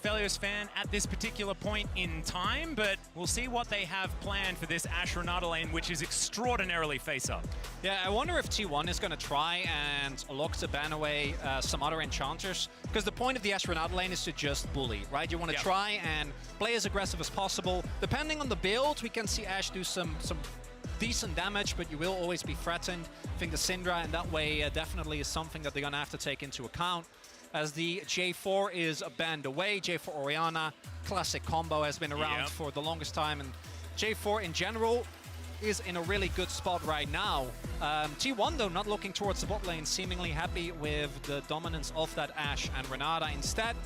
Aphelios fan at this particular point in time, but we'll see what they have planned for this Ashe Renata lane, which is extraordinarily face-up. Yeah, I wonder if T1 is going to try and look to ban away some other enchanters, because the point of the Ashe Renata lane is to just bully, right? You want to try and play as aggressive as possible. Depending on the build, we can see Ashe do some decent damage, but you will always be threatened. I think the Syndra in that way definitely is something that they're going to have to take into account. As the J4 is banned away, J4 Orianna, classic combo, has been around for the longest time, and J4 in general is in a really good spot right now. T1 though not looking towards the bot lane, seemingly happy with the dominance of that Ashe and Renata. Instead,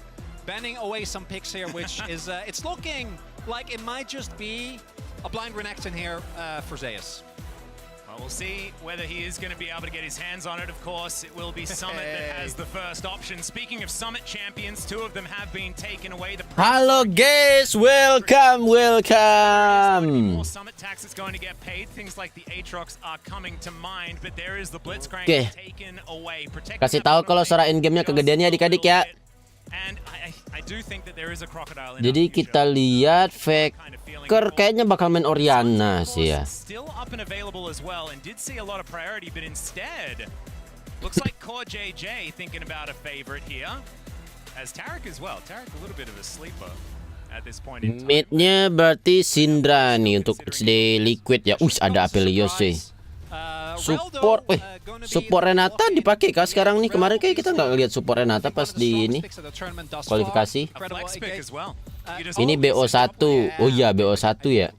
banning away some picks here, which is it's looking like it might just be a blind Renekton here for Zeus. Well, we'll see whether he is going to be able to get his hands on it. Of course, it will be Summit that has the first option. Speaking of Summit champions, 2 of them have been taken away. Halo guys, welcome. More Summit tax is going to get paid. Things like the Aatrox are coming to mind, but there is the Blitzcrank taken away. Kasih tahu kalau suara in game-nya kegedeannya adik-adik ya. And I do think that there is a crocodile in Jadi kita lihat Faker kayaknya bakal main Orianna sih ya. Still up and available as well, and did see a lot of priority, but instead looks like Core JJ thinking about a favorite here, as Taric as well. Taric a little bit of a sleeper at this point in time. Mid-nya berarti Syndra nih untuk HD Liquid ya. Ada Aphelios sih. Support, support Renata dipakai kah sekarang nih? Kemarin kayak kita nggak lihat support Renata pas di ini kualifikasi. Ini BO1. Oh iya BO1 ya.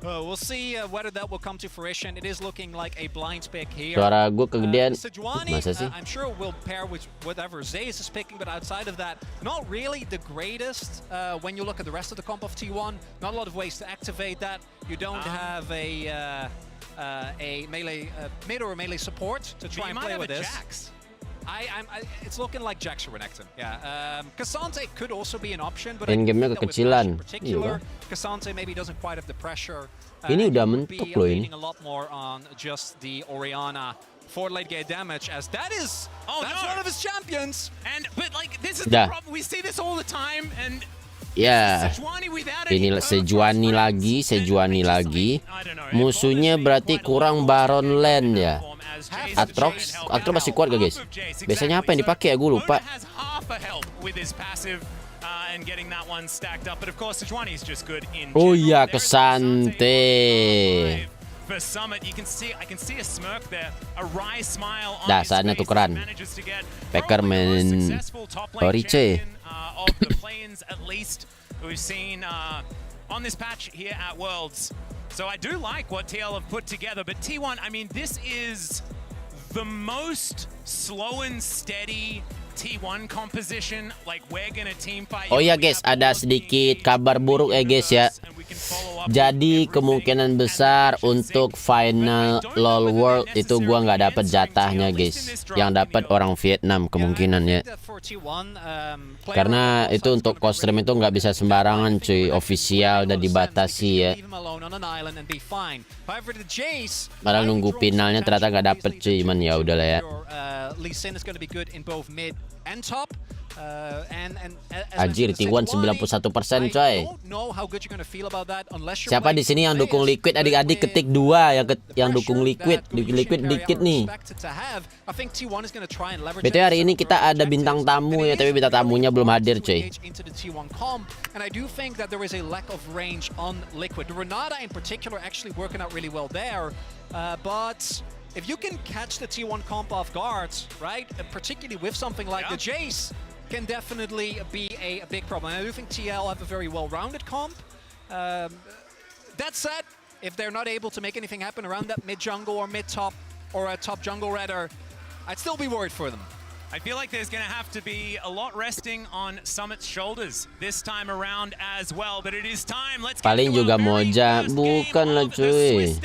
We'll see whether that will come to fruition. It is looking like a blind pick here. Suara gue kegedean. Masa sih? I'm sure it will pair with whatever Zeus is picking, but outside of that, not really the greatest. When you look at the rest of the comp of T1, not a lot of ways to activate that. You don't have a melee mid or a melee support to try and play with this. It's looking like Jax or Renekton. Yeah. Cassante could also be an option, but game-nya kekecilan. Cassante maybe doesn't quite have the pressure. Ini udah mentok loh ini. A lot more on just the Orianna for late game damage, as that is that's one of his champions. And but like this is the problem. We see this all the time, and ya, ini Sejuani lagi. Musuhnya berarti kurang Baron Land ya. Aatrox masih kuat gak guys? Biasanya apa yang dipakai ya, gue lupa. Oh iya, Kesante. Dasarnya tukeran. Faker main Orice. On this patch here at Worlds. So I do like what TL have put together, but T1, I mean, this is the most slow and steady T1 composition. Like, we're gonna team fight. Oh ya guys, ada sedikit kabar buruk ya guys ya. Jadi kemungkinan besar untuk final LoL World itu gua nggak dapet jatahnya guys. Yang dapat orang Vietnam kemungkinannya. Karena itu untuk kostrim itu nggak bisa sembarangan cuy, official dan dibatasi ya. Malah nunggu finalnya ternyata nggak dapet cuy, cuman ya udahlah ya. Anjir, T1 91% coy. Siapa di sini yang dukung Liquid? Adik-adik ketik 2 yang dukung Liquid. Liquid dikit nih. BTW hari ini kita ada bintang tamu ya, tapi bintang tamunya belum hadir coy. If you can catch the T1 comp off guard, right, particularly with something like the Jace, can definitely be a big problem. And I do think TL have a very well-rounded comp. That said, if they're not able to make anything happen around that mid-jungle or mid-top, or a top jungle rather, I'd still be worried for them. I feel like there's going to have to be a lot resting on Summit's shoulders this time around as well, but it is time. Let's get paling juga Moja, bukan lah cuy.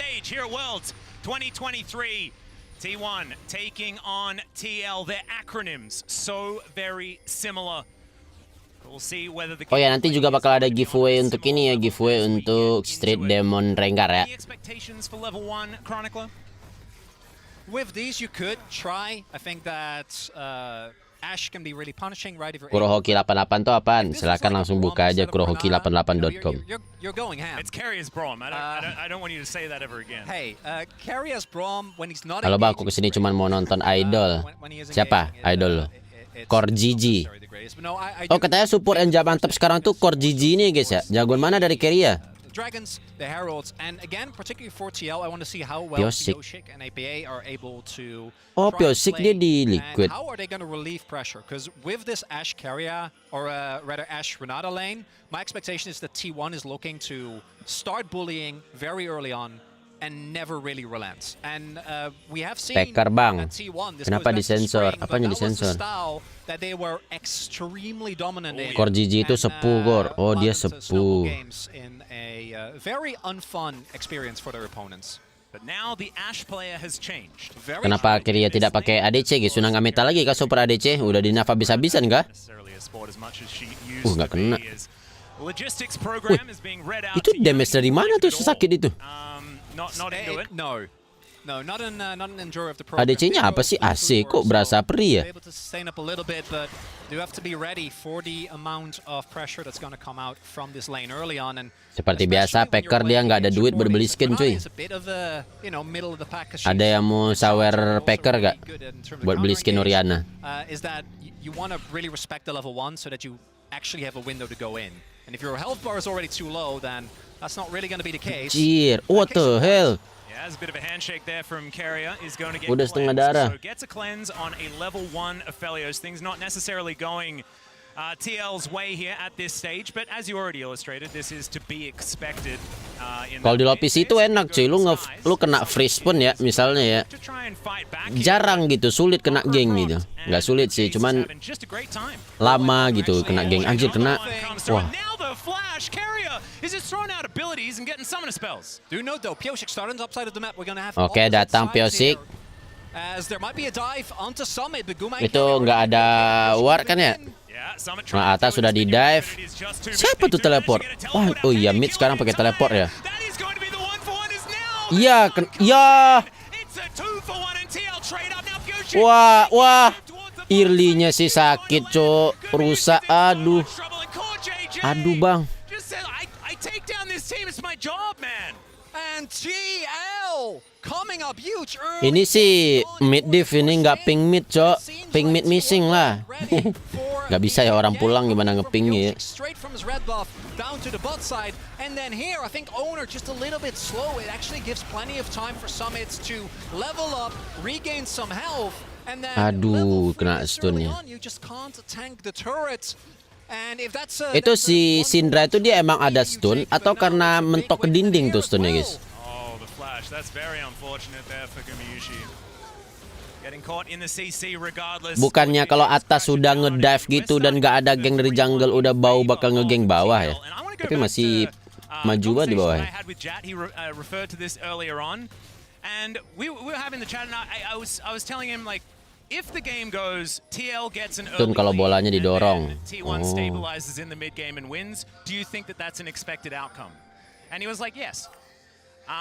2023, T1 taking on TL. Their acronyms so very similar. We'll see whether the... Oh ya, nanti juga bakal ada giveaway untuk ini ya, giveaway untuk Street Demon Rengar ya. with these you could try. I think that Ash can be really punishing, right? If you're Kurohiko 88 tuh apaan? Silakan langsung buka aja kurohiki88.com. You're going ham. It's carry as Brom. I don't want you to say that ever again. Hey, carry as Brom when he's not. Halo bang, aku kesini cuma mau nonton idol. Siapa idol lo? Core GG. Oh katanya support yang mantap sekarang tuh Core GG ini guys ya. Jagoan mana dari carry ya? Dragons, the heralds, and again, particularly for TL, I want to see how well Piosik and APA are able to. Oh, Piosik dia di liquid. How are they going to relieve pressure? Because with this Ashe carrier, or rather Ashe Renata lane, my expectation is that T1 is looking to start bullying very early on and never really relents. And we have seen Pecker bang. T1, Kenapa disensor? Apanya disensor? That they were extremely dominant in. Core GG itu sepuh Core. Oh dia sepuh. In a very unfun experience for their opponents. But now the Ashe player has changed. Kenapa akhirnya tidak pakai ADC guys? Sudah nggak meta lagi kah super ADC? Udah di nerf habis-habisan kah? Nggak kena. Wih, itu damage dari mana tuh sesakit itu? No, not an endure of the program. ADC-nya apa sih? AC kok berasa perih ya? Able to sustain up a little bit, but you have to be ready for the amount of pressure that's going to come out from this lane early on. And seperti biasa, Packer dia nggak ada duit buat beli skin cuy. Ada yang mau sawer Packer nggak buat beli skin Oriana? Is that you want to really respect the level 1 so that you actually have a window to go in. And if your health bar is already too low, then that's not really going to be the case. Anjir, what the hell? Has a bit of a handshake there from Carrier. Is going to get udah setengah darah. So gets a cleanse on a level 1 Aphelios. Things not necessarily going TL's way here at this stage, but as you already illustrated, this is to be expected. Kalau di lopis itu enak cuy, lu kena freeze pun ya, misalnya ya. Jarang gitu, sulit kena geng gitu. Nggak sulit sih, cuman lama gitu kena geng. Anjir kena. Wah. Oke, datang Piosik. Itu nggak ada war kan ya? Nah, atas sudah di dive. Siapa tuh teleport? Oh iya, mid sekarang pakai teleport ya. Iya, ya. Wah. Early-nya sih sakit, cok. Rusak, aduh. Aduh, Bang. Ini sih mid div ini nggak ping mid, cok. Ping mid missing lah. Nggak bisa ya orang pulang gimana ngepingnya ya. Aduh, kena stun ya. Itu si Syndra itu dia emang ada stun atau karena mentok ke dinding tuh stunnya guys? Bukannya kalau atas sudah ngedive gitu dan gak ada geng dari jungle udah bau bakal ngegeng bawah ya? Tapi masih maju di bawah ya. Tun kalau bolanya didorong.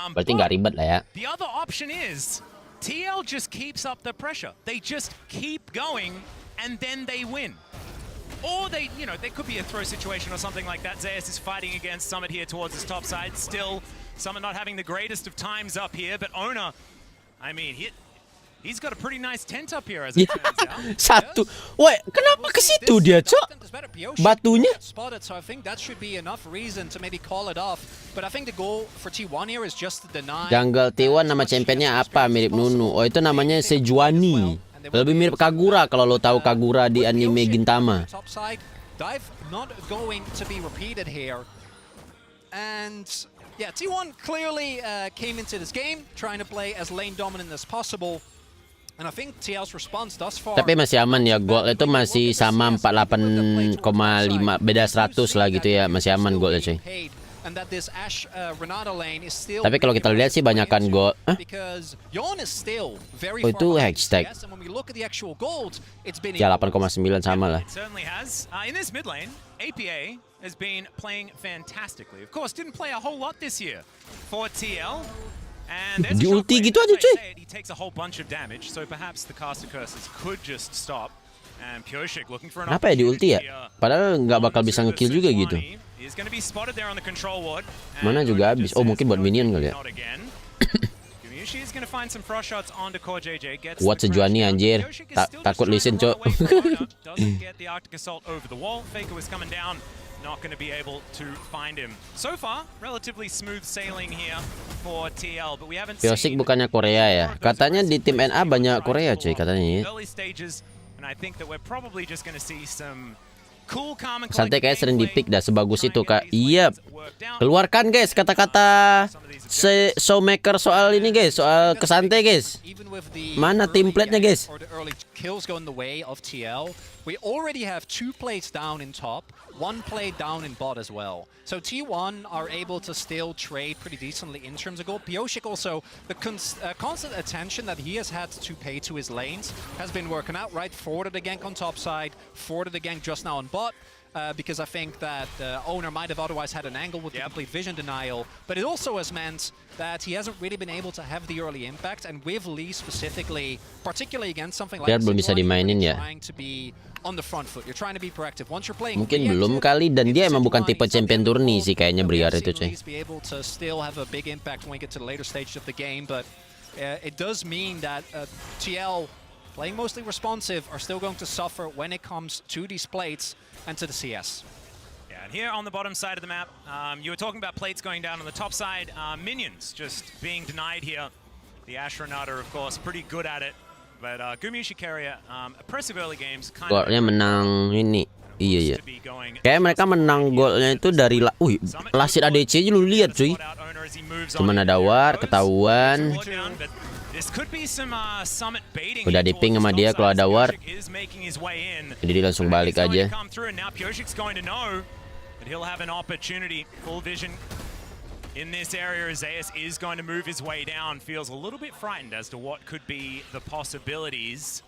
Berarti nggak ribet lah ya. TL just keeps up the pressure. They just keep going and then they win. Or they could be a throw situation or something like that. Zeus is fighting against Summit here towards his top side. Still, Summit not having the greatest of times up here, but Ona, I mean, he's got a pretty nice tent up here as it turns out. Satu. Woi, kenapa ke situ dia, Cok? Batunya. So I think that should be enough reason to maybe call it off. But I think the goal for T1 here is just to deny. Jungle T1 nama championnya apa? Mirip Nunu. Oh, itu namanya Sejuani. Lebih mirip Kagura kalau lo tahu Kagura di anime Gintama. Dive not going to be repeated here. And yeah, T1 clearly came into this game trying to play as lane dominant as possible. And I think TL's response thus far. Tapi masih aman ya, gold itu masih sama 48,5, beda 100 lah gitu ya, masih aman goldnya cuy. Tapi kalau kita lihat sih banyakan gold. Oh itu hashtag. Ya 8,9 sama lah. APA has been playing fantastically. Of course, didn't play a whole lot this year for TL. And there's Di a ulti shockwave. gitu aja, As I cuy. said, he takes a whole bunch of damage, so perhaps the caster curses could just stop. And Pyoshik looking for an Kenapa ya di ulti ya? opportunity here. Padahal nggak bakal bisa ngekill juga gitu. He's gonna be spotted there on the control ward. Mana juga habis. Oh, mungkin buat minion kali ya. Not again. Gumiushi is gonna find some frost shots onto Core JJ. Gets Kuat the sejuani, crash down. anjir. Pyoshik is still Takut just Lee Sin, trying to Cok. run away from Bona. Doesn't get the Arctic Assault over the wall. Faker was coming down. Not going to be able to find him. So far, relatively smooth sailing here for TL, but we haven't Pyoshik seen bukannya Korea ya? Katanya di tim NA banyak Korea, cuy, katanya ya. early stages, and I think that we're probably just going to see some cool, calm, and Santai kayak sering collected di-pick dah sebagus gameplay, itu, trying Kak. to get these Iya. lanes worked out. Keluarkan guys kata-kata showmaker soal ini guys, soal kesantai guys. Mana template-nya guys? Kills go in the way of TL. We already have 2 plays down in top, 1 play down in bot as well. So T1 are able to still trade pretty decently in terms of gold. Pyoshik also, the constant attention that he has had to pay to his lanes has been working out, right? Forwarded a gank on top side, forwarded a gank just now on bot. Because I think that owner might have otherwise had an angle with the complete vision denial, but it also has meant that he hasn't really been able to have the early impact, and with Lee specifically, particularly against something like Dia belum bisa dimainin ya. trying to be on the front foot, you're trying to be proactive. Once you're playing Mungkin belum kali, dan dia emang bukan tipe champion turni sih kayaknya Briar itu, cuy. be able to still have a big impact when we get to the later stages of the game, but it does mean that TL, playing mostly responsive, are still going to suffer when it comes to these plates and to the CS. Yeah, and here on the bottom side of the map, you were talking about plates going down on the top side. Minions just being denied here. The Ashranada, of course, pretty good at it. But Gumiushi Carrier, impressive early games. Golnya menang ini. Iya ya. Kayak mereka menang golnya itu dari Lasit ADC aja lu lihat cuy. Cuman ada war, ketahuan. Udah diping sama dia kalau ada war. Jadi dia langsung balik aja. In this area, Zeus is going to move his way down. Feels a little bit frightened as to what could be the possibilities.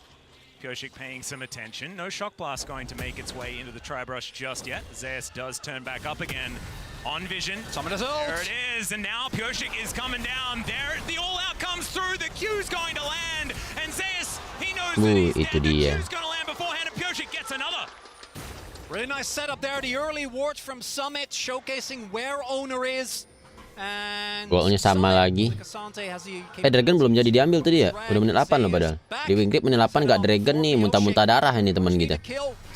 Pyoshik paying some attention. No shock blast going to make its way into the tri-brush just yet. Zeus does turn back up again on vision. There it is, and now Pyoshik is coming down. There, the all-out comes through. The Q's going to land, and Zeus, he knows that he's dead. The Q's going to land beforehand, and Pyoshik gets another. Really nice setup there. The early wards from Summit showcasing where owner is. Golnya sama lagi. Dragon belum jadi diambil tadi ya. Udah menit 8 loh padahal. Di wing grip menit 8 gak Dragon nih, muntah-muntah darah ini teman kita.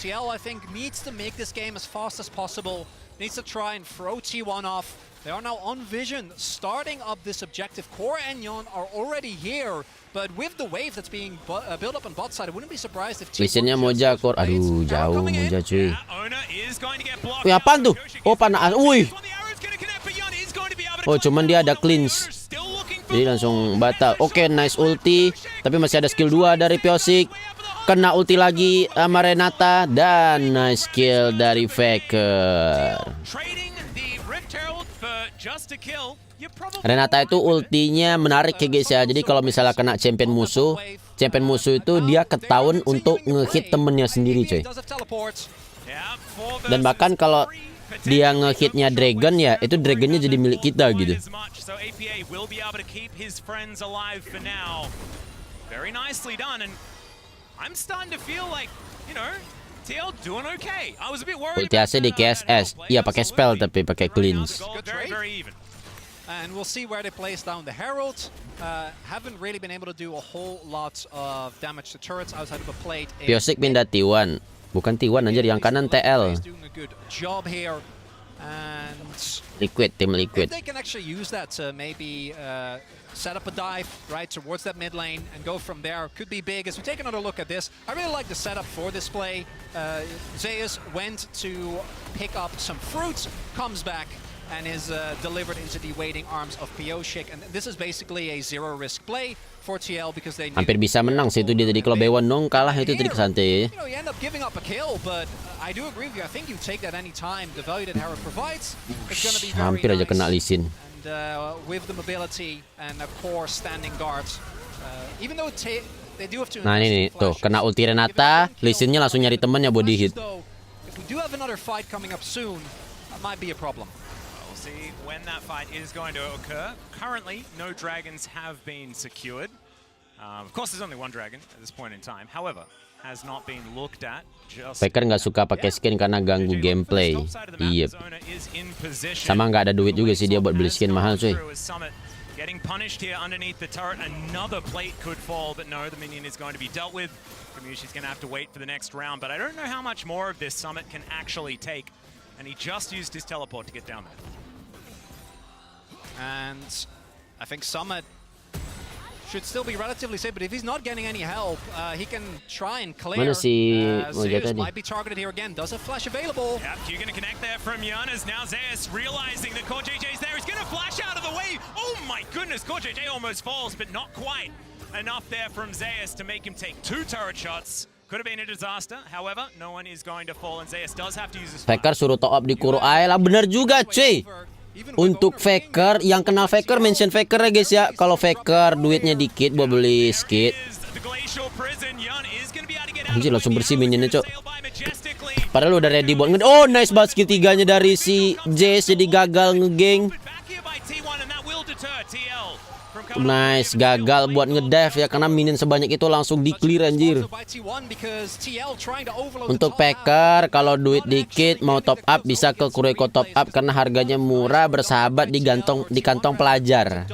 TL I think needs to make this game as fast as possible. Needs to try and throw T1 off. They are now on vision, starting up this objective. Core and Yon are already here, but with the wave that's being built up on bot side, I wouldn't be surprised if T1 Lisinnya Moja Core. Aduh, jauh Moja cuy. Wih, apaan tuh? Oh, panas. Wih. Oh, cuman dia ada cleanse. Jadi langsung batal. Oke, nice ulti. Tapi masih ada skill 2 dari Pyoshik. Kena ulti lagi sama Renata. Dan nice kill dari Faker. Renata itu ultinya menarik ya guys ya. Jadi kalau misalnya kena champion musuh itu dia ketahuan untuk ngehit temennya sendiri coy. Dan bahkan kalau dia ngehitnya Dragon ya, itu Dragonnya jadi milik kita gitu. Ulti AC di KSS, iya pakai spell tapi pakai cleanse. And we'll see where they place down the Herald. Haven't really been able to do a whole lot of damage to turrets outside of a plate. Pyoshik pindah T1. Bukan T1 aja, yang kanan TL. Liquid, tim Liquid. If they can actually use that to maybe set up a dive right towards that mid lane and go from there, could be big. As we take another look at this, I really like the setup for this play. Zeus went to pick up some fruits, comes back and is delivered into the waiting arms of Pyoshik. And this is basically a zero risk play for TL because they hampir bisa menang sih itu dia tadi kalau B1 dong kalah itu tadi kesantai. You end up giving up a kill, but I do agree with you. I think you take that any time. The value that Herald provides is going to be very hampir aja kena Lee Sin. And with the mobility and a core standing guards, even though they do have to. Nah ini tuh kena ulti Renata, Lee Sin-nya langsung nyari temennya body hit. If we do have another fight coming up soon, that might be a problem. see when that fight is going to occur. Currently, no dragons have been secured. Of course, there's only one dragon at this point in time. However, has not been looked at. Faker nggak suka pakai skin karena ganggu gameplay. Iya. Sama nggak ada duit juga sih dia buat beli skin mahal cuy. Getting punished here underneath the turret. Another plate could fall, but no, the minion is going to be dealt with. Kamushi's going to have to wait for the next round, but I don't know how much more of this Summit can actually take. And he just used his teleport to get down there. And I think Summit should still be relatively safe, but if he's not getting any help, he can try and clear. Mana si Zeus might be targeted here again. Does a flash available? Yep, you're going to connect there from Giannis. Now Zeus realizing that KoJJ's there. He's going to flash out of the way. Oh my goodness, KoJJ almost falls, but not quite enough there from Zeus to make him take 2 turret shots. Could have been a disaster. However, no one is going to fall, and Zeus does have to use his. Faker suruh top up di Kuro lah, bener juga cuy. Untuk Faker, yang kenal Faker mention Faker ya guys ya. Kalau Faker duitnya dikit buat beli skit. Anjir langsung bersih minionnya cok. Padahal udah ready buat oh nice banget skill 3-nya dari si Jace, jadi gagal ngegeng. Nice, gagal buat ngedive ya karena minion sebanyak itu langsung di clear anjir. Untuk Faker kalau duit dikit mau top up bisa ke Kurohiko top up karena harganya murah, bersahabat di kantong pelajar.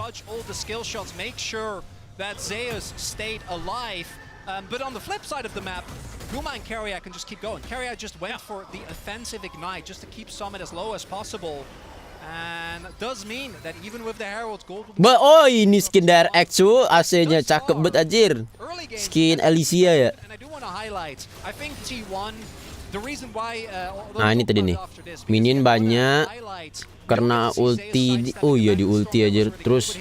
But on the flip side of the map, Guma and Keria can just keep going. Keria just went for the offensive ignite just to keep Summit as low as possible. And does mean that even with the Herald's gold... Oh ini skin direct cu, AC-nya cakep bet anjir. Skin Alicia ya. And I do want to highlight, I think T1, the reason why... Nah ini tadi nih, minion banyak karena ulti, oh iya di ulti aja terus.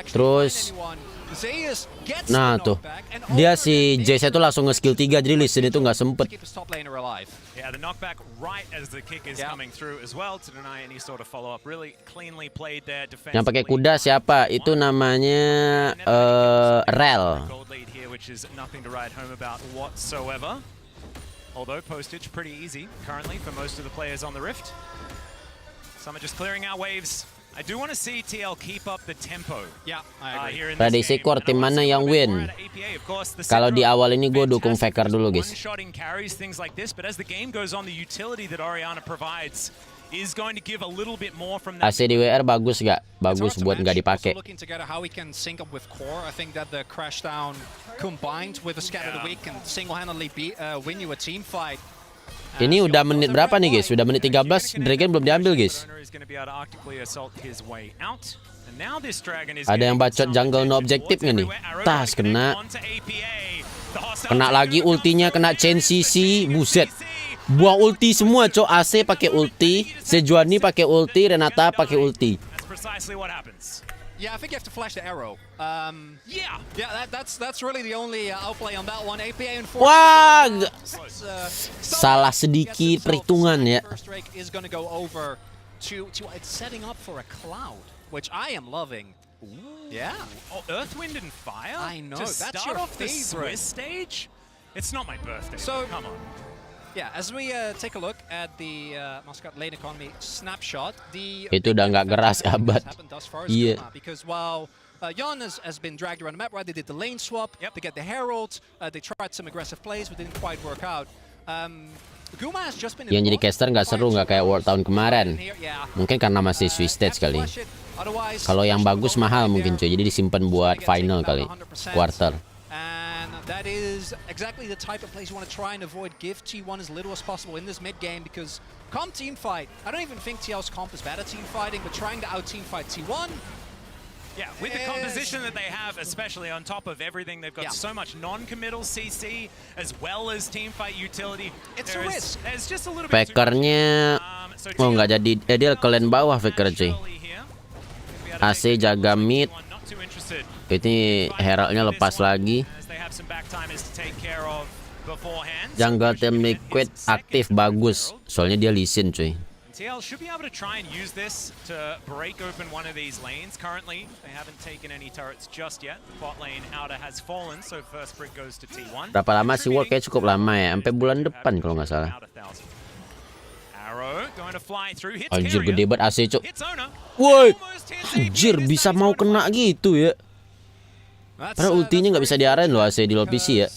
Terus nah tuh dia si Jace itu langsung nge-skill 3 jadi listen itu nggak sempet. Yang pakai kuda siapa? Itu namanya Rel. Although postage pretty easy currently for most of the players on the Rift. Some are just clearing out waves. I do want to see TL keep up the tempo. Yeah, I agree. Prediksi core tim mana yang win? Kalau di awal ini gue dukung Faker dulu guys. AC di WR bagus gak? Bagus buat nggak dipakai. Ini udah menit berapa nih guys? Udah menit 13, Dragon belum diambil guys. Ada yang bacot jungle no objective nggak nih? Tas kena. Kena lagi ultinya, kena chain CC, buset. Buang ulti semua cok, AC pakai ulti, Sejuani pakai ulti, Renata pakai ulti. Yeah, I think you have to flash the arrow. That's really the only outplay on that one. APA and wah, salah sedikit perhitungan ya. Is going to go over to it's setting up for a cloud, which I am loving. Yeah. Oh, Earth, Wind, and Fire. I know. To That's start your off the favorite Swiss stage. It's not my birthday. So come on. Yeah, as we take a look at the Muscat Lane economy snapshot, itu udah nggak geras abad. Iya. Because while Jan has been dragged around the map, right? They did the lane swap to get the herald. They tried some aggressive plays, but didn't quite work out. Guma has just been. Yang jadi caster nggak seru, nggak kayak World tahun kemarin. Mungkin karena masih Swiss stage kali. Kalau yang bagus mahal mungkin cuy, jadi disimpan buat final kali, quarter. That is exactly the type of plays you want to try and avoid. Give T1 as little as possible in this mid game because comp team fight. I don't even think TL's comp is bad at team fighting, but trying to out team fight T1. Yeah, with the composition that they have, especially on top of everything, they've got so much non-committal CC as well as team fight utility. It's a risk. There's just a little bit. Fakernya mau nggak jadi, dia kalian bawah Faker cuy. AC jaga mid. Ini heraldnya lepas lagi. Jungle Team Liquid aktif bagus, soalnya dia listen cuy. TL should be able to try and use this to break open one of these lanes. Currently, they haven't taken any turrets just yet. The bot lane outer has fallen, so first brick goes to T1. Berapa lama sih World? Kayak cukup lama ya, sampai bulan depan kalau nggak salah. Anjir gede banget AC cok. Woi, anjir bisa mau kena gitu ya. Karena ultinya nggak bisa diarahin loh AC di low PC ya.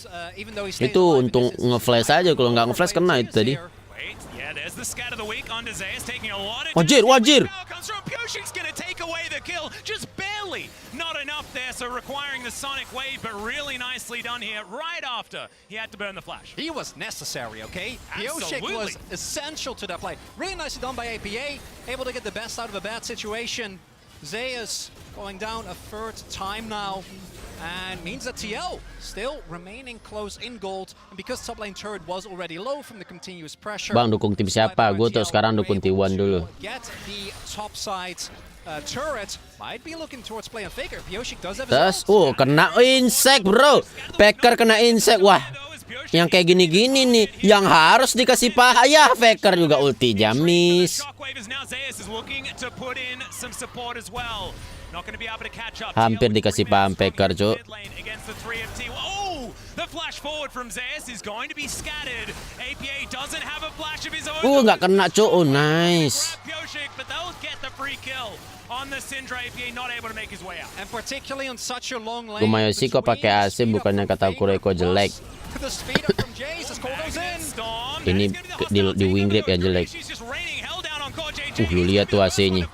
Itu untung ngeflash aja, kalau nggak ngeflash kena itu tadi. Wajir, wajir. Not enough there, so requiring the sonic wave, but really nicely done here right after he had to burn the flash. He was necessary, okay? Pioshik was essential to that play. Really nicely done by APA, able to get the best out of a bad situation. Zeus going down a third time now, and means that TL still remaining close in gold, and because top lane turret was already low from the continuous pressure. Bang, dukung tim siapa? Gue tuh sekarang dukung T1 dulu. Get the top side turret, might be looking towards play on Faker. Pioshik does have Terus, kena insect bro. Faker kena insect, wah. Yang kayak gini-gini nih, yang harus dikasih paha ya. Faker juga ulti jamis. Hampir dikasih paham Faker, cuk. Nggak kena, cuk. Oh, nice. Gumayoshi kok pakai AC, bukannya kata Kurohiko jelek. Ini di wing grip ya jelek. Lu lihat tuh AC-nya.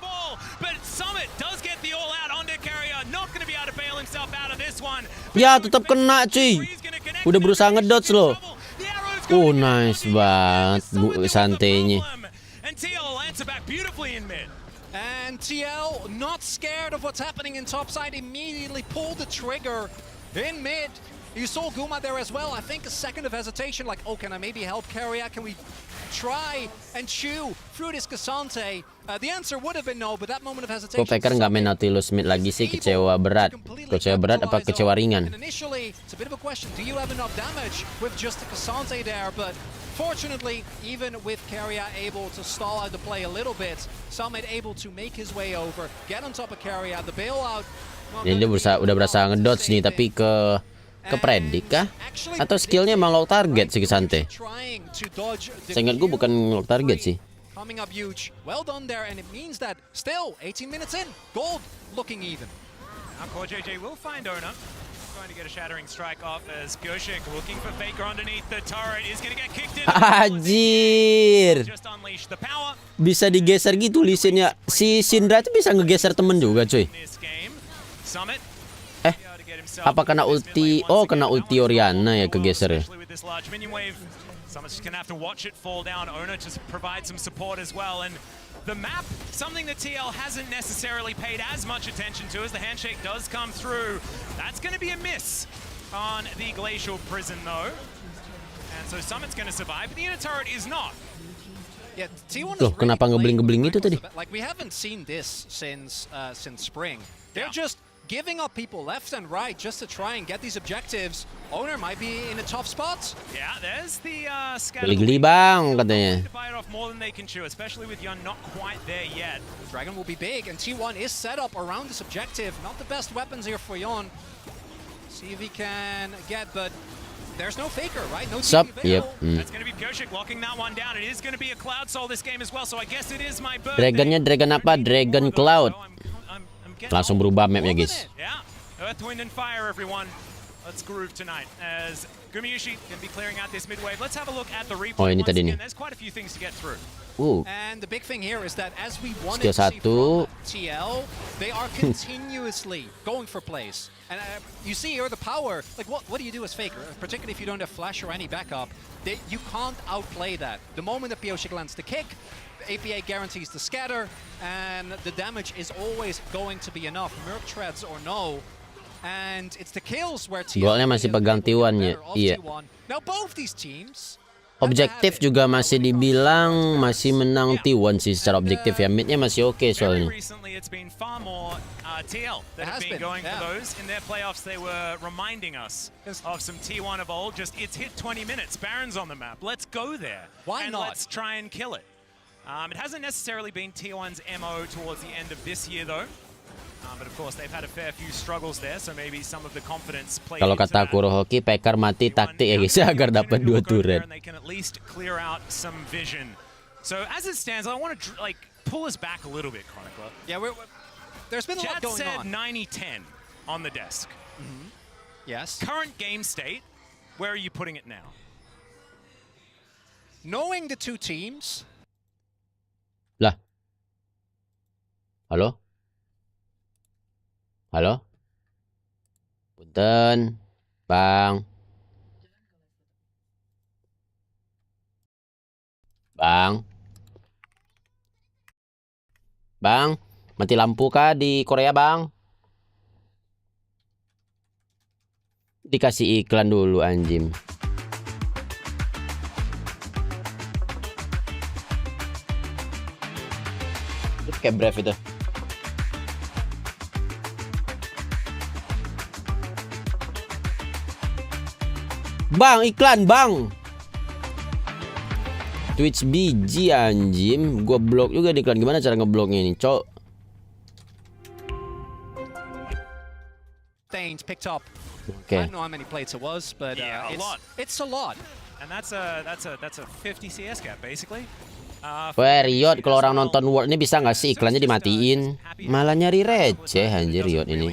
Ya tetap kena cuy. Udah berusaha ngedodge loh. Oh nice banget santainya. And TL not scared of what's happening in topside, immediately pulled the trigger in mid. You saw Guma there as well. I think a second of hesitation, like, oh, can I maybe help Carrier? Can we try and chew through this Cassante? The answer would have been no, but that moment of hesitation. Kok Faker nggak main Nautilus mid lagi sih? Kecewa berat. Kecewa berat apa kecewa ringan? Initially, it's a bit of a question. Do you have enough damage with just the Cassante there? But fortunately, even with Carrier able to stall out the play a little bit, Summit able to make his way over, get on top of Carrier, the bailout. Jadi dia udah berusaha ngedodge nih, tapi kepredik kah? Atau skillnya emang lock target sih Cassante? Seingat gue bukan lock target sih. Coming up huge. Well done there, and it means that still 18 minutes in, gold looking even. Now JJ will find Ona. Going to get a shattering strike off as Pioshik looking for Faker underneath the turret is going to get kicked in. Anjir. Just unleash the power. Bisa digeser gitu lisinnya. Si Syndra itu bisa ngegeser temen juga cuy. Summit. Apa kena ulti? Oh, kena ulti Oriana ya kegeser ya. Summit's just gonna have to watch it fall down. Ona just provide some support as well. And the map, something that TL hasn't necessarily paid as much attention to as the handshake does come through. That's gonna be a miss on the Glacial Prison though. And so Summit's gonna survive, but the inner turret is not. Yeah, T1 Loh, kenapa ngebling-ngebling itu tadi? Like we haven't seen this since spring. They're just giving up people left and right just to try and get these objectives. Owner might be in a tough spot. Yeah, there's the Geli-geli bang katanya. Especially with Yun not quite there yet. Dragon will be big, and T1 is set up around this objective. Not the best weapons here for Yun. See if he can get, but there's no Faker, right? No Sup? TP Yep. That's going to be Pioshik locking that one down. It is going to be a Cloud Soul this game as well, so I guess it is my birthday. Dragonnya dragon apa? Dragon Cloud. Langsung berubah mapnya guys. Yeah, Earth, Wind, and Fire, everyone. Let's groove tonight as Gumayushi can be clearing out this mid wave. Let's have a look at the replay. Oh, ini tadi nih. There's quite a few things to get through. And the big thing here is that as we wanted Skill to see satu. from TL, they are continuously going for plays. And you see here the power. Like what do you do as Faker? Particularly if you don't have flash or any backup, you can't outplay that. The moment that Pioshik lands the kick, APA guarantees the scatter, and the damage is always going to be enough. Merc treads or no. And it's the kills where TL Golnya masih pegang T1 ya. Iya. Now both these teams Objektif juga masih dibilang masih menang T1 sih secara objektif ya. Midnya masih oke soalnya. TL that have been going for those in their playoffs. They were reminding us of some T1 of old. Just it's hit 20 minutes. Baron's on the map. Let's go there. Why and not? Let's try and kill it. It hasn't necessarily been T1's MO towards the end of this year though. But of course they've had a fair few struggles there, so maybe some of the confidence played. Kalau kata Kurohiko, Faker mati taktik ya guys agar dapat 2 turret. They can at least clear out some vision So as it stands, I want to like pull us back a little bit, Chronicler. Yeah, there's been a lot Chad going said on. 90-10 on the desk. Yes. Current game state, where are you putting it now? Knowing the two teams. Lah. Halo? Halo? Punten. Bang. Bang. Bang, mati lampu kah di Korea, Bang? Dikasih iklan dulu, anjing. Itu kayak Brave itu. Bang, iklan, Bang. Twitch biji anjim, gua blok juga di iklan. Gimana cara ngebloknya ini, cok? Things picked up. Okay. I don't know how many plates it was, but Yeah, a lot. It's a lot. And that's a 50 CS gap basically. Wah, Riot, kalau orang nonton World ini bisa nggak sih iklannya dimatiin? Malah nyari receh anjir Riot ini.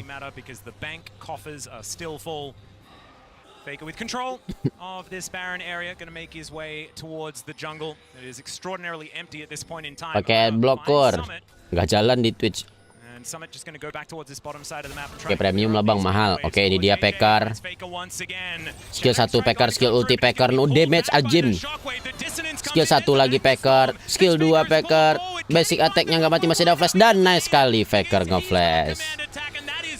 Faker with control of this barren area, going to make his way towards the jungle. It is extraordinarily empty at this point in time. Pakai blokor, nggak jalan di Twitch. And Summit just going to go back towards this bottom side of the map. Oke, premium lah bang, mahal. Oke, ini dia Pekar. Skill 1 Pekar, skill ulti Pekar, no damage Ajim. Skill 1 lagi Pekar, skill 2 Pekar. Basic attack-nya nggak mati, masih ada flash. Dan nice sekali Pekar nge-flash.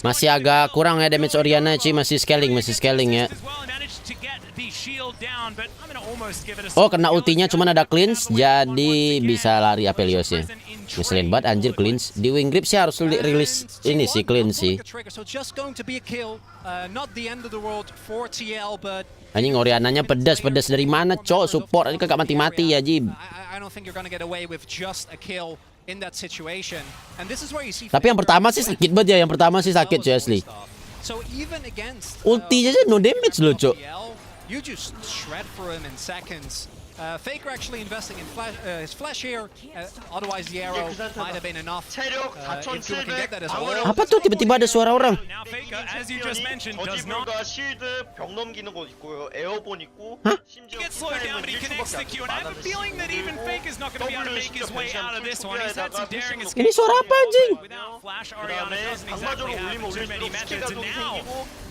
Masih agak kurang ya damage Oriana, Ci. Masih scaling ya. Oh, kena ultinya cuman ada cleanse, jadi bisa lari Apeliosnya. Ngeselin banget anjir cleanse. Di wing grip sih harus rilis ini sih cleanse sih. Anjing Oriananya pedas dari mana, cok? Support ini kagak mati-mati ya, Jib. Tapi yang pertama sih sakit banget ya, cuy asli. Ultinya aja no damage loh, cok. You just shred for him in seconds. Faker actually investing in his flash here. Otherwise the arrow might have been enough. If you can get that as well. Apa tuh tiba-tiba ada suara orang? Now Faker, as you just mentioned, does not get slowed down, but he connects the Q. And I have a feeling that even Faker's not going to be able to make his way out of this one. He's had some daring escape. Ini suara apa anjing? Without Flash, Oriana doesn't exactly have too many methods. And now,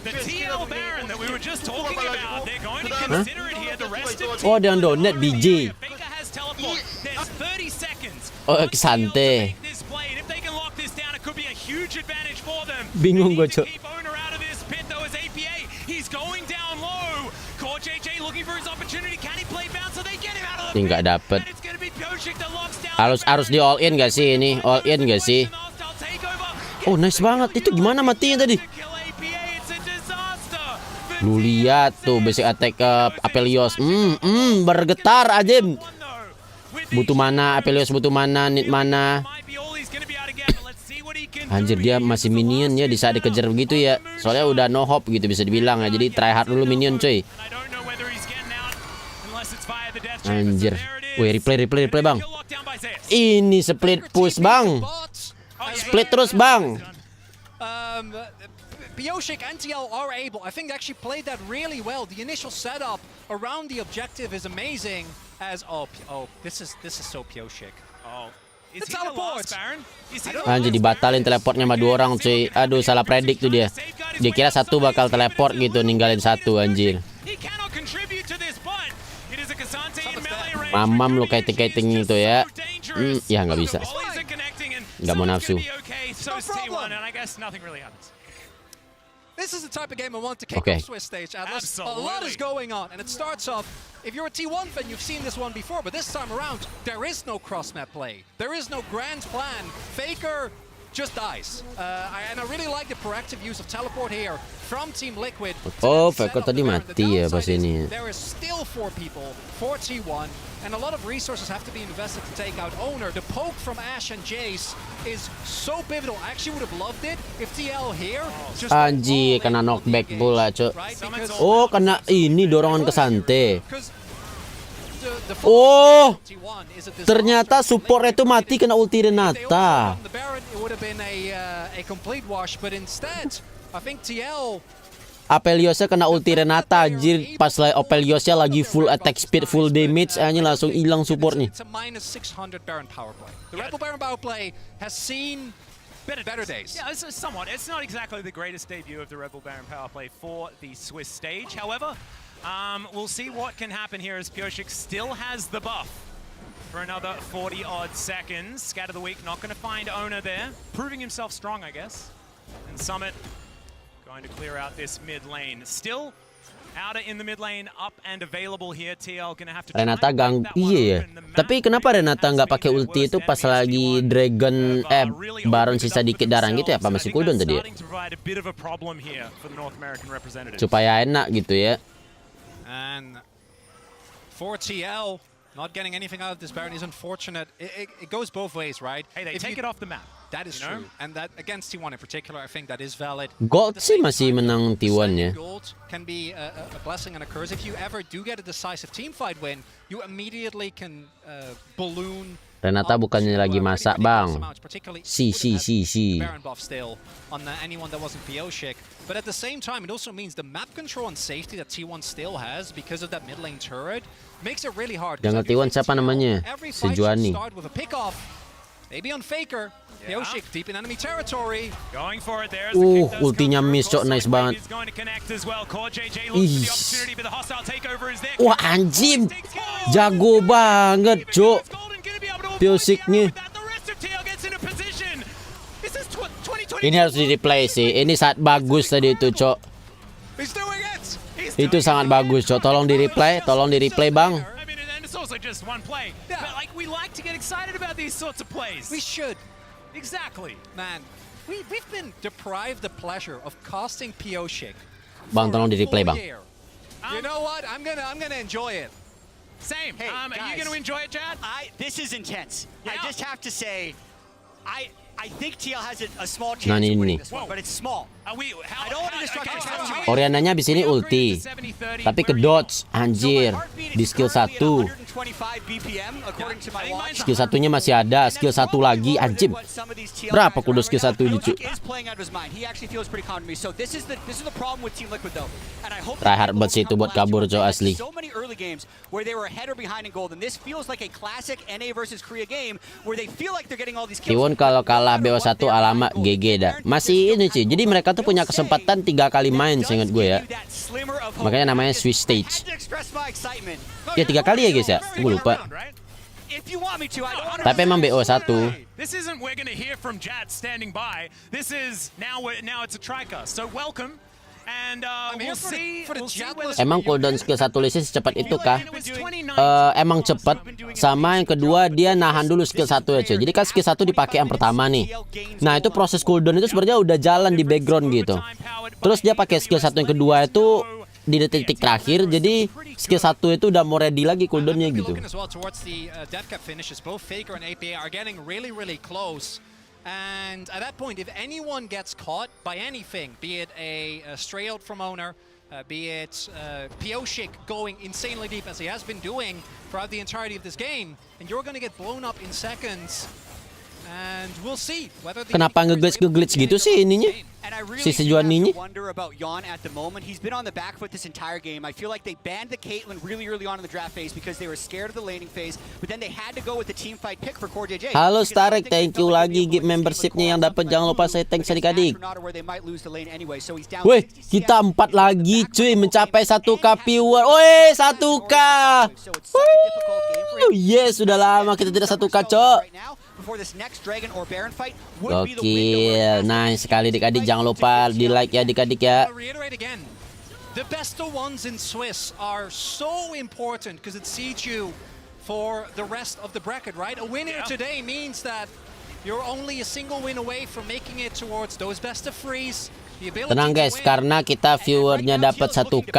the TL Baron that we were just talking about, they're going to consider it here. The rest of Oh, dia donat BJ. Faker has teleport. There's 30 seconds. Oh, Sante. This blade. If they can lock this down, it could be a huge advantage for them. Bingung They gua, need to Cok. keep owner out of this pit though as APA. He's going down low. Core JJ looking for his opportunity. Can he play bounce so they get him out of the Nggak pit? dapet. And it's going to be Pyoshik that locks down. Harus di all in gak sih ini? All in gak sih? Oh, nice banget. Itu gimana matinya tadi? Lu lihat tuh basic attack Apelios. Bergetar Ajim. Butuh mana Apelios, butuh mana, need mana. Anjir, dia masih minion ya di saat dikejar begitu ya. Soalnya udah no hope gitu bisa dibilang ya. Jadi try hard dulu minion cuy. Anjir. Wih, replay bang. Ini split push bang. Split terus bang. Pyoshik and TL are able, I think they actually played that really well. The initial setup around the objective is amazing. This is so Pyoshik. Oh, The teleport. Anjir, dibatalin teleportnya sama 2 orang cuy. Aduh, salah predik tuh dia. Dia kira satu bakal teleport gitu, ninggalin satu anjir. Mamam lu kaiting-kaiting itu ya. Ya nggak bisa. Nggak mau nafsu. This is the type of game I want to kick off Swiss stage. A lot is going on, and it starts off. If you're a T1 fan, you've seen this one before, but this time around, there is no cross-map play. There is no grand plan. Faker just dies. And I really like the proactive use of teleport here from Team Liquid. Oh, Faker tadi mati ya pas ini. There is still 4 people, 4 T1, and a lot of resources have to be invested to take out Owner. The poke from Ashe and Jace is so pivotal. I actually would have loved it if TL here just Anjir, kena knockback pula, cok. Oh, kena ini dorongan ke Sante. Oh, ternyata supportnya itu mati kena ulti Renata. Apeliosnya kena ulti Renata, anjir. Pas Apeliosnya lagi full attack speed, full damage, hanya langsung hilang supportnya. Better days. Yeah, it's somewhat. It's not exactly the greatest debut of the Rebel Baron power play for the Swiss stage. However, we'll see what can happen here as Pioshik still has the buff for another 40-odd seconds. Scat of the week, not going to find Ona there. Proving himself strong, I guess. And Summit going to clear out this mid lane. Still out in the mid lane, up and available here. TL gonna have to Renata gang, iya ya. Tapi kenapa Renata nggak pakai ulti itu pas lagi Dragon Baron sisa dikit darah gitu ya? Apa masih cooldown tadi ya? Supaya enak gitu ya. And for TL, not getting anything out of this Baron is unfortunate. It goes both ways, right? Hey, they take it off the map. That is true, and that against T1 in particular, I think that is valid. Gold sih masih menang T1 ya. Gold can be a blessing and a curse. If you ever do get a decisive team fight win, you immediately can balloon. Renata bukannya lagi masak, bang. Si. Baron buff still on anyone that wasn't Pioshik, but at the same time, it also means the map control and safety that T1 still has because of that mid lane turret makes it really hard. Jangan T1 siapa namanya? Sejuani. Maybe on Faker. Pioshik deep in enemy territory. Going for it there. Ultinya miss, cok, nice banget. Wah, anjing. Jago banget, cok. Pioshiknya. Ini harus di replay sih. Ini saat bagus tadi itu, cok. Itu sangat bagus, cok. Tolong di replay, bang. Just one play. Yeah. But like we like to get excited about these sorts of plays. We should. Exactly. Man, we've been deprived the pleasure of casting Pioshik. Bang, tolong di replay, bang. You know what? I'm gonna enjoy it. Same. Hey, are you gonna enjoy it, Chad? This is intense. Yeah. I just have to say, I think TL has a small chance Nah, of ini winning nih. this one, but it's small. I don't want to destruct your chance. Oriananya abis ini ulti, tapi ke dodge, anjir. Di skill 1. Skill satunya masih ada, skill 1 lagi, anjir. Berapa kudu skill 1 dicu? Tryhard buat situ buat kabur, cok, asli. T1 kalau kalah BO1 alamak GG dah. Masih ini sih. Jadi mereka tuh punya kesempatan 3 kali main, seingat gue ya. Makanya namanya Swiss stage. Ya 3 kali ya guys ya. Gue lupa. Tapi emang BO1. This isn't we're going to hear from Jad standing by. This is now it's a triker. So welcome. And we'll see emang cooldown skill 1 listnya secepat itu kah? Emang cepat. Sama yang kedua dia nahan dulu skill 1 ya cuy. Jadi kan skill 1 dipakai yang pertama nih. Nah itu proses cooldown itu sebenarnya udah jalan di background gitu. Terus dia pakai skill 1 yang kedua itu di detik-detik terakhir. Jadi skill 1 itu udah mau ready lagi cooldownnya gitu. And at that point, if anyone gets caught by anything, be it a stray out from owner, be it Pioshik going insanely deep as he has been doing throughout the entirety of this game, and you're going to get blown up in seconds. And we'll see whether kenapa nge-glitch gitu sih ininya? Si sejuaninya. Wonder about Yon at the moment. He's been on the back foot this entire game. I feel like they banned the Caitlyn really early on in the draft phase because they were scared of the laning phase, but then they had to go with the team fight pick for KoreJJ. Halo Starek, thank you lagi gift membershipnya yang dapat. Jangan lupa saya thanks adik-adik. Weh, kita 4 lagi cuy mencapai 1k viewer. Woi, 1k. Yes, sudah lama kita tidak 1k, cok. Gokil, nice sekali adik-adik. Jangan lupa di like ya adik-adik ya. The best of ones in Swiss are so important because it seeds you for the rest of the bracket, right? A win here today means that you're only a single win away from making it towards those best of threes. Tenang guys, karena kita viewernya dapat 1k,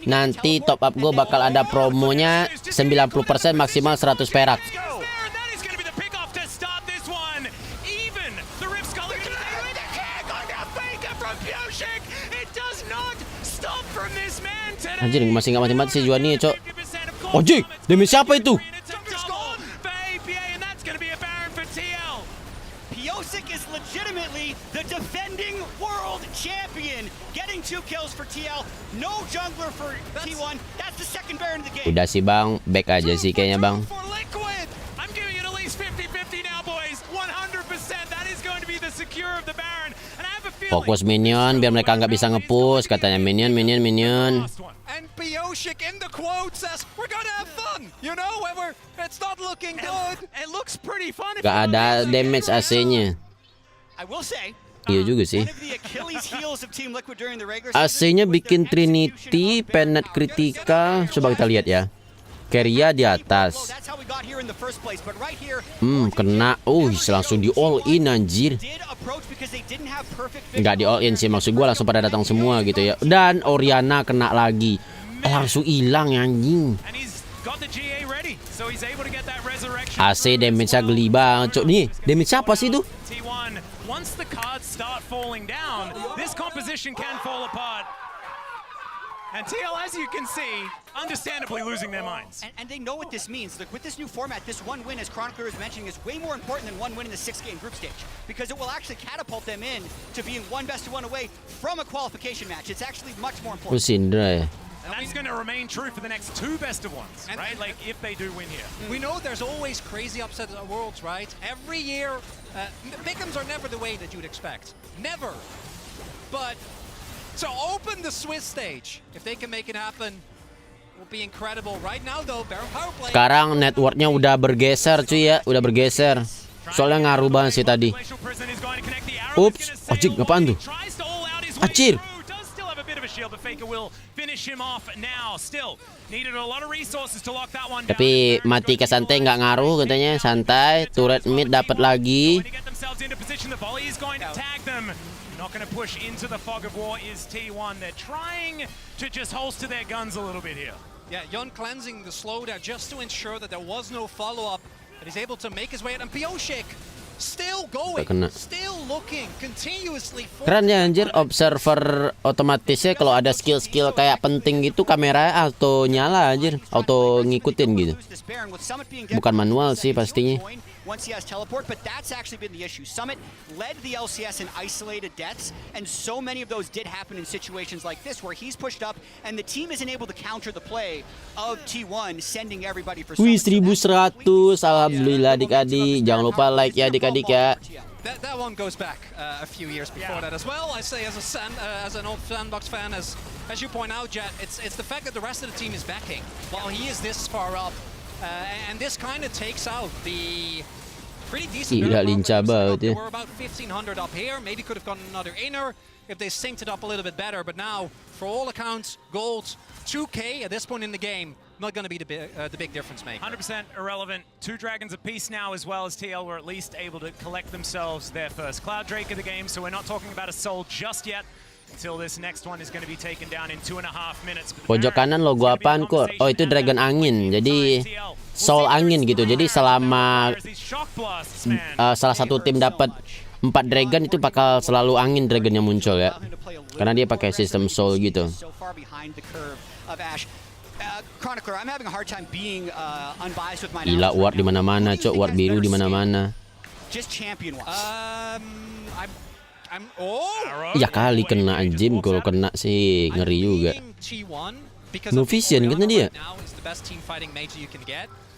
nanti top up gue bakal ada promonya 90% maksimal 100 perak. Anjir, masih nggak mati-mati si Juani ya, cok. Ojek, demi siapa itu? Piosik is legitimately the defending world champion, getting 2 kills for TL. No jungler for T1. That's the second Baron of the game. Udah sih bang, back aja sih kayaknya bang. I'm giving it at least 50-50 now, boys. 100%. That is going to be the secure of the Baron. And I have a feeling. Fokus minion biar mereka nggak bisa nge-push katanya minion. And Piosik in the quote says, we're gonna have fun. You know, it's not looking good. It looks pretty fun. Gak ada damage AC-nya. I will say, Iya juga sih. one of the Achilles heels of Team Liquid during the regular AC-nya season was bikin their Trinity, Penet Kritika. Coba kita lihat ya. Keria di atas. That's how we got here in the first place, but right here, Kena. Langsung di all in anjir. did approach because they didn't have perfect Nggak di all in sih, maksud gue langsung pada datang semua gitu ya. Dan Oriana kena lagi. Langsung hilang anjing. And he's got the GA ready, so he's able to get that resurrection. AC damage-nya geli banget. Cok, nih, damage siapa sih itu? T1, once the cards start falling down, this composition can fall apart. And TL, as you can see, understandably losing their minds. And they know what this means. Look, with this new format, this one win, as Chronicler is mentioning, is way more important than one win in the 6-game group stage, because it will actually catapult them in to being one best of one away from a qualification match. It's actually much more important. Syndra ya. And that's going to remain true for the next 2 best of ones, right? Like, if they do win here. We know there's always crazy upsets at Worlds, right? Every year, pick'ems are never the way that you'd expect. Never. But to open the Swiss stage, if they can make it happen, will be incredible. Right now, though, Baron power play. Sekarang networknya udah bergeser cuy ya, udah bergeser. Soalnya ngaruh banget sih tadi. Ups, Ojek apaan tuh? Acir. Tapi mati ke santai nggak ngaruh katanya, santai. Turret mid dapat lagi. Not going to push into the fog of war is T1. They're trying to just holster their guns a little bit here. Yeah, Yon cleansing the slowdown just to ensure that there was no follow-up. That he's able to make his way out. And Piosik still going, still looking, continuously. Keren ya anjir, observer otomatisnya kalau ada skill-skill kayak penting gitu kamera auto nyala anjir, auto ngikutin gitu. Bukan manual sih pastinya. Once he has teleport, but that's actually been the issue. Summit led the LCS in isolated deaths, and so many of those did happen in situations like this, where he's pushed up, and the team isn't able to counter the play of T1, sending everybody for Wih, 1100, alhamdulillah adik-adik. Jangan lupa like ya adik-adik ya. That one goes back a few years before that as well. I say as an old Sandbox fan, as you point out, Jet, it's the fact that the rest of the team is backing while he is this far up. And this kind of takes out the pretty decent. Lincah banget ya. We're about 1500 up here. Maybe could have gotten another inner if they synced it up a little bit better. But now, for all accounts, gold 2K at this point in the game, not going to be the big difference maker. 100% irrelevant. 2 dragons apiece now, as well as TL were at least able to collect themselves their first Cloud Drake of the game. So we're not talking about a soul just yet. Until this next one is going to be taken down in 2.5 minutes. Pojok kanan logo apaan Kur? Oh itu dragon angin. Jadi soul angin gitu. Jadi selama salah satu tim dapat 4 dragon itu bakal selalu angin dragonnya muncul ya. Karena dia pakai sistem soul gitu. Gila ward di mana-mana, cok. Ward biru di mana-mana. Ya kali kena anjim, kalau kena sih ngeri juga. No vision kan dia.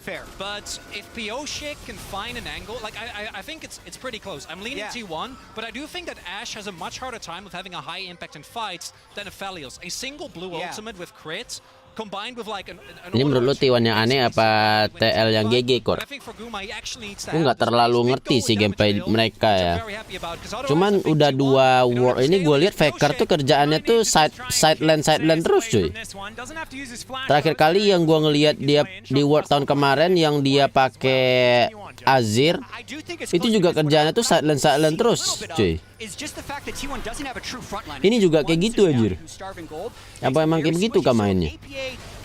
Fair, but if Piosik can find an angle, like I think it's pretty close. I'm leaning T1, but I do think that Ashe has a much harder time of having a high impact in fights than Aphelios. A single blue ultimate with crits combined with like an Ini menurut lo T1 yang aneh apa TL yang GG Kor? Gue nggak terlalu ngerti sih gameplay mereka ya. Cuman udah 2 war ini gue lihat Faker tuh kerjaannya tuh side lane terus cuy. Terakhir kali yang gue ngelihat dia di war tahun kemarin yang dia pakai Azir itu juga kerjaannya tuh side lane terus cuy. Ini juga kayak gitu anjir. Apa emang kayak begitu kah mainnya?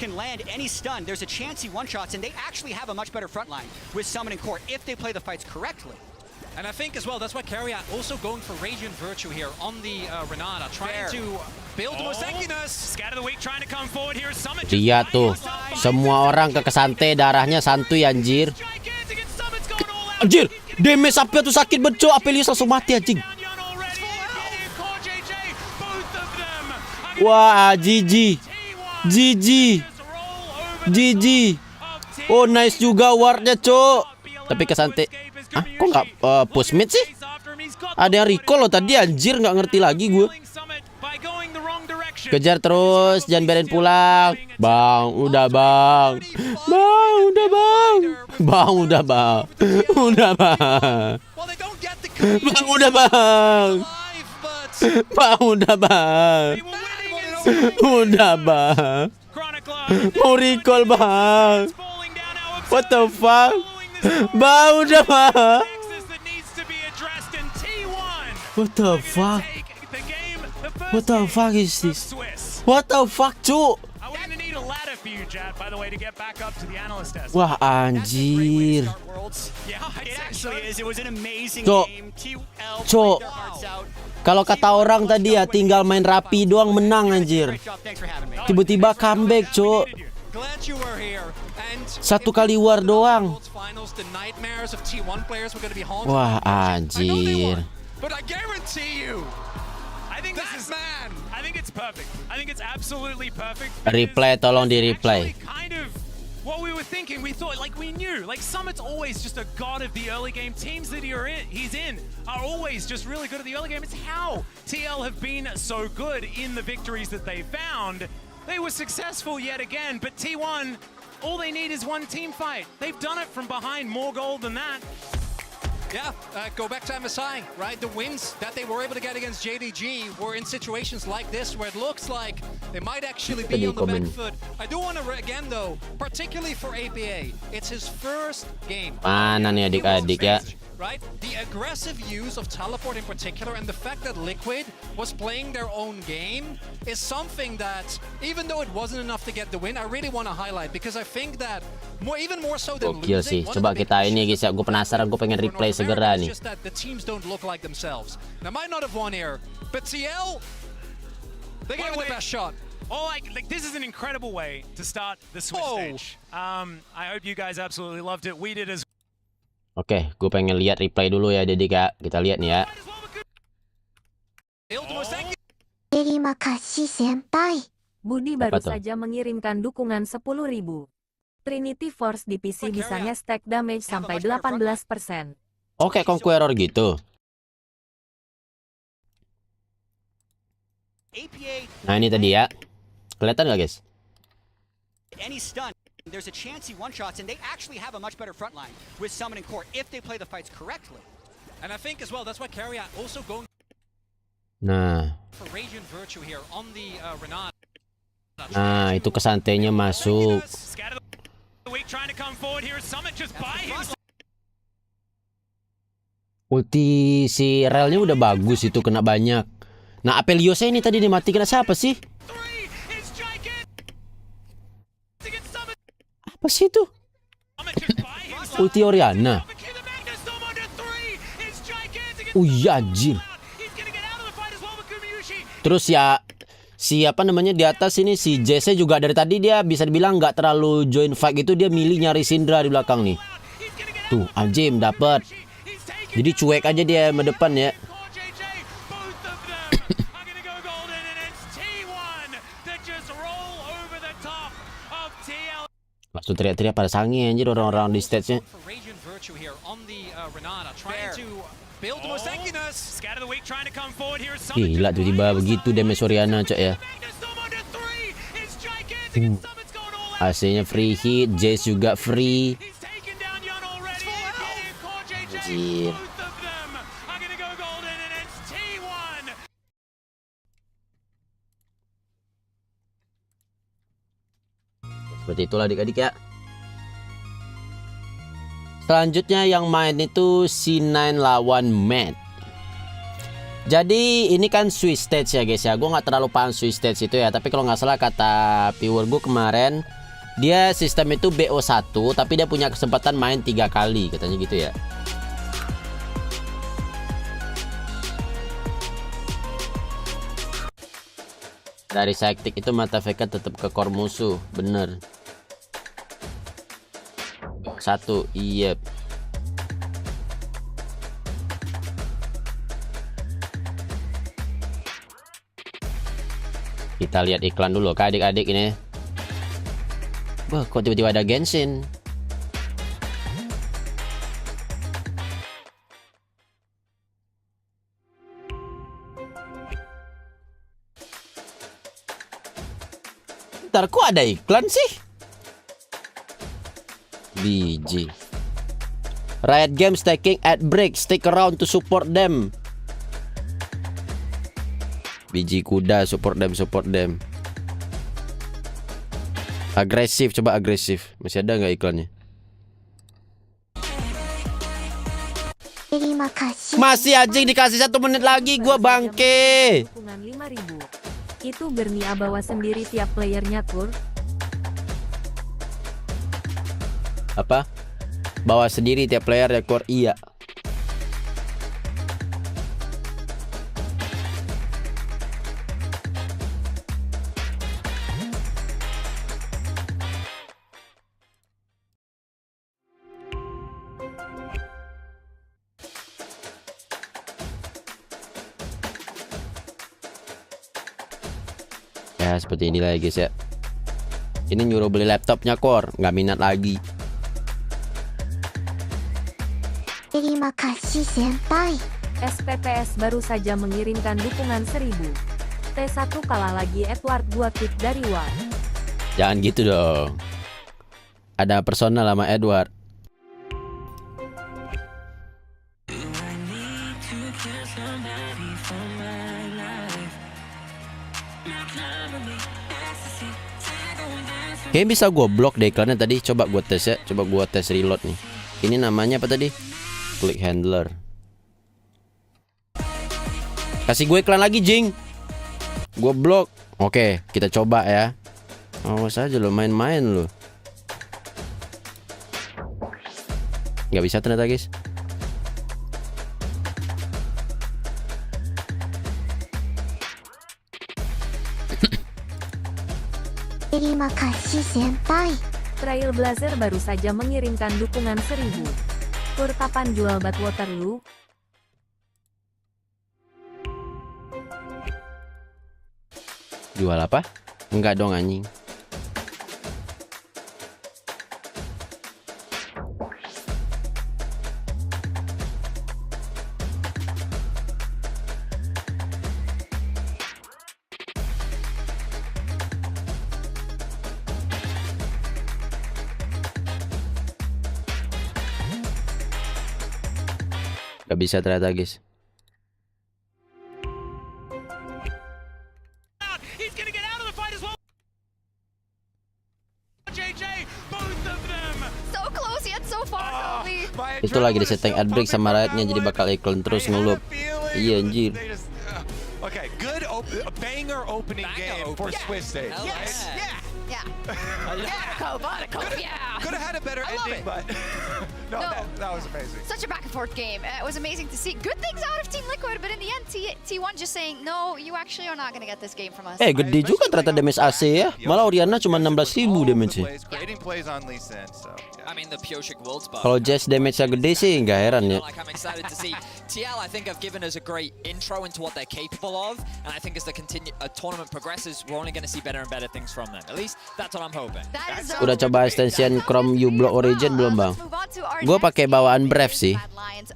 Can land any stun, there's a chance he one-shots, and they actually have a much better front line with Summon and Court if they play the fights correctly. And I think as well, that's why Kalian also going for Radiant Virtue here on the Renata, trying to build more tankiness. Scatter the weak trying to come forward here. Summon Dia tuh Semua orang ke kesante, darahnya santuy anjir. Anjir, damage apa tuh sakit beco, Apelius langsung mati anjing. Wah, GG. GG. GG. Oh, nice juga wardnya, Cok. Tapi kesante. Ah, kok nggak push mid sih? Ada yang recall loh tadi anjir, nggak ngerti lagi gue. Kejar terus, jangan biarin pulang. Bang, udah bang. Bang, udah bang. Bang, udah bang. Udah bang. Bang, udah bang. Bang, udah bang. Udah bang. Mau recall bang. What the fuck? Bang, udah bang. What the fuck? What the fuck is this? What the fuck, Cuk? Wah, anjir. Cuk. Kalau kata orang tadi ya, tinggal main rapi doang menang anjir. Tiba-tiba comeback, Cuk. Satu kali war doang. Wah, anjir. I think it's perfect. I think it's absolutely perfect. Replay, tolong di replay. Kind of what we were thinking. We thought, like, we knew, like, Summit's always just a god of the early game. Teams that he's in are always just really good at the early game. It's how TL have been so good in the victories that they found. They were successful yet again, but T1, all they need is one team fight. They've done it from behind, more gold than that. Yeah, go back to MSI, right? The wins that they were able to get against JDG were in situations like this where it looks like they might actually be on the back foot. I do want to, again though, particularly for APA, it's his first game. Mana nih adik-adik ya? Right? The aggressive use of teleport in particular and the fact that Liquid was playing their own game is something that, even though it wasn't enough to get the win, I really want to highlight because I think that even more so than Gokil sih. losing, Coba kita ini guys ya, gue penasaran, gue pengen replay segera nih. just that the teams don't look like themselves. They might not have won here, but TL, they gave it the best shot. Oh, like this is an incredible way to start the Swiss stage. I hope you guys absolutely loved it. We did as Oke, gue pengen lihat replay dulu ya, Dedi Kak. Kita lihat nih ya. Terima kasih senpai. Budi Apa baru tuh? saja mengirimkan dukungan 10.000. Trinity Force di PC bisa nge-stack damage sampai 18%. Oke, Conqueror gitu. Nah, ini tadi ya. Kelihatan nggak, guys? Any stun, there's a chance he one-shots, and they actually have a much better front line with Summon and Core if they play the fights correctly. And I think as well, that's why Carrion also going Nah, for Radiant Virtue here on the Renata. nah itu kesantainya masuk. scatter the week trying to come forward here. Summit just by himself. Ulti si relnya udah bagus itu, kena banyak. Nah, Apeliosnya ini tadi dimati kena siapa sih? It's gigantic. Against Summit. Apa sih itu? Summit just by himself. Ulti Oriana. The Magnus onto 3. It's gigantic. Oh iya, anjir. He's gonna get out of the fight as well with Kumiyushi. Terus ya, siapa namanya di atas ini, si JC juga dari tadi dia bisa dibilang nggak terlalu join fight gitu, dia milih nyari Syndra di belakang nih. He's gonna get out. Tuh, anjim dapat. He's taking Jadi cuek aja dia ke depan ya. Core JJ. Both of them are gonna go golden, and it's T1 that just roll over the top of TL. Langsung teriak-teriak pada sange anjir orang-orang di stage-nya. For Radiant Virtue here on the Renata, trying to build the Mosekinus. Scatter the week trying to come forward here. Gila tiba-tiba begitu damage Oriana, cok ya. Magnus onto 3. It's gigantic, and Summit's gone all out. AC-nya free hit, Jace juga free. He's taken down Yun already. And Core JJ. Anjir. Both of them are gonna go golden, and it's T1. Seperti itulah adik-adik ya. Selanjutnya yang main itu C9 lawan Matt. Jadi ini kan Swiss stage ya guys ya. Gue nggak terlalu paham Swiss stage itu ya. Tapi kalau nggak salah kata viewer gue kemarin, dia sistem itu BO1 tapi dia punya kesempatan main 3 kali katanya gitu ya. Dari Sektik itu mata VK tetap ke core musuh, bener. satu. Iya. Kita lihat iklan dulu kak adik-adik ini. Wah, kok tiba-tiba ada Genshin. Ntar kok ada iklan sih? BG. Riot Games taking ad break. Stick around to support them. BG kuda, support them. Agresif, coba agresif. Masih ada nggak iklannya? Terima kasih. Masih anjing dikasih 1 menit lagi, gua bangke. Dukungan 5.000. Itu Bernia bawa sendiri tiap playernya tur. Apa? Bawa sendiri tiap player rekor? Iya. Ya seperti inilah ya guys ya. Ini nyuruh beli laptopnya Kor, nggak minat lagi. Terima kasih senpai. SPPS baru saja mengirimkan dukungan 1000. T1 kalah lagi Edward 2 kick dari War. Jangan gitu dong. Ada personal sama Edward. Kayaknya bisa gue blok deh iklannya tadi. Coba gue tes ya. Coba gue tes reload nih. Ini namanya apa tadi? Click handler. Kasih gue iklan lagi Jing. Gue blok. Oke, kita coba ya. Awas aja lo, main-main lo. Gak bisa ternyata guys. Terima kasih senpai. Trailblazer baru saja mengirimkan dukungan 1000. Tur kapan jual Badwater lu? Jual apa? Enggak dong anjing. Gak bisa ternyata guys. Itu lagi di setting ad break sama Riotnya, jadi bakal iklan terus ngelup. Iya anjir. Okay, good banger opening game for Swiss Stage. Yes. Yeah. Yeah. Could have had a better ending, but no, that was amazing. Such a back and forth game. It was amazing to see. Good things out of Team Liquid, but in the end, T1 just saying, no, you actually are not going to get this game from us. Gede juga ternyata damage AC ya. Malah Oriana cuma 16.000 damage-nya. Creating plays on Lee Sin, so. I mean, the Pyoshik Worlds bar. Kalau Jazz damage-nya gede sih nggak heran ya. Like, I'm excited to see. TL, I think, have given us a great intro into what they're capable of, and I think as the tournament progresses, we're only going to see better and better things from them. At least that's what I'm hoping. Udah coba extension Chrome U-Block Origin belum bang? Gue pakai bawaan Brave sih.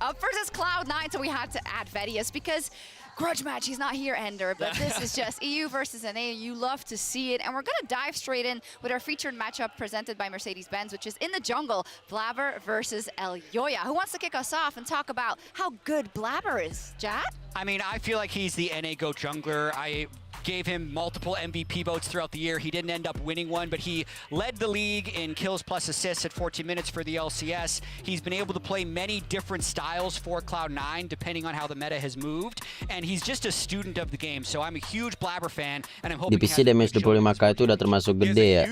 Up versus Cloud9, so we had to add Vedius because grudge match, he's not here, Ender, but this is just EU versus NA. You love to see it, and we're going to dive straight in with our featured matchup presented by Mercedes-Benz, which is in the jungle, Blabber versus Elyoya. Who wants to kick us off and talk about how good Blabber is, Jad? I mean, I feel like he's the NA GO jungler. I gave him multiple MVP votes throughout the year. He didn't end up winning one, but he led the league in kills plus assists at 14 minutes for the LCS. He's been able to play many different styles for Cloud9, depending on how the meta has moved, and he's just a student of the game. So I'm a huge Blabber fan, and I'm hoping di PC damage 25k itu udah termasuk gede ya.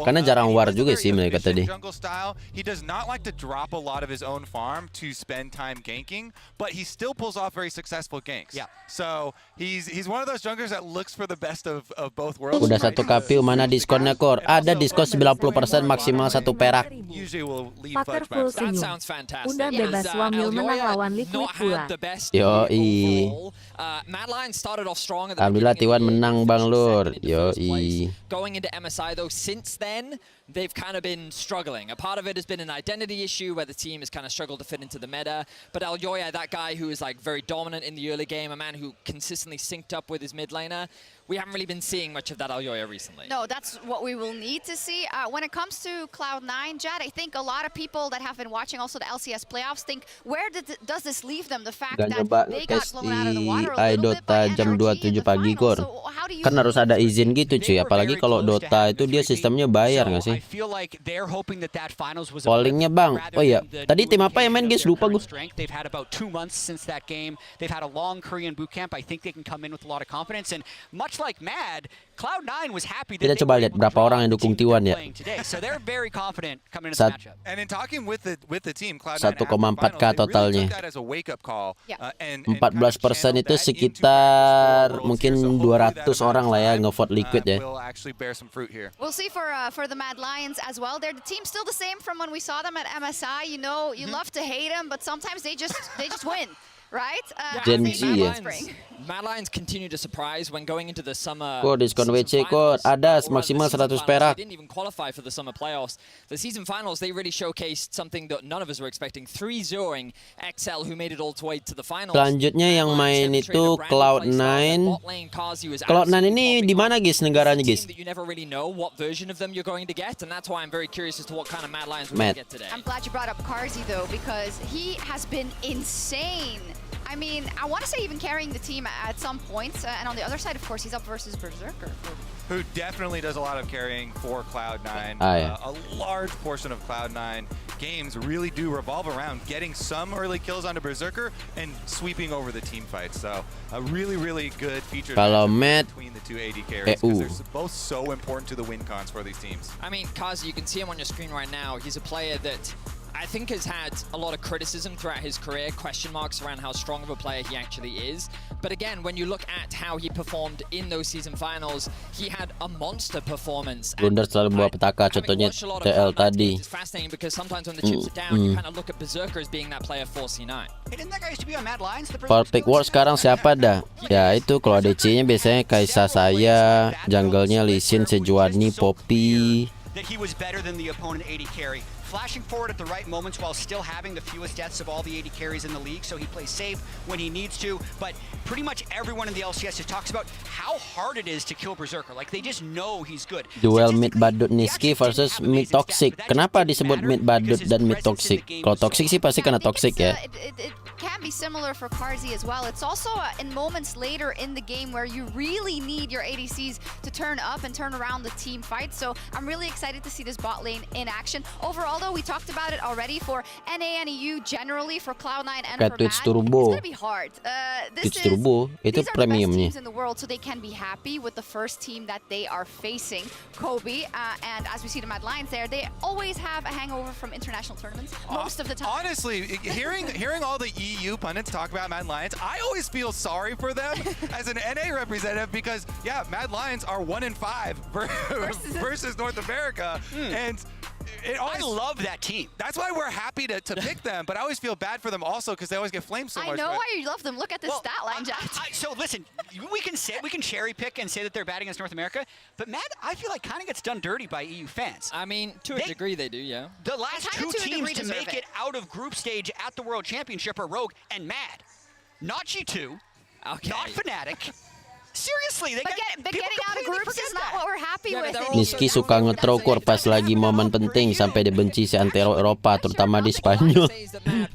Karena jarang war juga sih mereka tadi. He does not like to drop a lot of his own farm to spend time ganking, but he still pulls off very successful ganks. Yeah. So he's one of those junglers Udah 1 KPU, mana diskonnya Kor? Ada diskon 90% maksimal 1 perak. Paker full That senyum. sounds fantastic. Udah bebas wamil menang lawan Liquid not pula. had the best Yoi. game overall. Mad Lion started off strong at the Alhamdulillah beginning of T1 the menang game, Bang finishing Lur. second in the first place. Yoi. Going into MSI though, since then they've kind of been struggling. A part of it has been an identity issue where the team has kind of struggled to fit into the meta. But Alyoya, that guy who is like very dominant in the early game, a man who consistently synced up with his mid laner, we haven't really been seeing much of that Alyoya recently. No, that's what we will need to see. When it comes to Cloud9, Jad, I think a lot of people that have been watching also the LCS playoffs think, where does this leave them? The fact Gak that nyoba they got ngetes blown out of the di water a little bit by iDota jam NRG in 27 the pagi finals. Kor. So how do you Kan harus ada izin gitu cuy, apalagi kalau Very close to Dota having itu the dia 3P. sistemnya bayar nggak So sih? I feel like they're hoping that finals was a Pollingnya blip Bang. rather Oh iya, than the tadi new tim apa yang main indication guys? of their Lupa gue. current strength. They've had about 2 months since that game. They've had a long Korean boot camp. I think they can come in with a lot of confidence. And much like Mad, Cloud9 was happy that Kita they coba were lihat able to berapa draw orang yang the dukung team that T1 ya. they're playing today. So they're very confident coming into the Sat- matchup. And in talking with the team, Cloud9 1,4K totalnya. 14% itu sekitar sekitar mungkin 200 orang lah ya ngevote Liquid ya. We'll see for the Mad Lions as well. They're the team still the same from when we saw them at MSI. You know, you love to hate them, but sometimes they just win, right? Gen They Z beat ya. Spring. Mad Lions continue to surprise when going into the summer. Kor diskon season WC Kor, finals, ada or rather maksimal the season 100 finals. perak. They didn't even qualify for the summer playoffs. The season finals, they really showcased something that none of us were expecting. 3-0ing XL, who made it all the way to the finals. Selanjutnya yang main itu Cloud9. Cloud9 ini di mana guys negaranya guys? That you never really know what version of them you're going to get, and that's why I'm very curious as to what kind of Mad Lions we're going to get today. I'm glad you brought up Karzi though, because he has been insane. I mean, I want to say even carrying the team at some points, and on the other side, of course, he's up versus Berserker. Who definitely does a lot of carrying for Cloud9. Yeah. A large portion of Cloud9 games really do revolve around getting some early kills onto Berserker and sweeping over the team fight. So a really, really good feature Kalau Matt, between the two AD carries because they're both so important to the win cons for these teams. I mean, Kazi, you can see him on your screen right now. He's a player that I think has had a lot of criticism throughout his career, question marks around how strong of a player he actually is. But again, when you look at how he performed in those season finals, he had a monster performance. Blunder selalu bawa petaka, contohnya TL tadi. It's fascinating because sometimes when the chips are down, you kind of look at Berserker as being that player for C9. Hey, didn't that guy used to be on Mad Lions? For pick war sekarang siapa dah? Ya itu kalau DC-nya biasanya Kaisa saya, jungle-nya Lee Sin, Sejuani, Poppy. That he was better than the opponent AD carry. Flashing forward at the right moments while still having the fewest deaths of all the AD carries in the league, so he plays safe when he needs to. But pretty much everyone in the LCS just talks about how hard it is to kill Berserker. Like, they just know he's good. Duel mid badut Niski versus mid toxic. Kenapa disebut mid badut dan mid toxic? Kalau toxic sih pasti kena toxic ya. It can be similar for Karzi as well. It's also in moments later in the game where you really need your ADCs to turn up and turn around the team fight. So I'm really excited to see this bot lane in action. Overall, though, we talked about it already for NA and EU generally, for Cloud9 and for Twitch Mad. Turbo. It's gonna be hard. Twitch Turbo itu these are premiumnya. the best teams in the world, so they can be happy with the first team that they are facing, Kobe. And as we see the Mad Lions there, they always have a hangover from international tournaments most of the time. Honestly, hearing all the EU pundits talk about Mad Lions, I always feel sorry for them as an NA representative because, yeah, Mad Lions are 1-5 versus North America. And I love that team. That's why we're happy to pick them, but I always feel bad for them also because they always get flamed so much. I know why you love them. Look at this stat line, Jack. So listen, we can cherry pick and say that they're bad against North America, but Mad, I feel like kind of gets done dirty by EU fans. I mean, to a degree they do, yeah. The last two to a teams degree to deserve make it out of group stage at the World Championship are Rogue and Mad. Not G2, not Fnatic. Seriously, they But getting out of groups is not what we're happy with. Niski suka nge-throw core pas lagi momen penting sampai dibenci si antero Eropa, terutama di Spanyol.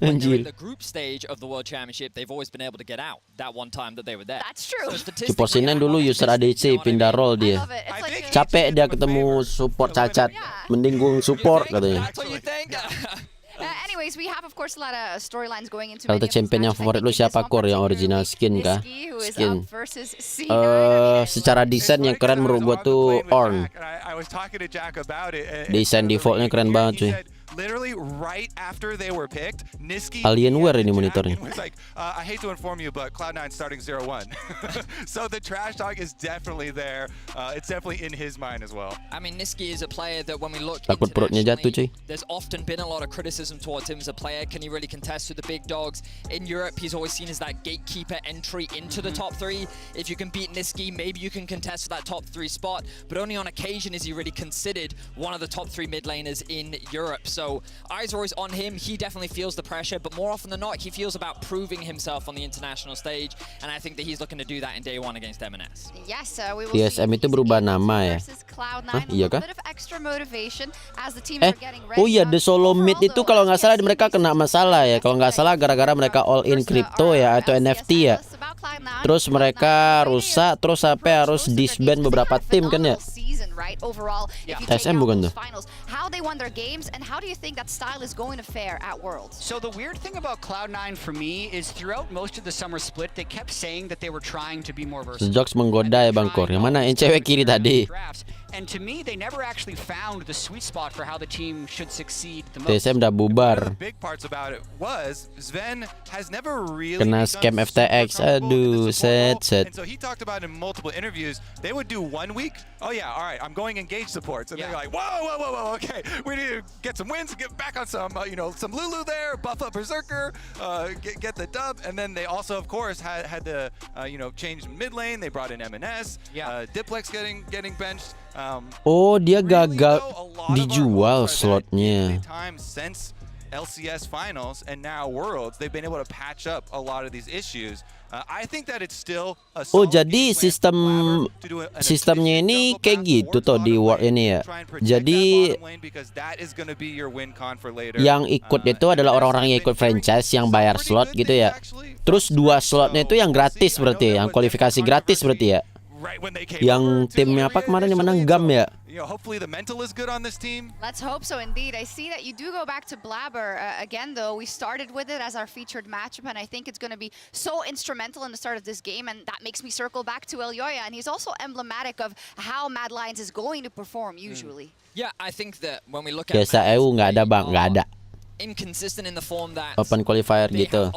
Anjir. The group stage of the World Championship, they've always been able to get out that one time that they were there. That's true. Ciposinan dulu user ADC pindah role dia. Capek dia ketemu support cacat. Mending gue support katanya. That's what you think? Anyways, we have of course a lot of storylines going into Kalau champion yang favorit lu siapa Kor? Yang original skin kah? Skin. Secara desain yang keren menurut gua tuh Ornn. Desain defaultnya keren banget cuy. literally right after they were picked, Niski Alienware ini monitornya. was like, I hate to inform you, but Cloud9 starting 0-1. So the trash talk is definitely there. It's definitely in his mind as well. I mean, Niski is a player that when we look Takut perutnya jatuh, cuy. there's often been a lot of criticism towards him as a player. Can he really contest with the big dogs? In Europe, he's always seen as that gatekeeper entry into the top 3. If you can beat Niski, maybe you can contest for that top 3 spot, but only on occasion is he really considered one of the top 3 mid laners in Europe. So eyes are always on him. He definitely feels the pressure, but more often than not, he feels about proving himself on the international stage, and I think that he's looking to do that in day 1 against M&S. Yes, we will TSM itu berubah nama ya? Hah, iya kah? Oh iya, The Solo Mid itu kalau nggak salah mereka kena masalah ya. Kalau nggak salah gara-gara mereka all in crypto ya atau NFT ya. Terus mereka rusak, terus sampai harus disband beberapa tim kan ya? TSM bukan tuh? How they won their games and how do you think that style is going to fare at Worlds? So the weird thing about Cloud9 for me is throughout most of the summer split, they kept saying that they were trying to be more versatile. Jokes menggoda ya Bang Kor. Yang mana? Yang cewek kiri tadi. And to me, they never actually found the sweet spot for how the team should succeed the most. TSM udah bubar. The big parts about it was Sven has never really Kena scam FTX. Aduh, set. And so he talked about in multiple interviews, they would do 1 week. Oh yeah, all right, I'm going engage supports, and they're like, whoa, okay, we need to get some wins, get back on some, some Lulu there, buff up Berserker, get the dub, and then they also, of course, had to, change mid lane. They brought in M&S, Diplex getting benched. Oh, dia gagal dijual slotnya. Since LCS finals and now Worlds, they've been able to patch up a lot of these issues. I think that it's still a Oh, jadi sistemnya ini kayak gitu tuh di World ini ya. Jadi yang ikut itu adalah orang-orang yang ikut franchise yang bayar slot gitu ya. Terus 2 slotnya itu yang gratis berarti ya, yang kualifikasi gratis berarti ya. Yang timnya apa kemarin yang menang GAM ya? Hopefully the mental is good on this team. Let's hope so indeed. I see that you do go back to Blabber. Again, though, we started with it as our featured matchup, and I think it's going to be so instrumental in the start of this game, and that makes me circle back to Elyoya, and he's also emblematic of how Mad Lions is going to perform usually. Yeah, I think that when we look at Biasa EU nggak ada Bang, nggak ada. Inconsistent in the form that Open qualifier gitu.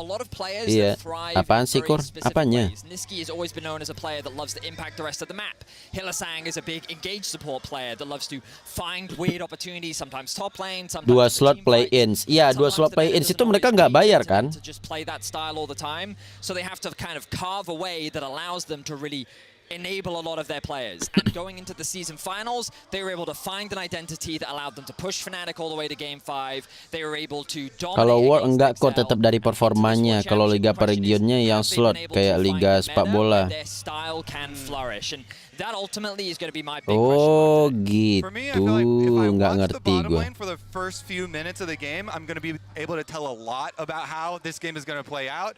Iya. Apaan sih Kur? Apanya? Niski has always been known as a player that loves to impact the rest of the map. Hillasang is a big engage support player that loves to find weird opportunities, sometimes top lane, sometimes 2 slot play-ins. Iya, 2 slot play-ins itu mereka nggak bayar kan? To just play that style all the time, so they have to kind of carve a way that allows them to really enable a lot of their players. And going into the season finals, they were able to find an identity that allowed them to push Fnatic all the way to Game 5. They were able to dominate. Kalau World enggak kok, tetap dari performanya. Kalau Liga per regionnya yang slot kayak Liga sepak bola. Their style can flourish, and that ultimately is going to be my big Oh question. gitu, For me, I feel like if I nggak watch the ngerti bottom gue. lane for the first few minutes of the game, I'm going to be able to tell a lot about how this game is going to play out.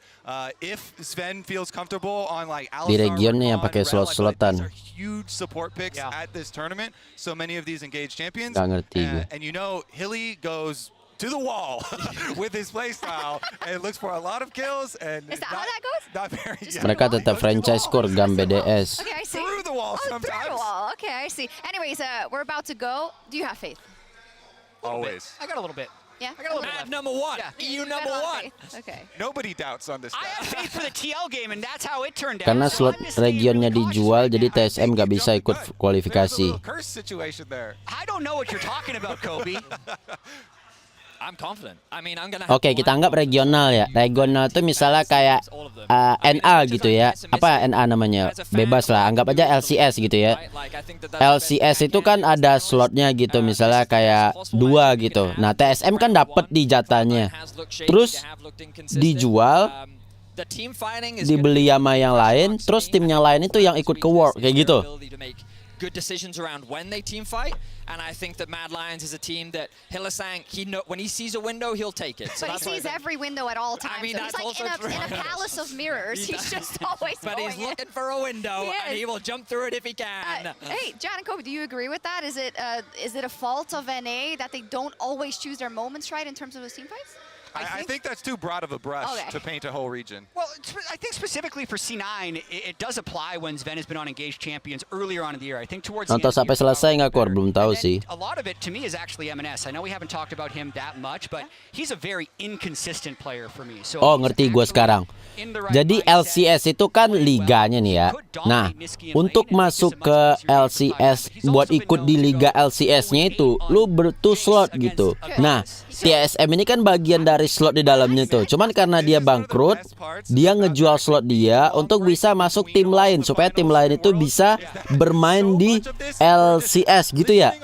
If Sven feels comfortable on like Di regionnya yang pakai slot-slotan. these are huge support picks at this tournament. So many of these engaged champions. Nggak ngerti gue. And Hilly goes to the wall with his playstyle and looks for a lot of kills. And is that how that goes? Not very. Mereka tetap franchise core GAM BDS. Okay, I see. Through the wall sometimes. Through the wall. Okay, I see. Anyways, we're about to go. Do you have faith? Always. I got a little bit. Yeah. I got a little Mad bit. number 1, Yeah. EU number 1. Okay. Nobody doubts on this. I had faith for the TL game, and that's how it turned out. Karena So slot I'm just staying regionnya really cautious dijual, right jadi now. TSM nggak bisa ikut There's a kualifikasi. little curse situation there. I don't know what you're talking about, Kobe. I'm confident. I mean, I'm gonna have Oke, kita anggap regional ya. Regional itu misalnya kayak NA gitu ya. Apa NA namanya? Bebas lah. Anggap aja LCS gitu ya. LCS itu kan ada slotnya gitu. Misalnya kayak 2 gitu. Nah, TSM kan dapat di jatahnya. Terus dijual, dibeli sama yang lain. Terus tim yang lain itu yang ikut ke World kayak gitu. Good decisions around when they team fight, and I think that Mad Lions is a team that Hillasang, when he sees a window, he'll take it. So But he sees every window at all times. I mean, so that's he's like in a palace of mirrors. He's just always But going he's looking for a window, and he will jump through it if he can. Hey, John and Kobe, do you agree with that? Is it a fault of NA that they don't always choose their moments right in terms of those team fights? I think that's too broad of a brush to paint a whole region. Well, I think specifically for C9, it does apply when Sven has been on engaged champions earlier on in the year. I think towards the end Nonton sampai selesai nggak Kor? Belum tahu sih. A lot of it to me is actually MNS. I know we haven't talked about him that much, but he's a very inconsistent player for me. So oh, ngerti gue sekarang. Jadi LCS itu kan liganya nih ya. Nah, untuk masuk ke LCS, buat ikut di liga LCS-nya itu, lu butuh slot gitu. Nah, TSM ini kan bagian dari slot di dalamnya tuh. Cuman karena dia bangkrut, dia ngejual slot dia untuk bisa masuk tim lain, supaya tim lain itu bisa bermain di LCS gitu ya.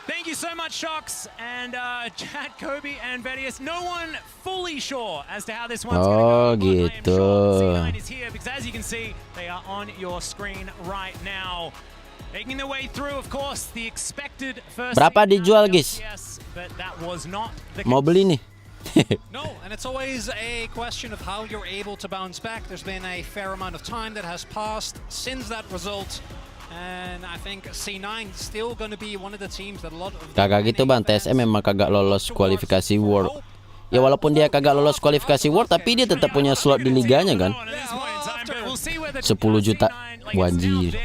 Thank you so much, Shox and Chad, Kobe, and Vedius. No one fully sure as to how this one's going to go. Gitu. C9 is here because, as you can see, they are on your screen right now. Making their way through, of course, the expected first. Berapa dijual, guys? But that was not the Mau beli nih. No, and it's always a question of how you're able to bounce back. There's been a fair amount of time that has passed since that result. And I think C9 still going to be one of the teams that a lot of Kagak gitu bang, TSM memang kagak lolos kualifikasi World. Ya walaupun dia kagak lolos kualifikasi World, tapi dia tetap punya slot di liganya kan. 10 juta wajib.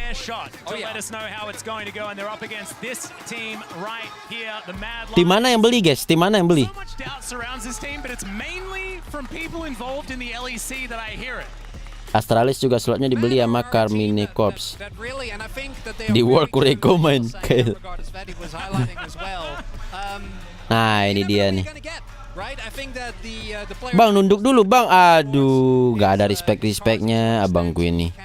Tim mana yang beli guys? Tim mana yang beli? Astralis juga slotnya dibeli sama Carmine Corps. Di World Kurohiko main kayak. Nah ini dia nih. Bang nunduk dulu bang. Aduh, nggak ada respect-respectnya abangku ini.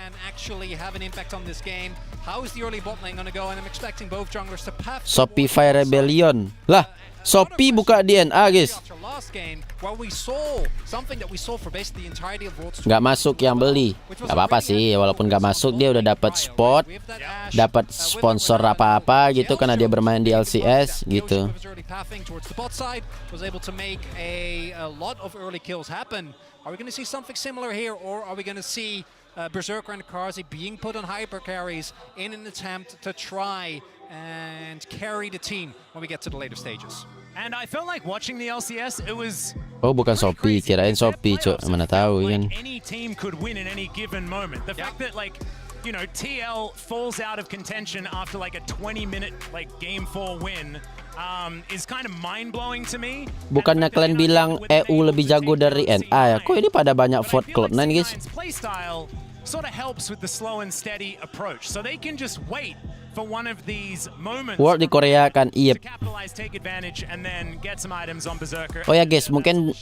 Shopify Rebellion. Lah, Shopee buka DNA guys. Nggak masuk yang beli. Nggak apa-apa sih, walaupun nggak masuk dia udah dapat spot, dapat sponsor apa-apa gitu karena dia bermain di LCS gitu. Berserker and Karzi being put on hyper carries in an attempt to try and carry the team when we get to the later stages. And I felt like watching the LCS, it was oh bukan Shopee, kirain Shopee cok, mana tahu kan. Any team could win in any given moment. The fact that like, you know, TL falls out of contention after like a 20-minute like game 4 win is kind of mind-blowing to me. Bukannya kalian bilang EU lebih jago dari NA ya? Kok ini pada banyak vote Cloud9 guys? Playstyle sort of helps with the slow and steady approach, so they can just wait for one of these moments. World di Korea kan, iya. Oh ya guys, mungkin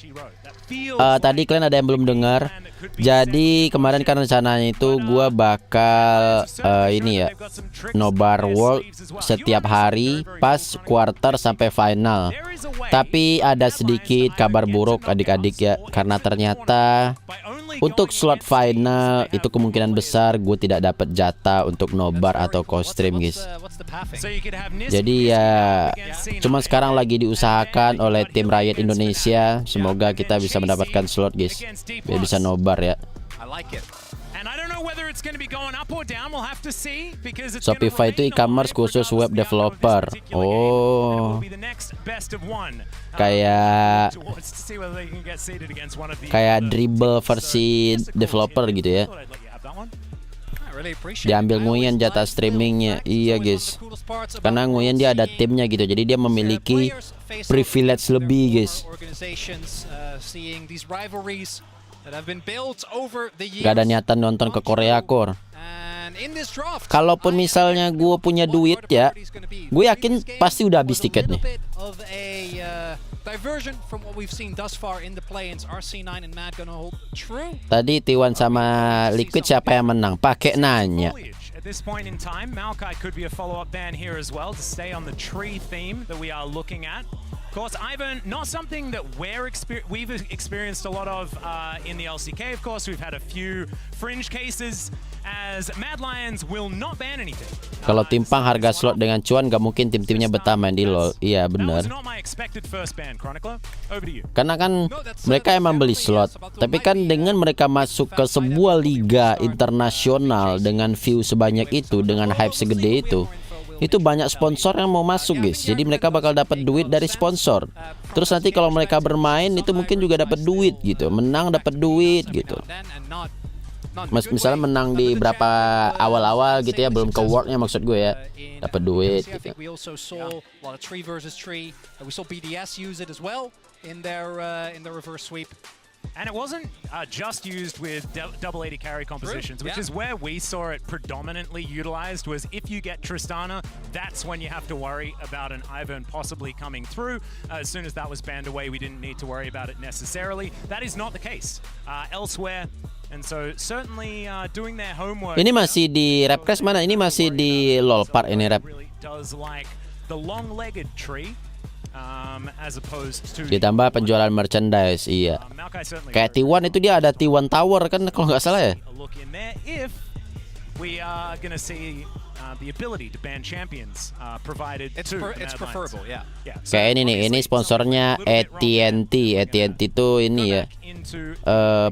tadi kalian ada yang belum dengar. Jadi kemarin kan rencananya itu gua bakal ini ya, Nobar World setiap hari pas quarter sampai final. Tapi ada sedikit kabar buruk adik-adik ya, karena ternyata untuk slot final itu kemungkinan besar gue tidak dapat jatah untuk nobar atau co-stream guys. Jadi ya cuma sekarang lagi diusahakan oleh tim Riot Indonesia. Semoga kita bisa mendapatkan slot guys, biar bisa nobar ya. Shopify itu e-commerce khusus web developer. Oh, kayak dribble versi developer gitu ya. Diambil Nguyen jatah streamingnya. Iya guys, karena Nguyen dia ada timnya gitu, jadi dia memiliki privilege lebih guys. Gak ada niatan nonton ke Korea Kor. Kalaupun misalnya gue punya duit ya, gue yakin pasti udah habis tiketnya. Tadi T1 sama Liquid siapa yang menang? Pakai nanya. At this point in time, Maokai could be a follow-up ban here as well to stay on the tree theme that we are looking at. Of course, Ivan, not something that we've experienced a lot of in the LCK. Of course, we've had a few fringe cases, as Mad Lions will not ban anything. Kalau timpang harga slot dengan cuan, gak mungkin tim-timnya betah main di LoL. Iya benar. Karena kan mereka emang beli slot, tapi kan dengan mereka masuk ke sebuah liga internasional dengan view sebanyak itu, dengan hype segede itu banyak sponsor yang mau masuk guys. Jadi mereka bakal dapat duit dari sponsor. Terus nanti kalau mereka bermain itu mungkin juga dapat duit gitu. Menang dapat duit gitu. Misalnya menang di berapa awal-awal gitu ya, belum ke world-nya maksud gue ya, dapat duit gitu. And it wasn't just used with double 80 carry compositions, which is where we saw it predominantly utilized, was if you get Tristana, that's when you have to worry about an Ivern possibly coming through. As soon as that was banned away, we didn't need to worry about it necessarily. That is not the case elsewhere. And so certainly doing their homework. Ini masih di Rapcast mana? Ini masih di LoL Park ini Rap. Does like the long-legged tree. Ditambah penjualan merchandise, iya. Kayak T1 itu dia ada T1 Tower kan kalau nggak salah ya. Kayak ini nih, ini sponsornya AT&T. AT&T itu ini ya,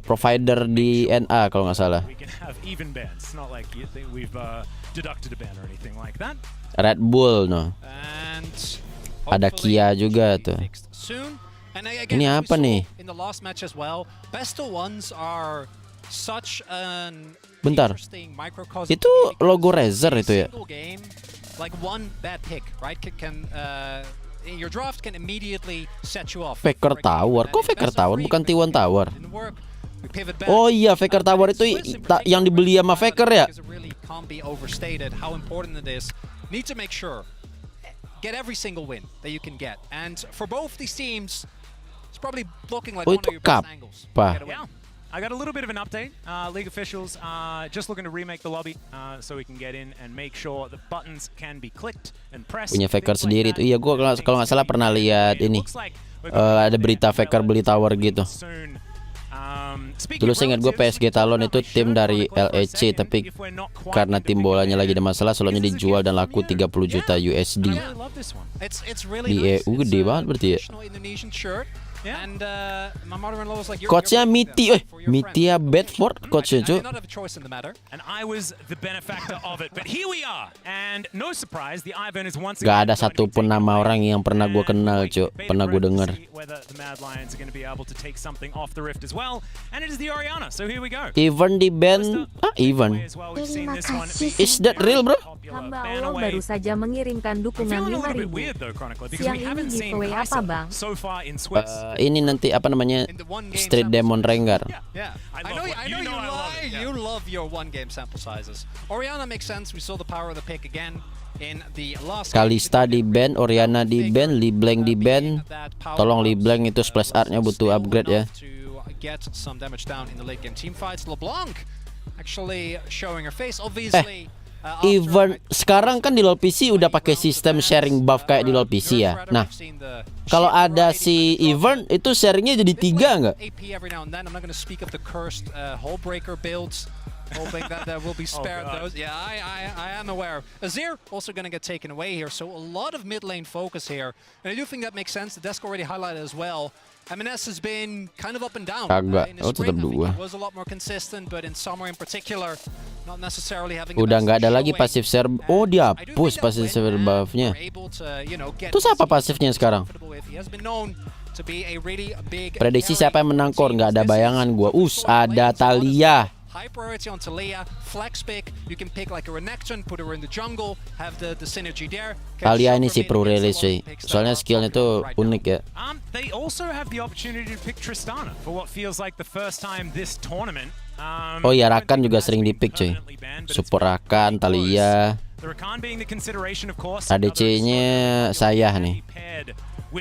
provider di NA kalau nggak salah. Red Bull no. Ada Kia juga tuh. Ini apa nih? Bentar. Itu logo Razer itu ya? Faker Tower. Kok Faker Tower bukan T1 Tower? Oh iya, Faker Tower itu yang dibeli sama Faker ya? Get every single win that you can get, and for both these teams, it's probably looking like one of your best angles. Yeah, I got a little bit of an update. League officials just looking to remake the lobby so we can get in and make sure the buttons can be clicked and pressed. Punya Faker sendiri tuh. Iya, gua kalau nggak salah pernah lihat ini. Ada berita Faker beli tower gitu. Dulu saya ingat gue PSG Talon itu tim dari LEC, tapi karena tim bolanya lagi ada masalah, slotnya dijual dan laku 30 juta USD. Di EU gede banget berarti ya. Coachnya Miti, Mitia Bedford coachnya cuy. Gak ada satupun nama orang yang pernah gue kenal cuy, pernah gue denger. Even di band, even. Is that real bro? Hamba Allah baru saja mengirimkan dukungan 5.000. Siang ini giveaway apa bang? Ini nanti apa namanya, Street Demon Rengar. I know you love your one game sample sizes. Orianna makes sense. We saw the power of the pick again in the last. Kalista di band, Orianna di band, Liblanc di band. Tolong Liblanc itu splash artnya butuh upgrade ya. Get some damage down in the late game team fights. LeBlanc actually showing her face obviously. Even sekarang kan di LoL PC udah pakai sistem sharing buff kayak di LoL PC ya. Nah, kalau ada si Even itu sharingnya jadi 3 nggak? Hoping that there will be spared those. Yeah, I am aware. Azir also going to get taken away here, so a lot of mid lane focus here. And I do think that makes sense. The desk already highlighted as well. MNS has been kind of up and down. Kagak, In the spring, tetap 2. was a lot more consistent, but in summer in particular, not necessarily having. Udah nggak ada lagi pasif serve. Oh, dihapus pasif serve buffnya. Terus apa pasifnya sekarang? Prediksi siapa yang menang core? Nggak ada bayangan gua. Ada Talia. High priority on Talia, flex pick, you can pick like a Renekton, put her in the jungle, have the synergy there. Talia ini sih pro release sih. Soalnya skillnya tuh unik ya. They also have the opportunity to pick Tristana for what feels like the first time this tournament. Oh iya, Rakan juga sering di pick cuy. Support Rakan, Talia. ADC-nya saya nih.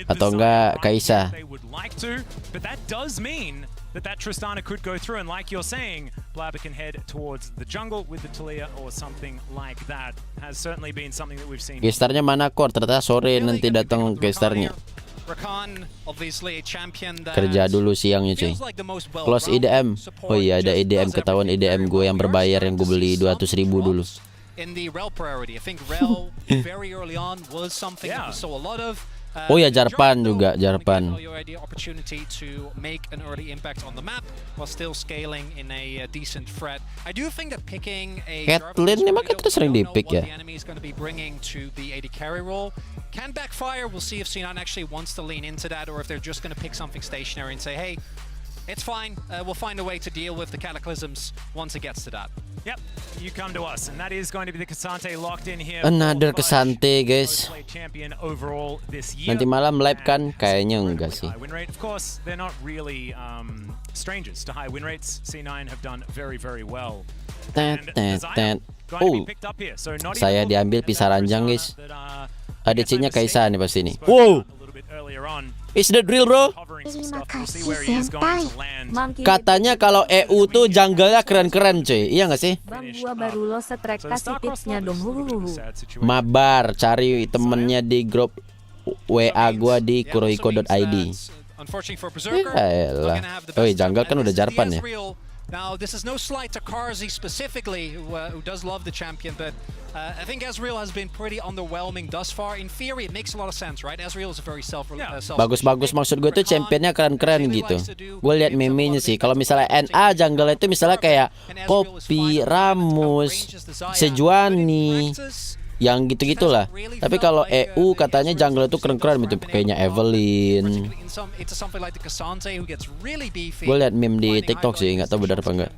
Atau enggak Kaisa. That Tristana could go through, and like you're saying, Blabber can head towards the jungle with the Talia or something like that. Has certainly been something that we've seen. Gestarnya mana core? Ternyata sore nanti datang gestarnya. Rakan, obviously a champion that Kerja dulu siangnya cuy. feels like the most Close EDM. Oh iya ada EDM, ketahuan EDM gue yang berbayar yang gue beli 200.000 dulu. in the rel priority. I think rel very early on was something that we saw a lot of. Oh ya Jarpan juga, Jarpan. Opportunity to make an early impact on the map while still scaling in a decent threat. I do think that picking a Ketlin emang kita sering di-pick ya. The enemy is going to be bringing to the AD carry role can backfire. We'll see if C9 actually wants to lean into that or if they're just going to pick something stationary and say, hey, it's fine. We'll find a way to deal with the cataclysms once it gets to that. Yep, you come to us, and that is going to be the Kasante locked in here. Another Kasante, guys. Champion overall this year. Nanti malam live kan? Kayaknya enggak sih. Win rate, of course, they're not really strangers to high win rates. C9 have done very, very well. Oh, saya diambil pisah ranjang, guys. ADC-nya Kaisa nih pasti nih. Wow. Is that real, bro? Terima kasih senpai. Katanya kalau EU tuh jungle-nya keren-keren, cuy. Iya nggak sih? Bang gua baru lo setrek kasih tipsnya dong. Mabar, cari temennya di grup WA gua di kurohiko.id. Yaelah. Oh, jungle kan udah Jarpan ya. Now, this is no slight to Karzi specifically, who does love the champion, but I think Ezreal has been pretty underwhelming thus far. In theory, it makes a lot of sense, right? Ezreal is a very bagus-bagus, maksud gue tuh championnya keren-keren gitu. Gue liat meme-nya sih, kalau misalnya NA jungle itu misalnya kayak Kopi, Ramus, Sejuani, yang gitu-gitulah. Tapi kalau EU katanya jungle itu keren-keren gitu, kayaknya Evelyn. Gue liat meme di TikTok sih, nggak tahu benar apa enggak.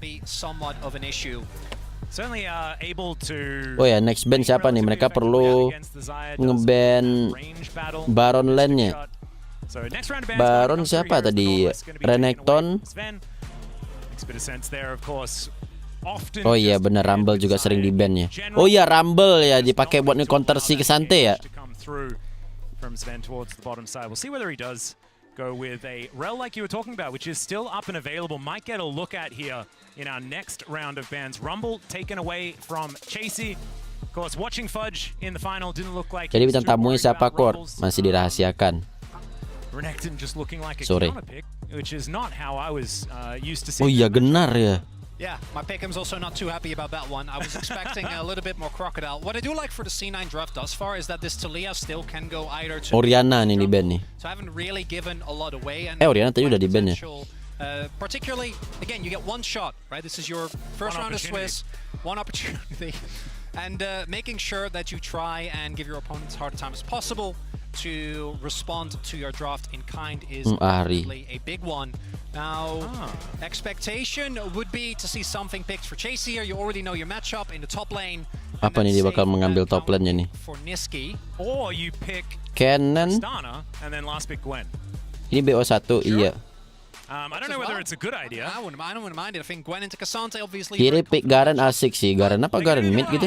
Oh ya, next ban siapa nih? Mereka perlu ngeban Baron lane-nya. Baron siapa tadi? Renekton. Oh iya bener, Rumble juga sering di ban ya. Oh iya Rumble ya dipakai buat nge-counter si Kasante ya. Go with a rel like you were talking about, which is still up and available. Might get a look at here in our next round of bans. Rumble taken away from Chasey. Of course, watching Fudge in the final didn't look like. Jadi bintang tamunya siapa, Kor? Masih dirahasiakan. Sorry. Oh iya benar ya. Yeah, my pick'em's also not too happy about that one. I was expecting a little bit more crocodile. What I do like for the C9 draft thus far is that this Talia still can go either to Oriana nih di ban nih. So I haven't really given a lot away. And Oriana tadi udah di ban ya. Particularly, again, you get one shot, right? This is your first round of Swiss, one opportunity. And making sure that you try and give your opponents as hard a time as possible to respond to your draft in kind is really a big one. Now, expectation would be to see something picked for Chase here. You already know your matchup in the top lane. Apa nih dia bakal mengambil top lane-nya nih? Or you pick Cannon. And then last pick Gwen. Ini BO1, iya. I don't know whether it's a good idea. I don't mind it. I think Gwen into Kasante obviously. Kiri pick Garen asik sih. Garen apa Garen mid gitu?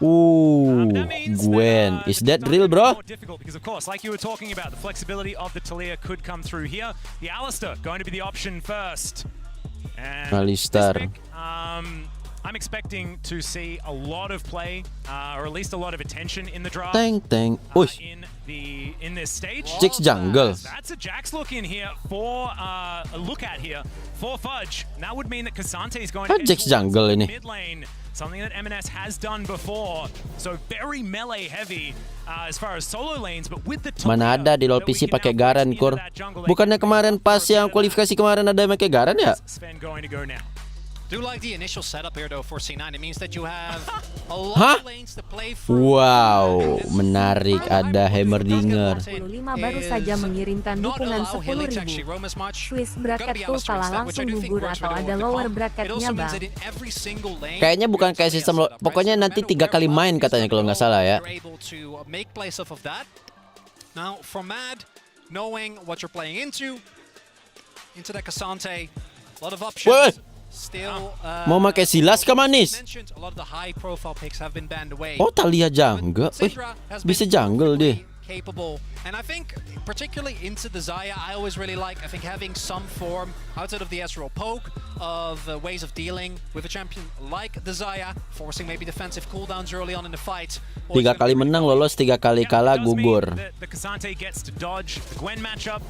Gwen. Is that real, bro? Because of course, like you were talking about, the flexibility of the Talia could come through here. The Alistar going to be the option first. And Alistar. I'm expecting to see a lot of play, or at least a lot of attention in the draft. Tank. In this stage. Jax jungle. That's a Jax look in here for a look at here for Fudge. That would mean that Kasante is going to Jax jungle ini. Mid lane. Something that M&S has done before. So very melee heavy as far as solo lanes, but with the mana ada di LoL PC pakai Garen, Kur? Bukannya kemarin pas yang kualifikasi kemarin ada yang pakai Garen ya? Do like the initial setup here though for C9. It means that you have a lot of lanes to play for. Wow, menarik, ada Hammerdinger. 15 baru saja mengirimkan dukungan 10.000. Swiss bracket tuh kalah langsung gugur atau ada lower bracketnya, Bang? Kayaknya bukan kayak sistem pokoknya nanti 3 kali main katanya kalau nggak salah ya. Now for Mad, knowing what you're playing into that Kasante, a lot of options. Still, mau pakai Silas ke manis? Oh, Talia jungle. Bisa jungle deh. capable. And I think, particularly into the Xayah, I always really like, I think, having some form outside of the Ezreal poke of ways of dealing with a champion like the Xayah, forcing maybe defensive cooldowns early on in the fight. 3 kali menang lolos, 3 kali kalah gugur. The K'Sante gets to dodge the Gwen matchup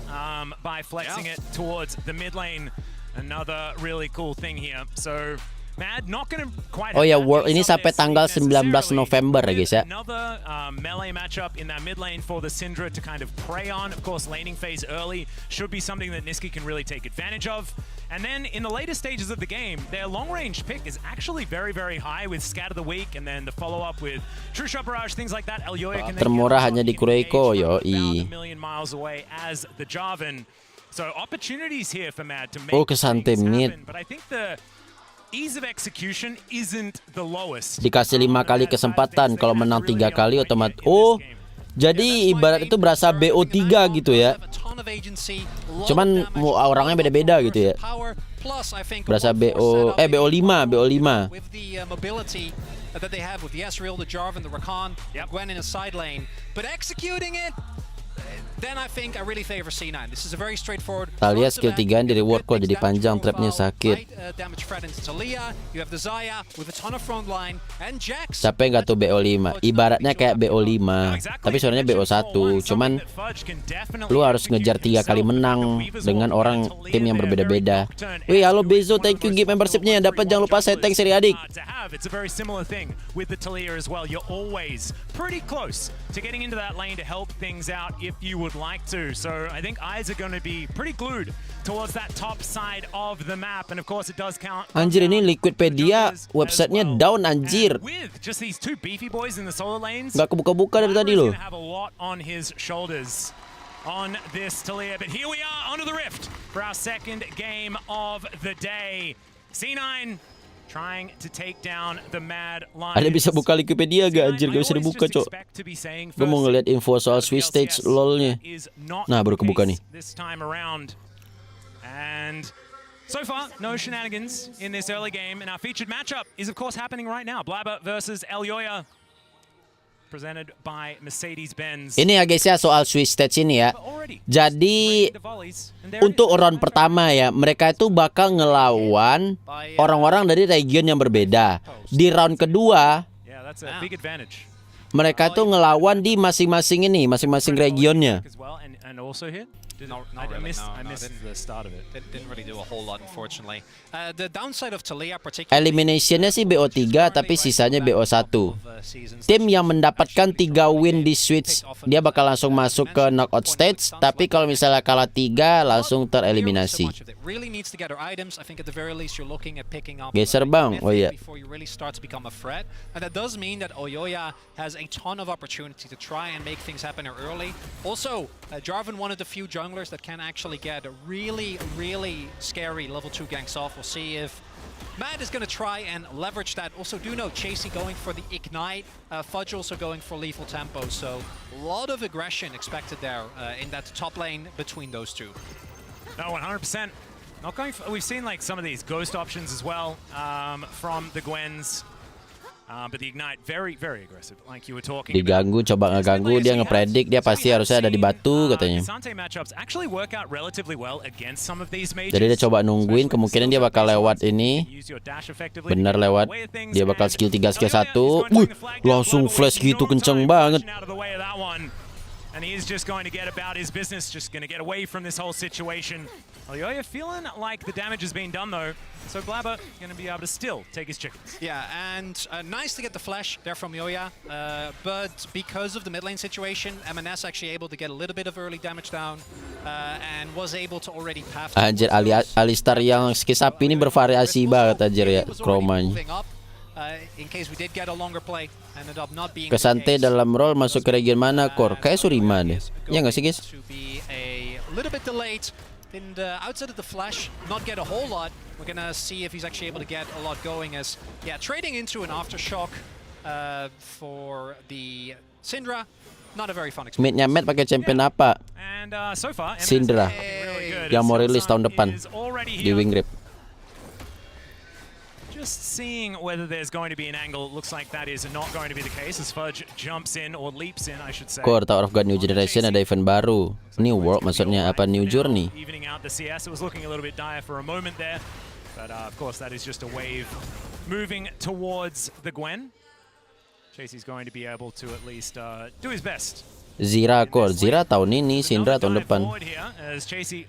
by flexing it towards the mid lane. Another really cool thing here. So Mad not gonna quite. Oh ya, World ini sampai tanggal 19 November ya guys ya. Another melee matchup in that mid lane for the Syndra to kind of prey on. Of course, laning phase early should be something that Niski can really take advantage of. And then in the later stages of the game, their long-range pick is actually very, very high with Scatter the Weak, and then the follow-up with True Shot Barrage, things like that. Elyoya can termurah hanya di Kurohiko, a million miles away as the Jarvan. So opportunities here for Mad to make K'Sante mid. happen. But I think the ease of execution isn't the lowest. Dikasih 5 kali kesempatan, kalau menang 3 kali otomatis. Oh, jadi ibarat itu berasa BO3 gitu ya. Cuman orangnya beda-beda gitu ya. Berasa BO5. That they have with the Ezreal, the Jarvan, the Rakan, Gwen in a side lane, but executing it, then I think I really favor C9. This is a very straightforward. Talia skill 3 di reward kok jadi panjang, trapnya sakit. Damage threat into Talia. You have the Xayah with a ton of front line and Jax. Capek nggak tuh BO5? Ibaratnya kayak BO5, tapi sebenarnya BO1. Cuman lu harus ngejar 3 kali menang dengan orang tim yang berbeda-beda. Wih, halo Bezo, thank you gift membershipnya. Dapat jangan lupa setting seri adik. It's a very similar thing with the Talia as well. You're always pretty close to getting into that lane to help things out if you would like to. So I think eyes are going to be pretty glued towards that top side of the map, and of course it does count. Anjir, ini Liquidpedia websitenya down anjir. With just these two beefy boys in the solo lanes. Gak kebuka-buka dari tadi loh. Have a lot on his shoulders on this Talia, but here we are onto the Rift for our second game of the day. C9 trying to take down the Mad Lions. Ada bisa buka Wikipedia gak anjir? Gak bisa dibuka, cok. Gue mau ngeliat info soal Swiss stage lolnya. Nah, baru kebuka nih. This time around. And so far, no shenanigans in this early game. And our featured matchup is of course happening right now. Blabber versus Elyoya. Presented by Mercedes-Benz. Ini ya guys ya, soal Swiss stage ini ya. Jadi untuk round pertama ya, mereka itu bakal ngelawan orang-orang dari region yang berbeda. Di round kedua, mereka itu ngelawan di masing-masing regionnya. No, I missed the start of it. Didn't really do a whole lot, unfortunately. The downside of Talia particularly. Eliminationnya sih BO3, tapi sisanya BO1. Tim yang mendapatkan 3 win di Switch, dia bakal langsung masuk ke knockout stage. Tapi kalau misalnya kalah 3, langsung tereliminasi. Geser bang, oh iya. And that does mean that Elyoya has a ton of opportunity to try and make things happen early. Also, Jarvan, one of the few junglers that can actually get a really, really scary level 2 ganks off. We'll see if Mad is going to try and leverage that. Also do know Chasey going for the Ignite, Fudge also going for Lethal Tempo, so a lot of aggression expected there in that top lane between those two. No, 100%. Not going for, we've seen like some of these ghost options as well from the Gwens. But the Ignite very, very aggressive, like you were talking. Diganggu, coba ngeganggu, dia ngepredik, dia pasti harusnya ada di batu katanya. Jadi dia coba nungguin, kemungkinan dia bakal lewat ini. Bener lewat, dia bakal skill 3, skill 1. Langsung flash gitu kenceng banget. And he is just going to get about his business, just going to get away from this whole situation. Elyoya feeling like the damage has been done though, so Blabber going to be able to still take his chickens. Yeah, and nice to get the flash there from Elyoya, but because of the mid lane situation, MNS actually able to get a little bit of early damage down and was able to already path. Anjir, Alistar yang skisapi ini bervariasi banget anjir ya, chromanya. In case we did get a longer play, ended up not being K'Sante dalam role masuk ke region mana, Core? Kayak Surima deh. Ya nggak sih, guys? To be a little bit delayed in the outside of the flash, not get a whole lot. We're gonna see if he's actually able to get a lot going as trading into an aftershock for the Syndra. Not a very fun experience. Midnya Matt pakai champion apa? And so far, Syndra yang mau rilis tahun depan di WildRift. Just seeing whether there's going to be an angle. It looks like that is not going to be the case as Fudge jumps in, or leaps in, I should say. Core Tower of God New Generation ada event baru. New World maksudnya apa? New Journey. Evening out the CS. It was looking a little bit dire for a moment there. But of course that is just a wave moving towards the Gwen. Chasey's going to be able to at least do his best. Zira Core. Zira tahun ini, Syndra tahun depan. As Chasey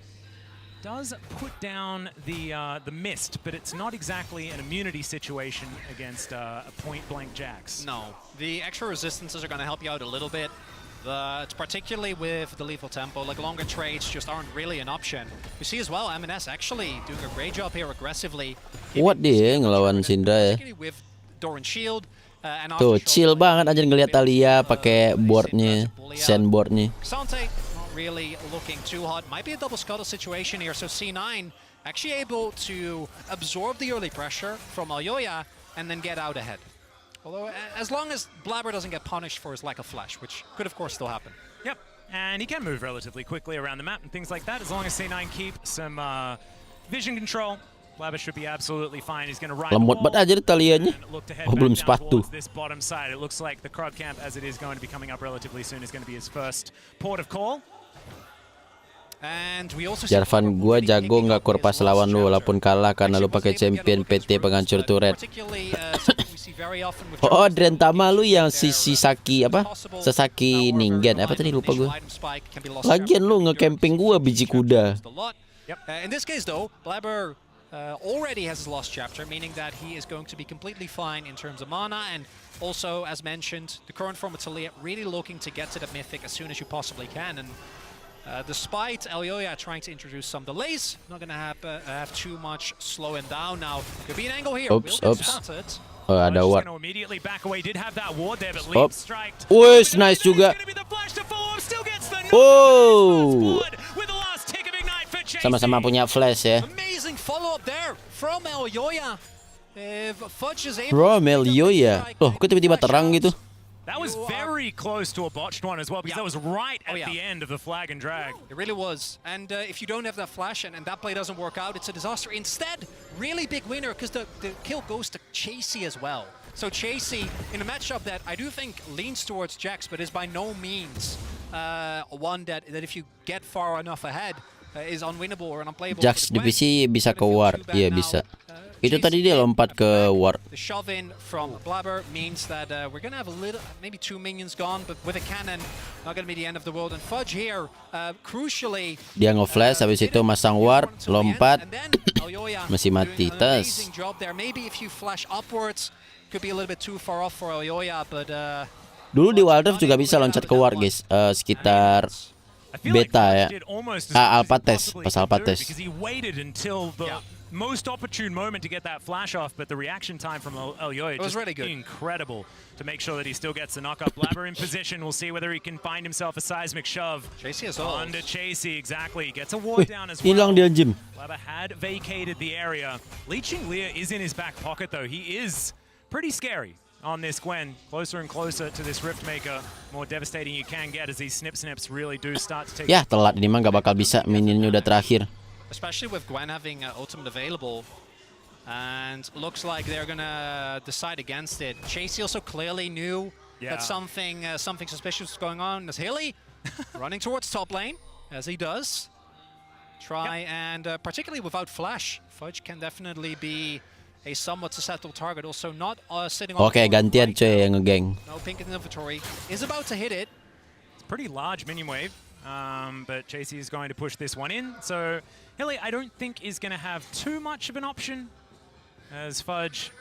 does put down the mist, but it's not exactly an immunity situation against a point-blank Jax. No, the extra resistances are going to help you out a little bit. Particularly with the lethal tempo, like longer trades just aren't really an option. You see as well, M&S actually doing a great job here aggressively. Kuat dia ngelawan Syndra ya. With Doran Shield. Tuh, chill banget aja ngeliat Talia pakai boardnya, sandboardnya. Really looking too hot. Might be a double scuttle situation here. So C9 actually able to absorb the early pressure from Alyoya and then get out ahead. Although, as long as Blabber doesn't get punished for his lack of flash, which could of course still happen. Yep, and he can move relatively quickly around the map and things like that, as long as C9 keep some vision control. Blabber should be absolutely fine. He's going to ride Lemot banget aja Talianya. Oh, belum sepatu. This bottom side. It looks like the crowd camp, as it is going to be coming up relatively soon, is going to be his first port of call. Jarvan, gua jago nggak core pas lawan lu, walaupun kalah karena lu pakai champion PT penghancur turret. Oh, Drentama lu yang si Saki apa? Sasaki Ningen apa tadi lupa gua. Lagian lu nge-camping gua biji kuda. In this case though, Blabber already has his lost chapter, meaning that he is going to be completely fine in terms of mana, and also, as mentioned, the current form of Talia really looking to get to the mythic as soon as you possibly can. And despite Alyoya trying to introduce some delays, not going to have too much slowing down now. Could be an angle here. Oops. Oh, ada ward. Wih, nice juga. Oh. Sama-sama punya flash ya. Amazing follow-up there from Alyoya. From Alyoya. Loh, kok tiba-tiba terang gitu? That was very close to a botched one as well, because that was right at the end of the flag and drag. It really was. And if you don't have that flash and that play doesn't work out, it's a disaster. Instead, really big winner, because the kill goes to Chasey as well. So Chasey, in a matchup that I do think leans towards Jax, but is by no means one that if you get far enough ahead, is unwinnable or unplayable. Jax divisi bisa ke ward, iya bisa. Itu tadi dia lompat ke ward. The shove in from Blabber means that we're gonna have a little, maybe 2 minions gone, but with a cannon, not gonna be the end of the world. And Fudge here, crucially, dia nge-flash, habis itu masang ward, lompat, masih mati. Tas. Job there. Maybe if you flash upwards, could be a little bit too far off for Alyoya, but dulu di WildRift juga bisa loncat ke ward, guys. Sekitar beta ya. Alpha test, pas alpha test. Most opportune moment to get that flash off, but the reaction time from Alyoya was really good. Incredible to make sure that he still gets the knock-up. Blabber in position. We'll see whether he can find himself a seismic shove. Chasey as well. Under Chasey, exactly. Gets a ward down as well. Hilang dia Jim. Blabber had vacated the area. Leeching Lear is in his back pocket though. He is pretty scary on this Gwen. Closer and closer to this Rift Maker. More devastating you can get as these snips really do start to take... Ya, telat ini mah gak bakal bisa. Minionnya udah terakhir. Especially with Gwen having ultimate available, and looks like they're gonna decide against it. Chasey also clearly knew that something suspicious was going on. As Hilly running towards top lane, as he does. And particularly without flash, Fudge can definitely be a somewhat susceptible target. Also not sitting on... Oke, gantian coy yang nge-gang. No pink in the inventory. Is about to hit it. It's a pretty large minion wave. But Chasey is going to push this one in. So Hilly, I don't think is going to have too much of an option, as Fudge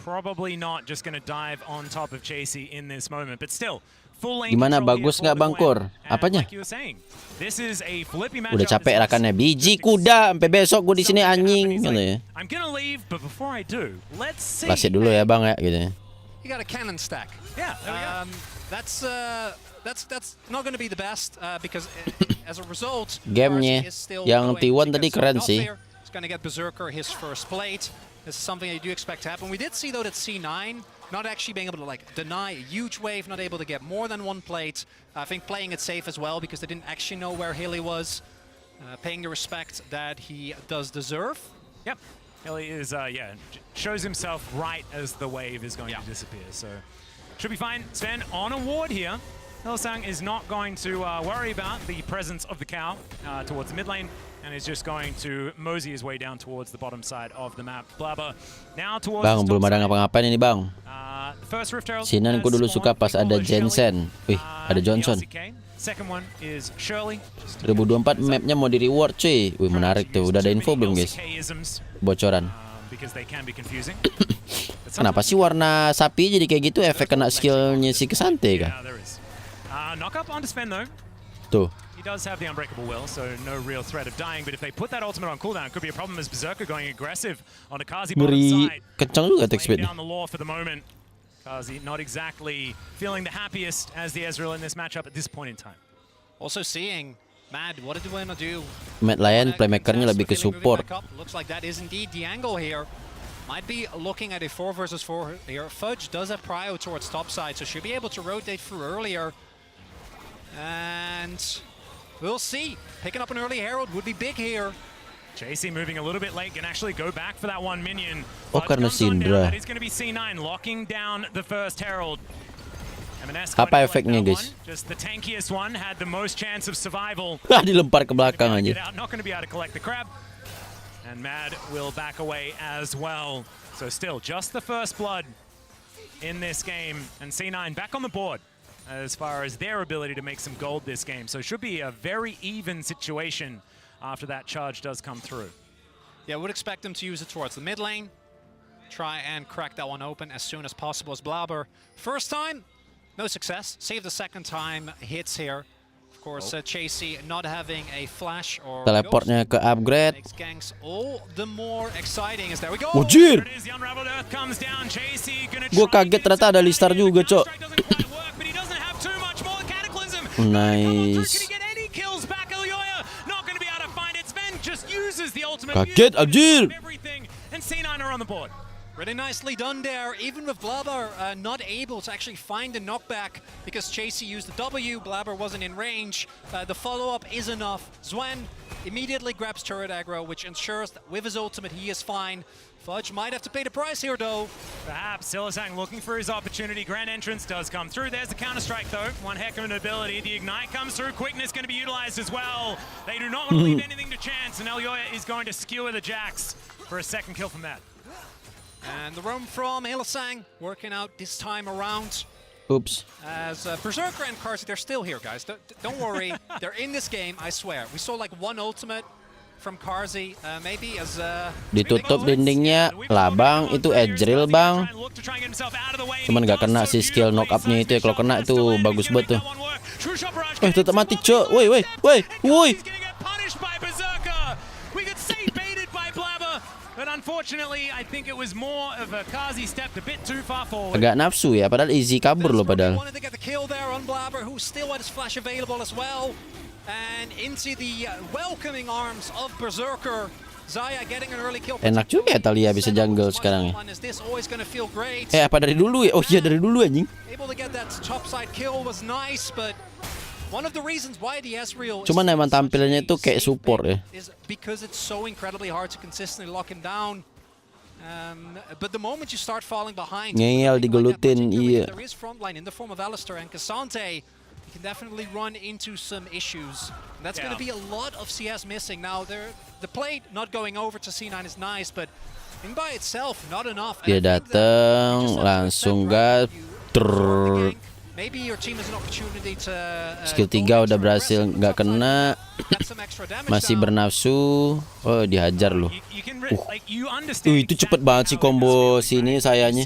probably not just going to dive on top of Chasey in this moment. But still, full lane. Gimana, bagus nggak Bangkur? Apanya? Like you were saying, this is a flippy match. Udah capek rakannya, biji kuda sampai besok gue di sini anjing gitu ya. I'm gonna leave, but before I do, let's see. Plasit dulu ya Bang ya gitu ya. You got a cannon stack. Yeah, there we go. That's not going to be the best because as a result, gamenya yang T1 tadi keren sih. He's going to get Berserker his first plate. This is something I do expect to happen. We did see though that C9 not actually being able to like deny a huge wave, not able to get more than one plate. I think playing it safe as well because they didn't actually know where Hilly was, paying the respect that he does deserve. Yep. Hilly is, shows himself right as the wave is going to disappear. So should be fine. Sven on a ward here. Hillsang is not going to worry about the presence of the cow towards the mid lane, and is just going to mosey his way down towards the bottom side of the map. Blabber now towards Bang, belum ada ngapa-ngapain ini bang. First Rift Herald. Sinan ku dulu suka pas ada Jensen. Wih, ada Johnson. Second one is Shirley. 2024 mapnya mau di reward cuy. Wih menarik tuh. Udah ada info belum guys? Bocoran. Kenapa sih warna sapi jadi kayak gitu? Efek kena skillnya si Kesante kah? Knock up onto Sven though. Tuh. He does have the unbreakable will, so no real threat of dying. But if they put that ultimate on cooldown, it could be a problem as Berserker going aggressive on the Kazi bottom side. Kencang juga attack speed. Down the law for the moment. Kazi not exactly feeling the happiest as the Ezreal in this matchup at this point in time. Also seeing Mad, what did you want to do? Mad Lain playmakernya lebih ke support. Looks like that is indeed the angle here. Might be looking at a 4 versus 4 here. Fudge does have prio towards top side, so should be able to rotate through earlier. And we'll see. Picking up an early Herald would be big here. JC moving a little bit late, can actually go back for that one minion. Oh, karena Syndra. That is going to be C9 locking down the first Herald. Apa efeknya guys? Just the tankiest one had the most chance of survival. Dilempar ke belakang aja. Not going to be able to collect the crab. And Mad will back away as well. So still just the first blood in this game, and C9 back on the board as far as their ability to make some gold this game. So it should be a very even situation after that charge does come through. Yeah, would expect them to use it towards the mid lane. Try and crack that one open as soon as possible as Blabber. First time, no success. Save the second time hits here. Of course, Chasey not having a flash or teleportnya ke upgrade. Makes ganks all the more exciting as there we go. Wajir! Gue kaget ternyata ada Listar juga, cok. Nice. Kaget, Abjir! And C9 are on the board. Really nicely done there, even with Blabber not able to actually find a knockback because Chasey used the W, Blabber wasn't in range. The follow-up is enough. Zwen immediately grabs turret aggro, which ensures that with his ultimate he is fine. Fudge might have to pay the price here though. Perhaps Silasang looking for his opportunity. Grand entrance does come through. There's the counter-strike though. One heck of an ability. The ignite comes through. Quickness going to be utilized as well. They do not want to leave anything to chance, and Elyoya is going to skewer the Jax for a second kill from that. And the roam from Hillsang working out this time around. Oops. As Berserker and Karsi, they're still here, guys. Don't worry. They're in this game, I swear. We saw like one ultimate from Karsi, maybe as... Ditutup dindingnya lah bang, itu Ezreal bang. Cuman gak kena si skill knock up-nya itu ya. Kalau kena itu bagus banget tuh. Tetap mati cok. Woi. But unfortunately, I think it was more of a Kazi stepped a bit too far forward. Agak nafsu ya, padahal easy kabur loh padahal. Wanted to get the kill there on Blabber, who still had his flash available as well. And into the welcoming arms of Berserker. Zaya getting an early kill. Enak juga ya Talia bisa jungle sekarang ya. Apa dari dulu ya? Oh iya dari dulu anjing. Able to get that top side kill was nice, but one of the reasons why the Ezreal cuman emang tampilannya itu kayak support ya. Is because it's so incredibly hard to consistently lock him down. But the moment you start falling behind, ngeyel digelutin, iya. There is frontline in the form of Alistar and Cassante. You can definitely run into some issues. And that's going to be a lot of CS missing. Now, the plate not going over to C9 is nice, but in by itself, not enough. Dia datang langsung gas. Maybe your team has an opportunity to skill 3 udah berhasil nggak kena. Masih bernafsu. Oh, dihajar loh. Itu cepet banget sih combo sini sayanya.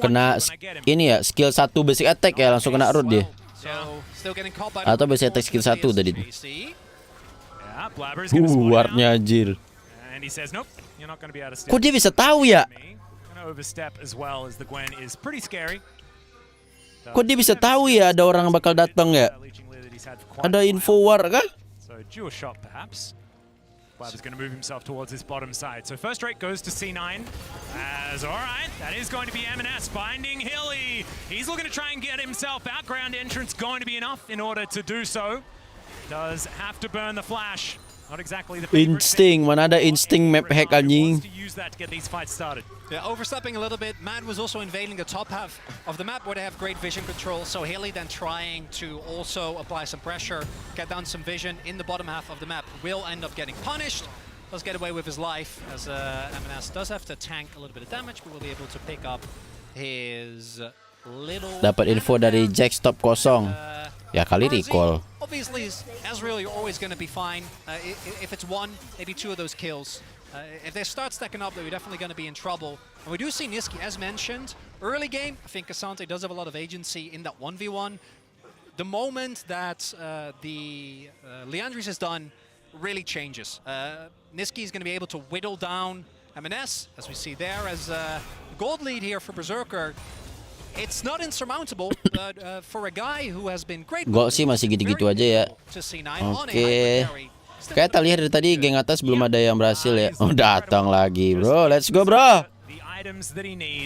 Kena ini ya, skill 1 basic attack ya, langsung kena root dia. Atau basic attack skill 1 tadi. Wardnya anjir. Kok dia bisa tahu ya? Kok dia bisa tahu ya ada orang bakal datang ya? Ada info war kah? So dual shot perhaps. Blabber's going to move himself towards this bottom side. So first rate goes to C9. As alright, that is going to be M&S finding Hilly. He's looking to try and get himself out. Ground entrance going to be enough in order to do so. Does have to burn the flash. Not exactly the Insting, mana ada insting map hack anjing. to use that to get these fights started. Yeah, overstepping a little bit. Mad was also invading the top half of the map where they have great vision control. So Haley then trying to also apply some pressure, get down some vision in the bottom half of the map. Will end up getting punished. Does get away with his life as M&S does have to tank a little bit of damage, but will be able to pick up his little... Dapat info dari Jack stop kosong. Ya kali recall. Obviously, Ezreal, you're always going to be fine. If it's one, maybe two of those kills. If they start stacking up, though, you're definitely going to be in trouble. And we do see Niski, as mentioned, early game, I think Asante does have a lot of agency in that 1v1. The moment that the Leandris is done, really changes. Niski is going to be able to whittle down M&S, as we see there, as gold lead here for Berserker. It's not insurmountable, but for a guy who has been great. Gol sih masih gitu-gitu aja ya. Oke. Kayak lihat dari tadi geng atas belum ada yang berhasil ya. Oh datang lagi bro, let's go bro.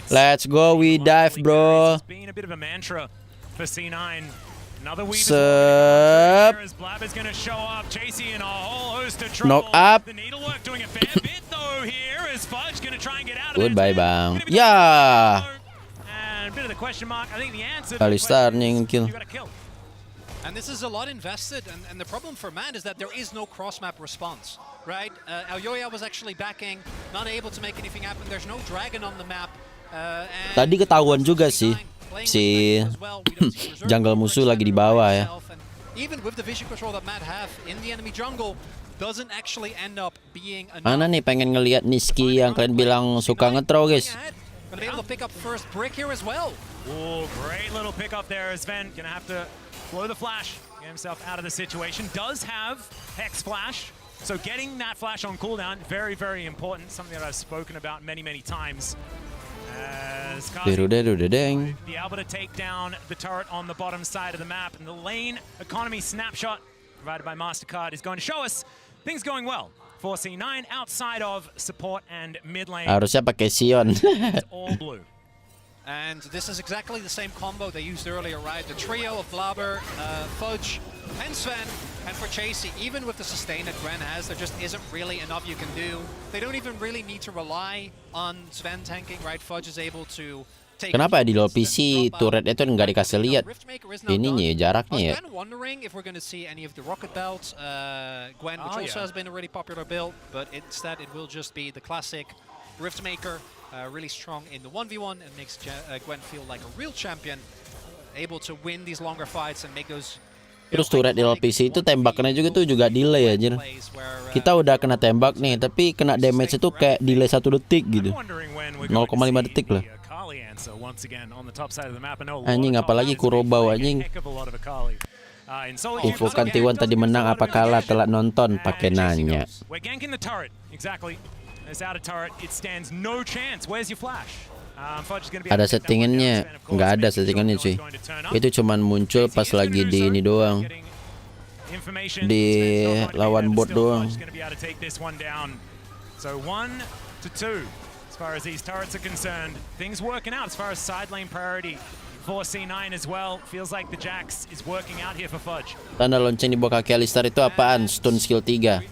Let's go, we dive bro. Sep. Knock up. Goodbye bang. Ya. Alistar kill. And this is a lot invested, and the problem for Mad is that there is no cross-map response, right? Alyoya was actually backing, not able to make anything happen. There's no dragon on the map. Tadi ketahuan juga sih si jungle musuh lagi di bawah ya. Even with the vision control that Mad have in the enemy jungle, doesn't actually end up being enough. Mana nih pengen ngelihat Niski yang kalian bilang suka nge-throw guys. Gonna be able to pick up first brick here as well. Oh, great little pick up there. Sven gonna have to blow the flash, get himself out of the situation. Does have Hex Flash, so getting that flash on cooldown, very, very important. Something that I've spoken about many, many times. As Kazi will be able to take down the turret on the bottom side of the map. And the lane economy snapshot provided by MasterCard is going to show us things going well for C9 outside of support and mid lane. Harusnya pakai Sion. It's all blue. And this is exactly the same combo they used earlier, right? The trio of Blabber, Fudge, and Sven. And for Chasey, even with the sustain that Gwen has, there just isn't really enough you can do. They don't even really need to rely on Sven tanking, right? Fudge is able to take... Kenapa di low PC turret itu nggak dikasih lihat ininya ya, jaraknya ya? I was kind of wondering if we're going to see any of the rocket belts. Gwen, which also has been a really popular build, but instead it will just be the classic Riftmaker. Really strong in the 1v1 and makes Gwen feel like a real champion, able to win these longer fights and make those. Terus turret di PC itu tembakannya juga delay aja. Kita udah kena tembak nih, tapi kena damage itu kayak delay 1 detik gitu. 0,5 detik lah. Anjing apalagi Kurobau anjing. Infokan T1 tadi menang apa kalah, telat nonton pakai nanya. Ada settingannya? Nggak ada settingannya cuy. Itu cuman muncul pas lagi di ini doang. Di lawan bot doang. So 1-2 as far as these turrets are concerned. Things working out as far as side lane priority for C9 as well. Feels like the Jax is working out here for Fudge. Tanda lonceng di bawah kaki Alistar itu apaan? Stun skill 3.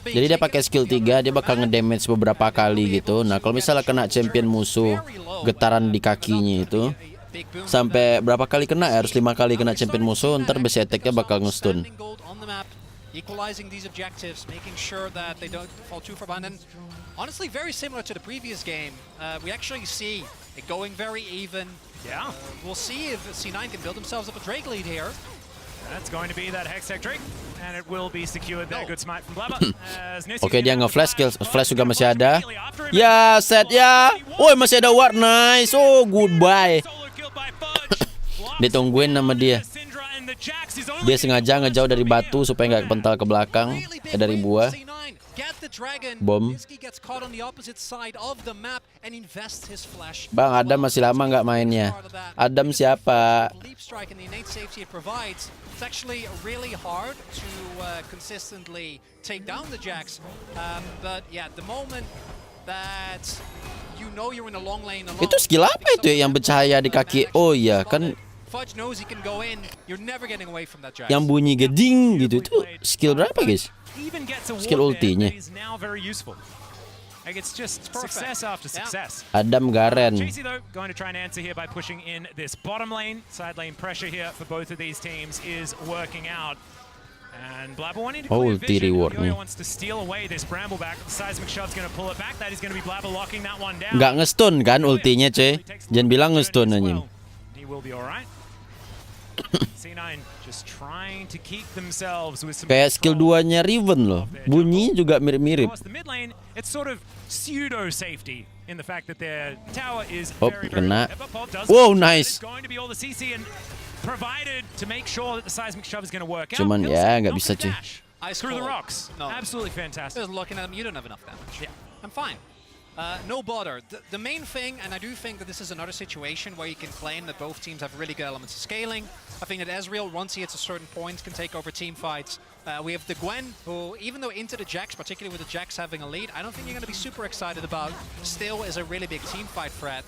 Jadi dia pakai skill 3, dia bakal ngedamage beberapa kali gitu. Nah, kalau misalnya kena champion musuh getaran di kakinya itu sampai berapa kali kena? Harus 5 kali kena champion musuh, ntar base attack-nya bakal nge-stun. Equalizing these objectives, making sure that they don't fall too far behind. And honestly, very similar to the previous game. We actually see it going very even. Yeah. We'll see if C9 can build themselves up a Drake lead here. That's going to be that Hex Tech Drake, and it will be secured there. Good smite from Blabber. Oke, dia nge-flash, flash juga masih ada. Ya, set ya. Oh, masih ada ward, nice. Oh, goodbye. Ditungguin sama dia. Dia sengaja ngejauh dari batu supaya nggak kepental ke belakang, dari buah. Bom. Bang, Adam masih lama nggak mainnya. Adam siapa? Itu skill apa itu ya yang bercahaya di kaki? Oh iya, kan Fudge knows he can go in. You're never getting away from that Jax. Yang bunyi geding gitu itu skill berapa guys? Skill ultinya. Like it's just success after success. Adam Garen. JC though going to try and answer here by pushing in this bottom lane. Side lane pressure here for both of these teams is working out. And Blabber wanting to clear vision. Yo wants to steal away this bramble back. The seismic shove's going to pull it back. That is going to be Blabber locking that one down. Nggak nge-stun kan ultinya cuy. Jangan bilang nge-stun anjing. He will be alright. C9 just trying to keep themselves with some Kayak skill 2-nya Riven loh. Bunyi juga mirip-mirip. The mid lane, it's sort of pseudo safety in the fact that their tower is very kena. Wow, nice. Going to be all the CC and provided to make sure that the seismic shove is going to work out. Cuman ya nggak bisa cuy. Through the rocks. No. Absolutely fantastic. Just looking at them, you don't have enough damage. Yeah, I'm fine. No bother. The main thing, and I do think that this is another situation where you can claim that both teams have really good elements of scaling. I think that Ezreal, once he hits a certain point, can take over team fights. We have the Gwen, who, even though into the Jax, particularly with the Jax having a lead, I don't think you're going to be super excited about. Still is a really big team fight threat.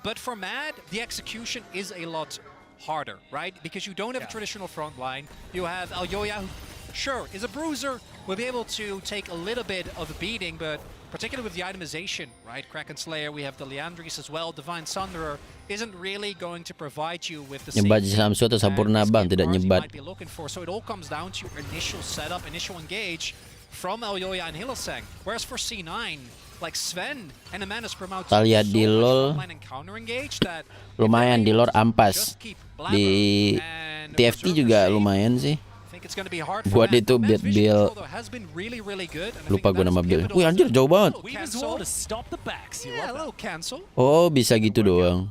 But for Mad, the execution is a lot harder, right? Because you don't have a traditional front line. You have Alyoya, who, sure, is a bruiser, will be able to take a little bit of a beating, but particularly with the itemization, right? Kraken Slayer, we have the Leandris as well. Divine Sunderer isn't really going to provide you with the nyebat Samsu atau Sampurna bang, tidak nyebat. So it all comes down to initial setup, initial engage from Alyoya and Hylissang. Whereas for C9, like Sven and Amanus promote Kita lihat di LoL lumayan, di LoL ampas. Di TFT juga lumayan sih. Buat itu build lupa gue nama build. Wih anjir jauh banget. Oh bisa gitu doang.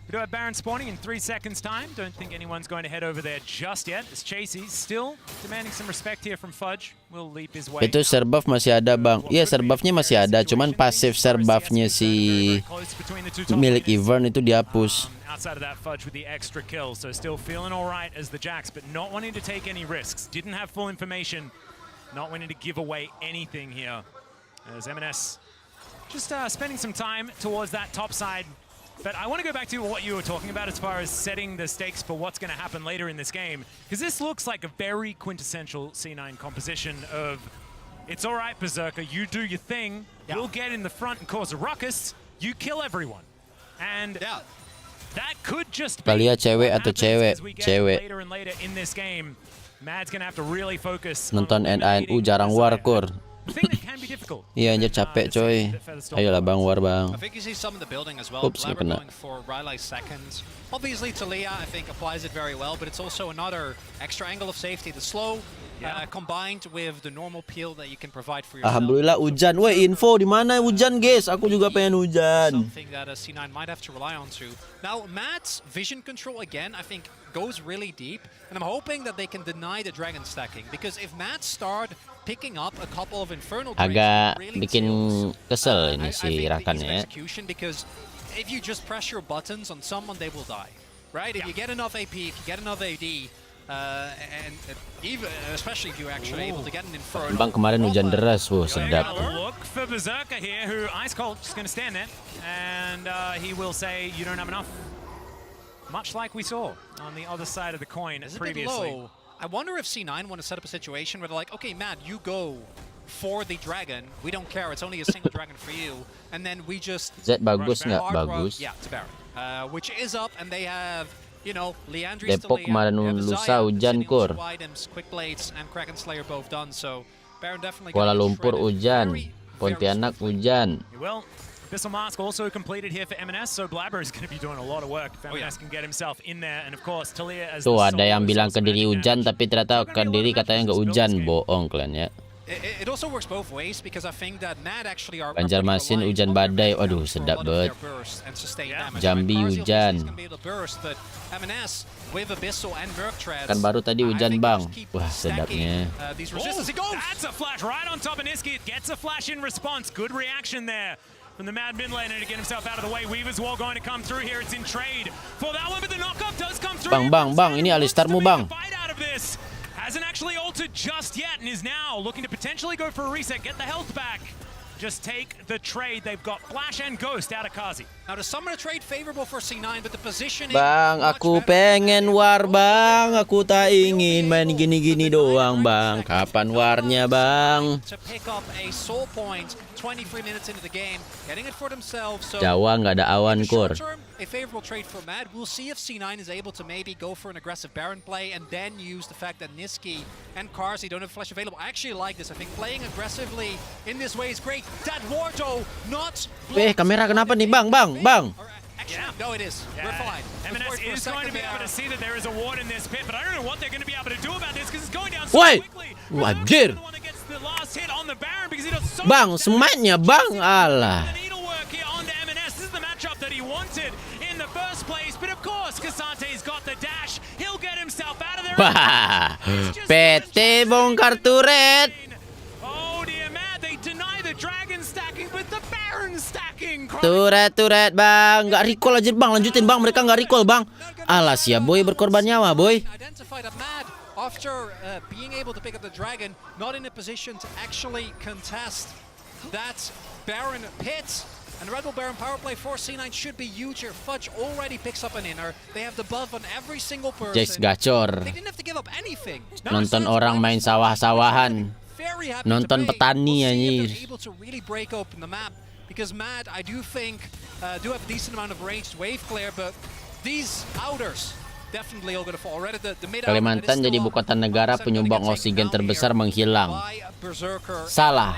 We do have Baron spawning in 3 seconds time. Don't think anyone's going to head over there just yet. As Chasey still demanding some respect here from Fudge. Will leap his way. Itu serbuff masih ada bang. Iya serbuffnya masih ada. Cuman pasif serbuffnya si milik Ivern itu dihapus. Outside of that, Fudge with the extra kill, so still feeling all right as the Jax, but not wanting to take any risks. Didn't have full information, not wanting to give away anything here. As M&S just spending some time towards that top side. But I want to go back to what you were talking about as far as setting the stakes for what's going to happen later in this game, because this looks like a very quintessential C9 composition of, it's all right, Berserker, you do your thing, we'll get in the front and cause a ruckus, you kill everyone. And that could just be Kalian cewek atau cewek? Cewek. Later and later in this game, Mad's gonna have to really focus. Nonton NANU jarang warkur. Iya anjir capek coy. Ayolah bang war bang. Oops gak kena. Obviously Talia I think applies it very well, but it's also another extra angle of safety. The slow combined with the normal peel that you can provide for yourself. Alhamdulillah hujan. Woi info di mana hujan guys? Aku juga pengen hujan. Something that C9 might have to rely on to. Now Matt's vision control again I think goes really deep, and I'm hoping that they can deny the dragon stacking, because if Matt start picking up a couple of infernal agak bikin kesel ini si Rakan ya. Because if you just press your buttons on someone, they will die, right? If you get enough AP, if you get enough AD, and even especially if you're actually able to get an infernal. Bang kemarin hujan deras, wah sedap. Look for Berserker here, who Ice Cold just going to stand there, and he will say, "You don't have enough." Much like we saw on the other side of the coin previously. I wonder if C9 want to set up a situation where they're like, okay, Matt, you go for the dragon. We don't care. It's only a single dragon for you. And then we just... Zed bagus nggak? Bagus. Yeah, it's Baron. Which is up, and they have, you know, Leandris to Depok kemarin lusa hujan kur. Quick Blades and Kraken Slayer both done, so Baron definitely... Kuala Lumpur hujan. Pontianak hujan. Well, Abyssal Mask also completed here for M&S, so Blabber is going to be doing a lot of work if M&S can get himself in there, and of course Talia as tuh ada yang bilang Kediri hujan tapi ternyata Kediri katanya nggak hujan, bohong kalian ya. It also works both ways because I think that Mad actually are Banjarmasin hujan badai, aduh sedap banget. Jambi hujan. Kan baru tadi hujan bang, wah sedapnya. That's a flash right on top of Niski. It gets a flash in response. Good reaction there from the Mad mid laner to get himself out of the way. Weaver's Wall going to come through here. It's in trade for that one, but the knockup does come through. Bang, ini Alistarmu bang. Hasn't actually ulted just yet and is now looking to potentially go for a reset, get the health back. just take the trade. They've got Flash and Ghost out of Kazi. Now the summoner trade favorable for C9, but the positioning. Bang, aku pengen war bang. Aku tak ingin main gini-gini doang bang. Kapan warnya bang? To pick up a soul point 23 minutes into the game, getting it for themselves. So Jawa nggak ada awan kur. a favorable trade for Mad. We'll see if C9 is able to maybe go for an aggressive Baron play and then use the fact that Niski and Karzi don't have flash available. I actually like this. I think playing aggressively in this way is great. That Wardo not. Kamera kenapa nih bang? Actually, no, it is. We're fine. M&S is going to be able to see that there is a ward in this pit, but I don't know what they're going to be able to do about this because it's going down so quickly. Wajir. The one that gets the last hit on the Baron because he does so Bang, sematnya bang. Alah. the needlework here on to M&S. This is the matchup that he wanted in the first place, but of course, Kasante's got the dash. He'll get himself out of there. Wah, PT bongkar turret. Oh dear, man, they deny the dragon stacking, but the Baron stacking. Turret bang, nggak recall aja bang, lanjutin bang, mereka nggak recall bang. Alah sia boy berkorban nyawa boy. Identified a Mad after being able to pick up the dragon, not in a position to actually contest that Baron pit. And Red Bull Baron power play for C9 should be huge here. Fudge already picks up an inner. They have the buff on every single person. Jax gacor. They didn't have to give up anything. Nonton orang main sawah-sawahan. Very happy Nonton to play. petani We'll see if anjir. they're able to really break open the map. Because Mad, I do think, do have a decent amount of ranged wave clear, but these outers definitely all gonna fall. Already the mid Kalimantan jadi ibu kota negara penyumbang oksigen terbesar menghilang. Salah.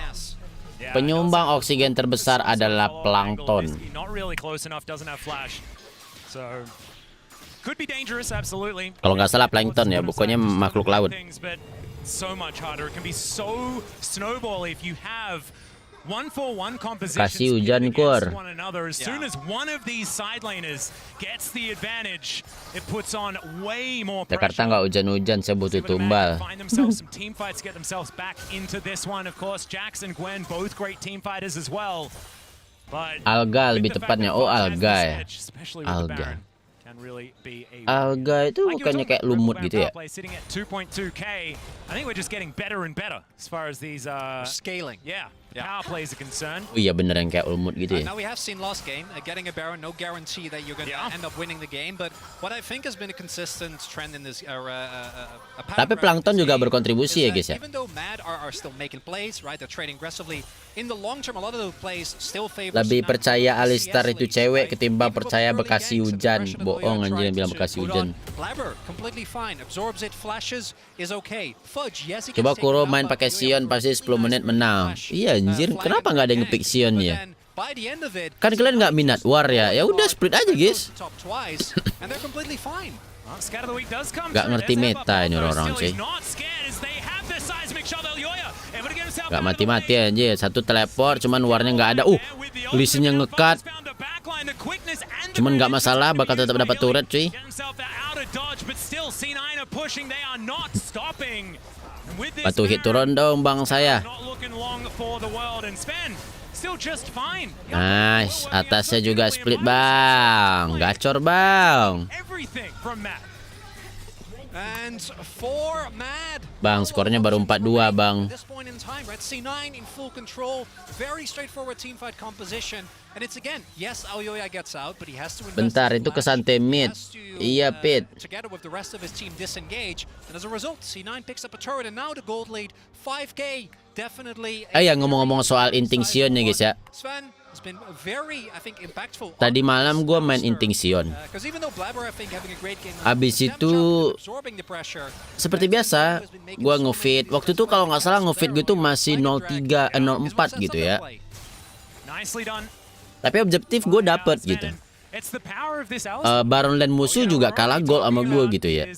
Penyumbang oksigen terbesar adalah plankton. Not really close enough, doesn't have flash. So could be dangerous, absolutely. Kalau nggak salah plankton ya, bukannya makhluk laut. But so much harder. It can be so snowball if you have 1-for-1 compositions Kasih hujan kur. one another. As soon as one of these side laners gets the advantage, it puts on way more pressure. Jakarta nggak hujan-hujan, saya butuh tumbal. Find themselves some team fights, get themselves back into this one. Of course, Jax and Gwen, both great team fighters as well. But Alga lebih tepatnya. Oh, alga ya. Alga. Alga itu bukannya kayak lumut gitu ya? Sitting at 2.2k. I think we're just getting better and better as far as these scaling. Yeah. Power plays are concerned. Oh iya bener yang kayak lumut gitu ya. Now we have seen last game, getting a Baron, no guarantee that you're going to end up winning the game. But what I think has been a consistent trend in this Tapi plankton juga berkontribusi ya guys ya. Even though Mad are still making plays, right? They're trading aggressively. In the long term, a lot of those plays still favor. Lebih percaya Alistar itu cewek ketimbang percaya Bekasi hujan. Bohong anjir yang bilang Bekasi hujan. Blabber completely fine, absorbs it, flashes is okay. Fudge, yes, he Coba Kuro main pakai Sion pasti 10 menit menang. Iya anjir, kenapa nggak ada yang ngepick Sion ya? Kan kalian nggak minat war ya? Ya udah split aja guys. Nggak ngerti meta ini orang-orang sih. Nggak mati-mati aja. Satu teleport, cuman warnya nggak ada. Lisinnya ngekat. Cuman nggak masalah, bakal tetap dapat turret cuy. Batu hit turun dong bang saya. Nice, atasnya juga split bang. Gacor bang. Bang, skornya baru 4-2 bang. Bentar, itu Kesante mid. Iya, Pit. Ngomong-ngomong soal inting Sion nih guys ya. Tadi malam gue main inting Sion. Abis itu seperti biasa gue ngefeed. Waktu itu kalau nggak salah ngefeed gue tuh masih 04 gitu ya. Tapi objektif gue dapet gitu. Baron dan musuh juga kalah gol sama gue gitu ya.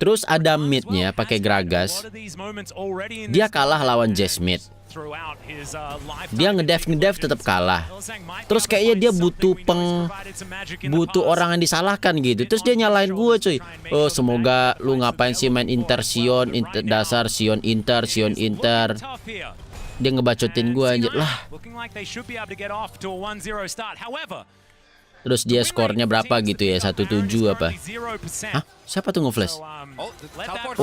Terus ada midnya pakai Gragas. Dia kalah lawan Jasmine. Dia ngedef tetap kalah. Terus kayaknya dia butuh orang yang disalahkan gitu. Terus dia nyalain gue cuy. Oh semoga lu ngapain sih main Inter Sion, dasar Sion Inter. Dia ngebacotin gue anjir lah. Terus dia skornya berapa gitu ya? 1-7 apa? Hah? Siapa tuh nge-flash?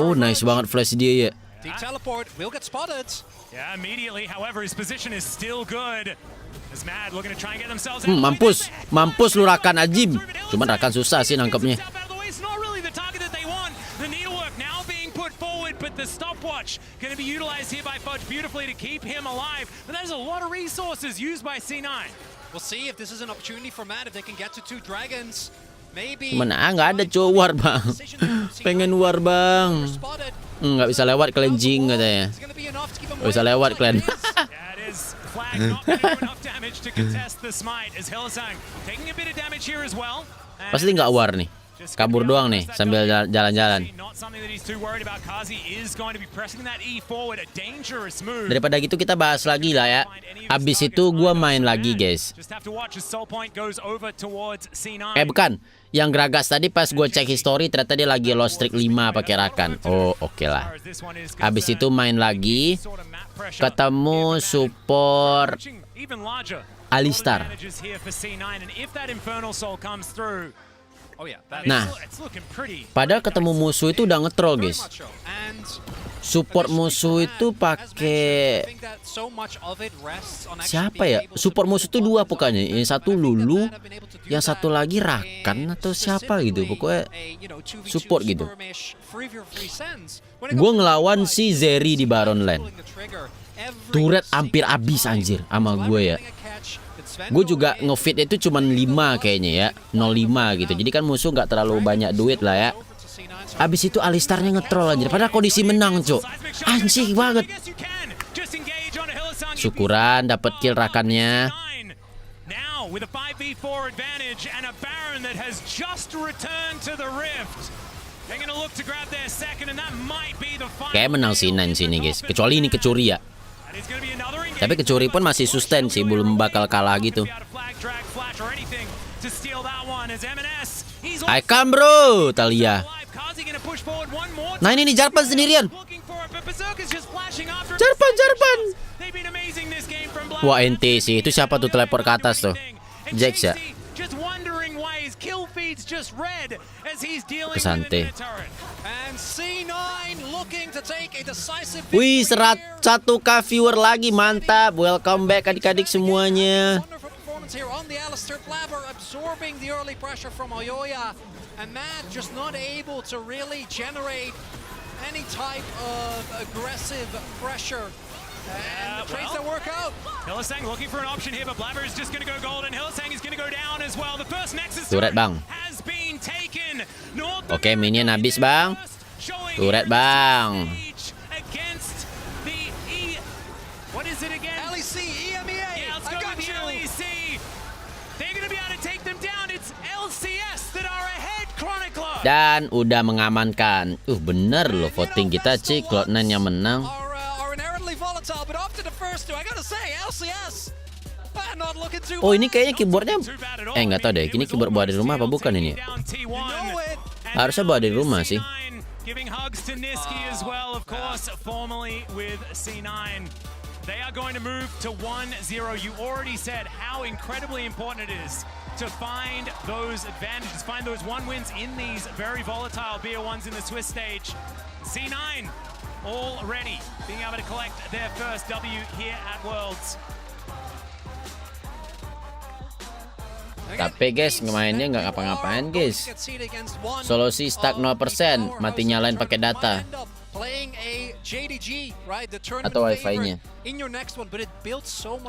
Oh nice banget flash dia ya. teleport will get spotted. Yeah, immediately. However, his position is still good. As Mad looking to try and get themselves mampus lu Rakan Ajim. Cuman Rakan susah sih nangkepnya. But the stopwatch going to be utilized here by Fudge beautifully to keep him alive. But there's a lot of resources used by C9. We'll see if this is an opportunity for Mad if they can get to 2 dragons. Maybe. Mana nggak ada cowok war bang. Pengen war bang. Nggak bisa lewat kalian jing katanya. Nggak bisa lewat kalian. Pasti nggak war nih. Kabur doang nih sambil jalan-jalan. Daripada gitu kita bahas lagi lah ya. Abis itu gua main lagi guys. Bukan. Yang Gragas tadi pas gue cek history ternyata dia lagi lost streak 5 pakai Rakan. Oh oke lah. Abis itu main lagi. Ketemu support Alistar. Nah, padahal ketemu musuh itu udah ngetrol guys. Support musuh itu pakai siapa ya? Support musuh itu 2 pokoknya. Yang satu Lulu, yang satu lagi Rakan atau siapa gitu. Pokoknya support gitu. Gue ngelawan si Zeri di Baron Lane. Turret hampir habis anjir sama gue ya. Gue juga ngefit itu cuman 5 kayaknya ya, 05 gitu. Jadi kan musuh nggak terlalu banyak duit lah ya. Abis itu Alistarnya ngetrol anjir. Padahal kondisi menang cok. Anjing banget. Syukuran dapat kill Rakannya. Kayak menang C9 sini guys. Kecuali ini kecuri ya. Tapi kecuri pun masih sustain sih, belum bakal kalah gitu. I come bro, Talia. Nah ini nih Jarpan sendirian. Jarpan. Wah ente sih, itu siapa tuh teleport ke atas tuh? Jax ya? Pesante. Wih 101k viewer lagi, mantap. Welcome back adik-adik semuanya. And the trades that work out. Hylissang looking for an option here, but Blabber is just going to go gold, and Hylissang is going to go down as well. The first Nexus turret bang. Has been taken. Oke, minion habis bang. Turret bang. Against the what is it again? LEC, EMEA. Yeah, let's go with the LEC. They're going to be able to take them down. It's LCS that are ahead, Chronicler. Dan udah mengamankan. Bener loh voting kita sih, Cloud9 yang menang. Oh ini kayaknya keyboardnya nggak tahu deh, ini keyboard bawa dari rumah apa bukan ini? Harusnya bawa dari rumah sih. They are going to move to 1-0. You already said how incredibly important it is to find those advantages, find those 1 wins in these very volatile BO1s in the Swiss stage. C9 already being able to collect their first W here at Worlds. Tapi guys, ngemainnya nggak ngapa-ngapain guys. Solusi stuck 0%, mati nyalain pakai data. Atau wifi-nya.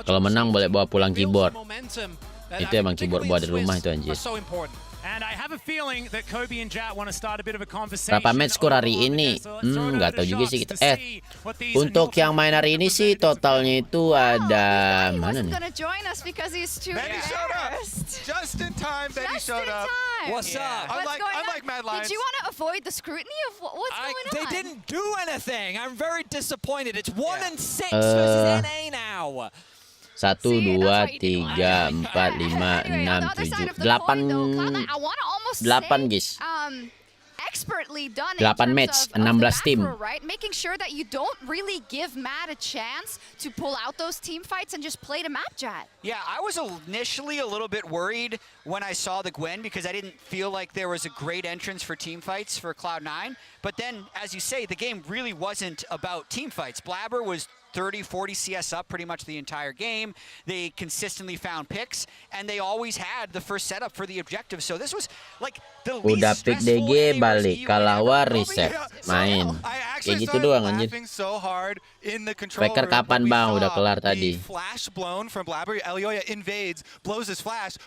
Kalau menang boleh bawa pulang keyboard. Itu emang keyboard buat di rumah itu anjir. Berapa match skor hari ini? Nggak tahu juga sih kita. Untuk yang main hari ini sih totalnya itu ada mana nih? Just in time, Betty showed up. What's up? Unlike Mad Lions. Did you want to avoid the scrutiny of what's going on? They didn't do anything. I'm very disappointed. It's 1-6 versus NA now. 1, 2, 3, 4, 5, 6, 7, 8 guys. expertly done 8 match, 16 tim. right? Making sure that you don't really give Mad a chance to pull out those team fights and just play the map, Jad. Yeah, I was initially a little bit worried when I saw the Gwen because I didn't feel like there was a great entrance for team fights for Cloud9. But then, as you say, the game really wasn't about team fights. Blabber was 30, 40 CS up pretty much the entire game. They consistently found picks, and they always had the first setup for the objective. So this was like the Udah pick DG balik, kalah war reset, main. Kayak gitu doang anjir. Faker kapan bang? Udah kelar tadi.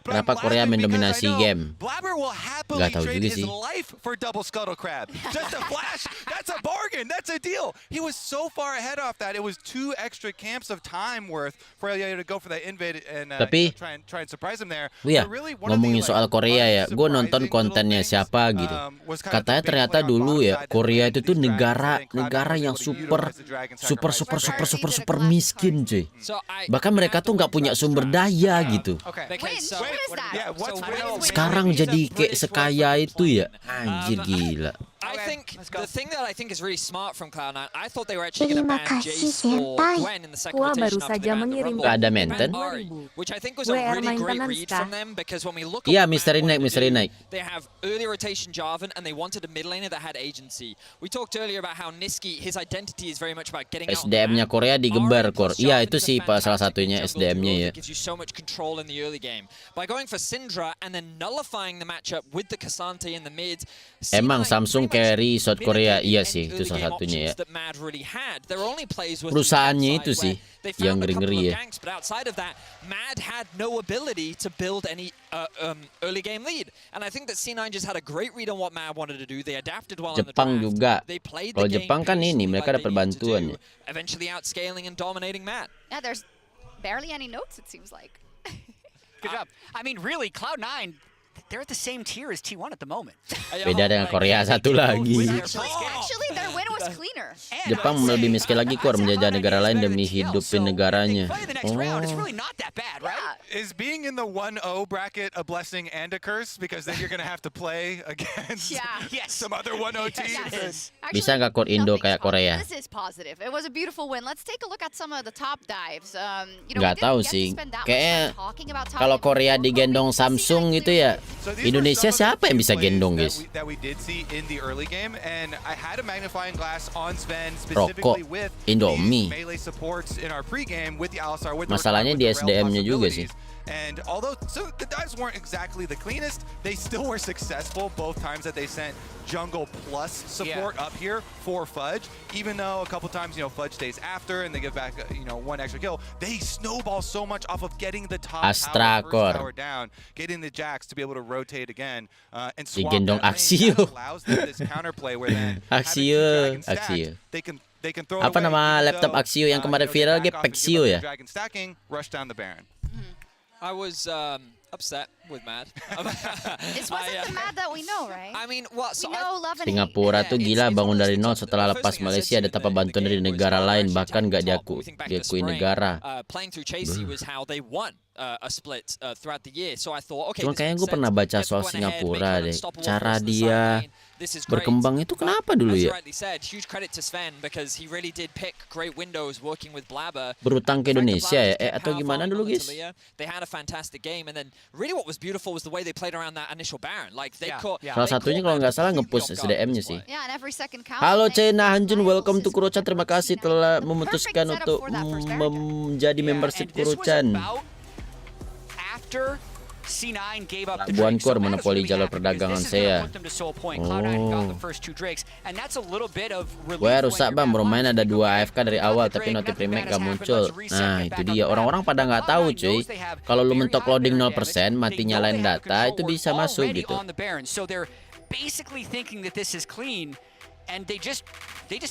Kenapa Korea mendominasi game? Gak tahu juga sih. Extra camps of time worth for Elioya to go for that invade and Tapi, try and surprise him there. Iya, ngomongin soal Korea ya, gue nonton kontennya siapa gitu. Katanya ternyata dulu ya Korea itu tuh negara yang super miskin cuy. Bahkan mereka tuh nggak punya sumber daya gitu. Sekarang jadi kayak sekaya itu ya, anjir gila. I think the thing that I think is really smart from Cloud9, I thought they were actually going to ban Jace or Gwen in the second rotation after they banned the Rumble. Gak ada maintain. Which I think was a really great read from them because when we look at Iya, Misteri naik. they have early rotation Jarvan and they wanted a mid laner that had agency. We talked earlier about how Niski, his identity is very much about getting out. SDM-nya Korea digebar Kor. Iya, itu sih salah satunya SDM-nya ya. Gives you so much control in the early game. By going for Syndra and then nullifying the matchup with the Cassante in the mid. Emang Samsung carry South Korea, iya sih, itu salah satunya ya. Perusahaannya itu sih yang ngeri-ngeri ya. Mad had no ability to build any early game lead, and I think that C9 just had a great read on what Mad wanted to do. They adapted well on the Jepang draft. juga. They played Kalau the game Jepang kan ini mereka ada perbantuan ya. Eventually outscaling and dominating Mad. Yeah, there's barely any notes, it seems like. Good job. I mean, really, Cloud9, they're at the same tier as T1 at the moment. Beda dengan Korea satu lagi. Actually, their win was cleaner. Jepang lebih miskin lagi Kor, menjajah negara lain demi hidupin negaranya. Is being in the 1-0 bracket a blessing and a curse? Because then you're going to have to play against some other 1-0 teams. Bisa nggak Kor Indo kayak Korea? This is positive. It was a beautiful win. Let's take a look at some of the top dives. Nggak tahu sih. Kayaknya kalau Korea digendong Samsung gitu ya, Indonesia siapa yang bisa gendong guys? Rokok, Indomie. Masalahnya di SDM-nya juga sih. And although the dives weren't exactly the cleanest, they still were successful both times that they sent jungle plus support up here for Fudge. Even though a couple times, Fudge stays after and they give back, one extra kill, they snowball so much off of getting the top tower down, getting the Jax to be able to rotate again and swap digendong Axio. Allows them this counterplay where then Axio. They can throw Apa nama laptop Axio yang kemarin viral ge Pexio ya? Dragon stacking, rush down the Baron. I was upset with Mad. This wasn't the Mad that we know, right? I mean, what? So we know love and Singapura tuh gila bangun dari nol setelah lepas Malaysia ada tanpa bantuan dari negara lain bahkan nggak diakui negara. Playing through Chasey was how they won a split throughout the year. So I thought, okay. Cuma kayaknya gue pernah baca soal Singapura deh. Cara dia berkembang itu kenapa dulu ya? Berutang ke Indonesia ya? Atau gimana dulu guys? Salah satunya kalau nggak salah nge-push SDM-nya sih. Halo Cena Hanjun, welcome to Kurohichan. Terima kasih telah memutuskan untuk menjadi membership Kurohichan. Buan Kor monopoli jalur perdagangan saya. Gue rusak bang, bermain ada 2 AFK dari awal tapi notif remake gak muncul. Nah itu dia, orang-orang pada nggak tahu cuy. Kalau lu mentok loading 0%, mati nyalain data, itu bisa masuk gitu. And they just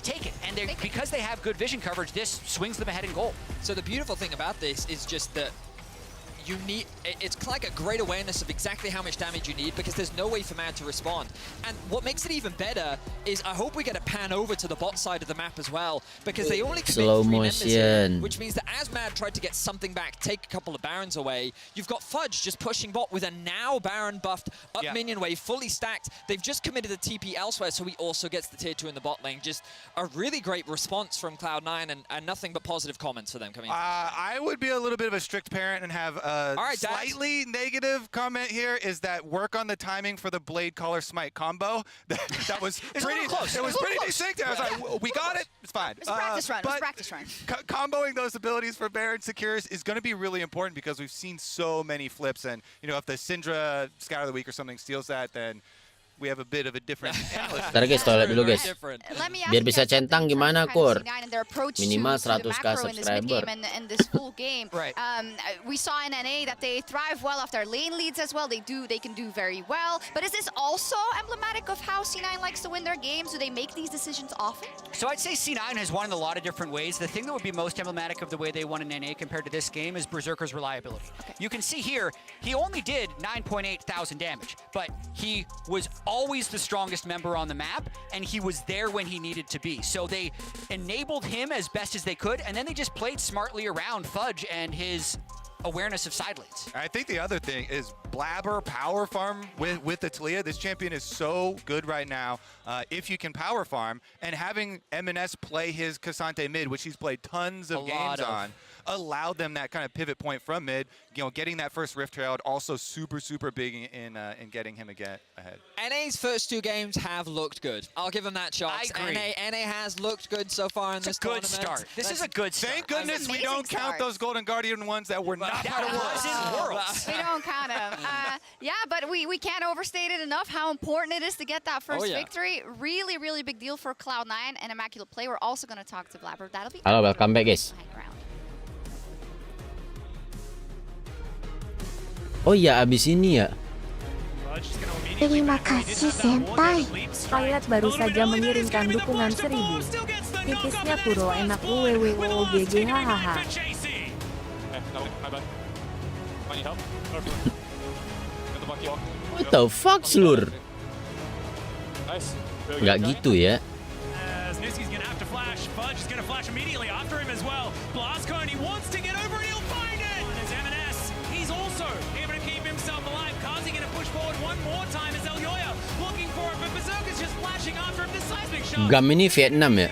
take it, and because they have good vision coverage, this swings them ahead in goal. So the beautiful thing about this is just that you need, it's like a great awareness of exactly how much damage you need, because there's no way for Mad to respond. And what makes it even better is I hope we get a pan over to the bot side of the map as well, because they only commit 3 members here, which means that as Mad tried to get something back, take a couple of Barons away, you've got Fudge just pushing bot with a now Baron buffed up minion wave, fully stacked. They've just committed a TP elsewhere, so he also gets the tier 2 in the bot lane. Just a really great response from Cloud9, and nothing but positive comments for them coming in. I would be a little bit of a strict parent and have a slightly negative comment here, is that work on the timing for the Blade Caller Smite combo. That was pretty close. It was pretty distinct. I was like, we got it. It's fine. It's a practice run. It's a practice run. Comboing those abilities for Baron Securus is going to be really important, because we've seen so many flips, and you know, if the Syndra Scout of the Week or something steals that, then we have a bit of a different analyst. Ntar guys, toilet dulu guys. Biar bisa centang gimana, Kur? Minimal 100k subscriber. In this full game, we saw in NA that they thrive well off their lane leads as well. They can do very well. But is this also emblematic of how C9 likes to win their games? Do they make these decisions often? So I'd say C9 has won in a lot of different ways. The thing that would be most emblematic of the way they won in NA compared to this game is Berserker's reliability. You can see here, he only did 9.8 thousand damage, but he was always the strongest member on the map, and he was there when he needed to be. So they enabled him as best as they could, and then they just played smartly around Fudge and his awareness of side lanes. I think the other thing is Blabber power farm with the Talia. This champion is so good right now. If you can power farm, and having MNS play his Cassante mid, which he's played tons of games on, allowed them that kind of pivot point from mid. You know, getting that first Rift Herald also super big in getting him ahead. NA's first 2 games have looked good. I'll give them that shot. I agree. NA has looked good so far in this tournament. Start. This is a good start. Thank goodness we don't count those Golden Guardian ones that were not part of Worlds. We don't count them. Yeah, but we can't overstate it enough how important it is to get that first victory. Really big deal for Cloud9 and Immaculate Play. We're also going to talk to Blabber. That'll be halo, welcome back guys. Oh iya, abis ini ya. Terima kasih senpai. Toilet baru saja mengirimkan dukungan 1000. Tipisnya Kuro enak WWWGG hahaha. What the fuck, Slur? Nggak gitu ya. Gam ini Vietnam ya?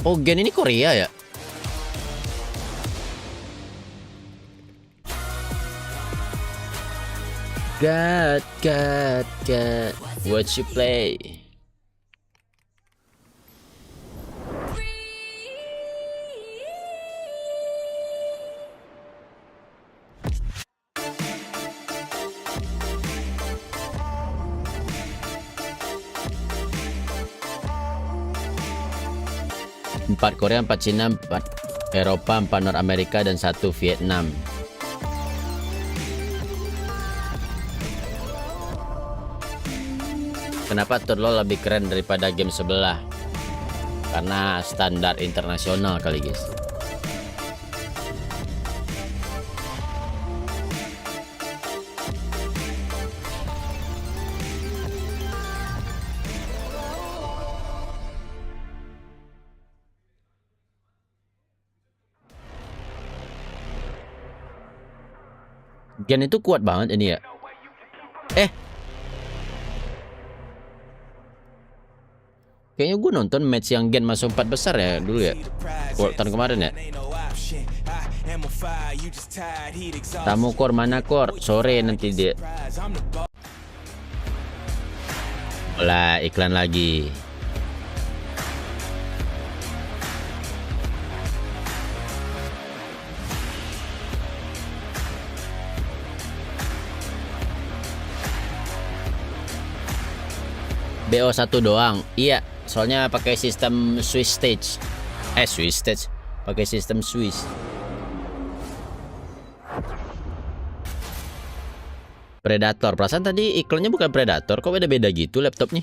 Oh, Gen ini Korea ya? God, what you play? Empat Korea, 4 Cina, 4 Eropa, 4 North Amerika, dan 1 Vietnam. Kenapa Turlo lebih keren daripada game sebelah? Karena standar internasional kali guys. Gen itu kuat banget ini ya. Kayaknya gue nonton match yang Gen masuk 4 besar ya dulu ya. Tahun kemarin ya. Tamu Kor mana Kor? Sore nanti dia. Lah iklan lagi. BO1 doang. Iya, soalnya pakai sistem Swiss stage. Swiss stage. pakai sistem Swiss. Predator, perasaan tadi iklannya bukan Predator, kok beda-beda gitu laptopnya.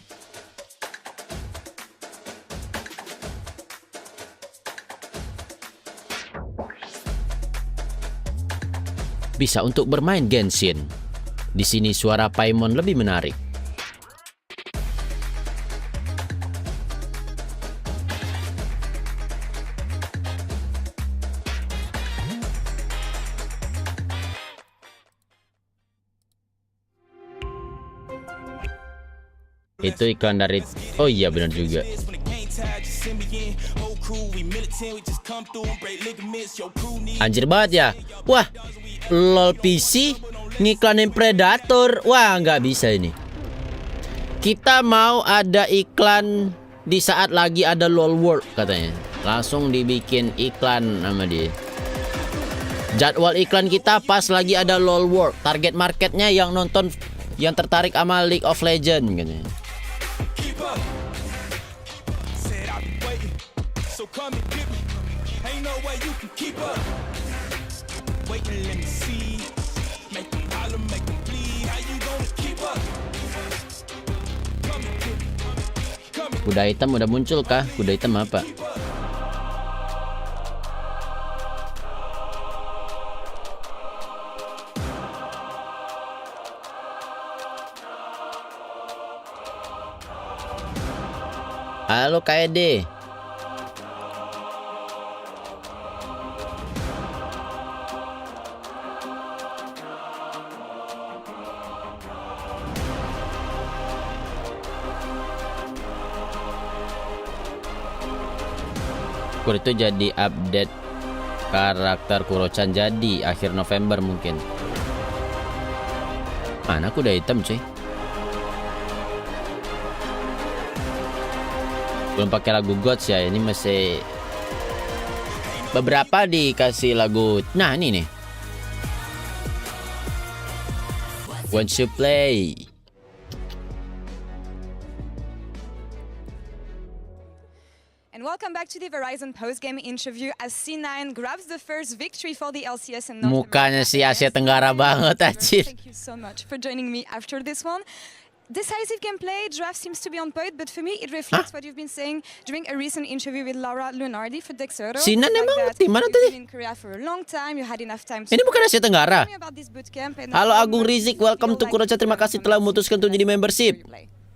Bisa untuk bermain Genshin. Di sini suara Paimon lebih menarik. Itu iklan dari, oh iya benar juga. Anjir banget ya. Wah, LOL PC ngiklanin Predator. Wah, nggak bisa ini. Kita mau ada iklan di saat lagi ada LOL World katanya. Langsung dibikin iklan sama dia. Jadwal iklan kita pas lagi ada LOL World. Target marketnya yang nonton, yang tertarik sama League of Legends katanya. Kuda hitam udah muncul kah? Kuda hitam apa? Halo KD. Itu jadi update karakter Kurohichan jadi akhir November mungkin. Mana kuda hitam cuy? Belum pakai lagu Gods ya, ini masih beberapa dikasih lagu. Nah ini nih, Want to Play. And welcome back to the Verizon post-game interview as C9 grabs the first victory for the LCS in North Mukanya si Asia Tenggara banget anjir. Thank you so much for joining me after this one. Decisive gameplay, draft seems to be on point, but for me it reflects what you've been saying during a recent interview with Laura Lunardi for Dexero. Sinan emang tim mana tuh? In Korea for a long time, you had enough time. Ini bukan Asia Tenggara. Halo Agung Rizik, welcome to Kurohichan. Terima kasih telah memutuskan untuk jadi membership.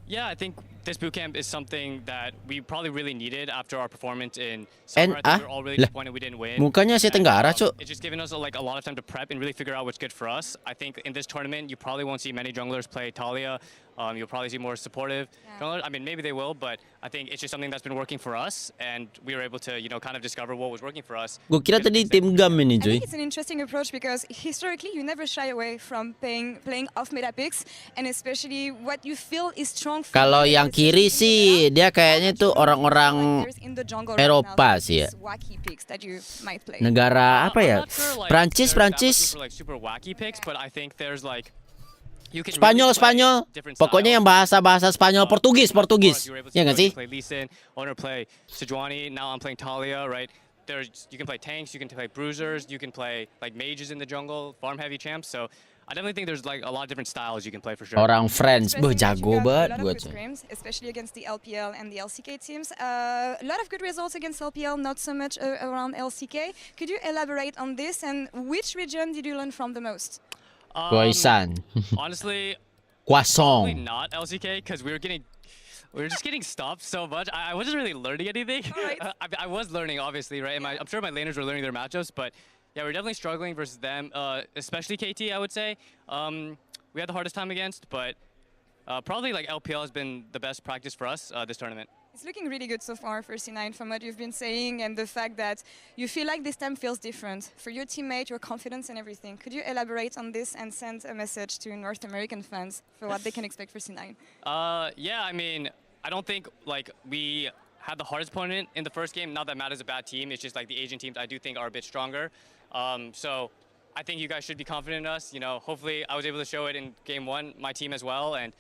Yeah, I think this bootcamp is something that we probably really needed after our performance in summer. I think we were all really disappointed we didn't win. Mukanya Asia Tenggara, Cuk. It's just given us like a lot of time to prep and really figure out what's good for us. I think in this tournament, you probably won't see many junglers play Talia. You'll probably see more supportive junglers. I mean, maybe they will, but I think it's just something that's been working for us, and we were able to, you know, kind of discover what was working for us. Gue kira tadi tim GAM ini, cuy. I think it's an interesting approach because historically you never shy away from playing off meta picks, and especially what you feel is strong. Kalau yang kiri sih dia kayaknya tuh orang-orang Eropa sih ya. Negara apa ya? Prancis. Spanyol. Pokoknya yang bahasa Spanyol, Portugis. Ya nggak sih? You can play tanks, you can play bruisers, you can play like mages in the jungle, farm heavy champs. So I definitely think there's like a lot of different styles you can play for sure. Orang French, jago banget buat especially against the LPL and the LCK teams. A lot of good results against LPL, not so much around LCK. Could you elaborate on this and which region did you learn from the most? Croissant. Honestly, Croissant. probably not LCK because we were just getting stopped so much. I wasn't really learning anything. Right. I was learning, obviously, right? And I'm sure my laners were learning their matchups, but yeah, we're definitely struggling versus them, especially KT, I would say. We had the hardest time against, but probably like LPL has been the best practice for us this tournament. It's looking really good so far for C9 from what you've been saying and the fact that you feel like this time feels different. For your teammate, your confidence and everything. Could you elaborate on this and send a message to North American fans for what they can expect for C9? Yeah, I mean, I don't think like we had the hardest opponent in the first game. Not that Matt is a bad team. It's just like the Asian teams I do think are a bit stronger. So I think you guys should be confident in us. You know, hopefully I was able to show it in game one, my team as well. And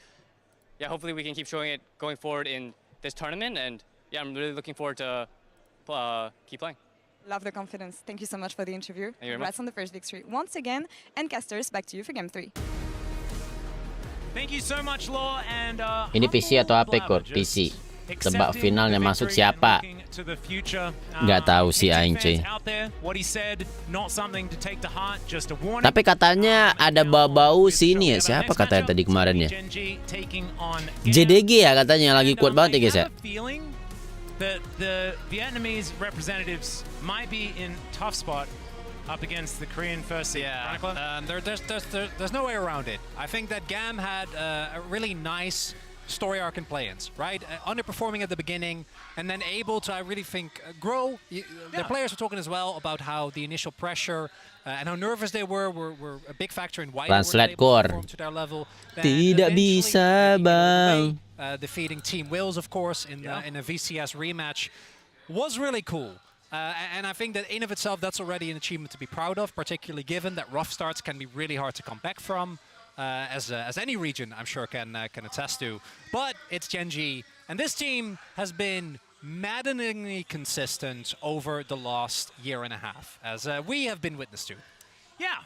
yeah, hopefully we can keep showing it going forward in this tournament, and yeah, I'm really looking forward to keep playing. Love the confidence. Thank you so much for the interview. Congrats on the first victory once again. And casters, back to you for game 3. Thank you so much, Law, and Ini PC atau apa kor? PC. Tebak finalnya masuk siapa? Nggak tahu sih aing cuy. Tapi katanya ada bau-bau sini ya. Siapa katanya tadi kemarin ya? JDG ya katanya lagi kuat banget ya guys ya. The Vietnamese representatives might be in tough spot up against the Korean first seed. Yeah, there's no way around it. I think that GAM had a really nice story arc in play-ins, right? Underperforming at the beginning and then able to, I really think, grow. The players were talking as well about how the initial pressure and how nervous they were a big factor in why they were able to perform to their level. Tidak bisa bang. Defeating Team Wills, of course, in a VCS rematch was really cool. And I think that in of itself, that's already an achievement to be proud of, particularly given that rough starts can be really hard to come back from. As any region, I'm sure, can attest to. But it's Gen.G, and this team has been maddeningly consistent over the last year and a half, as we have been witness to. Yeah,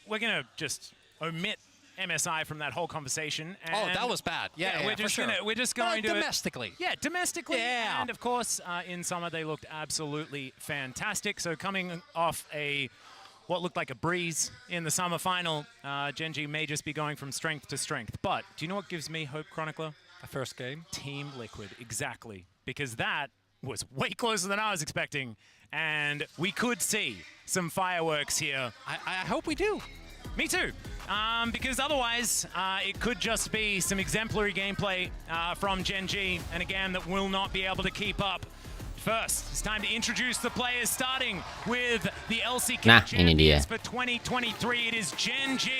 we're going to just omit MSI from that whole conversation. And that was bad. Yeah, we're just going to domestically. Yeah, domestically. Yeah. And of course, in summer they looked absolutely fantastic. So coming off what looked like a breeze in the summer final, Gen.G may just be going from strength to strength. But do you know what gives me hope, Chronicler? The first game? Team Liquid, exactly. Because that was way closer than I was expecting. And we could see some fireworks here. I hope we do. Me too. Because otherwise, it could just be some exemplary gameplay from Gen.G, and again, that will not be able to keep up. First, it's time to introduce the players, starting with the LCK champions for 2023. It is Gen.G.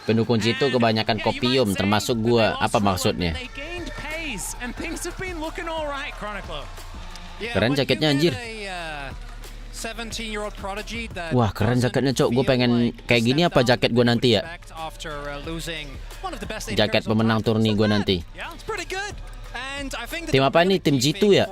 Pendukung Jitu kebanyakan kopium, termasuk gua. Apa maksudnya? Keren jaketnya anjir. Wah keren jaketnya cok. Gue pengen kayak gini apa jaket gue nanti ya. Jaket pemenang turni gue nanti. Tim apa nih? Tim G2 ya?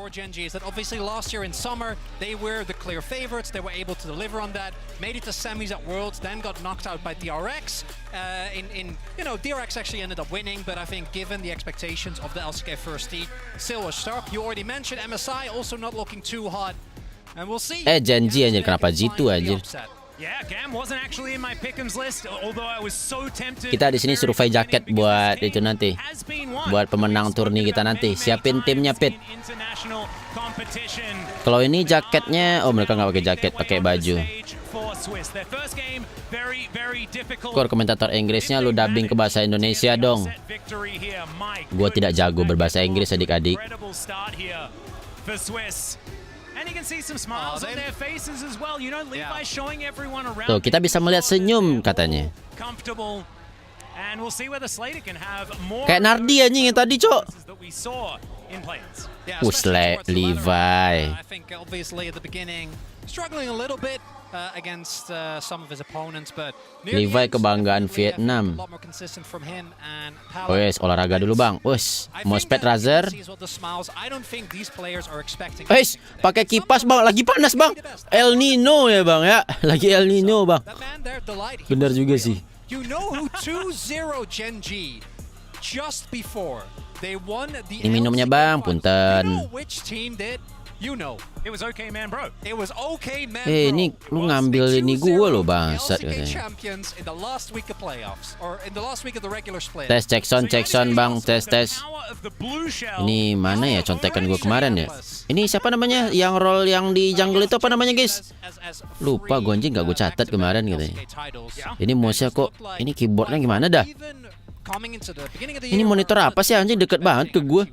Obviously last year in summer they were the clear favorites. They were able to deliver on that. Made it to semis at Worlds, then got knocked out by DRX. DRX actually ended up winning, but I think given the expectations of the LCK first seed, still was stark. You already mentioned MSI also not looking too hot. And we'll see. Gen.G anjir, kenapa G2 anjir? Kita di sini survei jaket buat itu nanti, buat pemenang turni kita nanti. Siapin timnya Pit. Kalau ini jaketnya, oh mereka nggak pakai jaket, pakai baju. Kor komentator Inggrisnya lu dubbing ke bahasa Indonesia dong. Gua tidak jago berbahasa Inggris adik-adik. Tuh, kita bisa melihat senyum katanya. Kayak Nardi anjing yang tadi, Cok. Levi. Levi kebanggaan Vietnam. Wes, olahraga dulu bang. Wes, mau sped Razer. Wes, pakai kipas bang. Lagi panas bang. El Nino ya bang ya. Lagi El Nino bang. Bener juga sih. Ini minumnya bang, punten. Ini lu ngambil ini gua lo bangsat katanya. Tes Jackson bang, tes. Ini mana ya contekan gua kemarin ya? Ini siapa namanya? Yang role yang di jungle itu apa namanya guys? Lupa gua anjing, gak gua catat kemarin katanya. Ini mouse-nya kok, ini keyboardnya gimana dah? Ini monitor apa sih anjing, deket banget ke gue.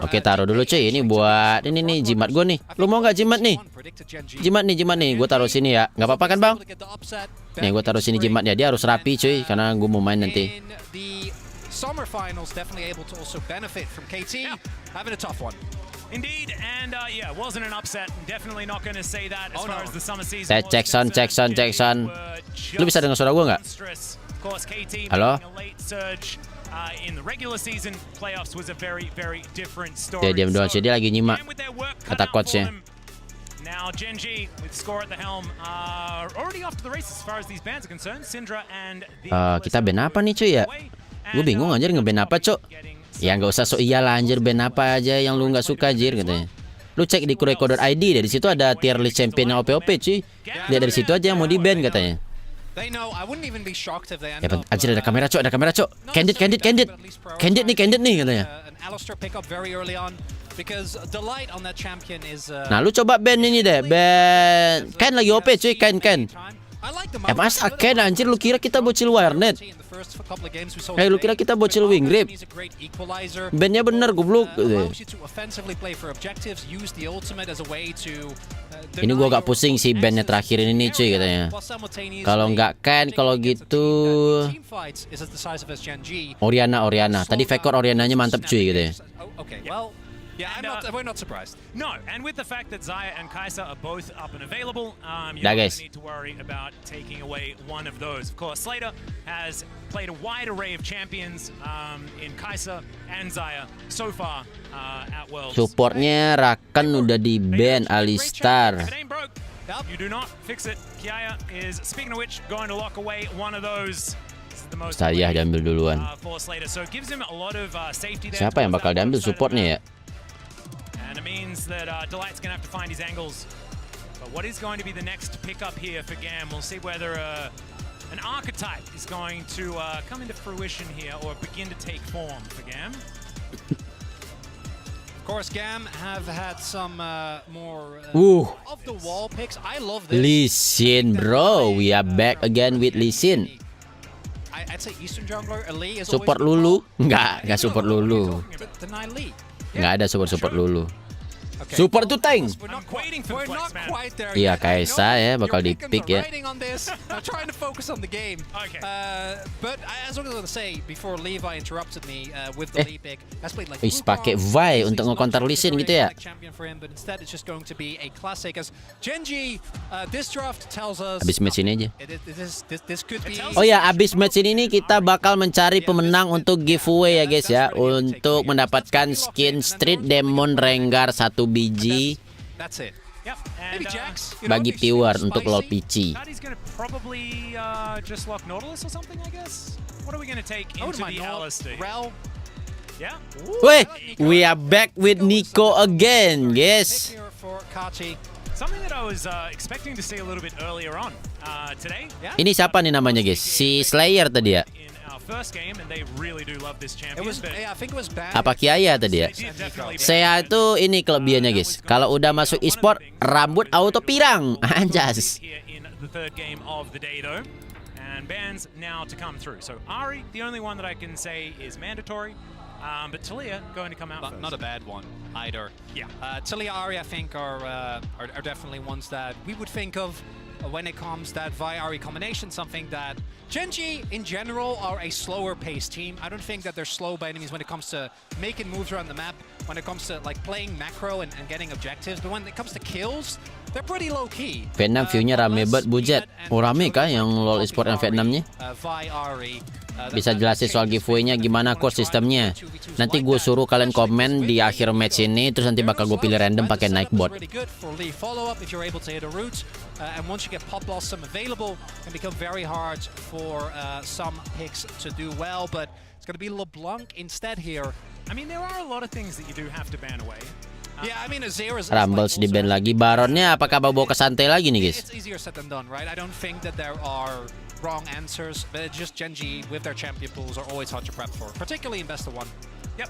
Oke, taruh dulu cuy. Ini buat ini nih jimat gue nih. Lu mau nggak jimat nih? Jimat nih. Gue taruh sini ya. Nggak apa-apa kan bang? Nih gue taruh sini jimatnya. Dia harus rapi cuy, karena gue mau main nanti. Jackson. Lu bisa dengar suara gue nggak? Halo? Dia diam doang sih, dia lagi nyimak kata coachnya. Now Genji with score at the helm are already off to the races as far as these bans are concerned. Syndra and kita ban apa nih cuy ya? Gue bingung anjir nge-ban apa cok. Ya nggak usah sok iyalah anjir, ban apa aja yang lu nggak suka anjir katanya. Lu cek di kurohiko.id deh, di situ ada tier list champion yang OP cuy. Lihat dari situ aja yang mau di ban katanya. Ya anjir ada kamera cok, Candid nih katanya. Nah lu coba ban ini deh, ban Ken lagi OP cuy, Ken. Masa Ken anjir, lu kira kita bocil warnet? Lu kira kita bocil WildRift? Bandnya bener goblok. Ini gua agak pusing sih bandnya terakhir ini nih cuy katanya. Kalau nggak Ken, kalau gitu Oriana. Tadi Vekor Oriananya mantap cuy katanya. Yeah, we're not surprised. No, and with the fact that Xayah and Kai'Sa are both up and available, you don't need to worry about taking away one of those. Of course, Slater has played a wide array of champions in Kai'Sa and Xayah so far at Worlds. Supportnya Rakan udah di ban Alistar. You do not fix it. Kiaya is, speaking of which, going to lock away one of those. Saya diambil duluan. Siapa yang bakal diambil supportnya ya? And it means that Delight's going to have to find his angles. But what is going to be the next pickup here for Gam? We'll see whether an archetype is going to come into fruition here or begin to take form for Gam. Of course, Gam have had some more of the wall picks. I love this. Lee Sin, bro. We are back again with Lee Sin. I'd say Eastern jungler, Lee is support Lulu? Enggak support Lulu. Nggak ada support Lulu. Support tuh tank. Iya Kaisa ya bakal di pick ya. Wis pakai Vi untuk nge-counter Lee Sin gitu ya. Abis match ini aja. Oh ya, abis match ini kita bakal mencari pemenang untuk giveaway ya guys ya, untuk mendapatkan skin Street Demon Rengar 1 biji bagi viewer untuk LoL PC. Weh, we are back with Nico again, guys. Ini siapa nih namanya guys? Si Slayer tadi ya? Apa Kiaya tadi ya? Saya itu ini kelebihannya guys. Kalau udah masuk e-sport, rambut auto pirang. Anjas. But Talia going to come out first. Not a bad one either. Yeah. Talia, Ahri, I think are definitely ones that we would think of when it comes that Vi Ahri combination. Something that Genji in general are a slower paced team. I don't think that they're slow by enemies when it comes to making moves around the map, when it comes to like playing macro and getting objectives. But when it comes to kills, they're pretty low key. Vietnam view-nya rame banget bujet. Oh rame kah yang LoL e-sport yang Vietnamnya? Bisa jelasin soal giveaway-nya gimana kok sistemnya? Nanti gue suruh kalian komen di akhir match ini, terus nanti bakal gue pilih random pakai naik bot. And once you get pop blossom available, it can become very hard for some picks to do well. But it's going to be LeBlanc instead here. I mean, there are a lot of things that you do have to ban away. Yeah, I mean, Azera's Rumbles di ban lagi. Baronnya apakah bawa ke santai lagi nih guys? It's easier said than done, right? I don't think that there are wrong answers, but it's just Genji with their champion pools are always hard to prep for, particularly in best of one. Yep.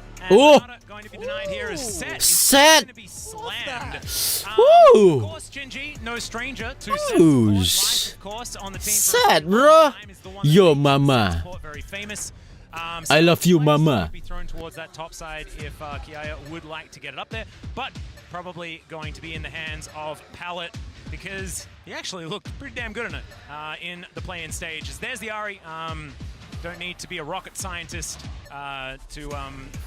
Going to be denied here is Sett. Sett. Going to be slammed. Of course, Genji, no stranger to Sett. Sett, bro. Yo, mama. Very famous. I love you, mama. Be thrown towards that top side if Kiaya would like to get it up there, but probably going to be in the hands of Pallet because he actually looked pretty damn good in it in the play-in stages. There's the Ahri. Don't need to be a rocket scientist to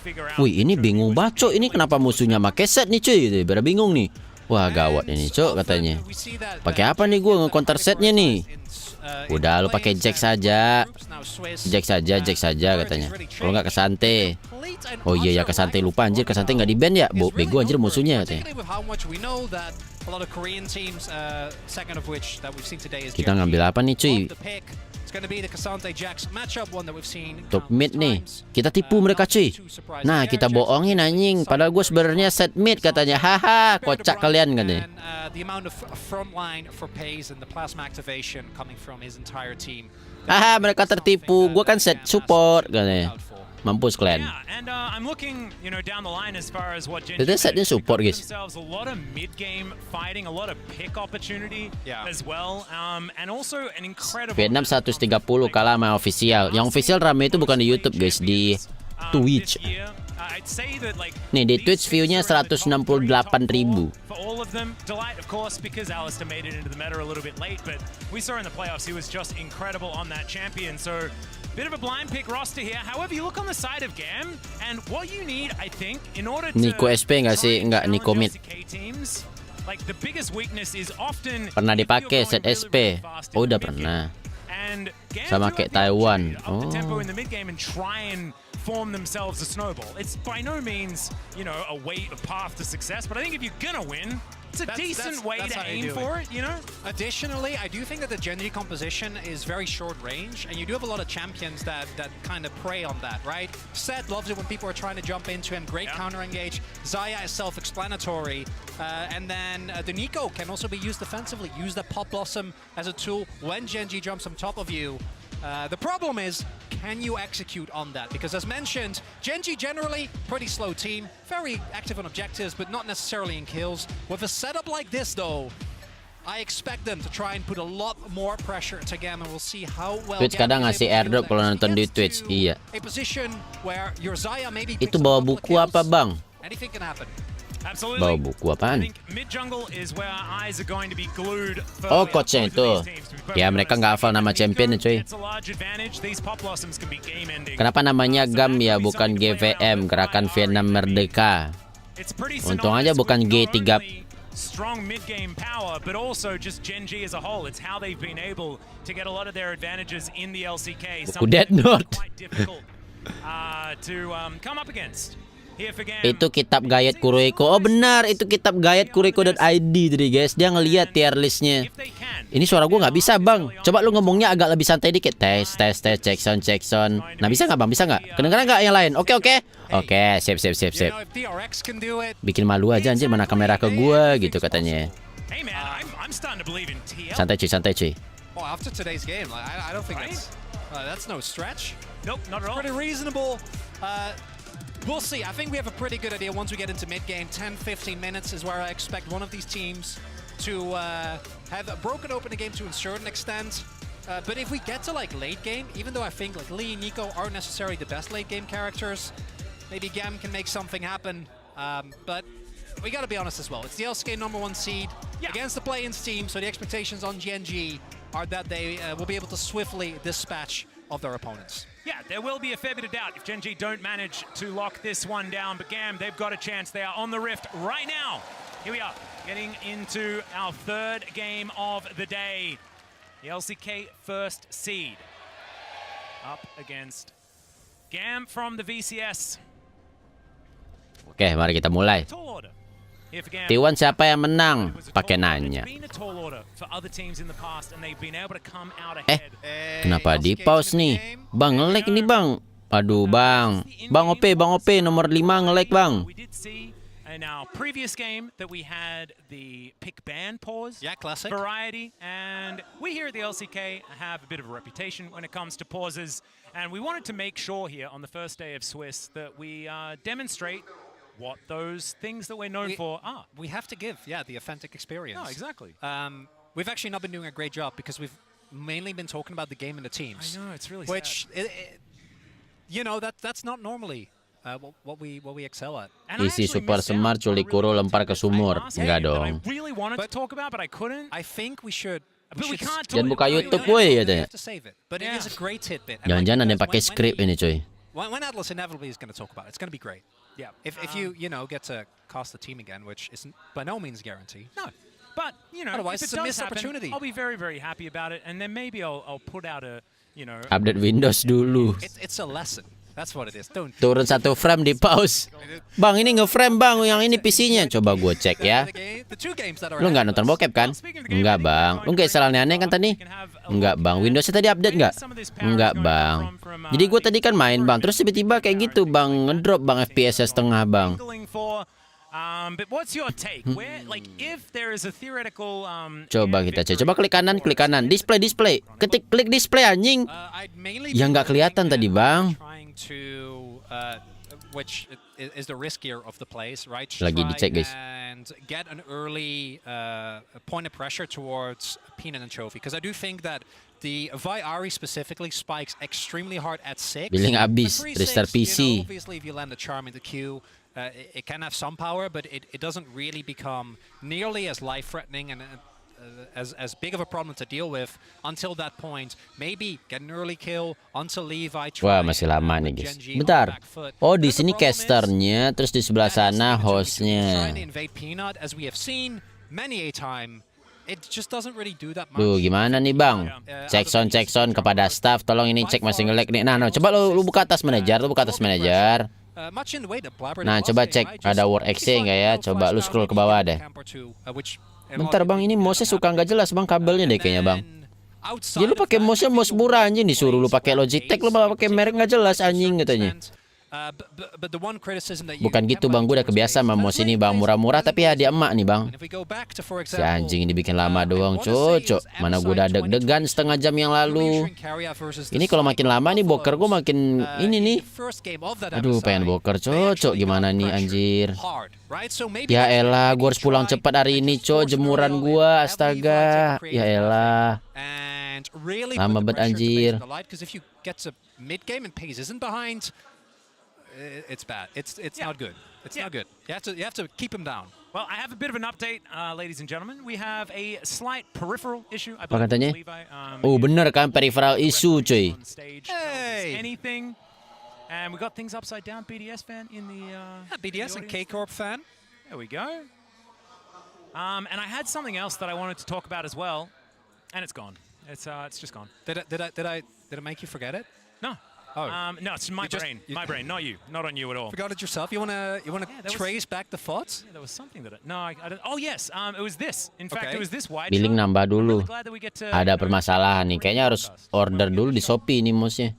figure out. Wih, ini bingung banget, Cok. Ini kenapa musuhnya pakai Sett nih, cuy? Pada bingung nih. Wah, gawat ini, Cok, katanya. Pakai apa nih gue nge-counter Settnya nih? Udah, lu pakai Jack saja. Jack saja katanya. Kalau nggak Kesante. Oh iya ya, Kesante lupa anjir, Kesante nggak di ban ya. Bego anjir musuhnya katanya. a lot of Korean teams. Second of which that we've seen today is Kita ngambil apa nih cuy? It's going to be the Kasante Jax matchup, one that we've seen. Top mid nih. Kita tipu mereka cuy. Nah, kita bohongin anjing. Padahal gue sebenarnya set mid katanya. Haha, kocak kalian katanya. The amount of front line for Pace and the plasma activation coming from his entire team. Haha, mereka tertipu. Gue kan set support katanya. Mampus kalian. Itu setnya support guys. Vietnam 130 kalah sama official. Yang official rame itu bukan di YouTube guys, di Twitch. Nih di Twitch view-nya 168.000. Bit of a blind pick roster here. However, you look on the side of Gam, and what you need, I think, in order to Nico SP nggak sih? Nggak, Nico mid. Like the biggest weakness is often Pernah dipakai set SP. Oh, udah pernah. Sama kayak Taiwan. Oh. Form themselves a snowball. It's by no means, you know, a path to success, but I think if you're gonna win, it's a decent way to aim for it, you know? Additionally, I do think that the Genji composition is very short range, and you do have a lot of champions that kind of prey on that, right? Sett loves it when people are trying to jump into him. Great counter engage. Xayah is self-explanatory. And then the Nico can also be used defensively. Use the Pop Blossom as a tool when Genji jumps on top of you. The problem is, can you execute on that? Because as mentioned, Genji generally pretty slow team, very active on objectives, but not necessarily in kills. With a setup like this though, I expect them to try and put a lot more pressure to Gam, and we'll see how well Twitch kadang ngasih airdrop kalau nonton di Twitch. Iya. A position where your Xayah maybe Itu bawa buku apa bang? Anything can happen. Bawa buku apaan? Oh, coachnya itu. Ya mereka nggak hafal nama championnya cuy. Kenapa namanya GAM ya bukan GVM, Gerakan Vietnam Merdeka? Untung aja bukan G3. Strong mid-game power, but also just Genji as a whole. It's how they've been able to get a lot of their advantages in the LCK. Buku Dead Note. Quite difficult to come up against. Itu kitab gayat Kurohiko. Oh benar, itu kitab gayat Kurohiko.id tadi guys. Dia ngeliat tier listnya. Ini suara gue nggak bisa bang. Coba lu ngomongnya agak lebih santai dikit. Tes, check sound. Nah bisa nggak bang? Bisa nggak? Kedengeran nggak yang lain? Oke. Sip. Bikin malu aja anjir, mana kamera ke gua gitu katanya. Santai cuy. Oh, after today's game, I don't think that's no stretch. Nope, not at all. Pretty reasonable. We'll see. I think we have a pretty good idea once we get into mid-game. 10-15 minutes is where I expect one of these teams to have broken open the game to a certain extent. But if we get to like late game, even though I think like Lee and Nico aren't necessarily the best late game characters, maybe Gam can make something happen. But we gotta be honest as well. It's the LCK #1 seed against the play-ins team, so the expectations on Genji are that they will be able to swiftly dispatch of their opponents. Yeah, there will be a fair bit of doubt if Genji don't manage to lock this one down, but Gam, they've got a chance. They are on the rift right now. Here we are, getting into our third game of the day. The LCK first seed up against Gam from the VCS. Oke, mari kita mulai. T1 siapa yang menang? Pakai nanya. Kenapa di pause nih? Bang nge-lag ini bang. Aduh bang. Bang OP nomor 5 nge-lag bang. In our previous game that we had the pick ban pause classic variety, and we here at the LCK have a bit of a reputation when it comes to pauses, and we wanted to make sure here on the first day of Swiss that we demonstrate what those things that we're known for are. We have to give, the authentic experience. Oh, exactly. We've actually not been doing a great job because we've mainly been talking about the game and the teams. I know, it's really which, that's not normally what we excel at. Isi super smart culik Kuro lempar ke sumur. Enggak dong. I really wanted to talk about, but I couldn't. I think we should. But we can't Jangan buka YouTube woi katanya. But it is a great tidbit. Jangan-jangan ada yang pakai script ini cuy. When Atlas inevitably is going to talk about it, it's going to be great. Yeah. If you get to cast the team again, which isn't by no means a guarantee. No. But, otherwise if it's a missed opportunity. I'll be very, very happy about it, and then maybe I'll put out a, Update Windows dulu. It's a lesson. That's what it is. Don't. Turun 1 frame di pause. Bang, ini nge-frame bang, yang ini PC-nya. Coba gue cek ya. Lu nggak nonton bokep kan? Enggak bang. Lu nggak salah aneh kan tadi? Enggak bang. Windowsnya tadi update nggak? Enggak bang. Jadi gue tadi kan main bang, terus tiba-tiba kayak gitu bang, ngedrop bang FPS-nya setengah bang. But what's your take? Where, like, if there is a theoretical, Coba kita cek. Coba klik kanan. Display. Klik display anjing. Ya nggak kelihatan tadi bang. Which is the riskier of the plays, right? Lagi dicek guys. And get an early point of pressure towards Peanut and Trophy, because I do think that the Viari specifically spikes extremely hard at 6. Billing abis, restart PC. Obviously, if you land a charm in the queue, it can have some power, but it doesn't really become nearly as life-threatening and as big of a problem to deal with until that point. Maybe get an early kill until Levi. Wah, masih lama nih guys. Bentar. Oh, di sini casternya, terus di sebelah sana hostnya. Tuh, gimana nih bang? Cek sound kepada staff. Tolong ini cek masih nge-lag nih. Nah, coba lu buka atas manajer, Nah, coba cek ada word exe nggak ya? Coba lu scroll ke bawah deh. Bentar bang, ini mouse suka nggak jelas bang, kabelnya deh kayaknya bang. Jadi lu pakai mouse murah anjing, disuruh lu pakai Logitech, lu malah pakai merek nggak jelas anjing katanya. Bukan gitu bang, gue udah kebiasa sama mouse ini bang, murah-murah tapi hadiah emak nih bang. Si anjing ini bikin lama doang, cocok. Mana gue udah deg-degan setengah jam yang lalu. Ini kalau makin lama nih boker gue makin ini nih. Aduh, pengen boker, cocok gimana nih anjir. Ya elah, gue harus pulang cepat hari ini, jemuran gue, astaga. Ya elah. Lama banget anjir. It's bad. It's not good. It's not good. You have to keep him down. Well, I have a bit of an update, ladies and gentlemen. We have a slight peripheral issue. Apa katanya? Oh bener kan, peripheral issue cuy. Hey. Anything? And we got things upside down. BDS fan in the BDS and K-Corp fan. There we go. And I had something else that I wanted to talk about as well, and it's gone. It's just gone. Did it make you forget it? No. Oh. No, it's my brain. My brain, not you. Not on you at all. Forgot it yourself? You wanna trace back the thoughts? Yeah, there was something that I don't. Oh yes, it was this. In fact, it was this wide. Billing nambah dulu. Ada permasalahan nih. Kayaknya harus order dulu di Shopee nih mouse-nya.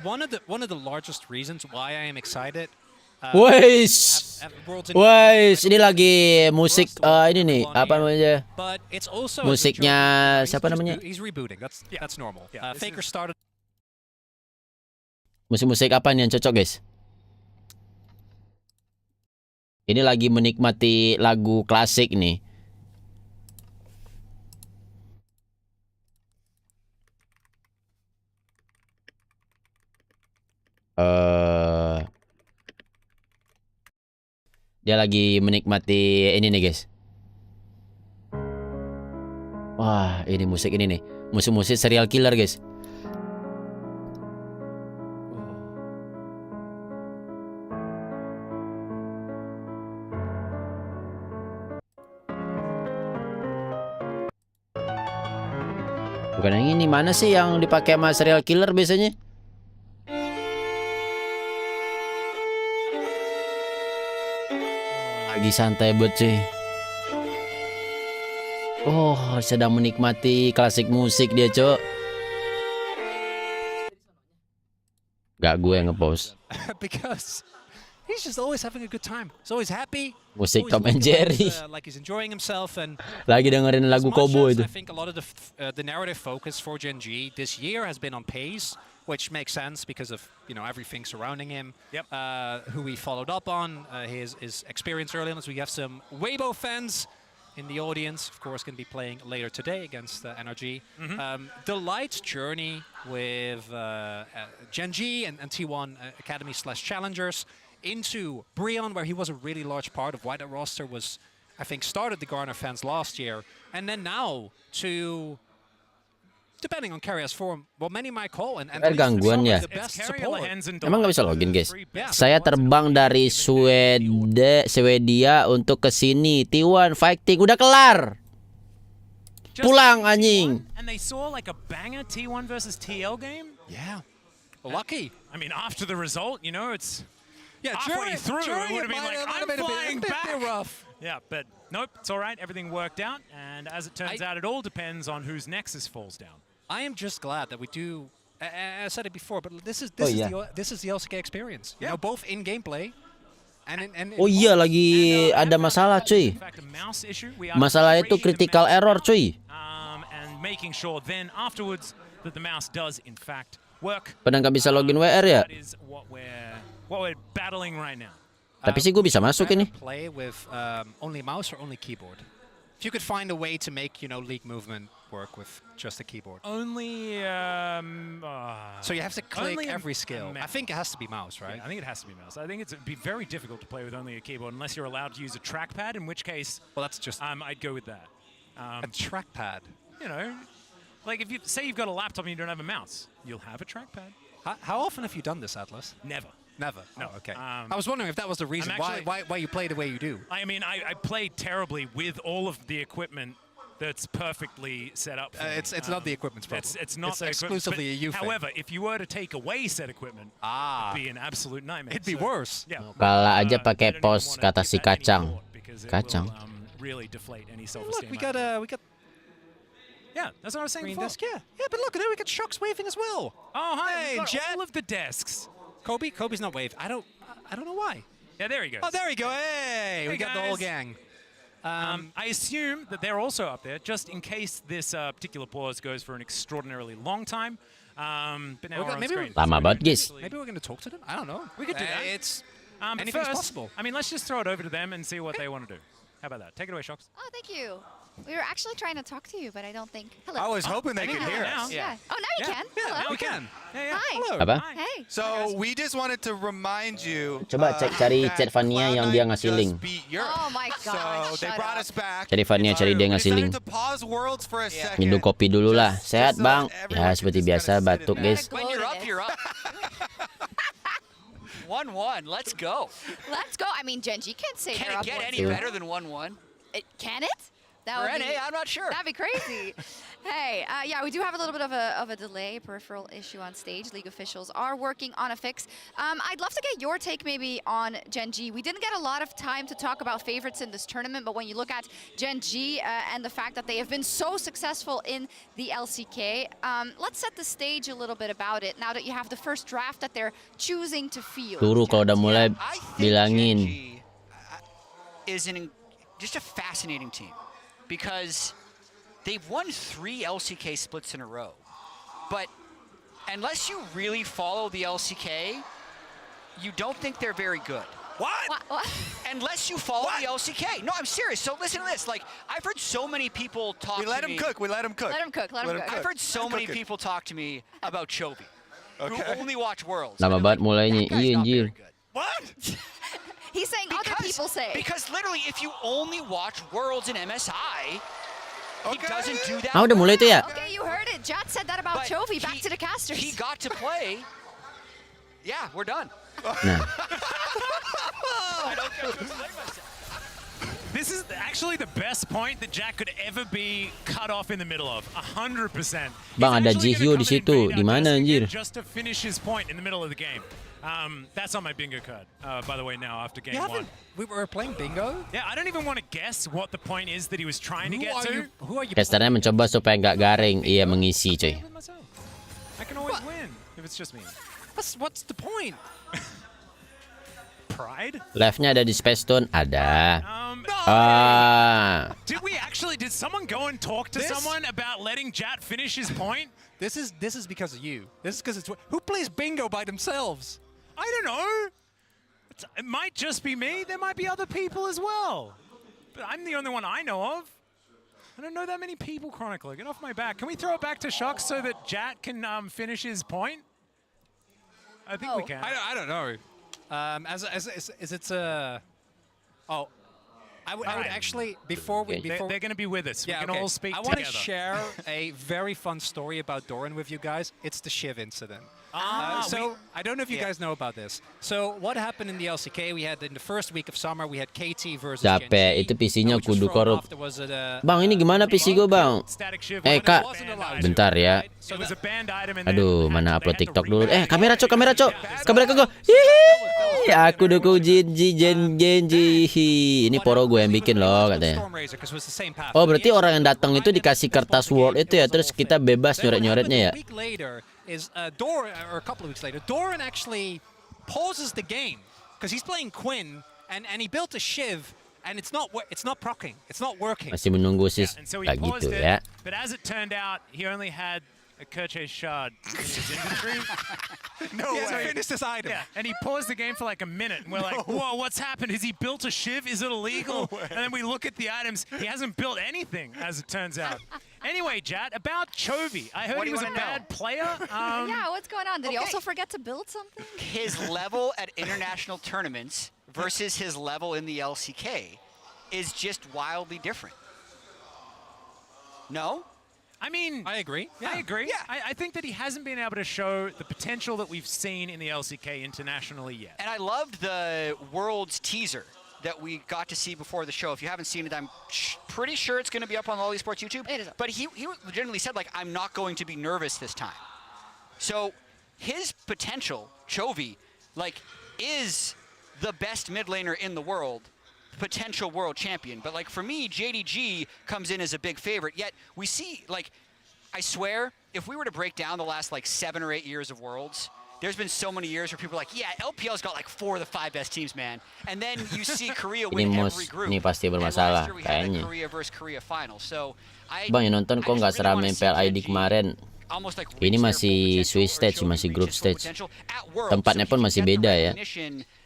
One of the largest reasons why I am excited. Wais, ini lagi musik ini nih, apa namanya? Musiknya siapa namanya? He's rebooting. That's normal. Faker started. Musik-musik apa nih yang cocok guys? Ini lagi menikmati lagu klasik nih. Dia lagi menikmati ini nih guys. Wah, ini musik ini nih. Musik-musik serial killer guys. Bukan yang ini, mana sih yang dipakai sama serial killer biasanya? Lagi santai buat cuy. Oh, sedang menikmati klasik musik dia, Cok. Gak gue yang ngepost. Because he's just always having a good time. He's always happy. Musik Tom and Jerry. Like he's enjoying himself and lagi dengerin lagu Kobo itu. I think a lot of the narrative focus for Gen G this year has been on pace, which makes sense because of, you know, everything surrounding him. Yep. Who we followed up on, his experience early on. So we have some Weibo fans in the audience, of course, going to be playing later today against NRG. The Light's journey with Gen G and T1 Academy / Challengers into Brion, where he was a really large part of why that roster was, I think, started the Garner fans last year, and then now to, depending on Carrier's form, what many might call and gangguan ya. the best support. Emang nggak bisa login guys. Saya terbang dari Swedia untuk ke sini. T1 fighting udah kelar. Pulang anjing. And they saw like a banger T1 versus TL game. Yeah. Lucky. I mean, after the result, you know, it's Yeah, halfway through, it would have been like, I'm flying bit back. rough. Yeah, but nope, it's all right. Everything worked out. And as it turns out, it all depends on whose Nexus falls down. I am just glad that we do. I said it before, but this is the LCK experience. You know, both in gameplay and Oh iya, lagi ada masalah cuy. In fact, a mouse issue. We are Masalah itu critical error cuy. and making sure then afterwards that the mouse does in fact work. Pada nggak bisa login WR ya? That is what we're battling right now. Tapi sih gue bisa masuk ini. Play with only mouse or only keyboard. If you could find a way to make, you know, league movement work with just a keyboard. Only. So you have to click every skill. I think it has to be mouse, right? Yeah, I think it has to be mouse. I think it'd be very difficult to play with only a keyboard unless you're allowed to use a trackpad. In which case, well, that's just. I'd go with that. A trackpad. You know, like if you say you've got a laptop and you don't have a mouse, you'll have a trackpad. How often have you done this, Atlas? Never. Never. No. Oh, okay. I was wondering if that was the reason why you play the way you do. I mean, I play terribly with all of the equipment that's perfectly set up. For it's not the equipment's problem. It's not the exclusively a you thing. However, if you were to take away said equipment, it'd be an absolute nightmare. It'd be worse. Yeah. Kalah aja pakai pos kata si kacang. Kacang. Really deflate any Look, self-esteem. we got. Yeah, that's what I was saying green before. desk. Yeah, but look at it. We got Shocks waving as well. Oh, hi. Hey, Jet. Jet. All of the desks. Kobe's not waved. I don't know why. Yeah, there he goes. Oh, there we go. Hey, we got the whole gang. I assume that they're also up there, just in case this particular pause goes for an extraordinarily long time. But now we're on screen. Lama banget, guys. Maybe we're going to talk to them? I don't know. We could do that. It's anything's first, possible. I mean, let's just throw it over to them and see what they want to do. How about that? Take it away, Shocks. Oh, thank you. We were actually trying to talk to you, but I don't think. Hello. I was hoping they could hear us. Yeah. Oh, now you can. Hello. Now we can. Yeah. Hi. Hello. Apa? Hey. So we just wanted to remind you. Coba cari chat Vania yang dia ngasih link. Oh my God. So they brought us back. Cari Vania, cari dia ngasih link. To pause worlds for a second. Minum kopi dulu lah. Sehat bang? Ya seperti biasa batuk guys. When you're up, you're up. 1-1. Let's go. Let's go. I mean, Genji can't say Can they're it up get 1-0. any better than 1-1? Can it? That For would NA, I'm not sure. That'd be crazy. Hey, yeah, we do have a little bit of a delay, peripheral issue on stage. League officials are working on a fix. I'd love to get your take maybe on Gen.G. We didn't get a lot of time to talk about favorites in this tournament, but when you look at Gen.G and the fact that they have been so successful in the LCK, let's set the stage a little bit about it now that you have the first draft that they're choosing to field. Turu kalau udah mulai bilangin. Gen.G is just a fascinating team because they've won 3 LCK splits in a row. But unless you really follow the LCK, you don't think they're very good. What? Unless you follow the LCK. No, I'm serious. So listen to this. Like, I've heard so many people talk to me. We let him cook. Let him cook. I've heard so many people talk to me about Chovy, who only watch Worlds. Lama banget mulainya. Iya anjir. What? He's saying other people say. Because literally, if you only watch Worlds in MSI, he doesn't do that. Ah, udah mulai tuh ya? Okay, you heard it. Jat said that about Chovy. Back to the casters. He got to play. Yeah, we're done. Nah. This is actually the best point that Jack could ever be cut off in the middle of. 100%. Bang, ada Jihyo di situ. Di mana anjir? Just to finish his point in the middle of the game. That's on my bingo card, by the way, now after game 1. We were playing bingo? Yeah, I don't even want to guess what the point is that he was trying to get to. Who are you? Casternya mencoba supaya nggak garing. Iya, mengisi coy. I can always win if it's just me. What's the point? Pride? Live-nya ada di Space Stone? Ada. Did someone go and talk to someone about letting Jat finish his point? This is because of you. This is because it's who plays bingo by themselves? I don't know. It might just be me. There might be other people as well. But I'm the only one I know of. I don't know that many people, Chronicler. Get off my back. Can we throw it back to Shock so that Jat can finish his point? I think we can. I don't know. I would actually before they're going to be with us. Yeah, we can all speak I together. want to share a very fun story about Doran with you guys. It's the Shiv incident. So I don't know if you guys know about this. So what happened in the LCK? We had in the first week of summer, we had KT versus Capek, itu PC-nya which was kudu thrown korup. off. There was a, Bang, ini gimana PC gue, Bang? Kak, bentar ya. It was a banned item and Aduh, mana upload TikTok dulu. Kamera, Cok. Kamera ke gue. Hihi, aku dukung Genji. Ini poro gue yang bikin loh, katanya. Oh, berarti orang yang datang itu dikasih kertas Word itu ya, terus kita bebas nyoret-nyoretnya ya. Is or a couple of weeks later, Doran actually pauses the game because he's playing Quinn and he built a Shiv and it's not proccing, it's not working. Masih menunggu sis kayak gitu ya. But as it turned out, he only had a Kerche shard in his inventory. No way. Finished his item. Yeah, and he paused the game for like a minute, and we're like, whoa, what's happened? Has he built a Shiv? Is it illegal? And then we look at the items. He hasn't built anything, as it turns out. Anyway, Jat, about Chovy. I heard he was a bad player. Yeah, what's going on? Did he also forget to build something? His level at international tournaments versus his level in the LCK is just wildly different. No? I mean, I agree. Yeah. I agree. Yeah. I think that he hasn't been able to show the potential that we've seen in the LCK internationally yet. And I loved the Worlds teaser that we got to see before the show. If you haven't seen it, I'm pretty sure it's going to be up on Lolly Sports YouTube. It is. But he legitimately said, like, I'm not going to be nervous this time. So his potential, Chovy, like, is the best mid laner in the world, potential world champion. But like for me, JDG comes in as a big favorite, yet we see, like, I swear, if we were to break down the last like 7 or 8 years of Worlds, there's been so many years where people are like, yeah, LPL's got like 4 of the 5 best teams, man. And then you see Korea win every group. Ini pasti And bermasalah last year we had the kayaknya. Korea versus Korea final. So Bang, yang nonton kok nggak seramai PLID kemarin. Ini masih Swiss stage, masih group stage. Tempatnya pun masih beda ya.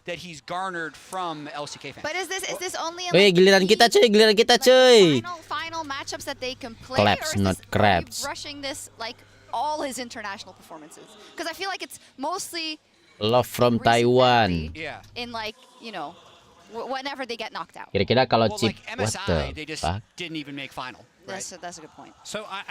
That he's garnered from LCK fans. But is this only in Weh, giliran kita cuy. final matchups that they can play, Collapse, or is not this, crabs. are we brushing this like all his international performances? Because I feel like it's mostly Love from Taiwan. Yeah. in like, you know, whenever they get knocked out. Kira-kira kalau Well, chip, like what MSI, they the just fuck? didn't even make final. Right? That's a good point. So I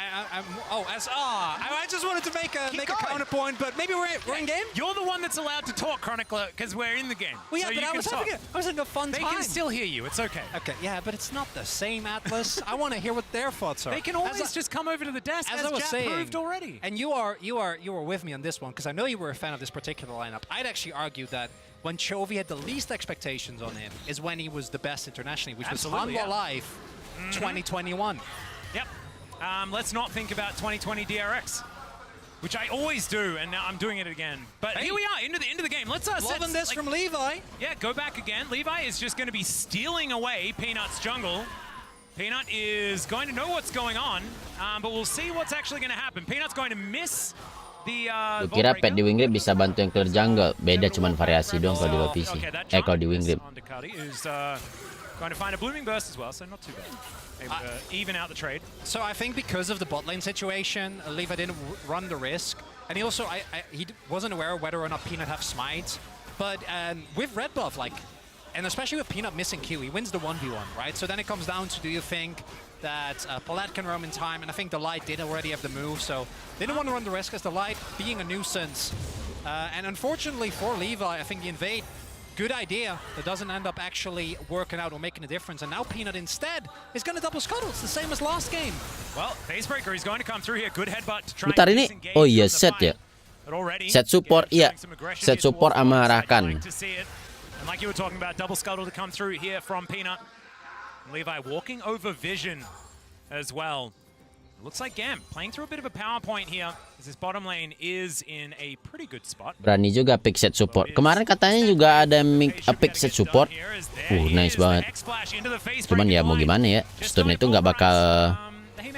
just wanted to make a counterpoint, but maybe we're in game. You're the one that's allowed to talk, Chronicler, because we're in the game. Well, yeah, so but you I can was talk. having a fun They time. can still hear you. It's okay. Okay, yeah, but it's not the same, Atlas. I want to hear what their thoughts are. They can always just come over to the desk, as I was Jat saying, proved already. And you were with me on this one because I know you were a fan of this particular lineup. I'd actually argue that when Chovy had the least expectations on him is when he was the best internationally, which Absolutely, was Hanwha Live 2021. Yep. Let's not think about 2020 DRX, which I always do, and now I'm doing it again. But here we are, into the game. Let's loving this from Levi. Yeah, go back again. Levi is just going to be stealing away Peanut's jungle. Peanut is going to know what's going on, but we'll see what's actually going to happen. Peanut's going to miss the Lu kira pet di Wingrip bisa bantu yang clear jungle? Beda, cuman variasi doang kalau di low PC. Kalau di Wingrip. Going to find a blooming burst as well, so not too bad. Able to even out the trade. So I think because of the bot lane situation, Levi didn't run the risk, and he also he wasn't aware of whether or not Peanut have smites. But with red buff, like, and especially with Peanut missing Q, he wins the 1v1, right? So then it comes down to, do you think that Palat can roam in time? And I think the Light did already have the move, so they didn't want to run the risk as the Light being a nuisance. And unfortunately for Levi, I think the invade, good idea, that doesn't end up actually working out or making a difference. And now Peanut instead is going to double scuttle. It's the same as last game. Well, Facebreaker is going to come through here. Good headbutt to try Bentar and ini, disengage oh iya from the set fight. ya. But already, Set support, iya. Set support sama Rakan. Like to see it. And like you were talking about, double scuttle to come through here from Peanut. Levi walking over Vision as well. It looks like Gam playing through a bit of a power point here, as his bottom lane is in a pretty good spot. Berani juga pick set support. Kemarin katanya juga ada pick set support. Nice banget. Cuman ya mau gimana ya, stun itu nggak bakal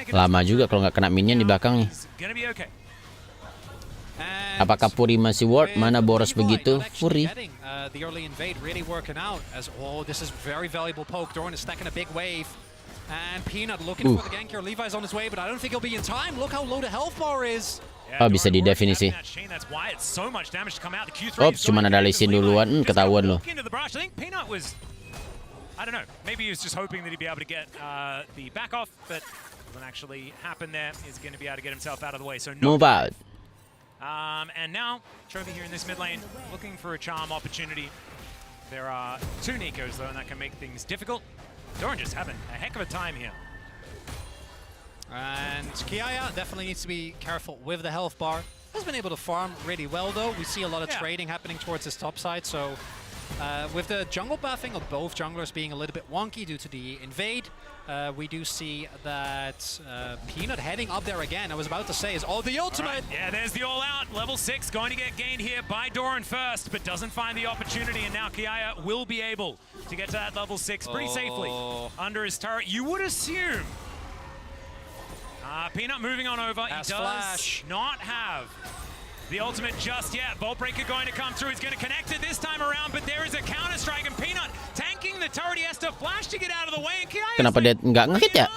lama juga kalau nggak kena minion di belakangnya. Apakah Puri masih ward? Mana boros begitu? Puri. The early invade really working out as, oh, this is very valuable poke. Doran is stacking a big wave. And Peanut looking for the gank here. Levi's on his way, but I don't think he'll be in time. Look how low the health bar is. Oh, bisa didefinisi. Ops, cuma ada Lisin duluan. Ketahuan loh. I don't know. Maybe he was just hoping that he'd be able to get the back off, but doesn't actually happen there. He's going to be able to get himself out of the way. So Move out. And now, Chovy here in this mid lane, looking for a charm opportunity. There are 2 Nikos, though, and that can make things difficult. Doran just having a heck of a time here. And Kiaya definitely needs to be careful with the health bar. Has been able to farm really well, though. We see a lot of trading happening towards his top side, so with the jungle buffing of both junglers being a little bit wonky due to the invade, we do see that Peanut heading up there again. I was about to say, is the ultimate. Right. Yeah, there's the all-out. Level 6 going to get gained here by Doran first, but doesn't find the opportunity, and now Kiaya will be able to get to that level 6 pretty safely under his turret. You would assume. Peanut moving on over. He does not have the ultimate just yet. Vault Breaker going to come through. He's going to connect it this time around, but there is a counter strike, and Peanut tanking the turret. He has to flash to get out of the way. And Kenapa dia nggak ngehit ya?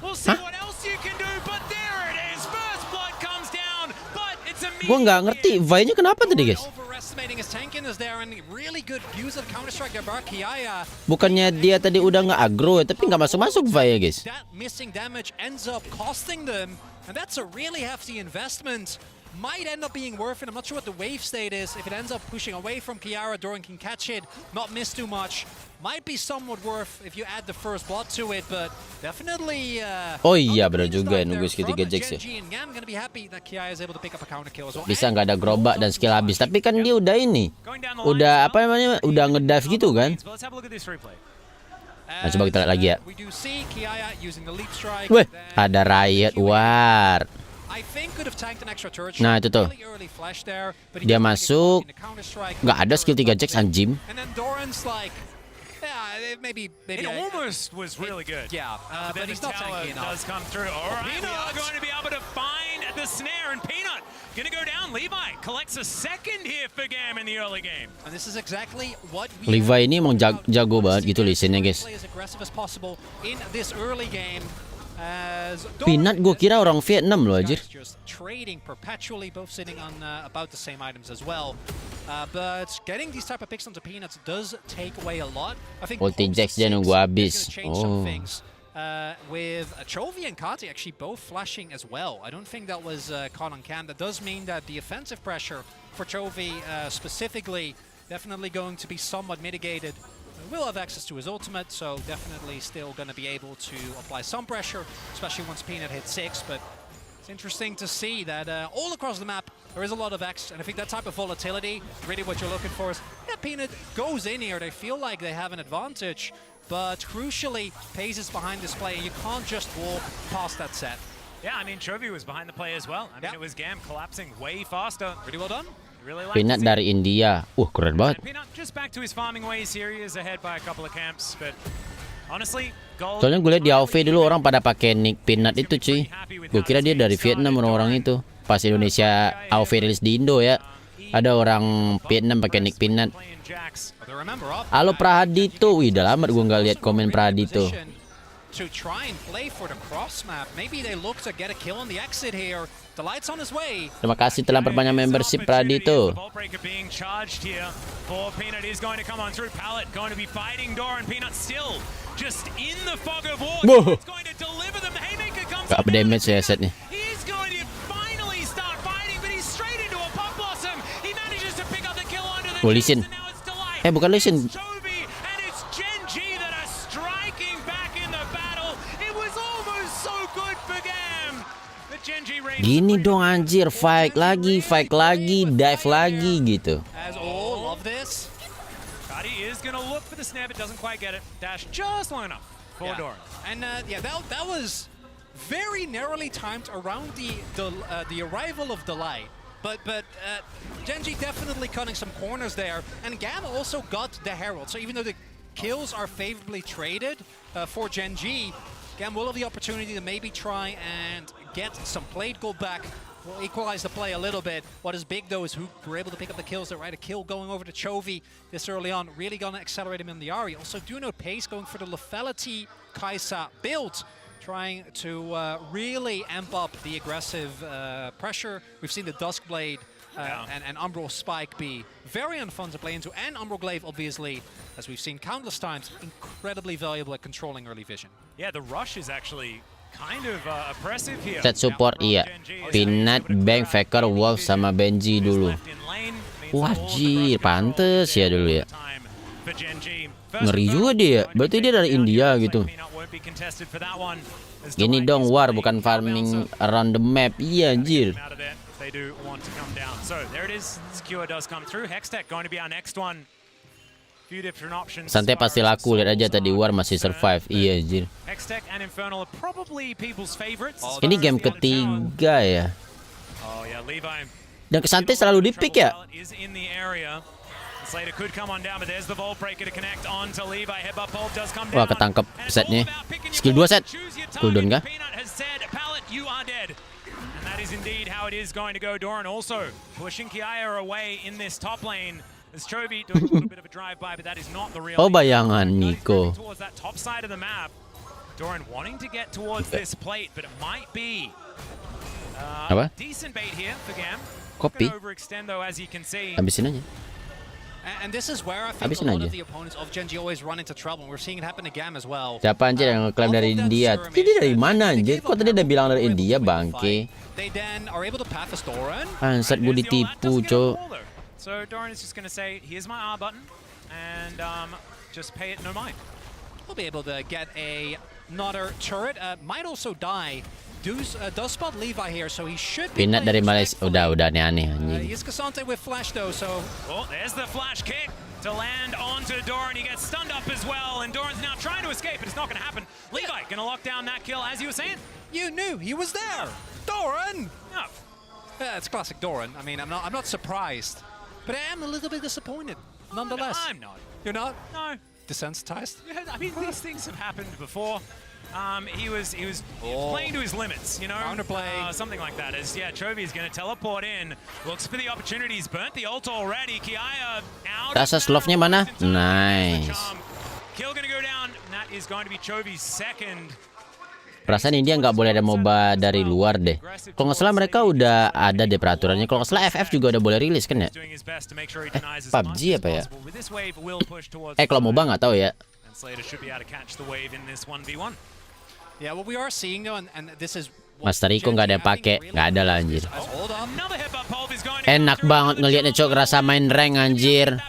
We'll see what else you can do, but there it is. First blood comes down, but it's a Gua nggak ngerti Vi-nya kenapa tadi, guys. Bukannya dia tadi udah nggak aggro ya, tapi nggak masuk-masuk Vi ya, guys. Missing damage ends up costing them, and that's a really hefty investment. Might end up being worth it. I'm not sure what the wave state is. If it ends up pushing away from Kiara, Doran can catch it, not miss too much. Might be somewhat worth if you add the first blood to it, but definitely. Oh iya, benar juga ya, nunggu skill 3 Jax ya. Bisa nggak ada gerobak dan skill habis, tapi kan dia udah ini, udah apa namanya, udah ngedive gitu kan. Nah, coba kita lihat lagi ya. Weh, ada Riot War. Nah itu tuh, dia masuk, nggak ada skill 3 Jax anjim. It almost was really good. Yeah, but he's not tanky enough. Does come through. All right, we are going to be able to find the snare, and Peanut going to go down. Levi collects a second here for Gam in the early game. And this is exactly what Levi ini emang jago banget gitu listennya, guys. Peanut gue kira orang Vietnam loh anjir. Trading perpetually, both sitting on about the same items as well. But getting these type of picks onto Peanuts does take away a lot. I think ulti Jax dia nunggu habis. With Chovy and Kati actually both flashing as well. I don't think that was caught on cam. That does mean that the offensive pressure for Chovy specifically definitely going to be somewhat mitigated. Will have access to his ultimate, so definitely still going to be able to apply some pressure, especially once Peanut hits 6. But it's interesting to see that all across the map there is a lot of X, and I think that type of volatility, really what you're looking for is, yeah, Peanut goes in here, they feel like they have an advantage, but crucially, Pace is behind this play, and you can't just walk past that set. Yeah, I mean, Chovy was behind the play as well. I mean, it was Gam collapsing way faster. Really well done. Peanut dari India. Keren banget. Peanut just back to his farming ways here. He is ahead by a couple of camps, but honestly, soalnya gue liat di AOV dulu orang pada pakai nick Peanut itu cuy. Gue kira dia dari Vietnam orang-orang itu. Pas Indonesia AOV rilis di Indo ya, ada orang Vietnam pakai nick Peanut. Halo Pradito. Wih, udah lama gue nggak lihat komen Pradito. To try and play for the cross map. Maybe they look to get a kill on the exit here. The light's on his way. Terima kasih telah perpanjang membership Pradito. Being charged here for Peanut is going to come on through. Pallet going to be fighting Doran. Peanut still just in the fog of war. It's going to deliver them. Haymaker comes up. Damage ya setnya. He's going to finally start fighting, but he's straight into a pop blossom. He manages to pick up the kill under the Lisin. Bukan Lisin. Gini dong anjir, fight lagi, dive lagi gitu. Kati is gonna look for the snap, it doesn't quite get it. Dash just long enough for Doran. And yeah, that was very narrowly timed around the arrival of the light. But Genji definitely cutting some corners there, and Gam also got the Herald. So even though the kills are favorably traded for Genji, Gam will have the opportunity to maybe try and get some plate gold back. Will equalize the play a little bit. What is big though is who were able to pick up the kills. Right, a kill going over to Chovy this early on, really gonna accelerate him in the Ari. Also do note Pace going for the lethality Kaisa build, trying to really amp up the aggressive pressure. We've seen the Duskblade and Umbral Spike be very unfun to play into, and Umbral Glaive obviously, as we've seen countless times, incredibly valuable at controlling early vision. Yeah, the rush is actually Set support iya. Peanut, Bank, Faker, Wolf sama Benji dulu. Wajir, pantes ya dulu ya. Ngeri juga dia. Berarti dia dari India gitu. Gini dong war, bukan farming around the map. Iya anjir. Santai pasti laku, lihat aja tadi war masih survive. Iya anjir. Ini game ketiga ya. Dan Santai selalu di-pick ya. Wah, ketangkep setnya. Skill 2 set. Cooldown kah? Oh, bayangan Nico. Apa? Kopi. Habisin aja. And this is where I think a lot of the opponents of Gen G always run into trouble. We're seeing it happen to Gam as well. Siapa anjir yang ngeklaim dari India? Jadi dari mana anjir? Kok tadi udah bilang dari India bangke? They then are able to path as Doran. Ansat gue ditipu, cok. So Doran is just going to say, here's my R button, and just pay it no mind. We'll be able to get another turret. Might also die. Does spot Levi here, so he should be. Peanut dari Malaysia udah aneh anjing. He's Kasante with flash though, so. Oh, there's the flash kick to land onto Doran. He gets stunned up as well, and Doran's now trying to escape, but it's not going to happen. Levi going to lock down that kill, as you were saying. You knew he was there, Doran. Oh. Yeah, it's classic Doran. I mean, I'm not surprised, but I am a little bit disappointed, nonetheless. I'm not. You're not? No. Desensitized? Yeah, I mean, these things have happened before. He was playing to his limits, you know, something like that. As Chovy is going to teleport in, looks for the opportunities, burnt the ult already. Kiaya out. Rasa slove-nya mana? Nice. Kill going to go down. That is going to be Chovy's second. Perasaan India nggak boleh ada MOBA dari luar deh. Kalau nggak salah mereka udah ada deh peraturannya. Kalau nggak salah FF juga udah boleh rilis kan ya? PUBG apa ya? Kalau MOBA nggak tahu ya. Master Rico nggak ada yang pakai, nggak ada lah anjir. Enak banget ngelihatnya cok, rasa main rank anjir.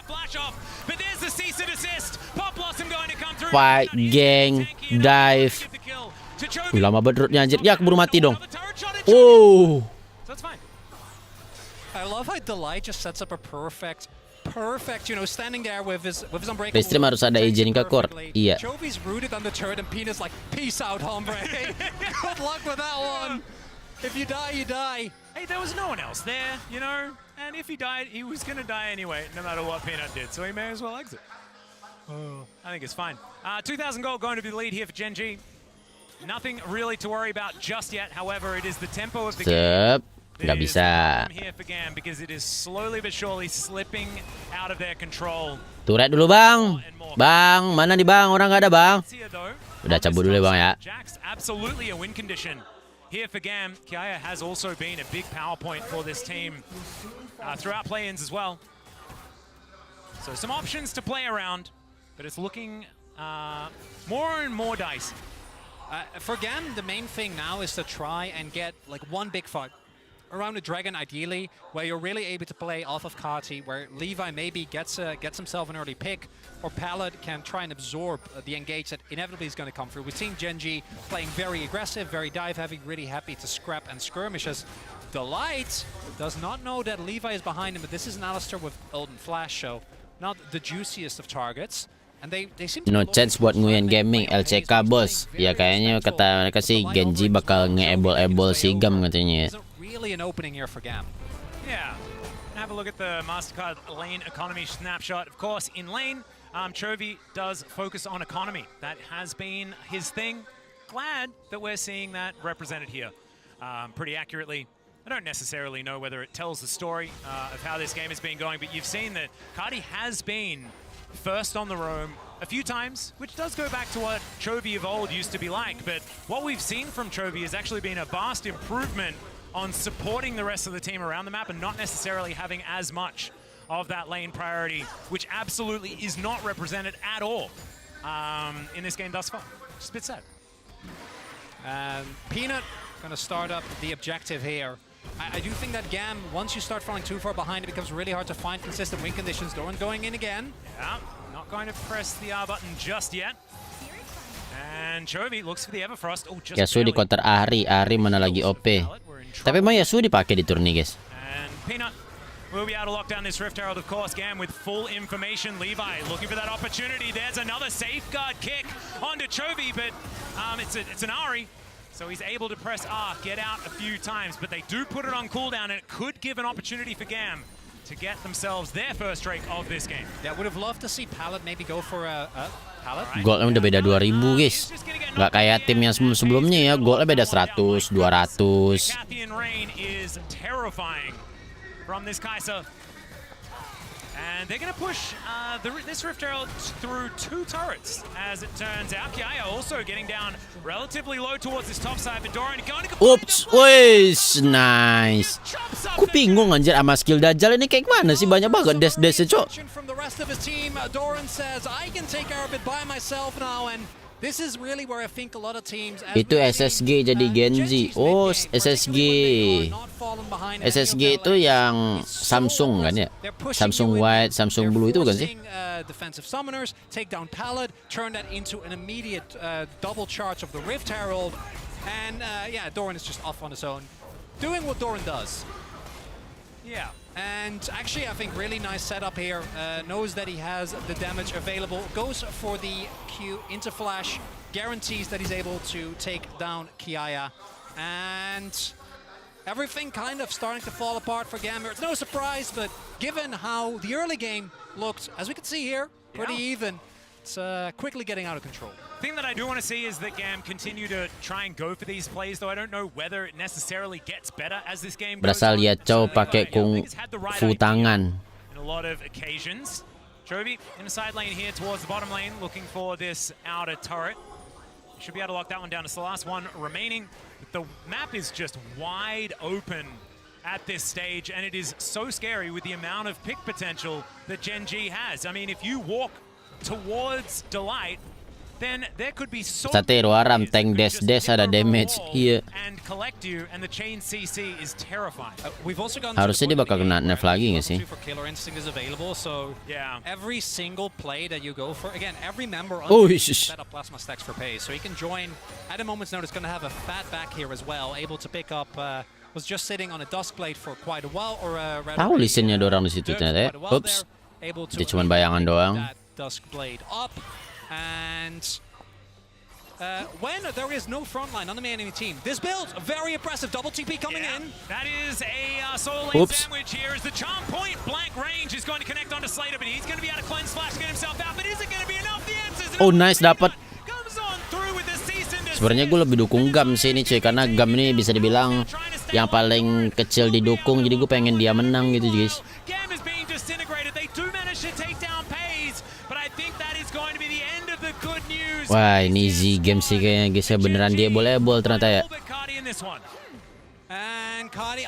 Fight, gang, dive. Lama banget rootnya anjir. Ya keburu mati dong. Oh. I love how Delight just sets up a perfect, you know, standing there with his unbreakable. Restream harus ada izin ke core. Iya. Jovi's rooted on the turret and Peanut's like, peace out, hombre. Good luck with that one. If you die, you die. Hey, there was no one else there, you know? And if he died, he was going to die anyway, no matter what Peanut did. So he may as well exit. I think it's fine. 2,000 gold going to be the lead here for Gen G. Nothing really to worry about just yet. However, it is the tempo of the game. Nggak bisa. Because it is slowly but surely slipping out of their control. Turret dulu bang. Bang, mana nih bang? Orang nggak ada bang. Udah cabut dulu bang ya. Absolutely a win condition here for Gam. Kiaya has also been a big power point for this team throughout play-ins as well. So some options to play around, but it's looking more and more dicey. For Gam, the main thing now is to try and get like one big fight around the dragon, ideally, where you're really able to play off of Kati, where Levi maybe gets himself an early pick, or Pallet can try and absorb the engage that inevitably is going to come through. We've seen Gen G playing very aggressive, very dive-heavy, really happy to scrap and skirmish as Delight does not know that Levi is behind him, but this is an Alistair with ult and flash, so not the juiciest of targets. And they seem to no chance buat Nguyen Gaming LCK bos. Ya kayaknya kata mereka sih Genji bakal nge-able si Gam katanya. Really an opening here for Gam. Yeah. Have a look at the MasterCard lane economy snapshot. Of course, in lane, Chovy does focus on economy. That has been his thing. Glad that we're seeing that represented here pretty accurately. I don't necessarily know whether it tells the story of how this game has been going, but you've seen that Cardi has been first on the roam a few times, which does go back to what Chovy of old used to be like. But what we've seen from Chovy has actually been a vast improvement on supporting the rest of the team around the map and not necessarily having as much of that lane priority, which absolutely is not represented at all in this game thus far. Just a bit sad. And Peanut gonna start up the objective here. I do think that Gam, once you start falling too far behind, it becomes really hard to find consistent win conditions. Doran going in again. Yeah, not going to press the R button just yet. And Chovy looks for the Everfrost. Oh, just Yasuo di counter Ahri mana lagi OP. Tapi emang Yasuo dipakai di turn nih, guys. And Peanut will be able to lock down this Rift Herald, of course. Gam with full information. Levi looking for that opportunity. There's another safeguard kick onto Chovy, but it's an Ahri. So he's able to press R, get out a few times, but they do put it on cooldown, and it could give an opportunity for Gam to get themselves their first strike of this game. Yeah, would have loved to see Pallet maybe go for a Pallet. Goalnya udah beda 2000, guys. Nggak kayak tim yang sebelumnya ya, goalnya beda 100, 200. Cathian Rain is terrifying from this Kai'Sa. And they're going to push this Rift Herald through 2 turrets, as it turns out. Kiaya also getting down relatively low towards this top side, but Doran going to... Oops, wes, nice. Aku bingung anjir sama skill Dajjal ini kayak mana sih, banyak banget dash-dashnya, cok. From the rest of his team, Doran says, I can take care of it by myself now, and this is really where I think a lot of teams... Itu SSG jadi Genji. Oh, SSG. SSG itu yang Samsung kan ya? Samsung White, Samsung Blue itu bukan sih? Defensive summoners take down Pallet, turn that into an immediate double charge of the Rift Herald, and yeah, Doran is just off on his own, doing what Doran does. Yeah. And actually, I think really nice setup here. Knows that he has the damage available. Goes for the Q into flash. Guarantees that he's able to take down Kiaya. And everything kind of starting to fall apart for Gamber. It's no surprise, but given how the early game looked, as we can see here, pretty even. It's quickly getting out of control. The thing that I do want to see is that Gam continue to try and go for these plays, though I don't know whether it necessarily gets better as this game goes Berasal on. lihat Chow pakai kung fu tangan. In a lot of occasions. Chovy in the side lane here towards the bottom lane, looking for this outer turret. Should be able to lock that one down. It's the last one remaining. The map is just wide open at this stage, and it is so scary with the amount of pick potential that Gen G has. I mean, if you walk towards Delight, then there could be so Satero Aram tank dash ada damage. Iya. And collect you, and the chain CC is terrifying. We've also gone Harusnya dia bakal kena nerf lagi nggak sih? for Killer Instinct is available, so yeah, every single play that you go for, again, every member on Oh, set up plasma stacks for pay, so he can join at a moment's notice. Going to have a fat back here as well, able to pick up. Was just sitting on a Duskblade for quite a while, or tahu listennya ada orang di situ ternyata ya. Oops, dia cuma bayangan doang. Duskblade up, and when there is no frontline on the enemy team, this build very impressive. Double TP coming in. That is a solo lane sandwich here as the charm point blank range is going to connect onto Slater, but he's going to be able to cleanse flash to get himself out. But is it going to be enough? The answer is Oh, nice, dapat. comes on through with the cease and desist. Sebenarnya gue lebih dukung Gam sih ini cuy, karena Gam ini bisa dibilang yang paling kecil didukung, jadi gue pengen dia menang gitu guys. Gam is being disintegrated. They do manage to take down Pays, but I think that is going to be the end of the good news. Wah, ini easy game sih kayaknya guys ya, beneran dia boleh ternyata ya.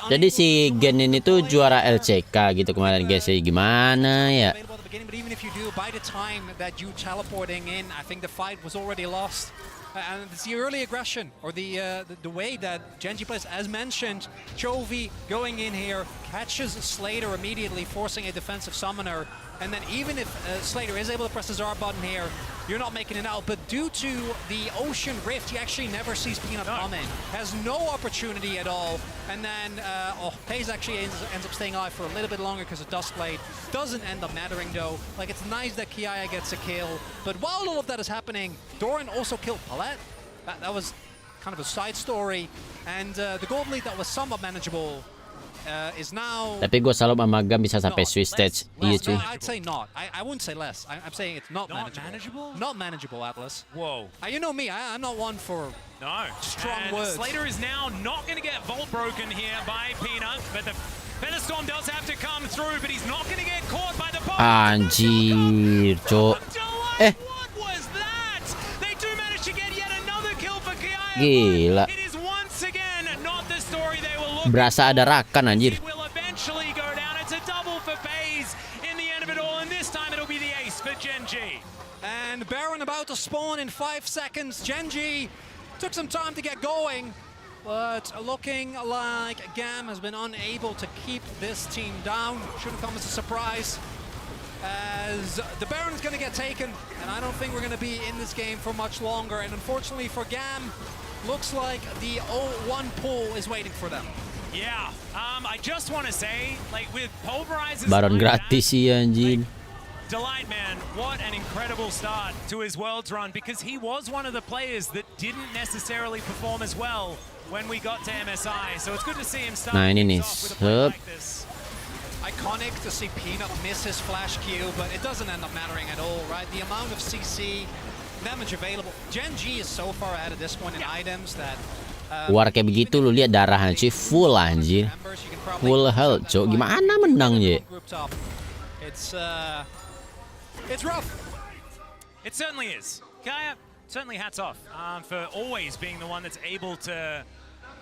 Jadi si Gen ini tuh juara LCK gitu kemarin guys ya, gimana ya? But even if you do, by the time that you teleporting in, I think the fight was already lost. And it's the early aggression, or the way that Genji plays. As mentioned, Chovy going in here, catches Slater immediately, forcing a defensive summoner. And then even if Slater is able to press his R button here, you're not making it out. But due to the Ocean Rift, he actually never sees Peanut come in. Has no opportunity at all. And then Pays actually ends up staying alive for a little bit longer because of Duskblade. Doesn't end up mattering though. Like, it's nice that Kiaya gets a kill. But while all of that is happening, Doran also killed Palette. That was kind of a side story. And the gold lead that was somewhat manageable is now... Tapi gue selalu sama Gam bisa sampai Swiss stage. Iya cuy. I'd say not. I wouldn't say less. I'm saying it's not manageable. Not manageable, Atlas. Whoa. You know me. I'm not one for strong words. Slater is now not going to get vault broken here by Peanut, but the Featherstorm does have to come through, but he's not going to get caught by the bomb. Anjir, cok. What was that? They do manage to get yet another kill for Kiaya. Gila. It is once again not the story they were looking Berasa ada Rakan anjir. It will eventually go down. It's a double for Pays in the end of it all, and this time it'll be the ace for Genji. And Baron about to spawn in 5 seconds. Genji Took some time to get going, but looking like Gam has been unable to keep this team down. Shouldn't come as a surprise, as the Baron's going to get taken, and I don't think we're going to be in this game for much longer. And unfortunately for Gam, looks like the 0-1 pool is waiting for them. Yeah, I just want to say, like with Pulverizer's Baron gratis sih anjing. Delight, man, what an incredible start to his Worlds run, because he was one of the players that didn't necessarily perform as well when we got to MSI. So it's good to see him start Nah, ini nih. off with a play like this. Iconic to see Peanut miss his flash Q, but it doesn't end up mattering at all, right? The amount of CC damage available. Gen G is so far ahead at this point in items that War kayak begitu lu lihat darahnya cuy full anjir. Full health, cok. Gimana menangnya? It's rough. It certainly is. Kaya, certainly hats off for always being the one that's able to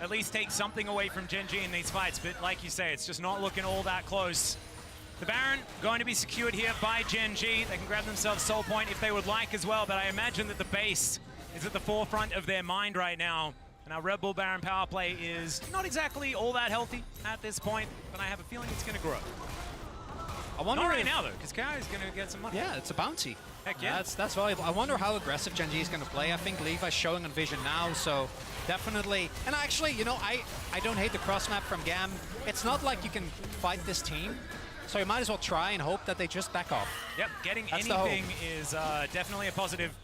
at least take something away from Gen G in these fights. But like you say, it's just not looking all that close. The Baron going to be secured here by Gen G. They can grab themselves Soul Point if they would like as well, but I imagine that the base is at the forefront of their mind right now. And our Red Bull Baron power play is not exactly all that healthy at this point, but I have a feeling it's going to grow. I wonder not right now though, because Kai is going to get some money. Yeah, it's a bounty. Heck yeah. That's valuable. I wonder how aggressive Gen G is going to play. I think Levi's showing on Vision now, so definitely. And actually, you know, I don't hate the cross map from Gam. It's not like you can fight this team, so you might as well try and hope that they just back off. Yep, getting That's anything is definitely a positive.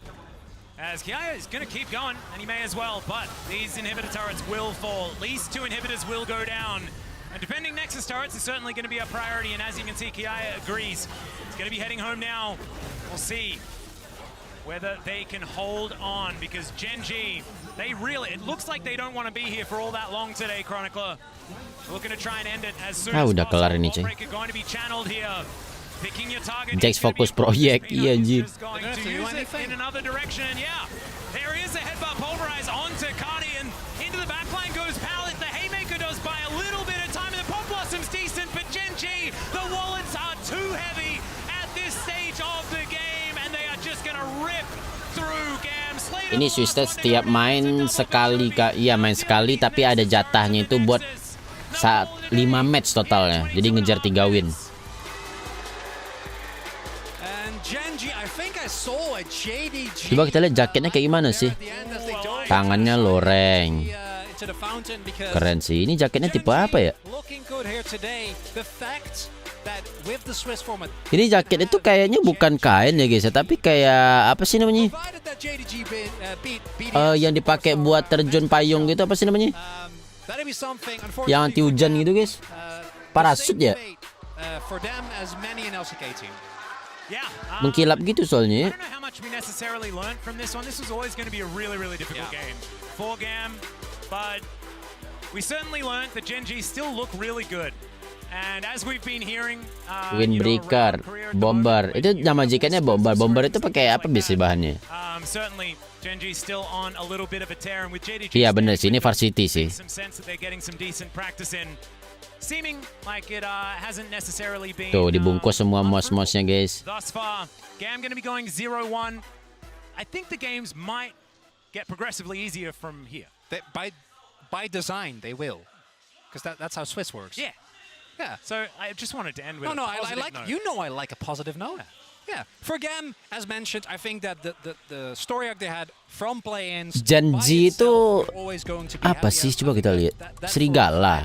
As Kiaya is going to keep going, and he may as well, but these inhibitor turrets will fall. At least 2 inhibitors will go down. And defending Nexus turrets is certainly going to be a priority, and as you can see, Kiaya agrees. He's going to be heading home now. We'll see whether they can hold on, because Gen G, it looks like they don't want to be here for all that long today, Chronicler. Looking to try and end it as soon as udah possible. kelar ini, cuy. Breaker going to be channeled here. Picking your target. Jax fokus proyek, iya anjir. Going to use it in another direction, yeah. There is a headbutt pulverize onto Cardi, and into the backline goes Pallet. The Haymaker does buy a little bit of time, and the Pop Blossom's decent, but Gen G, the wallets are too heavy at this stage of the game, and they are just going to rip through Gam. Ini Swisted setiap main sekali, iya main sekali, tapi ada jatahnya itu buat saat 5 match totalnya. Jadi ngejar 3 win. Coba kita lihat jaketnya kayak gimana sih. Tangannya loreng. Keren sih. Ini jaketnya tipe apa ya? Ini jaket itu kayaknya bukan kain ya guys ya, tapi kayak apa sih namanya? Yang dipakai buat terjun payung gitu, apa sih namanya? Yang anti hujan gitu guys. Parasut ya? Mengkilap gitu soalnya. I don't know how much we necessarily learned from this one. This was always going to be a really, really difficult game for Gam, but we certainly learned that Gen G still look really good. And as we've been hearing, Windbreaker, Bomber. Itu nama jaketnya Bomber. Bomber itu pakai apa biasanya bahannya? Certainly Gen G still on a little bit of a tear, and with JDG. Iya benar sih, ini varsity sih. Some sense that they're getting some decent practice in. Seeming like it hasn't necessarily been. Tuh dibungkus semua mos-mosnya guys. Thus far, Gam going to be going 0-1. I think the games might get progressively easier from here. By design, they will, because that's how Swiss works. Yeah. Yeah. So I just wanted to end with I positive like note. you know I like a positive note. Yeah. For Gam, as mentioned, I think that the story arc they had from play-ins. Gen G itu apa sih? Coba kita lihat. Serigala.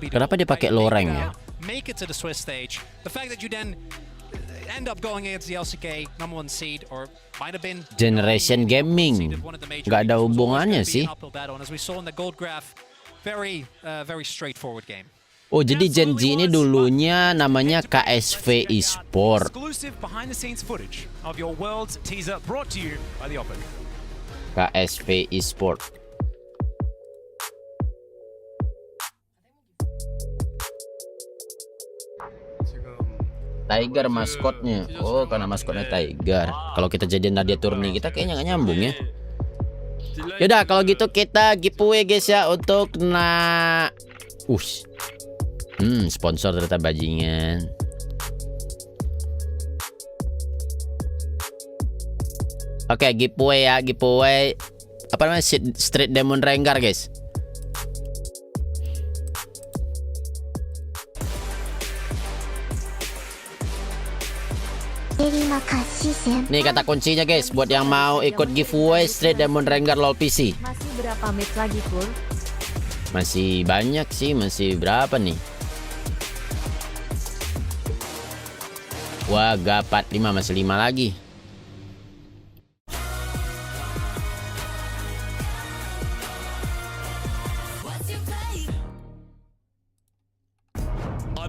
Kenapa dia pakai loreng ya? Make it to the Swiss stage. The fact that you then end up going against the LCK #1 seed, or might have been Generation Gaming. Gak ada hubungannya sih. As we saw in the gold graph, very straightforward game. Oh, jadi Gen Z ini dulunya namanya KSV Esport. Exclusive behind the scenes footage of your Worlds teaser brought to you by the Oppo. KSV Esport. Tiger maskotnya. Oh, karena maskotnya Tiger. Kalau kita jadiin Nadia Turni, kita kayaknya nggak nyambung ya. Yaudah, kalau gitu kita giveaway guys ya untuk sponsor ternyata bajingan. Oke, giveaway ya, giveaway. Apa namanya? Street Demon Rengar, guys. Nih kata kuncinya guys, buat yang mau ikut giveaway Street Demon Rengar LoL PC. Masih berapa match lagi, Kur? Masih banyak sih, masih berapa nih? Wah, gak 45, masih 5 lagi.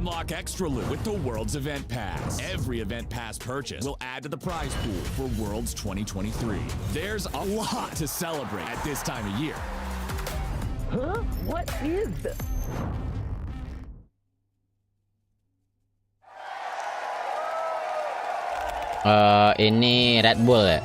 Unlock extra loot with the Worlds Event Pass. Every Event Pass purchase will add to the prize pool for Worlds 2023. There's a lot to celebrate at this time of year. Huh? What is this? Ini Red Bull ya.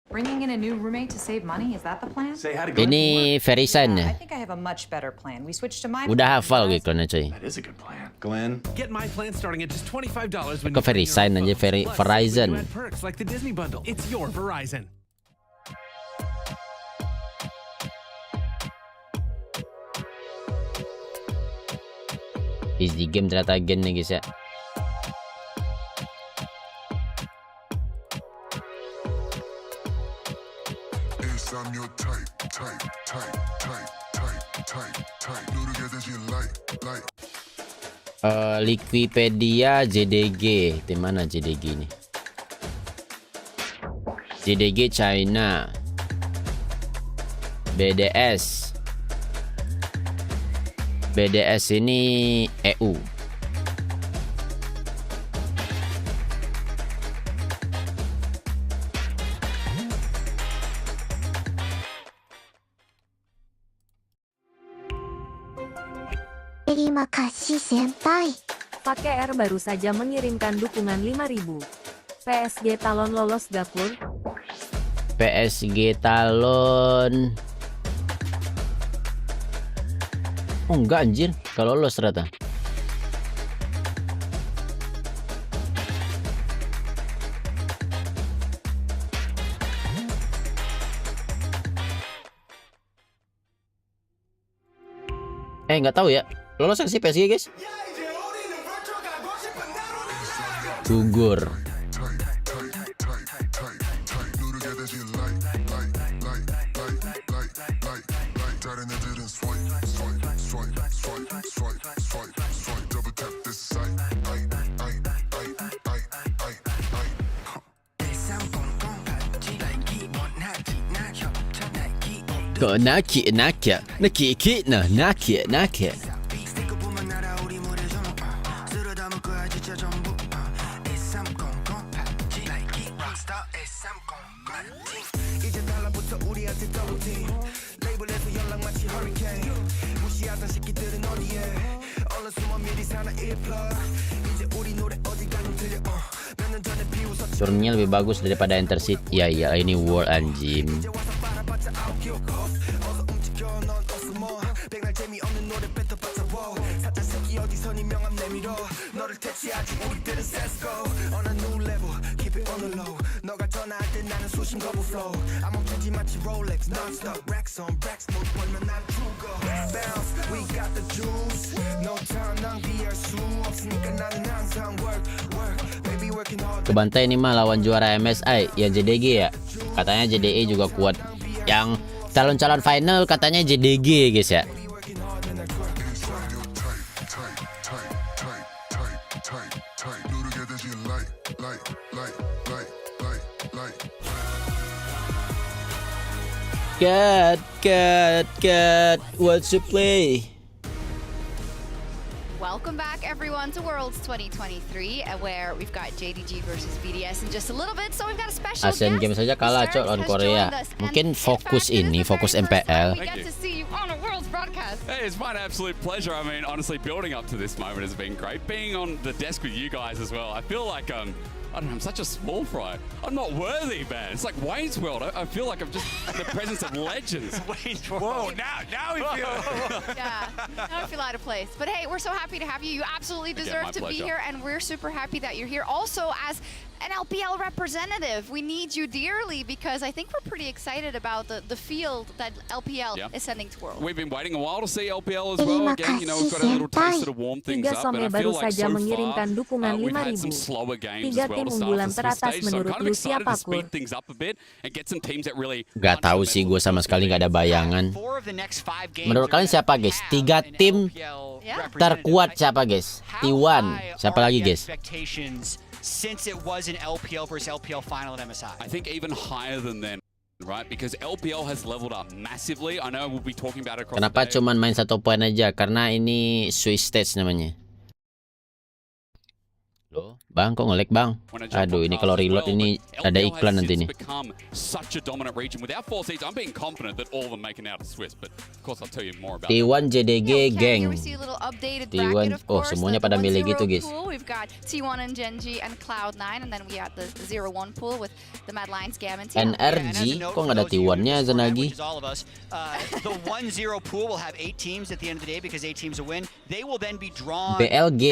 Bringing in a new roommate to save money, is that the plan? Ini Verisign ya. I think I have a much better plan. We switched to my Udah hafal gitu kan coy. That is a good plan. Glenn, get my plan starting at just $25 when Kok Verisign aja, Verizon. perks like the Disney bundle. It's your Verizon. Easy game ternyata gen nih guys ya. Wikipedia JDG, di mana JDG ini? JDG China, BDS ini EU. Terima kasih senpai. Pakai R baru saja mengirimkan dukungan 5.000. PSG Talon lolos gak, Kur? PSG Talon. Oh enggak anjir, kalau lolos ternyata. Nggak tahu ya. Lolos sih PSG guys. Gugur. Kok naki Turnnya lebih bagus daripada Intercity. Ya ini World anjing. Kebantai ini mah lawan juara MSI ya JDG ya. Katanya JDE juga kuat. Yang calon-calon final katanya JDG guys ya. Cat, what's your play? Welcome back, everyone, to Worlds 2023, where we've got JDG versus BDS in just a little bit. So we've got a special Asian Games saja kalah cok lawan Korea. Mungkin fokus MPL. We get to see you on a Worlds broadcast. Hey, it's my absolute pleasure. I mean, honestly, building up to this moment has been great. Being on the desk with you guys as well, I feel like I don't know, I'm such a small fry. I'm not worthy, man. It's like Wayne's World. I feel like I'm just in the presence of legends. Wayne's World. Whoa, now we feel Yeah, now I feel out of place. But hey, we're so happy to have you. You absolutely deserve to be here, and we're super happy that you're here. Also, as an LPL representative. We need you dearly because I think we're pretty excited about the field that LPL is sending to World. We've been waiting a while to see LPL as well. Again, you know, we've got a little taste to warm things up, but I feel like so far we've had some slower games as well to start this stage. So I'm kind of excited to speed things up a bit and get some teams that really. Gak tahu sih, gue sama sekali nggak ada bayangan. Menurut kalian siapa guys? 3 tim terkuat siapa guys? T1, siapa lagi guys? Since it was an LPL versus LPL final at MSI. I think even higher than then, right? Because LPL has leveled up massively. I know we'll be talking about it across Kenapa cuman main 1 poin aja? Karena ini Swiss stage namanya. Loh, Bang, kok nge-lag Bang? Aduh, ini kalau reload ini ada iklan nanti nih. T1 JDG geng. T1, oh semuanya pada milih gitu guys. NRG, kok nggak ada T1-nya Zanagi? BLG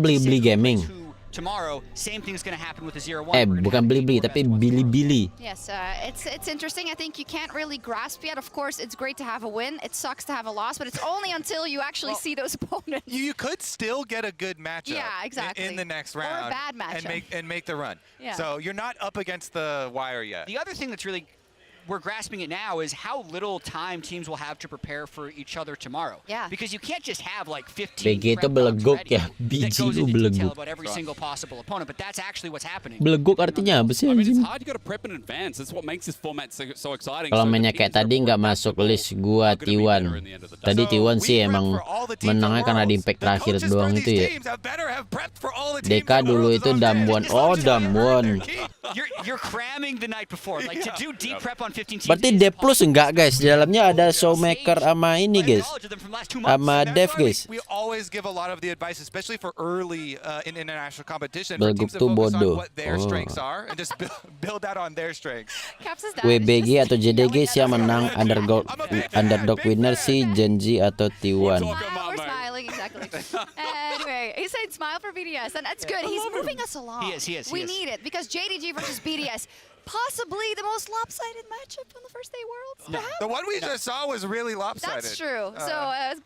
beli gaming. Tomorrow, same thing's going to happen with the 0-1. Bukan Bili-Bili, tapi Bili-Bili. Yes, it's interesting. I think you can't really grasp yet. Of course, it's great to have a win. It sucks to have a loss, but it's only until you actually see those opponents. You could still get a good matchup. Yeah, exactly. In the next round. Or a bad matchup. And make the run. Yeah. So you're not up against the wire yet. The other thing that's really we're grasping it now is how little time teams will have to prepare for each other tomorrow. Yeah. Because you can't just have like 15 BG itu beleguk ya. BG itu beleguk. about every single possible opponent, but that's actually what's happening. Beleguk artinya apa sih anjing? Kalau mainnya kayak tadi nggak masuk list gua T1. Tadi T1 sih emang menangnya karena di impact terakhir doang itu ya. Deka dulu itu Damwon. Oh, Damwon. You're cramming the night before, like to do deep prep on 15 teams. Berarti D plus enggak guys? Di dalamnya ada showmaker sama ini guys, sama dev guys. We always give a lot of the advice, especially for early in international competition. Belgup tuh bodoh. What their strengths are and just build that on their strengths. WBG atau JDG sih yang menang underdog winner si Genji atau T1. We're smiling, exactly. Anyway, he said smile for BDS, and that's good. He's moving us along. He is. We need it because JDG versus BDS. Possibly the most lopsided matchup on the first day Worlds. No. The one we just saw was really lopsided. That's true.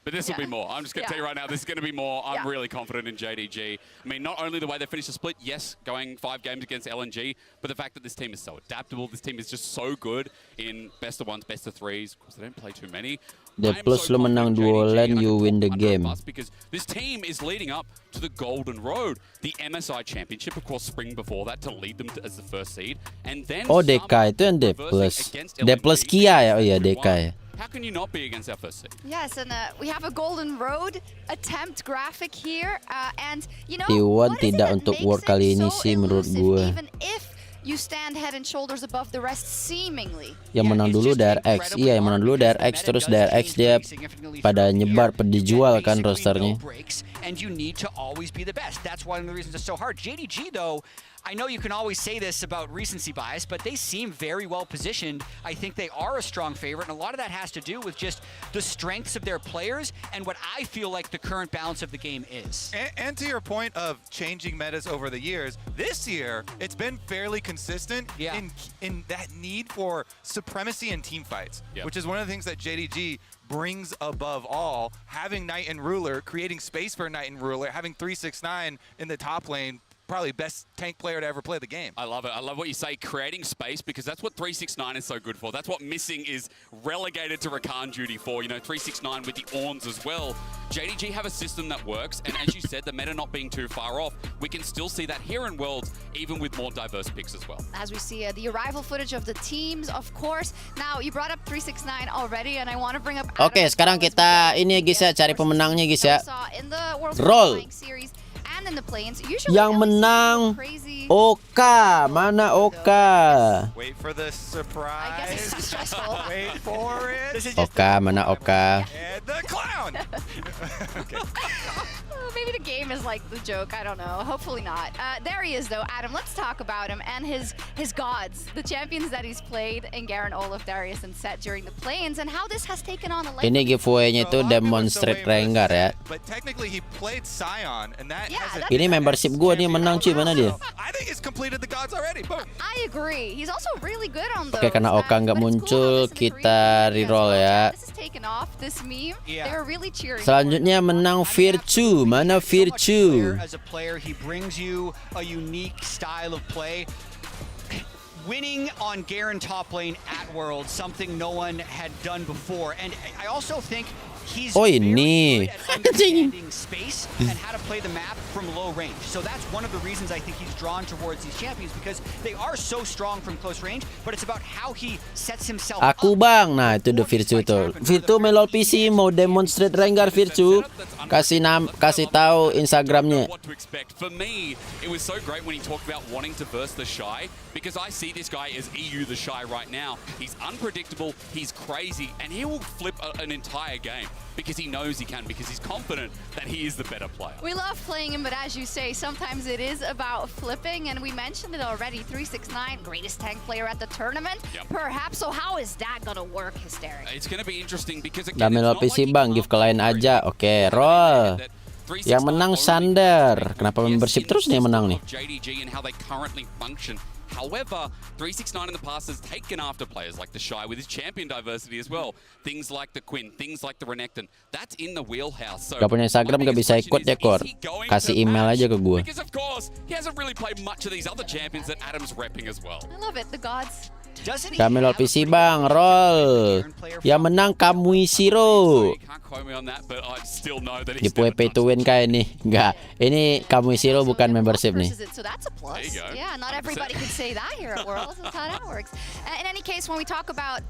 But this will be more. I'm just going to tell you right now, this is going to be more. I'm really confident in JDG. I mean, not only the way they finished the split, yes, going 5 games against LNG, but the fact that this team is so adaptable. This team is just so good in best of ones, best of threes. Of course, they don't play too many. The plus lo menang 2 lane, you win the game. Because this team is leading up to the Golden Road, the MSI Championship, of course, spring before that to lead them as the first seed, and then. Oh, DK itu yang D plus Kia ya, oh iya DK ya. How can you not be against our first seed? Yes, and we have a Golden Road attempt graphic here, and you know. T1 tidak untuk work kali ini sih menurut gue. Even if you stand head and shoulders above the rest seemingly. Yang menang dulu DRX. Iya, yang menang dulu DRX, terus DRX dia pada nyebar, dijual kan rosternya. And you need to always be the best. That's one of the reasons it's so hard. JDG though, I know you can always say this about recency bias, but they seem very well positioned. I think they are a strong favorite, and a lot of that has to do with just the strengths of their players and what I feel like the current balance of the game is. And to your point of changing metas over the years, this year it's been fairly consistent in that need for supremacy in team fights, which is one of the things that JDG brings above all. Having Knight and Ruler, creating space for Knight and Ruler, having 369 in the top lane, probably best tank player to ever play the game. I love it. I love what you say, creating space, because that's what 369 is so good for. That's what Missing is relegated to Rakan duty for. You know, 369 with the Orns as well. JDG have a system that works, and as you said, the meta not being too far off, we can still see that here in Worlds, even with more diverse picks as well. As we see the arrival footage of the teams, of course. Now, you brought up 369 already, and I want to bring up... Oke, sekarang kita ini guys ya, cari pemenangnya guys ya. Roll. Yang menang Oka, mana Oka? Wait for the surprise. I guess it's stressful. Wait for it. Oka, mana Oka? And the clown. Maybe Maybe the game is like the joke. I don't know. Hopefully not. There he is, though. Adam, let's talk about him and his gods, the champions that he's played in Garen, Olaf, Darius, and Sett during the play-ins, and how this has taken on a life. Ini giveaway-nya itu demonstrate Rengar ya. But technically he played Scion, and that Ini membership gua nih menang cuy, mana dia? I think he's completed the gods already. Boom. I agree. He's also really good on those. Oke, karena Oka nggak muncul, kita reroll ya. This is taken off. This meme, they were really cheering. Selanjutnya menang Virtue. Mana Virtue? As a player, he brings you a unique style of play. Winning on Garen top lane at Worlds, something no one had done before. And I also think he's Oh ini. very good at understanding space and how to play the map from low range. So that's one of the reasons I think he's drawn towards these champions, because they are so strong from close range, but it's about how he sets himself Aku up. bang, nah itu the Virtue tuh. Virtue melol PC mau demonstrate Rengar Virtue. Kasih tahu Instagramnya. What to expect. For me, it was so great when he talked about wanting to verse the Shy, because I see this guy as EU the Shy right now. He's unpredictable, he's crazy, and he will flip an entire game because he knows he can, because he's confident that he is the better player. We love playing him, but as you say, sometimes it is about flipping, and we mentioned it already. 369, greatest tank player at the tournament, perhaps. So how is that gonna work, Hysteric? It's gonna be interesting because Udah melol PC bang, give ke lain aja. Oke, roll. Yang menang Sander. Kenapa membership terus nih yang menang nih? JDG and how they currently function. However, 369 in the past has taken after players like the Shy with his champion diversity as well. Things like the Quinn, things like the Renekton. That's in the wheelhouse. So Gak punya Instagram gak bisa ikut ya, Kor. Kasih email aja ke gue. Because of course, he hasn't really played much of these other champions that Adam's repping as well. I love it, the gods. Gak melol PC bang, roll. Yang menang Kamui Zero. Di pay to win kah ini? Enggak. Ini Kamui Zero bukan membership nih. So that's a plus. Yeah, not everybody can say that here at Worlds. That's how that works. In any case, when we talk about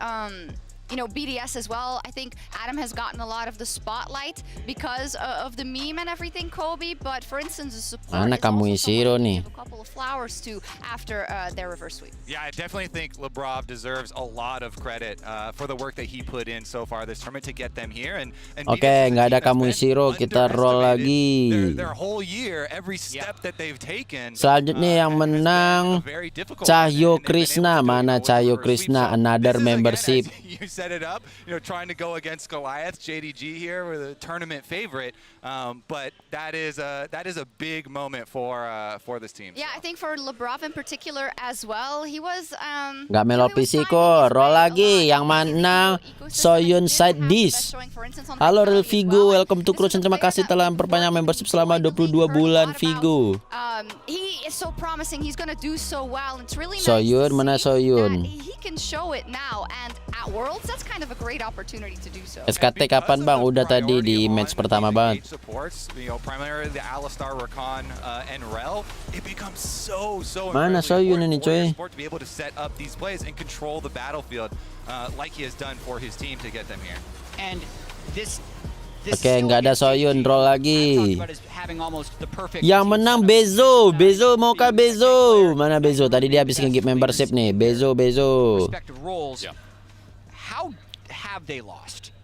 you know, BDS as well, I think Adam has gotten a lot of the spotlight because of the meme and everything, Kobe. But for instance, the support Mana Kamui Zero nih? a couple of flowers to after their reverse sweep. Yeah, I definitely think Lebrov deserves a lot of credit for the work that he put in so far this tournament to get them here. And Oke, nggak ada Kamui Zero, kita roll lagi. their whole year, every step that they've taken. Selanjutnya yang menang Cahyo Krishna. Mana Cahyo Krishna? Another membership. You set it up, you know, trying to go against Goliath. JDG here with a tournament favorite, but that is a big moment for this team. Yeah, I think for Lebrov in particular as well, he was Gak melol PC kok, roll lagi. Yang menang Soyun Side Dish. Halo Real Vigo, welcome to Kurohichan. Terima kasih telah memperpanjang membership selama 22 bulan Vigo. He is so promising. He's gonna do so well. It's really nice Soyun, mana Soyun? he can show it now, and at Worlds, that's kind of a great opportunity to do so. SKT kapan bang? Udah tadi di match pertama banget. Supports, you know, primarily the Alistar, Rakan, and Rel. It becomes so Mana Soyun ini coy? to be able to set up these plays and control the battlefield like he has done for his team to get them here. And this Oke, nggak ada Soyun, roll lagi. Yang menang Bezo. Bezo mau kah Bezo? Mana Bezo? Tadi dia habis nge-give membership nih. Bezo. respective roles. How have they lost?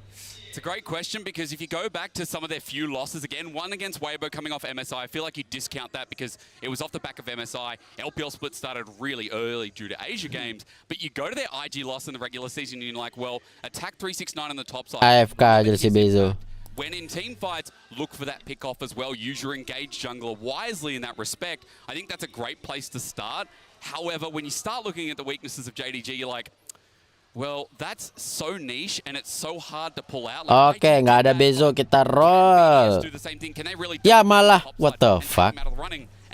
It's a great question, because if you go back to some of their few losses, again, one against Weibo coming off MSI, I feel like you discount that because it was off the back of MSI. LPL split started really early due to Asia games, but you go to their IG loss in the regular season and you're like, well, attack 369 on the top side. AFK aja si Bezo. When in team fights, look for that pick off as well. Use your engaged jungler wisely in that respect. I think that's a great place to start. However, when you start looking at the weaknesses of JDG, you're like, well, that's so niche and it's so hard to pull out. Oke, nggak ada Bezo, kita roll. Ya malah, what the fuck?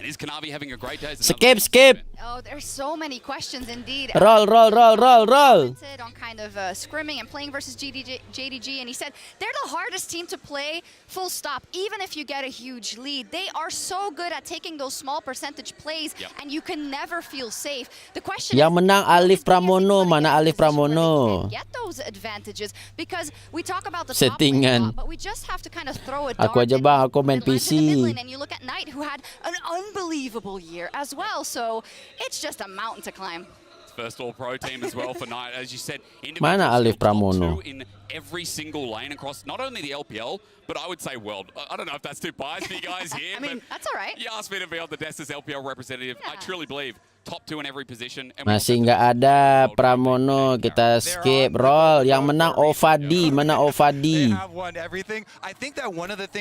Skip. Oh, there's so many questions indeed. Roll. On kind of scrimming and playing versus JDG, and he said they're the hardest team to play. Full stop. Even if you get a huge lead, they are so good at taking those small percentage plays, and you can never feel safe. The question Yang menang Alif Pramono. Mana Alif Pramono? Get those advantages because we talk about the Settingan. top lane, but we just have to kind of throw it. Aku aja bang, aku main PC. And you look at Knight, who had an unbelievable year as well. So it's just a mountain to climb. First All Pro team as well for Knight, as you said. Mana Alif Pramono? In every single lane across not only the LPL, but I would say world. I don't know if that's too biased for you guys here. I mean, that's all right. You asked me to be on the desk as LPL representative. I truly believe top 2 in every position. Masih nggak ada Pramono, kita skip roll. Yang menang Ovadi, mana Ovadi?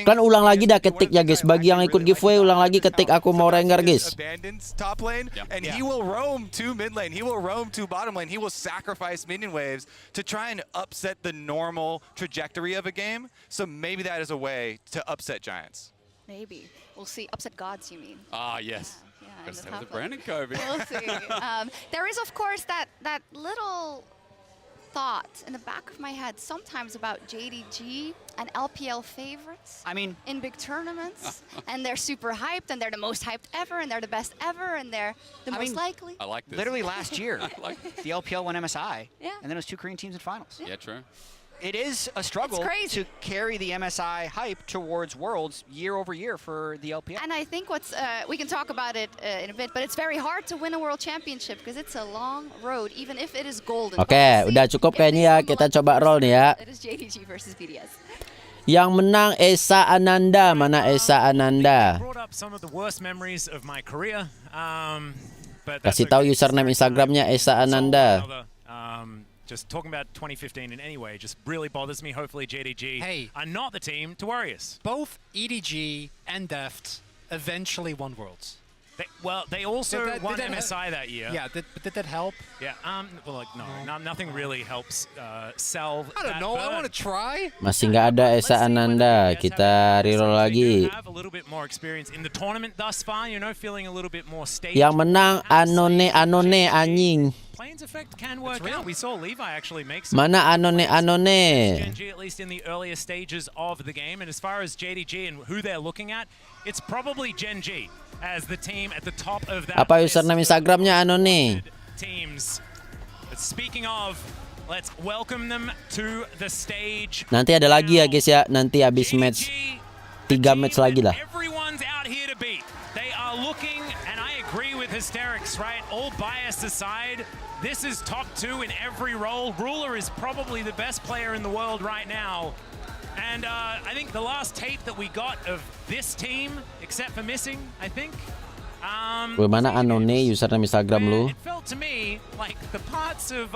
Kan ulang lagi dah ketik ya guys. Bagi yang ikut giveaway ulang lagi ketik aku mau Rengar guys. Top lane, and he will roam to mid lane. He will roam to bottom lane. He will sacrifice minion waves to try and upset the normal trajectory of a game. So maybe that is a way to upset giants. Maybe. We'll see. Upset gods, you mean? Ah, yes. Yeah, gotta stay with the Brandon Kobe. We'll see. There is, of course, that little thought in the back of my head sometimes about JDG and LPL favorites. I mean, in big tournaments, and they're super hyped, and they're the most hyped ever, and they're the best ever, and they're the most likely. I like this. Literally last year, like the LPL won MSI, yeah, and then it was 2 Korean teams in finals. Yeah, true. It is a struggle to carry the MSI hype towards Worlds year over year for the LPL. And I think we can talk about it in a bit, but it's very hard to win a World Championship because it's a long road, even if it is golden. Oke, udah cukup kayaknya ya. Kita coba roll nih ya. It is JDG versus BDS. Yang menang Esa Ananda. Mana Esa Ananda? Kasih tahu username Instagramnya Esa Ananda. Just talking about 2015 in any way just really bothers me. Hopefully JDG are not the team to worry us. Both EDG and Deft eventually won Worlds. They also won MSI that year. Yeah, did that help? Yeah, well, like, no, nothing really helps sell. I don't know, I want to try. Masih nggak ada Esa Ananda. Kita reroll lagi. Have a little bit more experience in the tournament thus far, you know, feeling a little bit more stable. Yang menang Anone anjing. Planes effect can work out. We saw Levi actually make some. Mana Anone? Genji, at least in the earlier stages of the game, and as far as JDG and who they're looking at, it's probably Genji as the team at the top of that. Apa username Instagramnya Anone? Teams. But speaking of, let's welcome them to the stage. Nanti ada lagi ya guys ya. Nanti habis match 3 match lagi lah. Everyone's out here to beat. They are looking, and I agree with Hysterics, right? All bias aside, this is top 2 in every role. Ruler is probably the best player in the world right now. And I think the last tape that we got of this team, except for missing, I think. Mana Anone username Instagram lu? It felt to me like the parts of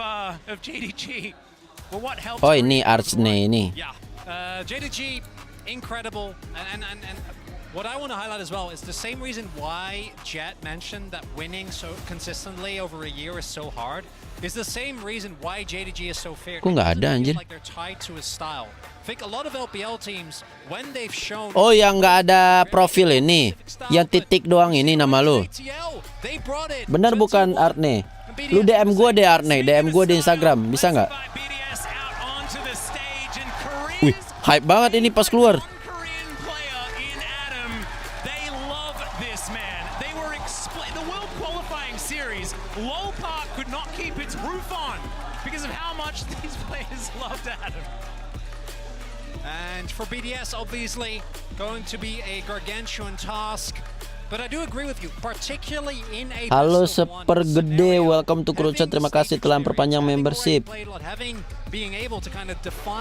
JDG were what helped. Oh ini Archne ini. Yeah, JDG incredible, and what I want to highlight as well is the same reason why Jet mentioned that winning so consistently over a year is so hard. Is the same reason why JDG is so fair. Kok nggak ada anjir? Like they're tied to his style. I think a lot of LPL teams when they've shown. Oh yang nggak ada profil ini, yang titik doang ini nama lu. Bener bukan Arne? Lu DM gue deh Arne, DM gue di Instagram, bisa nggak? Wih, hype banget ini pas keluar. And for BDS, obviously, going to be a gargantuan task. But I do agree with you, particularly in a Halo Sepergede, welcome to Kurohichan. Terima kasih telah memperpanjang membership.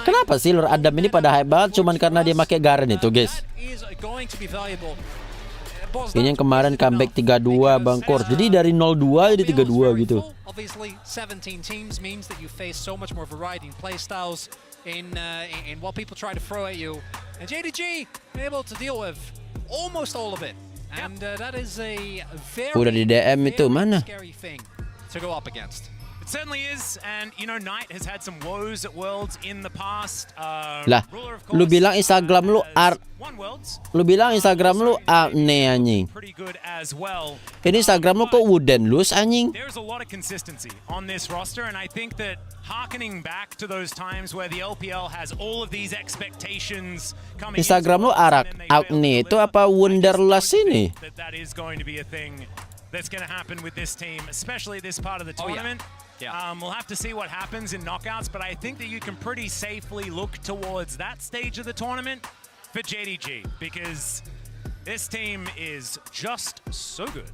Kenapa sih Lord Adam ini pada hype banget cuman karena dia pakai Garen itu, guys? Ini yang kemarin comeback 3-2 Bangkor. Jadi dari 0-2 jadi 3-2 gitu. Obviously, 17 teams means that you face so much more variety in playstyles in what people try to throw at you. And JDG able to deal with almost all of it. And that is a very, udah di DM itu mana? Scary thing to go up against. It certainly is, and you know Knight has had some woes at Worlds in the past. Lah, lu bilang Instagram lu Arne anjing. Ini Instagram lu kok wooden loose anjing? There's a lot of consistency on this roster, and I think that harkening back to those times where the LPL has all of these expectations coming. Instagram lu Arne itu apa Wonderlust ini? That is going to be a thing that's going to happen with this team, especially this part of the tournament. We'll have to see what happens in knockouts, but I think that you can pretty safely look towards that stage of the tournament for JDG, because this team is just so good.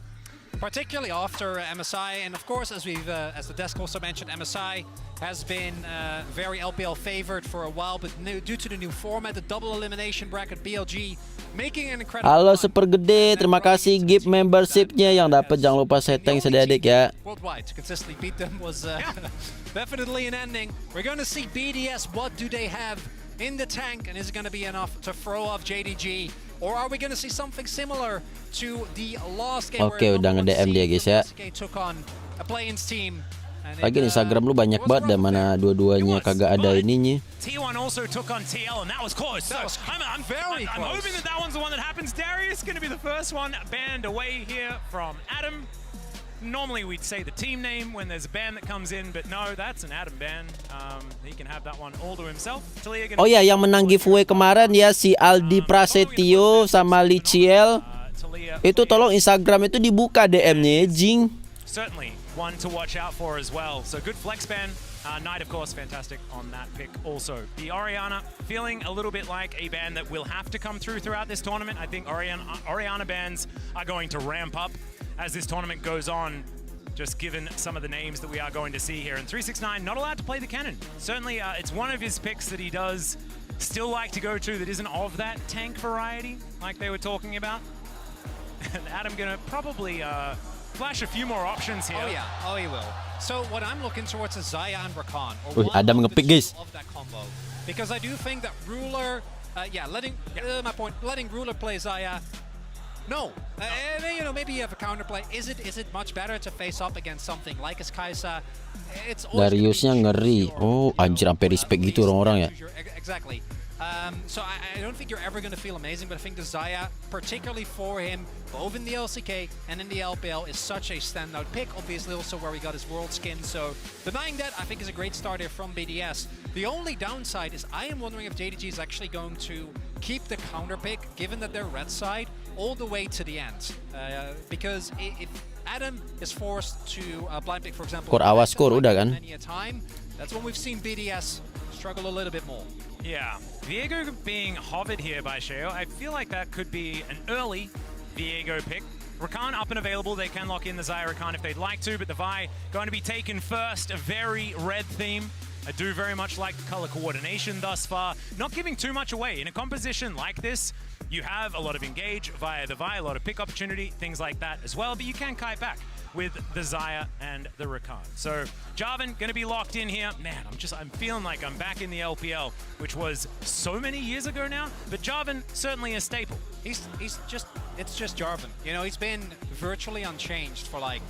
Particularly after MSI, and of course, as the desk also mentioned, MSI has been very LPL favored for a while, but due to the new format, the double elimination bracket, BLG making an incredible. Halo super gede, terima kasih gift membershipnya yang dapat. Jangan lupa setting sedadik ya. Worldwide to consistently beat them was definitely an ending. We're going to see BDS. What do they have in the tank, and is it going to be enough to throw off JDG? Or are we going to see something similar to the last game? Oke, udah nge-DM dia guys ya. Took on a play-ins team. Lagi Instagram lu banyak banget dah, mana dua-duanya kagak ada ininya. T1 also took on TL and that was close. So I'm hoping that one's the one that happens. Darius going to be the first one banned away here from Adam. Normally we'd say the team name when there's a ban that comes in, but no, that's an Adam ban. He can have that one all to himself. Oh ya, yang menang giveaway kemarin ya si Aldi Prasetyo sama Liciel. Itu tolong Instagram itu dibuka DM-nya, Jing. Certainly one to watch out for as well. So good flex ban. Knight, of course, fantastic on that pick also. The Orianna feeling a little bit like a ban that will have to come throughout this tournament. I think Orianna bans are going to ramp up as this tournament goes on, just given some of the names that we are going to see here. And 369 not allowed to play the cannon. Certainly, it's one of his picks that he does still like to go to that isn't of that tank variety, like they were talking about. And Adam gonna probably flash a few more options here. Oh yeah, oh he will. So what I'm looking towards is Xayah and Rakan, or one Adam ngepick guys. of that combo, because I do think that Ruler, letting Ruler play Xayah. No, you know, maybe you have a counterplay. Is it much better to face up against something like as Kaisa? It's Dariusnya ngeri. Oh, anjir sampai respect gitu orang-orang ya. Exactly. So I don't think you're ever going to feel amazing, but I think the Xayah, particularly for him, both in the LCK and in the LPL, is such a standout pick. Obviously also where he got his world skin, so denying that I think is a great start here from BDS. The only downside is I am wondering if JDG is actually going to keep the counter pick, given that they're red side, all the way to the end. Because if Adam is forced to blind pick, for example, awas udah kan. many a time, that's when we've seen BDS struggle a little bit more. Yeah, Viego being hovered here by Sheo, I feel like that could be an early Viego pick. Rakan up and available, they can lock in the Xayah Rakan if they'd like to, but the Vi going to be taken first, a very red theme. I do very much like the color coordination thus far, not giving too much away. In a composition like this, you have a lot of engage via the Vi, a lot of pick opportunity, things like that as well, but you can kite back with the Xayah and the Rakan. So Jarvan going to be locked in here. Man, I'm feeling like I'm back in the LPL, which was so many years ago now, but Jarvan certainly a staple. It's just Jarvan. You know, he's been virtually unchanged for like,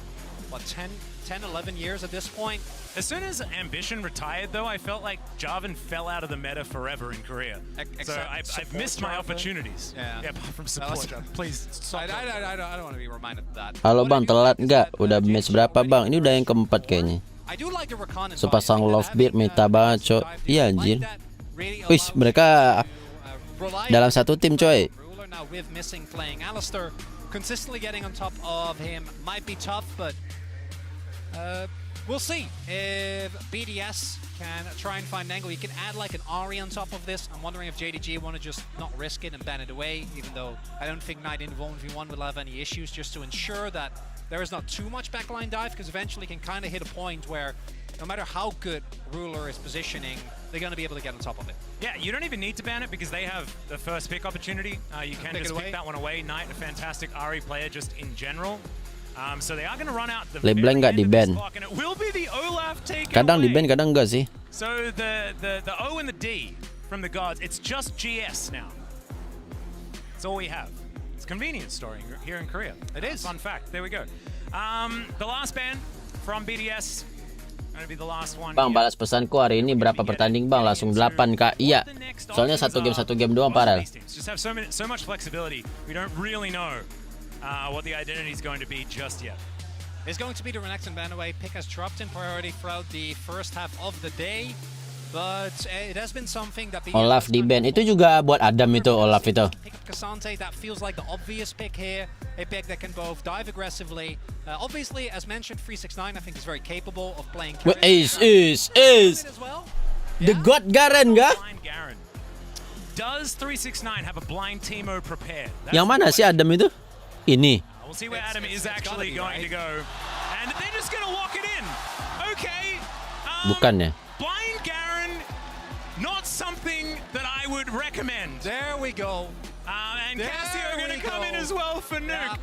what, 10, 11 years at this point. As soon as Ambition retired, though, I felt like Jarvan fell out of the meta forever in Korea. So I've missed my opportunities. Yeah, apart from support. Please stop. I don't want to be reminded of that. Halo bang, telat nggak? Udah match berapa bang? Ini udah yang keempat kayaknya. Sepasang Lovebird meta banget coy. Iya anjir. Wih, mereka dalam satu tim coy. Now with missing playing Alistair, consistently getting on top of him might be tough, but we'll see if BDS can try and find an angle. You can add like an Ahri on top of this. I'm wondering if JDG want to just not risk it and ban it away, even though I don't think Knight in 1v1 will have any issues, just to ensure that there is not too much backline dive, because eventually you can kind of hit a point where no matter how good Ruler is positioning, they're going to be able to get on top of it. Yeah, you don't even need to ban it because they have the first pick opportunity. You can just pick that one away. Knight, a fantastic Ahri player just in general. So they are going to run out the Leblanc nggak di ban. and it will be the Olaf taken Kadang di away. ban, kadang enggak sih. So the O and the D from the gods, it's just GS now. That's all we have. It's a convenience store here in Korea. It is. Fun fact. There we go. The last ban from BDS. Gonna be the last one. Bang, balas pesanku hari ini berapa pertanding bang? Langsung 8 kak. Iya. Soalnya satu game doang parah. Just have so much flexibility. We don't really know what the identity is going to be just yet. It's going to be the Renekton ban away. Pick has dropped in priority throughout the first half of the day, but it has been something that Olaf di ban. Itu juga buat Adam itu Olaf itu. Pick up Cassante, that feels like the obvious pick here. A pick that can both dive aggressively. Obviously, as mentioned, 369 I think is very capable of playing. Is the God Garen kah? Does 369 have a blind Teemo prepared? Yang mana sih Adam itu? Ini. We'll see where Adam is actually going to go. And they're just going to lock it in. Okay. Bukan ya? Blind Garen, not something that I would recommend. There we go. And Cassio gonna come in as well for Nuke.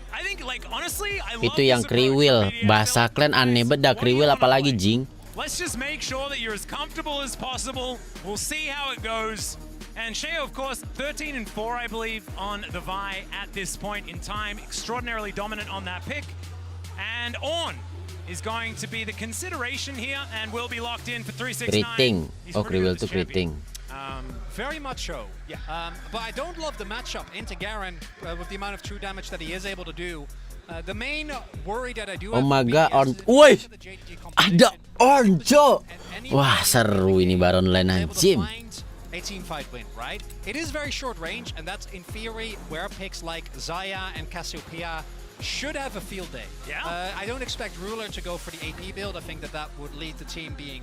I think, like, honestly, I love Itu yang kriwil. Bahasa klan aneh beda kriwil apalagi Jing. Let's just make sure that you're as comfortable as possible. We'll see how it goes. And Sheo, of course, 13-4, I believe, on the Vi at this point in time. Extraordinarily dominant on that pick. And On is going to be the consideration here and will be locked in for 369. Kriting. Oh, kriwil tuh kriting. Very much so. Yeah. But I don't love the matchup into Garen with the amount of true damage that he is able to do. The main worry that I do have. Oh my god, woi, ada Orjo. Wah, seru ini Baron Lane anjim. A team fight win, right? It is very short range, and that's in theory where picks like Xayah and Cassiopeia should have a field day. Yeah. I don't expect Ruler to go for the AP build. I think that would lead the team being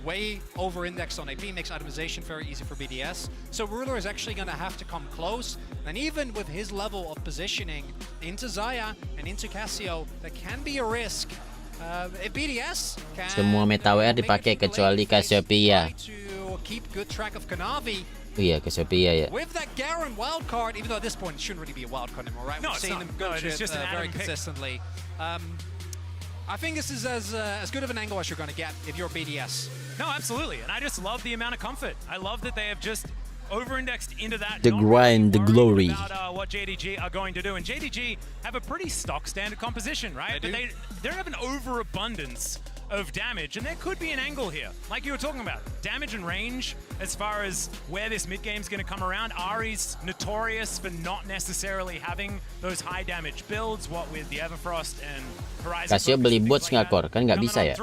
way over-indexed on AP, makes itemization very easy for BDS. So Ruler is actually going to have to come close, and even with his level of positioning into Xayah and into Cassio, that can be a risk. If BDS can Semua meta WR dipakai kecuali Cassiopeia. Keep good track of Kanavi. Iya, Cassiopeia ya. With that Garen wild card, even though at this point it shouldn't really be a wild card anymore, right? No, We've seen them go it's just an very pick. consistently. I think this is as good of an angle as you're going to get if you're BDS. No, absolutely. And I just love the amount of comfort. I love that they have just over-indexed into that. The grind, the glory. About what JDG are going to do. And JDG have a pretty stock standard composition, right? But they don't have an overabundance of damage, and there could be an angle here, like you were talking about. Damage and range, as far as where this mid-game is going to come around. Ari's notorious for not necessarily having those high damage builds, what with the Everfrost and Horizon. Casio beli bots nggak Kor? Kan nggak bisa ya?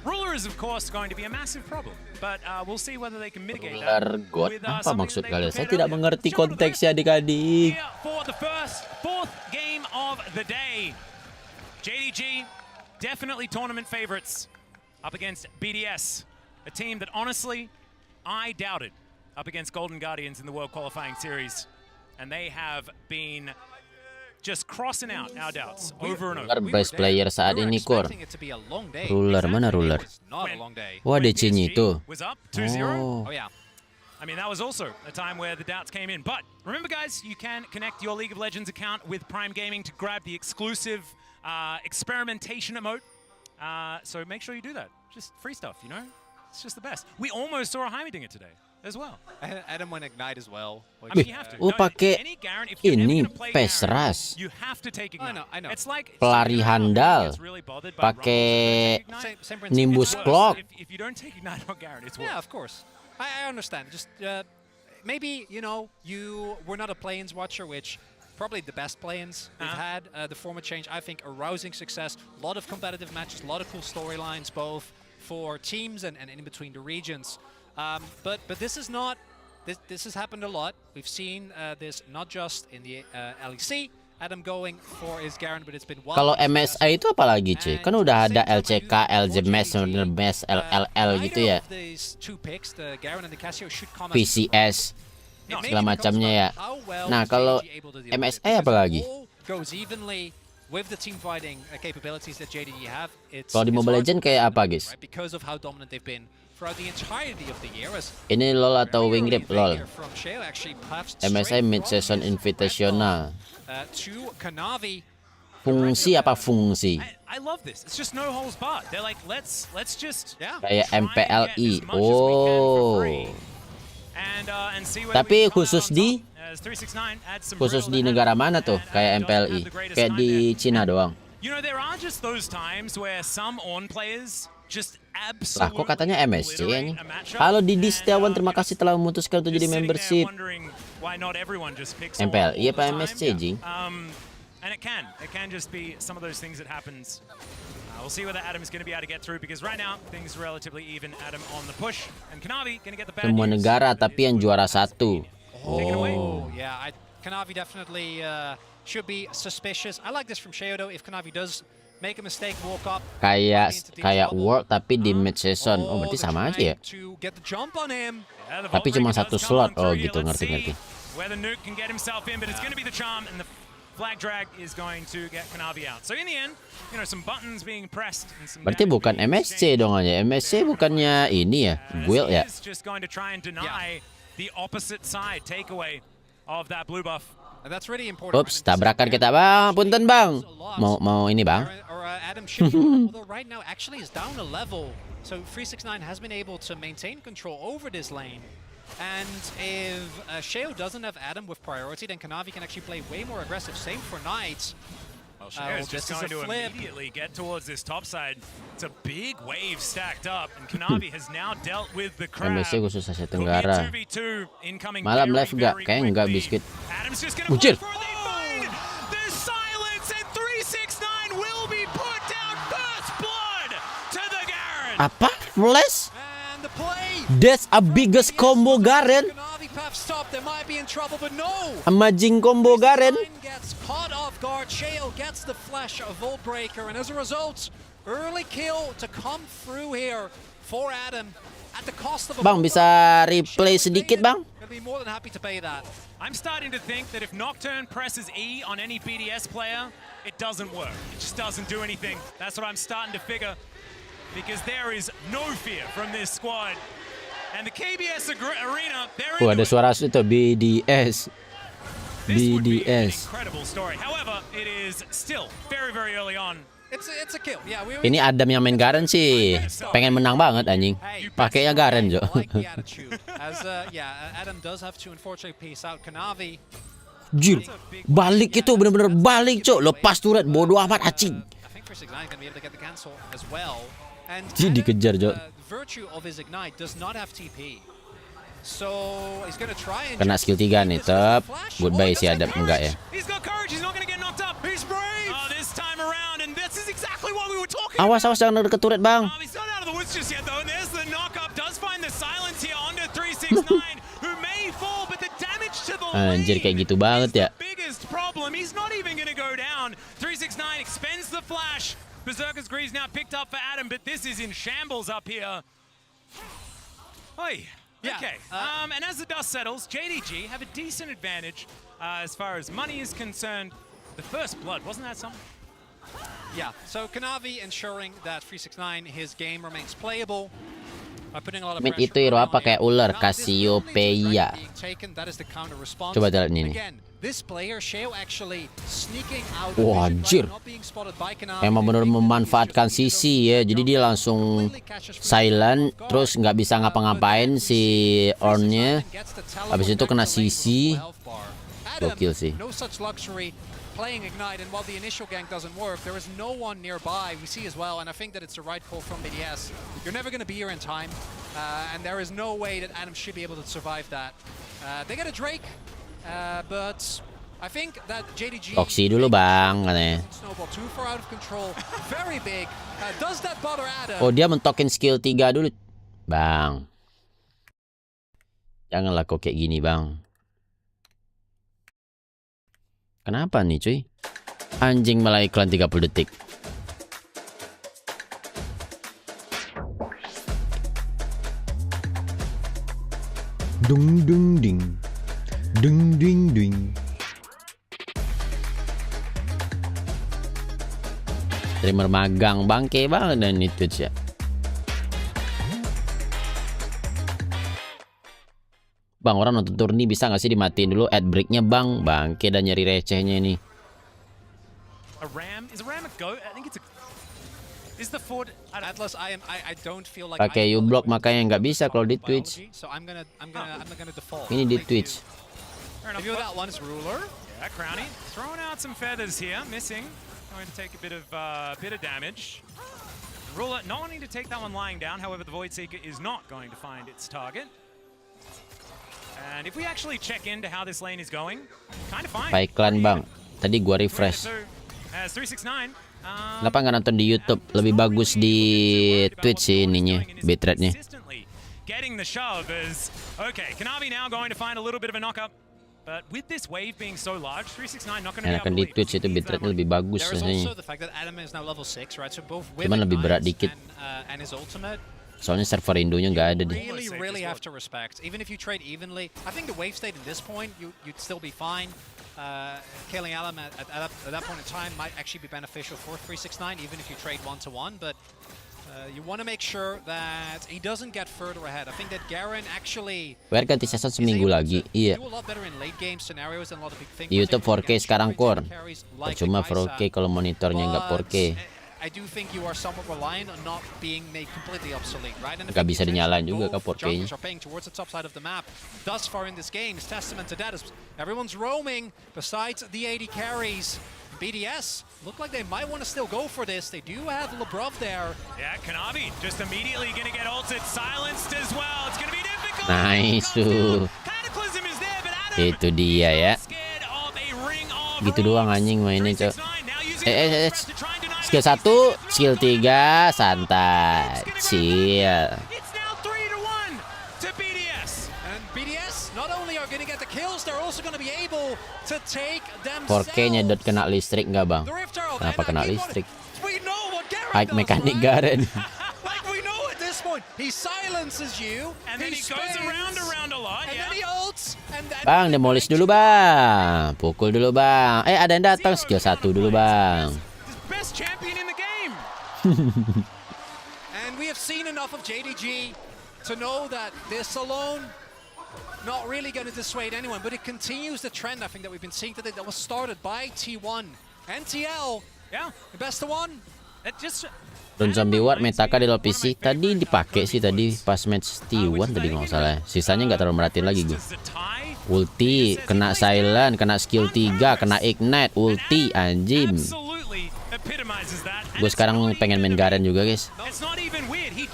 Ruler is of course going to be a massive problem, but we'll see whether they can mitigate that. Ruler God, apa maksud kalian? Saya tidak mengerti konteksnya adik-adik. For the fourth game of the day, JDG definitely tournament favorites up against BDS, a team that honestly I doubted up against Golden Guardians in the World Qualifying Series, and they have been just crossing out our doubts over and over. Ruler best player saat ini Kor. Ruler mana Ruler? Wah, DC-nya itu. Oh yeah. I mean, that was also a time where the doubts came in. But remember, guys, you can connect your League of Legends account with Prime Gaming to grab the exclusive experimentation emote. So make sure you do that. Just free stuff, you know? It's just the best. We almost saw a Heimerdinger today as well. Adam went Ignite as well. I mean, you have to. Pakai ini Pesras. You have to take Ignite. I know. It's like pelari handal. Pakai Nimbus Clock. If you don't take Ignite on Garen, it's worse. Yeah, of course. I understand. Just maybe, you know, you were not a play-ins watcher, which probably the best play-ins we've had. The format change, I think, a rousing success. A lot of competitive matches, a lot of cool storylines, both for teams and in between the regions. But this is not. This has happened a lot. We've seen this not just in the LEC. Adam going for his Garen, but it's been wild. Kalau MSA itu apa lagi cuy? Kan udah ada LCK, LJMS, MES, LLL gitu ya. PCS, segala macamnya ya. Nah kalau MSA apa lagi? Kalau di Mobile Legends kayak apa guys? Ini LoL atau WildRift? LoL. MSI Mid-Season Invitational. Fungsi apa fungsi? I love this. It's just no holds barred. They're like, let's just kayak MPLI. Oh. Tapi khusus di negara mana tuh? Kayak MPLI. Kayak di Cina doang. You know, there are just those times where some on players just lah, kok katanya MSC ini? Halo Didi Setiawan, terima kasih telah memutuskan untuk jadi membership. MPLI apa MSC, Jing? And it can just be some of those things that happens. We'll see whether Adam is going to be able to get through because right now things are relatively even. Adam on the push and Kanavi going to get the bad Semua news. negara tapi yang juara satu. Oh, yeah. Kanavi definitely should be suspicious. I like this from Sheo though. If Kanavi does make a mistake, walk up. Kayak World tapi di mid season. Oh, berarti sama aja ya. Tapi cuma satu slot. Oh, gitu, ngerti. Where the nuke can get himself in, but it's going to be the charm and the flag drag is going to get Kanavi out. So in the end, you know, some buttons being pressed and some Berarti bukan MSC dong aja. MSC bukannya ini ya, Guild ya. Just going to try and deny the opposite side takeaway of that blue buff. That's really important. Ups, tabrakan kita bang, punten bang. Mau ini bang. Adam although right now actually is down a level. So 369 has been able to maintain control over this lane. And if Sheo doesn't have Adam with priority, then Kanavi can actually play way more aggressive. Same for Knight. Well, Sheo's just going to immediately get towards this top side. It's a big wave stacked up, and Kanavi has now dealt with the crab. MSC khusus Asia Tenggara. 2v2 incoming. Malam live gak? Kayaknya enggak biskuit. Adam's just going to Muncul. the silence, and 369 will be put down. First blood to the Garen. Apa? Flash? That's a biggest combo Garen. Amazing combo Garen. Gets caught off guard. Sheo gets the flash of Volt Breaker, and as a result, early kill to come through here for Adam at the cost of a Bang, bisa replay sedikit bang? Gonna be more than happy to pay that. I'm starting to think that if Nocturne presses E on any BDS player, it doesn't work. It just doesn't do anything. That's what I'm starting to figure. Because there is no fear from this squad. And the KBS arena, they're ada suara itu BDS. BDS. Incredible story. However, it is still very, very early on. It's a kill. Yeah, Ini Adam yang main Garen sih pengen menang banget anjing. Pakainya Garen Jo. As Adam does have to unfortunately pace out Kanavi. Jir, balik itu bener-bener balik Cok. Lepas turret bodoh amat acing. I think 369 can be able to get the cancel as well. And dikejar Jo. Virtue of his ignite does not have TP. So he's going to try and Kena skill 3 nih, tep. Goodbye si Adam enggak ya. He's got courage. He's not going to get knocked up. He's brave. This time around, and this is exactly what we were talking Awas jangan deket turret, Bang. He's not out of the woods just yet though. And there's the knock up. Does find the silence here onto 369, who may fall, but the damage to the Anjir kayak gitu banget ya. biggest problem. He's not even going to go down. 369 expends the flash. Berserker's Grease now picked up for Adam, but this is in shambles up here. Oi. Okay. And as the dust settles, JDG have a decent advantage as far as money is concerned. The first blood, wasn't that something? Yeah. So Kanavi ensuring that 369 his game remains playable. Putting a lot of Mid pressure itu hero apa kayak ular Cassiopeia. Coba lihat ini. This player Sheo actually sneaking out. Wah, anjir. Emang bener memanfaatkan sisi ya. Jadi dia langsung silent, terus nggak bisa ngapa-ngapain si Ornnya. Habis itu kena sisi. Gokil sih. No such luxury playing Ignite, and while the initial gank doesn't work, there is no one nearby. We see as well, and I think that it's the right call from BDS. You're never going to be here in time, and there is no way that Adam should be able to survive that. They get a Drake. But I think that JDG Toksi dulu bang katanya. Snowball too far out of control. Very big. Does that bother Adam? Oh dia mentokin skill 3 dulu. Bang. Janganlah kok kayak gini bang. Kenapa nih cuy? Anjing malah iklan 30 detik. Dung dung ding. Dung ding ding. Streamer magang bangke banget dan ini Twitch ya. Bang, orang nonton turni bisa nggak sih dimatiin dulu ad breaknya bang? Bangke dan nyari recehnya ini. Pakai U-block makanya nggak bisa kalau di Twitch. Ini di Twitch. Review that one is Ruler. Yeah, Crowny throwing out some feathers here, missing. Going to take a bit of damage. Ruler not wanting to take that one lying down. However, the Void Seeker is not going to find its target. And if we actually check into how this lane is going, kind of fine. Iklan bang. Tadi gua refresh. As 369. Kenapa nggak nonton di YouTube? Lebih bagus di Twitch sih ininya, bitrate-nya. Getting the shove is okay. Kanavi now going to find a little bit of a knock-up. But with this wave being so large, 369 not going to be able to di Twitch itu bitrate-nya lebih bagus rasanya. Cuman lebih berat dikit. Soalnya server Indonya nggak ada deh. Really have to respect. Even if you trade evenly, I think the wave state at this point you'd still be fine. killing Alam at that point in time might actually be beneficial for 369, even if you trade 1-to-1. But you want to make sure that he doesn't get further ahead. I think that Garen actually ganti season seminggu lagi. Iya. Di YouTube 4K sekarang core. Percuma 4K kalau monitornya nggak 4K. I do think you are somewhat reliant on not being made completely obsolete, right? And nggak bisa dinyalain juga kan 4K-nya. Towards the top side of the map. Thus far in this game is testament to that. As everyone's roaming besides the 80 carries. BDS look like they might want to still go for this. They do have LeBron there. Yeah, Kanavi just immediately going to get ulted, silenced as well. It's going to be difficult. Nice tuh. Cataclysm is there, but Adam itu dia ya. Gitu doang anjing mainnya, Cok. Skill 1, skill 3, santai. Chill. It's now 3-1 to BDS. And BDS not only are going to get the kills, they're also going to be able to take themselves. 4K nyedot kena listrik nggak bang? Kenapa kena listrik? High mekanik Garen. Like we know at this point, he silences you, and then he goes around a lot, and then he ults, and then Bang, demolish dulu bang, pukul dulu bang. Ada yang datang, skill 1 dulu bang. Best champion in the game. And we have seen enough of JDG to know that this alone not really going to dissuade anyone, but it continues the trend I think that we've been seeing today that was started by T1 and TL. Yeah, the best one. It just Don Zombie War metaka di PC tadi dipakai sih tadi pas match T1 tadi nggak salah. Sisanya nggak terlalu merhatiin lagi gue. Ulti, kena silent, kena skill 3, kena ignite, ulti, anjim. Gue sekarang pengen main Garen juga guys. It's not even weird. He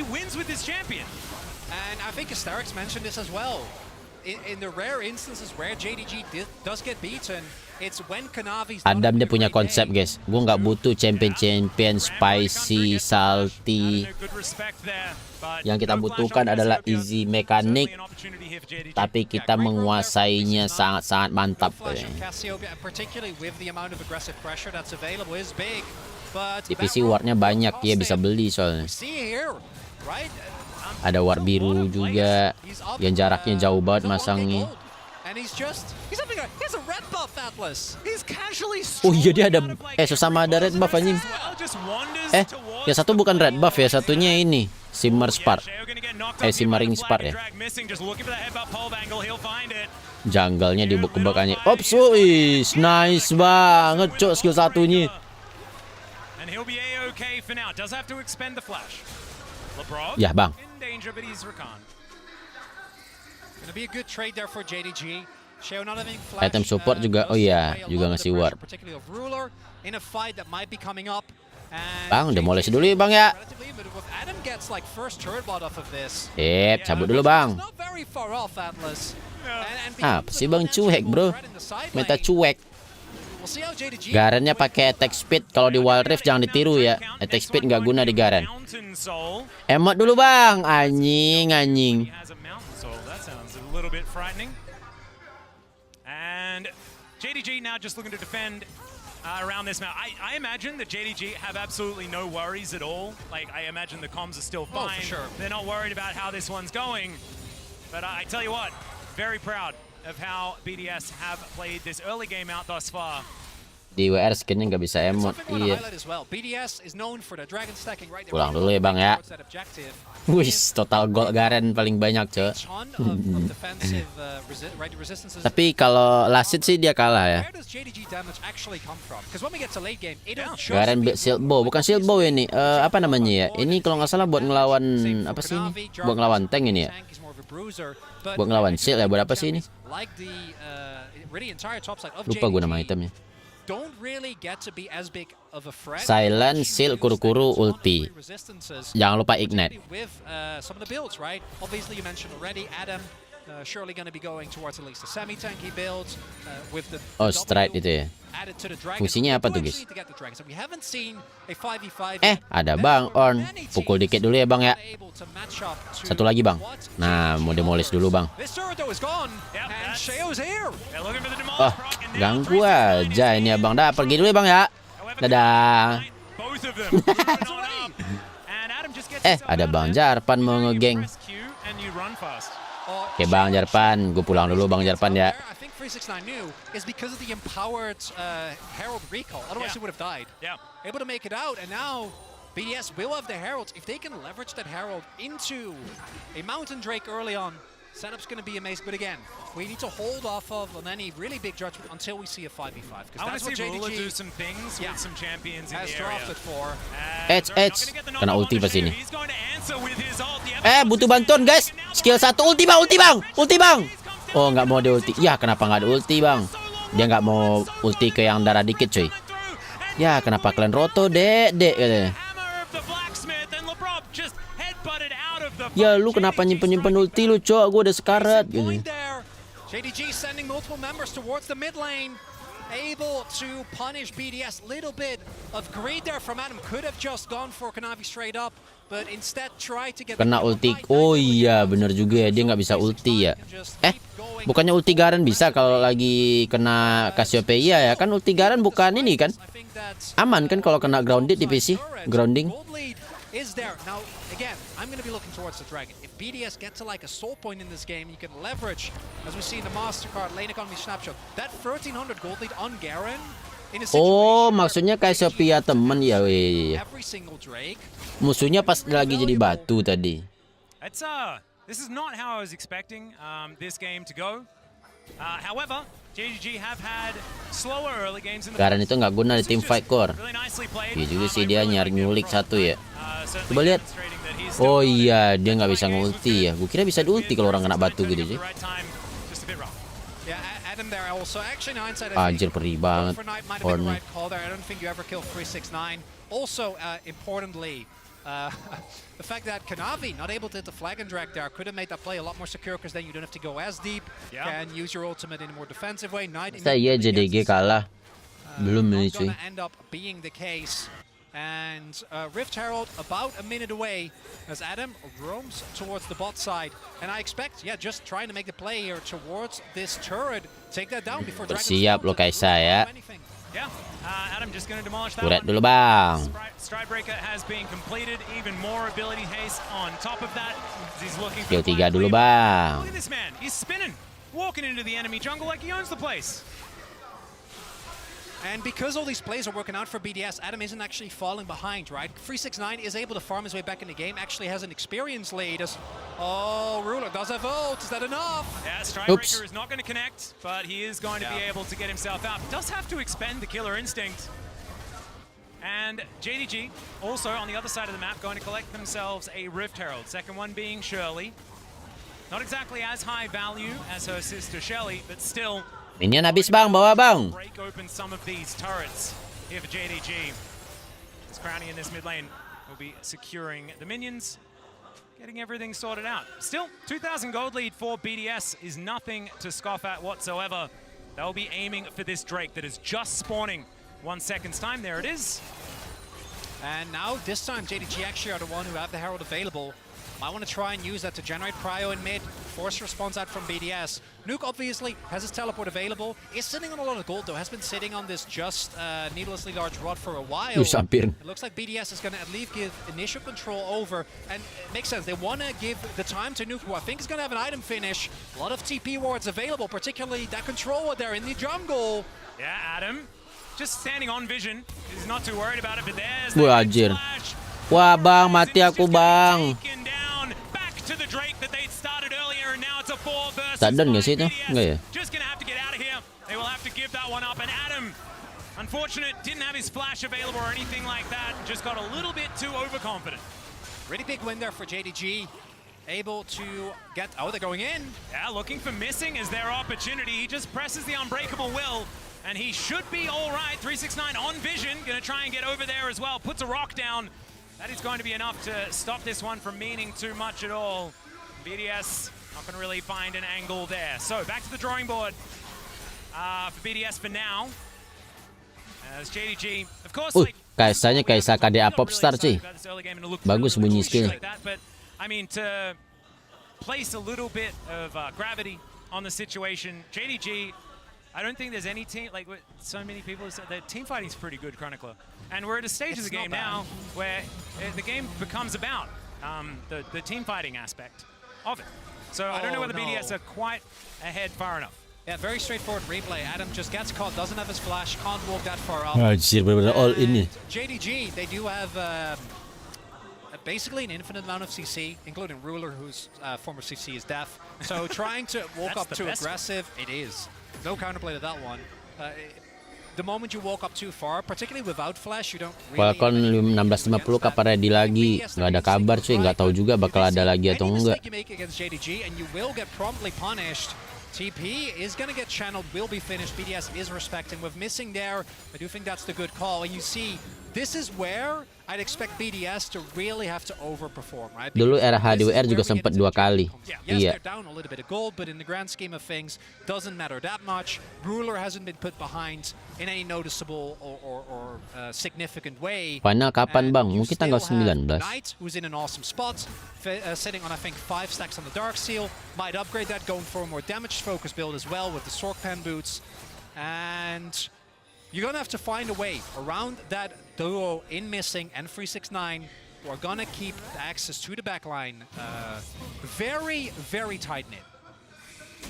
wins with his champion. And I think Asterix mentioned this as well. In the rare instances where JDG does get beaten, it's when Kanavi's Adam dia punya konsep guys. Gue nggak butuh champion spicy, salty. Yang kita butuhkan adalah easy mekanik, tapi kita menguasainya sangat-sangat mantap. Di PC wardnya banyak, dia bisa beli soalnya. Ada ward biru juga yang jaraknya jauh banget masangnya. Oh iya dia ada sesama ada red buff anjing. Ya satu bukan red buff ya, satunya ini Shimmer Spark. Shimmering Spark ya. Jungle-nya dibuk-buk anjing. Ops, nice banget cok skill satunya. Ya bang. Item support juga, oh iya, juga ngasih ward. Bang, demolish dulu ya bang ya. Cabut dulu bang. Apa sih bang, cuek bro. Meta cuek. Garennya pakai attack speed. Kalau di WildRift jangan ditiru ya. Attack speed nggak guna di Garen. Emot dulu bang. Anjing. And JDG now just looking to defend around this map. I imagine that JDG have absolutely no worries at all. Like, I imagine the comms are still fine. Oh, for sure. They're not worried about how this one's going. But I tell you what, very proud of how BDS have played this early game out thus far. Di WR skinnya nggak bisa emot. Iya. Pulang dulu ya bang ya. Wis, total gold Garen paling banyak cok. Tapi kalau Lasit sih dia kalah ya. Garen shield bow, bukan shield bow ini. Apa namanya ya? Ini kalau nggak salah buat ngelawan apa sih ini? Buat ngelawan tank ini ya. Buat ngelawan shield ya, buat apa sih ini? Lupa gue nama itemnya. Silent, Shield, Kuru-Kuru, Ulti. Jangan lupa Ignite. Oh, Stride itu ya. Fungsinya apa tuh guys? Ada bang, On. Pukul dikit dulu ya bang ya. Satu lagi bang. Nah, mau demolish dulu bang. Oh, ganggu aja ini ya bang. Dah, pergi dulu ya bang ya. Dadah. Ada bang Jarpan mau ngegeng. Oke Bang Jarpan, gue pulang dulu Bang Jarpan ya. I think 369 knew is because of the empowered Herald recall. Otherwise he would have died. Yeah. Able to make it out, and now BDS will have the Herald. If they can leverage that Herald into a Mountain Drake early on, setup's going to be amazing. But again, we need to hold off of on any really big judgment until we see a 5v5. I want to see Rula do some things with some champions in the area. Edge. Kena ulti pas ini. Butuh bantuan guys. Skill 1 ulti bang. Oh nggak mau dia ulti. Ya kenapa nggak ada ulti bang? Dia nggak mau ulti ke yang darah dikit cuy. Ya kenapa kalian roto dek katanya. Ya lu kenapa nyimpen ulti lu cok? Gue udah sekarat gitu. JDG sending multiple members towards the mid lane. Able to punish BDS. Little bit of greed there from Adam. Could have just gone for Kanavi straight up, but instead tried to get. Kena ulti. Oh iya bener juga ya, dia nggak bisa ulti ya. Bukannya ulti Garen bisa kalau lagi kena Cassiopeia ya? Kan ulti Garen bukan ini kan? Aman kan kalau kena grounded di PC? Grounding. Is there. Now, again, I'm going to be looking towards the Dragon. If BDS get to like a soul point in this game, you can leverage, as we see in the MasterCard Lane Economy Snapshot, that 1300 gold lead on Garen in a situation. Oh, maksudnya Cassiopeia temen ya, every single Drake. Musuhnya pas lagi jadi batu tadi. This is not how I was expecting this game to go. However, JGG have had slower early games in the Garen itu nggak guna di team fight core. Iya juga sih dia nyari nyulik satu ya. Coba lihat. Oh iya dia nggak bisa ngulti ya. Gue kira bisa diulti kalau orang kena batu gitu sih. Anjir perih banget. Horn. Also, importantly, the fact that Kanavi not able to hit the flag and drag there could have made that play a lot more secure because then you don't have to go as deep. Can use your ultimate in a more defensive way. Saya JDG kalah. Belum ini cuy. End up being the case. And Rift Herald about a minute away as Adam roams towards the bot side. And I expect, just trying to make the play here towards this turret. Take that down before Dragon. Bersiap lo Kaisa ya. Adam just going to demolish that one. Dulu bang. Stridebreaker has been completed. Even more ability haste on top of that. He's looking for 3 dulu bang. Look at this man. He's spinning, walking into the enemy jungle like he owns the place. And because all these plays are working out for BDS, Adam isn't actually falling behind, right? 369 is able to farm his way back in the game, actually has an experience lead. Ruler does have ult, is that enough? Yeah, Stridebreaker is not going to connect, but he is going to be able to get himself out. Does have to expend the killer instinct. And JDG, also on the other side of the map, going to collect themselves a Rift Herald. Second one being Shirley. Not exactly as high value as her sister Shelly, but still... Minion habis bang, bawa bang. Break open some of these turrets here for JDG. As Crownie in this mid lane will be securing the minions, getting everything sorted out. Still, 2,000 gold lead for BDS is nothing to scoff at whatsoever. They'll be aiming for this Drake that is just spawning 1 second's time. There it is. And now, this time, JDG actually are the one who have the Herald available. I want to try and use that to generate prio in mid, force response out from BDS. Nuke obviously has his teleport available, is sitting on a lot of gold though, has been sitting on this just needlessly large rod for a while. It looks like BDS is going to at least give initial control over, and it makes sense. They want to give the time to Nuke, who I think is going to have an item finish. A lot of TP wards available, particularly that controller there in the jungle. Yeah, Adam just standing on vision. He's not too worried about it, but there's the flash. Wah bang, mati aku bang. To the Drake that they'd started earlier, and now it's a 4 versus 5. Just gonna have to get out of here. They will have to give that one up, and Adam, unfortunate, didn't have his flash available or anything like that. Just got a little bit too overconfident. Really big win there for JDG. Able to get, they're going in. Yeah, looking for missing as their opportunity. He just presses the unbreakable will, and he should be all right. 369 on vision, gonna try and get over there as well. Puts a rock down. That is going to be enough to stop this one from meaning too much at all. BDS not going to really find an angle there. So back to the drawing board for BDS for now. As JDG, of course, Kaisanya Kaisa KDA Popstar sih. Bagus bunyi skill. But I mean, to place a little bit of gravity on the situation, JDG, I don't think there's any team, like so many people have said, that team fighting is pretty good, Chronicler. And we're at a stage of the game now where the game becomes about the team fighting aspect of it. So I don't know whether BDS are quite ahead far enough. Yeah, very straightforward replay. Adam just gets caught, doesn't have his flash, can't walk that far up. Anjir, bener-bener all in nih. JDG, they do have basically an infinite amount of CC, including Ruler, whose former CC is deaf. So trying to walk up too aggressive, it is. No counterplay to that one. The moment you walk up too far, particularly without flash, you don't really... Falcon 1650 kapan ready lagi? Nggak ada kabar cuy, nggak tahu juga bakal ada lagi atau enggak. TP is going to get channeled, will be finished. BDS is respecting. With missing there, I do think that's the good call. And you see, this is where I'd expect BDS to really have to overperform, right? Dulu era HDWR juga sempat 2 kali. Yes, they're down a little bit of gold, but in the grand scheme of things, doesn't matter that much. Ruler hasn't been put behind in any noticeable or significant way. Final kapan bang? Mungkin tanggal 19. Knight, who's in an awesome spot, sitting on I think 5 stacks on the Dark Seal, might upgrade that, going for a more damage focus build as well with the Sork Pen boots, and you're gonna have to find a way around that duo in Missing and 369 who are gonna keep the access to the backline very, very tight knit.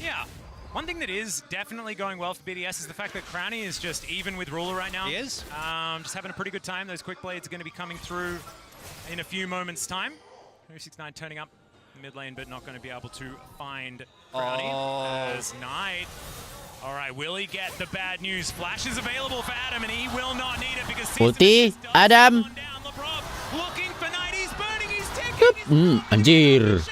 Yeah. One thing that is definitely going well for BDS is the fact that Crowny is just even with Ruler right now. He is. Just having a pretty good time. Those quick blades are going to be coming through in a few moments' time. 369 turning up the mid lane, but not going to be able to find Crowny. As Knight. All right, will he get the bad news? Flash is available for Adam, and he will not need it because ulti, Adam. Looking for Knight, he's burning, he's taking anjir.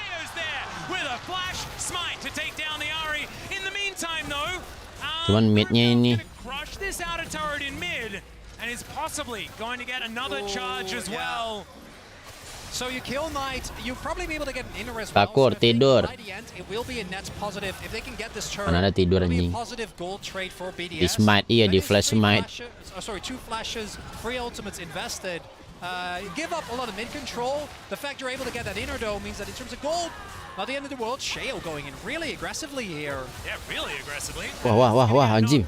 Cuman midnya ini. Crush this outer turret in mid, and is possibly going to get another charge as well. So you kill Knight, you'll probably be able to get an inner as well. Takur, tidur. By the end, it will be a net positive. If they can get this turret, Mana ada tidur anjing. Positive gold trade for BDS. Di smite, iya di flash smite. Sorry, 2 flashes, 3 ultimates invested. Give up a lot of mid control. The fact you're able to get that inner though means that in terms of gold, not the end of the world. Shale going in really aggressively here. Yeah, really aggressively. Wah, anjing.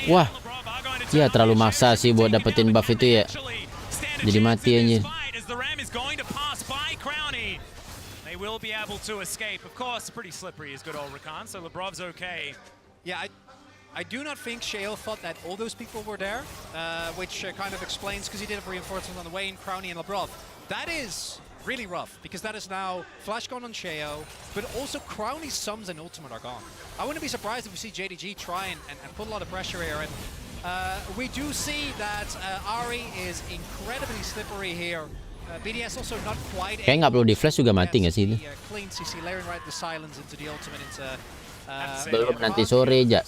Wah. Iya, terlalu maksa sih buat dapetin buff itu ya. Jadi mati anjing. They will be able to escape. Of course, pretty slippery is good old Rakan, so Lebrov's okay. Yeah, I do not think Shale thought that all those people were there, which kind of explains, because he did have reinforcements on the way in, Crowny and Lebrov. That is really rough, because that is now flash gone on Sheo, but also Crowny's sums and ultimate are gone. I wouldn't be surprised if we see JDG try and put a lot of pressure here, and we do see that Ari is incredibly slippery here. BDS also not quite. Kayak nggak perlu di flash juga mati nggak sih itu? Clean CC layering right the silence into the ultimate into. Belum nanti sore aja.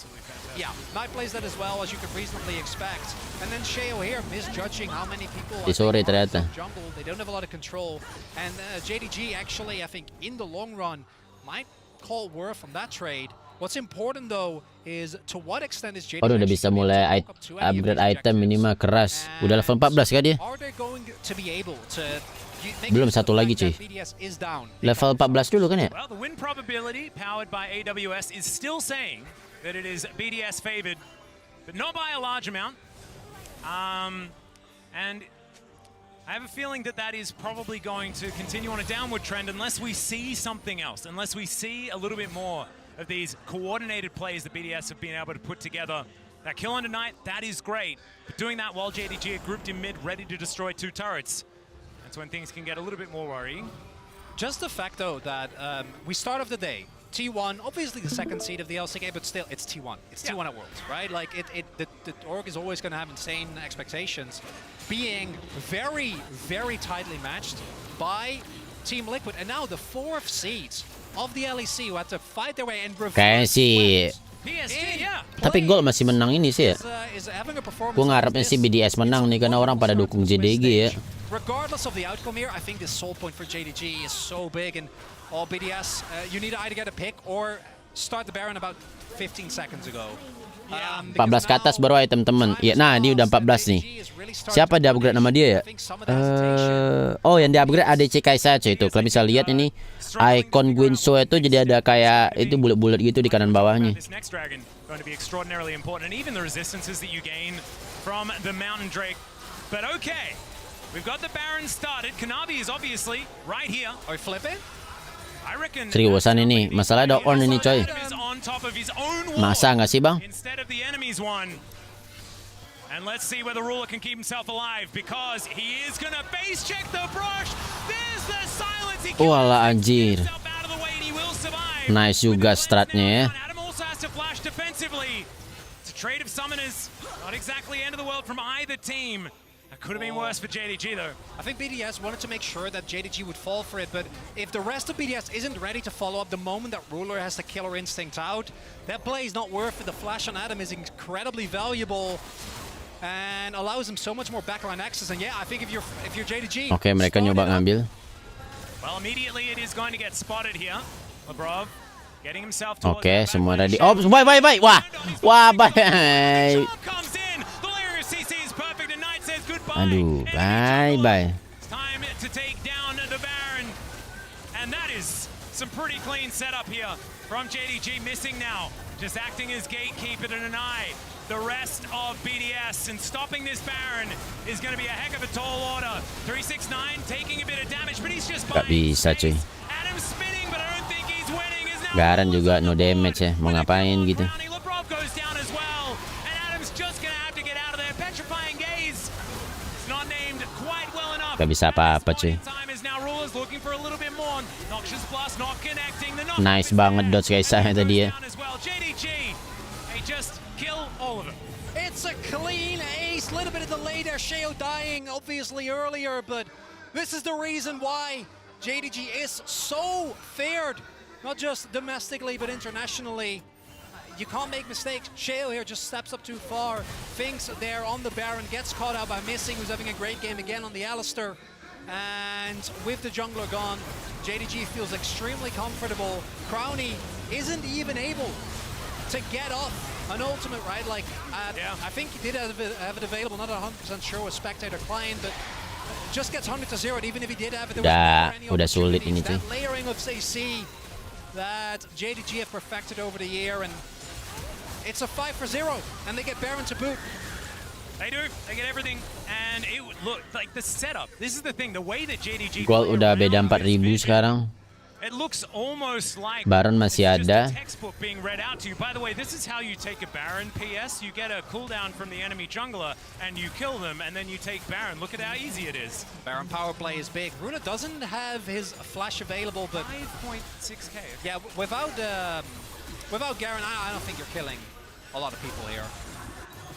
Yeah, Knight plays that as well, as you could reasonably expect. And then Sheo here misjudging how many people di sore ternyata. Jungle. They don't have a lot of control. And JDG actually, I think, in the long run, might call worth from that trade. What's important though is to what extent is JDG udah bisa mulai upgrade item ini mah keras. Udah level 14 kan dia? Belum satu lagi cuy. Level 14 dulu kan ya? Well, the win probability powered by AWS is still saying that it is BDS favored, but not by a large amount. And I have a feeling that that is probably going to continue on a downward trend unless we see something else, unless we see a little bit more of these coordinated plays that BDS have been able to put together. That kill on tonight, that is great. But doing that while JDG are grouped in mid, ready to destroy 2 turrets, that's when things can get a little bit more worrying. Just the fact, though, that we start off the day, T1, obviously the second seed of the LCK, but still, it's T1. It's T1 at Worlds, right? Like, the org is always going to have insane expectations. Being very, very tightly matched by Team Liquid, and now the 4th seeds of the LEC who had to fight their way and kayak sih. Tapi gol masih menang ini sih ya. Gue ngarepnya sih BDS menang nih karena orang pada dukung JDG ya. Regardless of the outcome here, I think this soul point for JDG is so big, and all BDS, you need to either get a pick or start the Baron about 15 seconds ago. 14 ke atas baru item temen. Ya, nah dia udah 14 nih. Siapa dia upgrade nama dia ya? Oh yang dia upgrade ADC Kaisa cuy itu. Kalau bisa lihat ini icon Guinsoo itu jadi ada kayak itu bulat-bulat gitu di kanan bawahnya. But okay, we've got the Baron started. Kanabi is obviously right here. Are we flipping? Seriusan ini, masalah ada on ini coy. Masa nggak sih bang? And let's see whether Ruler can keep himself alive because he is gonna face check the brush. There's the silence. He Walah anjir. out of the way and he will survive. Nice juga stratnya ya. Adam also has to flash defensively. It's a trade of summoners. Not exactly end of the world from either team. That could have been worse for JDG though. I think BDS wanted to make sure that JDG would fall for it, but if the rest of BDS isn't ready to follow up the moment that Ruler has the killer instinct out, that play is not worth it. The flash on Adam is incredibly valuable and allows him so much more backline access. And yeah, I think if you're JDG. Oke, mereka nyoba ngambil. Well, immediately it is going to get spotted here. Lebrov getting himself to. Oke, semua ready. Oh, bye. Wah, bye. Aduh, bye. Time to take down the Baron. And that is some pretty clean setup here from JDG, missing now. Just acting as gatekeeper to deny the rest of BDS, and stopping this Baron is going to be a heck of a tall order. 369 taking a bit of damage, but he's just Gak bisa cuy. Adam's spinning, but I don't think he's winning. Garan juga no damage ya, mau ngapain gitu. Lebrov goes down as well, and Adam's just going to have to get out of there. Petrifying gaze. It's not named quite well enough. Gak bisa apa-apa cuy. Time is now Rulers looking for a little bit more. Noxious Blast not connecting. Nice banget dodge guys tadi ya. JDG, they just kill all of them. It's a clean ace. Little bit of delay there. Sheo dying obviously earlier, but this is the reason why JDG is so feared, not just domestically but internationally. You can't make mistakes. Sheo here just steps up too far, thinks they're on the Baron, gets caught out by Missing, who's having a great game again on the Alistair. And with the jungler gone, JDG feels extremely comfortable. Crowny isn't even able to get off an ultimate, right? Like, I think he did have it available, not 100% sure with Spectator Client, but just gets 100 to 0, and even if he did have it, there was udah sulit ini cuy. That layering of CC that JDG have perfected over the year, and it's a 5-0, and they get Baron to boot. They do. They get everything, and it look like the setup. This is the thing. The way that JDG. Gold udah beda 4.000 sekarang. It looks almost like Baron masih ada. Textbook being read out to you. By the way, this is how you take a Baron. PS, you get a cooldown from the enemy jungler, and you kill them, and then you take Baron. Look at how easy it is. Baron power play is big. Runa doesn't have his flash available, but 5.6k. Yeah, without Garen, I don't think you're killing a lot of people here.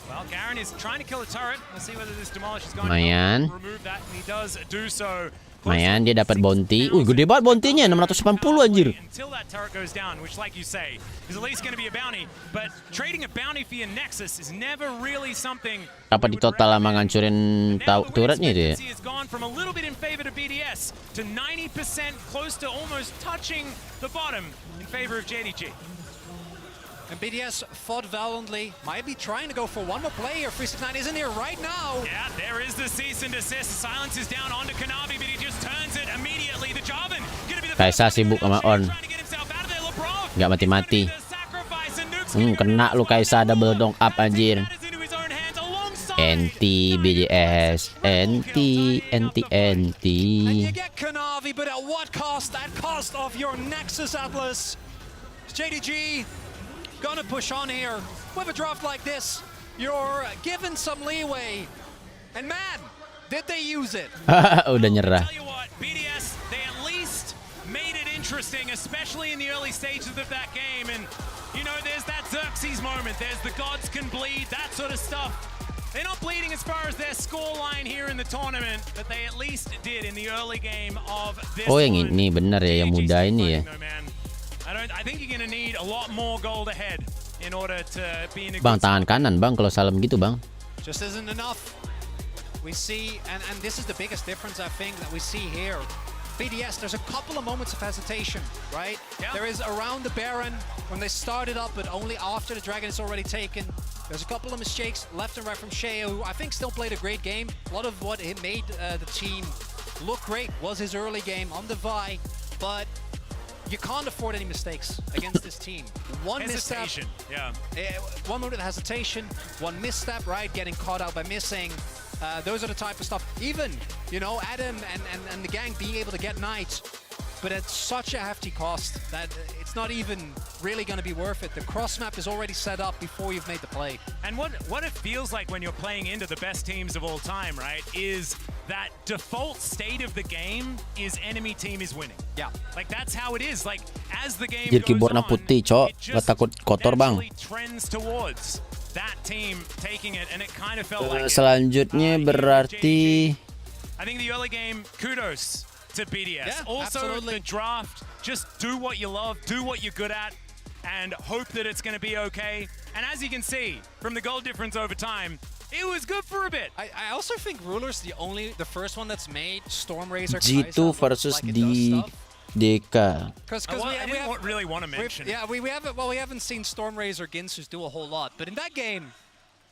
Well, Garen is trying to kill a turret. Let's see whether this demolish is going Lumayan. to remove that, and he does do so. Lumayan, dia dapat bounty. Gede banget bounty-nya, 680 anjir. Until that turret goes down, which, like you say, is at least going to be a bounty. But trading a bounty for your Nexus is never really something. Apa di total lama ngancurin turretnya itu ya? He has gone from a little bit in favor to BDS to 90%, close to almost touching the bottom in favor of JDG. And BDS fought valiantly, might be trying to go for one more player. 369 isn't here right now. Yeah, there is the cease and desist. Silence is down onto Kanavi, but he just turns it immediately. The Jarvan gonna be the Kaisa sibuk sama on. Gak mati-mati. Kena lu Kaisa double dong up anjir. NT BDS, NT. And you get Kanavi, but at what cost? At cost of your Nexus Atlas. JDG gonna push on here. With a draft like this, you're given some leeway. And man, did they use it? Udah nyerah. Tell you what, BDS, they at least made it interesting, especially in the early stages of that game. And, you know, there's that Xerxes moment. There's the gods can bleed, that sort of stuff. They're not bleeding as far as their scoreline here in the tournament, but they at least did in the early game of this. Oh, yang ini benar ya, yang muda ini ya. I think you're going to need a lot more gold ahead in order to be in a Bang, tangan kanan bang kalau salam gitu bang. Just isn't enough. We see, and this is the biggest difference I think that we see here. BDS, there's a couple of moments of hesitation, right? Yep. There is around the Baron when they started up, but only after the Dragon is already taken. There's a couple of mistakes left and right from Shea, who I think still played a great game. A lot of what he made the team look great was his early game on the Vi, but you can't afford any mistakes against this team. One hesitation, misstep, one moment of hesitation, one misstep, right? Getting caught out by Missing. Those are the type of stuff. Even, you know, Adam and the gang being able to get Knight but at such a hefty cost that it's not even really going to be worth it. The cross map is already set up before you've made the play. And what it feels like when you're playing into the best teams of all time, right, is that default state of the game is enemy team is winning. Yeah. Like that's how it is. Like as the game Jadi goes keyboardnya on, putih, cok. it Nggak takut kotor, Bang. trends towards that team taking it, and it kind of felt like Selanjutnya berarti I think the early game, kudos to BDS. Yeah, also, absolutely. the draft, just do what you love, do what you're good at, and hope that it's going to be okay. And as you can see, from the goal difference over time, it was good for a bit. I also think Ruler's the first one that's made Storm Razor G2 versus like di DK. Because I didn't really want to mention it. Yeah, we haven't seen Storm Razor Ginsus do a whole lot, but in that game,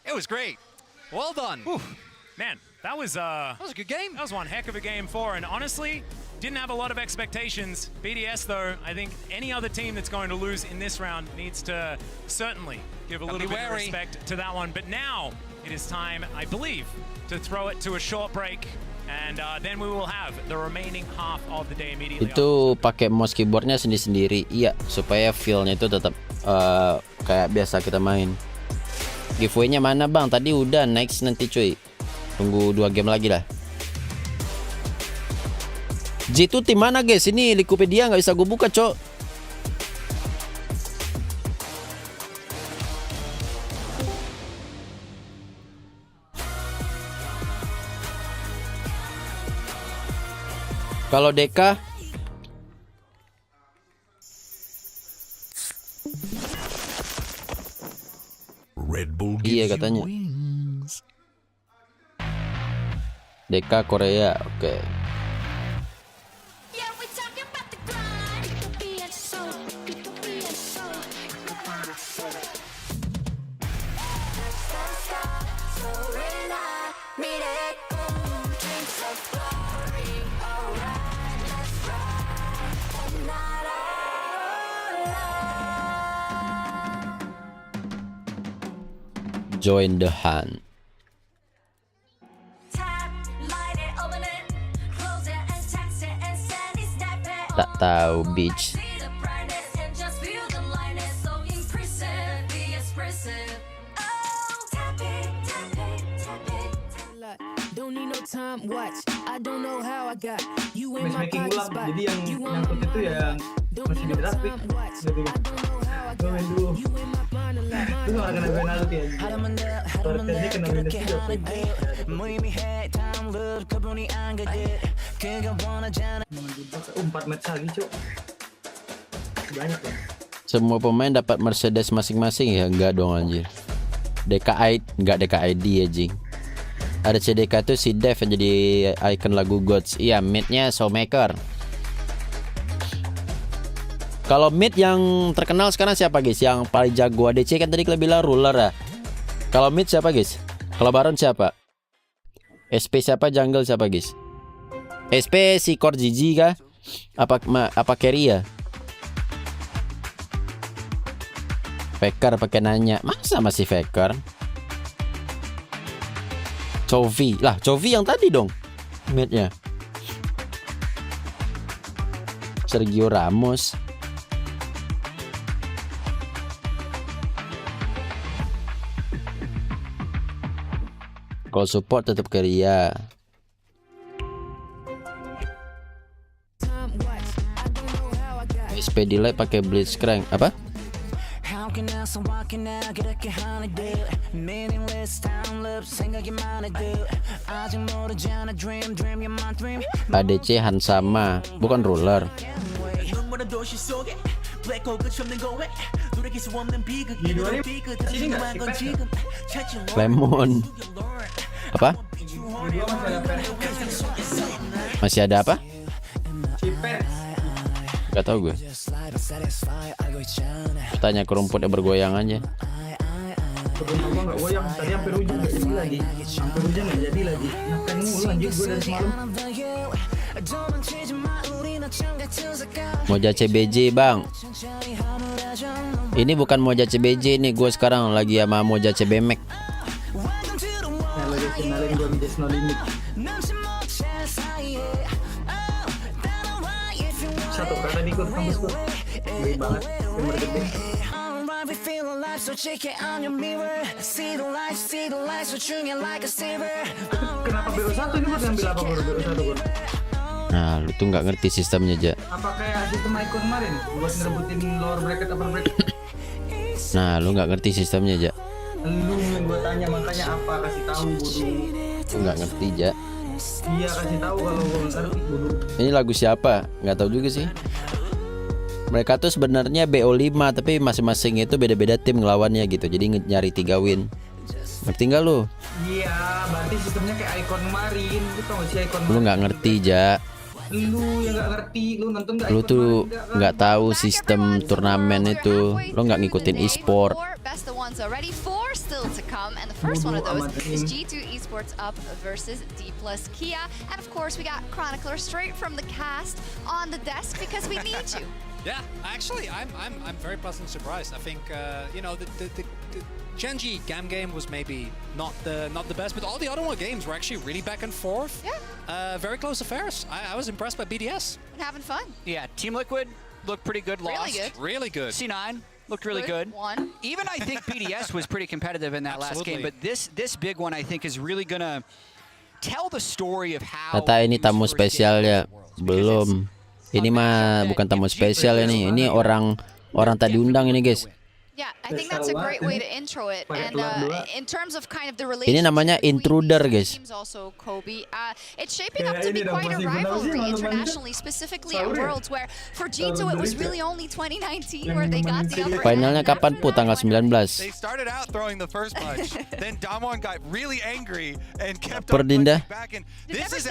it was great. Well done. Whew. Man, that was a good game. That was one heck of a game for, and honestly, didn't have a lot of expectations. BDS though, I think any other team that's going to lose in this round needs to certainly give a little bit of respect to that one. But now it is time, I believe, to throw it to a short break. And then we will have the remaining half of the day immediately. Itu pakai mouse keyboardnya sendiri-sendiri, iya, supaya feel-nya itu tetap kayak biasa kita main. Giveaway-nya mana bang? Tadi udah, next nanti cuy. Tunggu 2 game lagi lah. G2 tim mana guys? Ini Likopedia nggak bisa gue buka cok. Kalau Deka Red Bull iya katanya. Deka Korea, oke. Join the hunt. Tak tahu beach. Matchmaking ulang, jadi yang nyangkut itu ya masih di grafik gitu. Gue main dulu itu malah kena penalti aja torternya kena minus 3 4 match lagi cok banyak ya. Semua pemain dapat Mercedes masing-masing ya? Enggak dong anjir. DKI enggak DKID anjing. Ada CDK tuh si Dev yang jadi icon lagu Gods. Iya, mid-nya Showmaker. Kalau mid yang terkenal sekarang siapa guys? Yang paling jago ADC kan tadi kita bilang Ruler ya. Kalau mid siapa guys? Kalau Baron siapa? SP siapa? Jungle siapa guys? SP si Core GG kah? Apa carry ya? Faker pakai nanya. Masa masih Faker? Chovy lah, Chovy yang tadi dong mid-nya. Sergio Ramos. Kalau support tetap Korea. SP delay pakai Blitzcrank apa? ADC Hansama, bukan Ruler. Lemon. Apa? Masih ada apa? Gak tau gue. Tanya ke rumput yang bergoyang aja. Gua nggak goyang, tadi hampir hujan nggak jadi lagi. Hampir hujan nggak jadi lagi. Ngapain mulu anjir gue dari semalam. Moja CBJ bang. Ini bukan Moja CBJ nih, gue sekarang lagi sama Moja CBMac. Nah, lagi kenalin gue di No Limit. 1 ikut kampusku. Gede banget, bener gede. We feel alive, so check it on your mirror. See the lights, switching it like a saber. Kenapa biru satu ini buat ngambil apa biru satu Gur? Nah, lu tuh nggak ngerti sistemnya aja. Apa kayak sistem icon kemarin buat ngerebutin lower bracket upper bracket? Nah, lu nggak ngerti sistemnya aja. Lu yang gue tanya makanya apa, kasih tahu bodoh. Lu nggak ngerti aja. Iya kasih tahu kalau gue nggak ngerti bodoh. Ini lagu siapa? Nggak tahu juga sih. Mereka tuh sebenarnya BO5 tapi masing-masing itu beda-beda tim ngelawannya gitu. Jadi nyari 3 win. Ngerti nggak lu? Iya, berarti sistemnya kayak icon kemarin. Lu tau gak sih icon? Lu nggak ngerti ja. Lu yang nggak ngerti, lu nonton nggak? Lu tuh nggak tahu sistem turnamen itu. Lu nggak ngikutin e-sport. Best the ones already, 4 still to come, and the first one of those is G2 Esports Up versus D+ Kia, and of course we got Chronicler straight from the cast on the desk because we need you. Yeah, actually, I'm very pleasantly surprised. I think you know the Genji game was maybe not the best, but all the other games were actually really back and forth. Yeah. Very close affairs. I was impressed by BDS. And having fun. Yeah, Team Liquid looked pretty good. Lost. Really good. C9 looked really good. Even I think BDS was pretty competitive in that last game, but this big one I think is really gonna tell the story of how. Kata ini tamu spesial ya, belum. Ini mah bukan tamu spesial ini. Ini orang tak diundang ini guys. Yeah, I think that's a great way to intro it. And in terms of kind of the Ini namanya intruder guys. Also Kobe, it's shaping up to be quite a rivalry internationally, specifically at Worlds, where for G2 it was really only 2019 where they got the upper hand. Finalnya kapan pu? Tanggal 19. They started out throwing the first punch, then Damwon got really angry and kept on back. And this is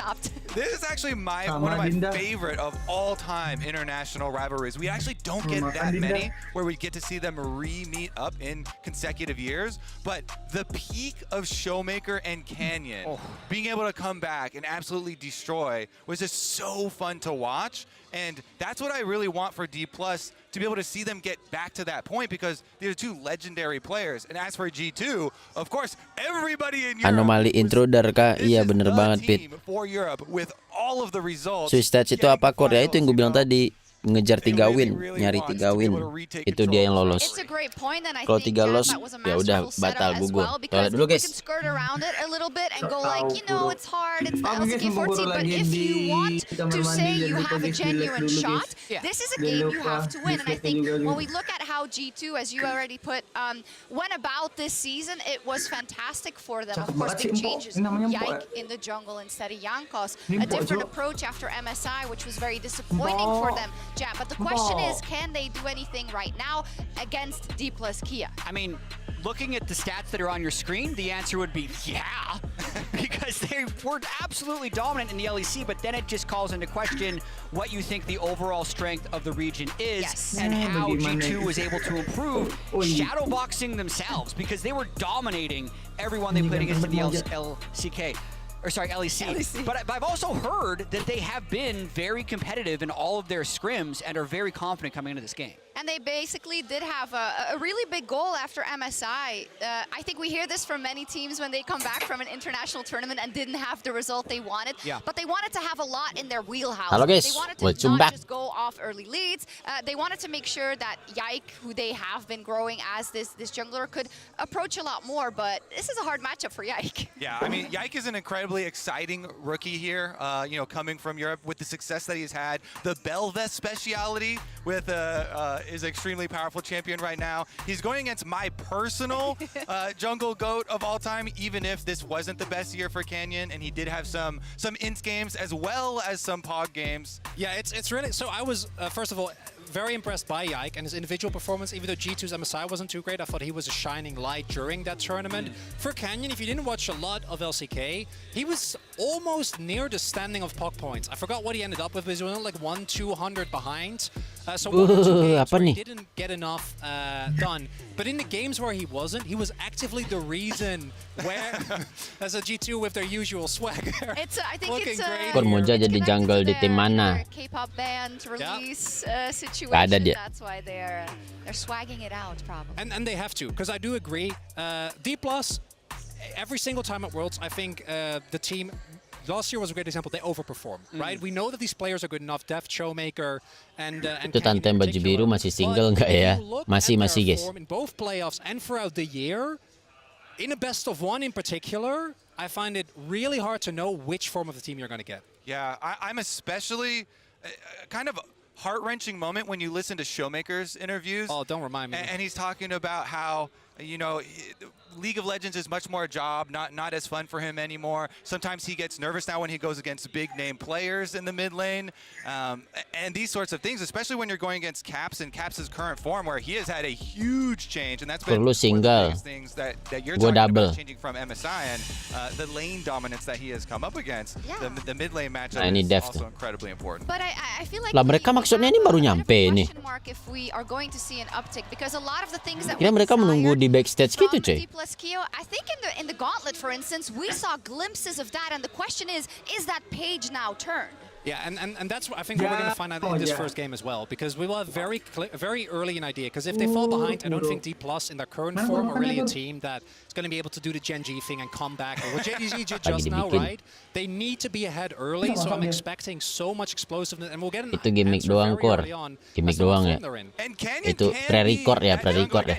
actually one of my favorite of all time international rivalries. We actually don't get that many where we get to see them meet up in consecutive years, but the peak of Showmaker and Canyon being able to come back and absolutely destroy was just so fun to watch, and that's what I really want for D+, to be able to see them get back to that point, because they're two legendary players. And as for G2, of course, everybody in Europe Anomali intruder kah? Iya bener banget Pit. For Europe with all of the results. Swiss stats itu apa core ya? Itu yang gue bilang tadi. Ngejar 3 win, nyari 3 win, itu dia yang lolos. Kalau 3 lolos, ya udah batal gugur. Toilet dulu guys. This is a game you have to win, and I think when we look at how G2, as you already put, went about this season, it was fantastic for them. Of course, big changes. Yike in the jungle instead of Jankos, a different approach after MSI, which was very disappointing for them. Yeah, but the question is, can they do anything right now against D+ Kia? I mean, looking at the stats that are on your screen, the answer would be yeah, because they were absolutely dominant in the LEC, but then it just calls into question what you think the overall strength of the region is, and how G2 was able to improve shadowboxing themselves, because they were dominating everyone they played against in the LEC. But I've also heard that they have been very competitive in all of their scrims and are very confident coming into this game. And they basically did have a really big goal after MSI. I think we hear this from many teams when they come back from an international tournament and didn't have the result they wanted. Yeah. But they wanted to have a lot in their wheelhouse. Halo guys, they wanted to not just go off early leads. They wanted to make sure that Yike, who they have been growing as this jungler, could approach a lot more. But this is a hard matchup for Yike. Yeah, I mean, Yike is an incredibly exciting rookie here. You know, coming from Europe with the success that he's had, the Belvest speciality with is an extremely powerful champion right now. He's going against my personal jungle GOAT of all time, even if this wasn't the best year for Canyon, and he did have some ints games as well as some POG games. Yeah, it's really, so I was, first of all, very impressed by Yike and his individual performance. Even though G2's MSI wasn't too great, I thought he was a shining light during that tournament. For Canyon, if you didn't watch a lot of LCK, he was almost near the standing of POG points. I forgot what he ended up with, but he was only like 1-200 behind. So one or two games where he didn't get enough done. But in the games where he wasn't, he was actively the reason where, as a G2 with their usual swagger. I think it's Formoja jadi jungle di tim mana? K-pop band release situation. That's why they're swagging it out, probably. And they have to, because I do agree. D+, every single time at Worlds, I think the team last year was a great example. They overperformed, right? We know that these players are good enough. Def, Showmaker, and itu tante baju biru masih single nggak ya? Masih guys. In both playoffs and throughout the year, in a best of one in particular, I find it really hard to know which form of the team you're going to get. Yeah, I'm especially kind of heart-wrenching moment when you listen to Showmaker's interviews. Oh, don't remind me. And he's talking about how, you know, League of Legends is much more a job, not as fun for him anymore. Sometimes he gets nervous now when he goes against big-name players in the mid lane, and these sorts of things, especially when you're going against Caps and Caps' current form, where he has had a huge change, and that's been one of the biggest things that you're talking about, changing from MSI and the lane dominance that he has come up against. The mid lane matchup is also incredibly important. But I feel like lah mereka maksudnya ini baru nyampe nih. If we are going to see an uptick, because a lot of the things that ya mereka menunggu di backstage gitu cuy. I think in the Gauntlet, for instance, we saw glimpses of that, and the question is that page now turned? Yeah, and that's what I think what we're going to find out in this first game as well, because we will have very early an idea. Because if they fall behind, I don't think D+ in their current form are really a team that is going to be able to do the Gen G thing and come back. Or what JDG did just now, right? They need to be ahead early, so I'm expecting so much explosiveness, and we'll get an itu gimmick doang kor, gimmick doang ya. Itu pre-record ya, pre-record ya.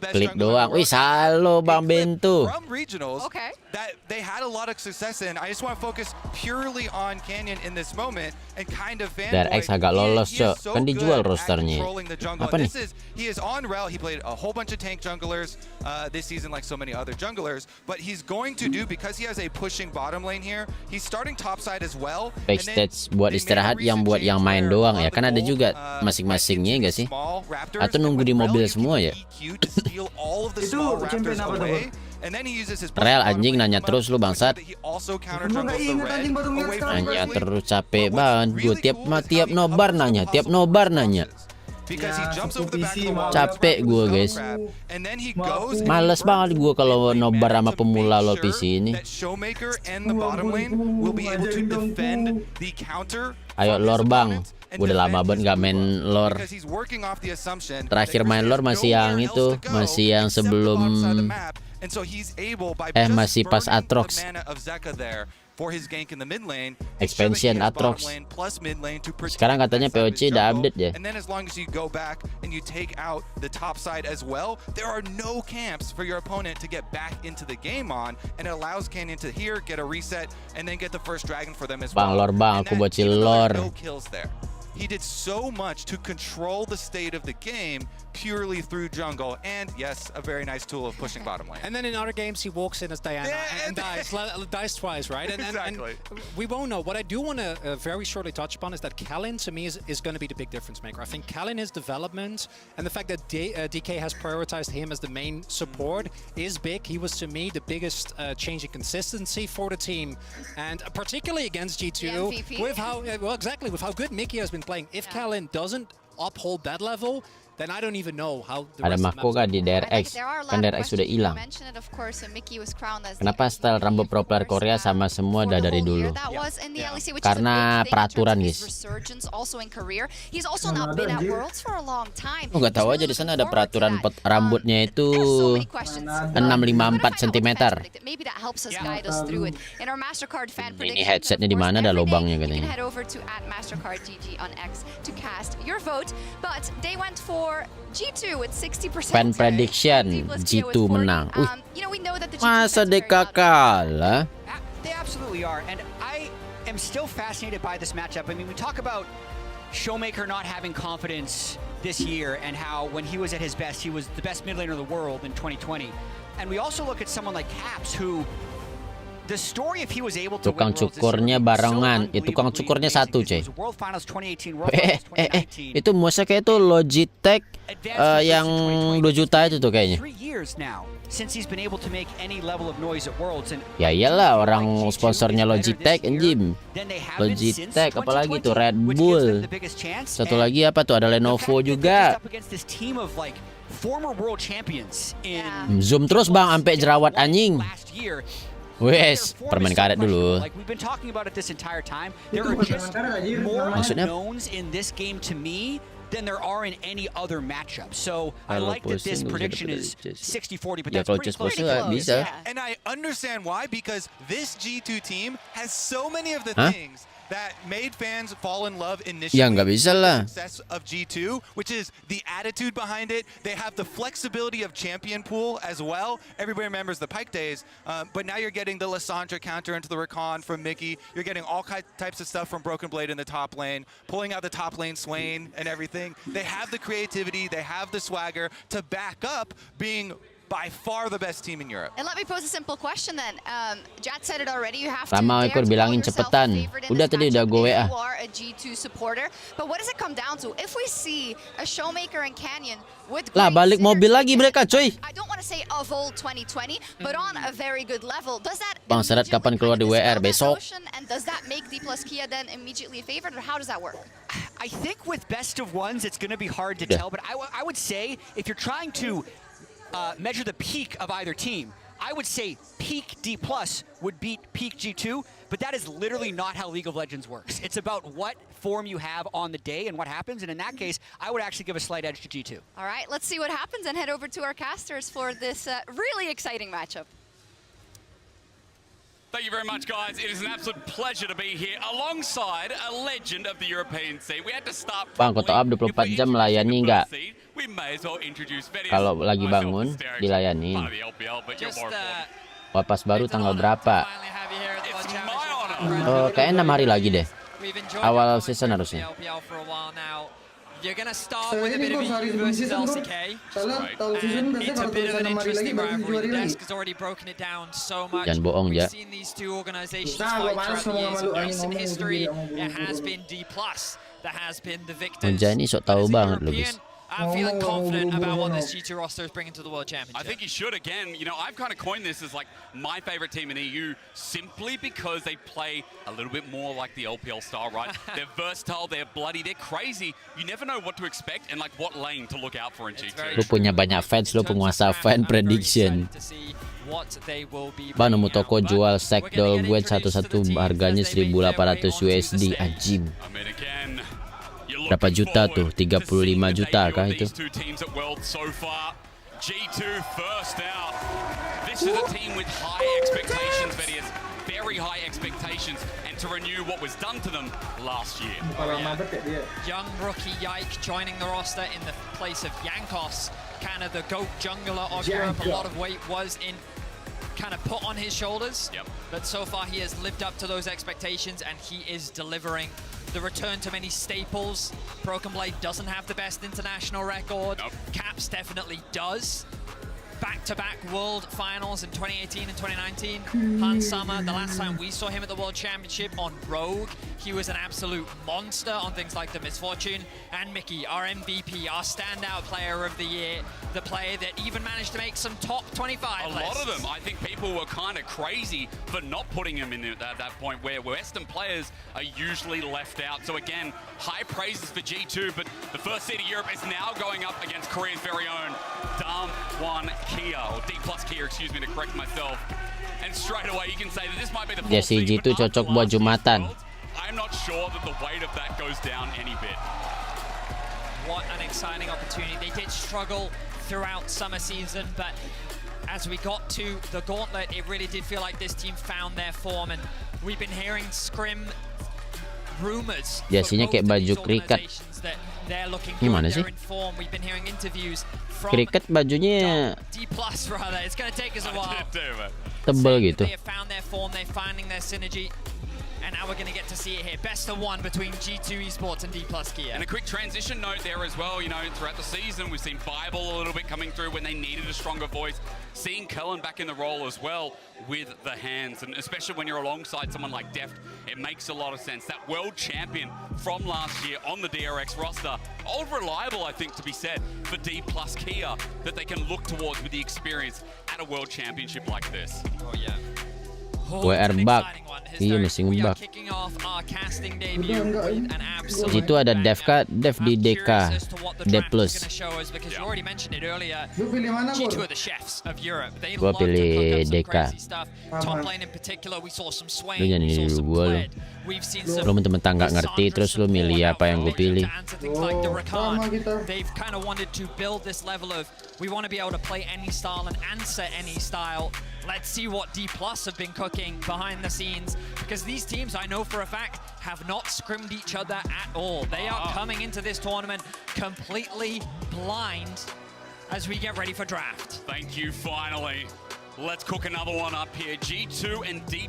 Klik doang. Wih, salo Bang Bentu. From regionals, that they had a lot of success in. I just want to focus purely on Canyon in this moment and kind of fanboy. X agak lolos, Cok. Kan dijual rosternya. Apa nih? He is on Rel. He played a whole bunch of tank junglers this season, like so many other junglers. But he's going to do, because he has a pushing bottom lane here, he's starting topside as well. Backstage buat istirahat, yang buat yang main doang ya. Kan ada juga masing-masingnya enggak sih? Atau nunggu di mobil semua ya? Rel anjing nanya terus lu bangsat. Nanya terus capek banget. Gue tiap nobar nanya, capek gue guys. Males banget gue kalau nobar sama pemula lo PC ini. Ayo lore bang. Udah lama banget gak main lore. Terakhir main lore masih yang itu, masih yang sebelum masih pas Atrox. Expansion Atrox. Sekarang katanya POC udah update ya. And then as long as you go back and you take out the top side as well, there are no camps for your opponent to get back into the game on, and it allows Canyon to here get a reset and then get the first dragon for them as well. Bang lore bang, aku bocil lore. No kills there. He did so much to control the state of the game purely through jungle, and yes, a very nice tool of pushing bottom lane. And then in other games, he walks in as Diana and dies twice, right? And we won't know. What I do want to very shortly touch upon is that Kalian, to me, is going to be the big difference maker. I think Kalian, his development, and the fact that DK has prioritized him as the main support is big. He was, to me, the biggest change in consistency for the team, and particularly against G2, with how with how good Mickey has been playing. If Kalian doesn't uphold that level, then I don't even know how the ada mahkota di DRX, kan DRX sudah hilang. Kenapa style rambut pro player Korea sama semua dari dulu? Karena peraturan guys. Nggak tahu aja di sana ada peraturan rambutnya itu 654 cm. Ini headsetnya di mana ada lubangnya katanya. G2 with 60%. Fan prediction G2 menang. Masa DK kalah? They absolutely are, and I am still fascinated by this matchup. I mean, we talk about Showmaker not having confidence this year, and how when he was at his best, he was the best mid laner in the world in 2020. And we also look at someone like Caps, who the story if he was able to tukang cukurnya barengan, tukang cukurnya satu cuy. Itu musa kayak itu Logitech yang 2 juta itu tuh kayaknya. Ya iyalah, orang sponsornya Logitech anjim. Logitech, apalagi tuh Red Bull. Satu lagi apa tuh, ada Lenovo juga. Zoom terus bang, sampai jerawat anjing. Wes, permen karet dulu. Maksudnya than there are in any other matchup. So I like that this prediction is 60-40, but that's pretty close. Bisa. And I understand why, because this G2 team has so many of the things that made fans fall in love initially nggak bisa lah. with the success of G2, which is the attitude behind it. They have the flexibility of champion pool as well. Everybody remembers the Pyke days, but now you're getting the Lissandra counter into the Rakan from Mickey. You're getting all types of stuff from Broken Blade in the top lane, pulling out the top lane Swain and everything. They have the creativity, they have the swagger to back up being by far the best team in Europe. And let me pose a simple question then. Jat said it already. You have to Sama dare Ekor to bilangin call yourself cepetan. a favorite in Udah this tadi matchup udah gue if WA. you are a G2 supporter. But what does it come down to? If we see a Showmaker and Canyon with Lah great balik mobil lagi mereka, coy. I don't want to say of old 2020, but on a very good level. Does that Bang Seret kapan keluar di WR besok? and does that make D plus Kia then immediately a favorite, or how does that work? I think with best of ones, it's going to be hard to tell, but I would say if you're trying to measure the peak of either team, I would say peak D plus would beat peak G2, but that is literally not how League of Legends works. It's about what form you have on the day and what happens, and in that case, I would actually give a slight edge to G2. All right, let's see what happens and head over to our casters for this really exciting matchup. Thank you very much, guys. It is an absolute pleasure to be here alongside a legend of the European scene. We had to start. Bang, Koto Up 24 jam melayani nggak? We may as well introduce Kalau lagi bangun, dilayanin. Wah, pas baru tanggal berapa? Kayaknya 6 hari lagi deh. Awal season harusnya. You're going to start with a bit of EU versus LCK. And it's a bit of an interesting rivalry. The desk has already broken it down so much. Jangan bohong, We've ya. seen these two organizations fight throughout the years. In recent history, it has been D+. That has been the victors. Ini sok tahu banget loh, guys. I'm feeling confident about what this G2 roster is bringing to the World Championship. I think you should. Again, you know, I've kind of coined this as like my favorite team in EU simply because they play a little bit more like the LPL style, right? They're versatile, they're bloody, they're crazy. You never know what to expect and like what lane to look out for in G2. Lu punya banyak fans, lu penguasa fan prediction. Bang, nemu toko jual stack doll gue satu-satu harganya 1.800 USD, anjing. Berapa juta tuh? 35 juta kah itu? G2 first out. This is a team with high expectations, Vedius. Very high expectations, and to renew what was done to them last year. Young rookie Yike joining the roster in the place of Yankos, kind of the GOAT jungler of Europe. A lot of weight was in kind of put on his shoulders, but so far he has lived up to those expectations and he is delivering. The return to many staples. Broken Blade doesn't have the best international record. Caps definitely does. Back-to-back World Finals in 2018 and 2019. Hans Sama, the last time we saw him at the World Championship on Rogue, he was an absolute monster on things like the Misfortune. And Mickey, our MVP, our standout player of the year, the player that even managed to make some top 25 lists. A lot of them. I think people were kind of crazy for not putting him in at that point where Western players are usually left out. So again, high praises for G2, but the first seed of Europe is now going up against Korea's very own Dam1 Kia, or D plus Kia, excuse me, to correct myself. And straight away you can say that this might be the Jesse G2 cocok buat Jumatan. I'm not sure that the weight of that goes down any bit. What an exciting opportunity. They did struggle throughout summer season, but as we got to the gauntlet, it really did feel like this team found their form, and we've been hearing scrim rumors. Jasinya kayak baju kriket. Gimana sih? Kriket bajunya tebel gitu. And now we're going to get to see it here. Best of one between G2 Esports and D plus Kia. And a quick transition note there as well. You know, throughout the season, we've seen Bible a little bit coming through when they needed a stronger voice. Seeing Kalian back in the role as well with the hands. And especially when you're alongside someone like Deft, it makes a lot of sense. That world champion from last year on the DRX roster. All reliable, I think, to be said, for D plus Kia, that they can look towards with the experience at a world championship like this. Oh, yeah. WR back. Iya masih ngebug. Itu ada dev kah? Dev di DK, D+. Lu pilih mana, Bro? Gua pilih DK. Lu jangan niru gua lu. Lu mentang-mentang nggak ngerti terus lu milih apa yang gue pilih. Sama kita. They've kind of wanted to build this level of we want to be able to play any style and answer any style. Let's see what D+ have been cooking behind the scenes, because these teams, I know for a fact, have not scrimmed each other at all. They are coming into this tournament completely blind as we get ready for draft. Thank you, finally. Let's cook another one up here. G2 and D+.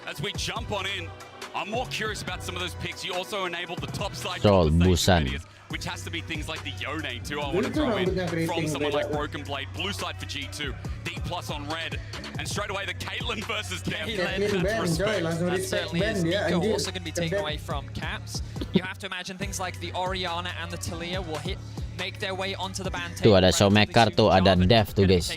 As we jump on in, I'm more curious about some of those picks. You also enabled the top side Busan, which has to be things like the Yone too. I want to throw in from someone like Broken Blade. Blue side for G2, D+ on red, and straight away the Caitlyn versus Def. That certainly is. Nico also going to be taken away from Caps. You have to imagine things like the Orianna and the Talia will make their way onto the ban tuh ada Showmaker tuh, ada Dev tuh guys.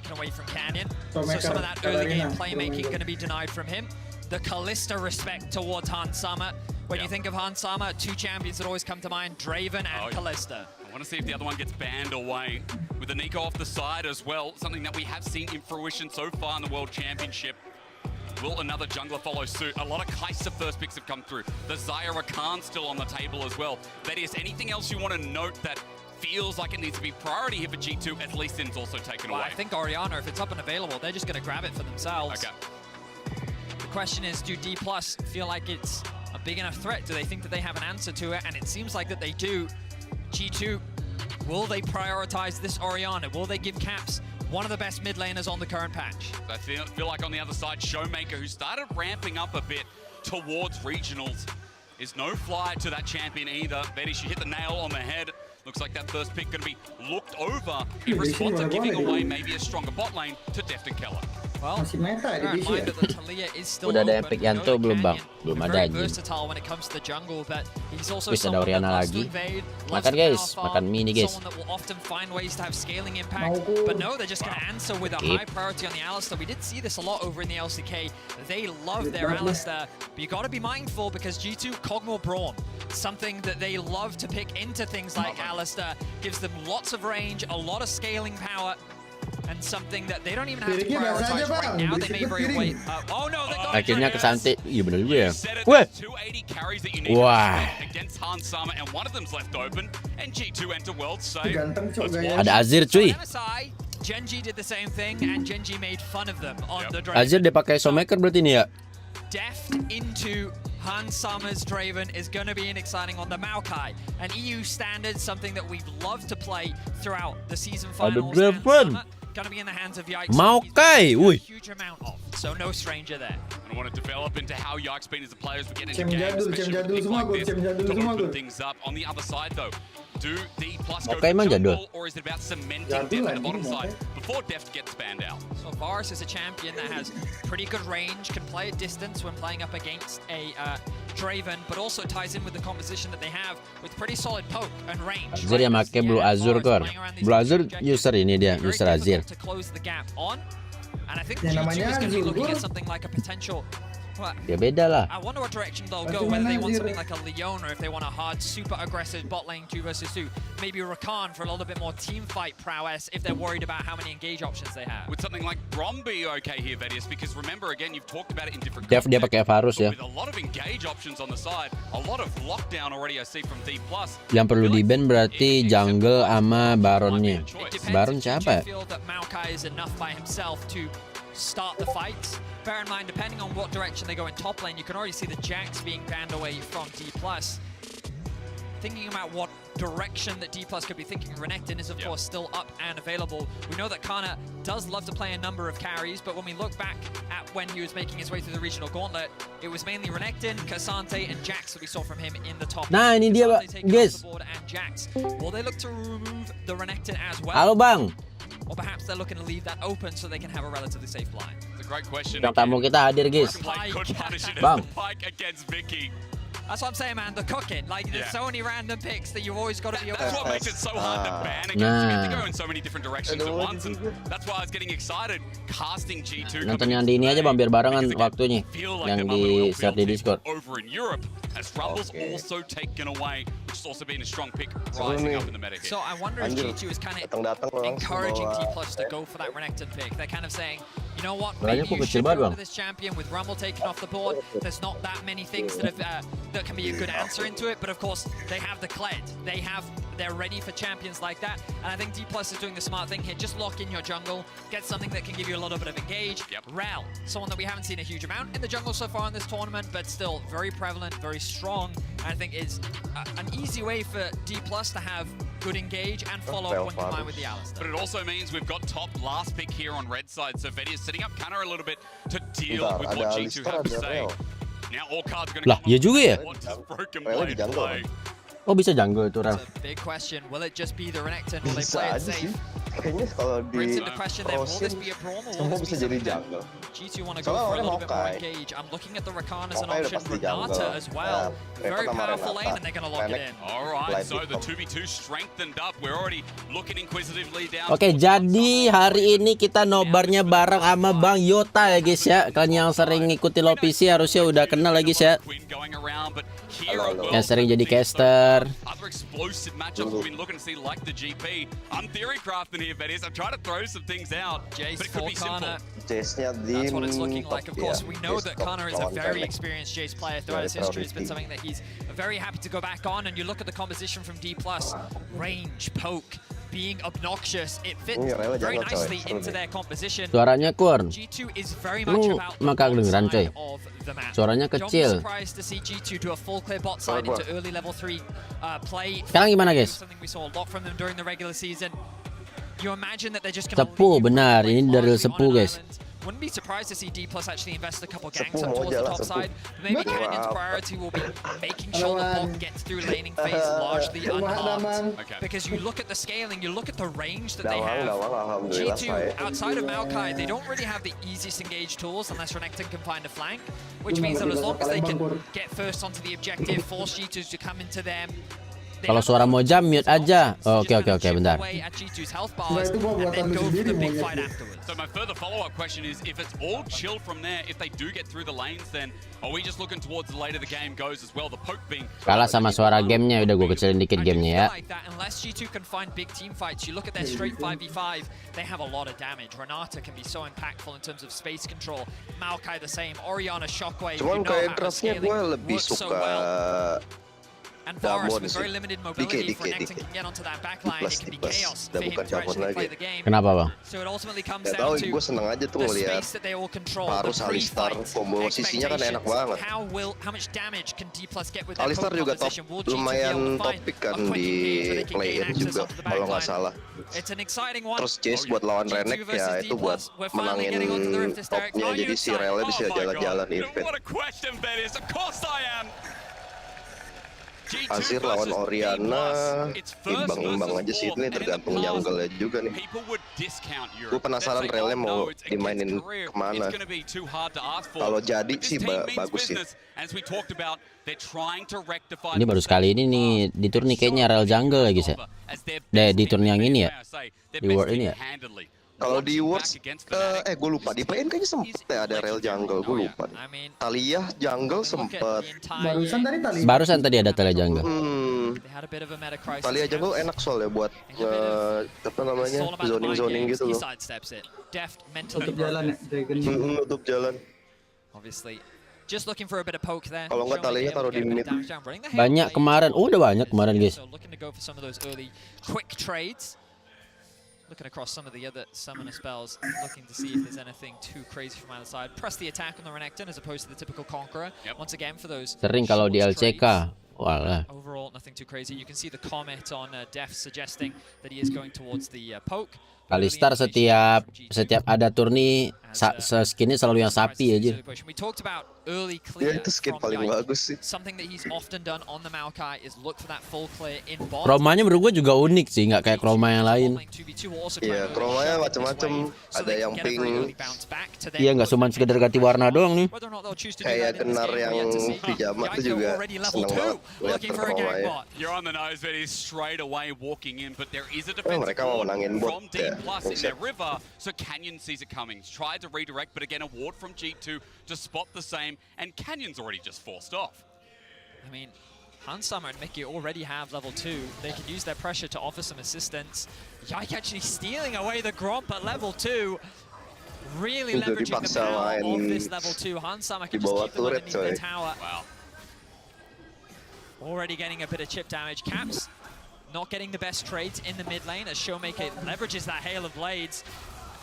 So some of that early game playmaking going to be denied from him. The Kalista respect towards Hansama. When you think of Hansama, two champions that always come to mind, Draven and Kalista. I want to see if the other one gets banned away. With the Nico off the side as well, something that we have seen in fruition so far in the World Championship. Will another jungler follow suit? A lot of Kai'Sa first picks have come through. The Zyra Khan still on the table as well. Thaddeus, anything else you want to note that feels like it needs to be priority here for G2, as Lee Sin's also taken away? I think Orianna, if it's up and available, they're just going to grab it for themselves. Okay. The question is, do D+ feel like it's a big enough threat? Do they think that they have an answer to it? And it seems like that they do. G2, will they prioritize this Orianna? Will they give Caps one of the best mid laners on the current patch? I feel like on the other side, Showmaker, who started ramping up a bit towards regionals, is no fly to that champion either. Betty, she hit the nail on the head. Looks like that first pick going to be looked over in response to giving away maybe a stronger bot lane to Deft and Keller. Well, bear in mind that the Talia is still Udah ada open. epic Yanto belum bang? Belum ada Very anjing. versatile when it comes to the jungle, but he's also Wis ada someone that Orianna loves to lagi. invade, loves Makan to guys, power makan farm, mie nih guys. someone that will often find ways to have scaling impact. But no, they're just going to answer with a high priority on the Alistar. We did see this a lot over in the LCK. They love their Alistar, but you got to be mindful because G2 Kog'Maw Brawn, something that they love to pick into things like Alistar, gives them lots of range, a lot of scaling power, and something that they don't even have to prioritize right now. They may very wait. Oh no, they got Akhirnya kesantet. Iya bener juga ya. Wah. Wah. Against Hansama, and one of them's left open, and G2 enter world save. Ada Azir cuy. Genji did the same thing, and Genji made fun of them on the Draven. Azir dia pakai Showmaker berarti nih ya. Deft into Hansama's Draven is going to be an exciting on the Maokai. An EU standard, something that we've loved to play throughout the season finals. Going to be in the hands of Yikes. Maokai, wih. Huge amount of, so no stranger there. I want to develop into how Yikes been as the players we get into games, especially with things like this, to open things up. On the other side though, do D+ go for jungle, or is it about cementing Deft at the bottom side before Deft gets banned out? So Varus is a champion that has pretty good range, can play at distance when playing up against a Draven, but also ties in with the composition that they have with pretty solid poke and range. Azir yang pakai Blue Azure kor. Blue Azure user ini dia, user Azir. To close the gap on, and I think G2 is going to be looking at something like a potential. Ya beda lah. I wonder what direction they'll go, whether they want something like a Leon or if they want a hard, super aggressive bot lane 2 versus 2. Maybe Rakan for a little bit more team fight prowess if they're worried about how many engage options they have. Would something like Brom be okay here, Vedius? Because remember, again, you've talked about it in different Def dia pakai Varus ya. with a lot of engage options on the side, a lot of lockdown already I see from D+. Yang perlu di-ban berarti jungle sama Baronnya. Baron siapa ya? Feel that Maokai is enough by himself to start the fights. Bear in mind, depending on what direction they go in top lane, you can already see the Jax being banned away from D+. Thinking about what direction that D+ could be thinking, Renekton is of course still up and available. We know that Kana does love to play a number of carries, but when we look back at when he was making his way through the regional gauntlet, it was mainly Renekton, Cassante, and Jax that we saw from him in the top. Nah, ini dia, guys. And Jax. Will they look to remove the Renekton as well? Halo bang. Or perhaps they're looking to leave that open so they can have a relatively safe line. It's a great question. Yang tamu kita hadir guys. Could punish it as Bang. the Pike against Vicky. That's what I'm saying, man. The cooking, like there's so many random picks that you've always got to be able. That's what makes it so hard to ban against. You have to go in so many different directions at once, and that's why I was getting excited casting G2. Nonton yang di ini aja bang, biar barengan waktunya. Yang di share di Discord. Over in Europe, as Rumble's also taken away, which has also been a strong pick rising up in the meta here. So I wonder if G2 is kind of encouraging T+ to go for that Renekton pick. They're kind of saying, you know what, maybe you should go to this champion with Rumble taken off the board. There's not that many things that have that can be a good answer into it, but of course they have the Kled. They're ready for champions like that, and I think D+ is doing the smart thing here. Just lock in your jungle, get something that can give you a little bit of engage. Rel, someone that we haven't seen a huge amount in the jungle so far in this tournament, but still very prevalent, very strong. I think is an easy way for D+ to have good engage and follow up when combined with the Alistar. But it also means we've got top last pick here on red side, so Vedi is setting up counter a little bit to deal with what G2 have to say. Now all cards are going to come ya juga ya? What does Broken Blade play? Oh bisa jungle itu Rel. Big question, will it just be the Renekton? Will they play it safe? Kayaknya kalau di Frozen semua bisa jadi jungle. G2 want to go for a little bit more engage. I'm looking at the Rakan as an option. Renata as well. Very powerful lane and they're going to lock it in. Alright, so the 2v2 strengthened up. We're already looking inquisitively down. Oke, jadi hari ini kita nobarnya bareng sama Bang Yota ya guys ya. Kalian yang sering ngikuti LoPC harusnya udah kenal lagi ya. Yang sering jadi caster. Other explosive matchups we've been looking to see like the GP. I'm theory crafting here, Betty. I'm trying to throw some things out, but it could be simple. That's what it's looking like. Of course, we know that Kana is a very experienced Jace player throughout his history. It's been something that he's very happy to go back on. And you look at the composition from D+, range, poke, being obnoxious, it fits very nicely into their composition. Suaranya kurang. G2 is very much about mah kedengeran coy. Suaranya kecil. Surprised to see G2 do a full clear bot side into early level 3 play. Sekarang gimana guys? Something we saw a lot from them during the regular season. You imagine that they're just going to Sepuh benar, ini dari sepuh guys. Wouldn't be surprised to see D+ actually invest a couple ganks up towards the top side. Maybe Canyon's priority will be making sure the bot gets through laning phase largely unharmed. Because you look at the scaling, you look at the range that they have. G2, outside of Maokai, they don't really have the easiest engage tools unless Renekton can find a flank. Which means that as long as they can get first onto the objective, force G2 to come into them. Kalau suara Mojam mute aja. Oke, bentar. So my further follow-up question is, if it's all chill from there, if they do get through the lanes, then are we just looking towards the later the game goes as well? The poke being kalah sama suara gamenya, udah gue kecilin dikit gamenya ya. Unless G2 can find big team fights, you look at their straight 5v5, they have a lot of damage. Renata can be so impactful in terms of space control. Maokai the same. Orianna Shockwave. Cuman kayak draftnya gue lebih suka And Boris with very limited mobility for Renekton can get onto that backline. It can be chaos for him to actually play the game. Kenapa bang? So it ultimately comes down to gue seneng aja tuh lihat Parus Alistar komposisinya kan enak banget. How much damage can D+ get with Alistar juga top, lumayan topik kan di play-in juga kalau nggak salah. Terus Jace buat lawan Renek ya itu buat menangin topnya, jadi si Relnya bisa jalan-jalan event. Azir lawan Orianna imbang-imbang aja sih, ini tergantung jungle-nya juga nih. Gue penasaran Relnya mau dimainin kemana. Kalau jadi sih bagus sih. Ini baru sekali ini nih di turn nih kayaknya Rel jungle lagi sih. Di turn yang ini ya, di World ini ya. Kalau di Worlds, gue lupa di play-in kayaknya sempet ya ada Rel jungle, gue lupa. Talia jungle sempet. Barusan tadi ada Talia jungle. Talia jungle enak soalnya buat apa namanya zoning gitu loh. Tutup jalan ya, tutup jalan. Kalau nggak Talianya taruh di mid. Banyak kemarin, udah banyak kemarin guys. Looking across some of the other summoner spells, looking to see if there's anything too crazy from either side. Press the attack on the Renekton as opposed to the typical Conqueror. Once again for those. Sering kalau di LCK. Walah. Overall, nothing too crazy. You can see the comment on Def suggesting that he is going towards the poke. Alistar setiap ada turni skinnya selalu yang sapi aja. We talked about early clear itu skin from paling Yike. bagus sih. Something that he's often done on the Maokai is look for that full clear in bot. Chromanya menurut gue juga unik sih, nggak kayak chroma yang lain. Iya, chromanya macam-macam. Ada yang pink. Iya, nggak cuma sekedar ganti warna doang nih. Kayak Genar yang pijama itu juga seneng banget lihat chromanya. You're on the nose, but he's straight away walking in, but there is a defensive mereka mau ward menangin from bot D+ ya. in their river, so Canyon sees it coming. Tried to redirect, but again a ward from G2 to spot the same, and Canyon's already just forced off. I mean, Hansama and Mickey already have level 2. They could use their pressure to offer some assistance. Yike actually stealing away the Gromp at level 2. Really leveraging the power of this level 2. Hansama can just keep them underneath the tower. Wow. Already getting a bit of chip damage. Caps not getting the best trades in the mid lane as Showmaker leverages that hail of blades.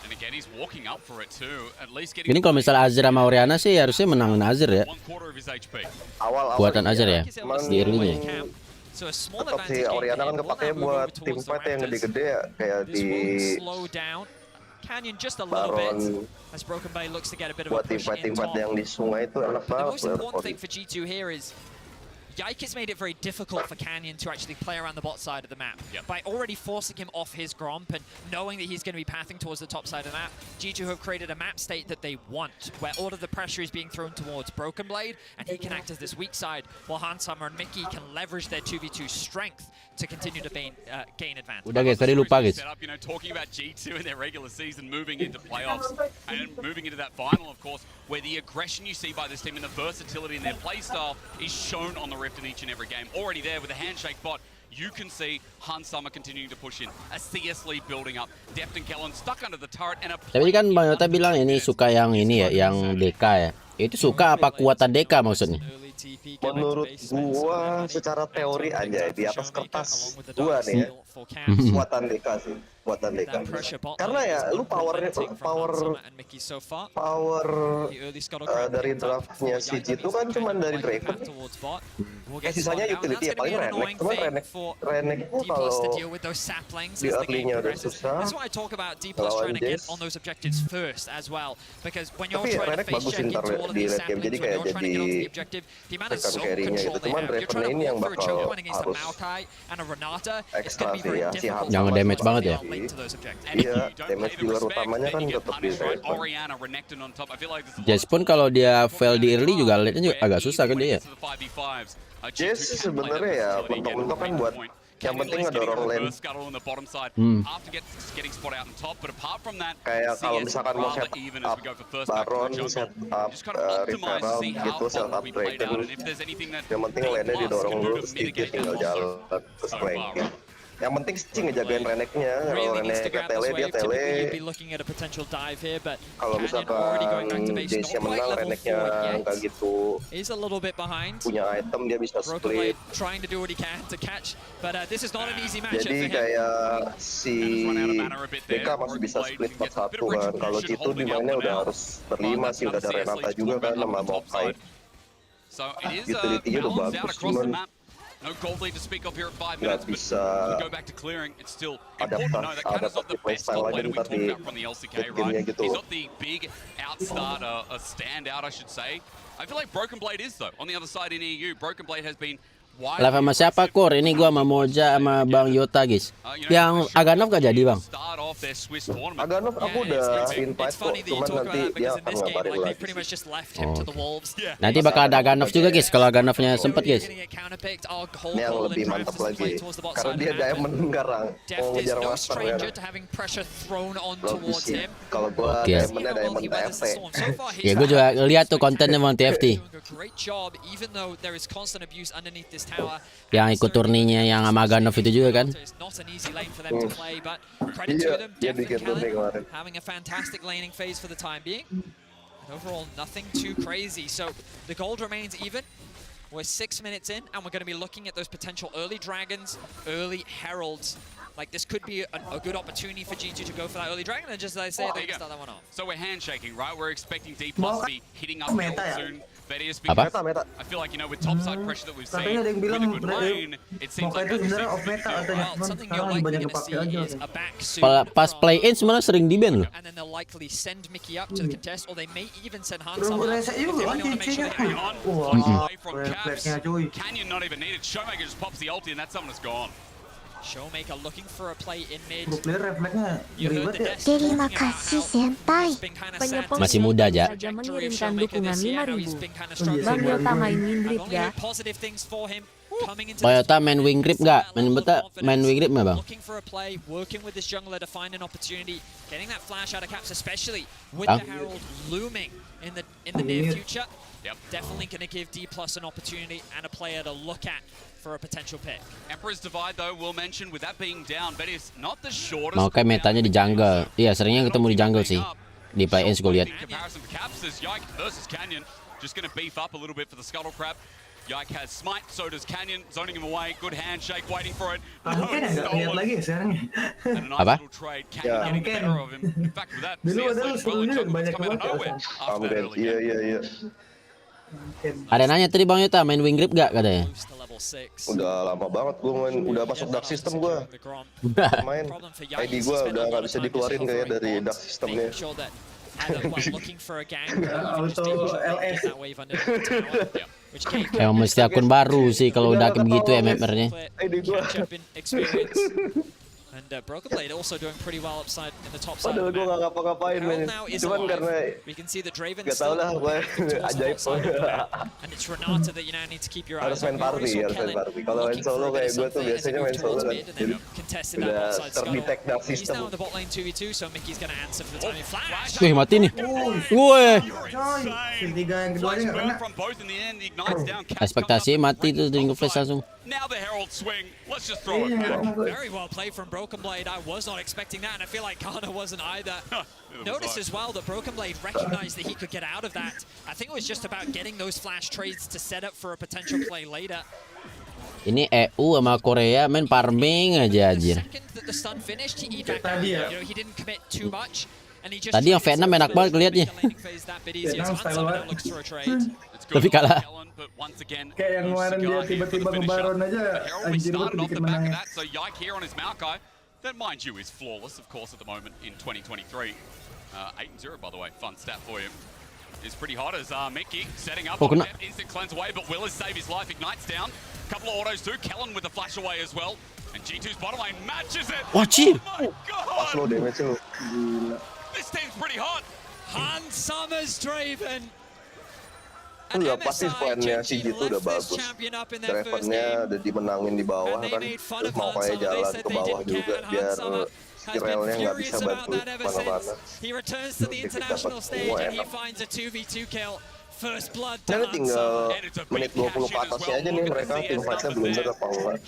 And again, he's walking up for it too. At least getting. Ini kalau misalnya Azir sama Oriana sih harusnya menangin Azir ya. Buatan Azir ya di early-nya. Tetap si Oriana kan kepakainya buat tim fight yang gede-gede ya, kayak di Baron. Buat tim fight yang di sungai itu enak banget. The most important thing for G2 here is Yike has made it very difficult for Canyon to actually play around the bot side of the map. By already forcing him off his Gromp and knowing that he's going to be pathing towards the top side of the map, G2 have created a map state that they want, where all of the pressure is being thrown towards Broken Blade, and he can act as this weak side, while Hansama and Mickey can leverage their 2v2 strength to continue to gain advantage. Udah guys, tadi lupa guys. You know, talking about G2 in their regular season, moving into playoffs, and moving into that final, of course, where the aggression you see by this team and the versatility in their playstyle is shown on the Rift in each and every game. Already there with a handshake bot, you can see Hansama continuing to push in. A CS lead building up. Deft and Kellen stuck under the turret and a... Tapi kan Bang Yota bilang ini suka yang ini ya, yang DK ya. Itu suka apa kuatan DK maksudnya? Menurut gua secara teori aja di atas kertas gua nih ya, kuatan DK sih, kuatan DK. Karena ya lu power dari draftnya si G itu kan cuma dari Riven. Sisanya utility ya paling Renek. Cuman Renek itu kalau di early-nya udah susah. Lawan Jess. Tapi Renek bagusin ntar di late game, jadi kayak jadi second carry-nya gitu. Cuman Riven ini yang bakal harus ekstra sih ya, si Hansama. Jangan damage banget ya. Iya, damage di luar utamanya kan tetap di Riven. Jess pun kalau dia fail di early juga late-nya juga agak susah kan dia. Jess sebenarnya ya mentok-mentok kan buat yang penting ngedorong lane. Kayak kalau misalkan mau set up Baron, set up Referral gitu, set up Dragon, yang penting lane-nya didorong dulu sedikit, tinggal jalan terus flanking. Yang penting sih ngejagain Reneknya. Kalau Renek tele dia tele. Kalau misalkan Jace-nya menang, Reneknya nggak gitu punya item, dia bisa split. Jadi kayak si DK masih bisa split 4-1 kan. Kalau G2 dimainnya udah harus berlima sih, udah ada Renata juga kan sama Mokai. Utility-nya udah bagus, cuman no gold lead to speak of here at 5 minutes, but we go back to clearing. It's still important to know that Kanna's not the best top laner we talked about from the LCK, right? He's not the big outstarter, a standout, I should say. I feel like Broken Blade is, though. On the other side in EU, Broken Blade has been Live sama siapa Kur? Ini gua sama Moja sama Bang Yota guys. Yang Aganov gak jadi Bang? Aganov aku udah invite kok, cuman nanti dia akan ngabarin lagi. Nanti bakal ada Aganov juga guys, kalau Aganovnya sempet guys. Ini yang lebih mantap lagi, karena dia diamond sekarang, mau ngejar master kan. Belum bisa, kalau gua diamondnya diamond TFT. Ya gua juga lihat tuh kontennya Bang TFT. Yang ikut turninya yang sama Aganov itu juga kan. Iya, dia bikin turni kemarin. Overall, nothing too crazy. So the gold remains even. We're 6 minutes in, and we're going to be looking at those potential early dragons, early heralds. like this could be a good opportunity for G2 to go for that early dragon, and just as I say, they can start that one off. So we're handshaking, right? We're expecting D+ to be hitting up soon. Vedius, Apa? I feel like, you know, with topside pressure that we've seen, with a good lane, it seems like that's something you're likely going to see is a back soon. Pas play-in sebenarnya sering di-ban loh. And then they'll likely send Mickey up to the contest, or they may even send Hansama up if they really want to make sure they hang on. Away from Caps. Canyon not even needed. Showmaker just pops the ulti and that summon is gone. Showmaker looking for a play in mid. Terima kasih senpai. Masih muda aja. Mengirimkan dukungan 5.000. Bang Yota main WildRift gak? Toyota main wing grip nggak? Main wing grip nggak bang? Looking for a play, working with this jungler to find an opportunity, getting that flash out of Caps, especially with the Herald looming in the near future. Definitely going to give D+ an opportunity and a player to look at for a potential pick. Emperor's Divide though, we'll mention with that being down, Vedius not the shortest. Mau kayak metanya di jungle. Iya, seringnya ketemu di jungle sih. Di play-in gue lihat. Comparison for Caps is Yike versus Canyon, just going to beef up a little bit for the Scuttle Crab. Yike has smite, so does Canyon, zoning him away. Good handshake, waiting for it. Mungkin nggak lihat lagi sekarang. Apa? Iya. Ada nanya tadi Bang Yota main wing grip gak katanya? Udah lama banget gue main, udah masuk dark system gue. Main ID gue udah nggak bisa dikeluarin kayak dari dark systemnya. Emang mesti akun baru sih kalau udah begitu MMR-nya. And Broken Blade also doing pretty well upside in the top side. Padahal gue nggak ngapa-ngapain men. Cuman karena nggak tahu lah gue ajaib. And it's Renata that you now need to keep your eyes on. Harus main party. Kalau main solo kayak gue tuh biasanya main solo kan. Udah terdetect dark system. He's now in the bot lane 2v2, so Mickey's gonna answer for the timing flash. Wih mati nih. Woi. Ekspektasi mati tuh dengan flash langsung. Now the Herald swing. Let's just throw it. Very well played from Broken Blade. I was not expecting that, and I feel like Kana wasn't either. Notice as well that Broken Blade recognized that he could get out of that. I think it was just about getting those flash trades to set up for a potential play later. Ini EU sama Korea main farming aja anjir. Tadi yang Vietnam enak banget kelihatnya. Tapi kalah. Kayak yang kemarin dia tiba-tiba ngebaron aja, anjir gue tuh bikin menang. So Yike here on his Maokai, that mind you is flawless of course at the moment in 2023. 8-0 by the way, fun stat for you. Is pretty hot as Mickey setting up instant cleanse away, but will save his life, ignites down. Couple of autos too, Kalian with the flash away as well. And G2's bottom lane matches it. Watch it! Oh my god! This team's pretty hot. Hansama's Draven. Udah pasti plannya si G2 udah bagus. Drivennya udah dimenangin di bawah kan. Terus mau kayak jalan ke bawah juga biar Kirelnya nggak bisa bantu mana-mana. Nanti tinggal menit 20 ke atasnya aja nih mereka tim fightnya belum bener apa enggak.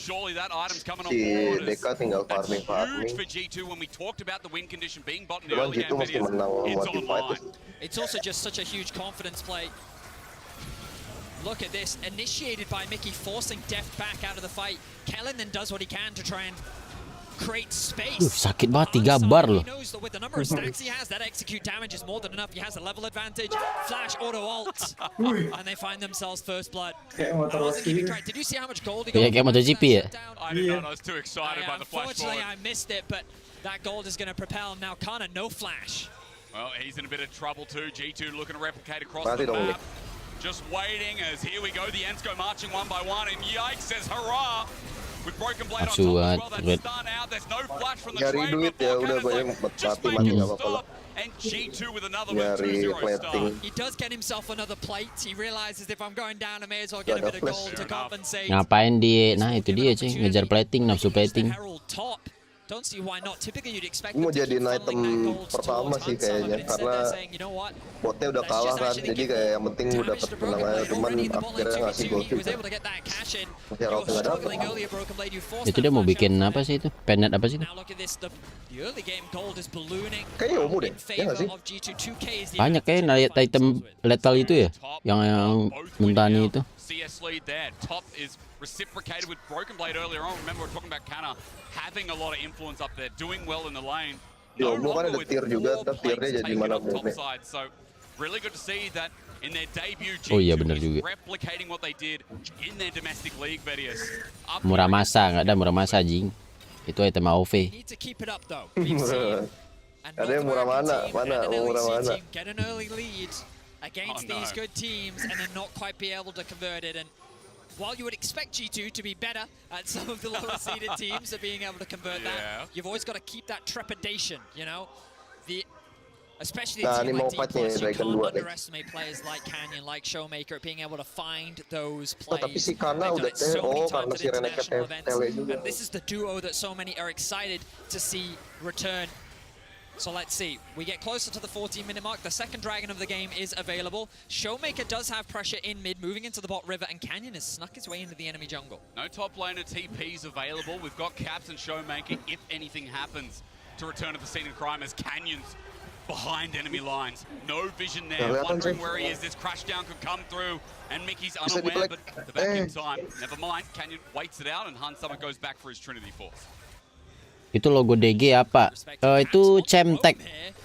Si Deka tinggal farming. Cuman G2 mesti menang buat tim fight. It's also just such a huge confidence play. Look at this, initiated by Mickey, forcing Deft back out of the fight. Kalian then does what he can to try and create space. Sakit banget 3 bar loh. He knows that with the number of stacks he has, that execute damage is more than enough. He has a level advantage. Flash auto ult, and they find themselves first blood. Did you see how much gold he got? Kayak MotoGP ya? I did not. I was too excited by the flash forward. Unfortunately, I missed it, but that gold is going to propel him. Now Kana, no flash. Well, he's in a bit of trouble too. G2 looking to replicate across the map. Just waiting as here we go, the Ents go marching one by one, and Yike says hurrah! With Broken Blade on top as well, that's stun out, there's no flash from the trade, but just making stop, and G2 with another 2-0 start. He does get himself another plate, he realizes if I'm going down I may as well get a bit of gold to compensate. Ngapain dia, nah itu dia cuy, ngejar plating, nafsu plating. Don't see why not. Typically you'd expect mau jadiin item pertama sih kayaknya karena botnya udah kalah kan jadi kayak yang penting udah dapet menang cuman akhirnya ngasih gold juga masih harus nggak dapet. Itu dia mau bikin apa sih itu? Penet apa sih itu? Kayaknya umum deh, ya nggak sih? Banyak kayak item lethal itu ya yang mentani itu. CS lead there. Top is reciprocated with Broken Blade earlier on. Remember, we're talking about Kana having a lot of influence up there, doing well in the lane. No longer with four plates taken up top side. So really good to see that in their debut, G2 is replicating what they did in their domestic league, Vedius. Murah masa, nggak ada murah masa, jing. Itu item AOV. Ada yang murah mana? Mana murah mana? Get an early lead against these good teams and then not quite be able to convert it. And while you would expect G2 to be better at some of the lower seeded teams at being able to convert that, you've always got to keep that trepidation, you know? Especially a team like D+, you can't underestimate players like Canyon, like Showmaker, at being able to find those plays. They've done it so many times at international events, and this is the duo that so many are excited to see return. So let's see, we get closer to the 14-minute mark. The second dragon of the game is available. Showmaker does have pressure in mid, moving into the bot river, and Canyon has snuck his way into the enemy jungle. No top laner TPs available. We've got Caps and Showmaker, if anything happens, to return to the scene of crime as Canyon's behind enemy lines. No vision there, wondering where he is. This crash down could come through, and Mickey's unaware, but the back in time. Never mind, Canyon waits it out, and Han Summer goes back for his Trinity Force. Itu logo DG apa? Itu Champtech.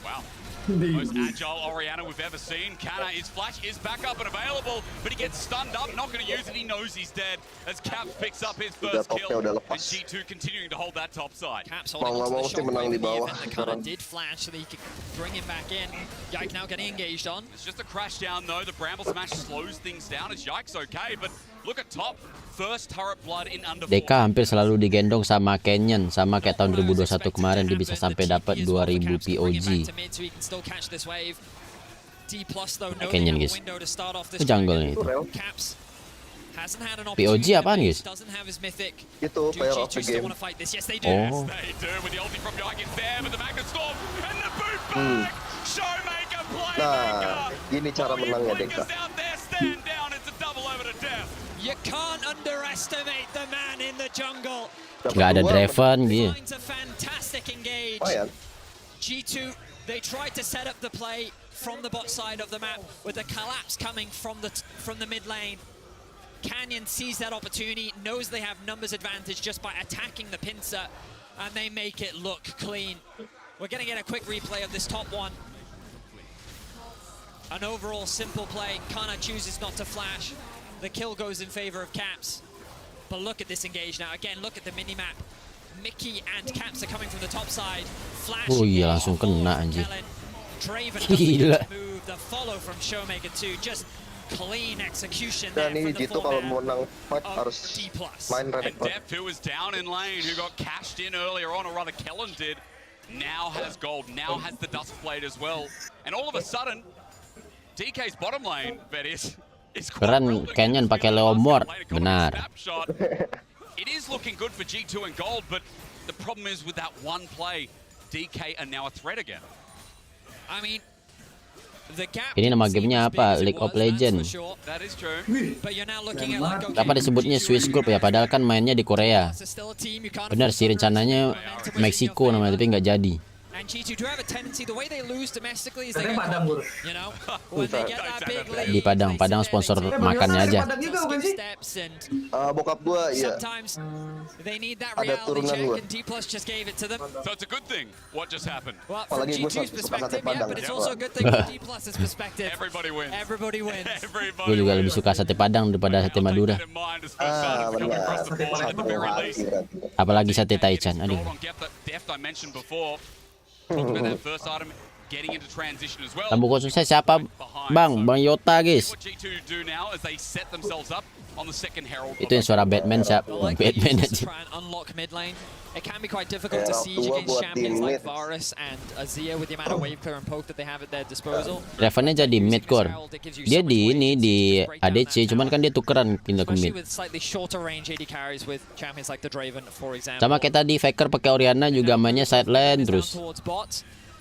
Wow. Most agile Oriana we've ever seen. Kana, his flash is back up and available, but he gets stunned up, not going to use it. He knows he's dead as Caps picks up his first kill, and G2 continuing to hold that top side. Caps holding on to the shockwave in the event that Kana did flash so that he could bring him back in. Yike now getting engaged on. It's just a crash down though. The Bramble Smash slows things down as Yike's okay, but look at Top. First turret blood in under 4. DK hampir selalu digendong sama Canyon, sama kayak tahun 2021 kemarin dia bisa sampai dapat 2000 POG. Canyon guys. Itu jungle nih itu. POG apaan guys? Itu player of the game. Oh. Nah, gini cara menangnya DK. You can't underestimate the man in the jungle. Nggak ada Riven gitu. Fantastic engage. G2, they tried to set up the play from the bot side of the map with the collapse coming from the mid lane. Canyon sees that opportunity, knows they have numbers advantage just by attacking the pincer, and they make it look clean. We're gonna get a quick replay of this top one. An overall simple play. Kana chooses not to flash. The kill goes in favor of Caps. But look at this engage now. Again, look at the mini-map. Mickey and Caps are coming from the top side. Flash. Oh iya, langsung kena anjir. Gila. The follow from Showmaker 2. Just clean execution there from the G2 kalau mau menang fight harus main Redneck. And Def, who was down in lane, who got cashed in earlier on, or rather Kellen did, now has gold, now has the Dusk Blade as well. And all of a sudden, DK's bottom lane, Vedius, keren. Canyon pakai Leomord, benar. It is looking good for G2 and gold, but the problem is with that one play, DK are now a threat again. I mean, the gap. Ini nama gamenya apa? League of Legends. That is true. But you're now looking at like, Kenapa disebutnya Swiss Group ya? Padahal kan mainnya di Korea. Benar sih, rencananya Meksiko namanya, tapi nggak jadi. And G2 do have a tendency, the way they lose domestically is they get caught, you know, when they get that big lead. Di Padang sponsor makannya aja. Bokap gua ya. Sometimes they need that reality check, and D+ just gave it to them. So it's a good thing. What just happened? Well, from G2's perspective, yeah, but it's also a good thing from D+'s perspective. Everybody wins. Everybody wins. Gue juga lebih suka sate Padang daripada sate Madura. Apalagi sate Taichan. Aduh. Tamu khususnya siapa? Bang Yota guys. Itu yang suara Batman siapa? Batman aja. It can be quite difficult to siege against champions like Varus and Azir with the amount of wave clear and poke that they have at their disposal. Rivennya jadi mid core. Dia di ini di ADC, cuman kan dia tukeran pindah ke mid. Sama kayak tadi Faker pakai Oriana juga mainnya side lane terus.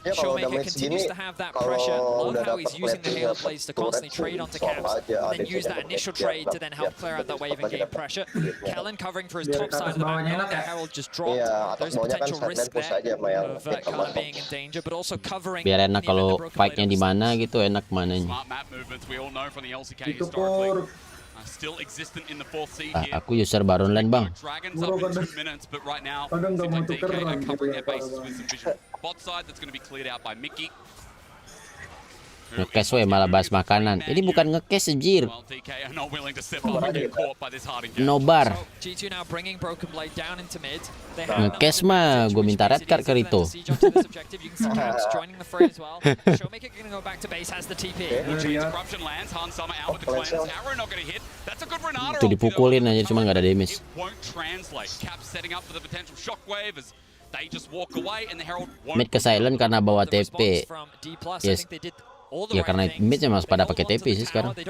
Ya kalau udah match gini, kalau udah dapat plating plays to constantly trade onto Caps, and then use that initial trade to then help clear out that wave and gain pressure. Kellen covering for his top side of the map. The Herald just dropped. There's a potential risk there of Kellen being in danger, but also covering. Biar enak kalau fight-nya di mana gitu, enak mananya. Itu por Aku user Baron Lane bang. Kadang nggak mau tukeran gitu ya. Nge-cash we malah bahas makanan. Ini bukan nge-cash anjir. Nobar. Nge-cash mah gue minta red card ke Rito. Itu dipukulin aja cuma nggak ada damage. Mid ke silent karena bawa TP. Yes. Ya karena midnya masih pada pakai TP sih sekarang. Di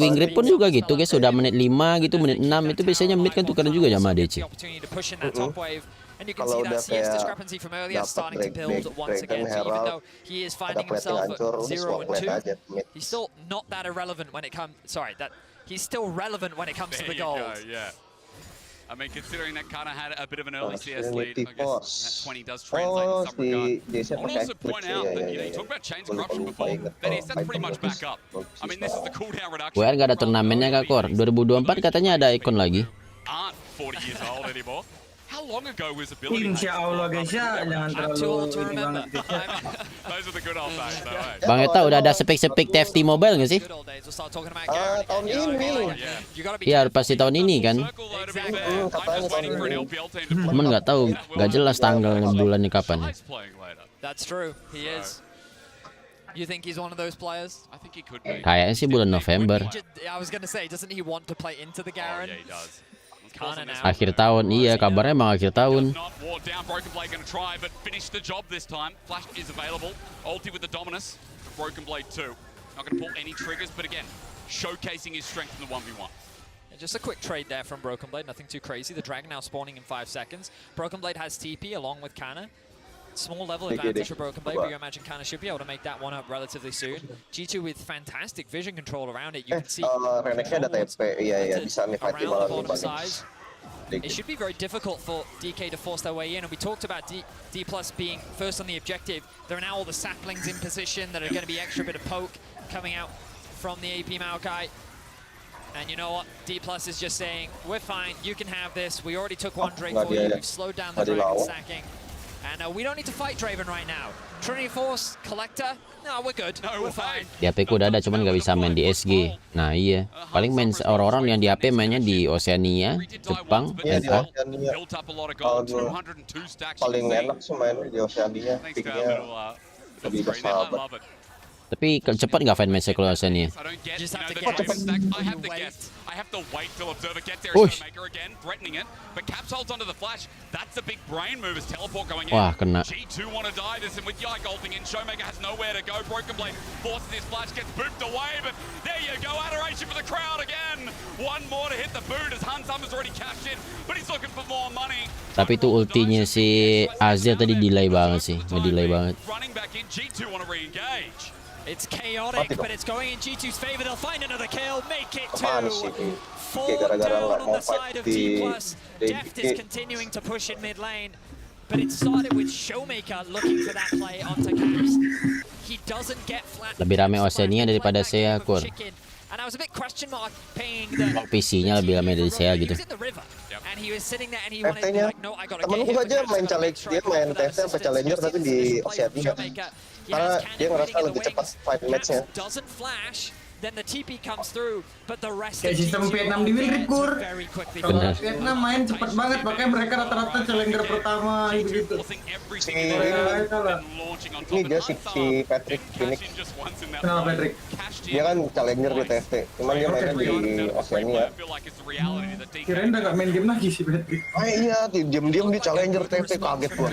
WildRift pun juga gitu guys, sudah menit 5 gitu, menit 6 itu biasanya mid kan tukeran juga sama DC. Kalau udah kayak dapat break herald, ada plating hancur, udah smoke plate aja mid. He's still not that irrelevant when it comes. Sorry, that he's still relevant when it comes to the gold. Yeah. I mean, considering that kind of had a bit of an early CS lead, I guess that 20 does translate in some regard. I want to also point out that you talk about chains corruption before, that is, that's pretty much back up. I mean, this is the cooldown reduction. WR gak ada turnamennya Kak Kor. 2024 katanya ada ikon lagi. Aren't 40 years old anymore. How long ago was ability? Insya Allah guys ya, jangan terlalu ini banget. Those are the good old days, though. Bang Eta udah ada spek-spek TFT mobile nggak sih? Tahun ini. Iya pasti tahun ini kan. Cuman nggak tahu, nggak jelas tanggalnya bulannya kapan. That's true. He is. You think he's one of those players? I think he could be. Kayaknya sih bulan November. I was gonna say, doesn't he want to play into the Garen? Yeah, he does. Akhir tahun, iya kabarnya emang akhir tahun. Just a quick trade there from Broken Blade, nothing too crazy. The Dragon now spawning in 5 seconds. Broken Blade has TP along with Kana. Small level advantage for Broken Blade, but you imagine Kana should be able to make that one up relatively soon. G2 with fantastic vision control around it. You can see Reneknya ada TP, iya bisa nih fight malah bottom size. It should be very difficult for DK to force their way in, and we talked about D+ being first on the objective. There are now all the saplings in position that are going to be extra bit of poke coming out from the AP Maokai. And you know what? D+ is just saying, we're fine, you can have this. We already took one Drake for you. We've slowed down the Dragon stacking. And we don't need to fight Draven right now. Trinity Force, Collector, no, we're good. No, we're fine. Di HP ku udah ada, cuman nggak bisa main di SG. Nah iya, paling main orang-orang yang di HP mainnya di Oceania, Jepang, NA. Paling enak sih main di Oceania, picknya lebih bersahabat. Tapi cepat nggak fan match kalau Oceania? I have to wait till Observer gets there. Showmaker again, threatening it. But Caps holds onto the flash. That's a big brain move as teleport going in. Wah, kena. G2 want to die this, and with Yike ulting in, Showmaker has nowhere to go. Broken Blade forces his flash, gets booped away, but there you go. Adoration for the crowd again. One more to hit the boot as Hansama's already cashed in, but he's looking for more money. Tapi itu ultinya si Azir tadi delay banget sih, nge-delay banget. Running back in, G2 want to re-engage. It's chaotic, but it's going in G2's favor. They'll find another kill, make it 2. 4 down on the side of D+. Deft is continuing to push in mid lane, but it started with Showmaker looking for that play onto Caps. He doesn't get flat. Lebih rame Oceania daripada saya, Kur. And I was a bit question mark paying the PC-nya lebih rame dari saya gitu. And he was sitting there and he wanted to be like, no, I gotta get him. Temenku aja main challenge, dia main TFT sampai challenger tapi di Oceania. Karena dia ngerasa lebih cepat fight match-nya. Doesn't flash, then the TP comes through, but the rest kayak sistem Vietnam di WildRift, Kur. Kalau Vietnam main cepat banget, makanya mereka rata-rata challenger pertama gitu. Ini dia si Patrick Phoenix. Kenapa Patrick? Dia kan challenger di TFT, cuman dia mainnya di Oceania. Kirain udah gak main game lagi si Patrick. Ah iya, diam-diam di challenger TFT, kaget gua.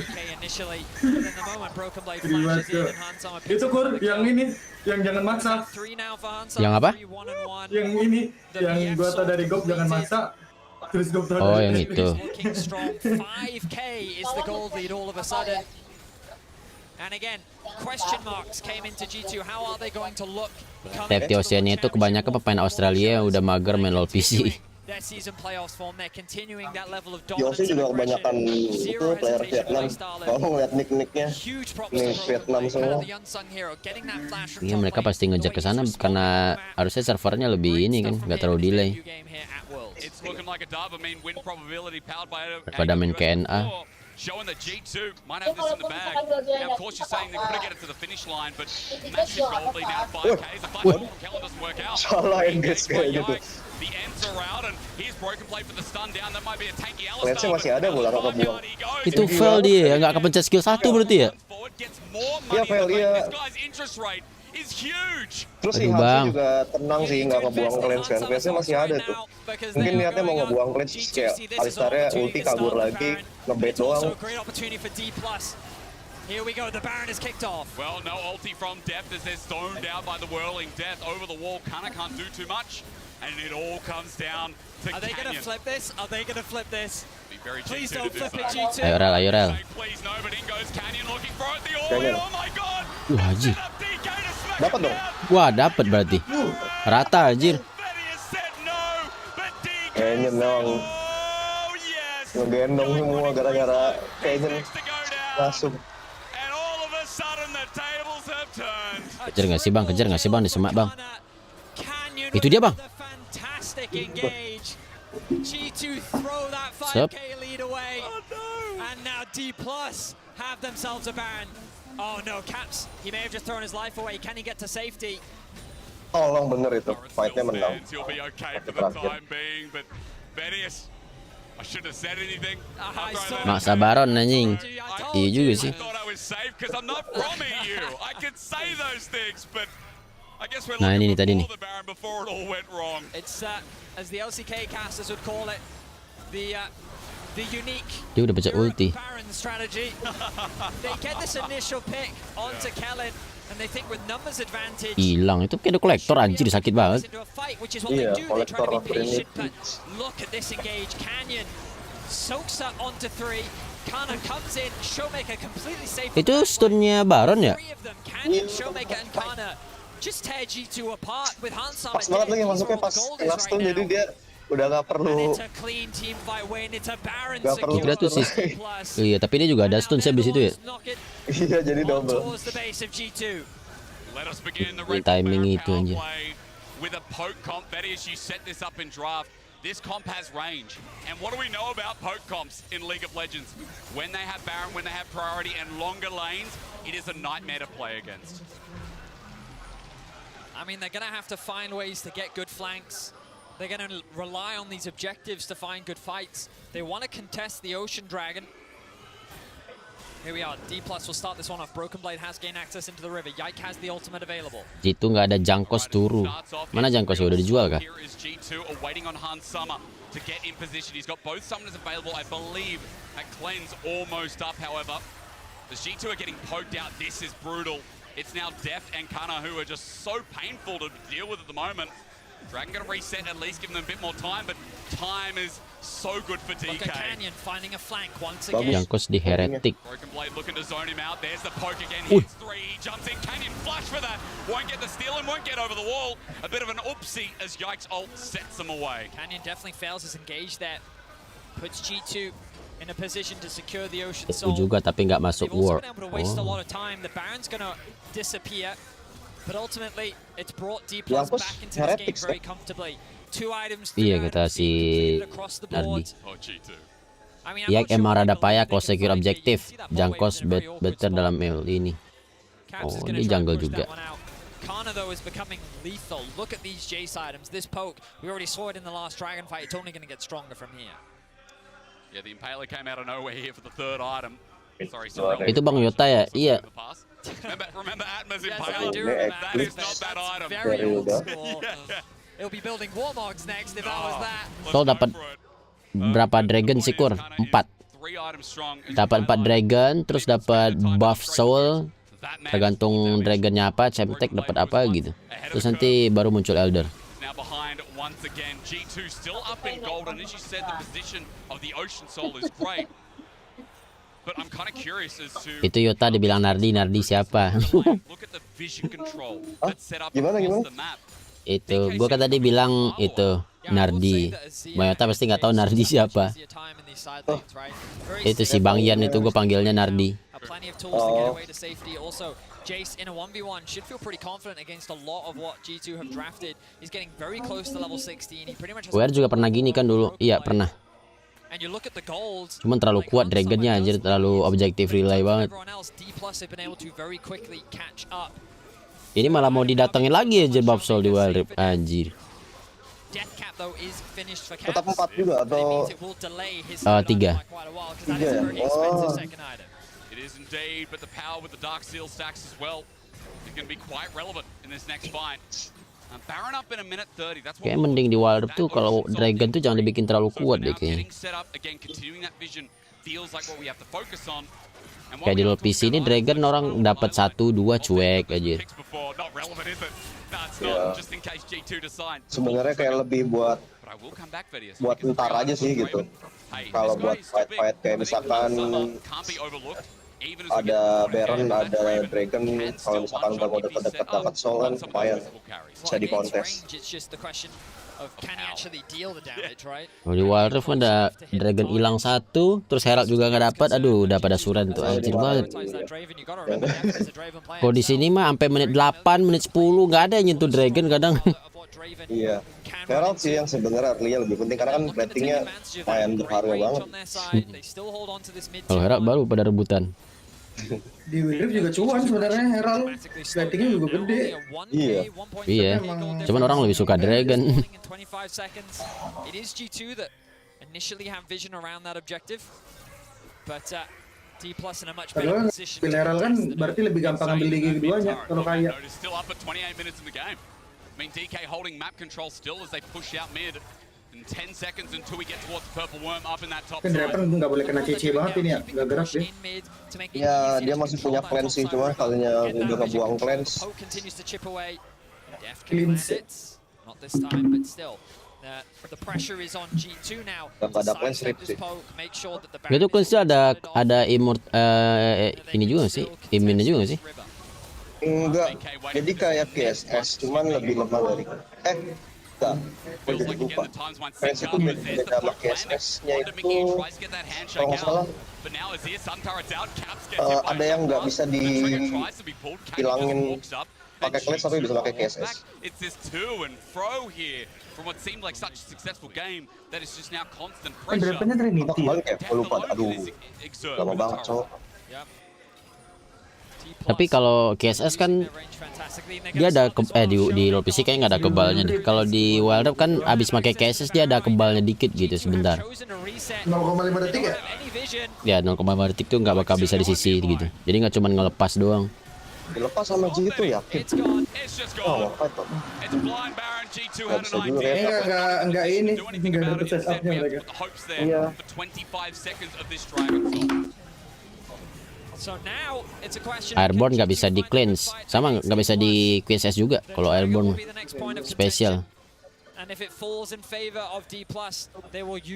Itu Kur, yang ini, yang jangan maksa. Yang apa? Yang ini, yang gua tau dari Gop, jangan maksa. Terus Gop tau oh, dari yang itu. 5K is the gold lead all of a sudden. And again, question marks came into G2. How are they going to look? TFT Oceania itu kebanyakan pemain Australia yang udah mager main LoL PC. their season playoffs form. They're continuing that level of Yosi dominance. juga kebanyakan itu player Vietnam. Kalau ngeliat nick-nicknya, nih Vietnam semua. Iya, mereka pasti ngejek ke sana karena harusnya servernya lebih ini kan, nggak terlalu delay. Daripada main KNA. Showing that G2 might have this in the bag. Now, of course, you're saying they couldn't get it to the finish line, but massive goal lead now 5Ks. The flash from Kellen doesn't work out. Salah engage kayak gitu. The ends are out, and here's broken play for the stun down. That might be a tanky Lensnya masih ada, bola nggak kebuang. Itu fail dia, nggak kepencet skill 1 berarti ya? Iya fail dia. Terus si Hansu juga tenang sih, nggak ngebuang cleanse kan. Cleanse-nya masih ada tuh. Mungkin niatnya mau ngebuang cleanse kayak Alistarnya ulti kabur lagi, ngebait doang. Here we go, the Baron is kicked off. Well, no ulti from Deft as they're stoned out by the whirling death over the wall. Kana can't do too much, and it all comes down to Are they going to Canyon. flip this? Are they going to flip this? Please G2 don't to do flip so. it, G2. Ayo Rel, ayo Rel. Please no, but in goes Canyon looking for it. The all-in, oh my god! Anjir. Dapat dong. Wah, dapat berarti. Rata anjir. Kayaknya memang ngegendong semua gara-gara kayaknya langsung. Kejar nggak sih bang? Kejar nggak sih bang? Di semak bang. Itu dia bang. G2 throw that 5K lead away. And now D+ have themselves a Baron. Oh no, Caps, he may have just thrown his life away. Can he get to safety? Tolong bener itu, fight-nya menang. He'll be okay for the time being, but Venius, I shouldn't have said anything. Maksa Baron anjing. Iya juga sih. I thought I was safe because I'm not from EU. I could say those things, but I guess we're Nah, ini looking tadi nih. for the Baron before it all went wrong. It's as the LCK casters would call it, the unique Dia udah baca ulti. Baron strategy. They get this initial pick onto Kellen, and they think with numbers advantage. Hilang itu kayak kolektor anjir, sakit banget. Iya, kolektor ini. Look at this engage. Canyon soaks up onto 3. Kana comes in. Showmaker completely safe. Itu stunnya Baron ya? Canyon, Showmaker, and Kana just tear G2 apart with Hansam. Pas banget lagi masuknya pas kena stun, jadi dia udah nggak perlu. Nggak perlu Kira tuh sih. Iya, tapi dia juga ada stun sih abis itu ya. Iya, jadi double. Ini timing itu anjir. With a poke comp, Vedius, you set this up in draft. This comp has range. And what do we know about poke comps in League of Legends? When they have Baron, when they have priority and longer lanes, it is a nightmare to play against. I mean, they're going to have to find ways to get good flanks. They're going to rely on these objectives to find good fights. They want to contest the Ocean Dragon. Here we are. D+ will start this one off. Broken Blade has gained access into the river. Yike has the ultimate available. Itu nggak ada Jangkos turu. Mana Jangkos ya, udah dijual kah? Here is G2 awaiting on Hansama to get in position. He's got both summoners available, I believe. That cleanse almost up, however. The G2 are getting poked out. This is brutal. It's now Deft and Kana who are just so painful to deal with at the moment. Dragon gonna reset, at least giving them a bit more time, but time is so good for DK. Look at Canyon finding a flank once again. Jangkos di Heretic. Broken Blade looking to zone him out. There's the poke again. Hits 3. He jumps in. Canyon flush for that. Won't get the steal and won't get over the wall. A bit of an oopsie as Yike's ult sets them away. Canyon definitely fails his engage there. Puts G2 in a position to secure the Ocean Itu Soul. juga tapi nggak masuk war. They've also been able to waste a lot of time. The Baron's gonna disappear. But ultimately, it's brought D+ back into this game very comfortably. 2 items. Iya kata si Nardi. Oh, G2. Yak emang rada payah kalau secure objektif. Jangkos better dalam ini. Oh, ini jungle juga. Kana though is becoming lethal. Look at these Jace items. This poke, we already saw it in the last Dragon fight. It's only going to get stronger from here. Yeah, the Impaler came out of nowhere here for the 3rd item. Sorry, Itu Bang Yota ya? Iya. Remember Atma's Impaler? That is not that item. Very old school. It'll be building Warmogs next if that was that. Tol dapat berapa dragon sih Kur? 4. Dapat 4 dragon, terus dapat buff soul. Tergantung dragonnya apa, champtek dapat apa gitu. Terus nanti baru muncul elder. Now behind once again, G2 still up in gold, and as you said, the position of the Ocean Soul is great. But I'm kind of curious as to Itu Yota dibilang Nardi siapa? look at the vision control that's set up across the map. Itu gua kan tadi bilang itu Nardi. Mayota pasti nggak tahu Nardi siapa. Itu si Bang Yan itu gue panggilnya Nardi. Jace in a 1v1 should feel pretty confident against a lot of what G2 have drafted. He's getting very close to level 16. He pretty much has WR juga pernah gini kan dulu. Iya, pernah. Cuman terlalu kuat Dragonnya anjir, terlalu objektif relay banget. Ini malah mau didatengin lagi aja Babsol di WildRift anjir. Tetap 4 juga atau 3. 3 ya? Oh. It is indeed, but the power with the Dark Seal stacks as well is going to be quite relevant in this next fight. Baron up in a minute 30. That's what kayak mending di WildRift tuh kalau Dragon tuh jangan dibikin terlalu kuat deh kayaknya. Kayak di PC ini Dragon orang dapat 1-2 cuek aja. Ya. Sebenarnya kayak lebih buat ntar aja sih gitu. Kalau buat fight kayak misalkan ada Baron, ada Dragon, kalau misalkan udah mau deket-deket dapat soul kan lumayan bisa dikontes. Kalau di WildRift ada Dragon hilang 1, terus Herald juga nggak dapat. Aduh, udah pada suran tuh anjir banget. Kalau di sini mah sampai menit 8, menit 10 nggak ada yang nyentuh Dragon kadang. Iya, Herald sih yang sebenarnya early-nya lebih penting karena kan platingnya lumayan berharga banget. Kalau Herald baru pada rebutan. Di WildRift juga cuan sebenarnya Herald, platingnya juga gede. Iya. Iya. Cuman orang lebih suka Dragon. Padahal pilih Herald kan berarti lebih gampang ambil DG keduanya kalau kaya. I mean, DK holding map control still as they push out mid. In 10 seconds until we get towards the purple worm up in that top side. Kan nggak boleh kena CC banget ini ya, nggak gerak deh. Ya, dia masih punya plan sih, cuma kalinya udah ngebuang plans. Clean. Not this time, but still. The pressure is on G2 now. Ada plan strip sih. Itu kan sih ada ini juga sih, imunnya juga sih. Enggak, jadi kayak KSS, cuman lebih lemah dari enggak, gue jadi lupa. Fans itu beda sama KSS-nya itu, kalau nggak salah, ada yang nggak bisa dihilangin pakai clash tapi bisa pakai KSS. Kan drapennya Trinity ya? Gue lupa, aduh, lama banget cowok. Tapi kalau KSS kan dia ada di low PC kayaknya nggak ada kebalnya deh. Kalau di WildRift kan abis pakai KSS dia ada kebalnya dikit gitu sebentar. 0,5 detik ya? Ya 0,5 detik tuh nggak bakal bisa disisi gitu. Jadi nggak cuma ngelepas doang. Dilepas sama G itu yakin. Oh, apa itu? Nggak bisa juga ya. Enggak ini, nggak dapet setupnya mereka. Iya. Airborne nggak bisa di cleanse, sama nggak bisa di QSS juga. Kalau Airborne spesial.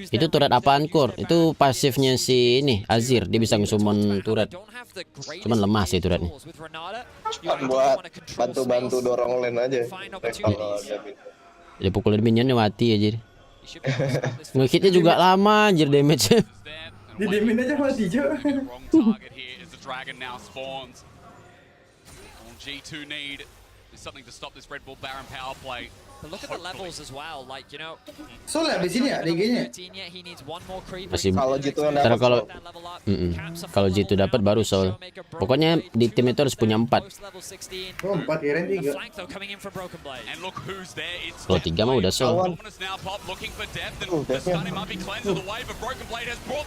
Itu turret apaan Kur? Itu pasifnya si ini Azir, dia bisa nge-summon turret. Cuman lemah sih turretnya. Buat bantu-bantu dorong lane aja. Dia pukulin minionnya mati aja. Nge-hitnya juga lama anjir damage-nya. Di demin aja mati Jo. Dragon now spawns. All G2 need is something to stop this Red Bull Baron power play. But look at the levels as well, like you know. So lah di sini ya DG-nya. Masih kalau G2 dapat baru Soul. Pokoknya di tim itu harus punya 4. Oh 4 kirain 3. Kalau 3 mah udah Soul.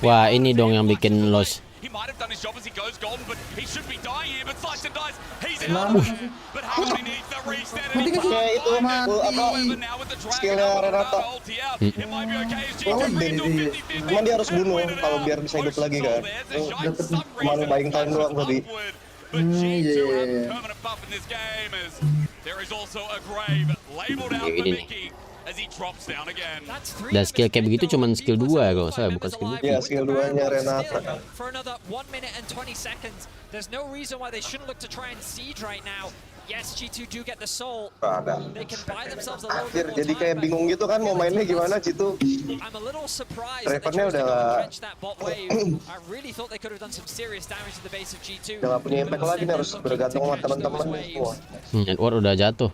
Wah ini dong yang bikin loss. He might have done his job as he goes golden, but he should be dying here. But Slice and dies. He's out. But Harmony needs the reset. Kayak itu mah skillnya Renata. Cuman dia harus bunuh kalau biar bisa hidup lagi kan. Cuma buying time doang tadi. Ini nih. Dan skill kayak begitu cuman skill 2 kalau saya bukan skill 2. Iya, skill 2-nya Renata. Ada. Akhir jadi kayak bingung gitu kan mau mainnya gimana G2. Rivennya udah nggak punya impact lagi nih, harus bergantung sama teman-teman semua. Edward udah jatuh.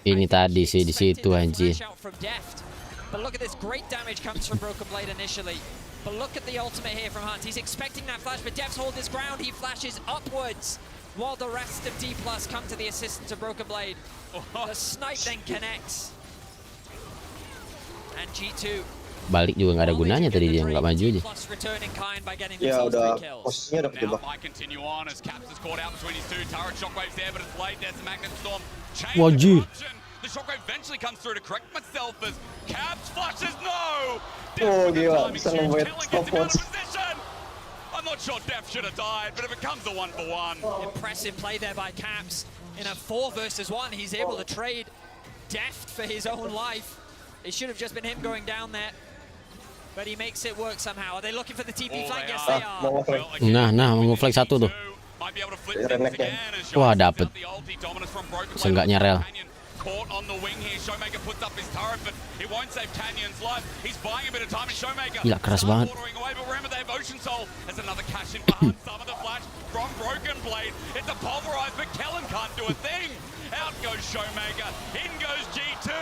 Ini tadi sih di situ anjir. But look at this, great damage comes from Broken Blade initially. But look at the ultimate here from Hunt. He's expecting that flash, but Devs hold his ground. He flashes upwards while the rest of D+ come to the assistance of Broken Blade. The snipe then connects. And G2 balik juga nggak ada gunanya tadi, dia nggak maju aja. Ya udah posisinya udah kejebak. Wajir. The shockwave eventually comes through to correct myself as Caps flashes no. Oh gila, bisa nge-wait stopwatch. I'm not sure Def should have died, but if it comes to 1-for-1. Impressive play there by Caps. In a 4 versus 1, he's able to trade Deft for his own life. It should have just been him going down there. But he makes it work somehow. Are they looking for the TP flank? Yes, they are. Nah, mau flank satu tuh. Wah, dapet. Seenggaknya rel. Caught on the wing here. Showmaker puts up his turret, but he won't save Canyon's life. He's buying a bit of time, and Showmaker gila, keras banget. Away, but remember they have Ocean Soul. There's another cash in behind some of the flash from Broken Blade. It's a pulverized, but Kellen can't do a thing. Out goes Showmaker. In goes G2,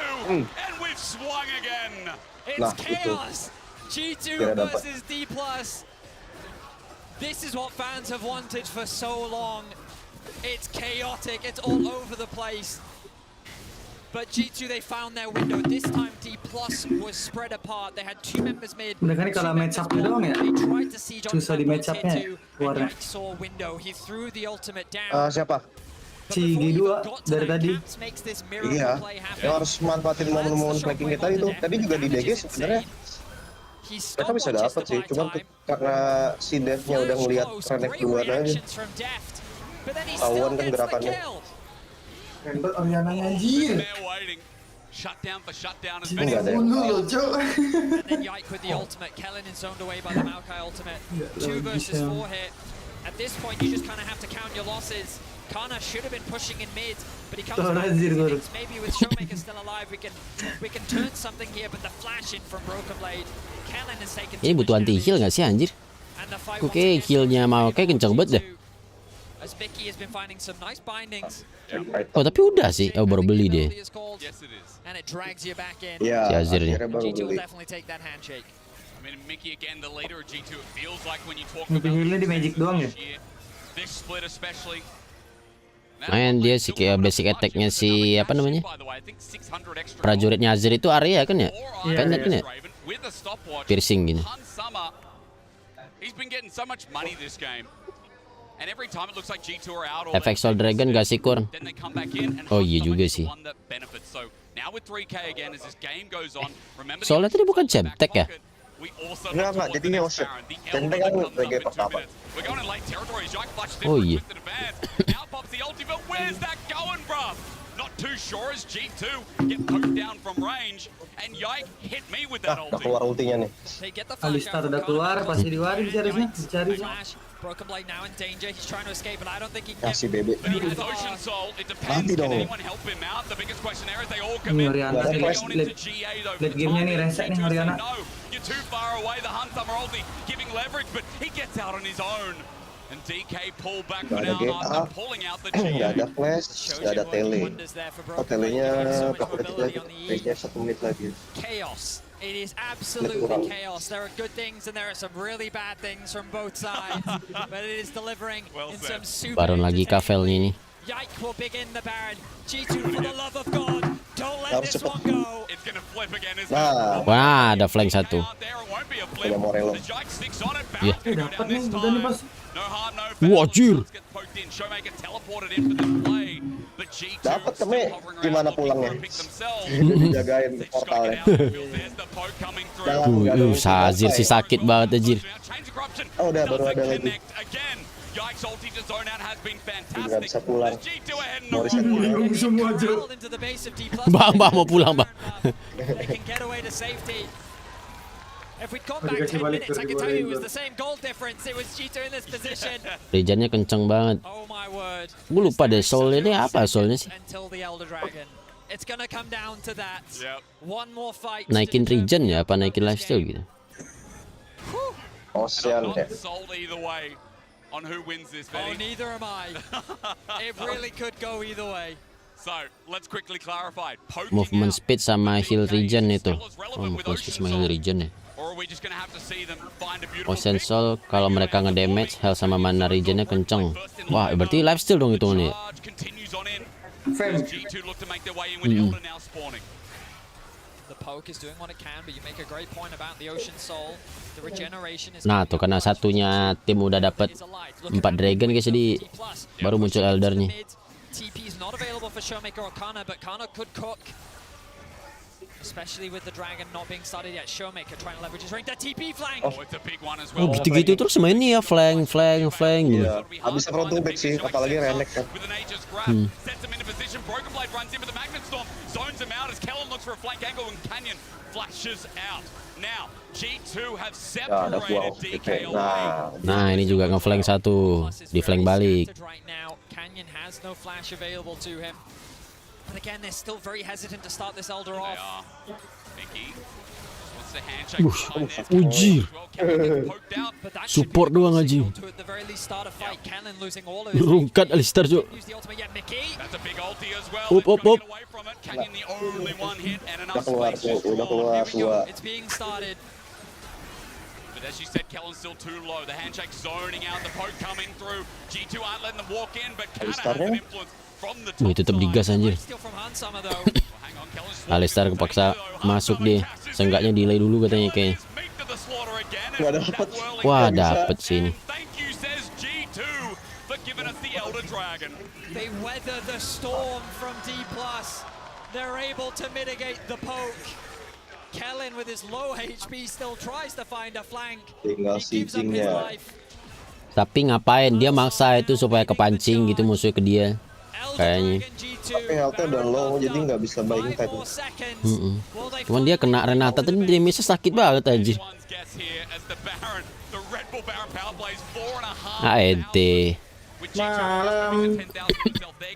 and we've swung again. It's chaos. G2 versus D+. This is what fans have wanted for so long. It's chaotic. It's all over the place. But G2, they found their window. This time D+ was spread apart. They had 2 members mid. Mereka nih kalau match up-nya doang ya. Susah di match up-nya warna. Siapa? Si G2 dari tadi. Iya, yang harus manfaatin momen-momen flanking kita itu. Tadi juga di DG sebenarnya mereka bisa dapat sih, cuman karena si Dev-nya udah ngelihat Renek duluan aja. Tahuan kan gerakannya. Rembet Oriana anjir. Enggak ada. And then Yike with the ultimate. Kellen is zoned away by the Maokai ultimate. 2 versus 4 here. At this point, you just kind of have to count your losses. Kana should have been pushing in mid, but he comes back. Maybe with Showmaker still alive, we can turn something here. But the flash in from Broken Blade. Kellen has taken. Ini butuh anti heal nggak sih anjir? Oke, healnya mau kayak kenceng banget deh. Oh tapi udah sih, baru beli deh. Ya, si Azirnya. Healnya di Magic doang ya? Main dia sih kayak basic attack-nya si apa namanya? Prajuritnya Azir itu area kan ya? Pendek kan ya? Piercing gini. Efek Soul Dragon gak sih Kur? Oh iya juga sih. Soalnya tadi bukan Champtek ya? Enggak, jadi Neoship. Champtek kan DG pertama. Oh iya. Udah keluar ultinya nih. Alistar udah keluar, pasti diwarin harusnya, dicari. Kasih bebe. Mati dong. Ini Oriana nih, late game-nya nih, reset nih Oriana. Gak ada GA, gak ada flash, gak ada tele. Oh telenya berapa detik lagi? Kayaknya 1 menit lagi. It is absolutely chaos. There are good things and there are some really bad things from both sides, but it is delivering in some super. Baron lagi kavelnya ini. Yike will begin the Baron. G2 for the love of God, don't let this one go. It's gonna flip again. Wah, ada flank satu. Coba Morello. Iya. Dapat nih, udah nih pas. Wajir. Dapat temen, gimana pulangnya? Jagain portalnya. Azir sih sakit banget anjir. Oh udah baru ada lagi. Nggak bisa pulang. Semua Jo. Bang mau pulang bang. Dikasih balik ke Regennya kenceng banget. Gue lupa deh soulnya ini apa soulnya sih? Naikin regen ya apa naikin lifesteal gitu? Ocean ya. On who wins this, Betty. Oh, neither am I. It really could go either way. So, let's quickly clarify. Movement speed sama heal regen itu. Oh, movement speed sama heal regen ya. Ocean Soul kalau mereka nge-damage health sama mana regennya kenceng. Wah, berarti lifesteal dong itu nih. Nah tuh karena satunya tim udah dapat 4 dragon guys, jadi baru muncul eldernya. Oh gitu-gitu terus mainnya ya flank gitu. Habis front back sih, apalagi Renek kan. Nah ini juga nge-flank satu, di flank balik. But again, they're still very hesitant to start this Elder off. Ujir. Support doang aja. Rungkat Alistar jo. Up. Udah keluar dua. But as you said, Kellen's still too low. The handshake zoning out, the poke coming through. G2 aren't letting them walk in, but Kana has an influence from the top. Tetep digas anjir. Alistar kepaksa masuk deh. Seenggaknya delay dulu katanya kayaknya. Wah, dapet sini. They weather the storm from D+. They're able to mitigate the poke. Kellen with his low HP still tries to find a flank. He gives up his life. Tapi ngapain dia maksa itu supaya kepancing gitu musuhnya ke dia. Kayaknya. Tapi health-nya udah low jadi nggak bisa buying time. Cuman dia kena Renata tadi damage-nya sakit banget aja. ente. Malam.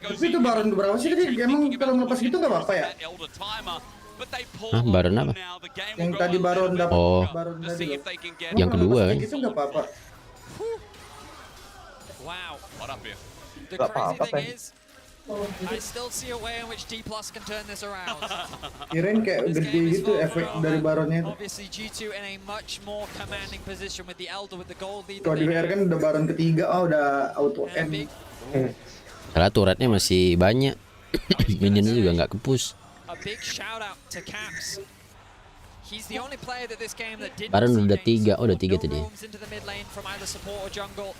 Tapi itu Baron berapa sih tadi? Emang kalau ngelepas gitu nggak apa-apa ya? Ah, Baron apa? Yang tadi Baron dapat. Oh, Baron tadi. yang kedua kan? Itu nggak apa-apa. Wow. The Gak crazy apa-apa thing kan? is, I still see a way in which D+ can turn this around. Kirain kayak gede gitu efek dari Baronnya itu. Obviously G2 in a much more commanding position with the Elder with the gold lead. Kalau di WR kan udah Baron ketiga, udah auto end. Karena turretnya masih banyak. Minionnya juga nggak ke-push. A big shout out to Caps. He's the only player that this game that didn't Baron udah 3, udah 3 tadi. into the mid lane from either support or jungle.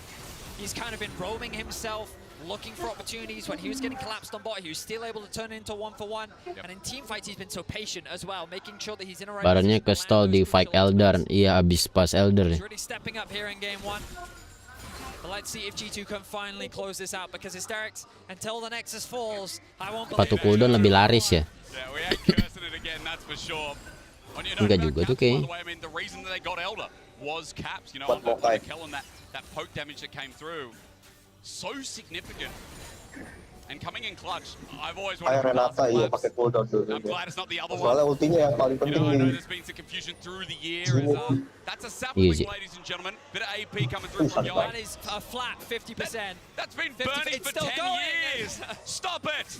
He's kind of been roaming himself, looking for opportunities. When he was getting collapsed on bot, he was still able to turn it into 1-for-1. And in team fights, he's been so patient as well, making sure that he's in a right Baronnya ke stall di fight Elder. Iya, abis pas Elder. He's really stepping up here in game 1. But let's see if G2 can finally close this out, because Hysterics, until the Nexus falls, I won't believe Sepatu cooldown lebih laris ya. Enggak juga tuh kayaknya. Was Caps, you know, on the Kellen, that poke damage that came through, so significant. And coming in clutch, I've always wanted to Renata iya pakai cooldown dulu. I'm glad it's not the other one. Soalnya ultinya yang paling penting I know nih. there's been some confusion through the year. That's a sapling, ladies and gentlemen. Bit of AP coming through from Young. That is a flat 50%. That's been burning for 10 years. Stop it.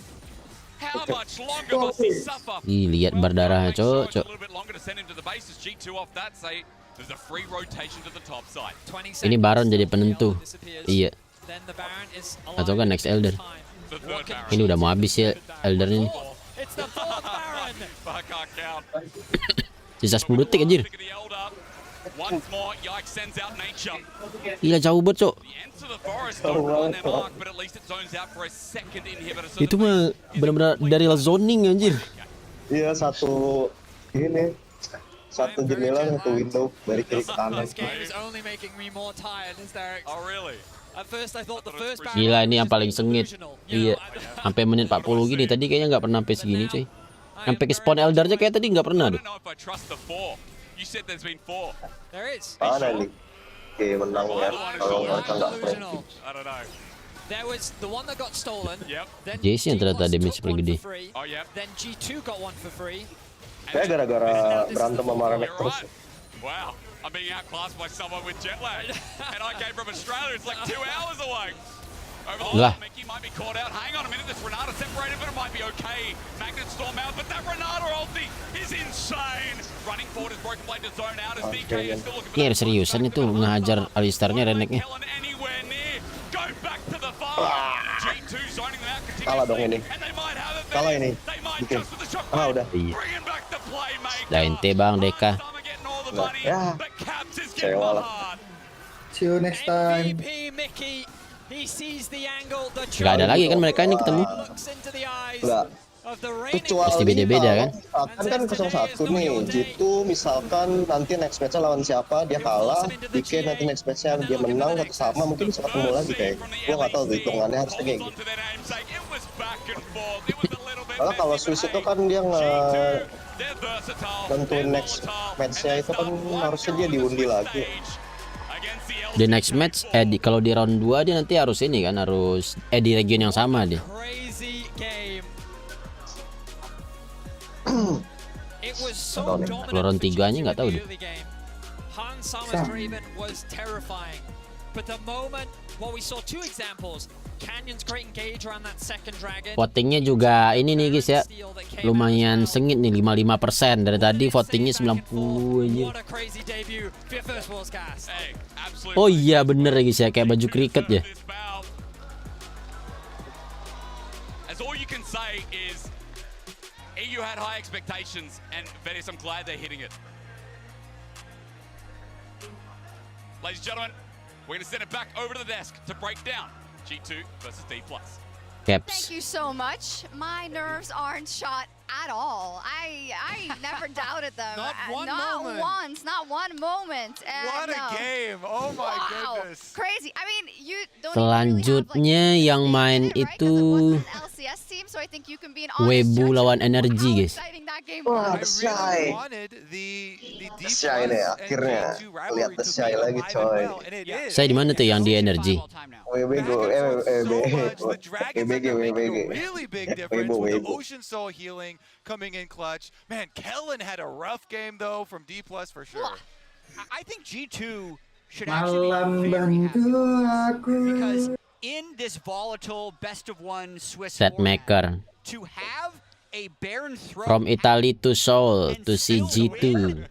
How much longer must he suffer? Ih, lihat berdarahnya, cok. A little bit longer to send him to the base as G2 off that say there's a free rotation to the top side. Ini Baron jadi penentu. Iya. Atau kan next Elder. Ini udah mau habis ya Elder ini. Sisa 10 detik anjir. Gila jauh banget, cok. Itu mah benar-benar dari zoning anjir. Iya, satu ini. Satu jendela, satu window dari kiri ke kanan. Gila ini yang paling sengit. Iya, sampai menit 40 gini. Tadi kayaknya nggak pernah sampai segini, coy. Sampai ke spawn Eldernya kayak tadi nggak pernah tuh. You said there's been 4. There is. Mana nih? Oke, menang ya. Kalau mereka nggak frame. I don't know. There was the one that got stolen. Yep. Then Jason yang ternyata damage paling gede. Oh, yep. Then G2 got one for free. Kayak gara-gara berantem sama Renek terus. Wow, I'm being outclassed by someone with jet lag. And I came from Australia, it's like 2 hours away. Over the line, Mickey might be caught out. Hang on a minute, this Renata separated, but it might be okay. Magnet Storm out, but that Renata ulti is insane. Running forward is Broken Blade to zone out as DK is still looking for Ini seriusan itu ngehajar Alistarnya Reneknya. anywhere near. Go back to the farm. G2 zoning them out, continues. Kalah dong ini. Kalah ini. Bikin. Ah udah. Iya. Lain Bang Deka. Nah, ya. Kecewa lah. See you next time. Gak ada lagi kan mereka ini ketemu. Enggak. Kecuali pasti beda-beda kan? Kan 0-1 nih. Jitu misalkan nanti next match-nya lawan siapa dia kalah, DK nanti next match-nya dia menang atau sama, mungkin bisa ketemu lagi kayak. Gua nggak tahu hitungannya harusnya kayak gitu. Karena kalau Swiss itu kan dia nentuin next match-nya itu kan harusnya dia diundi lagi. Di next match, kalau di round 2 dia nanti harus ini kan, harus di region yang sama dia. Kalau round 3-nya nggak tahu deh. Votingnya juga ini nih guys ya, lumayan sengit nih, 55%. Dari tadi votingnya 90 aja. Oh iya bener ya guys ya, kayak baju kriket ya. EU had high expectations, and Vetis, I'm glad they're hitting it. Ladies and gentlemen, we're going to send it back over to the desk to break down G2 versus D+. Caps. Thank you so much. My nerves aren't shot at all. I never doubted them. Not one not moment. once, not one moment. What a game! Oh my goodness. Crazy. I mean, you don't Selanjutnya yang main itu LCS team, so I think you can be an Webu lawan Energi guys. Wah, The Shy. The Shy nih akhirnya. Lihat The Shy lagi coy. Saya di mana tuh yang di Energi? WBG. Really big difference with the Ocean Soul healing coming in clutch. Man, Kellen had a rough game though from D+ for sure. I think G2 should actually be very happy because in this volatile best of one Swiss Set maker. to have a Baron throw From Italy to Seoul to CG2.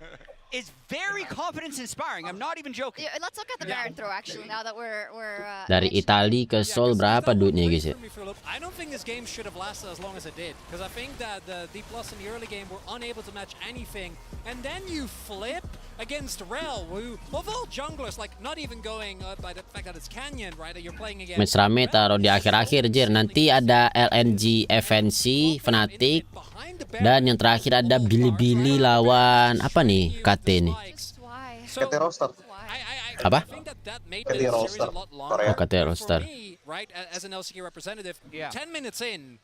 is very confidence inspiring. I'm not even joking. Yeah, let's look at the Baron throw actually now that we're Dari Italia ke Seoul berapa duitnya guys ya? I don't think this game should have lasted as long as it did, because I think that the D+ in the early game were unable to match anything, and then you flip against Rel, who of all junglers, like not even going by the fact that it's Canyon, right? That you're playing against. Match rame taruh di akhir-akhir Jir. Nanti ada LNG FNC Fnatic dan yang terakhir ada Bilibili lawan apa nih? KT nih. KT Roster. Apa? KT Roster. Oh, KT Roster. Right, as an LCK representative, 10 minutes in,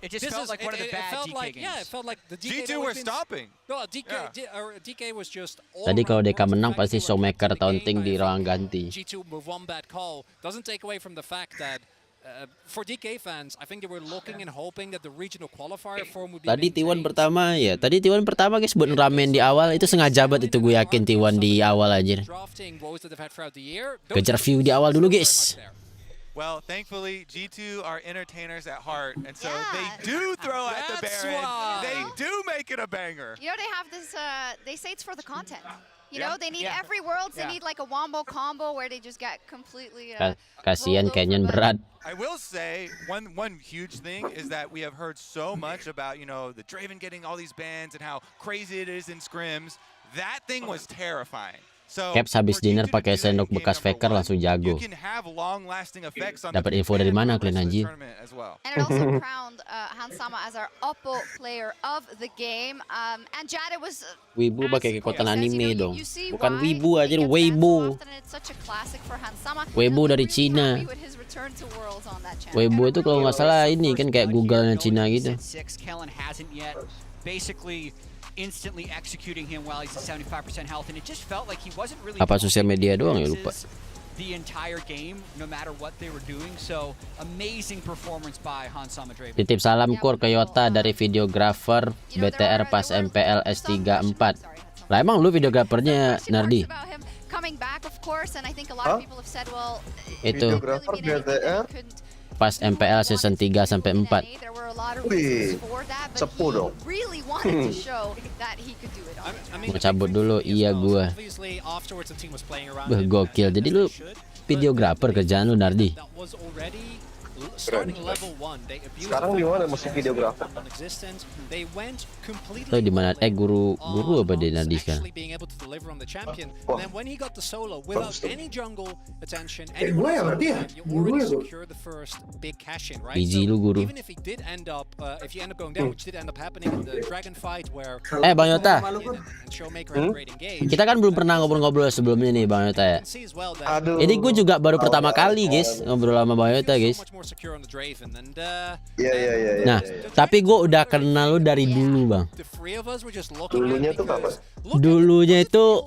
it just felt like one of the bad DK games. Yeah, it felt like the DK G2 were stopping. No, DK was just. Tadi kalau DK menang pasti Showmaker taunting di ruang ganti. G2 with one bad call doesn't take away from the fact that for DK fans, I think they were looking and hoping that the regional qualifier form would be. Tadi T1 pertama ya. Tadi T1 pertama guys buat ramen di awal itu sengaja banget itu, gue yakin T1 di awal aja. Kejar view di awal dulu guys. Well, thankfully, G2 are entertainers at heart, and so they do throw at the Baron. They do make it a banger. You know, they have this, they say it's for the content. You know, they need every Worlds, they need like a wombo combo where they just get completely... Kasian Canyon berat. I will say, one huge thing is that we have heard so much about, you know, the Draven getting all these bans and how crazy it is in scrims. That thing was terrifying. Caps habis dinner pakai sendok bekas faker langsung jago. Dapat info dari mana kalian anjir? And it also crowned Hansama as our Oppo player of the game. And Jada was Wibu pakai kekuatan anime dong. Bukan Wibu aja, Weibo. Weibo dari Cina. Weibo itu kalau nggak salah ini kan kayak Google-nya Cina gitu. Kellen hasn't yet basically instantly executing him while he's at 75% health, and it just felt like he wasn't really. Apa sosial media doang ya, lupa. The entire game, no matter what they were doing. So amazing performance by Hansama Draven. Titip salam Kur ke Yota dari videographer BTR pas MPL S34. Lah emang lu videografernya Nardi? Itu pas MPL season 3 sampai 4. Wih, sepuh dong. Mau cabut dulu, iya gua. Gokil. Jadi lu videografer kerjaan lu, Nardi? Sekarang di mana masih videografer? Lo di mana? Guru apa deh Nardi sekarang? Gue ya berarti ya? Guru ya tuh? Biji lu guru. Bang Yota. Kita kan belum pernah ngobrol-ngobrol sebelumnya nih Bang Yota ya. Aduh. Ini gue juga baru pertama kali guys ngobrol sama Bang Yota guys. Iya. Nah, tapi gue udah kenal lu dari dulu Bang. Dulunya tuh kapan? Dulunya itu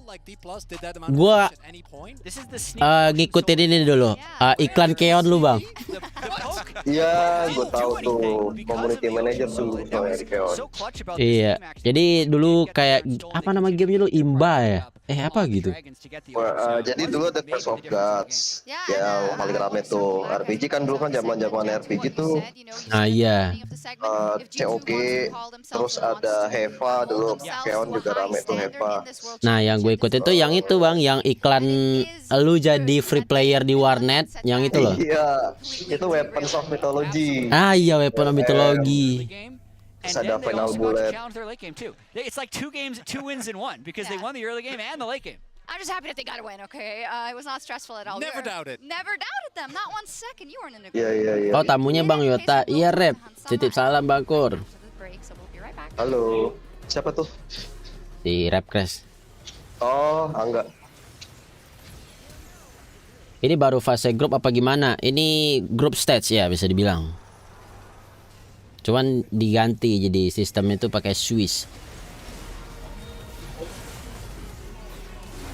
gue ngikutin ini dulu iklan Keon lu Bang. Iya, gue tahu tuh community manager dulu di Keon. Iya, jadi dulu kayak apa nama gamenya lu, Imba ya? Apa gitu? Jadi dulu ada Clash of Gods yang paling rame tuh. RPG kan dulu kan zaman RPG tuh. Nah iya. COG, terus ada Heva dulu. Keon juga rame tuh Heva. Nah yang gue ikutin tuh yang itu Bang, yang iklan lu jadi free player di warnet, yang itu loh. Iya, itu Weapons of Mythology. Iya, Weapons of Mythology. Terus ada Final Bullet. It's like 2 wins in 1 because they won the early game and the late game. I'm just happy that they got a win, okay? It was not stressful at all. Never doubted. Never doubted them, not 1 second. You weren't in a Iya. Oh tamunya Bang Yota. Iya Rep. Titip salam Bang Kur. Halo. Siapa tuh? Si Rap Crash. Oh, Angga. Ini baru fase grup apa gimana? Ini grup stage ya bisa dibilang. Cuman diganti jadi sistemnya itu pakai Swiss.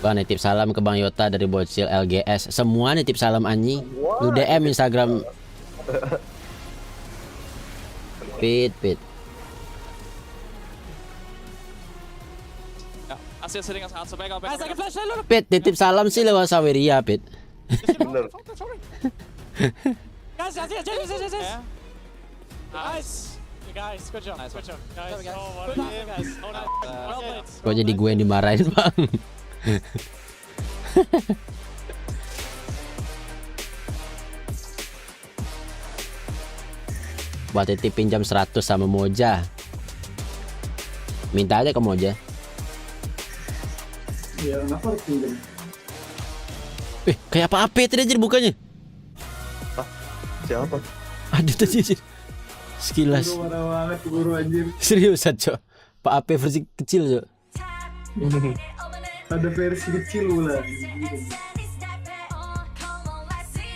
Bang nitip salam ke Bang Yota dari bocil LGS. Semua nitip salam Anyi. Lu DM Instagram. Pit. Pit titip salam sih lewat Saweria Pit. Bener. Nice. You guys, good job. Good job. Guys. Kok jadi gue yang dimarahin, Bang? Buat titip pinjam 100 sama Moja. Minta aja ke Moja. Ya, kenapa harus pinjam? Kayak apa tadi anjir bukanya? Siapa? Aduh tadi sekilas. Guru marah banget guru anjir. Seriusan Cok. Pak AP versi kecil Cok. Ada versi kecil pula.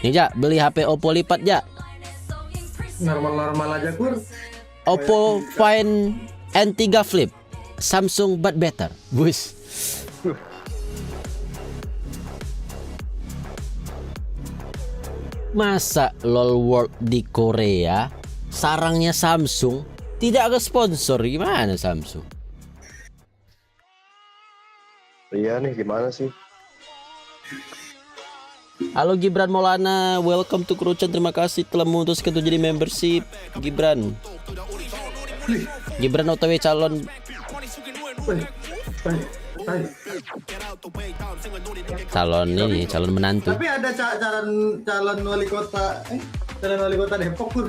Nih Jak, beli HP Oppo lipat Jak. Normal aja Kur. Oppo Find N3 Flip. Samsung but better. Bus. Masa LOL World di Korea sarangnya Samsung tidak ke sponsor, gimana Samsung? Iya nih gimana sih? Halo Gibran Maulana, welcome to Kurohichan. Terima kasih telah memutuskan untuk jadi membership Gibran. Gibran OTW calon calon menantu. Tapi ada calon wali kota Depok Kur.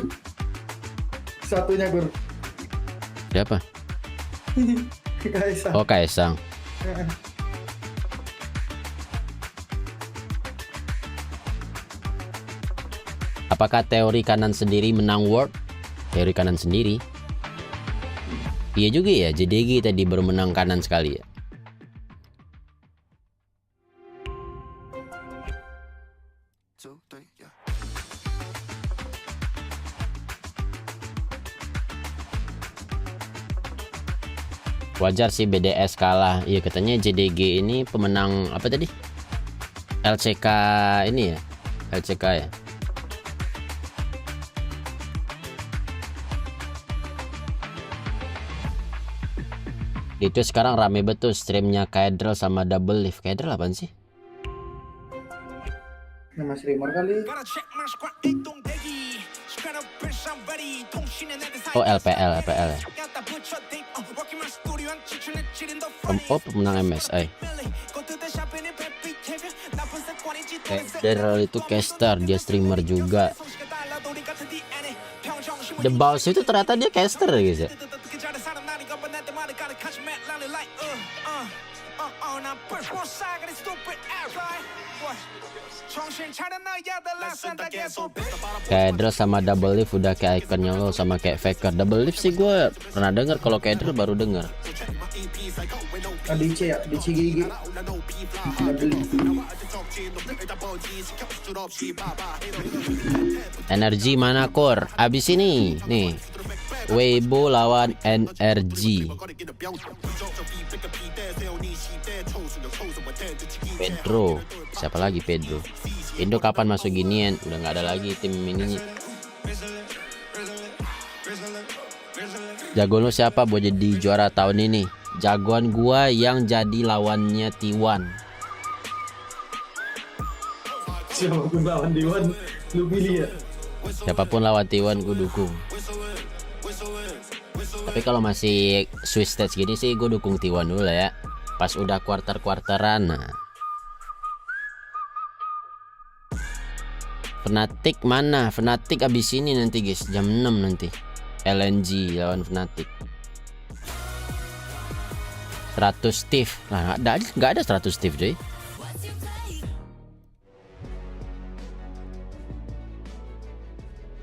Satunya Kur. Siapa? Kaisang. Oh Kaisang. Apakah teori kanan sendiri menang World? Teori kanan sendiri? Iya juga ya, JDG tadi baru menang kanan sekali ya. Wajar sih BDS kalah. Iya, katanya JDG ini pemenang apa tadi? LCK ini ya. LCK ya. Itu sekarang rame betul streamnya Kaedrel sama Double Lift. Kaedrel apaan sih? Nama streamer kali. Oh, LPL ya. Oh, pemenang MSI. Kaedrel itu caster, dia streamer juga. The Boss itu ternyata dia caster guys ya. Kaedrel sama Double Lift udah kayak ikonnya lo, sama kayak Faker. Double Lift sih gue pernah denger, kalau Kaedrel baru denger. DC ya, DC GG. Energi mana Kor? Abis ini nih Weibo lawan NRG. Pedro, siapa lagi Pedro? Indo kapan masuk ginian? Udah nggak ada lagi tim ini. Jagoan lo siapa buat jadi juara tahun ini? Jagoan gua yang jadi lawannya T1. Siapapun lawan T1, lu pilih ya? Siapapun lawan T1 gue dukung. Tapi kalau masih Swiss stage gini sih gue dukung T1 dulu lah ya. Pas udah quarter-quarteran. Nah. Fnatic mana? Fnatic abis ini nanti guys, jam 6 nanti. LNG lawan Fnatic. 100 Steve. Nah, nggak ada 100 Steve coy.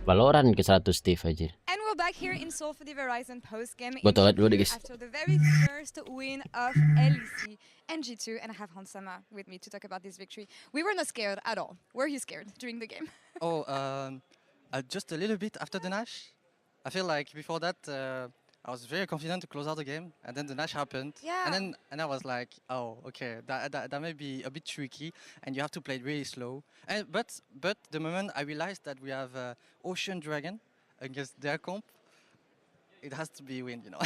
Valorant ke 100 Steve aja. And we're back here in Seoul for the Verizon post-game Gue toilet dulu deh guys. after the very first win of LEC and G2, and I have Hansama with me to talk about this victory. We were not scared at all. Were you scared during the game? Just a little bit after the Nash. I feel like before that I was very confident to close out the game, and then the Nash happened. Yeah. And I was like, oh, okay, that may be a bit tricky, and you have to play it really slow. And but the moment I realized that we have Ocean Dragon against their comp, it has to be win, you know.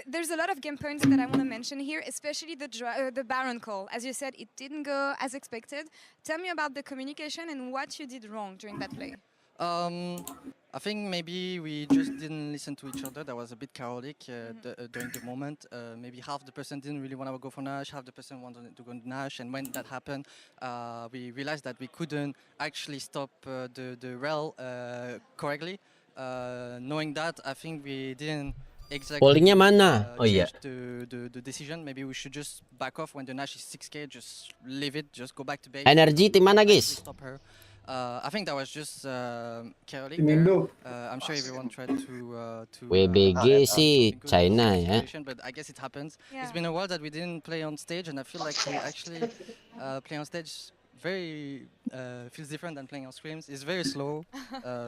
There's a lot of game points that I want to mention here, especially the Baron call. As you said, it didn't go as expected. Tell me about the communication and what you did wrong during that play. I think maybe we just didn't listen to each other. That was a bit chaotic during the moment. Maybe half the person didn't really want to go for Nash, half the person wanted to go Nash, and when that happened, we realized that we couldn't actually stop the rail correctly. Knowing that, I think we didn't exactly Pollingnya mana? Oh iya. The decision. Maybe we should just back off when the Nash is 6k. Just leave it. Just go back to base. Energi tim mana guys? Stop her. I think that was just chaotic. I'm sure everyone tried to WBG sih China ya. But I guess it happens. Yeah. It's been a while that we didn't play on stage, and I feel like we actually play on stage very feels different than playing on scrims. It's very slow.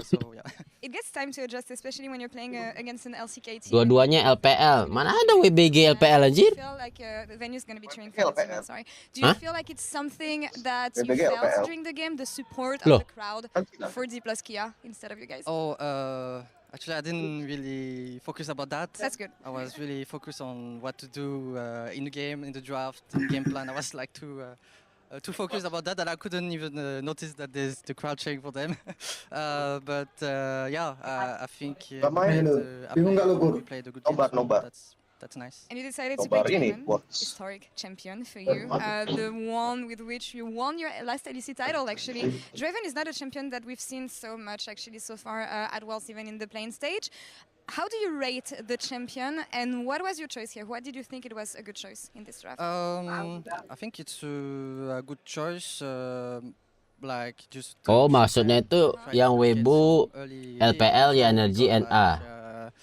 So yeah. It gets time to adjust, especially when you're playing against an LCK team. Dua-duanya LPL. Mana ada WBG LPL anjir? Do you feel like the venue's going to be trained for the team? Sorry. Do you feel like it's something that you felt during the game, the support of the crowd for D plus Kia instead of you guys? Actually, I didn't really focus about that. That's good. I was really focused on what to do in the game, in the draft, in game plan. I was like too focused about that I couldn't even notice that there's the crowd cheering for them. I think we played a good game. So that's nice. And you decided to pick Draven, historic champion for you, the one with which you won your last LEC title. Actually, Draven is not a champion that we've seen so much actually so far at Worlds, even in the playing stage. How do you rate the champion, and what was your choice here? What did you think it was a good choice in this draft? I think it's a good choice. Like just. Maksudnya itu yang Weibo LPL ya Energy NA.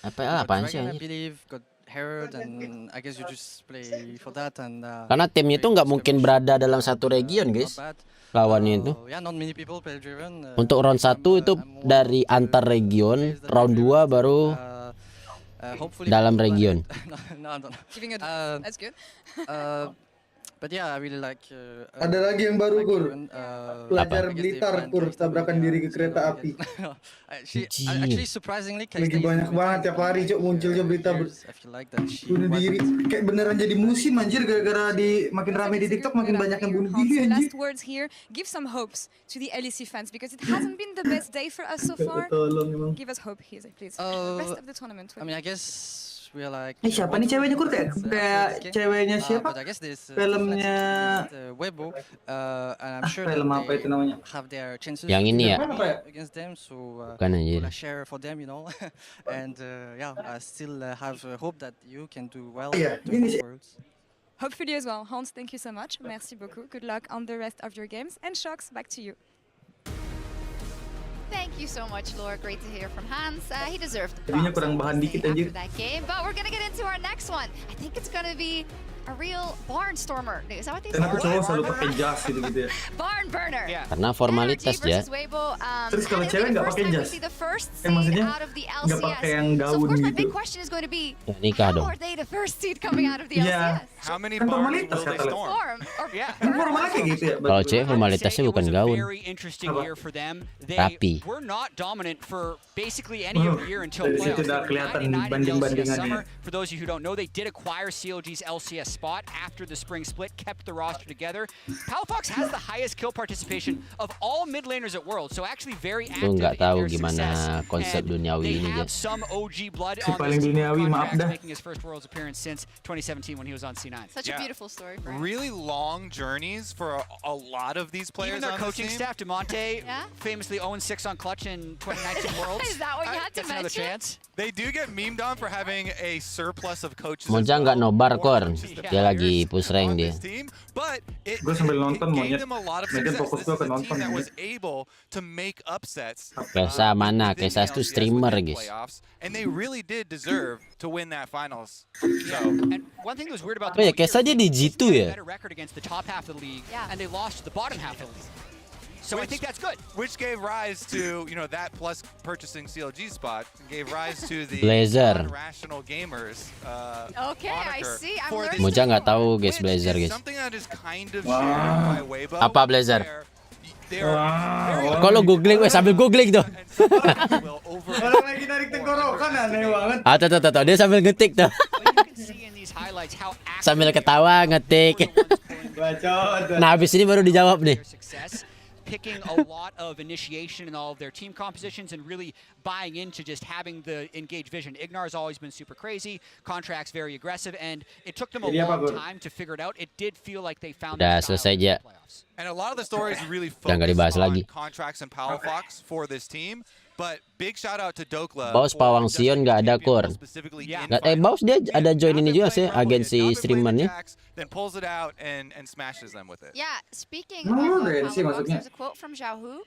LPL apaan sih? Karena timnya itu nggak mungkin berada dalam satu region, guys. Lawannya itu. Untuk round 1 itu dari antar region, round 2 baru Hopefully dalam region. no, I don't know. Giving advice. That's good. But yeah, I really like. Ada lagi yang baru, Kur. Pelajar I guess Blitar, they find Kur, ways to tabrakan really, diri ke kereta api. Actually, surprisingly, Lagi banyak banget tiap hari, Cok, munculnya berita I feel like that she bunuh diri. Kayak beneran jadi musim, anjir, gara-gara makin rame di TikTok, makin banyak yang bunuh diri, anjir. Last words here. Give some hopes to the LEC fans because it hasn't been the best day for us so far. Give us hope here, please. The rest of the tournament. I mean, I guess we're like. Siapa nih ceweknya, Kur? Kayak ceweknya siapa? But I guess this filmnya Weibo, and I'm sure film apa itu namanya? Have their chances Yang ini ya? Against them, so Bukan anjir. I share for them, you know, and yeah, I still have hope that you can do well. Yeah, during the Worlds. Hopefully as well. Hans, thank you so much. Merci beaucoup. Good luck on the rest of your games. And Shox, back to you. Thank you so much, Laura. Great to hear from Hans. He deserved the Jadinya props, kurang bahan dikit after anjir. that game. But we're gonna get into our next one. I think it's gonna be a real barnstormer. Is that what they say? Kenapa cowok selalu pakai jas gitu ya? Barn burner. Karena formalitas ya. Terus kalau cewek nggak pakai jas? Maksudnya nggak pakai yang gaun gitu. Ya, nikah dong. Iya. How many Kan bars formalitas will they kata storm? Kan formalnya kayak gitu ya. Kalau cewek formalitasnya bukan gaun. Very interesting year for them. They Rapi. were not dominant for basically any of the year until Dari situ playoffs. udah They were kelihatan 99 in the LCS banding-bandingannya. summer. For those of you who don't know, they did acquire CLG's LCS spot after the spring split, kept the roster together. Palafox has the highest kill participation of all mid laners at Worlds, so actually very active in nggak tahu their gimana success. konsep And duniawi they ini, have guys. some OG blood Si on paling this team. duniawi, maaf Contracts dah. making his first Worlds appearance since 2017 when he was on C9. Such a beautiful story for him. Really long journeys for a lot of these players. Even their on this coaching team. staff, DeMonte, Yeah? famously 0-6 on Clutch in 2019 Worlds. Is that what you had to Gets another mention? chance. They do get memed on for having a surplus of coaches. Monja nggak nobar Kor. Dia lagi push rank dia. But it Gue sambil nonton gave monyet. them a lot of Megan success. fokus This gue is ke a nonton team that was monyet. able to make upsets. Kesa mana? within Kesa the tuh LCS streamer within guys. playoffs, and they really did deserve to win that finals. So, And one thing that was weird about Oh ya, Kesa dia di G2 ya? better record against the top half of the league, and they lost to the bottom half of the league. So I think that's good. Which gave rise to, that plus purchasing CLG spot gave rise to the Blazer. rational gamers. Okay, I moniker see. I'm for this learning. Moja nggak tahu guys Blazer is guys. something that is kind of shared by Weibo. Apa Blazer? where they are very Kalau googling, sambil googling tuh. Orang lagi narik tenggorokan aneh banget. Ah, tuh, dia sambil ngetik tuh. See in these highlights how Sambil ketawa ngetik. Bacot. Nah, habis ini baru dijawab nih. success, picking a lot of initiation in all of their team compositions and really buying into just having the engaged vision. Ignar's always been super crazy, Contract's very aggressive, and it took them a Jadi apa, long Gur? time to figure it out. It did feel like they found Udah their style selesai in the aja. playoffs. And a lot of the stories really Udah nggak focus dibahas on lagi. Contracts and Palafox for this team. But big shout out to Dokla. Baus for Pawang just Sion nggak ada Kor. specifically in Nggak, finals. Baus dia ada join ini juga Not been sih, playing humble agensi yet, not been playing the streamernya. Jax, Then pulls it out and smashes them with it. Yeah, speaking No, of Ren, sih Palafox, maksudnya. there's a quote from Xiaohu.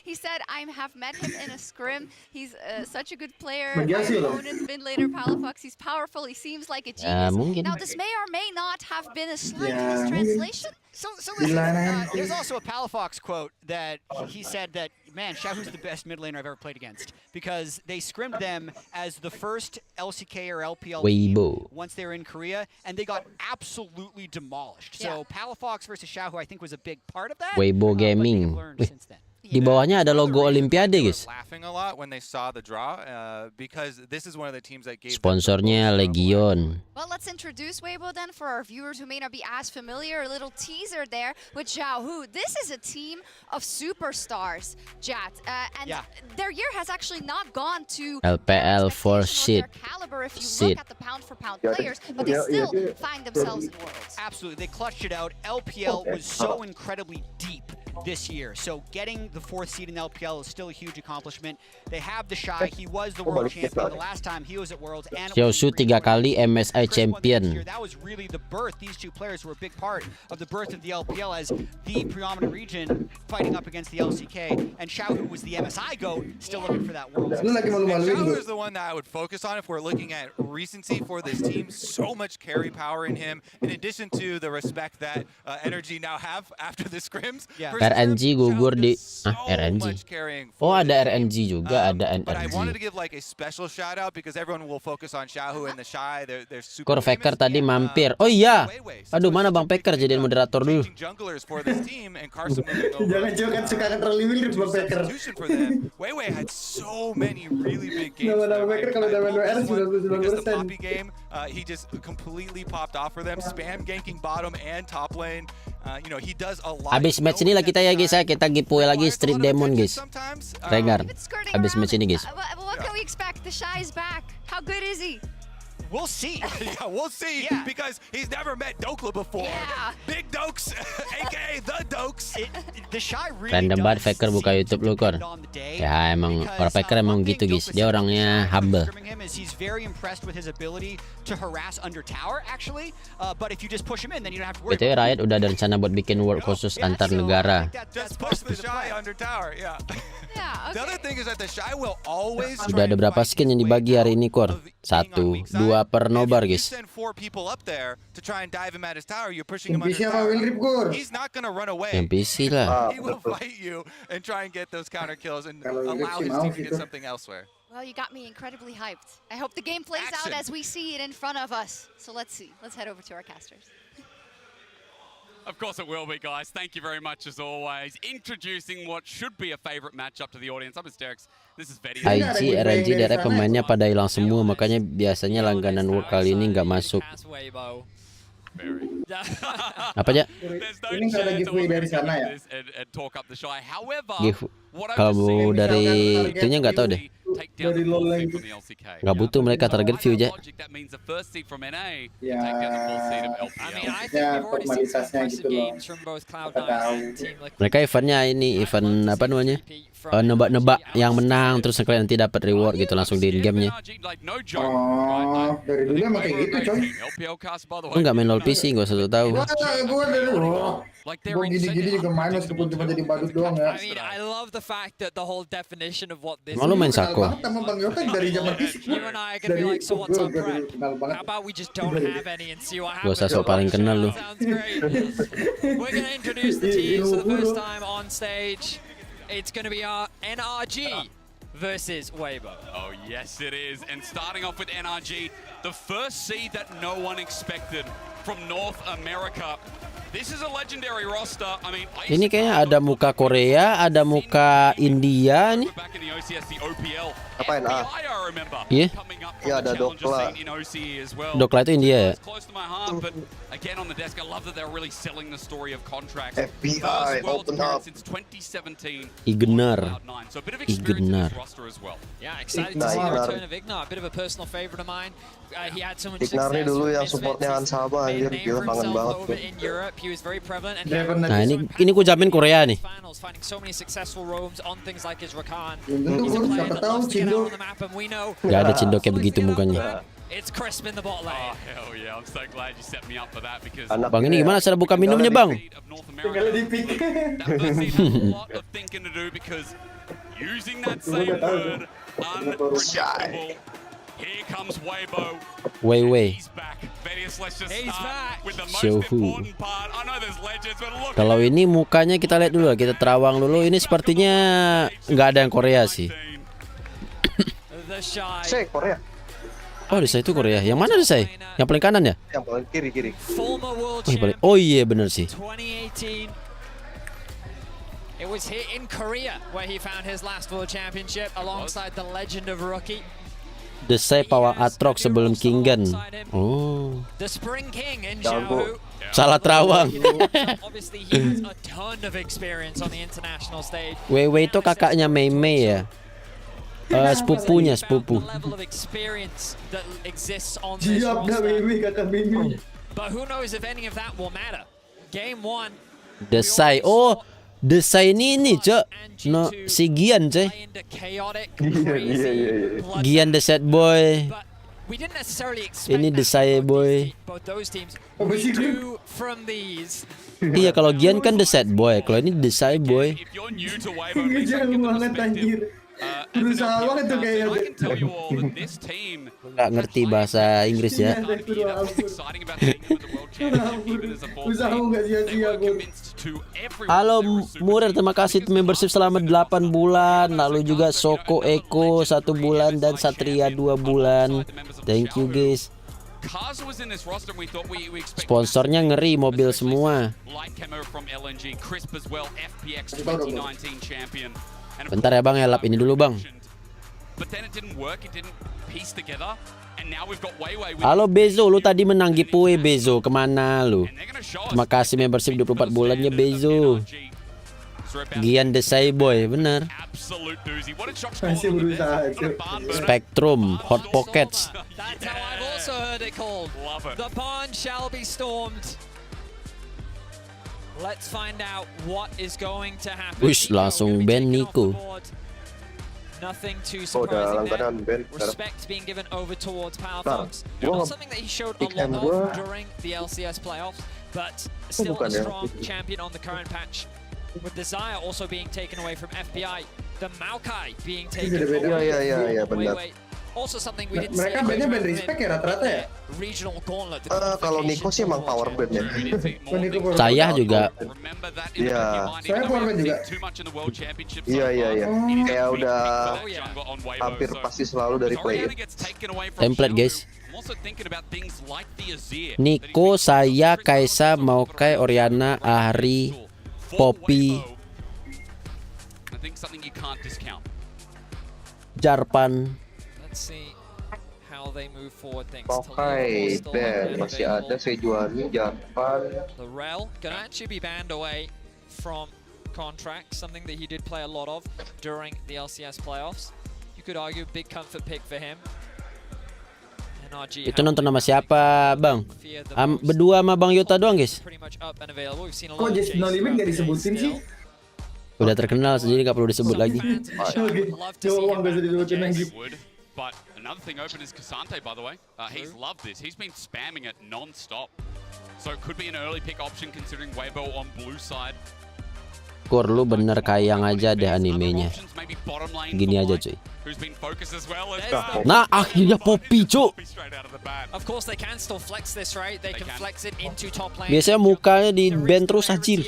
He said, I have met him in a scrim. He's such a good player. Bagi My hasil loh. opponent, mid laner Palafox. He's powerful. He seems like a Ya, genius. mungkin. Now, this may or may not have been a slight Ya, mistranslation. So listen, Gila, there's also a Palafox quote that he said that, man, Xiaohu's the best mid laner I've ever played against because they scrimmed them as the first LCK or LPL Weibo. team once they were in Korea, and they got absolutely demolished. So Palafox versus Xiaohu, I think, was a big part of that. Weibo but they've Gaming. learned Wih, since then. di bawahnya ada logo Olimpiade They were guys. laughing a lot when they saw the draw because this is one of the teams that gave them the Sponsornya most trouble. Legion. Well, let's introduce Weibo then for our viewers who may not be as familiar. A little teaser there with Xiaohu. This is a team of superstars, Jat. And their year has actually not gone to LPL for expectation or shit. their caliber if you Shit. look at the pound-for-pound players, but they still find themselves in Worlds. Absolutely, they clutched it out. LPL was so incredibly deep this year, so getting the 4th seed in LPL is still a huge accomplishment. They have the Shy. He was the world champion the last time he was at Worlds. And Xiaosu 3 kali MSI champion. that was really the birth. These two players were a big part of the birth of the LPL as the predominant region fighting up against the LCK. And Xiaohu was the MSI GOAT, still looking for that World. Lu lagi malu-maluin Xiaohu gue. is the one that I would focus on if we're looking again, recency for this team, so much carry power in him, in addition to the respect that Energy now have after the scrims. RNG gugur di RNG. Oh, ada RNG juga, ada But I wanted to NRG. give like a special shout out because everyone will focus on Xiaohu and the Shy. They're super Faker tadi mampir. Oh iya. Aduh, mana Bang Faker jadiin moderator dulu. junglers for this team, and Carson moving over. Jangan suka terlalu WildRift Bang Faker. For them. Weiwei had so many really big games. Nama Faker kalau udah main WR Because the 99%. Poppy game, he just completely popped off for them. Spam ganking bottom and top lane. You know, he does a lot. Habis match ini lah kita ya guys ya, kita giveaway lagi Street Demon guys. Rengar. Habis match ini guys. What can we expect? The Shy is back. How good is he? We'll see. Yeah, we'll see. Yeah. Because he's never met Dokla before. Yeah. Big Dokes, aka the Dokes. The Shy really Random banget Faker buka YouTube lu Kor. Ya emang orang Faker emang gitu guys. Dia orangnya humble. He's very impressed with his ability to harass under tower actually. But if you just push him in, then you don't have to worry. BTW Riot udah ada rencana buat bikin world khusus antar negara. Just push the Shy under tower. Yeah. Yeah. The other thing is that the Shy will always. Sudah ada berapa skin yang dibagi hari ini Kor? 1, 2 per Nobar guys. Send 4 people up there to try and dive him at his tower. You're pushing him Yang under PC apa tower. WildRift Gur? He's not gonna run away. Yang PC lah. He will fight you and try and get those counter kills and allow his team to get something elsewhere. Well, you got me incredibly hyped. I hope the game plays out as we see it in front of us. So let's see. Let's head over to our casters. Of course it will be, guys. Thank you very much as always. Introducing what should be a favorite matchup to the audience. I'm Asterix. This is Vetti. IG, RNG, DRF pemainnya pada hilang semua, makanya biasanya langganan world kali ini nggak masuk. Apa aja? Ini nggak ada giveaway dari sana ya? Kalau dari itunya nggak tahu deh. Dari LoL lagi. Nggak butuh mereka target view aja. Ya, ya formalitasnya gitu loh. Kita tahu. Mereka eventnya ini event apa namanya? Nebak-nebak yang menang terus kalian nanti dapat reward gitu langsung di in-game-nya. Oh, dari dulu emang kayak gitu coy. Lu nggak main LoL PC, gak usah tahu. Gua dari dulu. Gua gini-gini juga main meskipun cuma jadi badut doang ya. I mean, I love the fact that the whole definition of what this Emang lu main Sako? Banget sama Bang Yoka dari zaman fisik. You and I are gonna be like, so what's up, Brad? How about we just don't have any and see what Gak happens? usah sok paling kenal lu. Sounds great. We're gonna introduce the teams for the first time on stage. It's gonna be our NRG versus Weibo. Oh, yes, it is. And starting off with NRG, the first seed that no one expected from North America. This is a legendary roster. I mean, Ini kayaknya ada muka Korea, ada muka India nih. back in the OCS, the OPL. Apa NA? I remember Iya. Ya ada Dokla. in OC as well. Dokla itu India ya. Close to my heart, but again on the desk, I love that they're really selling the story of contracts. FBI, First Worlds open up. appearance since 2017. Ignar. Cloud9, so a bit of experience in Ignar. this roster as well. Yeah, excited to see the return of Ignar. A bit of a personal favorite of mine. He had so much Ignar nih success dulu with yang Misfits. supportnya Hansaba Made a anjir, name gila for kangen himself banget over tuh. in Europe. He was very prevalent and Nah ini ku jamin Korea nih. finals, finding so many successful roams on things like his Rakan. Tentu He's a Gur, player siapa that tahu loves to get out Cindo. on the map, and we know Gak ada Cindo kayak begitu mukanya. it's crisp in the bot lane. Oh, hell yeah. I'm so glad you set me up for that because Bang ini gimana cara buka minumnya bang? Tinggal di pick. that first seed has a lot of thinking to do because using that same word, unpredictable. Here comes Weibo. Weiwei. He's back. Vedius, let's just He's start back. with the most Xiaohu. important part. I know there's legends, but look Kalau ini mukanya kita lihat dulu, kita terawang dulu. Ini sepertinya nggak ada yang Korea sih. The Shy. Say Korea. Oh Desai itu Korea. Yang mana Desai? Yang paling kanan ya? Yang paling kiri. Former world Oh, yang paling. champ Oh iya bener sih. 2018. It was here in Korea where he found his last world championship alongside the legend of Rookie. Desai pawang Atrox sebelum Kingen. Oh. The Spring King in Jago. Xiaohu. Salah terawang. Obviously, he has a ton of experience on the international stage. Weiwei itu kakaknya Mei Mei ya. Sepupunya sepupu. The level of experience that exists on this Siap dah roster. Mimi kata Mimi. But who knows if any of that will matter. Game 1. Desai. Oh, Desai ini Cok. No, si Gian coy. Chaotic, Iya. Gian the set boy. we didn't necessarily expect Ini Desai boy. both those teams. Apa We sih, do from these. Iya kalau Gian kan the set boy. Kalau ini Desai boy. if you're new to Weibo, at least I Jangan get the banget anjir. perspective. Berusaha banget tuh kayaknya. Nggak ngerti bahasa Inggris ya. Usahamu nggak sia-sia, Bur. Halo Murer, terima kasih membership selama 8 bulan. Lalu juga Soko Eko 1 bulan dan Satria 2 bulan. Thank you guys. Sponsornya ngeri, mobil semua. Bentar ya bang, ya lap ini dulu bang. Halo Bezo, lu tadi menang giveaway Bezo, kemana lu? Terima kasih membership 24 bulannya Bezo. Gian Desai Boy, bener. Masih berusaha. Spectrum, Hot Pockets. That's how I've also heard it called. The pond shall be stormed. Let's find out what is going to happen. Wish langsung ban Nico. Nothing too surprising there. Respect being given over towards Power Fox. Not something that he showed a lot of during the LCS playoffs, but still a strong champion on the current patch. With Desire also being taken away from FBI, the Maokai being taken away from Weiwei. Also something we didn't see. Mereka bandnya band respect ya rata-rata ya? Regional gauntlet. Kalau Nico sih emang power band ya. Saya juga. Iya. Saya power band juga. Iya. Kayak udah hampir pasti selalu dari play. Template guys. Nico, saya, Kaisa, Maokai, Oriana, Ahri, Poppy, Jarpan. Maokai, Ben, masih ada Sejuani, Jarpan. The Rel gonna actually be banned away from contract, something that he did play a lot of during the LCS playoffs. You could argue big comfort pick for him. Itu nonton sama siapa bang? Berdua sama Bang Yota doang guys. Kok Just No Limit nggak disebutin sih? Udah terkenal jadi nggak perlu disebut lagi. Doang nggak usah disebutin lagi. But another thing open is Kasante, by the way. He's loved this. He's been spamming it non-stop. So it could be an early pick option considering Weibo on blue side. Kur, lu bener kayang aja deh animenya. Gini aja cuy. Nah akhirnya Poppy cuy. Biasanya mukanya di band terus anjir.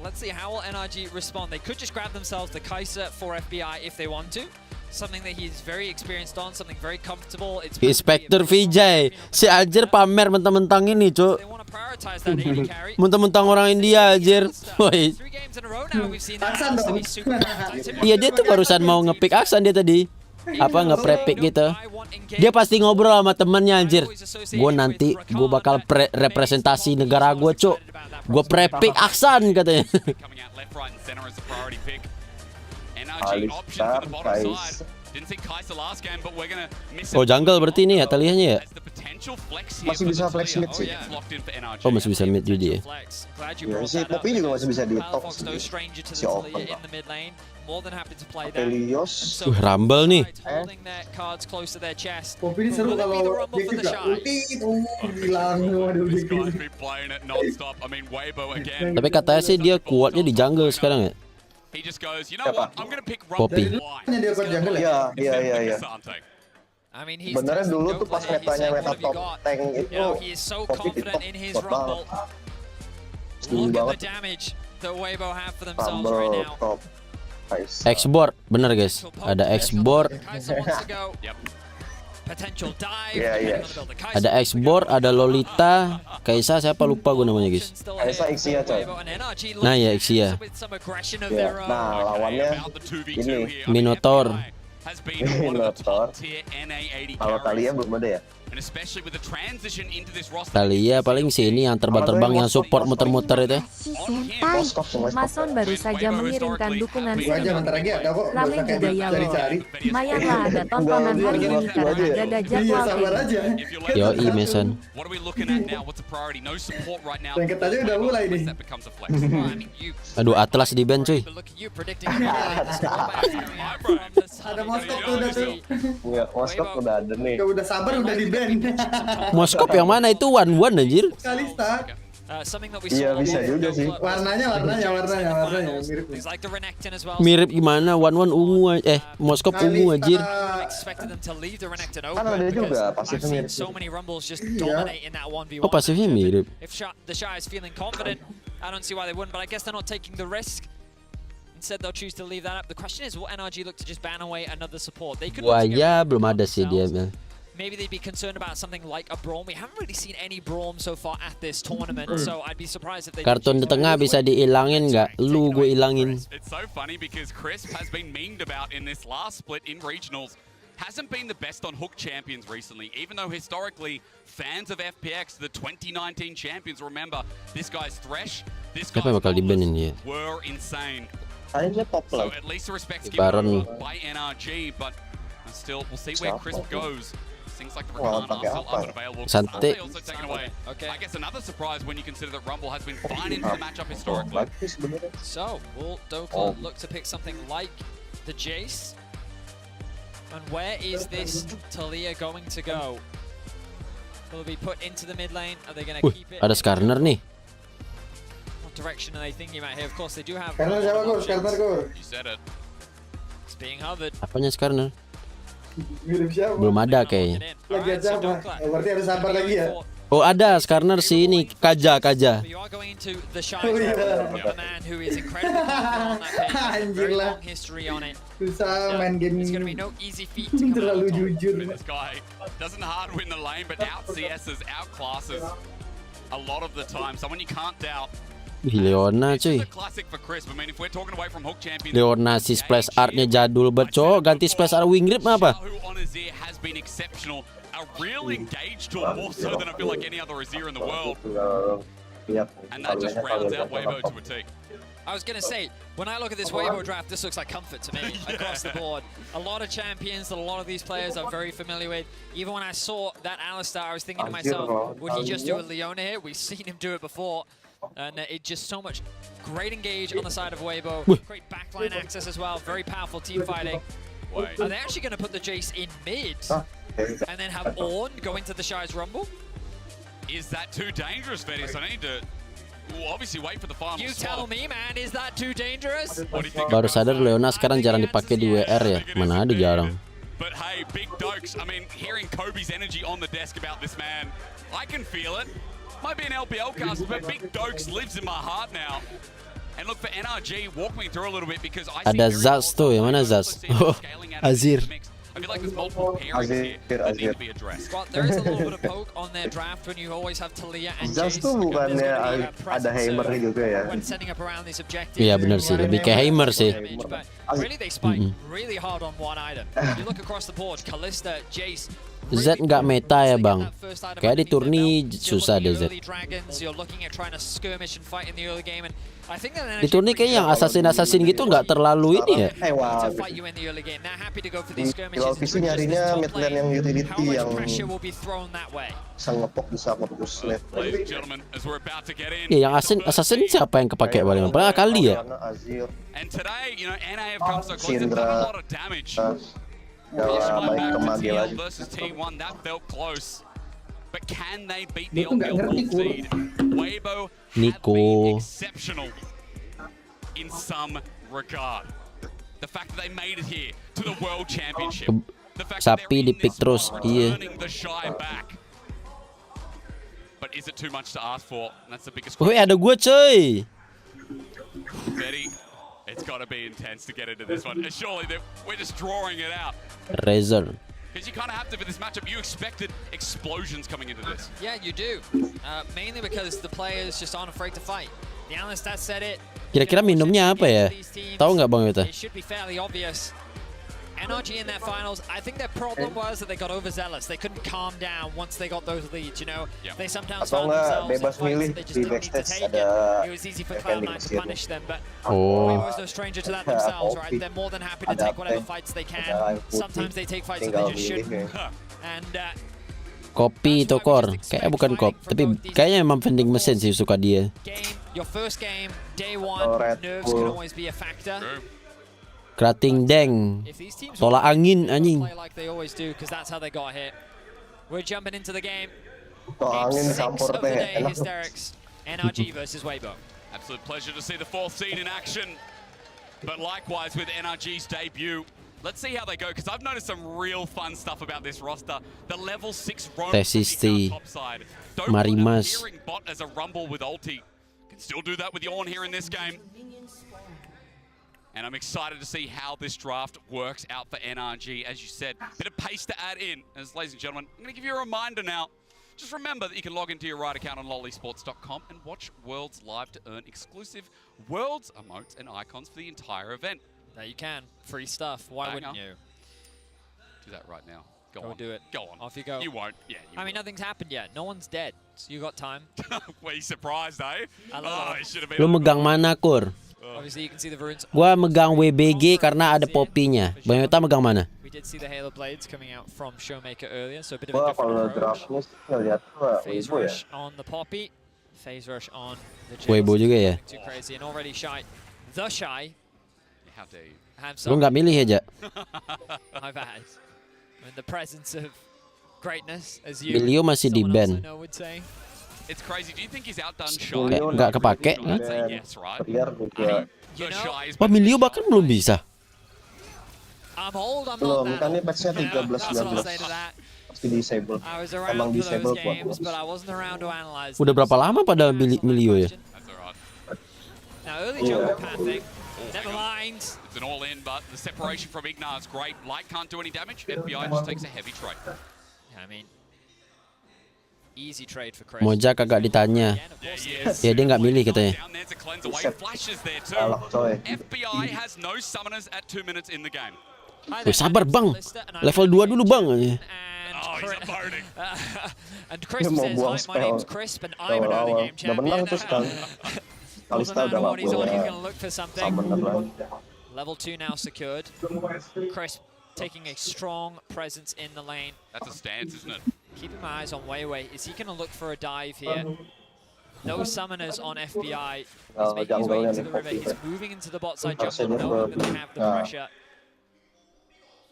Let's see how will NRG respond. They could just grab themselves the Kaiser for FBI if they want to. Something that he's very experienced on, something very comfortable. It's Inspektur Vijay, si Ajer pamer mentang-mentang ini, cuk. Mentang-mentang orang India, Ajer. Woi. Akhsan dong. Iya, dia tuh barusan mau ngepick Akhsan dia tadi. Apa nge-pre-pick gitu. Dia pasti ngobrol sama temennya, anjir. Gue nanti gue bakal representasi negara gue, cuk. Gue pre-pick Akhsan katanya. Oh jungle berarti ini ya taliannya ya? Masih bisa flex mid sih. Oh masih bisa mid juga ya? Ya si Poppy juga masih bisa di top sih. Si open lah. Helios. Rumble nih. Poppy ini seru kalau objektif gak ulti itu bilang objektif. Tapi katanya sih dia kuatnya di jungle sekarang ya? Poppy. Dia kuat jungle ya? Iya. Benernya dulu tuh pas meta top tank itu Poppy di top kuat banget. Seru banget. Rumble top. Export, bener guys. Ada export. Iya. Ada export, ada Lolita, Kaisa siapa lupa gue namanya guys. Kaisa Ixia coy. Nah ya Ixia. Ya, nah lawannya ini Minotaur. Kalau Kalian belum ada ya? Kalian paling sini yang terbang-terbang yang support muter-muter itu. Mason baru saja mengirimkan dukungan Lain juga ya loh. Lumayan lah ada tontonan hari ini karena ada jadwal kayak Yoi Mason. Blanket aja udah mulai nih. Aduh Atlas di band cuy. Ada Moskop udah tuh. Iya, Moskop udah ada nih. Udah sabar udah di band. Moskop yang mana itu one anjir? Kalista. Something that we Iya saw bisa juga sih. Warnanya mirip. Things like the Renekton as well. Mirip gimana? One ungu Moskop ungu anjir. Expected them to leave the Renekton Kan ada open juga because I've pasifnya seen mirip. so many rumbles just dominate in that 1v1. Oh, pasifnya mirip. If the Shy is feeling confident, I don't see why they wouldn't, but I guess they're not taking the risk. Instead they'll choose to leave that up. The question is, will NRG look to just ban away another support? They could Wah ya, belum ada sih dia. Maybe they'd be concerned about something like a Braum. We haven't really seen any Braum so far at this tournament, so I'd be surprised if they Kartun di tengah bisa diilangin nggak? Lu gue ilangin. It's so funny because Crisp has been memed about in this last split in regionals. Hasn't been the best on Hook champions recently, even though historically fans of FPX, the 2019 champions, remember this guy's Thresh, this guy's were insane. So at least the respect's given by NRG, but still we'll see where Crisp goes. Things like the Rakan are still up and available. Santé also taken away. Okay. I guess another surprise when you consider that Rumble has been fine into the matchup historically. So will Dokla look to pick something like the Jace? And where is this Talia going to go? Will it be put into the mid lane? Are they going to keep it? Ada Skarner nih. What direction are they thinking about here? Of course, they do have. Skarner siapa Gur? Skarner Gur. You said it. It's being hovered. Apanya Skarner? Mirip siapa? Belum ada kayaknya. Lagi ada apa? Berarti harus sabar lagi ya. Oh ada Skarner si ini Kaja. You are going into the Shy a man who is incredibly confident on that page. Very long history on it. Susah main game. It's going to be no easy feat to come Terlalu jujur. This guy doesn't hard win the lane, but out CS's, out classes a lot of the time. Someone you can't doubt. Leona cuy. Leona si splash artnya jadul banget cowok, ganti splash art WildRift apa? A real engaged tool, more so than I feel like any other Azir in the world. And that just rounds out Weibo to a T. I was going to say, when I look at this Weibo draft, this looks like comfort to me across the board. A lot of champions that a lot of these players are very familiar with. Even when I saw that Alistar, I was thinking to myself, would he just do a Leona here? We've seen him do it before. And it's just so much great engage on the side of Weibo. Great backline access as well. Very powerful team fighting. Are they actually going to put the Jace in mid? And then have Ornn go into the Shy's Rumble? Is that too dangerous, Vedius? I need to obviously wait for the final You tell me, man, is that too dangerous? Baru sadar Leona sekarang jarang dipakai di WR ya. Mana ada jarang. But hey, Big Dokes, I mean, hearing Kobe's energy on the desk about this man, I can feel it. Might be an LPL cast, but Big Dokes lives in my heart now. And look, for NRG, walk me through a little bit because I ada Zaz tuh, yang mana Zaz? Oh, Azir. I feel like there's multiple pairings here that need to be addressed. Well, there is a little bit of poke on their draft when you always have Talia and Zaz Jace. tuh bukannya ada Heimernya juga ya? When setting up around this objective. Iya benar sih, lebih kayak Heimer sih. Really, they spike really hard on one item. You look across the board, Kalista, Jace. Z nggak meta ya bang, kayak di turni susah deh Z. Di turni kayaknya yang assassin gitu nggak terlalu ini ya. Kalau PC nyarinya mid lane yang utility yang bisa ngepok bisa fokus lane. Ya yang assassin siapa yang kepake paling banyak kali ya? Syndra. Versus T1, that felt close. But can they beat the LPL feed? Weibo have been exceptional in some regard. The fact that they made it here to the World Championship. The fact that they're in this spot, turning the Shy back. But is it too much to ask for? That's the biggest question. Woi, ada gua cuy. Betty, it's got to be intense to get into this one. Surely we're just drawing it out. Razor. Because you kind of have to for this matchup. You expected explosions coming into this. Yeah, you do. Mainly because the players just aren't afraid to fight. The analyst has said it. Kira-kira minumnya apa ya? Tahu nggak Bang Yuta? It should be fairly obvious. NRG in their finals, I think their problem was that they got overzealous. They couldn't calm down once they got those leads, you know? Yeah. They sometimes found themselves in fights that they just didn't need to take it. It was easy for Cloud9 to punish them, but Weibo was no stranger to that themselves, right? They're more than happy to take whatever fights they can. Sometimes they take fights that they just shouldn't. And Kopi itu core, kayaknya bukan kop, tapi kayaknya emang vending mesin sih suka dia. Your first game, day one, nerves can always be a factor. Krating deng, tolak angin anjing. We're jumping into the game. Tolak angin campur teh, enak. NRG versus Weibo. Absolute pleasure to see the 4th seed in action. But likewise with NRG's debut, let's see how they go, because I've noticed some real fun stuff about this roster. The level 6 roam top side. Don't want a hearing bot as a rumble with ulti. Can still do that with Yawn here in this game. And I'm excited to see how this draft works out for NRG. As you said, bit of pace to add in. As ladies and gentlemen, I'm going to give you a reminder now. Just remember that you can log into your right account on lollysports.com and watch Worlds live to earn exclusive Worlds emotes and icons for the entire event. There you can. Free stuff. Why wouldn't you? Do that right now. Go on. Do it. Go on. Off you go. You won't. Yeah, I mean, nothing's happened yet. No one's dead. So you got time. Were you surprised, eh? Oh, it should have been. Lu megang mana, Kur? Obviously, you can see the runes. Gua megang WBG karena ada popinya. Bayota megang mana? We did see the Halo Blades coming out from Showmaker earlier, so a bit of a different approach. Phase rush on the Poppy. Phase rush on the James. Weibo juga ya? Too crazy and already shy. The shy. How dare you? Lu nggak milih aja? My bad. In the presence of greatness, as you. Milio masih di ban. It's crazy. Do you think he's outdone Shy? Nggak kepake? I'd say yes, right? Wah, Milio bahkan belum bisa. I'm old, I'm belum, not kan ini that patch-nya 13-19. Pasti disable. Emang disable buat Udah berapa lama pada Milio ya? Now early jungle pathing. Never mind. It's an all-in, but the separation from Ignar is great. Light can't do any damage. FBI just takes a heavy trade. I mean, easy trade for Chris. Mojak kagak ditanya. Ya dia nggak milih katanya. FBI has no summoners at 2 minutes in the game. Wih, sabar bang, level 2 dulu bang. Oh, he's uploading. And Chris says, "Hi, my name's Crisp, and I'm an early game champion." Kalista udah nggak boleh Level 2 now secured. Crisp taking a strong presence in the lane. That's a stance, isn't it? Keeping my eyes on Weiwei. Is he going to look for a dive here? No summoners on FBI. He's making his way into the river. He's moving into the bot side jungle, knowing that they have the pressure.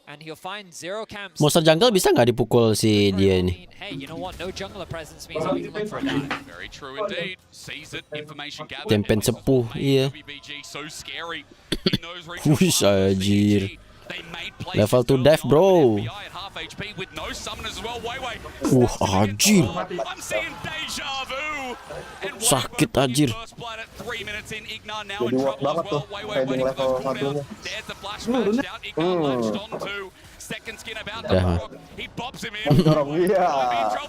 And he'll find zero camps. Monster jungle bisa nggak dipukul si dia ini? Hey, you know what? No jungler presence means that we can look for a dive. Very true indeed. Sees it. Information gathered. Tempen sepuh, iya. So scary. He knows Wush, anjir. Level 2 dive, bro. Anjir. Sakit anjir. Jadi work banget tuh trading level 1-nya.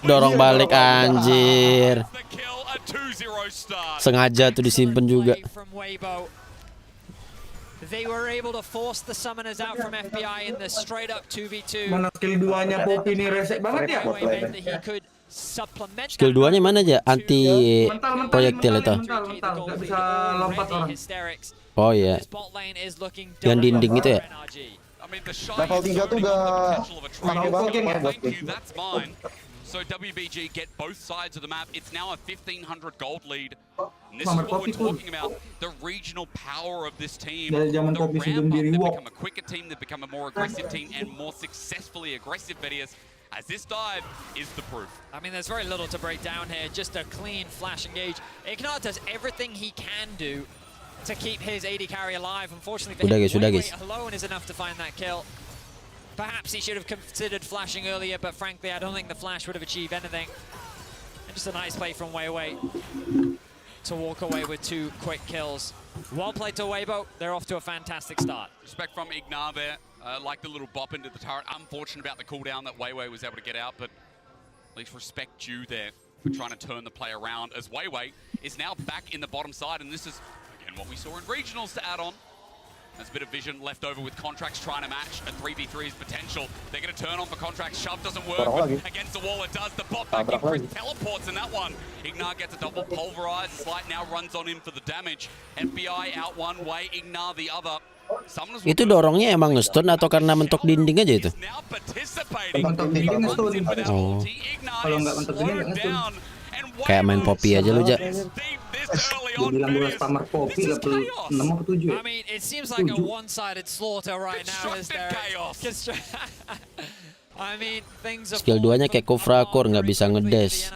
Dorong balik anjir. Sengaja tuh disimpan juga. They were able to force the summoners out from FBI in the straight up 2v2. Mana skill 2-nya Poppy ini resek banget ya. Skill 2-nya mana aja? Anti proyektil itu. Mental, nggak bisa lompat orang. Oh iya. Yang dinding itu ya? Level 3 tuh udah mahal banget ya buat So WBG get both sides of the map. It's now a 1,500 gold lead. And this is what we're talking about. The regional power of this team. The ramp up, they've become a quicker team, they've become a more aggressive team, and more successfully aggressive videos. As this dive is the proof. I mean, there's very little to break down here. Just a clean flash engage. Ignar does everything he can do to keep his AD carry alive. Unfortunately for him, Weiwei alone is enough to find that kill. Perhaps he should have considered flashing earlier, but frankly, I don't think the flash would have achieved anything. And just a nice play from Weiwei to walk away with 2 quick kills. Well played to Weibo. They're off to a fantastic start. Respect from Ignar there. Like the little bop into the turret. Unfortunate about the cooldown that Weiwei was able to get out, but at least respect due there for trying to turn the play around, as Weiwei is now back in the bottom side, and this is, again, what we saw in regionals to add on. There's a bit of vision left over with Contracts trying to match a 3v3's potential. They're going to turn on for Contracts. Shove doesn't work, but against the wall it does. The bot back in, Chris teleports in that one. Ignar gets a double pulverize. Slight now runs on in for the damage. FBI out one way, Ignar the other. Itu dorongnya emang nge-stun atau karena mentok dinding aja itu? Mentok dinding nge-stun. Oh. Kalau nggak mentok dinding nggak nge-stun. Kayak main Poppy aja lu, Ja. Dia bilang gue spammer Poppy level 6 atau 7 ya? I mean, it seems like a one-sided slaughter right now as there. Skill 2-nya kayak Kufra Core, nggak bisa ngedash.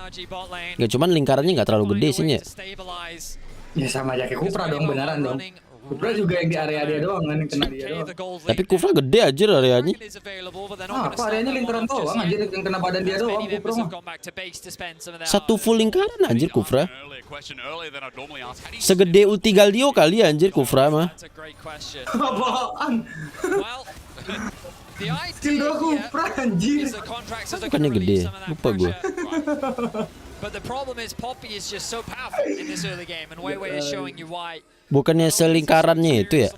Ya cuman lingkarannya nggak terlalu gede sih ya. Ya sama aja kayak Kufra dong, beneran dong. Kufra juga yang di area dia doang kan, yang kena dia doang. Tapi Kufra gede aja areanya. Apa areanya lingkaran doang anjir, yang kena badan dia doang Kufra mah. Satu full lingkaran anjir Kufra. Segede ulti Galio kali anjir Kufra mah. Apaan? Skill 2 Kufra anjir. Bukannya gede, lupa gue. But the problem is Poppy is just so powerful in this early game, and WYY is showing you why. Bukannya selingkarannya itu ya?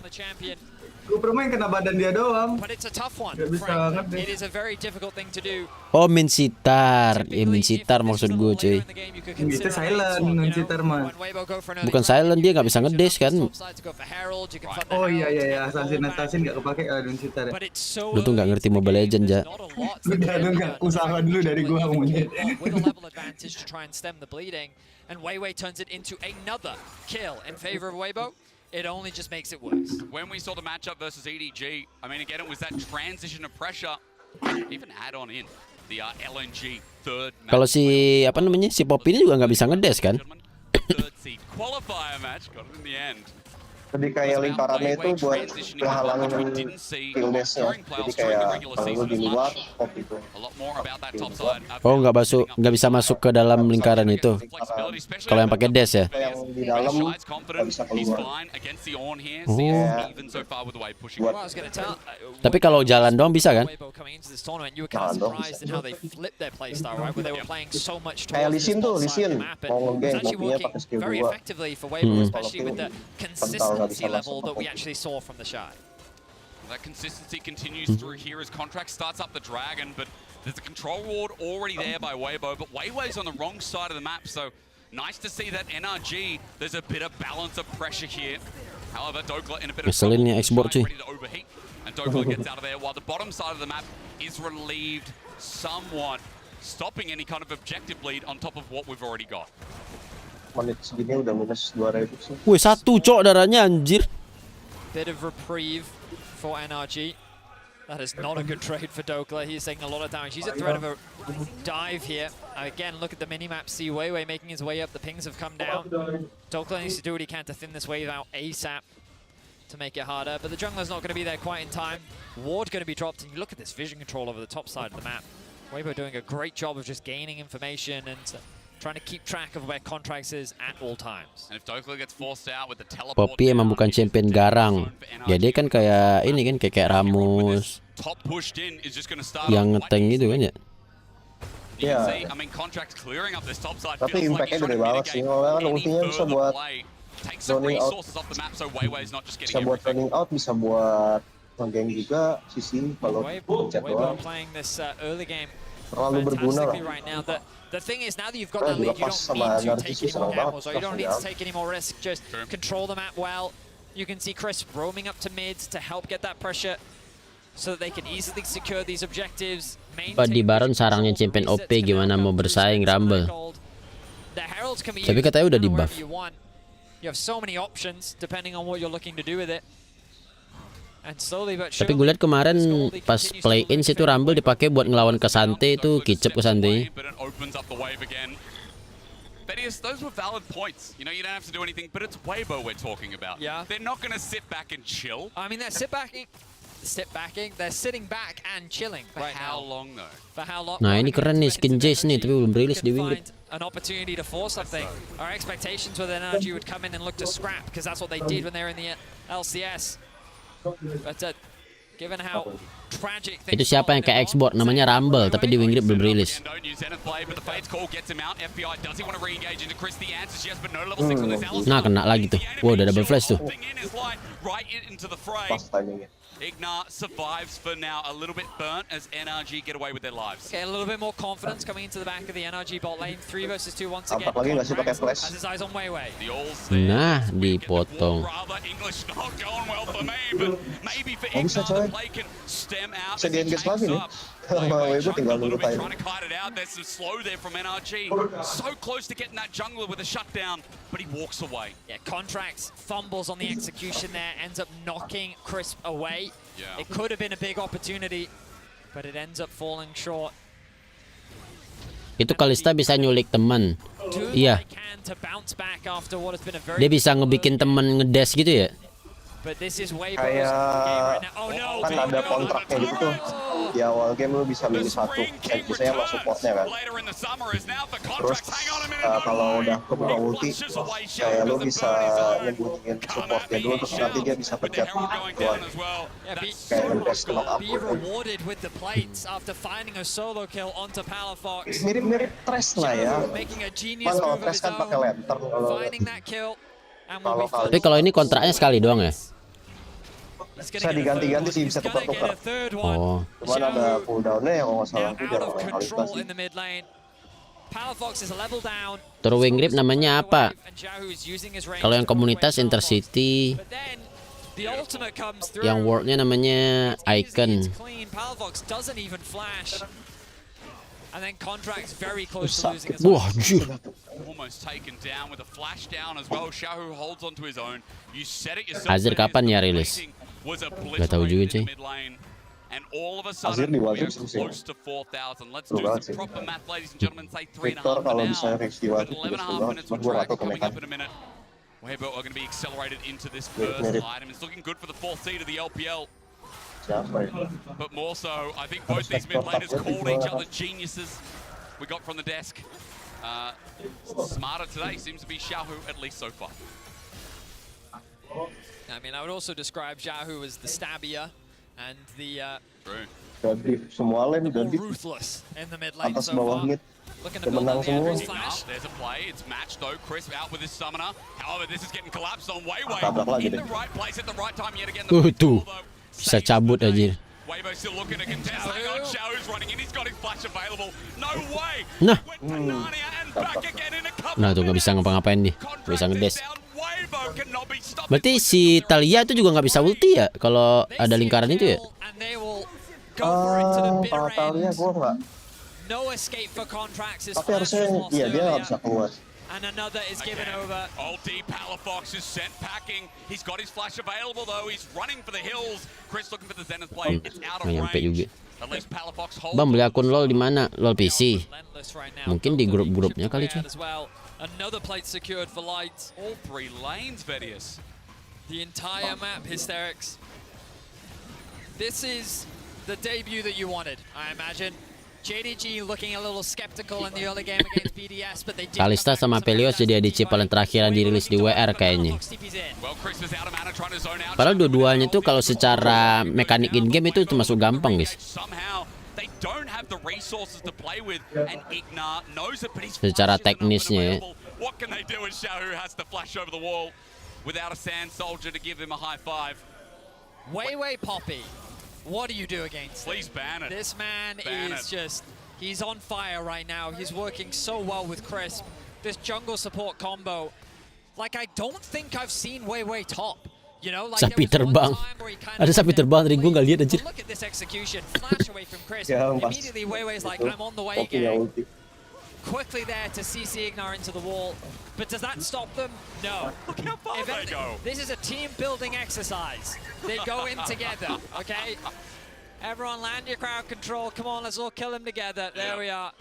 Kufra mah yang kena badan dia doang. But it's a tough one. Gak bisa ngedes. It is a very difficult thing to do. Oh, main sitar. Ya main sitar maksud gue cuy. Itu silent main sitar mah. Bukan silent, dia nggak bisa ngedes kan. Oh iya, assassin gak kepake main sitar ya. Lu tuh nggak ngerti Mobile Legends ya. Udah lu nggak usaha dulu dari gua monyet. And WYY turns it into another kill in favor of Weibo. It only just makes it worse. When we saw the matchup versus EDG, I mean, again, it was that transition of pressure, even add on in the LNG third. Kalau si apa namanya si Poppy ini juga nggak bisa ngedes kan? Third seed qualifier match got it in the end. Jadi kayak lingkarannya itu buat menghalangin skill dash-nya. Jadi kayak kalau di luar, pop itu. Oh nggak bisa masuk ke dalam lingkaran itu. Kalau yang pakai dash ya. Yang di dalam nggak bisa keluar. Tapi kalau jalan doang bisa kan? Jalan doang bisa. Kayak Lisin tuh, Lisin mau nge-gank mobilnya pakai skill 2. Level that we actually saw from the shy. That consistency continues through here as Contract starts up the dragon, but there's a control ward already there by Weibo, but Weibo's on the wrong side of the map, so nice to see that NRG, there's a bit of balance of pressure here. However, Dokla in a bit of trouble, ready to overheat, and Dokla gets out of there while the bottom side of the map is relieved somewhat, stopping any kind of objective lead on top of what we've already got. Menit segini udah minus 2.000 sih. Wih, 1 cok darahnya anjir. Bit of reprieve for NRG. That is not a good trade for Dokla. He's taking a lot of damage. He's at threat of a dive here. Again, look at the minimap. See WYY making his way up. The pings have come down. Dokla needs to do what he can to thin this wave out ASAP to make it harder. But the jungler's not going to be there quite in time. Ward going to be dropped. And you look at this vision control over the top side of the map. Weibo doing a great job of just gaining information and trying to keep track of where Contracts is at all times. And if Dokla gets forced out with the teleport, Poppy emang bukan champion garang. Ya dia kan kayak ini kan kayak Ramus. Yang ngeteng gitu kan ya. Iya. Tapi impact-nya gede banget sih. Soalnya kan ultinya bisa buat running out. Bisa buat running out, bisa buat nge-gank juga. Sisi kalau pencet doang. Terlalu berguna lah. The thing is, now that you've got that lead, you don't need to take any more gambles, or you don't need to take any more risk. Just control the map well. You can see Chris roaming up to mids to help get that pressure, so that they can easily secure these objectives. Di Baron sarangnya champion OP gimana mau bersaing Rumble? Tapi katanya udah di buff. You have so many options depending on what you're looking to do with it. Tapi gue liat kemarin pas play-in situ Rumble dipakai buat ngelawan Kesante itu kicep Kesante. Those were valid points. You know, you don't have to do anything, but it's Weibo we're talking about. Yeah. They're not going to sit back and chill. I mean, they're sitting back and chilling. For how long though? For how long? Nah, ini keren nih skin Jace nih, tapi belum rilis di WildRift. An opportunity to force something. Our expectations were that NRG would come in and look to scrap, because that's what they did when they were in the LCS. But given how tragic itu siapa yang kayak export namanya Rumble tapi di WildRift belum rilis. Nah kena lagi tuh. Wow udah double flash tuh. Ignar survives for now, a little bit burnt as NRG get away with their lives. Okay, a little bit more confidence coming into the back of the NRG bot lane. 3 versus 2 once again. Lagi nggak sih pakai flash? Has his eyes on WYY. Nah, dipotong. Bisa coy. Bisa di-engage lagi nih. Sama WYY tinggal nunggu time. Trying to kite it out. There's some slow there from NRG. So close to getting that jungler with a shutdown, but he walks away. Yeah, Contracts fumbles on the execution there, ends up knocking Crisp away. Yeah. It could have been a big opportunity. but it ends up falling short. Itu Kalista bisa nyulik teman. Iya. Dia bisa ngebikin teman ngedash gitu ya. Kayak kan ada kontraknya gitu tuh. Di awal game lu bisa milih satu, biasanya sama supportnya kan. Terus kalau udah kebuka ulti, kayak lu bisa nyembunyiin supportnya dulu, terus nanti dia bisa pencet keluar. Kayak ngedash knock up. Mirip-mirip Trash lah ya. Kan kalau Trash kan pakai lantern Tapi kalau ini kontraknya sekali doang ya? Bisa diganti-ganti sih, bisa tukar-tukar. Oh. Cuman ada cooldown-nya yang kalau nggak salah itu jarang Kalista sih. Terus WildRift namanya apa? Kalau yang komunitas Intercity, yang worldnya namanya Icon. Wah, anjir. Azir kapan ya rilis? Gak tahu juga cuy. Azir di WildRift sih. Seru banget sih. Victor kalau misalnya Rex di WildRift juga seru banget. Cuma gue gak tau ke mekanik. Siapa ya? But more so, I think both these mid laners called each other geniuses. We got from the desk. Smarter today seems to be Xiaohu, at least so far. I mean, I would also describe Xiaohu as the stabbier and the semua lane udah ruthless in the mid lane atas so bawah far. mid. Looking to build up the Andrew's flash. There's a play. It's matched though. Crisp out with his summoner. However, this is getting collapsed on Weiwei. In the right place at the right time yet again. Tuh. Bisa cabut aja. Weibo still looking to contest. Hang on, Xiaohu's running in. He's got his flash available. No way. Nah. And back again in a couple. Nah tuh nggak bisa ngapa-ngapain nih. Nggak bisa ngedes. Berarti si Talia itu juga nggak bisa ulti ya kalau ada lingkaran itu ya? Kalau Talia gue nggak. Tapi harusnya iya dia nggak bisa keluar. And another is given over. Ulti, Palafox is sent packing. He's got his flash available though. He's running for the hills. Chris looking for the Zenith play. It's out of range. At least Palafox holds. Bang, beli akun LoL di mana? LoL PC. Mungkin di grup-grupnya kali cuy. Another plate secured for Light. All three lanes, Vedius. The entire map hysterics. This is the debut that you wanted, I imagine. JDG looking a little skeptical in the early game against BDS, but they did. Kalista sama Pelios jadi ADC paling terakhir yang dirilis di WR kayaknya. Padahal dua-duanya tuh kalau secara mekanik in game itu termasuk gampang guys. Secara teknisnya ya. Weiwei Poppy. What do you do against him? Please ban it. This man is just, he's on fire right now. He's working so well with Crisp. This jungle support combo. Like, I don't think I've seen Weiwei top. You know, like sapi terbang. Ada sapi terbang tadi gue nggak lihat anjir. Look at this execution. Flash away from Crisp. Immediately Weiwei's like, I'm on the way again. Quickly there to CC Ignar into the wall. But does that stop them? No. Look how far they go. This is a team building exercise. They go in together, okay? Everyone land your crowd control. Come on, let's all kill him together. There we are.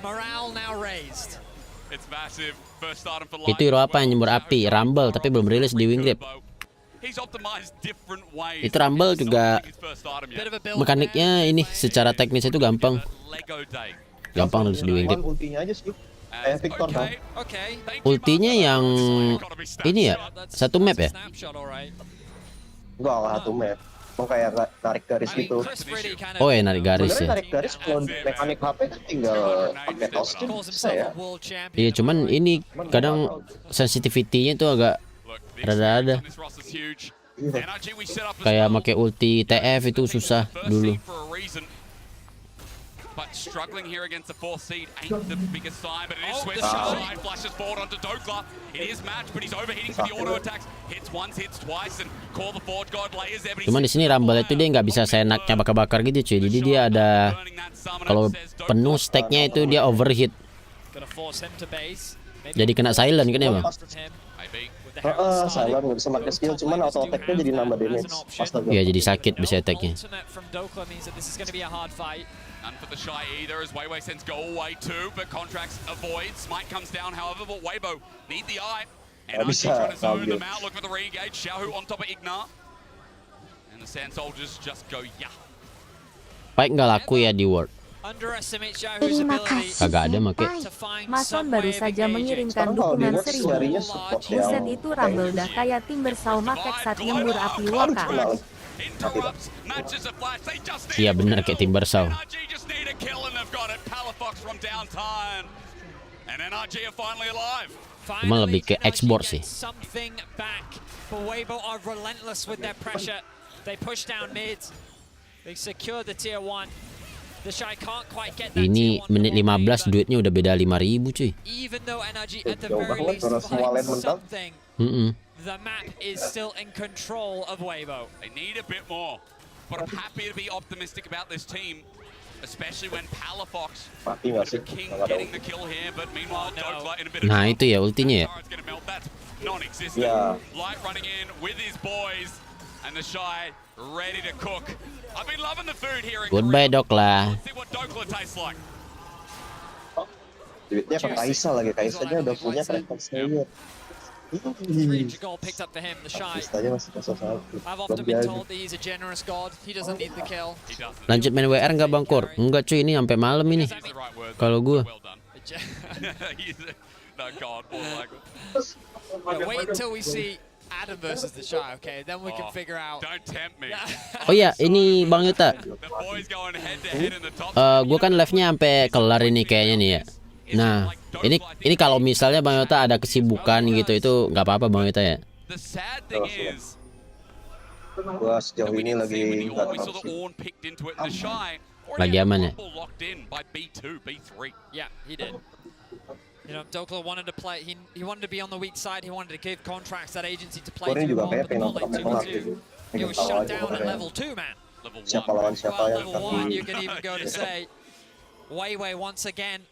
Morale now raised. It's massive. First start for Light. Itu hero apa yang nyembur api? Rumble, tapi belum rilis di WildRift. Itu Rumble juga mekaniknya ini secara teknis itu gampang. Gampang nulis di WildRift. Ultinya aja sih. Kayak Victor kan. Ultinya yang ini ya, satu map ya? Enggak satu map. Mau kayak narik garis gitu. Oh ya narik garis ya. Narik garis kalau mekanik HP kan tinggal pakai toast bisa ya. Iya cuman ini kadang sensitivity-nya itu agak rada-rada. Kayak pakai ulti TF itu susah dulu. But struggling here against the fourth seed ain't the biggest sign, but it is Swiss. Side flashes forward onto Dokla. It is matched, but he's overheating for the auto attacks. Hits once, hits twice, and call the Forge God layers there. Cuman di sini Rumble itu dia nggak bisa seenaknya bakar-bakar gitu cuy. Jadi dia ada kalau penuh stacknya itu dia overheat. Jadi kena silent kan ya bang? silent nggak bisa pakai skill, cuman auto attack-nya jadi nambah damage. Ya jadi sakit bisa attack-nya. And for the Shy either, as Weiwei sends go away too, but Contracts avoids. Smite comes down, however, but Weibo need the eye. And NRG trying to zone them out, look for the re-engage. Xiaohu on top of Ignar. And the Sand Soldiers just go, yeah. Baik nggak laku ya di World. Terima kasih. Kagak ada make. Mason baru saja mengirimkan dukungan 1000. Buset itu Rumble dah kayak Timbersaw make saat nyembur api waka. Iya bener kayak Timbersaw. Cuma lebih ke export sih. Ini menit 15 duitnya udah beda 5.000 cuy. The map is still in control of Weibo. They need a bit more, but I'm happy to be optimistic about this team, especially when Palafox King getting the kill here, but meanwhile Dokla in a bit of Nah itu ya ultinya ya. non-existent. Light running in with his boys, and the Shy ready to cook. I've been loving the food here in Goodbye Dokla. Let's see what Dokla tastes like. Duitnya ke Kaisa lagi, Kaisanya udah punya preferensinya. Goal picked up for him, the Shy. I've often been told that he's a generous god. He doesn't need the kill. Lanjut main WR nggak Bang Kur? Enggak cuy, ini sampai malam ini. Kalau gua. Wait until we see Adam versus the Shy, okay? Then we can figure out. Don't tempt me. Oh iya, ini Bang Yuta. Gua kan live-nya sampai kelar ini kayaknya nih ya. Nah, ini kalau misalnya Bang Yota ada kesibukan gitu itu nggak apa-apa Bang Yota ya. Gua sejauh ini lagi aman ya. Yeah, he did. You know, Dokla wanted to play. He wanted to be on the weak side. He wanted to give Contracts that agency to play through on the ball lane 2-2. He was shut down at level 2, man. Siapa lawan siapa yang level 1, you can even go to say Weiwei once again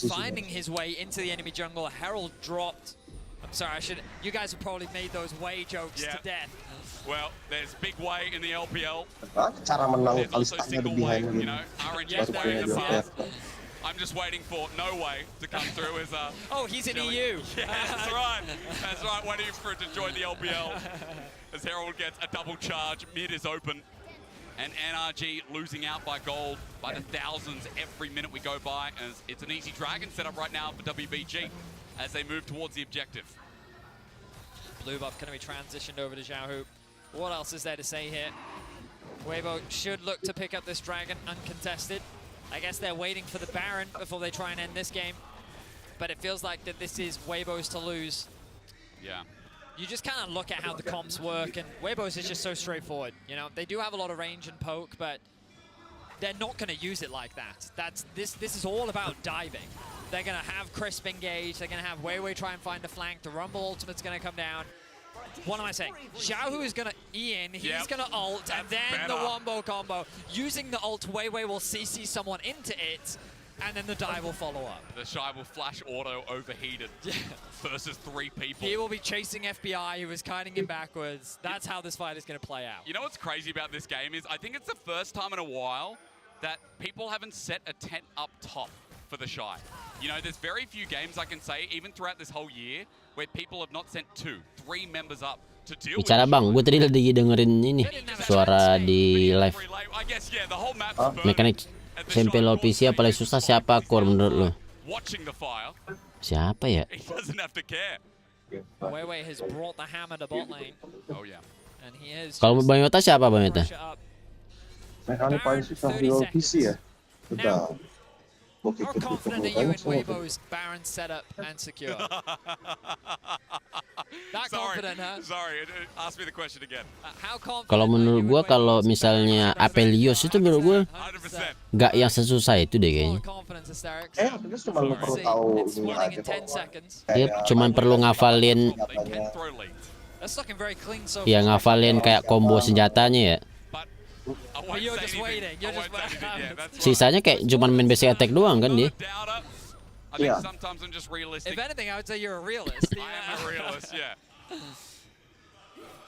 finding his way into the enemy jungle. Herald dropped. I'm sorry, you guys have probably made those Wei jokes to death. Well, there's big Wei in the LPL. Cara menang kalistanya di behind gitu. I'm just waiting for No Way to come through as oh, he's in EU. Yeah, that's right. That's right. Waiting for it to join the LPL. As Herald gets a double charge, mid is open. And NRG losing out by gold by the thousands every minute we go by. As it's an easy dragon setup right now for WBG as they move towards the objective. Blue buff going to be transitioned over to Xiaohu. What else is there to say here? Weibo should look to pick up this dragon uncontested. I guess they're waiting for the Baron before they try and end this game. But it feels like that this is Weibo's to lose. Yeah. You just kind of look at how the comps work, and Weibo's is just so straightforward. You know, they do have a lot of range and poke, but they're not going to use it like that. This is all about diving. They're going to have Crisp engage. They're going to have Weiwei try and find a flank. The Rumble ultimate's going to come down. What am I saying? Xiaohu is going to E in. He's going to ult, and then the wombo combo. Using the ult, Weiwei will CC someone into it. And then the dive will follow up. The Shy will flash auto overheated versus 3 people. He will be chasing FBI, who is kiting him backwards. That's how this fight is going to play out. You know what's crazy about this game is I think it's the first time in a while that people haven't set a tent up top for the Shy. You know, there's very few games I can say, even throughout this whole year, where people have not sent 2, 3 members up to deal with. Bicara Bang, gue tadi lagi dengerin ini suara di live. Mekanik SMP LoL PC yang paling susah siapa Kur menurut lo? Siapa ya? Kalau Bang Yota siapa Bang Yota? Mekanik paling susah di LoL PC ya? Udah. How confident are you in Weibo's Baron setup and secure? That confident, huh? Sorry, ask me the question again. Kalau menurut gua kalau misalnya Apelios itu menurut gua nggak yang sesusah itu deh kayaknya. Apelios cuma perlu tahu ini aja kok. Dia cuma perlu ngafalin. Ya ngafalin kayak combo senjatanya ya. Sisanya kayak cuman main basic attack doang kan dia. I think sometimes I'm just realistic. If anything, I would say you're a realist. I am a realist, yeah.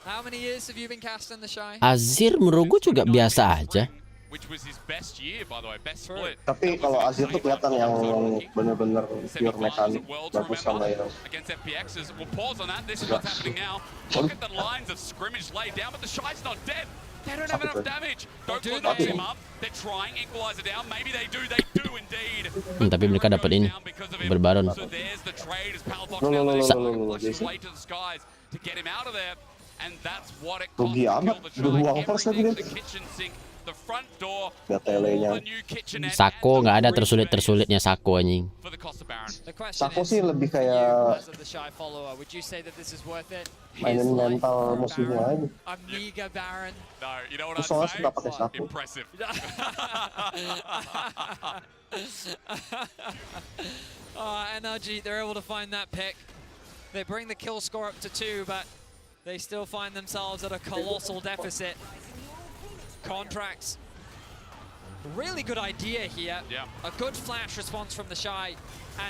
How many years have you been casting the Shy? Azir menurut gue juga biasa aja. Which was his best year, by the way, best split. Tapi kalau Azir tuh kelihatan yang benar-benar pure mekanik, bagus sama yang against FPXs. We'll pause on that. This is what's happening now. Look at the lines of scrimmage laid down, but the Shy's not dead. They don't have enough damage. Goku knocks him up. They're trying equalizer down. Maybe they do. They do indeed. Tapi mereka dapat ini berbaron. So there's the trade as Palafox No, way to the skies to get him out of there, and that's what it costs rugi to amat, kill the Shy. first lagi Everything, the kitchen sink, the front door, telenya. Sako nggak ada tersulit-tersulitnya Sako anjing. Sako sih lebih kayak mainin mental musuhnya aja. No, you know what Terus soalnya suka I'm pakai saying? Sako. Impressive. NRG, they're able to find that pick. They bring the kill score up to 2, but they still find themselves at a colossal deficit. Contracts. Really good idea here. Yeah. A good flash response from the Shy.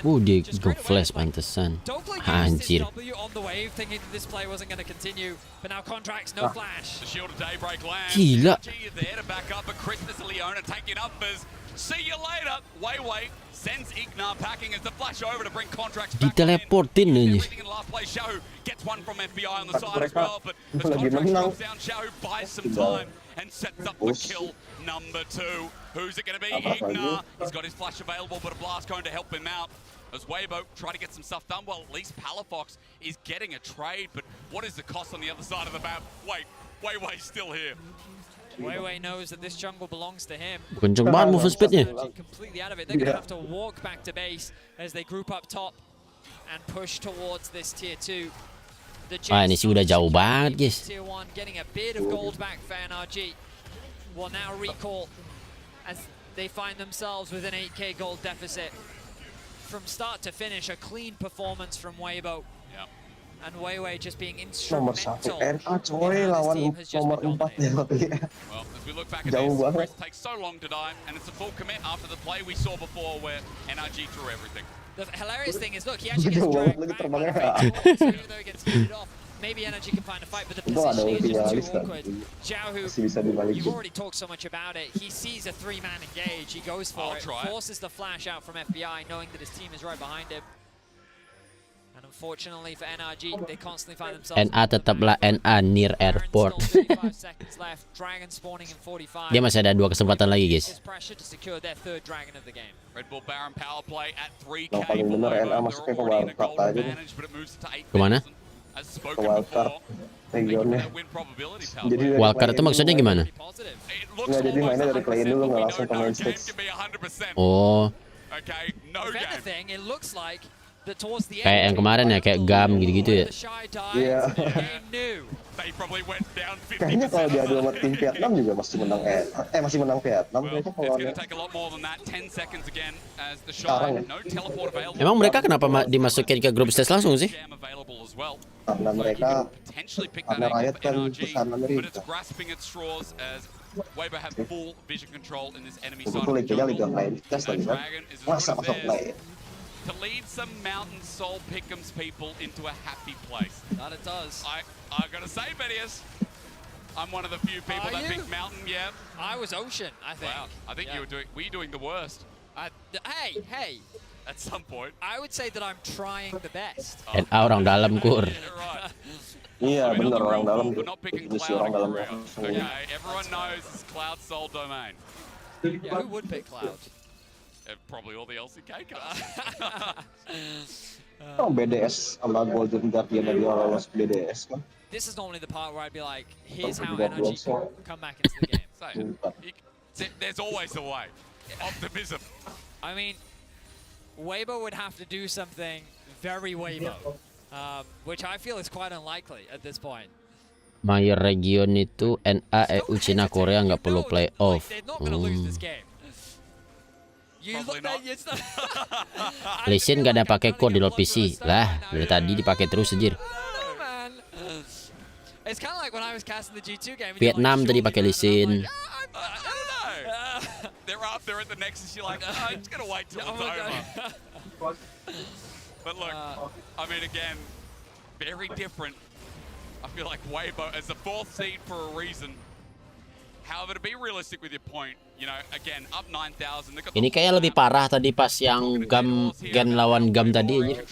Dia go flash pantesan. Anjir. On the wave, thinking that this play wasn't going to continue, but now Contracts no flash. The shield of daybreak lands. Gila. There to back up, but Christmas Leona taking up as see you later. Wei sends Ignar packing as the flash over to bring Contracts back. Diteleportin aja. Everything in last place. Shahu gets one from FBI on the side as well, but as Contracts drops down, Shahu buys some time and sets up the kill number 2. Who's it going to be? Ignar. He's got his flash available, but a blast cone to help him out. As Weibo try to get some stuff done, well, at least Palafox is getting a trade, but what is the cost on the other side of the map? Wei's still here. Wei knows that this jungle belongs to him. Kenceng banget move speednya. Completely out of it. They're going to have to walk back to base as they group up top and push towards this tier 2. Ini sih udah jauh banget, guys. Tier 1 getting a bit of gold back for NRG. Will now recall as they find themselves with an 8k gold deficit. From start to finish, a clean performance from Weibo. Yeah. And Wei just being Nomor instrumental. 1 NA coy lawan nomor 4-nya tapi Well, as we look back at this, Chris takes so long to die, and it's a full commit after the play we saw before where NRG threw everything. The hilarious thing is, look, he actually gets dragged back by the Rage, so even though he gets heated off, maybe NRG can find a fight, but the positioning is just too awkward. Xiaohu, you've already talked so much about it. He sees a 3-man engage, he goes for it, forces the flash out from FBI, knowing that his team is right behind him. And unfortunately for NRG, they constantly find themselves... NA tetaplah NA near airport. Dia masih ada 2 kesempatan lagi, guys. Red Bull Baron power play at 3k. yang paling bener NA masuknya ke wildcard aja nih. Kemana? Ke wildcard regionnya. Jadi Wildcard itu maksudnya gimana? Nggak, jadi mainnya dari play-in dulu, nggak langsung ke main stage. Oh. Kayak yang kemarin ya, kayak GAM gitu-gitu ya. Iya. Kayaknya kalau diadu sama tim Vietnam juga masih menang masih menang Vietnam kayaknya kalau sekarang ya. Emang mereka kenapa dimasukin ke grup stage langsung sih? Karena mereka karena Riot kan pesan Amerika. Itu Liga Lain tes lagi kan. Masa masuk Lain. To lead some mountain soul pick'ems people into a happy place. That it does. I gotta say, Bedius, I'm one of the few people that picked mountain. Yeah. I was ocean, I think. Wow. I think were you doing the worst? Hey. At some point. I would say that I'm trying the best. NA orang dalam kur. Iya benar orang dalam. Isi orang dalam. Okay, everyone knows it's Cloud Soul domain. Yeah, who would pick Cloud? Probably all the LCK cards. BDS sama Golden Guardian lagi lolos BDS kan. This is normally the part where I'd be like, here's how NRG come back into the game. There's always a way. Optimism. I mean, Weibo would have to do something very Weibo, which I feel is quite unlikely at this point. My region itu NA, EU, Cina, Korea nggak perlu playoff. Lisin gak ada pakai core di low PC lah, dari tadi dipakai terus anjir. Vietnam tadi pakai Lisin. They're up, they're at the Nexus, you're like, I'm just gonna wait till it's over. But look, I mean, again, very different. I feel like Weibo as the 4th seed for a reason. However, to be realistic with your point, you know, again, up 9,000. Ini kayak lebih parah tadi pas yang Gen lawan Gam tadi aja.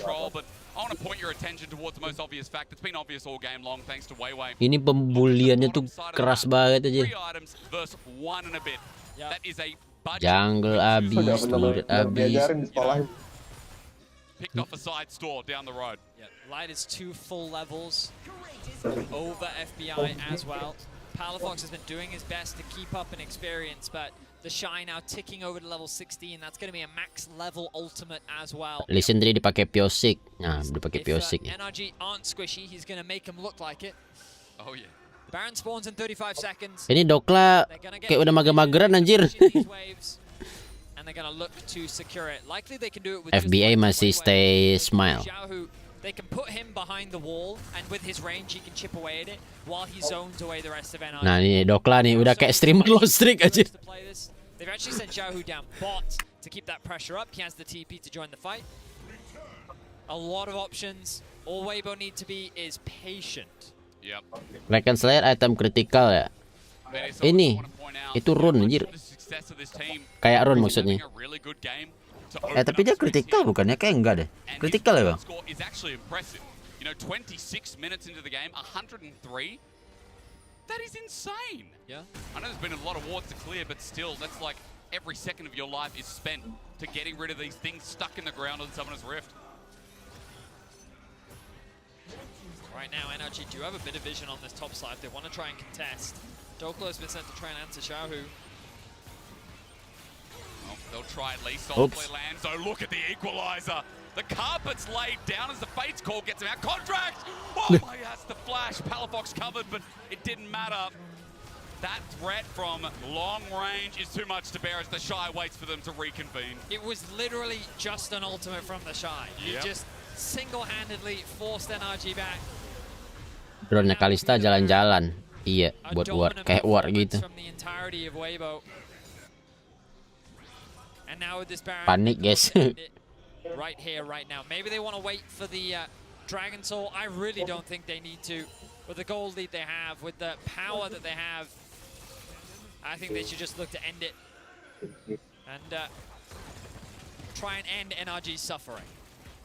I want to point your attention towards the most obvious fact. It's been obvious all game long thanks to Weiwei. Ini pembuliannya tuh keras banget aja. 3 items versus 1 and a bit. That is a budget. Jungle abis, turret abis. Picked off a side store down the road. Yeah, Light is 2 full levels over FBI as well. Palafox has been doing his best to keep up in experience, but the Shy now ticking over to level 16. That's going to be a max level ultimate as well. Listen tadi dipakai Piosik. Nah, dipakai Piosik. NRG aren't squishy, he's going to make him look like it. Oh yeah. Baron spawns in 35 seconds. Ini Dokla kayak udah mager-mageran anjir. And they're going to look to secure it. Likely they can do it with FBA masih stay smile. They can put him behind the wall, and with his range, he can chip away at it while he zones away the rest of NRG. Nah ini Dokla nih udah kayak streamer lost streak aja. They've actually sent Xiaohu down bot to keep that pressure up. He has the TP to join the fight. A lot of options. All Weibo need to be is patient. Yep. Reckon Slayer item kritikal ya. Ini itu run anjir. Kayak run maksudnya. Tapi dia kritikal bukannya? Kayak enggak deh. Kritikal ya, Bang? Is actually impressive. You know, 26 minutes into the game, 103. That is insane. Yeah. I know there's been a lot of wards to clear, but still, that's like every second of your life is spent to getting rid of these things stuck in the ground on Summoner's Rift. Right now, NRG do have a bit of vision on this top side. They want to try and contest. Doklo has been sent to try and answer Xiaohu. Well, they'll try at least. Solidly lands. So look at the equalizer. The carpet's laid down as the Fates call gets him out. Contract! Oh my, that's the flash. Palafox covered, but it didn't matter. That threat from long range is too much to bear as the Shy waits for them to reconvene. It was literally just an ultimate from the Shy. You just single-handedly forced NRG back. Drone-nya Kalista jalan-jalan. Iya, buat war kayak war gitu. Panik, guys. Right here, right now. Maybe they want to wait for the Dragon Soul. I really don't think they need to. With the gold lead they have, with the power that they have, I think they should just look to end it and try and end NRG's suffering.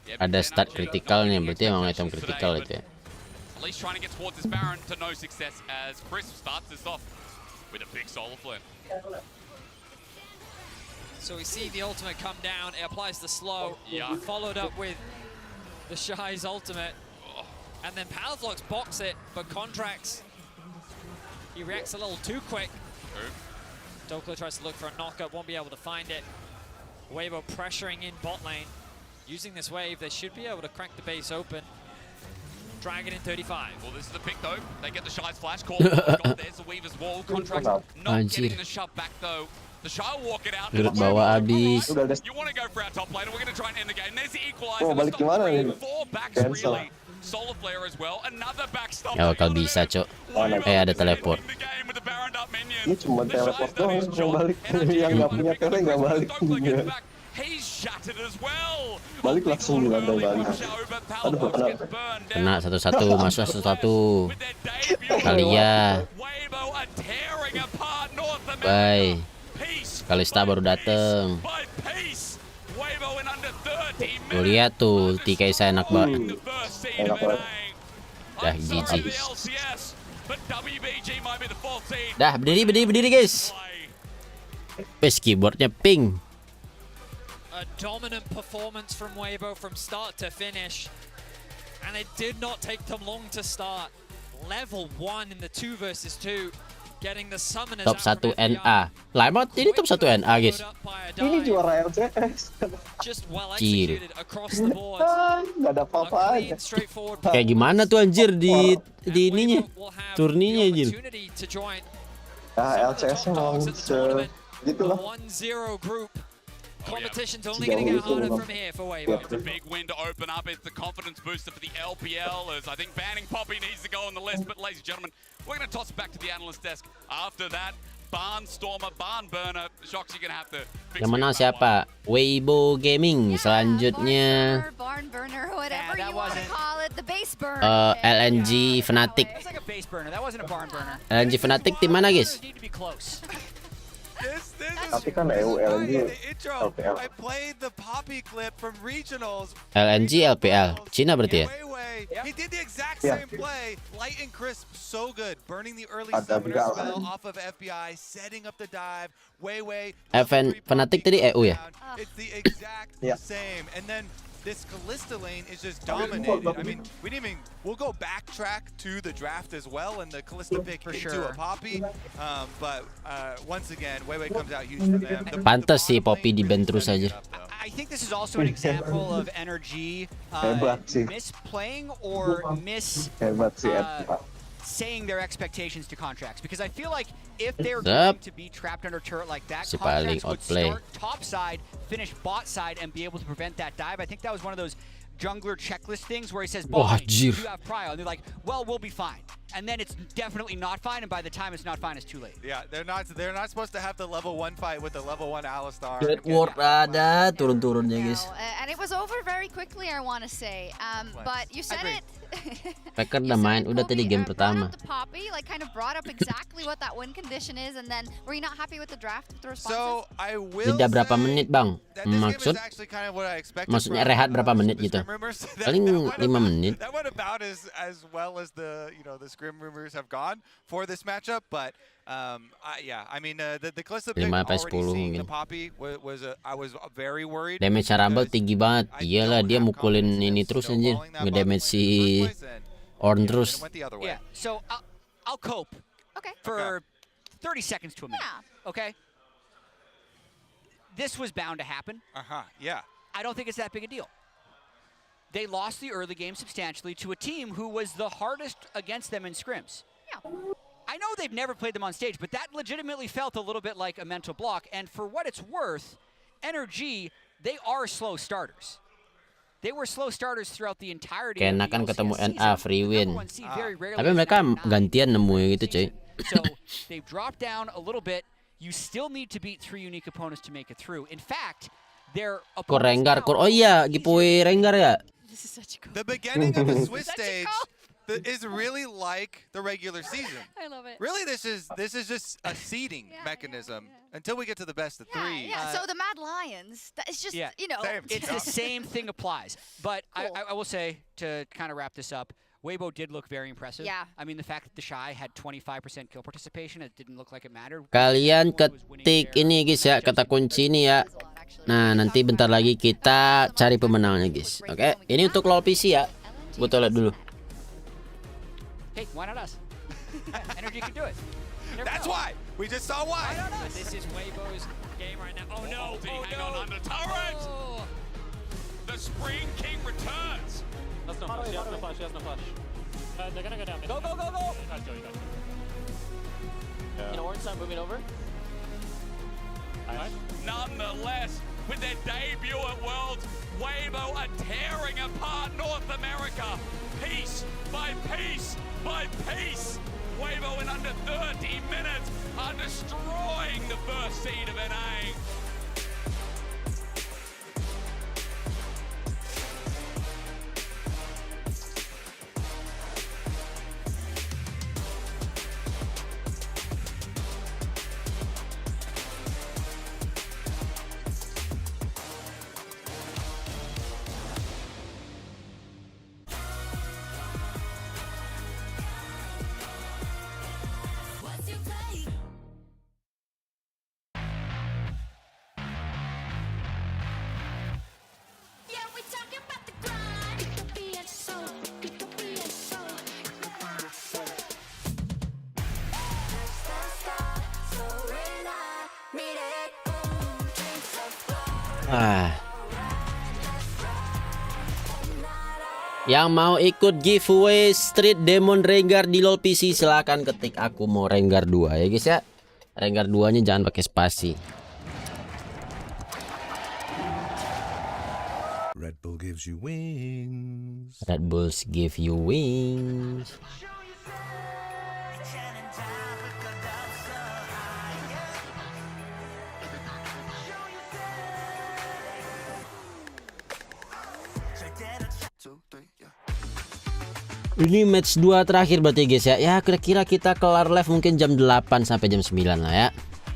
Ada stat kritikalnya, berarti emang item kritikal itu ya. At least trying to get towards this Baron to no success as Chris starts this off with a big solar flare. So we see the ultimate come down, it applies the slow, followed up with the Shy's ultimate, and then Palafox box it, but Contracts, he reacts a little too quick. Doklo tries to look for a knockup, won't be able to find it. Weibo pressuring in bot lane. Using this wave, they should be able to crack the base open. Dragon in 35. Well, this is the pick though. They get the Shy's flash call. Oh God, there's the Weaver's wall. Contracts not getting the shove back though. The Shy will walk it out. Gerut bawah habis. You want to go for our top laner? We're going to try and end the game. There's the equalizer. Balik gimana ini? 4 backs really. Solar flare as well. Another backstop. Ya bakal bisa, Cok. Ada teleport. Ini cuma teleport doang yang balik. Yang nggak punya tele nggak balik. He's shattered as well. Balik langsung di lantai balik. Aduh, kena satu-satu, masuk satu-satu. Kalian. Bye. Kalista baru dateng. Lu lihat tuh, TK saya enak banget. Dah GG. Dah berdiri guys. Best keyboardnya ping. A dominant performance from Weibo from start to finish, and it did not take them long to start. Level 1 in the 2 versus 2, getting the summoners top 1 NA. Lah emang ini top 1 NA guys. Ini juara LCS. Just well executed across the board. Nggak ada apa-apa aja. Kayak gimana tuh anjir di ininya, turninya anjir. LCS emang gitu lah. Competition's only going to get harder from here for Weibo. It's a big win to open up. It's the confidence booster for the LPL, as I think banning Poppy needs to go on the list. But ladies and gentlemen, we're going to toss it back to the analyst desk. After that, barnstormer, barn burner. Shox, you're gonna have to fix Yang menang siapa? Weibo Gaming. Selanjutnya Barn burner, whatever you want to call it, the base burn. LNG Fnatic. It's like a base burner. That wasn't a barn burner. LNG Fnatic tim mana, guys? Need to be close. Tapi kan LNG LPL. I played the Poppy clip from regionals. LNG LPL. Cina berarti ya? He did the exact Yeah. same play. Light and crisp, so good. Burning the early Ada summoner juga spell Lain. off of FBI, setting up the dive. Way. Event Fnatic tadi EU ya? It's the exact Yeah. same. And then this Kalista lane is just dominated. I mean, we'll go backtrack to the draft as well, and the Kalista pick into a Poppy. But once again, Weiwei comes out huge for them. Pantas sih Poppy di ban terus aja. I think this is also an example of NRG Hebat sih. misplaying or Hebat sih saying their expectations to contracts, because I feel like if they're Yup. going to be trapped under a turret like that, Si paling contracts would outplay. start top side, finish bot side, and be able to prevent that dive. I think that was one of those jungler checklist things where he says, Wah, "Bot, anjir. you have prio," and they're like, "Well, we'll be fine." And then it's definitely not fine, and by the time it's not fine, it's too late. Yeah, they're not supposed to have the level 1 fight with the level 1 Alistar. Red Ward ada turun-turunnya, guys. And it was over very quickly, I want to say. But you said it. Packer udah main, udah tadi game pertama. The Poppy, like, kind of brought up exactly what that win condition is, and then were you not happy with the draft, with the responses? So I will Jeda berapa menit, Bang? Maksud? kind of what I expected. Maksudnya rehat berapa menit gitu? Paling 5 menit. That went about as well as the the scrim rumors have gone for this matchup, but I mean the Kalista pick, 5 sampai already 10 seeing mungkin. the Poppy was I was very worried. Damage Rumble tinggi banget. Iyalah dia mukulin ini terus anjir. Ngedamage si Orn terus. Yeah, so I'll cope for 30 seconds to a minute. Okay? This was bound to happen. Yeah. I don't think it's that big a deal. They lost the early game substantially to a team who was the hardest against them in scrims. Yeah. I know they've never played them on stage, but that legitimately felt a little bit like a mental block. And for what it's worth, NRG, they are slow starters. They were slow starters throughout the entirety of the Keenakan ketemu LCS NA season. free win. Very rarely Tapi mereka gantian nemuin gitu, cuy. So they've dropped down a little bit. You still need to beat 3 unique opponents to make it through. In fact, their Kok Rengar? Oh iya, giveaway Rengar ya? This is such a cool. The beginning of the Swiss stage is really like the regular season. I love it. Really, this is just a seeding mechanism until we get to the best of 3. Yeah, so the Mad Lions, that is just, it's the same thing applies. But I will say, to kind of wrap this up, Weibo did look very impressive. Yeah. I mean, the fact that the Shy had 25% kill participation, it didn't look like it mattered. Kalian ketik ini guys ya, kata kunci ini ya. Nah, nanti bentar lagi kita cari pemenangnya guys. Oke, ini untuk LoL PC ya. Gue toilet dulu. Hey, why not us? Energy can do it. That's why. We just saw why. This is Weibo's game right now. Oh no! Hang on under turret. The Spring King returns. That's no flash. He has no flash. He has no flash. They're gonna go down. Go! You guys go. You know, orange side moving over. Nonetheless, with their debut at Worlds, Weibo are tearing apart North America. Piece by piece by piece. Weibo in under 30 minutes are destroying the first seed of NA. Yang mau ikut giveaway Street Demon Rengar di LoL PC silahkan ketik aku mau Rengar 2 ya guys ya. Rengar 2-nya jangan pakai spasi. Red Bull gives you wings. Red Bulls give you wings. Ini match 2 terakhir berarti guys ya. Ya kira-kira kita kelar live mungkin jam 8 sampai jam 9 lah ya.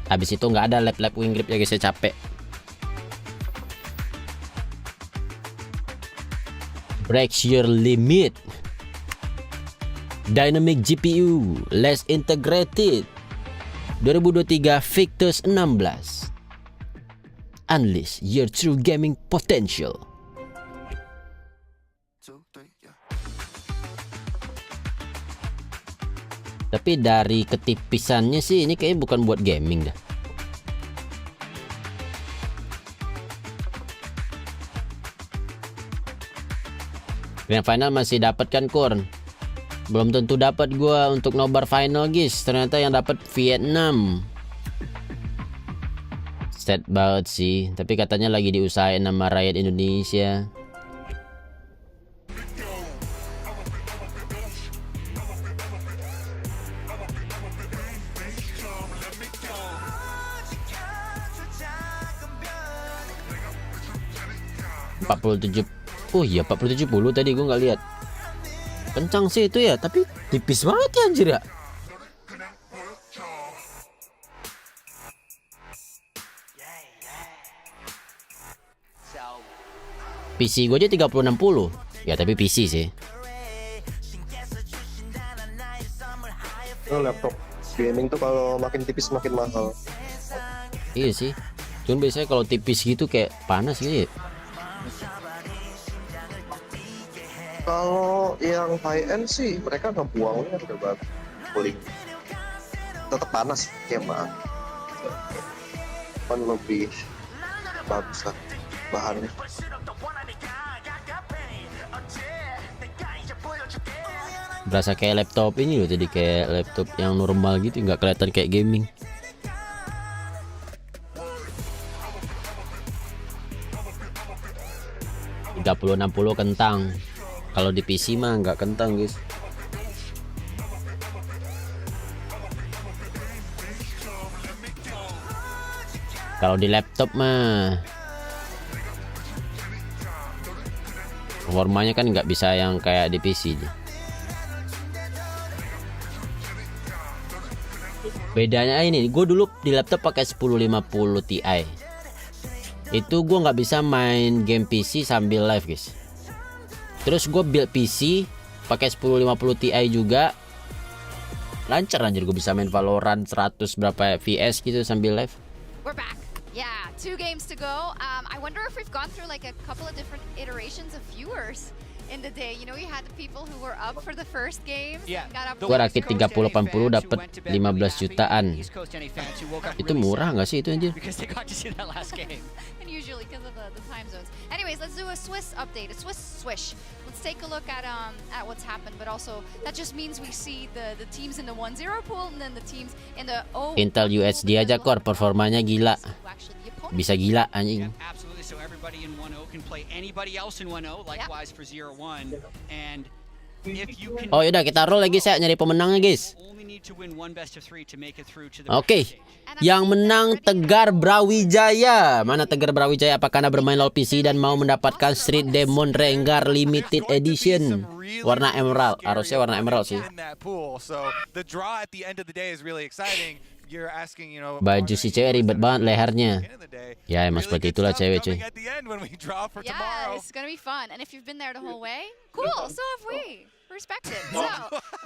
Habis itu nggak ada lap wing grip ya guys ya, capek. Breaks your limit. Dynamic GPU, less integrated. 2023 Victus 16. Unleash your true gaming potential. Tapi dari ketipisannya sih ini kayaknya bukan buat gaming dah. Grand final masih dapat kan Kur? Belum tentu dapat gua untuk nobar final guys. Ternyata yang dapat Vietnam. Set banget sih, tapi katanya lagi diusahain sama rakyat Indonesia. Oh iya 40-70 tadi gue nggak lihat. Kencang sih itu ya, tapi tipis banget ya anjir ya. PC gue aja 30-60. Ya tapi PC sih. Laptop gaming tuh kalau makin tipis makin mahal. Iya sih. Cuman biasanya kalau tipis gitu kayak panas gitu ya. Kalau yang high end sih mereka nggak buangnya udah bagus, cooling. Tetap panas mah. Kan lebih bagus lah bahannya. Berasa kayak laptop ini loh, jadi kayak laptop yang normal gitu, nggak kelihatan kayak gaming. $30-60 kentang. Kalau di PC mah nggak kentang guys. Kalau di laptop mah performanya kan nggak bisa yang kayak di PC. Bedanya ini, gue dulu di laptop pakai 1050 Ti. Itu gue nggak bisa main game PC sambil live guys. Terus gue build PC pakai 1050 Ti juga, lancar anjir, gue bisa main Valorant 100 berapa FPS gitu sambil live. We're back. Yeah, 2 games to go. I wonder if we've gone through like a couple of different iterations of viewers in the day. You know, we had the people who were up for the first game. Yeah. Gue rakit 3080 dapat 15 jutaan. Itu murah nggak sih itu anjir? And usually because of the time zones. Anyways, let's do a Swiss update, a Swiss swish. Let's take a look at what's happened, but also that just means we see the teams in the 1-0 pool and then the teams in the Intel UHD aja Kor, performanya gila. Bisa gila anjing. Absolutely, so everybody in 1-0 can play anybody else in 1-0, likewise for 0-1. And if you can oh yaudah kita roll lagi, saya nyari pemenangnya guys. Oke. Yang menang Tegar Brawijaya. Mana Tegar Brawijaya? Apakah Anda bermain LoL PC dan mau mendapatkan Street Demon Rengar Limited Edition warna emerald? Harusnya warna emerald sih. Baju si cewek ribet banget lehernya. Ya emang seperti itulah cewek cuy. Yeah, it's gonna be fun. And if you've been there the whole way, cool. So have we. Respected. So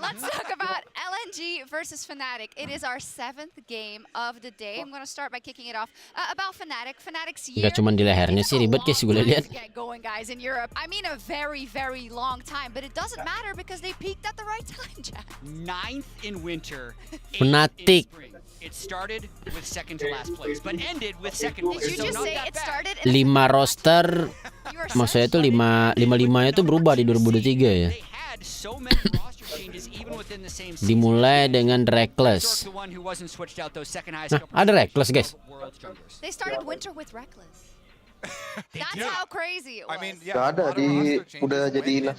let's talk about LNG versus Fnatic. It is our 7th game of the day. I'm going to start by kicking it off about Fnatic. Fnatic's year. Gak cuma di lehernya sih ribet guys, gue lihat. Get going guys in Europe. I mean a very long time, but it doesn't matter because they peaked at the right time, Jack. 9th in winter. Fnatic. It started with second to last place, but ended with second place. Did you just say it started? 5 roster, maksudnya itu 5-5-nya itu berubah di 2023 ya. Dimulai dengan Reckless. Nah, ada Reckless guys. They started winter with Reckless. That's how crazy it was. I mean, yeah, ada di udah jadi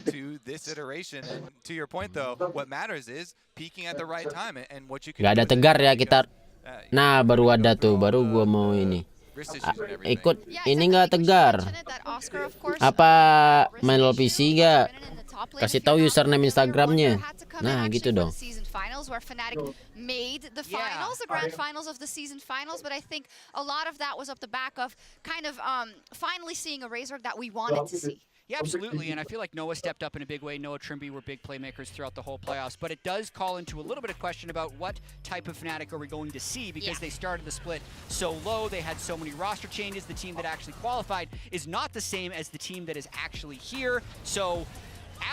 Gak ada Tegar ya kita. Nah, baru ada tuh, baru gua mau ini. Ikut ini nggak Tegar? Apa main LoL PC gak? kasih tahu username Instagramnya. Nah, gitu dong. Season finals where Fnatic made the finals, the grand finals of the season finals, but I think a lot of that was up the back of kind of finally seeing a Razork that we wanted to see. Yeah, absolutely, and I feel like Noah stepped up in a big way. Noah, Trimby were big playmakers throughout the whole playoffs, but it does call into a little bit of question about what type of Fnatic are we going to see, because they started the split so low, they had so many roster changes, the team that actually qualified is not the same as the team that is actually here, so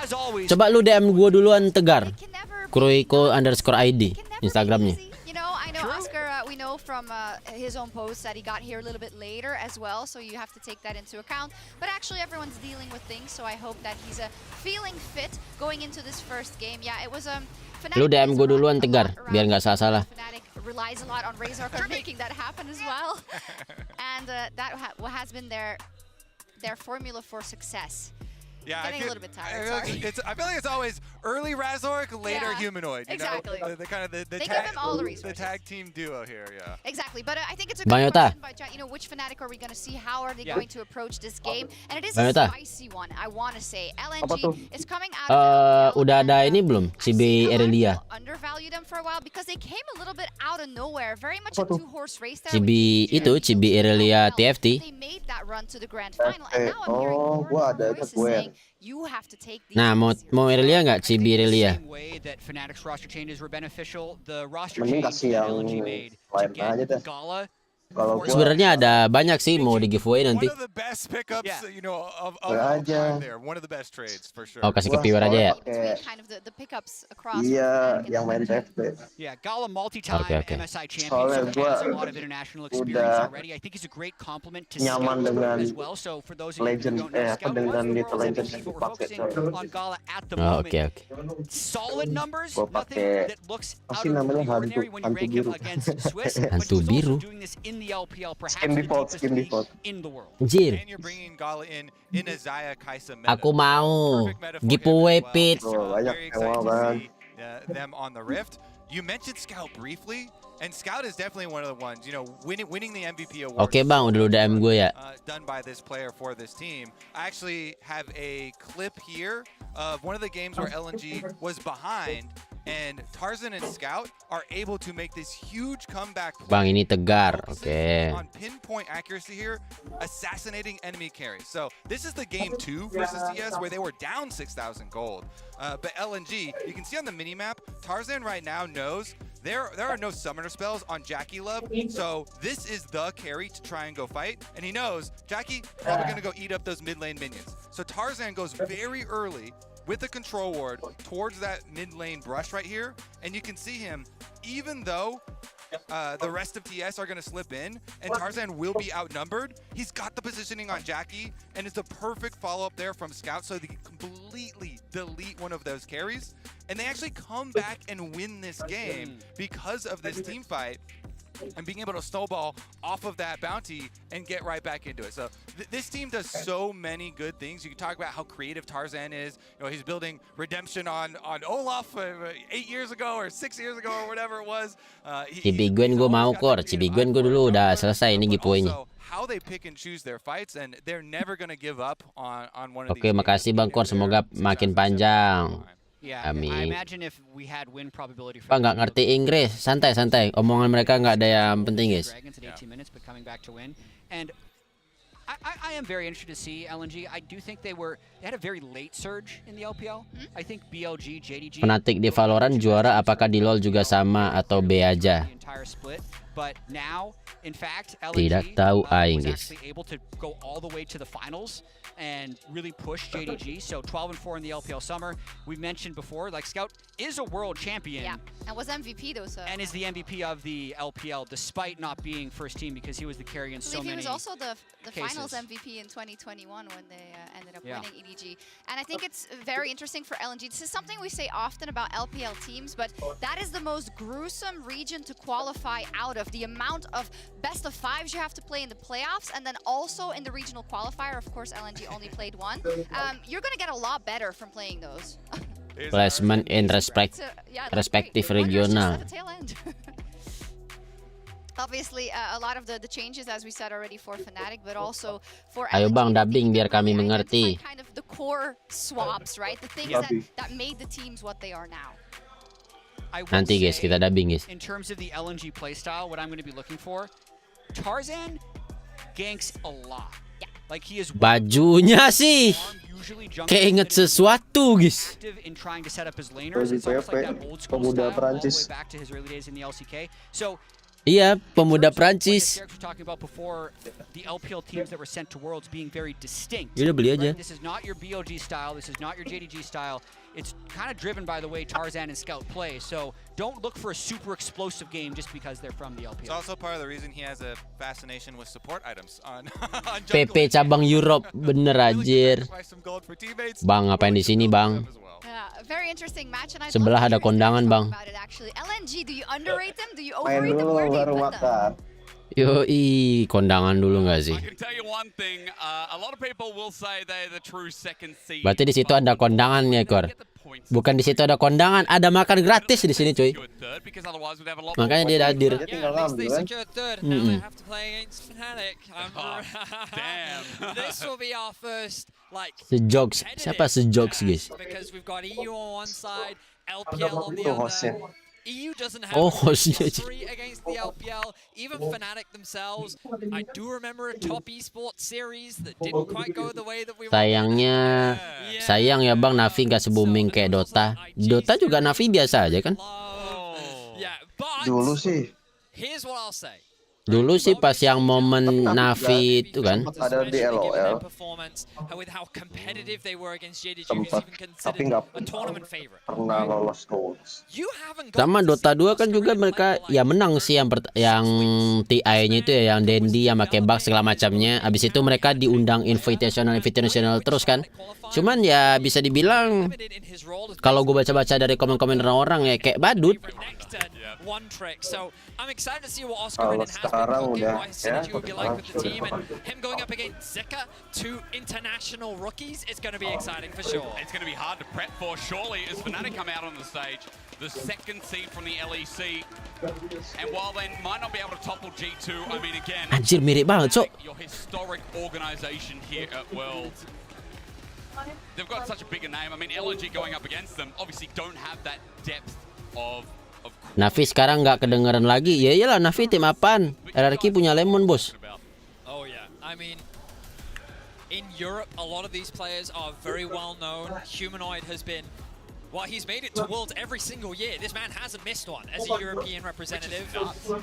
as always... Coba lu DM gue duluan, Tegar. Kurohiko_ID Instagramnya. I know Oscar, we know from his own post that he got here a little bit later as well, so you have to take that into account. But actually everyone's dealing with things, so I hope that he's feeling fit going into this first game. Yeah, it was Lu DM gue duluan, Tegar, biar nggak salah-salah. Fnatic relies a lot on Razork for making that happen as well. And that has been their formula for success. Yeah, Getting a little bit tired, I feel like it's always early Razork, later humanoid. You exactly. know? The kind of the they give him all the resources. The tag team duo here, yeah. Exactly, but I think it's a good question by chat. Which Fnatic are we going to see? How are they going to approach this game? And it is a spicy one, I want to say. LNG is coming out of udah ada ini belum? CB Irelia. Undervalue them for a while because they came a little bit out of nowhere. Very much a two-horse race there. CB Irelia TFT. They made that run to the grand final, and now I'm hearing more voices saying you have to take these. Nah, mau Irelia nggak? CB Irelia. That Fnatic's roster changes were beneficial. The roster Mending change kasih yang LNG made lain aja deh. Gala. Sebenarnya ada banyak sih mau di giveaway nanti. One of the best pickups, you know, of all time there. One of the best trades for sure. Oh, kasih ke viewer aja ya. Kind of the pickups across. Iya, yang main TFT. Yeah, Gala multi-time MSI champion, Soalnya so has a lot of international experience already. I think he's a great compliment to nyaman dengan as well. So for those of you who don't know, dengan Little Legend we're focusing on Gala at the Oh, moment. okay. Solid numbers, nothing that looks out of the ordinary when you rank him against Swiss, but Hantu he's biru. also doing this in the LPL, perhaps Skin default. in the world. Anjir. And you're bringing Gala in a Zaya Kaisa meta. Aku mau giveaway pit. Very excited to see them on the Rift. You mentioned Scout briefly, and Scout is definitely one of the ones, you know, winning the MVP award. Oke bang, udah lu DM gue ya. Done by this player for this team. I actually have a clip here of one of the games where LNG was behind, and Tarzan and Scout are able to make this huge comeback. Bang, ini Tegar. Oke. On pinpoint accuracy here, assassinating enemy carries. So this is the game 2 versus TS where they were down 6,000 gold. But LNG, you can see on the minimap, Tarzan right now knows there are no summoner spells on Jackie Love, so this is the carry to try and go fight. And he knows Jackie probably gonna go eat up those mid lane minions. So Tarzan goes very early with the control ward towards that mid lane brush right here, and you can see him, even though the rest of TS are going to slip in and Tarzan will be outnumbered, he's got the positioning on Jackie, and it's a perfect follow-up there from Scout, so they can completely delete one of those carries, and they actually come back and win this game because of this team fight and being able to snowball off of that bounty and get right back into it. So this team does so many good things. You can talk about how creative Tarzan is. You know, he's building redemption on Olaf 8 years ago or 6 years ago or whatever it was. Cibiguen gue mau kor. Cibiguen gue dulu udah selesai ini giveaway-nya. How they pick and choose their fights, and they're never going to give up on one of these. Oke, makasih Bang Kor. Semoga makin panjang. Amin. Pak nggak ngerti Inggris, santai. Omongan mereka nggak ada yang penting, guys. And I am very interested to see LNG. I do think they had a very late surge in the LPL. I think BLG, JDG. Fnatic di Valorant juara, apakah di LoL juga sama atau B aja? But now, in fact, Tidak LNG tahu aing, was guys. actually able to go all the way to the finals and really push JDG. So 12-4 in the LPL summer. We mentioned before, like Scout is a world champion. Yeah, and was MVP though. So. And is the MVP of the LPL despite not being first team because he was the carry in so many. He was also the cases. finals MVP in 2021 when they ended up winning EDG. And I think it's very interesting for LNG. This is something we say often about LPL teams, but that is the most gruesome region to qualify out of. The amount of best of fives you have to play in the playoffs, and then also in the regional qualifier. Of course, LNG only played one. You're going to get a lot better from playing those. Placement in respective regional. Obviously, a lot of the changes, as we said already, for Fnatic, but also for Ayo bang, dubbing biar kami mengerti. kind of the core swaps, right? The things that made the teams what they are now. Nanti guys, kita dubbing guys. In terms of the LNG playstyle, what I'm going to be looking for, Tarzan ganks a lot. Like he is Bajunya sih kayak inget sesuatu guys. in trying to set up his laners. It's almost like that old school style all the way back to his early days in the LCK. So iya, pemuda Prancis. we're talking about before the LPL teams that were sent to Worlds being very distinct. Yaudah beli aja. This is not your BOG style. This is not your JDG style. It's kind of driven by the way Tarzan and Scout play. So don't look for a super explosive game just because they're from the LPL. It's also part of the reason he has a fascination with support items on PP cabang Europe, bener anjir. Bang, ngapain di sini bang? Very interesting match, and Sebelah ada kondangan bang. LNG, do you underrate them? Do you Main overrate them? dulu Where do you baru put them? makan. Yoi, kondangan dulu nggak sih? I can tell you one thing, a lot of people will say they're the true second seed. Berarti di situ ada kondangan ya, Kor. Bukan di situ ada kondangan, ada makan gratis di sini, cuy. Makanya dia hadir. Sejokes, siapa sejokes guys? EU doesn't have hostnya. history against the LPL. Even Fnatic themselves, I do remember a top esports series that didn't quite go the way that we Sayangnya, sayang ya bang, Navi nggak se-booming kayak Dota. Dota juga Navi biasa aja kan? Dulu sih. Here's what I'll say. Dulu sih pas yang momen Navi itu kan. Ada di LOL. Sempat, tapi nggak pernah lolos Worlds. Sama Dota 2 kan juga mereka ya menang sih yang TI-nya itu ya, yang Dandy yang pakai bug segala macamnya. Abis itu mereka diundang invitational terus kan. Cuman ya bisa dibilang kalau gue baca-baca dari komen-komen orang-orang ya kayak badut. Kalau sekarang udah ya, Him going up against Zeka, two international rookies, it's going to be exciting for sure. It's going to be hard to prep for, surely, as Fnatic come out on the stage, the second seed from the LEC. And while they might not be able to topple G2, I mean, again, Anjir mirip banget, Cok. your historic organization here at Worlds. They've got such a bigger name. I mean, LNG going up against them obviously don't have that depth of Navi sekarang nggak kedengeran lagi. Ya iyalah, Navi tim apaan? RRQ punya Lemon, bos. Oh yeah, I mean, in Europe, a lot of these players are very well known. Humanoid has been, well, he's made it to Worlds every single year. This man hasn't missed one as a European representative.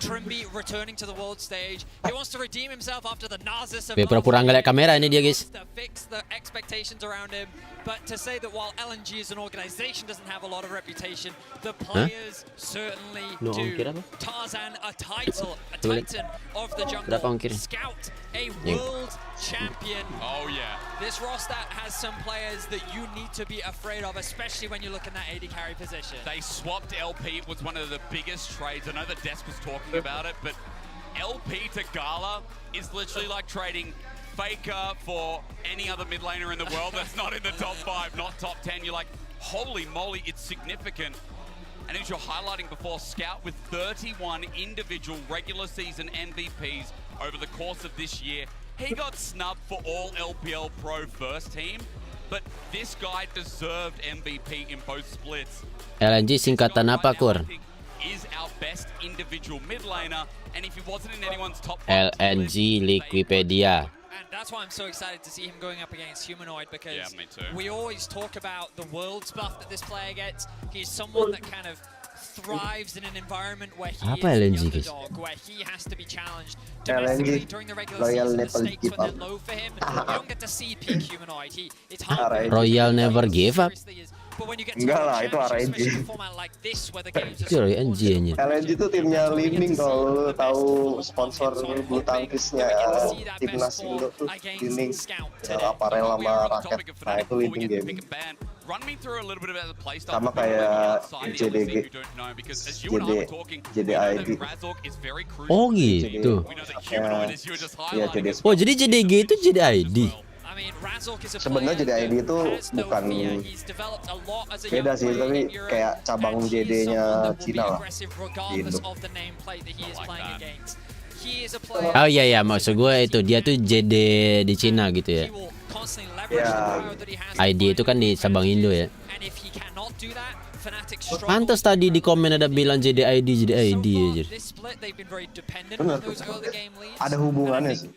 Trimby returning to the world stage. He wants to redeem himself after the nasus of pura-pura ngeliat kamera ini dia, guys. to fix the expectations around him. But to say that while LNG as an organization doesn't have a lot of reputation, the players certainly do. Tarzan, a titan of the jungle. Scout, a world champion. Oh yeah. This roster has some players that you need to be afraid of, especially when you look in that AD carry position. They swapped LP. It was one of the biggest trades. I know that Desk was talking about it, but LP to Gala is literally like trading Faker for any other mid laner in the world that's not in the top 5, not top 10. You're like, holy moly, it's significant. And as you're highlighting before, Scout with 31 individual regular season MVPs over the course of this year. He got snubbed for all LPL Pro first team, but this guy deserved MVP in both splits. LNG singkatan apa, Kur? Is our best individual mid laner, and if he wasn't in anyone's top LNG Wikipedia. And that's why I'm so excited to see him going up against Humanoid, because we always talk about the world's buff that this player gets. He's someone that kind of thrives in an environment where he is the underdog, where he has to be challenged domestically during the regular season. The stakes when they're low for him, you don't get to see peak Humanoid. It's hard. Royal never give up. Enggak lah, itu RNG. Itu RNG nya. LNG itu timnya Liming, kalau lu tahu sponsor bulu tangkisnya timnas Indo tuh Liming, aparel sama raket. Nah itu Liming game. Sama kayak JDG, JDID. Oh gitu. Ya, Oh jadi JDG itu JDID. Sebenarnya jadi ID itu bukan beda sih, tapi kayak cabang JD-nya Cina lah di Indo. Oh iya ya, maksud gue itu dia tuh JD di Cina gitu ya. ID itu kan di cabang Indo ya. Pantas tadi di komen ada bilang JD ID aja. Bener. Ada hubungannya sih.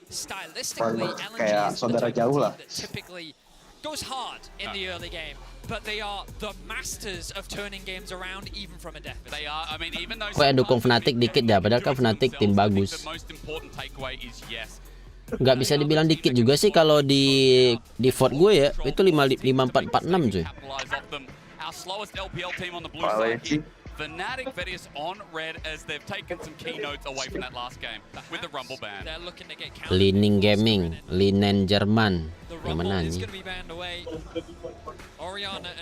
Kayak saudara jauh lah. Kok dukung Fnatic dikit ya, padahal kan Fnatic tim bagus. Nggak bisa dibilang dikit juga sih kalau di vote gue ya, itu 5446 cuy. Slowest LPL team on the blue side here. Fnatic Vedius on red as they've taken some keynotes away from that last game with the Rumble ban. Lining Gaming, Linen Jerman. Gimana nih?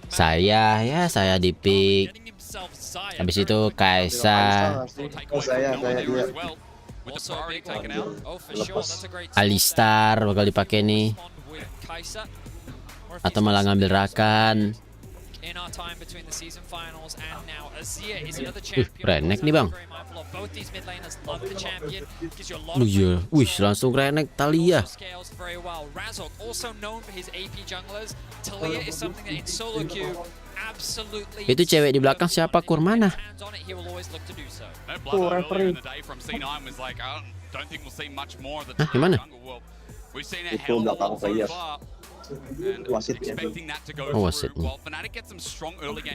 Saya di pick. Habis itu Kaisa. Saya juga. Alistar bakal dipakai nih. Atau malah ngambil Rakan. Renek nih bang. Wih, langsung Renek Talia. Itu cewek di belakang siapa? Kurmana? Referee. Hah, gimana? Itu belakang player. Wasit ya. Oh, wasit.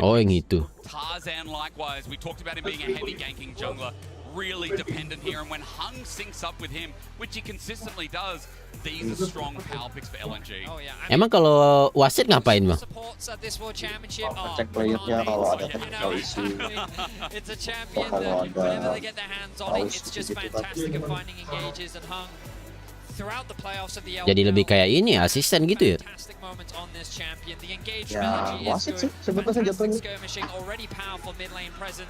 Oh, yang itu. Tarzan likewise, we talked about him being a heavy ganking jungler, really dependent here, and when Hung syncs up with him, which he consistently does, these are strong power picks for LNG. Emang kalau wasit ngapain bang? Cek playernya kalau ada technical issue. Kalau ada mouse gitu kan. Jadi lebih kayak ini asisten gitu ya? Ya wasit sih sebetulnya jatuhnya.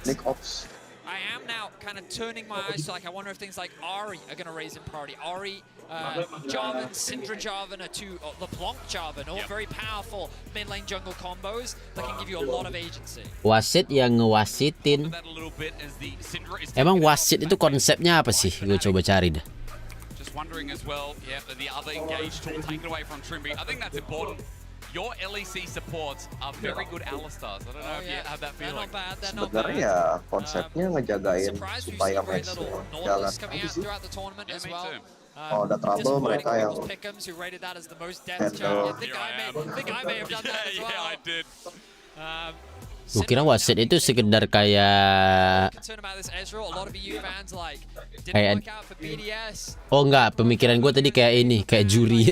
Nick Ops. I am now kind of turning my eyes to, like, I wonder if things like Ahri are going to raise in priority. Ahri, Jarvan, Syndra Jarvan are two, the Plonk Jarvan, all very powerful mid lane jungle combos that can give you a lot of agency. Wasit yang ngewasitin. Emang wasit itu konsepnya apa sih? Gue coba cari dah. Just wondering as well, yeah, the other engage tool taken away from Trimby. I think that's important. Your LEC supports are very good Alistars. I don't know if you have that feeling. Sebenarnya ya konsepnya ngejagain supaya match jalan aja sih. Oh, ada trouble mereka yang Gue kira wasit itu sekedar kayak oh enggak, pemikiran gue tadi kayak ini, kayak juri.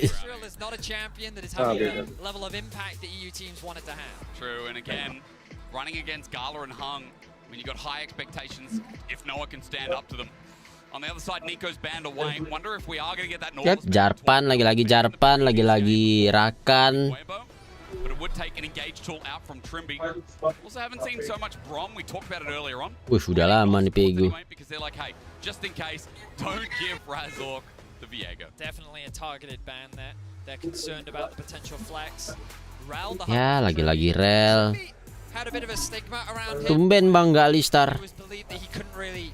True, and again, running against Gala and Hung, when you got high expectations, if Noah can stand up to them. On the other side, Nico's banned away. Wonder if we are going to get that North. Jarpan, lagi-lagi Jarpan, lagi-lagi Rakan. But it would take an engage tool out from Trimby. Also haven't seen so much Brom. We talked about it earlier on. Wih, udah lama nih Pegu. Because they're like, hey, just in case, don't give Razork the Viego. Definitely a targeted ban there. They're concerned about the potential flex. Ya, lagi-lagi Rel. Had a bit of a stigma around him. Tumben bang nggak Alistar. It was believed that he couldn't really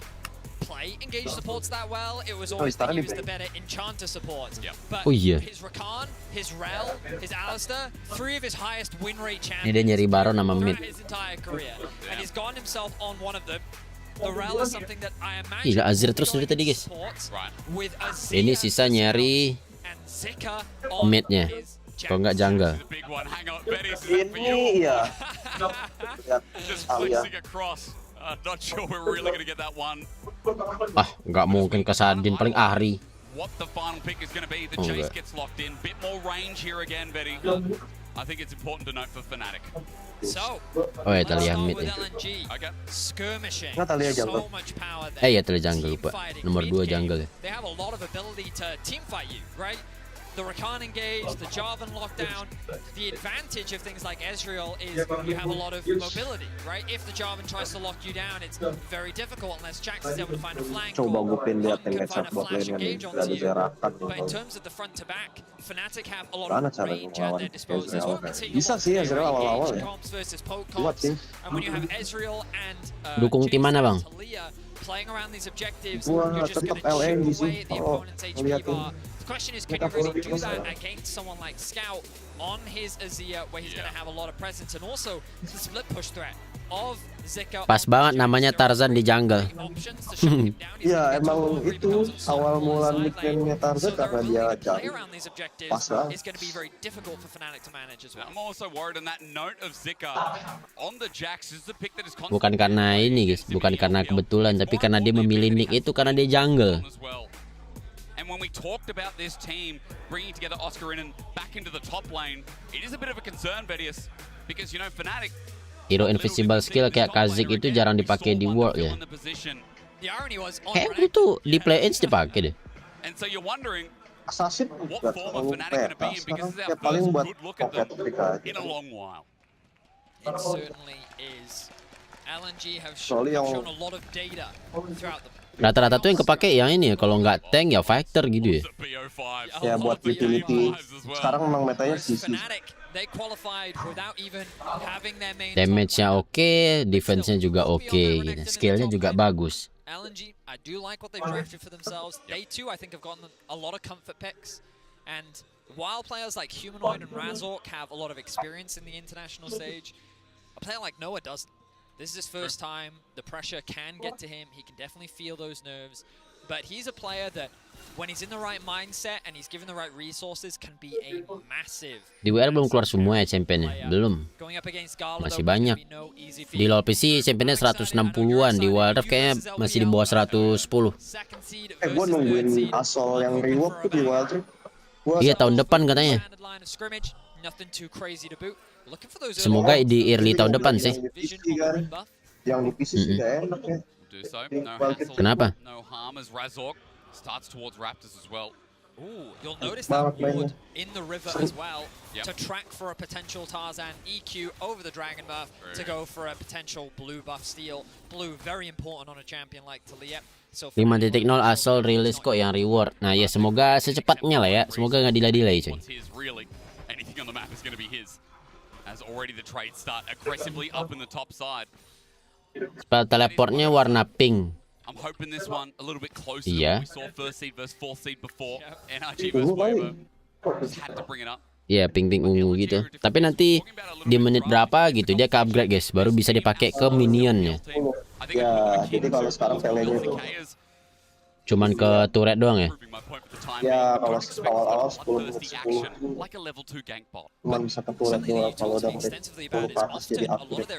play engage supports that well. It was always that he was the better enchanter supports. But his Rakan, his Rel, his Alistar, 3 of his highest win rate champions. Ini dia nyari Baron sama mid. His entire career, and he's gotten himself on one of them. The Rel is something that I imagine. Gila, Azir terus dari tadi guys. Ini sisa nyari midnya. Kalau nggak jungle. Ini ya. Just flexing across. Not sure we're really going to get that one. Ah, nggak mungkin kesadin, paling Ahri. What the final pick is going to be? The chase gets locked in. Bit more range here again, Betty. I think it's important to note for Fnatic. So, oh ya, Talia mid ya. Skirmishing. jungle. So much power there. Ya Talia jungle lupa. Nomor 2 jungle ya. They have a lot of ability to team fight you, right? the Rakan engage, the Jarvan lockdown. The advantage of things like Ezreal is you have a lot of mobility, right? If the Jarvan tries to lock you down, it's very difficult unless Jax is able to find a flank Coba or gue pin lihat can matchup find a bot flash lane engage yang onto dari you. Zerakan. But in terms of the front to back, Fnatic have a lot Gimana of cara range at their ngelawan disposal. Ezreal? Bisa sih Ezreal awal-awal ya. Kuat sih. And when you have Ezreal and Dukung tim mana, Bang? Talia playing around these objectives, Gua you're just tetap going to chip LNG sih away at the kalau opponent's HP ngeliatin. bar. The question is, can you really do that against someone like Scout on his Azir, where he's going to have a lot of presence, and also the split push threat of Zika. Pas banget namanya Tarzan di jungle. Ya emang itu awal mula nickname-nya Tarzan karena dia jauh. Pas banget. It's going to be very difficult for Fnatic to manage as well. I'm also worried on that note of Zika on the Jax is the pick that is Bukan karena ini guys, bukan karena kebetulan, tapi karena dia memilih nick itu karena dia jungle. And when we talked about this team bringing together Oscar in and back into the top lane, it is a bit of a concern, Vedius, because you know Fnatic. Hero invisible skill kayak Kha'Zix itu jarang dipakai di World ya. Kayak itu di play-ins dipakai deh. And so you're wondering Assassin what nggak form of terlalu Fnatic going to be in, beta. because Sekarang it's ya our paling first buat good look at pocket them trick aja. in a long while. It certainly is. LNG have Soalnya shown a lot of data throughout the. Rata-rata tuh yang kepake yang ini ya, kalau nggak tank ya fighter gitu ya. Ya buat utility. Sekarang memang metanya sisi. Damage-nya oke, defense-nya juga oke gitu. Skill-nya juga bagus. LNG, I do like what they've drafted for themselves. They too, I think, have gotten a lot of comfort picks. And while players like Humanoid and Razork have a lot of experience in the international stage, a player like Noah doesn't. This is his first time. The pressure can get to him. He can definitely feel those nerves. But he's a player that, when he's in the right mindset and he's given the right resources, can be a massive. Di WR belum keluar semua ya championnya, belum. Masih banyak. Di LoL PC championnya 160-an, di WildRift kayaknya masih di bawah 110. Gue nungguin Asol yang reward tuh di WildRift. Iya tahun depan katanya. Semoga di early tahun depan sih. Yang di PC sih nggak enak ya. Kenapa? Starts towards Raptors as well. Ooh, you'll notice that ward in the river as well to track for a potential Tarzan EQ over the Dragon buff to go for a potential blue buff steal. Blue very important on a champion like Talia. So 5.0 Asol rilis kok yang reward. Nah ya semoga secepatnya lah ya. Semoga nggak delay coy. Anything on the map is going to be his. As already the trade start aggressively up in the top side. Spell teleportnya warna pink. I'm hoping this one a little bit closer Iya. than we saw first seed versus fourth seed before. NRG versus Weber. Just had to bring it up. Iya, pink-pink ungu gitu. Tapi nanti di menit berapa gitu dia ke upgrade guys, baru bisa dipakai ke minionnya. Ya, jadi kalau sekarang value itu cuman ke turret doang ya. Ya, kalau awal-awal 10 cuman bisa ke turret doang. Kalau udah 10 ke atas jadi upgrade.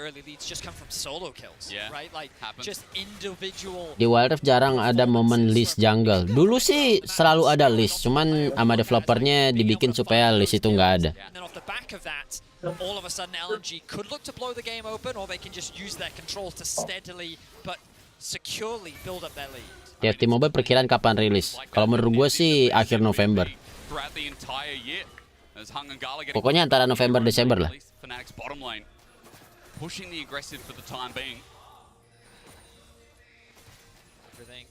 Di WildRift jarang ada momen list jungle. Dulu sih selalu ada list, cuman sama developernya dibikin supaya list itu nggak ada. All of a sudden LNG could look to blow the game open, or they can just use their control to steadily but securely build up their lead. TFT Mobile perkiraan kapan rilis? Kalau menurut gue sih akhir November. Pokoknya antara November Desember lah. Pushing the aggressive for the time being. Everything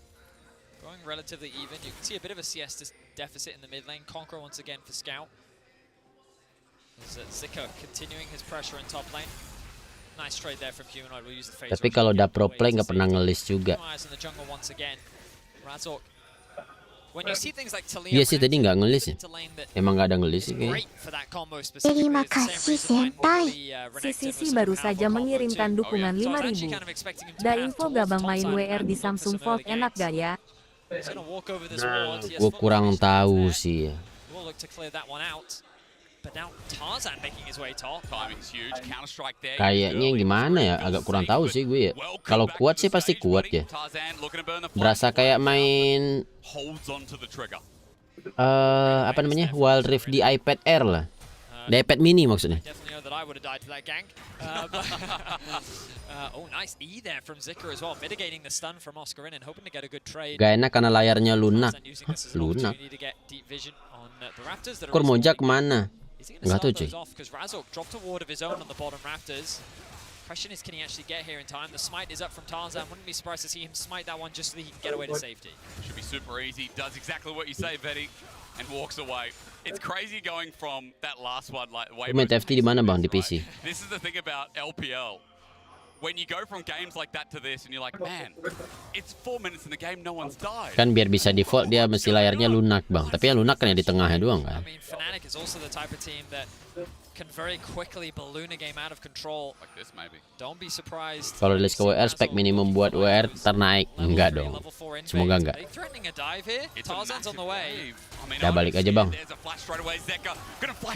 going relatively even. You can see a bit of a CS deficit in the mid lane. Conqueror once again for Scout. Zika continuing his pressure in top lane. Nice trade there from Humanoid. We'll use the phase. Tapi kalau udah pro play nggak pernah ngelis juga. Iya sih tadi nggak ngelis ya. Emang nggak ada ngelis sih kayaknya. Terima kasih senpai. Sisi baru saja mengirimkan dukungan 5.000. Da info gabang main WR di Samsung Fold enak gak ya? Gue kurang tahu sih ya. Kayaknya gimana ya, agak kurang tahu sih gue ya. Kalau kuat sih pasti kuat ya. Berasa kayak main apa namanya WildRift di iPad Air lah, di iPad mini maksudnya. know that I would have died to that gank. Oh, nice E there from Zika as well, mitigating the stun from Oscarinin, hoping to get a good trade. Gak enak karena layarnya lunak. Lunak. Kurmoja kemana? Nggak tahu cuy. Question is, can he actually get here in time? The smite is up from Tarzan. Wouldn't be surprised to see him smite that one just so that he can get away to safety. Should be super easy. Does exactly what you say, Vetty, and walks away. It's crazy going from that last one like way. Main TFT di mana bang di PC? This is the thing about LPL. When you go from games like that to this, and you're like, man, it's 4 minutes in the game, no one's died. Kan biar bisa default dia mesti layarnya lunak bang. Tapi yang lunak kan ya di tengahnya doang kan. I mean, Fnatic is also the type of team that can very quickly balloon a game out of control. Like this maybe. Don't be surprised. Kalau rilis ke WR spek minimum buat WR ternaik. Enggak dong. Semoga enggak. Tarzan's on the way. Ya balik aja bang.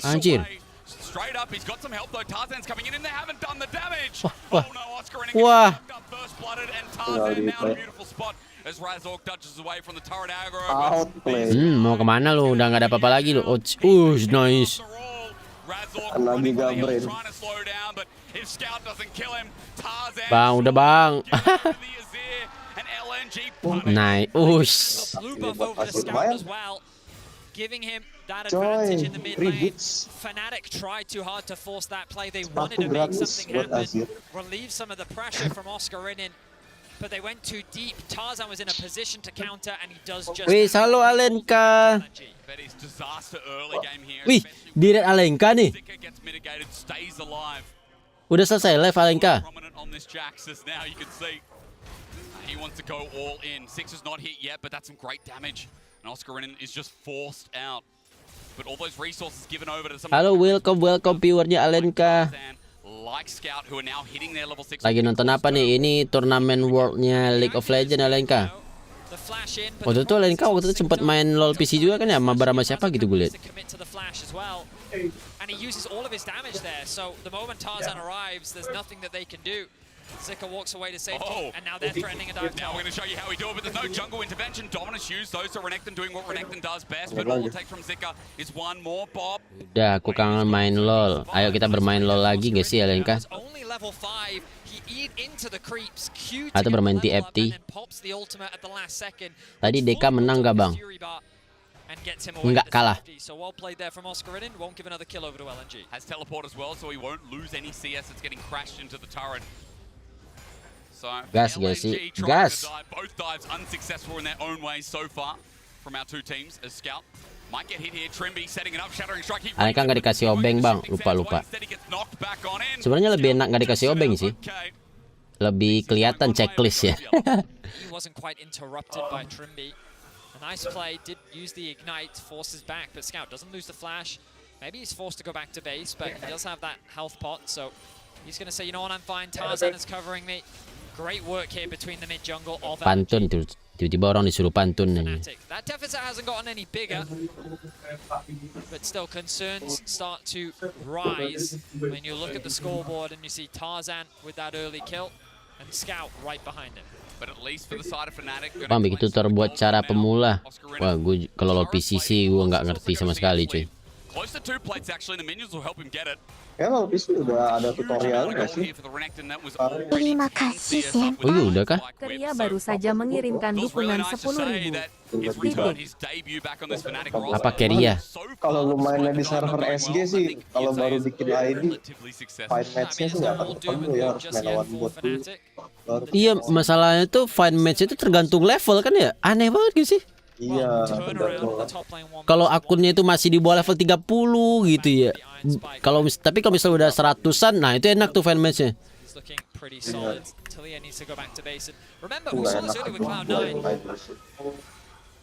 Anjir. Straight up, he's got some help though. Tarzan's coming in and they haven't done the damage. Wah. Oh no, Oscar Wah. first blooded and Tarzan now in a beautiful spot as Razork dodges away from the turret aggro. Mau kemana lu? Udah nggak ada apa-apa lagi lu. Oh, nice. Lagi gambreng. Bang, udah bang. Nice. Giving him that advantage in the mid lane. Fnatic tried too hard to force that play. They wanted to make something happen, relieve some of the pressure from Oscarinin, but they went too deep. Tarzan was in a position to counter, and he does just. Wih, halo Alenka. Wih, direct Alenka nih. Udah selesai live Alenka. He wants to go all in. Six is not hit yet, but that's some great damage. And Oscarinin is just forced out. But all those resources given over to some. Halo, welcome viewernya Alenka. Like Scout who are now hitting their level 6. Lagi nonton apa nih? Ini turnamen worldnya League of Legends Alenka. Waktu itu Alenka waktu itu sempat main LoL PC juga kan ya, mabar sama siapa gitu gue lihat. And he uses all of his damage there. So the moment Tarzan arrives, there's nothing that they can do. Zika walks away to safety, and now they're threatening a dive. Now we're going to show you how we do it, but there's no jungle intervention. Dominance used those to Renekton doing what Renekton does best, but all it takes from Zika is one more Bob. Udah, aku kangen main LoL. Ayo kita bermain LoL lagi nggak sih Alenka? Atau bermain TFT? Tadi DK menang gak bang? Enggak kalah. Has teleport as well, so he won't lose any CS. It's getting crashed into the turret. So gas guys sih, gas. Both dives unsuccessful in their own ways so far from our two teams as Scout. Might get hit here. Trimby setting it up, shattering strike. Alenka nggak dikasih obeng bang, lupa. Sebenarnya lebih enak nggak dikasih obeng sih. Lebih kelihatan checklist ya. He wasn't quite interrupted by Trimby. A nice play, did use the ignite, forces back, but Scout doesn't lose the flash. Maybe he's forced to go back to base, but he does have that health pot, so he's going to say, you know what, I'm fine. Tarzan is covering me. Great work here between the mid jungle of Pantun tuh, tiba-tiba orang disuruh pantun nih. That deficit hasn't gotten any bigger, but still concerns start to rise when you look at the scoreboard and you see Tarzan with that early kill and Scout right behind him. But at least for the side of Fnatic, Bang, begitu terbuat cara pemula. Wah, gue kalau LoL PC sih gue nggak ngerti sama sekali cuy. Close to 2 plates actually, the minions will help him get it. Ya kalau PC udah ada tutorial nggak sih? Terima kasih Sen. Oh iya udah kah? Keria baru saja mengirimkan dukungan 10.000. Apa Keria? Kalau lu mainnya di server SG sih, kalau baru bikin ID, fight match-nya sih nggak perlu ya, harus main lawan bot dulu. Iya, masalahnya tuh fight match itu tergantung level kan ya? Aneh banget gitu sih. Iya, tergantung. Kalau akunnya itu masih di bawah level 30 gitu ya. Tapi kalau misalnya udah 100-an, nah itu enak tuh fan match-nya.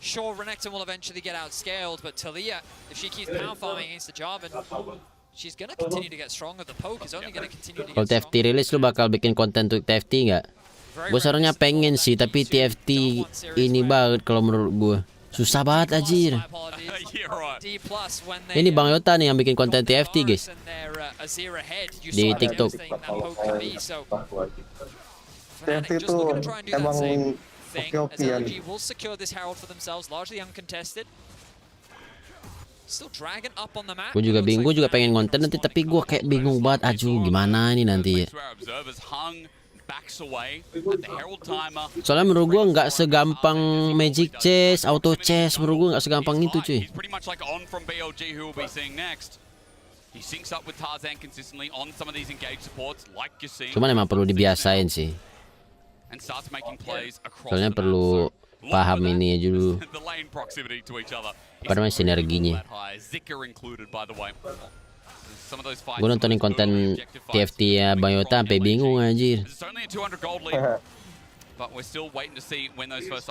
Sure, Renekton will eventually get outscaled, but Talia, if she keeps power farming against the Jarvan, she's gonna continue to get stronger. The poke is only gonna continue to get Kalau TFT rilis lu bakal bikin konten untuk TFT nggak? Gue sebenarnya pengen sih, tapi TFT ini banget kalau menurut gue. Susah banget anjir. Ini Bang Yota nih yang bikin konten TFT guys. Di TikTok. TFT itu emang oke-okean. Gue juga bingung, gue juga pengen konten nanti, tapi gue kayak bingung banget, aduh gimana ini nanti ya. Soalnya menurut gue nggak segampang magic chess, auto chess, menurut gue nggak segampang itu cuy. Cuman emang perlu dibiasain sih. Soalnya perlu paham ini aja dulu. Apa namanya sinerginya. Gue nontonin konten TFT ya Bang Yota sampai bingung anjir.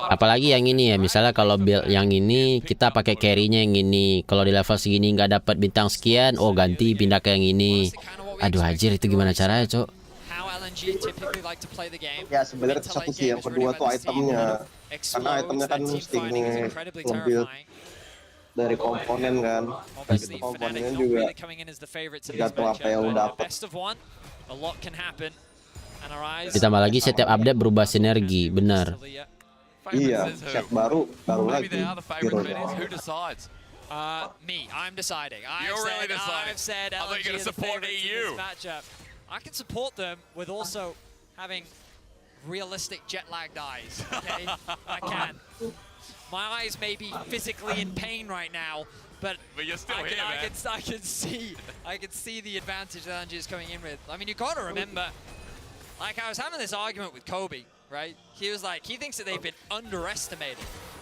Apalagi yang ini ya, misalnya kalau build yang ini kita pakai carry-nya yang ini. Kalau di level segini nggak dapat bintang sekian, oh ganti pindah ke yang ini. Aduh anjir, itu gimana caranya, Cok? Ya sebenarnya itu satu sih, yang kedua tuh itemnya. Karena itemnya kan mesti nge-build dari komponen kan. Itu komponennya juga tergantung apa yang lu dapet. Ditambah lagi setiap update berubah sinergi, benar. Iya, set baru lagi. Me, I'm deciding. I've said LNG is the favorite in this matchup. I can support them with also having realistic jet lagged eyes. Okay, I can. My eyes may be physically in pain right now, but you're still here, man. I can see the advantage that LNG is coming in with. I mean, you gotta remember, like I was having this argument with Kobe, right? He was like, he thinks that they've been underestimated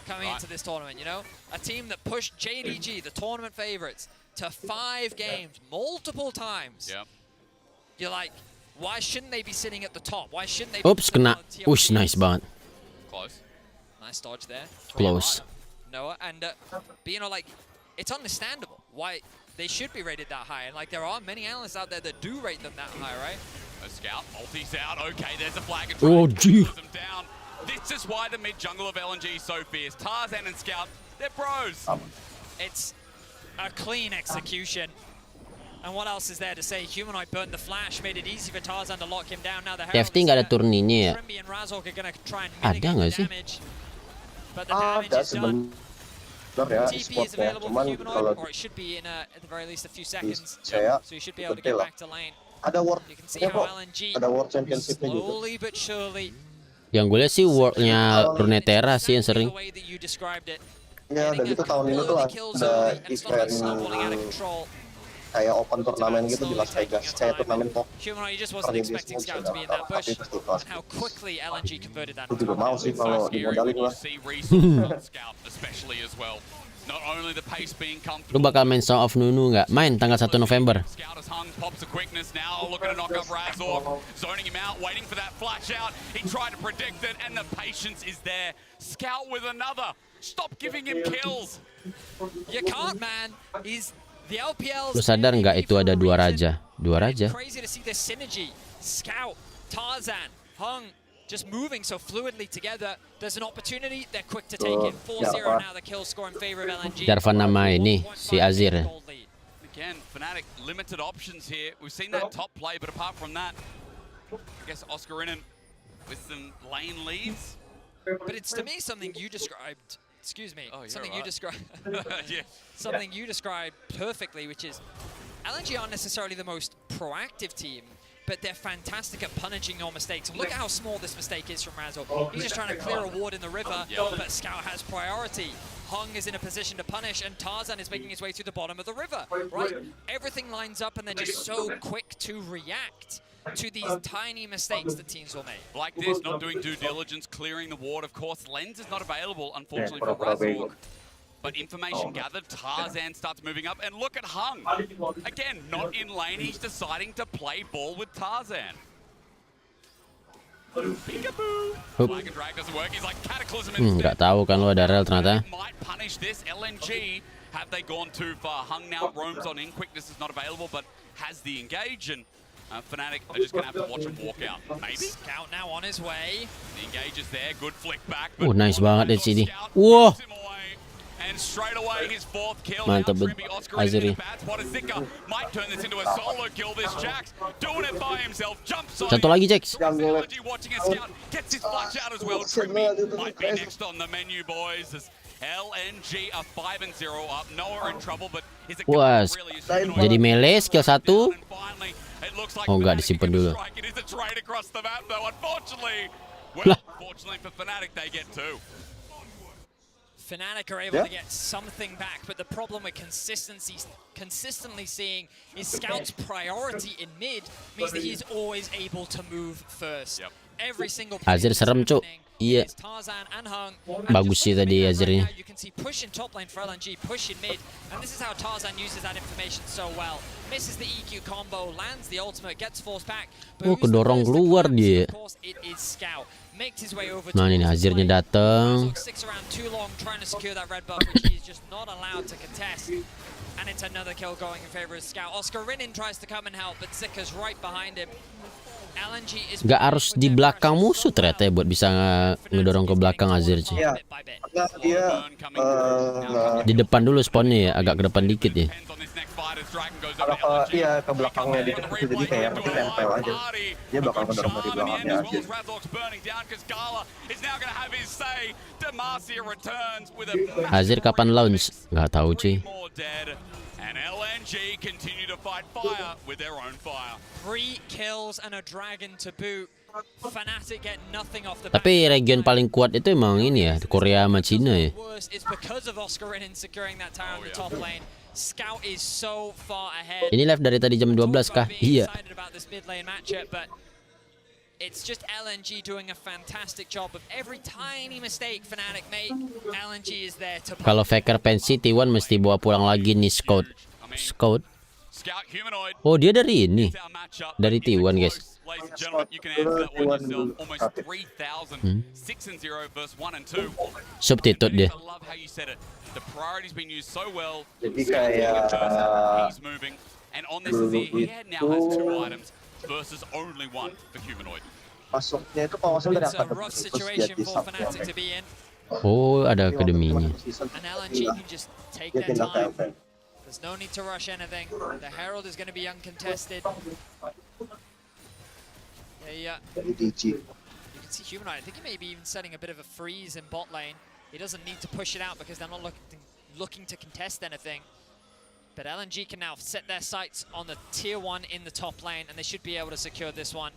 coming into this tournament, you know? A team that pushed JDG, the tournament favorites, to 5 games multiple times. Yep. You're like, why shouldn't they be sitting at the top? Why shouldn't they? Oops, kena. Ush, nice banget. Close. Nice dodge there. Close. Noah, and but you know, like, it's understandable why they should be rated that high, and like there are many analysts out there that do rate them that high, right? A scout, ulti's out. Okay, there's a flag. Oh, gee. Them down. This is why the mid jungle of LNG is so fierce. Tarzan and Scout, they're bros. It's a clean execution. And what else is there to say? Humanoid burned the flash, made it easy for Tarzan to lock him down. Now the TFT nggak ada turninya ya? Ada nggak sih? Ada sebenarnya e-sportnya, cuman kalau saya betul lah. Ada World Championship-nya gitu. Yang gue lihat sih World-nya Runeterra sih yang sering. Ya, dan itu tahun ini tuh ada event kayak open turnamen gitu di Las Vegas, kayak turnamen pop. Aku juga mau sih kalau dimodalin lah. Lu bakal main Song of Nunu nggak? Main tanggal 1 November. Lu sadar nggak itu ada 2 raja? 2 raja? Scout, Tarzan, Hung, just moving so fluidly together. There's an opportunity, they're quick to take it. 4-0 now, the kill score in favor of LNG. Jarvan nama ini si Azir. Again, Fnatic limited options here. We've seen that top play, but apart from that, I guess Oscar Innen with some lane leads. But it's to me something you described. Excuse me. Oh, something right. you described. Yeah. Something you described perfectly, which is LNG aren't necessarily the most proactive team, but they're fantastic at punishing your mistakes. Look at how small this mistake is from Razzle. He's just trying to clear a ward in the river, but Scout has priority. Hung is in a position to punish, and Tarzan is making his way through the bottom of the river. Right? Everything lines up, and they're just so quick to react to these tiny mistakes that teams will make. Like this, not doing due diligence, clearing the ward. Of course, Lens is not available, unfortunately, for Razzle. But information gathered, Tarzan starts moving up, and look at Hung. Again, not in lane, he's deciding to play ball with Tarzan. Peekaboo! Flag and drag doesn't work, he's like Cataclysm instead. Nggak tahu kan lo ada rel ternyata. Might punish this, LNG. Have they gone too far? Hung now roams on in, Quickness is not available, but has the engage, and Fnatic are just going to have to watch him walk out. Maybe? Scout now on his way. The engage is there, good flick back. Nice banget dari sini. Wow. And straight away his 4th kill. Mantap Azri. Might turn this into a solo kill. This Jax doing it by himself. Jumps on. Satu lagi Jax. Watching a scout gets his flash out as well. Trippy might be next on the menu, boys. As LNG are 5-0 up. Noah in trouble, but is it Wah, really jadi melee skill 1. It looks like Oh, nggak disimpan dulu. it is a trade across the map though, unfortunately. Well, fortunately for Fnatic, they get 2. Fnatic are able to get something back, but the problem we're consistently seeing is Scout's priority in mid means that he's always able to move first. Every single Azir serem, Cuk. Iya. Tarzan and Hung. Bagus sih tadi Azirnya. You can see push in top lane for LNG, push in mid, and this is how Tarzan uses that information so well. Misses the EQ combo, lands the ultimate, gets forced back. Oh, kedorong keluar dia. Of course, it is Scout. Makes his way over Nah, ini Azirnya datang. Sticks around too long trying to secure that red buff, which he's just not allowed to contest. And it's another kill going in favor of Scout. Oscar Rinin tries to come and help, but Zika's right behind him. Gak harus di belakang musuh ternyata ya buat bisa ngedorong ke belakang Azir sih. Iya, dia di depan dulu spawnnya ya, agak ke depan dikit ya. Kalau ke belakangnya dikit jadi kayak pasti tempel aja. Dia bakal ngedorong dari belakangnya aja. Azir kapan launch? Gak tahu cuy. And LNG continue to fight fire with their own fire. 3 kills and a dragon to boot. Fnatic get nothing off the Tapi region paling kuat itu emang ini ya, Korea sama Cina ya. It's because of Oscar Rinin securing that tower on the top lane. Scout is so far ahead. Ini live dari tadi jam 12 kah? Iya. It's just LNG doing a fantastic job of every tiny mistake Fnatic make. LNG is there to. Kalau Faker pensi T1 mesti bawa pulang lagi nih Scout. Scout. Oh, dia dari ini. Dari T1, guys. Ladies and gentlemen, you can answer that one yourself. Almost 3,000, 6-0 versus 1 and 2. Substitute dia. I love how you said it. The priority's been used so well. Jadi kayak He's moving, and on this is he now has 2 items versus only 1 for humanoid. Masuknya itu kalau dari It's a rough situation for Fnatic to be in. Oh, ada akademinya. And LNG can just take their time. There's no need to rush anything. The Herald is going to be uncontested. Yeah. You can see Humanoid. I think he may be even setting a bit of a freeze in bot lane. He doesn't need to push it out because they're not looking to contest anything. But LNG can now set their sights on the tier 1 in the top lane, and they should be able to secure this one.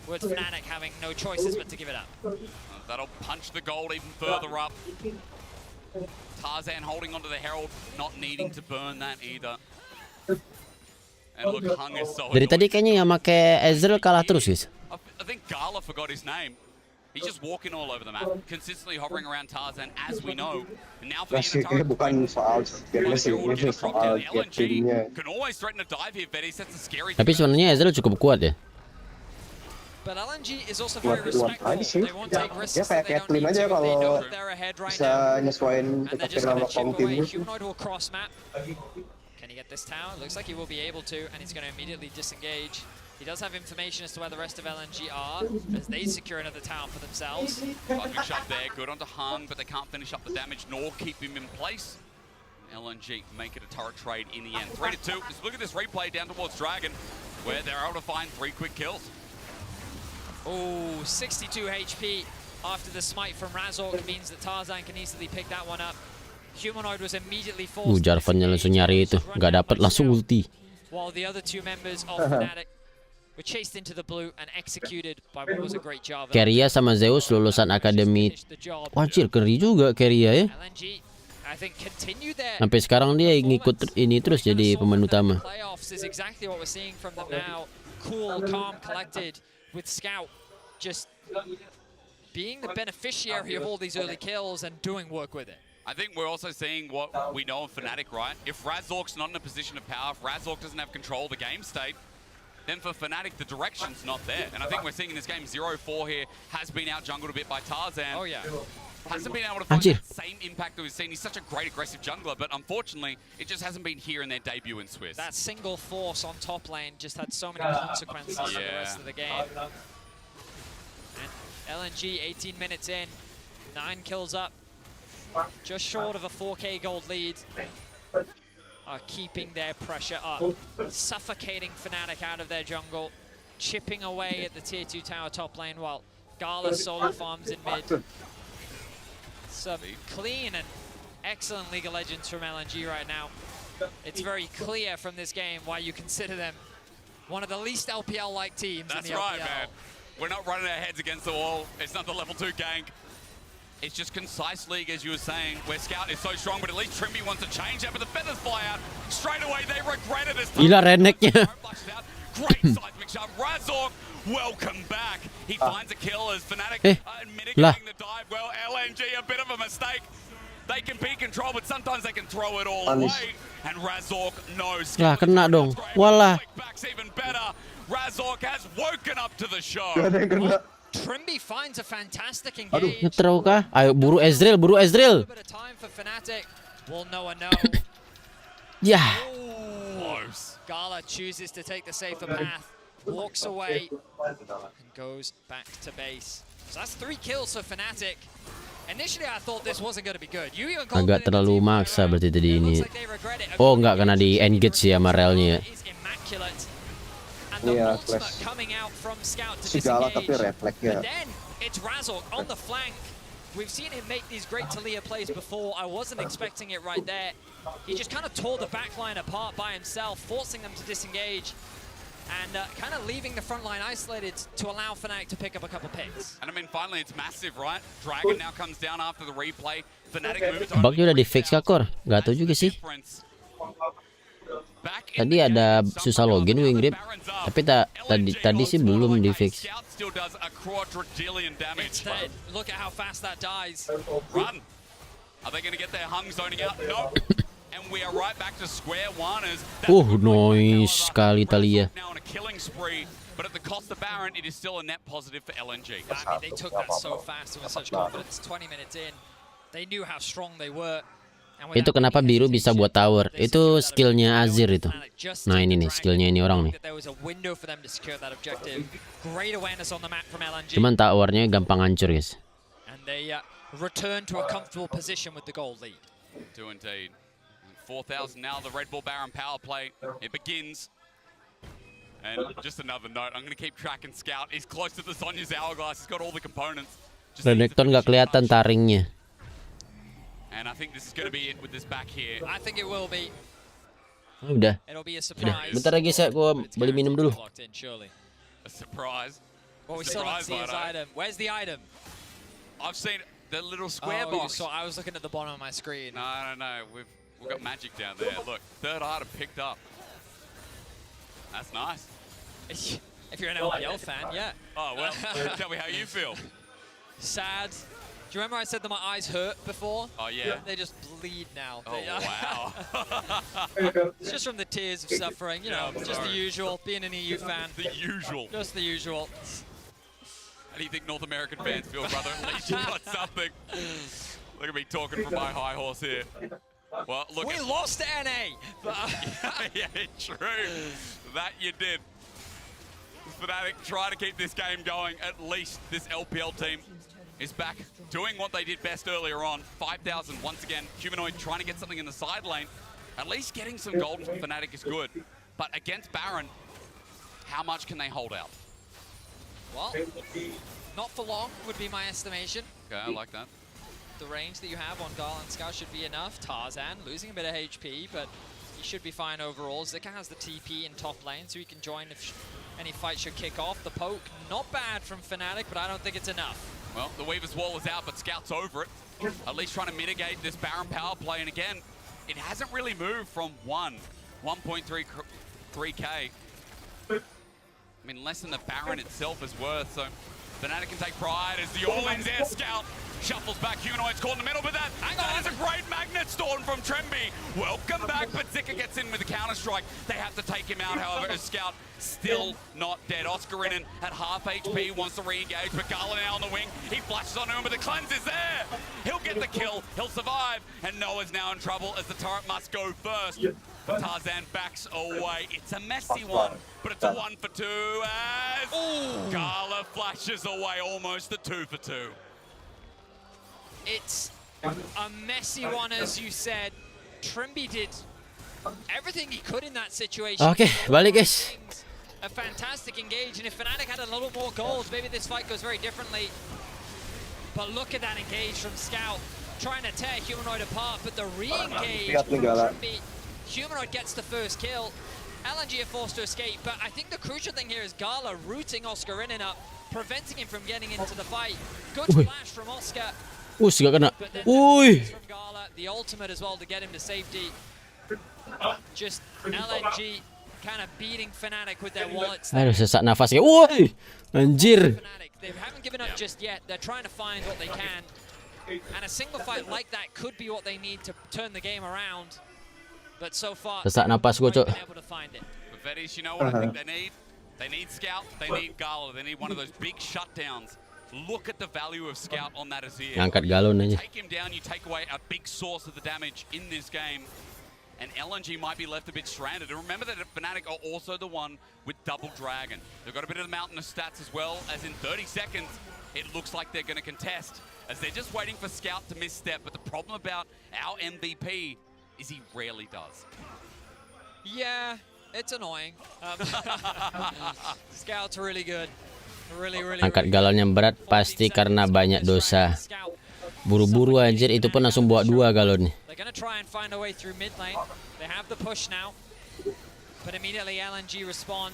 With Fnatic having no choices but to give it up. That'll punch the gold even further up. Tarzan holding onto the Herald, not needing to burn that either. And look, Hung is so Dari tadi kayaknya yang make Ezreal kalah terus, guys. I think Gala forgot his name. He's just walking all over the map, consistently hovering around Tarzan, as we know. And now for the bukan soal ini soal gamenya. Can always threaten a dive here, Betty. That's a scary. Tapi sebenarnya Ezreal cukup kuat ya. But LNG is also very respectful. They won't take risks. Dia kayak ketlin aja kalau bisa nyesuaiin ketepiran waktu tim. Humanoid will cross map. Can he get this tower? Looks like he will be able to, and he's going to immediately disengage. He does have information as to where the rest of LNG are, as they secure another tower for themselves. Good shot there, good onto Hung, but they can't finish up the damage nor keep him in place. LNG make it a turret trade in the end. 3-2. Just look at this replay down towards Dragon, where they're able to find 3 quick kills. Oh, 62 HP after the smite from Razork means that Tarzan can easily pick that one up. Humanoid was immediately forced. Jarvannya langsung nyari itu, nggak dapat langsung ulti. While the other 2 members of Fnatic were chased into the blue and executed by what was a great Java. Keria sama Zeus lulusan akademi. Wajir, keri juga Keria ya. Sampai sekarang dia ngikut ini terus jadi pemain utama. Playoffs is exactly what we're seeing from them now. Cool, calm, collected, with Scout just being the beneficiary of all these early kills and doing work with it. I think we're also seeing what we know of Fnatic, right? If Razork's not in a position of power, if Razork doesn't have control of the game state, then for Fnatic, the direction's not there. And I think we're seeing in this game, 0-4 here has been out-jungled a bit by Tarzan. Oh, yeah. Hasn't been able to find that same impact that we've seen. He's such a great aggressive jungler, but unfortunately, it just hasn't been here in their debut in Swiss. That single force on top lane just had so many consequences for the rest of the game. And LNG, 18 minutes in, 9 kills up. Just short of a 4K gold lead. Are keeping their pressure up. Suffocating Fnatic out of their jungle. Chipping away at the tier 2 tower top lane while Gala solo farms in mid. Some clean and excellent League of Legends from LNG right now. It's very clear from this game why you consider them one of the least LPL-like teams in the LPL. That's right, man. We're not running our heads against the wall. It's not the level 2 gank. It's just concise league, as you were saying, where Scout is so strong, but at least Trimbie wants to change that, but the feathers fly out. Straight away, they regret it as Gila rednecknya. Great seismic shot. Razork, welcome back. He finds a kill as Fnatic mitigating the dive. Well, LNG, a bit of a mistake. They can be controlled, but sometimes they can throw it all away. And Razork knows. Lah, kena dong. Walah. Back's even better. Razork has woken up to the show. Trimbie finds a fantastic engage. Aduh, ngetrau kah? Ayo buru Ezreal, buru Ezreal. A bit of time for Fnatic. Will Noah know? Yeah. Close. Gala chooses to take the safer path, walks away, and goes back to base. So that's 3 kills for Fnatic. Initially, I thought this wasn't going to be good. You even called Agak terlalu maksa berarti tadi ini. Oh, enggak kena di engage ya sama relnya. Iya, flash. Segala tapi refleks ya. Then it's Razork on the flank. We've seen him make these great Talia plays before. I wasn't expecting it right there. He just kind of tore the backline apart by himself, forcing them to disengage. And kind of leaving the front line isolated to allow Fnatic to pick up a couple picks. And I mean, finally, it's massive, right? Dragon now comes down after the replay. Fnatic moves on. Bugnya udah di fix kah, Kor? Gak tau juga sih. Tadi ada susah login WildRift, tapi tadi sih belum di fix. Look at how fast that dies. Run. Are they going to get their hung zoning out? No. And we are right back to square one as Noise sekali Talia. now on a killing spree, but at the cost of Baron, it is still a net positive for LNG. I mean, they took that so fast and with such confidence. 20 minutes in, they knew how strong they were. Itu kenapa biru bisa buat tower. Itu skillnya Azir itu. Nah ini nih skillnya ini orang nih. Cuman towernya gampang hancur guys. And they return to a comfortable position with the gold lead. Do indeed. 4,000 now, the Red Bull Baron power play. It begins. And just another note, I'm going to keep tracking Scout. He's close to the Sonya's hourglass. He's got all the components. Renekton gak kelihatan taringnya. And I think this is going to be it with this back here. I think it will be. Udah. It'll be a Udah. surprise. Bentar lagi saya gua beli minum dulu. A surprise. Well, we still don't see his item. Where's the item? I've seen the little square box. I was looking at the bottom of my screen. No. We've got magic down there. Look, 3rd item picked up. That's nice. If you're an LPL fan, yeah. Oh, well, tell me how you feel. Sad. Do you remember I said that my eyes hurt before? Oh, yeah. They just bleed now. Oh, wow. It's just from the tears of suffering, you know, just the usual, being an EU fan. The usual. Just the usual. How do you think North American fans feel, brother? At least you got something. Look at me talking from my high horse here. Well, look. We lost to NA! Yeah, true. That you did. Fnatic try to keep this game going. At least this LPL team is back doing what they did best earlier on. 5,000 once again. Humanoid trying to get something in the side lane. At least getting some gold from Fnatic is good. But against Baron, how much can they hold out? Well, not for long would be my estimation. Okay, I like that. The range that you have on Gala and Scout should be enough. Tarzan losing a bit of HP, but he should be fine overall. Zika has the TP in top lane, so he can join if any fight should kick off. The poke, not bad from Fnatic, but I don't think it's enough. Well, the Weaver's Wall is out, but Scout's over it. At least trying to mitigate this Baron power play. And again, it hasn't really moved from 1.33k. I mean, less than the Baron itself is worth, so Fnatic can take pride as the all-in's air Scout shuffles back. Humanoid's caught in the middle, but that is a great magnet storm from Trimbie. Welcome back, but Zika gets in with the counter-strike. They have to take him out, however, as Scout still not dead. Oscarinen at half HP, wants to re-engage, but Gala now on the wing. He flashes on him, but the cleanse is there. He'll get the kill, he'll survive, and Noah's now in trouble as the turret must go first. But Tarzan backs away. It's a messy one, but it's a 1 for 2 as Gala flashes away almost the 2 for 2. It's a messy one, as you said. Trimbie did everything he could in that situation. Okay, balik guys. A fantastic engage, and if Fnatic had a little more goals, maybe this fight goes very differently. But look at that engage from Scout. trying to tear Humanoid apart, but the re-engage Humanoid gets the first kill. LNG are forced to escape, but I think the crucial thing here is Gala rooting Oscar in and up, preventing him from getting into the fight. Good flash from Oscar. Gak kena. Uy. From Gala, the ultimate as well to get him to safety. Just LNG kind of beating Fnatic with their wallets. Aduh, sesak nafas ya. Woi. Anjir. They haven't given up just yet. They're trying to find what they can. And a single fight like that could be what they need to turn the game around. But so far, sesak napas gue, Cok. able to find it. But Vetties, you know what I think they need? They need Scout, they need Gala, they need one of those big shutdowns. Look at the value of Scout on that Azir. Ngangkat galon aja. Take him down, you take away a big source of the damage in this game. And LNG might be left a bit stranded. And remember that Fnatic are also the one with double dragon. They've got a bit of the mountainous stats as well, as in 30 seconds, it looks like they're going to contest, as they're just waiting for Scout to misstep. But the problem about our MVP is he rarely does. Yeah, it's annoying. Scout's really good. Really Angkat galon yang berat pasti karena banyak dosa. Buru-buru anjir, itu pun langsung bawa 2 galon nih. They're gonna try and find a way through mid lane. They have the push now, but immediately LNG respond.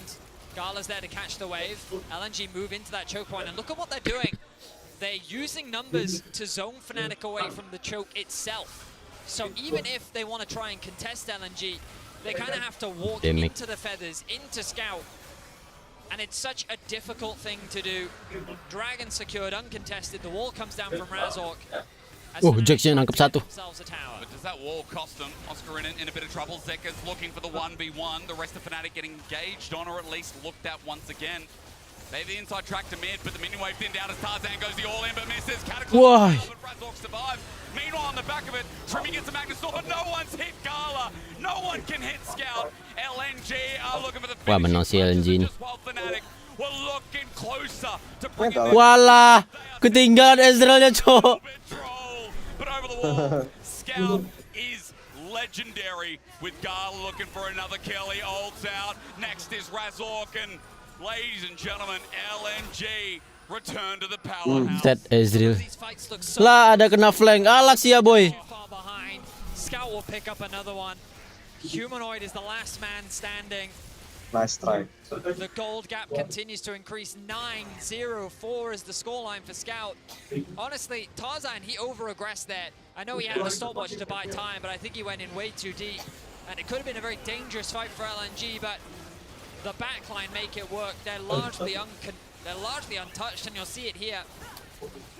Gala's there to catch the wave. LNG move into that choke point, and look at what they're doing. They're using numbers to zone Fnatic away from the choke itself. So even if they want to try and contest LNG, they kind of have to walk into the feathers, into Scout. And it's such a difficult thing to do. Dragon secured, uncontested. The wall comes down from Razork. Jackson nangkep satu. But does that wall cost them? Oscar in a bit of trouble. Zekka's looking for the 1v1. The rest of Fnatic getting engaged on, or at least looked at once again. They have the inside track to mid, but the mini wave thinned out as Tarzan goes the all-in, but misses. Cataclysm, but Razork survives. Meanwhile, on the back of it, Trimmy gets a Magnus Storm, but no one's hit Gala. No one can hit Scout. LNG are looking for the Wah, menang si LNG ini. We're looking closer to bringing Walah, ketinggalan Ezrealnya, Cok. But over the wall, Scout is legendary with Gala looking for another kill. He ults out. Next is Razork, and ladies and gentlemen, LNG return to the powerhouse. Set Ezreal. Lah, ada kena flank. Alak sih ya, boy. Scout will pick up another one. Humanoid is the last man standing. Nice try. The gold gap continues to increase. 9-0-4 is the scoreline for Scout. Honestly, Tarzan, he over-aggressed there. I know he had the stopwatch to buy time, but I think he went in way too deep. And it could have been a very dangerous fight for LNG, but the backline make it work. They're largely untouched, and you'll see it here.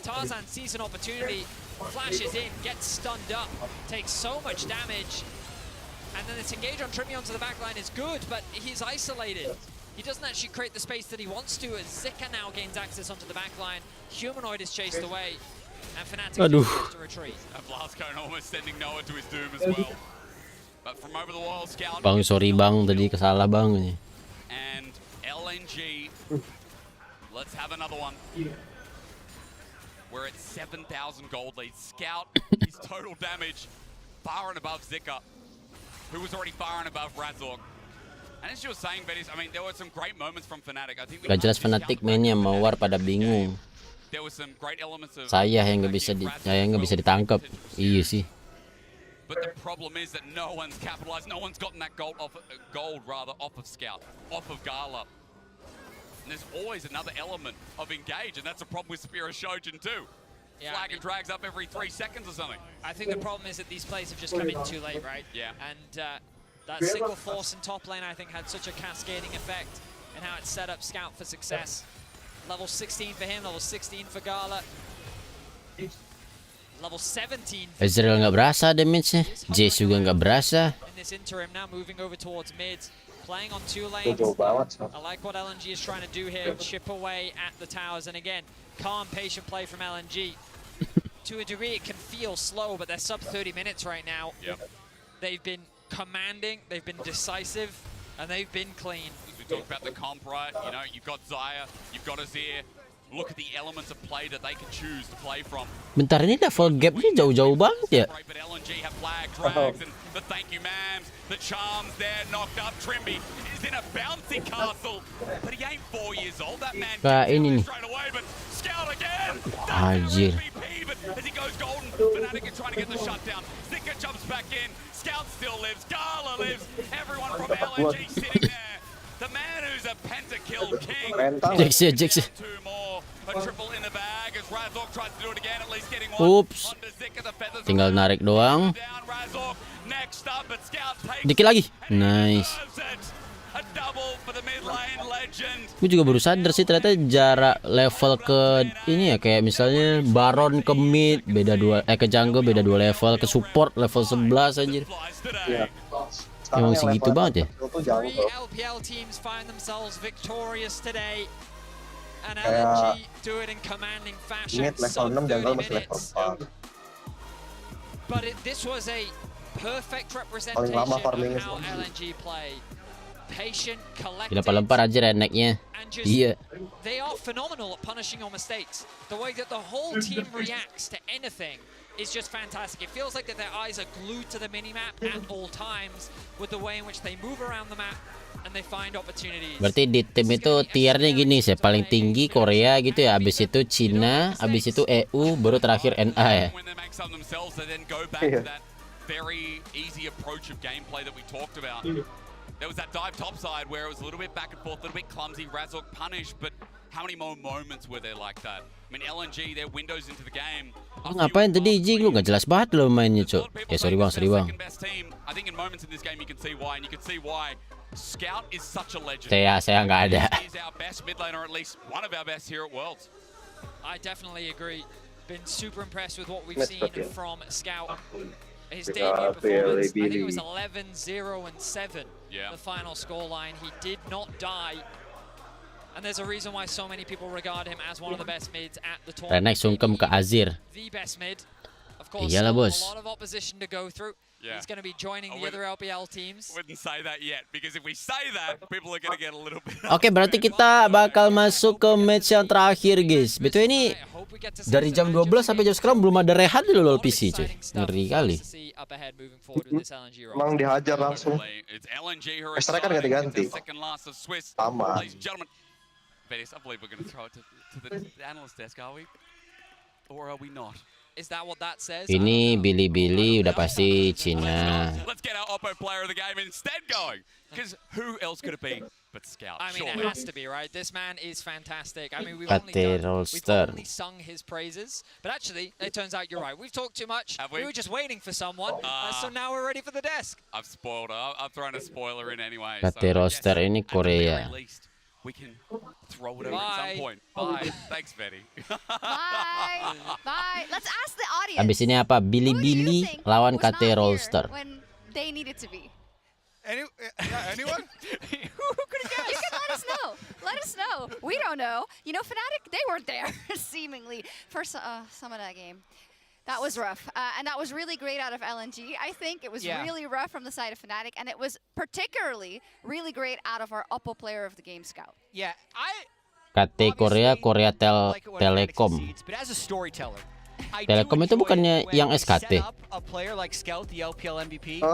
Tarzan sees an opportunity, flashes in, gets stunned up, takes so much damage. And then this engage on Trimmy onto the backline is good, but he's isolated. He doesn't actually create the space that he wants to, as Zika now gains access onto the backline. Humanoid is chased away, and Fnatic has to retreat. And Blastcone almost sending Noah to his doom as well. But from over the wall, Scout. Bang, sorry bang, tadi kesalah bang. And LNG, let's have another one. We're at 7,000 gold lead. Scout, his total damage far and above Zika, who was already far and above Razork. And as you were saying, Betty, I mean, there were some great moments from Fnatic. I think gak jelas Fnatic mainnya, mau war pada bingung. There was some great elements of Saya yang nggak bisa ditangkap. Iya sih. But the problem is that no one's capitalized. No one's gotten that gold off of Scout, off of Gala. And there's always another element of engage, and that's a problem with Spear Shojin too. Yeah, Flag and drags up every 3 seconds or something. I think the problem is that these plays have just come in too late, right? Yeah. And that single force in top lane, I think, had such a cascading effect in how it set up Scout for success. Level 16 for him, level 16 for Gala. Level 17 for Ezreal nggak berasa damage-nya. Jace juga nggak berasa. in this interim, now moving over towards mid. Playing on 2 lanes. I like what LNG is trying to do here, chip away at the towers. And again, calm, patient play from LNG. To a degree, it can feel slow, but they're sub 30 minutes right now. Yep. They've been commanding, they've been decisive, and they've been clean. As we talk about the comp, right? You know, you've got Xayah, you've got Azir, look at the elements of play that they can choose to play from. Bentar, ini level gapnya jauh-jauh banget ya. But LNG have flag drags and the thank you ma'ams, the charms there knocked up. Trimby is in a bouncy castle, but he ain't 4 years old. That man Kayak ini nih. straight away, but Scout again. Anjir. But as he goes golden, Fnatic is trying to get the shutdown. Zika jumps back in. Scout still lives. Gala lives. Everyone from LNG sitting there. The man who's a pentakill king. Jax ya, Jax ya. Two more. A triple in the bag as Razork tries to do it again, at least getting one. Ups. Tinggal narik doang. Next up, but Scout takes Dikit lagi. Nice. a double for the mid lane legend. Gue juga baru sadar sih ternyata jarak level ke ini ya, kayak misalnya Baron ke mid beda 2, ke jungle beda 2 level, ke support level 11 anjir. Iya. Emang segitu banget ya. Three LPL teams find themselves victorious today, and Kayak LNG do it in commanding fashion. mid level 6, jungle masih level 4. But this was a perfect Paling representation lama of farmingnya how LNG play. Patient, collected, Dilempar-lempar aja reneknya. and just Iya. they are phenomenal at punishing your mistakes. The way that the whole team reacts to anything is just fantastic. It feels like that their eyes are glued to the minimap at all times with the way in which they move around the map and they find opportunities. Berarti di tim itu tiernya gini sih, paling tinggi Korea gitu ya, abis itu Cina, abis itu EU, baru terakhir NA ya. When they make some themselves, they then go back to that very easy approach of gameplay that we talked about. There was that dive topside where it was a little bit back and forth, a little bit clumsy, Razork punished, but how many more moments were there like that? I mean, LNG, their windows into the game. Lu ngapain tadi Jing, lu gak jelas banget lo mainnya cok. Ya sorry bang. Best team. I think in moments in this game you can see why, and you can see why Scout is such a legend. Saya nggak ada. He's our best mid laner, or at least one of our best here at Worlds. I definitely agree. Been super impressed with what we've seen from Scout. His debut performance, I think it was 11-0-7, the final scoreline. He did not die. And there's a reason why so many people regard him as one of the best mids at the tournament. Renek sungkem ke Azir. The best mid. Of course, Iyalah, a bos. lot of opposition to go through. Yeah. He's going to be joining the other LPL teams. Wouldn't say that yet, because if we say that, people are going to get a little bit. Oke, berarti kita bakal masuk ke match yang terakhir guys. Betul ini dari jam 12 sampai jam sekarang belum ada rehat dulu lol PC cuy. Ngeri kali. Emang dihajar langsung. Extra kan ganti-ganti. Sama. I believe we're going to throw it to the analyst desk, are we? Or are we not? Is that what that says? Ini Billy udah pasti Cina. Let's get our Oppo player of the game instead going. Because who else could it be but Scout? I mean, surely. it has to be, right? This man is fantastic. I mean, we've Rollster. only sung his praises. But actually, it turns out you're right. We've talked too much. Have we? We were just waiting for someone. So now we're ready for the desk. I've spoiled her. I've thrown a spoiler in anyway. Rollster ini Korea. We can throw it over at some point. Bye. Thanks, Betty. Bye. Bye. Let's ask the audience. Abis ini apa? Billy lawan KT Rollster. When they needed to be. Anyone? Who could have guessed? You can let us know. Let us know. We don't know. You know, Fnatic, they weren't there, seemingly, for some of that game. That was rough. And that was really great out of LNG. I think it was really rough from the side of Fnatic, and it was particularly really great out of our Oppo player of the game, Scout. Yeah, KT Korea Telekom. But as a storyteller, Telekom itu bukannya yang SKT?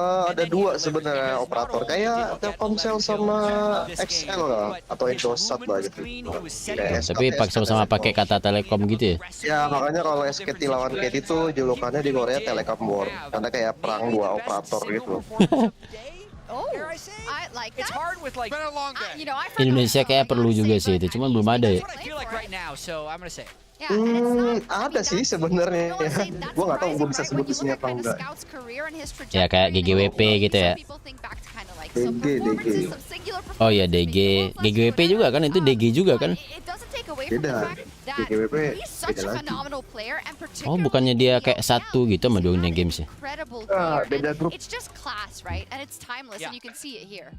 Ada dua sebenarnya operator, kayak Telkomsel sama XL lah, atau Indosat lah gitu. Tapi sama-sama pakai kata Telekom gitu ya? Ya makanya kalau SKT lawan KT itu julukannya di Korea Telekom War, karena kayak perang dua operator gitu. Indonesia kayak perlu juga sih itu, cuman belum ada ya. Ada sih sebenarnya. Gue nggak tahu gue bisa sebut di sini apa enggak. Ya kayak GGWP gitu ya. DG. Oh ya DG, GGWP juga kan, itu DG juga kan? Beda. GGWP beda lagi. Oh bukannya dia kayak satu gitu sama Dunia Games ya? Beda grup. It's just class, right? And it's timeless, and you can see it here.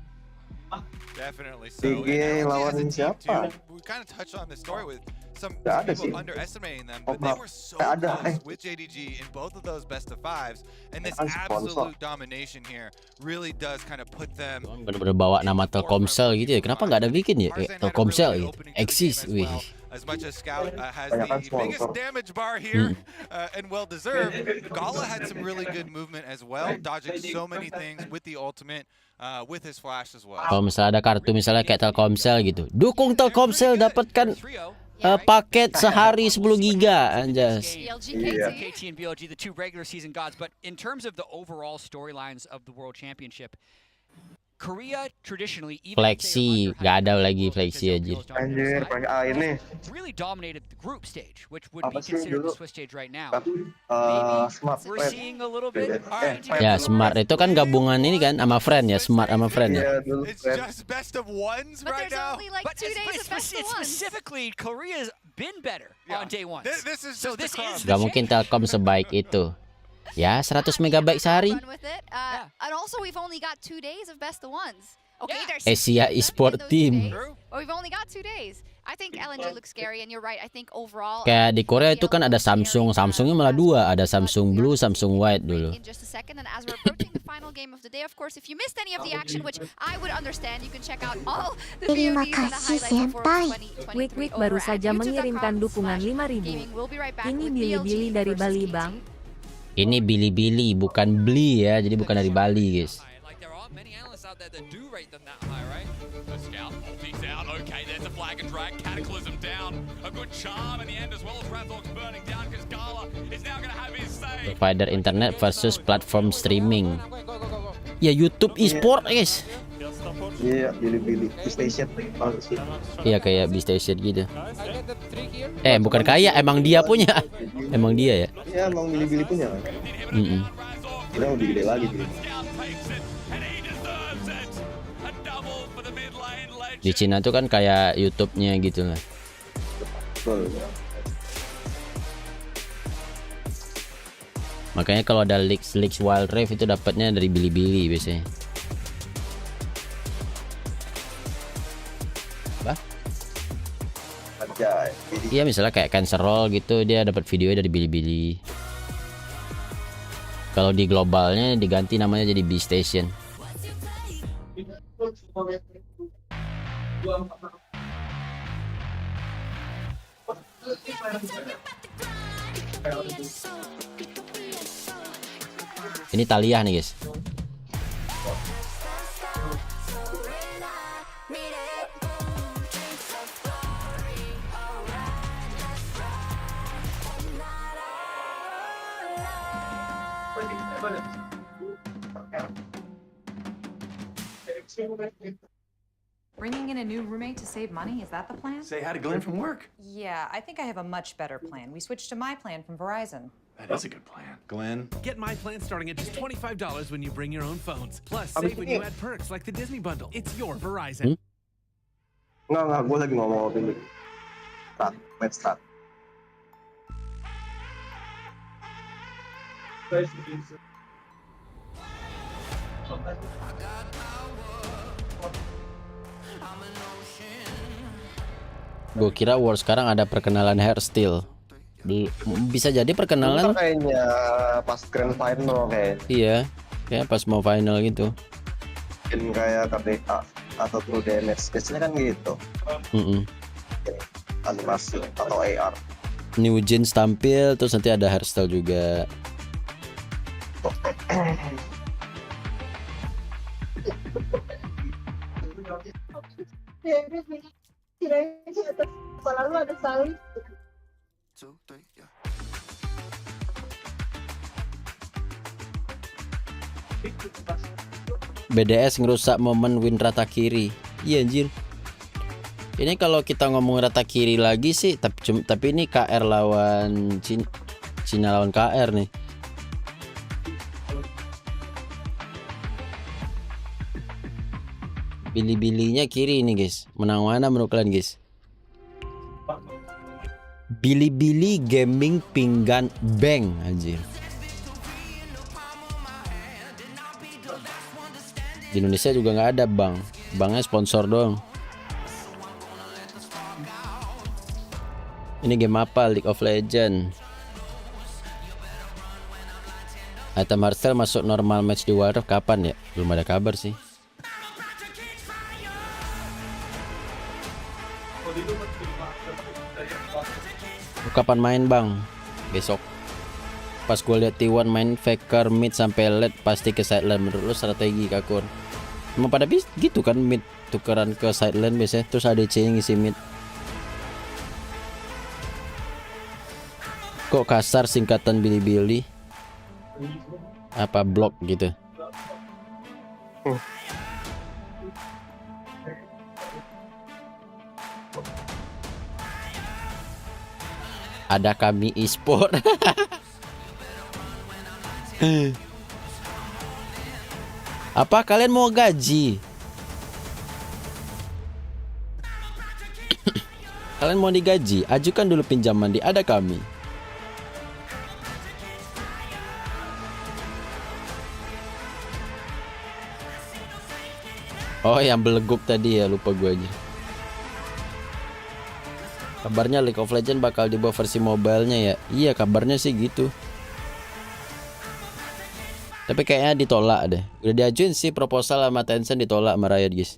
Definitely so. DG lawan siapa? We kind of touched on this story with some sih. people underestimating them, but they were so close with JDG in both of those best of fives, and this absolute domination here really does kind of put them. Bener-bener bawa nama Telkomsel gitu ya, kenapa nggak ada bikin ya? Telkomsel gitu, eksis, wih. as much as Scout has the biggest damage bar here and well deserved, Gala had some really good movement as well, dodging so many things with the ultimate, with his flash as well. Kalau misalnya ada kartu misalnya kayak Telkomsel gitu, dukung Telkomsel, dapatkan paket sehari 10 giga anjas. KT and BLG, the two regular season gods, but in terms of the overall storylines of the World Championship, Korea traditionally Flexi, gak ada lagi Flexi aja. Anjir, ini really dominated the group stage, which would be considered the Swiss stage right now. Smart We're seeing a little bit. Ya, Smart itu kan gabungan ini kan sama Friend ya, Smart sama Friend ya. It's just best of ones right now. But specifically, Korea's been better on day one. This is Gak mungkin Telkom sebaik itu. Ya, 100 megabyte sehari. And also we've only got 2 days of best of ones. Okay, there's Asia Esport Team. but we've only got 2 days. I think LNG looks scary, and you're right. I think overall. Kayak di Korea itu kan ada Samsung, Samsungnya malah dua, ada Samsung Blue, Samsung White dulu. In just a second, and as we're approaching the final game of the day, of course, if you missed any of the action, which I would understand, you can check out all the VODs and the highlights before 2023. Wik baru saja mengirimkan dukungan 5.000. Ini Billy dari Bali, Bang. Ini Billy, bukan Beli ya, jadi bukan dari Bali, guys. Provider internet versus platform streaming. Ya YouTube e-sport, guys. Iya, Billy Station. Iya kayak B-Station gitu. Bukan kayak, emang dia punya. Emang dia ya? Iya, emang Billy punya. Kita lebih gede lagi gitu. Di Cina tuh kan kayak YouTube-nya gitu lah. Makanya kalau ada leaks WildRift itu dapatnya dari Billy biasanya. Apa? Iya misalnya kayak Cancer Roll gitu, dia dapat videonya dari Billy. Kalau di globalnya diganti namanya jadi B-Station. Ini Talia nih guys. Bringing in a new roommate to save money, is that the plan? Say hi to Glenn from work. Yeah, I think I have a much better plan. We switched to my plan from Verizon. That is a good plan. Glenn. Get my plan starting at just $25 when you bring your own phones. Plus, save when you add perks like the Disney bundle. It's your Verizon. Nggak, gue lagi ngomong ini. Let's start. Gue kira War sekarang ada perkenalan hairstyle. Bisa jadi perkenalan. Kayaknya pas grand final kayak. Iya, kayak pas mau final gitu. Mungkin kayak KPA atau True Damage, biasanya kan gitu. Animasi atau AR. New Jeans tampil, terus nanti ada hairstyle juga. Kepala lu ada salib. BDS ngerusak momen win rata kiri. Iya anjir. Ini kalau kita ngomong rata kiri lagi sih, tapi ini KR lawan Cina lawan KR nih. Billy-Billy-nya kiri ini guys. Menang mana menurut kalian guys? Billy Gaming Pinggan Bank anjir. Di Indonesia juga nggak ada bang. Banknya sponsor doang. Ini game apa? League of Legends. Item hardstyle masuk normal match di WildRift kapan ya? Belum ada kabar sih. Lu kapan main bang? Besok. Pas gue liat T1 main faker mid sampai late pasti ke side lane. Menurut lu strategi Kakur? Emang pada gitu kan mid tukeran ke side lane biasanya. Terus ADC yang ngisi mid. Kok kasar singkatan Billy-Billy? Apa blok gitu? Ada kami e-sport. Apa kalian mau gaji? Kalian mau digaji? Ajukan dulu pinjaman di Ada Kami. Oh, yang beleguk tadi ya, lupa gue aja. Kabarnya League of Legends bakal dibawa versi mobile-nya ya. Iya, kabarnya sih gitu. Tapi kayaknya ditolak deh. Udah diajuin sih proposal sama Tencent, ditolak sama Riot, guys.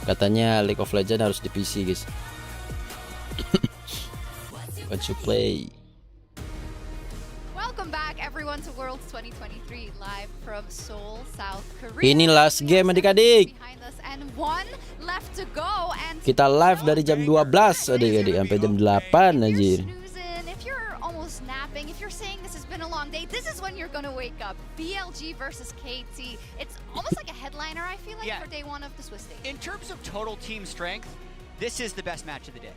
Katanya League of Legends harus di PC, guys. What you play? Welcome back everyone to Worlds 2023 live from Seoul, South Korea. Ini last game adik-adik. Kita live dari jam 12 adik-adik sampai jam 8 aja. If you're almost napping, if you're saying this has been a long day, this is when you're gonna wake up. BLG versus KT. It's almost like a headliner, I feel like, for day one of the Swiss stage. In terms of total team strength, this is the best match of the day.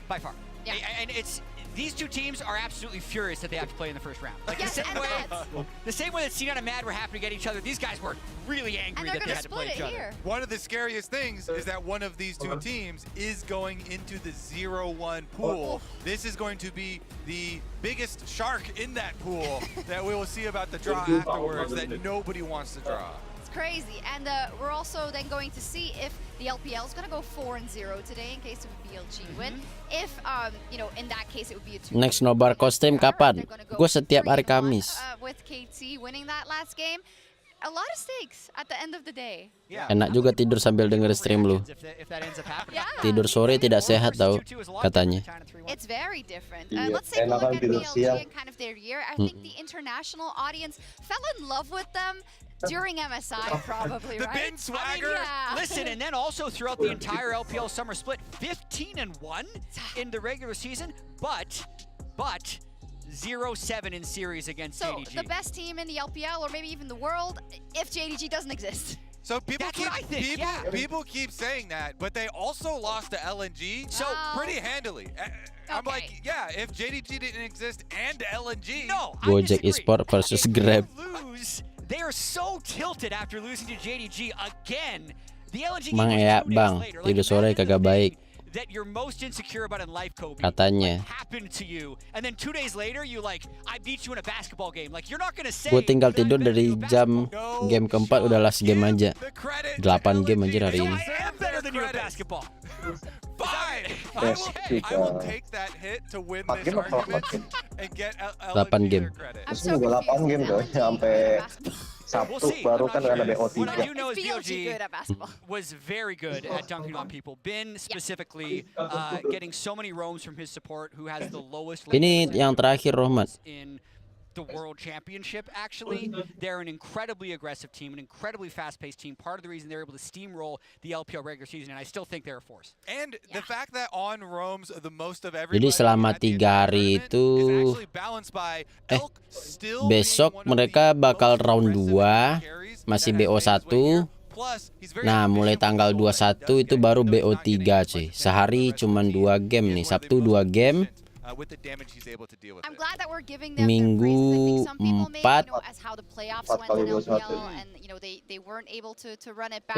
By far. Yeah. And it's these two teams are absolutely furious that they have to play in the first round. Like the same way that Cena and Mad were happy to get each other, these guys were really angry that they had to play each other. One of the scariest things is that one of these two teams is going into the 0-1 pool. This is going to be the biggest shark in that pool that we will see about the draw afterwards that nobody wants to draw. Crazy, and we're also then going to see if the LPL is going to go 4-0 today in case of a BLG win. If you know, in that case it would be a 2. Next Nobar kostum kapan? Gue setiap hari Kamis. With KT winning that last game, a lot of stakes at the end of the day. Enak juga tidur sambil denger stream lu. Tidur sore tidak sehat tau katanya. It's very different. Let's take a look at BLG and kind of their year. I think the international audience fell in love with them during MSI, probably, the right? big swagger. Listen, and then also throughout the entire LPL summer split, 15-1 in the regular season, but 0-7 in series against JDG. So the best team in the LPL, or maybe even the world, if JDG doesn't exist. So people keep saying that, but they also lost to LNG so pretty handily. I'm like, yeah, if JDG didn't exist and LNG, Gojek Esport versus Grab. They are so tilted after losing to JDG again. The LNG Mang ya bang, tidur sore kagak baik. That you're most insecure about in life, Kobe. Katanya. What happened to you? And then 2 days later, you like, I beat you in a basketball game. Like you're not gonna say. Gue tinggal tidur dari jam game keempat udah last game aja. 8 game aja hari ini. I will take that hit to win this argument and get 8 game. Terus juga 8 game tuh sampai Sabtu baru kan ada BO3. What I do know is BLG was very good at dunking on people. Bin specifically getting so many roams from his support who has the lowest. Ini yang terakhir Rohmat. In the World Championship, actually, they're an incredibly aggressive team, an incredibly fast-paced team. Part of the reason they're able to steamroll the LPL regular season, and I still think they're a force. And the fact that on roams the most of everybody. Jadi selama 3 hari itu, besok mereka bakal round 2, masih BO1. Nah, mulai tanggal 21 itu baru BO3 cuy. Sehari cuman 2 game nih. Sabtu 2 game. Minggu 4.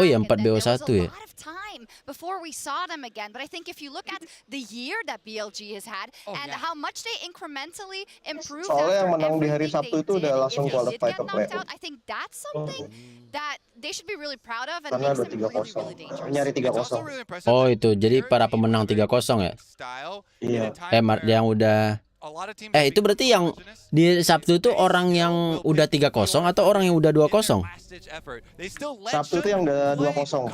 Oh ya 4 BO1 ya. Before we saw them again, but I think if you look at the year that BLG has had and how much they incrementally improved. Soalnya yang menang di hari Sabtu itu udah langsung qualify ke playoff. I think that's something that they should be really proud of and makes them really, really dangerous. Nyari 3-0. Oh itu, jadi para pemenang 3-0 ya? Iya. Yang udah Itu berarti yang di Sabtu itu orang yang udah 3-0 atau orang yang udah 2-0? Sabtu itu yang udah 2-0.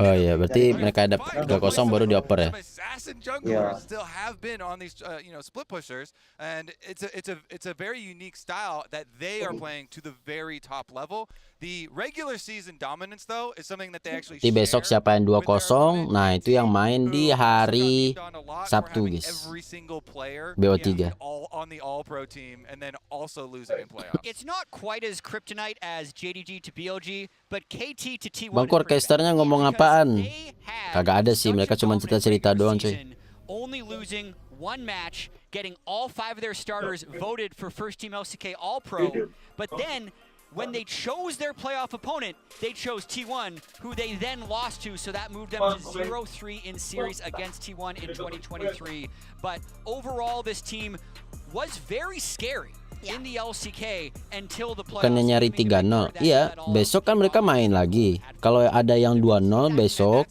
Oh iya, berarti mereka ada 3-0 baru dioper ya. Yeah. Still have been on these split pushers, and it's a very unique style that they are playing to the very top level. The regular season dominance though is something that they actually Di besok siapa yang 2-0, nah itu yang main di hari Sabtu guys. BO3. On the all-pro team and then also losing in playoffs. It's not quite as kryptonite as JDG to BLG, but KT to T1. Bang orkesternya ngomong apaan? Kagak ada sih, mereka cuma cerita-cerita doang cuy. Only losing one match, getting all 5 of their starters voted for first team LCK All-Pro, but then when they chose their playoff opponent, they chose T1, who they then lost to, so that moved them to 0-3 in series against T1 in 2023. But overall, this team was very scary in the LCK until the playoffs. Bukannya nyari 3-0. Iya, besok kan mereka main lagi. Kalau ada yang 2-0 besok,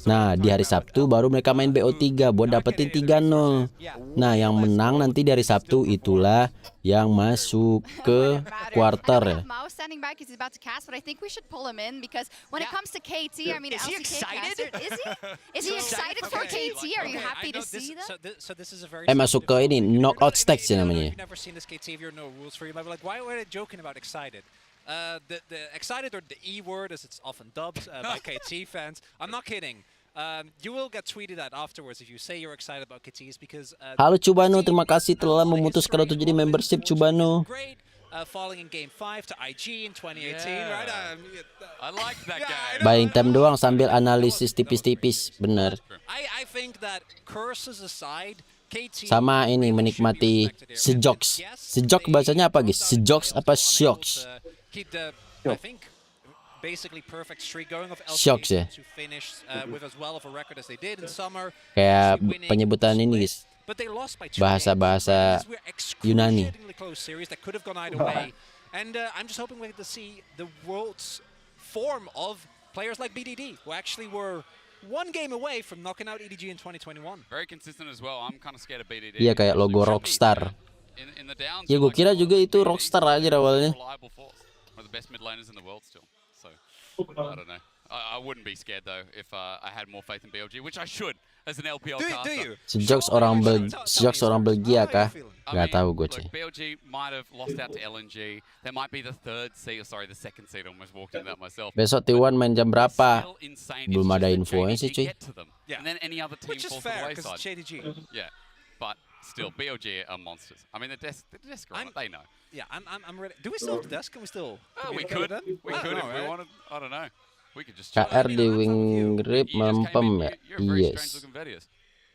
nah di hari Sabtu baru mereka main BO3 buat dapetin 3-0. Nah, yang menang nanti dari Sabtu itulah yang masuk ke quarter ya. Standing back, he's about to cast, but I think we should pull him in because when it comes to KT, I mean, is he excited? Is he excited for KT? Are you happy to see that? So this is a very Masuk ke ini knockout stage ya namanya. You've never seen this KT, if you know rules for you, might be like, why were they joking about excited? The excited, or the E word as it's often dubbed by KT fans. I'm not kidding. You will get tweeted at afterwards if you say you're excited about KTs because Halo Cubano, terima kasih telah memutuskan untuk jadi membership Cubano. Falling in game 5 to IG in 2018, right? I like that guy. Buying time doang sambil analisis tipis-tipis, bener. I think that curses aside, KT Sama ini menikmati sejoks. Sejok bacanya apa guys? Sejoks apa syoks? I think basically perfect streak going of Shocks ya. to finish with as well of a record as they did in summer. Kayak penyebutan ini guys. Bahasa-bahasa Yunani. And I'm just hoping we get to see the world's form of players like BDD, who actually were one game away from knocking out EDG in 2021. Very consistent as well. I'm kind of scared of BDD. Iya kayak logo Rockstar. Ya gue kira juga itu Rockstar aja awalnya. One of the best mid laners in the world still. So I don't know. I wouldn't be scared though if I had more faith in BLG, which I should as an LPL caster. Sejoks orang Belgia kah? Gak tahu gue cuy. BLG might have lost out to LNG. They might be the the second seed. Almost walked into that myself. Besok T1 main jam berapa? Belum ada infonya sih cuy. And then any other team Which is falls fair to the because wayside. JDG. Yeah, but still, BLG are monsters. I mean, the desk are on it, they know. Yeah, I'm ready. Do we still have the desk? Can we still? We could if we wanted. I don't know. We could just. KR di WildRift mempem ya. Yes.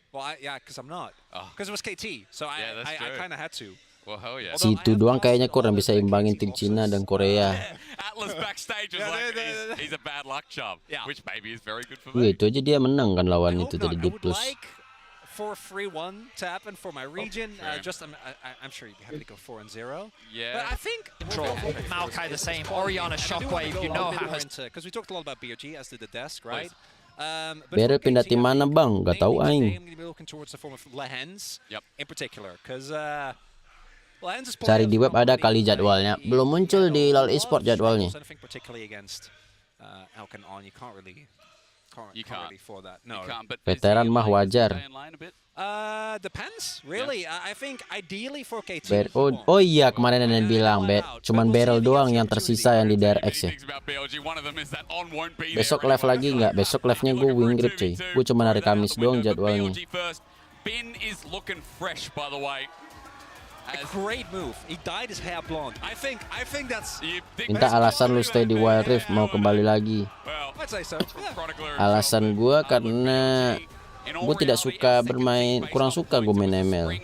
Well, yeah, because I'm not. Because it was KT, so I kind of had to. Well, hell yeah. Situ doang kayaknya kurang bisa imbangin tim Cina dan Korea. Atlas backstage was like, he's a bad luck charm, which maybe is very good for me. me. Itu aja dia menang kan lawan itu tadi di plus. For 3-1 to happen for my region, I'm sure you'd be happy to go 4-0. Yeah. But I think control Maokai the same. Oriana Shockwave, you know how because we talked a lot about BOG as did the desk, right? Beryl pindah tim mana bang? Gak tahu aing. Looking towards the form of Lehens, in particular, because cari di web ada kali jadwalnya. Belum muncul di LoL Esport jadwalnya. Particularly against Alkan on, you can't really. You can't. For that. No. Veteran mah wajar. Depends, really. I think ideally for KT. Oh iya, kemarin ada yang bilang cuman barrel doang yang tersisa yang di DRX ya. Besok live lagi nggak? Besok live-nya gue WildRift cuy. Gue cuma hari Kamis doang jadwalnya. Bin is looking fresh, by the way. A great move. He dyed his hair blonde. I think that's. Minta alasan lu stay di WildRift mau kembali lagi. Alasan gue karena gue tidak suka bermain, kurang suka gue main ML.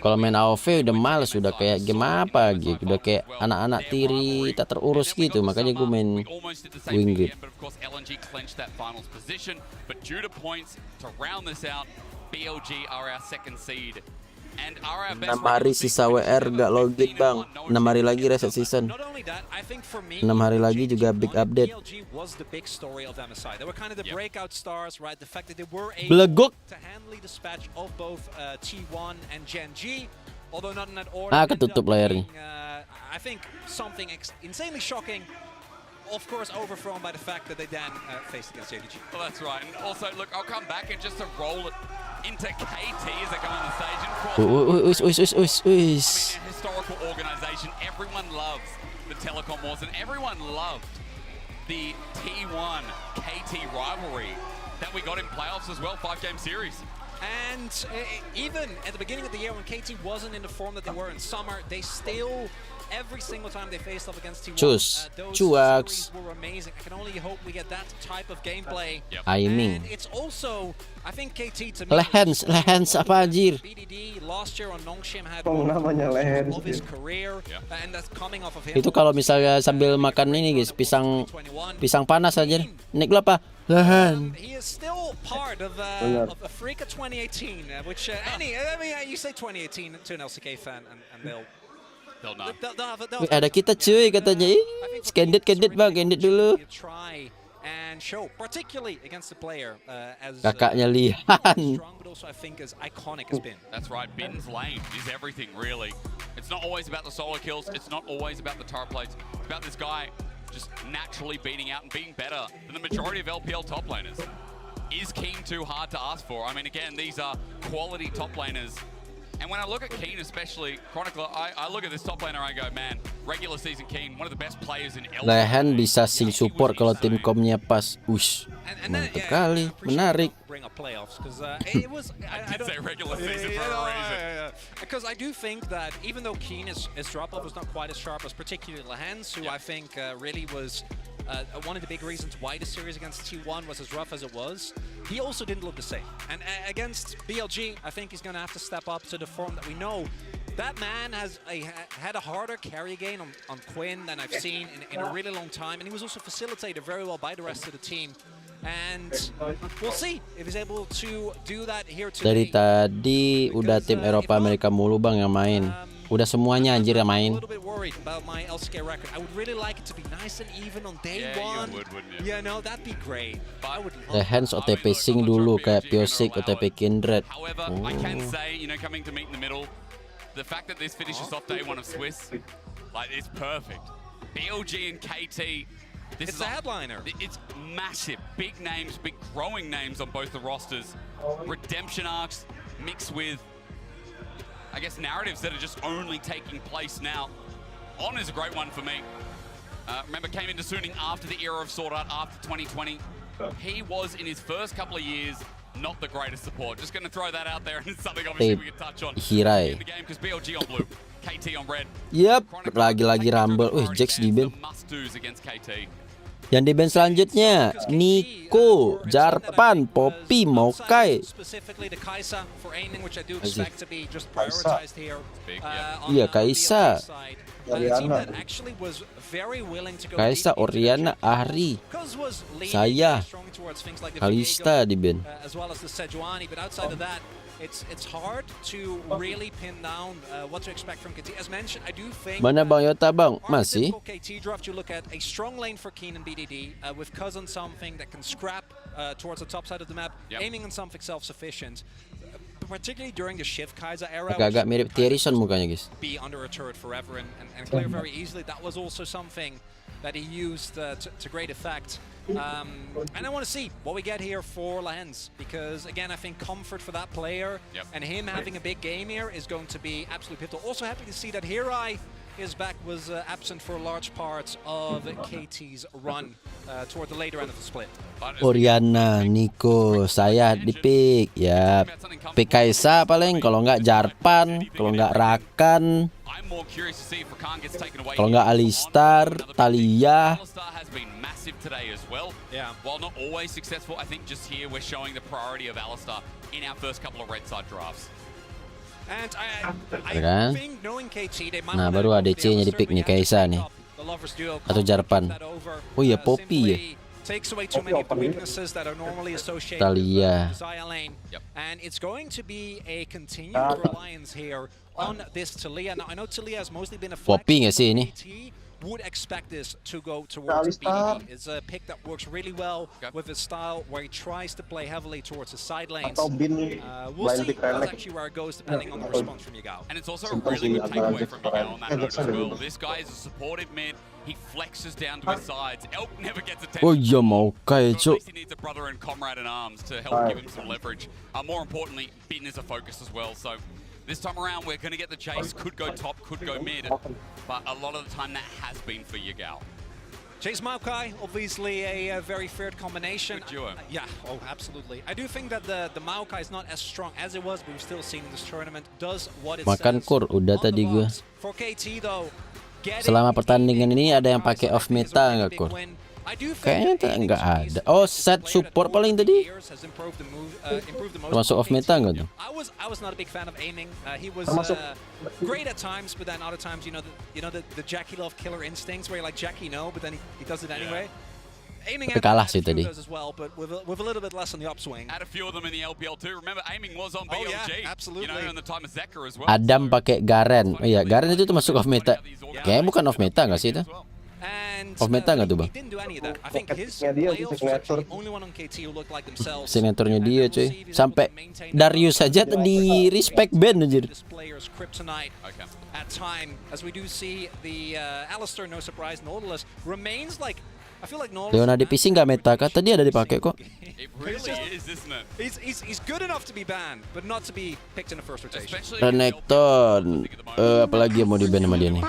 Kalau main AoV udah males, udah kayak game apa gitu, udah kayak anak-anak tiri tak terurus gitu, makanya gue main WildRift. And are our 6 best hari sisa WR gak login bang. 6 hari lagi reset season. 6 hari lagi juga big update. Beleguk. Ah, ketutup layarnya. I think something insanely shocking. Of course, overthrown by the fact that they then faced against JDG. Well, that's right. And also, look, I'll come back and just to roll it into KT as they go on the stage. And of course, I mean, a historical organization. Everyone loves the Telecom Wars, and everyone loved the T1 KT rivalry that we got in playoffs as well, 5-game series. And even at the beginning of the year when KT wasn't in the form that they were in summer, they still, every single time they faced off against T1, those series were amazing. I can only hope we get that type of gameplay. And it's also, I think KT to me, Lehens apa anjir? BDD last year on Nongshim had namanya Lehens of his career, and that's coming off of him. Itu kalau misalnya sambil makan ini guys, pisang panas aja. Nek lu apa? Lehen. He is still part of Africa 2018, which you say 2018 to an LCK fan, and they'll know. Ada kita cuy katanya. Candid bang, candid dulu. And show, particularly against the player as kakaknya Lian. Strong, but also I think as iconic as Bin. That's right, Bin's lane is everything really. It's not always about the solo kills. It's not always about the turret plays. It's about this guy just naturally beating out and being better than the majority of LPL top laners. Is Keen too hard to ask for? I mean, again, these are quality top laners. And when I look at Keen especially, Chronicler, I look at this top laner and I go, man, regular season Keen, one of the best players in LPL. Lehen bisa sing support kalau tim komnya pas. Ush, mantap kali, menarik. I did say regular season for a reason. Because I do think that even though Keen is drop-off was not quite as sharp as particularly Lehens, who I think really was one of the big reasons why the series against T1 was as rough as it was, he also didn't look the same. And against BLG, I think he's going to have to step up to the form that we know. That man has had a harder carry gain on Quinn than I've seen in a really long time, and he was also facilitated very well by the rest of the team. And we'll see if he's able to do that here today. Dari tadi udah tim Eropa Amerika mulu bang yang main. Udah semuanya anjir yang main. Lehens OTP Sing dulu kayak Piosik OTP Kindred. I can say, you know, coming to meet in the middle, the fact that this finishes off day 1 of Swiss, like, it's perfect. BLG and KT, this is a headliner. It's massive, big names, big growing names on both the rosters. Redemption arcs mixed with, I guess, narratives that are just only taking place now. On is a great one for me. Remember, came into Suning after the era of Sword Art, after 2020. He was, in his first couple of years, not the greatest support. Just going to throw that out there, and it's something obviously we can touch on. Hirai. In the game, because BLG on blue, KT on red. Yep, lagi Rumble. Jax di ban. Must-dos against KT. Yang di ban selanjutnya Nico, Jarpan, Poppy, Mokai. Iya, Kaisa. Kaisa, Oriana, Ahri, saya, Kalista di ban. It's hard to really pin down what to expect from KT. As mentioned, I do think mana Bang Yota Bang? Masih? KT draft, you look at a strong lane for Keen and BDD with Cousin something that can scrap towards the top side of the map, aiming on something self-sufficient. Particularly during the Shift Kaiser era, agak mirip Tierison mukanya guys. Be under a turret forever and clear very easily. That was also something that he used to great effect. And I want to see what we get here for Lehens, because again, I think comfort for that player and him having a big game here is going to be absolutely pivotal. Also happy to see that Hirai, his back was absent for large parts of KT's run toward the later end of the split. Oriana, Nico, saya di pick ya. Pick Kaisa paling, kalau nggak Jarpan, kalau nggak Rakan, kalau nggak Alistar, Talia. Today as well. While not always successful, I think just here we're showing the priority of Alistar in our first couple of red side drafts. And I think knowing KT, they might. Nah, baru ADC-nya di pick nih Kaisa nih. Atau Jarpan. Oh iya, Poppy ya. takes away too many of the weaknesses that are normally associated Talia. with Xayah lane. And it's going to be a continued reliance here on this Talia. Now, I know Talia has mostly been a flex. Poppy nggak sih ini? Would expect this to go towards BDD. It's a pick that works really well with his style, where he tries to play heavily towards his side lanes. We'll see actually where it goes depending on the response from YGY. And it's also a really good takeaway from YGY on that note as well. This guy is a supportive mid. He flexes down to his sides. Elk never gets attention. Oh iya mau kayak cuk. He needs a brother and comrade in arms to help give him some leverage. More importantly, Bin is a focus as well. So this time around, we're going to get the chase. Could go top, could go mid. But a lot of the time, that has been for YGY. Chase Maokai, obviously a very feared combination. Good duo. Yeah, oh, absolutely. I do think that the Maokai is not as strong as it was, but we've still seen this tournament does what it Makan says. kur udah tadi gua. For KT though, Selama pertandingan ini ada yang pakai off meta nggak kur? Kayaknya nggak ada. Oh, set support paling tadi. Termasuk off meta nggak tuh? I was not a big fan of aiming. He was great at times, but then other times, you know the Jackie Love killer instincts, where you're like Jackie no, but then he does it anyway. Aiming Tapi kalah sih tadi. as well, but with a little bit less on the upswing. Had a few of them in the LPL too. Remember, aiming was on BLG. Absolutely. You know, in the time of Zeka as well. Adam pakai Garen. Oh iya, Garen itu termasuk off meta. Kayaknya bukan off meta nggak sih itu? Off meta nggak tuh bang? Signaturnya dia cuy. Sampai Darius saja di respect band anjir. At time, as we do see the Alistair, no surprise, Nautilus remains like. I feel like Nautilus. Leona di PC nggak meta kah? Tadi ada dipakai kok. It really is, isn't it? He's good enough to be banned, but not to be picked in the first rotation. Renekton. Apalagi yang mau di ban sama dia nih?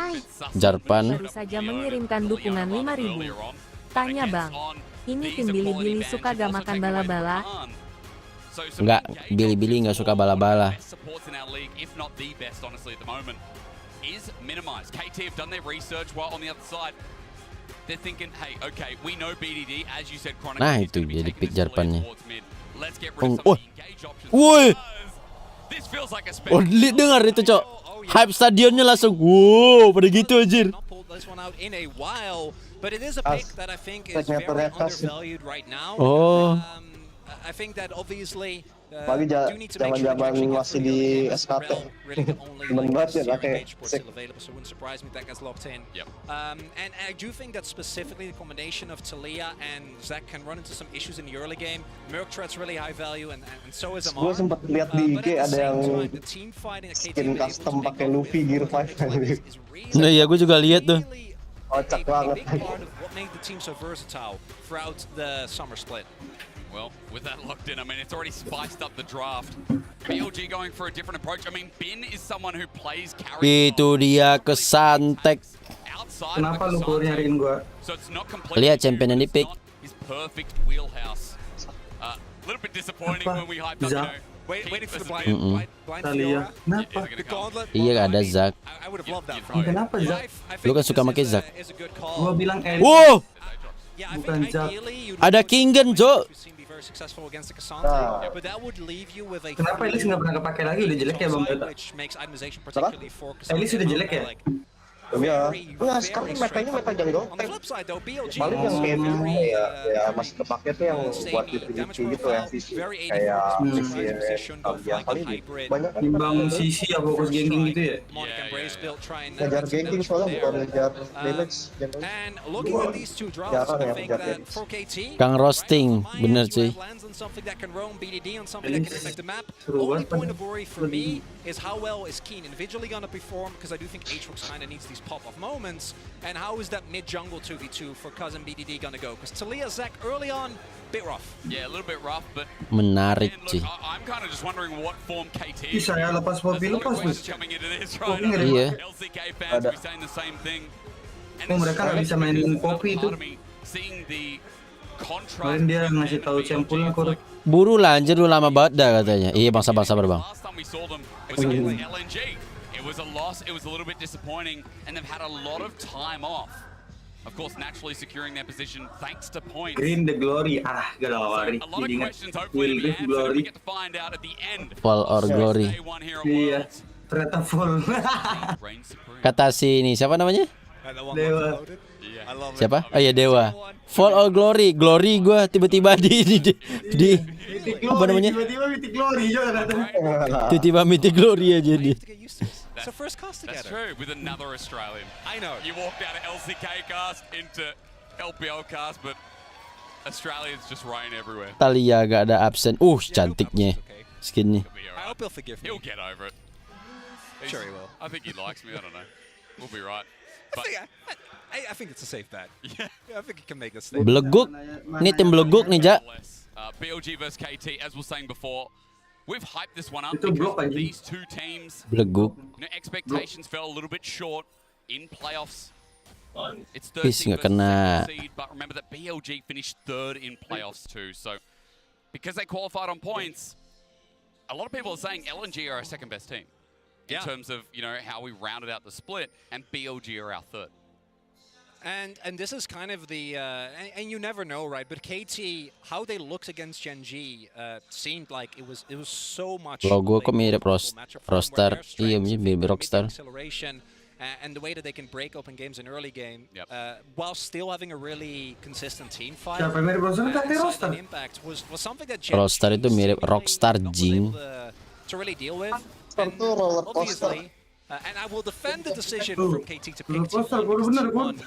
Jarpan. Baru saja mengirimkan dukungan 5.000. Tanya bang, ini tim Bilibili suka gak makan bala-bala? Nggak, Bilibili nggak suka bala-bala. They're thinking, hey, okay, we know BDD, as you said, Chronic. Nah itu dia di pick Jarpannya. Let's get rid of some engage options. Woi. This feels like a Oh, dengar itu, Cok. Hype stadionnya langsung. Wow, pada gitu anjir. But it is a pick that I think is very undervalued right now. Oh. I think that obviously Lagi zaman-zaman masih di SKT. Temen banget ya pakai sek. And I do think that specifically the combination of Talia and Zek can run into some issues in the early game. Merc threat's really high value and so is Amar. Gue sempat lihat di IG ada yang skin custom pakai Luffy Gear 5. Nah iya gue juga lihat tuh. Kocak banget. What made the team so versatile throughout the summer split? Well, with that locked in, I mean, it's already spiced up the draft. BLG going for a different approach. I mean, Bin is someone who plays carry. Itu dia kesantek. Kenapa lu baru nyariin gua? So it's not completely. Lihat champion yang di pick. His perfect wheelhouse. A little bit disappointing when we hyped up, you know. Waiting for the blind Talia. Kenapa? Iya ada Zak. I would have loved that from him. Kenapa Zak? Lu kan suka pakai Zak. Gua bilang Ellie. Wow. Bukan Zak. Ada Kingen, Jo. Successful against the Cassandra, but that would leave you with a. Kenapa Ellie nggak pernah kepake lagi? Udah jelek ya bang Beta. Ellie sudah jelek ya? Iya, enggak sekarang metanya meta jungle tank. Paling yang game ya masih kepake tuh yang buat utility gitu ya sisi kayak ya paling banyak timbang sisi ya fokus ganking gitu ya. Ngejar ganking soalnya bukan ngejar damage. Jarang ya ngejar damage. Kang roasting, bener sih. Seru banget. Is how well is Keen individually gonna perform, because I do think Aatrox kind of needs these pop-off moments, and how is that mid-jungle 2v2 for cousin BDD gonna go? Because Talia Zek early on, bit rough. Yeah, a little bit rough, but menarik sih. I'm kind of just wondering what form KT is. Saya lepas mobil lepas coming into this right. Iya. LCK fans be saying the same thing. Oh, mereka nggak bisa mainin kopi itu. Kemarin dia ngasih tahu sampulnya kok. Buru lah anjir, lu lama banget dah katanya. Iya bang, sabar bang. It was a loss, it was a little bit disappointing, and they've had a lot of time off. Of course, naturally securing their position thanks to points. Green the glory, glory. A lot of questions hopefully to be answered. We get to find out at the end. Fall or glory. Iya, ternyata full. Kata si ini siapa namanya? Dewa. Siapa? Oh ya Dewa. Fall or Glory. Glory gue tiba-tiba di apa namanya? Tiba-tiba Mythic Glory juga Tiba-tiba Mythic Glory aja dia. It's the first cast together. That's true, with another Australian. I know. You walked out of LCK cast into LPL cast, but Australians just reign everywhere. Talia gak ada absen. Cantiknya skinnya. I hope he'll forgive me. He'll get over it. Sure he will. I think he likes me, I don't know. We'll be right. But I think it's a safe bet. Yeah, I think he can make a statement. Beleguk. Ini tim beleguk nih, Ja. BLG versus KT, as we were saying before, we've hyped this one up because these two teams, Beleguk. expectations fell a little bit short in playoffs. It's Is third nggak kena. seed, but remember that BLG finished third in playoffs too. So because they qualified on points, a lot of people are saying LNG are our second best team in terms of how we rounded out the split, and BLG are our third. And this is kind of the and you never know, right? But KT, how they looked against Gen G seemed like it was so much. Logo kok mirip Rockstar. Iya, mirip Rockstar. And the way that they can break open games in early game, while still having a really consistent team fight. The impact was something that Gen Rockstar itu mirip Rockstar Jing. To really deal with. And obviously. And I will defend the decision from KT to pick T1.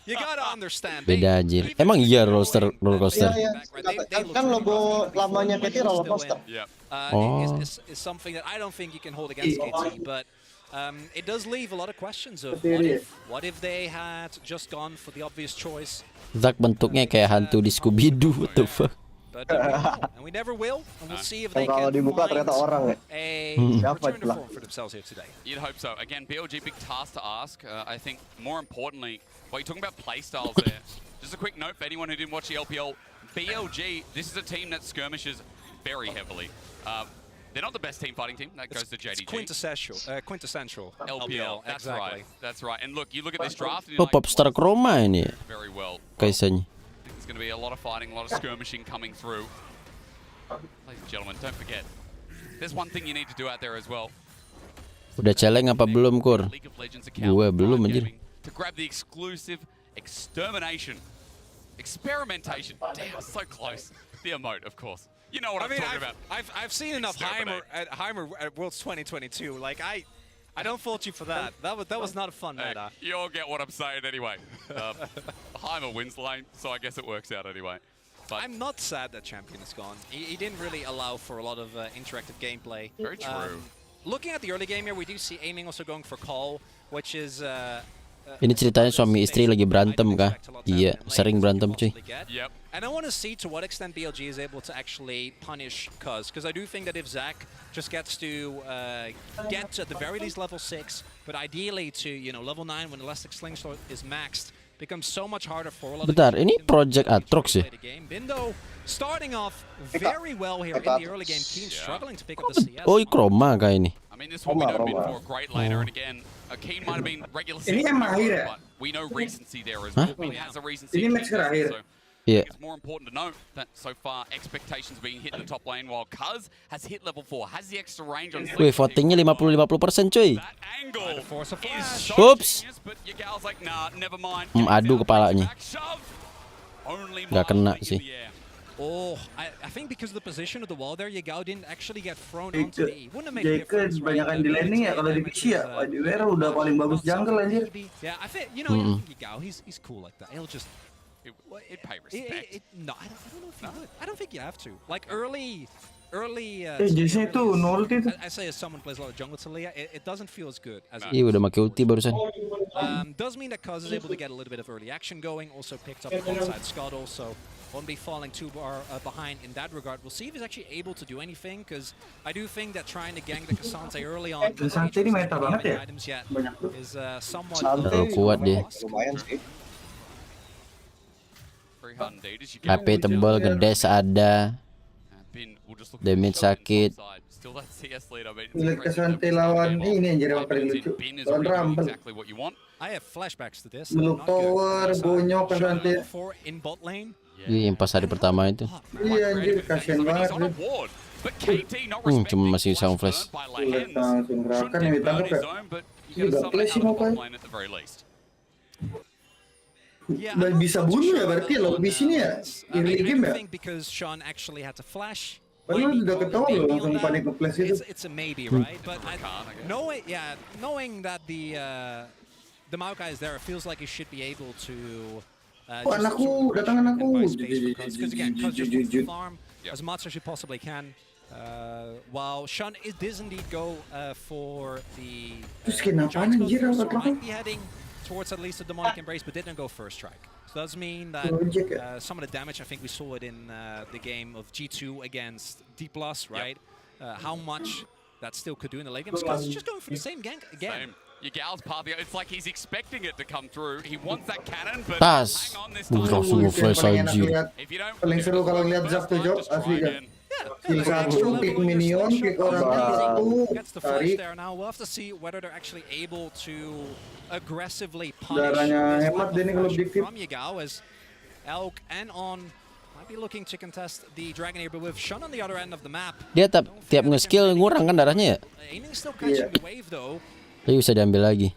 You gotta understand. Beda aja. Emang iya roller coaster. Kan logo lamanya KT roller coaster. Is something that I don't think you can hold against KT, but it does leave a lot of questions of what if they had just gone for the obvious choice. Zack bentuknya kayak hantu di Scooby-Doo, what the fuck. And we never will, and we'll see if they can dibuka ternyata orang a return to form for themselves here today. You'd hope so. Again, BLG, big task to ask. I think more importantly, while you're talking about play styles there, just a quick note for anyone who didn't watch the LPL, BLG, this is a team that skirmishes very heavily. They're not the best team fighting team. That goes to JDG. It's quintessential LPL. That's exactly. right. That's right. And look, you look at this draft. And Oh, Popstar Chroma ini. Very well. Kaisannya. There's going to be a lot of fighting, a lot of skirmishing coming through. Ladies and gentlemen, don't forget, there's one thing you need to do out there as well. Udah celeng apa belum, Kur? Gue belum anjir. To grab the exclusive experimentation. Damn, so close. The emote, of course. You know what I'm talking about. I've seen enough Heimer at Worlds 2022. Like I don't fault you for that. That was not a fun meta. You'll get what I'm saying anyway. Heimer wins lane, so I guess it works out anyway. But I'm not sad that Champion is gone. He didn't really allow for a lot of interactive gameplay. Very true. Looking at the early game here, we do see aiming also going for call, which is. Ini ceritanya suami istri lagi berantem kah? Iya, sering berantem cuy. Yep. And I want to see to what extent BLG is able to actually punish Cuz, because I do think that if Zack just gets to get to at the very least level 6, but ideally to level 9 when Elastic Slingshot is maxed, becomes so much harder for a lot of. Bentar, ini Project Atrox ya? Bindo starting off very well here in the early game. Keen struggling to pick up the CS. Oh, Chroma kah ini? I mean, this one we know been for a great laner, and again, Keen might have been regular Ini season, yang mahir ya? but we know recency there as well. I mean, it has a recency. Ini match terakhir. So Yeah. it's more important to note that so far expectations being hit in the top lane, while Cuz has hit level 4, has the extra range on. Wih, votingnya 50% cuy. Angle is so Oops. genius, but your gal's like, nah, never mind. Adu kepalanya. Only Gak kena sih. Oh, I think because of the position of the wall there, Yagao didn't actually get thrown onto the E. Wouldn't have made a difference. Banyakan di laning ya kalau di PC ya. WildRift udah paling bagus jungle anjir. Yeah, I think I think Yagao, he's cool like that. He'll just It'd pay respect. No, I don't know if he would. I don't think you have to. Like early. Disini tuh ulti tuh. I say as someone plays a lot of jungle Talia, it doesn't feel as good as. Iya udah pakai ulti barusan. Does mean that Cuz is able to get a little bit of early action going. Also picked up the onside Scuttle, so won't be falling too far behind in that regard. We'll see if he's actually able to do anything, because I do think that trying to gank the Cassante early on Cassante ini meta banget ya. Is somewhat Terlalu kuat dia. Lumayan sih. HP tebal, gedes ada. Damage sakit. Lihat Cassante lawan ini anjir yang paling lucu. Lawan Rumble. I have flashbacks to this. Meluk tower, bonyok Cassante. Iya, yang pas hari pertama itu. Iya anjir, kasihan banget. Cuma masih sound flash. Langsung gerakan yang ditangkap ya. Ini udah play sih mau bisa bunuh ya berarti lo di sini ya early game ya. Padahal udah ketawa loh langsung panik nge-flash itu. It's a maybe, right? But knowing that the Maokai is there, it feels like he should be able to. Anakku, datangan aku. Because again, just farm as much as you possibly can. While Shun does indeed go for the. Terus kenapa anjir awat might be heading towards at least the demonic embrace, but didn't go first strike. So does mean that some of the damage, I think we saw it in the game of G2 against D+, right? How much that still could do in the late game. Because he's just going for the same gank again. YGY's part of the, it's like he's expecting it to come through. He wants that cannon, but Tas. Langsung nge-flash anjir. Paling seru kalau lihat Zap tuh Job asli kan. Kill satu, kick minion, kick orang satu, tarik. We'll have to see whether they're actually able to aggressively punish darahnya hemat deh nih kalau objektif. from YGY as Elk and On might be looking to contest the Dragon Air, but with Shun on the other end of the map. Dia tiap nge-skill ngurang kan darahnya ya? Aiming still catching the wave though. Tapi bisa diambil lagi.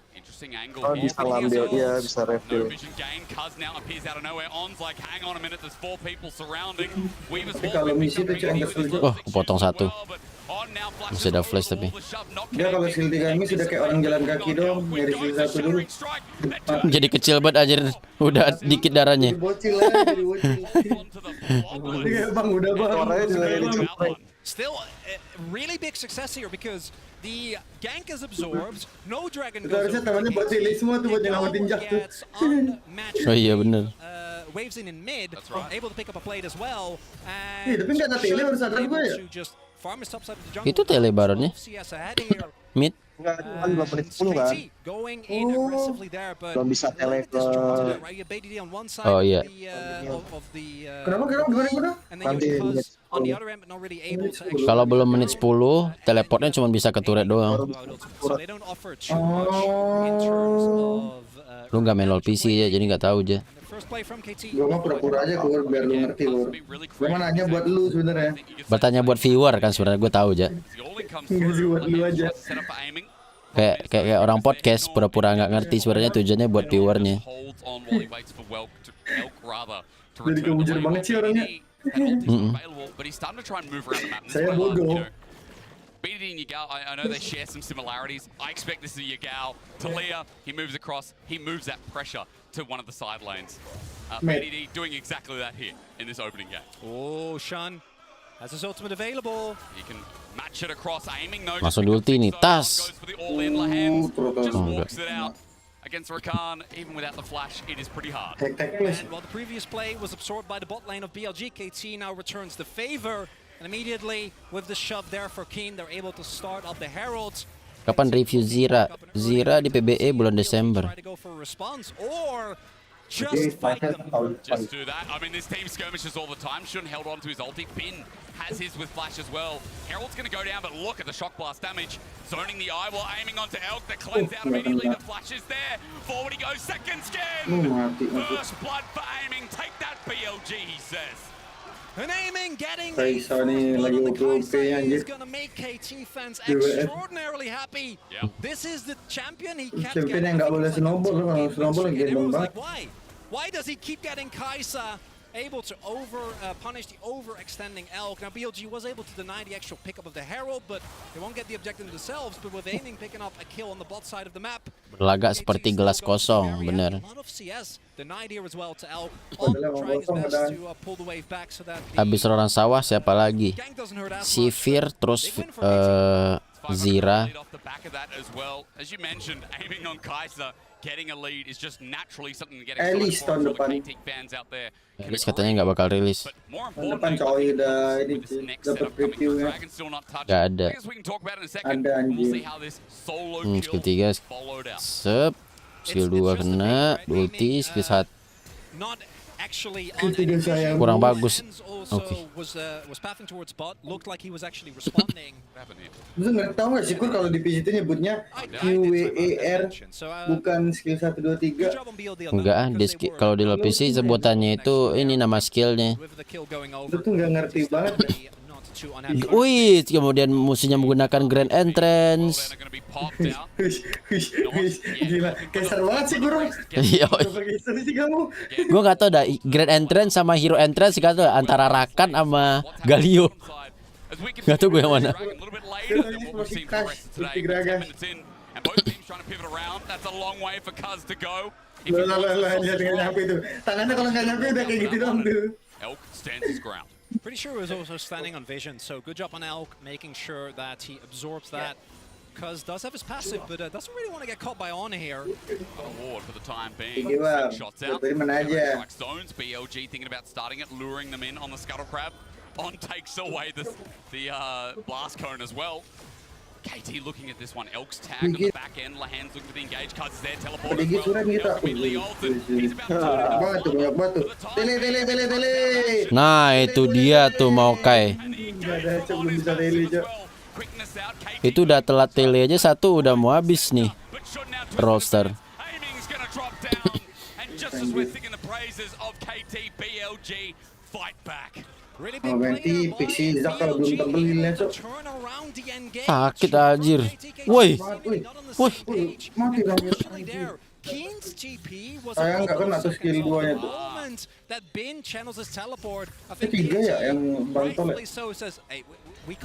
Oh, bisa ngambil, iya bisa refill. Kalau misi tuh cuma kesel juga. Oh, kepotong satu. Masih ada flash tapi. Dia kalau skill 3 miss udah kayak orang jalan kaki dong, nyari skill 1 dulu. Jadi kecil banget anjir. Udah dikit darahnya. Bocil aja, jadi bocil. Iya bang, udah bang. Still a really big success here because the gank is absorbed, no dragon goes harusnya temannya buat silih semua tuh buat nyelamatin Jak tuh. Oh iya bener. Waves in mid, able to pick up a plate as well. Iya, tapi nggak ada tele harus ada gue ya. Itu tele baronnya. Mid. Enggak, kan belum menit 10 kan. Belum bisa tele ke. Oh iya. Kenapa gimana? Nanti menit 10. Kalau belum menit 10, teleportnya cuma bisa ke turret doang. Lu nggak main LoL PC ya, jadi nggak tahu aja. Gue mah pura-pura aja keluar biar lu ngerti Lur. Gue mah nanya buat lu sebenarnya. Bertanya buat viewer kan sebenarnya gue tahu aja. Nggak sih buat lu aja. Kayak orang podcast pura-pura nggak ngerti sebenarnya tujuannya buat viewernya. Jadi kebujur banget sih orangnya. Saya bodoh. BDD and YGY, I know they share some similarities. I expect this is YGY. Talia, he moves across, he moves that pressure to one of the side lanes. BDD doing exactly that here in this opening game. Oh, Shun has his ultimate available. He can match it across, aiming no. Masuk di ulti nih, tas. Goes for the all-in Lahen, just walks it out. Against Rakan, even without the flash, it is pretty hard. And while the previous play was absorbed by the bot lane of BLG, KT now returns the favor. And immediately, with the shove there for Keen, they're able to start up the Heralds. Kapan review Zira? Zira di PBE bulan Desember. Just fight them. Just do that. I mean, this team skirmishes all the time. Shun held on to his ulti. Bin has his with flash as well. Herald's going to go down, but look at the shock blast damage. Zoning the eye while aiming onto Elk. The cleanse out immediately. The flash is there. Forward he goes. Second skin. First blood for aiming. Take that, BLG, he says. And aiming, getting Kaisa nih lagi OP anjir. gonna make KT fans extraordinarily happy. This is the champion he kept Champion yang nggak boleh snowball, kalau snowball gendong banget. Why does he keep getting Kaisa able to punish the overextending Elk? Now BLG was able to deny the actual pickup of the Herald, but they won't get the objective themselves. But with aiming picking up a kill on the bot side of the map, Berlagak seperti gelas kosong, bener. Habis orang sawah siapa lagi? Sivir terus Zira. Elis tahun depan. Elis katanya nggak bakal rilis. Tahun depan coy udah ini dapat previewnya. Nggak ada. Ada anjir. Skill 3 sep. Skill 2 kena. Ulti skill 1 kurang bagus. Oke. Lu nggak tahu nggak sih Kur kalau di PC itu nyebutnya QWER bukan skill 1 2 3. Enggak ah, kalau di PC sebutannya itu ini nama skillnya. Lu tuh nggak ngerti banget. Wih, kemudian musuhnya menggunakan Grand Entrance. Gila, keser banget sih Guru. Iya. Gue nggak tahu dah Grand Entrance sama Hero Entrance nggak tahu antara Rakan sama Galio. Nggak tahu gue yang mana. Dia tinggal nyampe itu. Tangannya kalau nggak nyampe udah kayak gitu dong tuh. Elk stands his ground. Pretty sure he was also standing on vision, so good job on Elk, making sure that he absorbs that. Cuz does have his passive, but doesn't really want to get caught by Honor here. Award for the time being. Shots out. Strike zones. BLG thinking about starting it, luring them in on the scuttle crab. On takes away the blast cone as well. KT looking at this one. Elk's tagged on the back end. Lahan's looking to be engaged. Cuz is there. Teleport as well. Elk immediately ulted. He's about to Tele. Nah, itu dia tuh Maokai. Itu udah telat tele aja satu udah mau habis nih. Roster. Oh, berarti Pixie Zak kalau belum terbeli besok. Sakit anjir. Woi. Woi. Mati dong. Sayang nggak kena tuh skill 2-nya tuh. Ketiga ya yang bantol ya.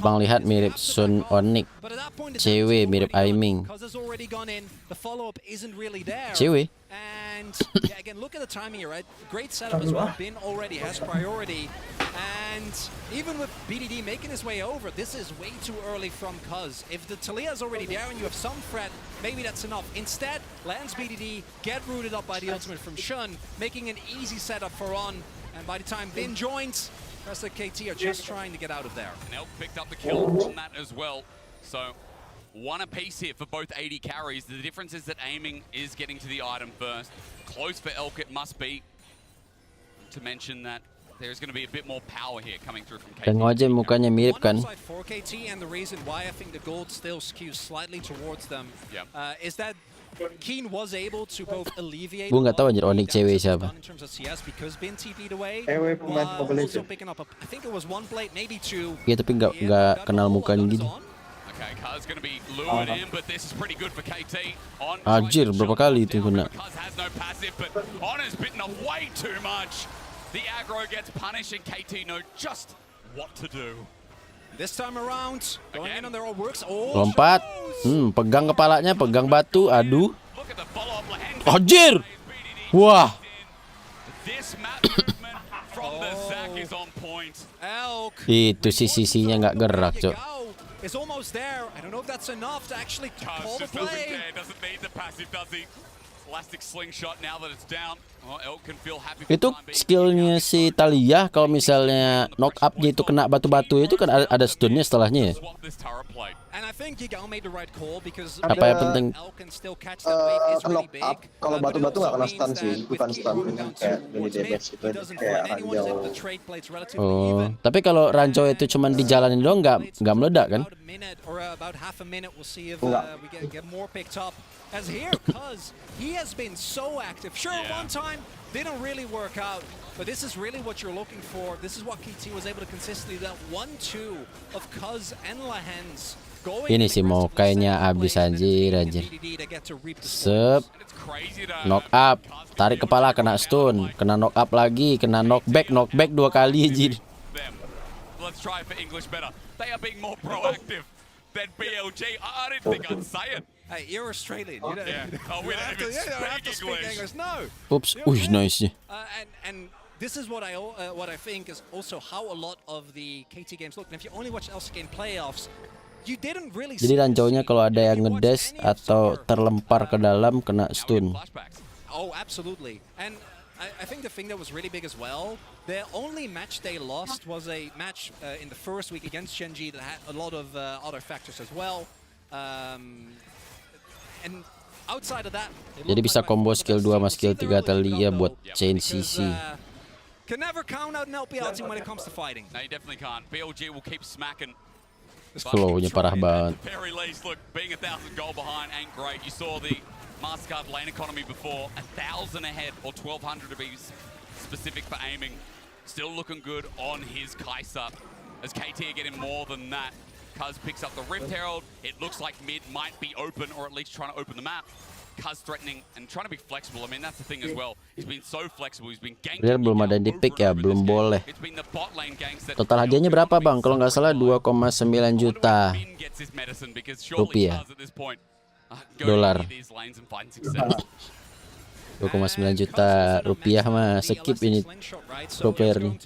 Bang lihat mirip Sun Onyx. Cewek mirip Aiming. Cewek. And yeah, again, look at the timing here, right? Great setup as well. Bin already has priority. And even with BDD making his way over, this is way too early from Cuz. If the Talia is already there and you have some threat, maybe that's enough. Instead, lands BDD, get rooted up by the ultimate from Shun, making an easy setup for On. And by the time Bin joins, the rest of KT are just trying to get out of there. And Elk picked up the kill on that as well. So one apiece here for both AD carries. The difference is that aiming is getting to the item first. Close for Elk it must be. To mention that there's going to be a bit more power here coming through from KT. Tengok aja mukanya mirip kan. For KT, and the reason why I think the gold still skews slightly towards them is that Keen was able to both alleviate. Gue nggak tahu anjir Onyx cewek siapa. In terms of CS because Bin TP'd away. Pemain Mobile Also picking up I think it was one blade, maybe two. Iya tapi nggak kenal mukanya gitu. Okay, Cuz going to be lured in, but this is pretty good for KT. On Anjir, berapa kali itu kena? Cuz has no passive, but On is bitten off way too much. The aggro gets punished, and KT know just what to do. This time around, going in on their own works. Oh, Lompat. Pegang kepalanya, pegang batu, aduh. Anjir. Wah. This map movement from the Zac is on point. Itu sisinya nggak gerak, Cok. Is almost there. I don't know if that's enough to actually call the play. Doesn't need the passive, does he? Elastic slingshot now that it's down. Oh, Elk can feel happy. Itu skillnya si Talia kalau misalnya knock up-nya itu kena batu-batu itu kan ada stunnya setelahnya ya. Apa yang penting? Knock up kalau batu-batu nggak kena stun sih, bukan stun kayak mini damage itu kayak ranjau. Oh, tapi kalau ranjau itu cuma dijalanin doang nggak meledak kan? As here, Cuz, he has been so active. Sure, one time didn't really work out, but this is really what you're looking for. This is what KT was able to consistently do. That 1-2 of Cuz and Lahan's. Ini sih mau kayaknya abis anjir. Sep. Knock up, tarik kepala kena stun, kena knock up lagi, kena knockback 2 kali anjir. Let's try for English better. They are being more proactive than BLG. I didn't think I'd say it. Hey, you're Australian. You don't, Oh, we don't even have to speak English. No. Oops. Nice. And this is what I think is also how a lot of the KT games look. And if you only watch LC game playoffs, you didn't really. Jadi ranjaunya kalau ada yang ngedash atau terlempar ke dalam kena stun. Oh, absolutely. And I think the thing that was really big as well, their only match they lost was a match in the first week against Shenji that had a lot of other factors as well. And outside of that, jadi bisa combo skill 2 sama skill 3 Talia buat chain CC. Can never count out an LPL team when it comes to fighting. No, you definitely can't. BLG will keep smacking. Slow-nya parah banget. Very least, look, being 1,000 goal behind ain't great. You saw the Mastercard lane economy before, 1,000 ahead, or 1,200 to be specific for aiming. Still looking good on his Kai'Sa. as KT are getting more than that. Cuz picks up the Rift Herald. It looks like mid might be open, or at least trying to open the map. Cuz threatening and trying to be flexible. I mean, that's the thing as well. He's been so flexible. He's been ganking. Biar belum ada di pick ya, belum boleh. It's been the bot lane ganks that Total hadiahnya berapa bang? Kalau nggak salah 2,9 juta rupiah. Dolar. 2,9 juta rupiah mah skip ini pro player nih.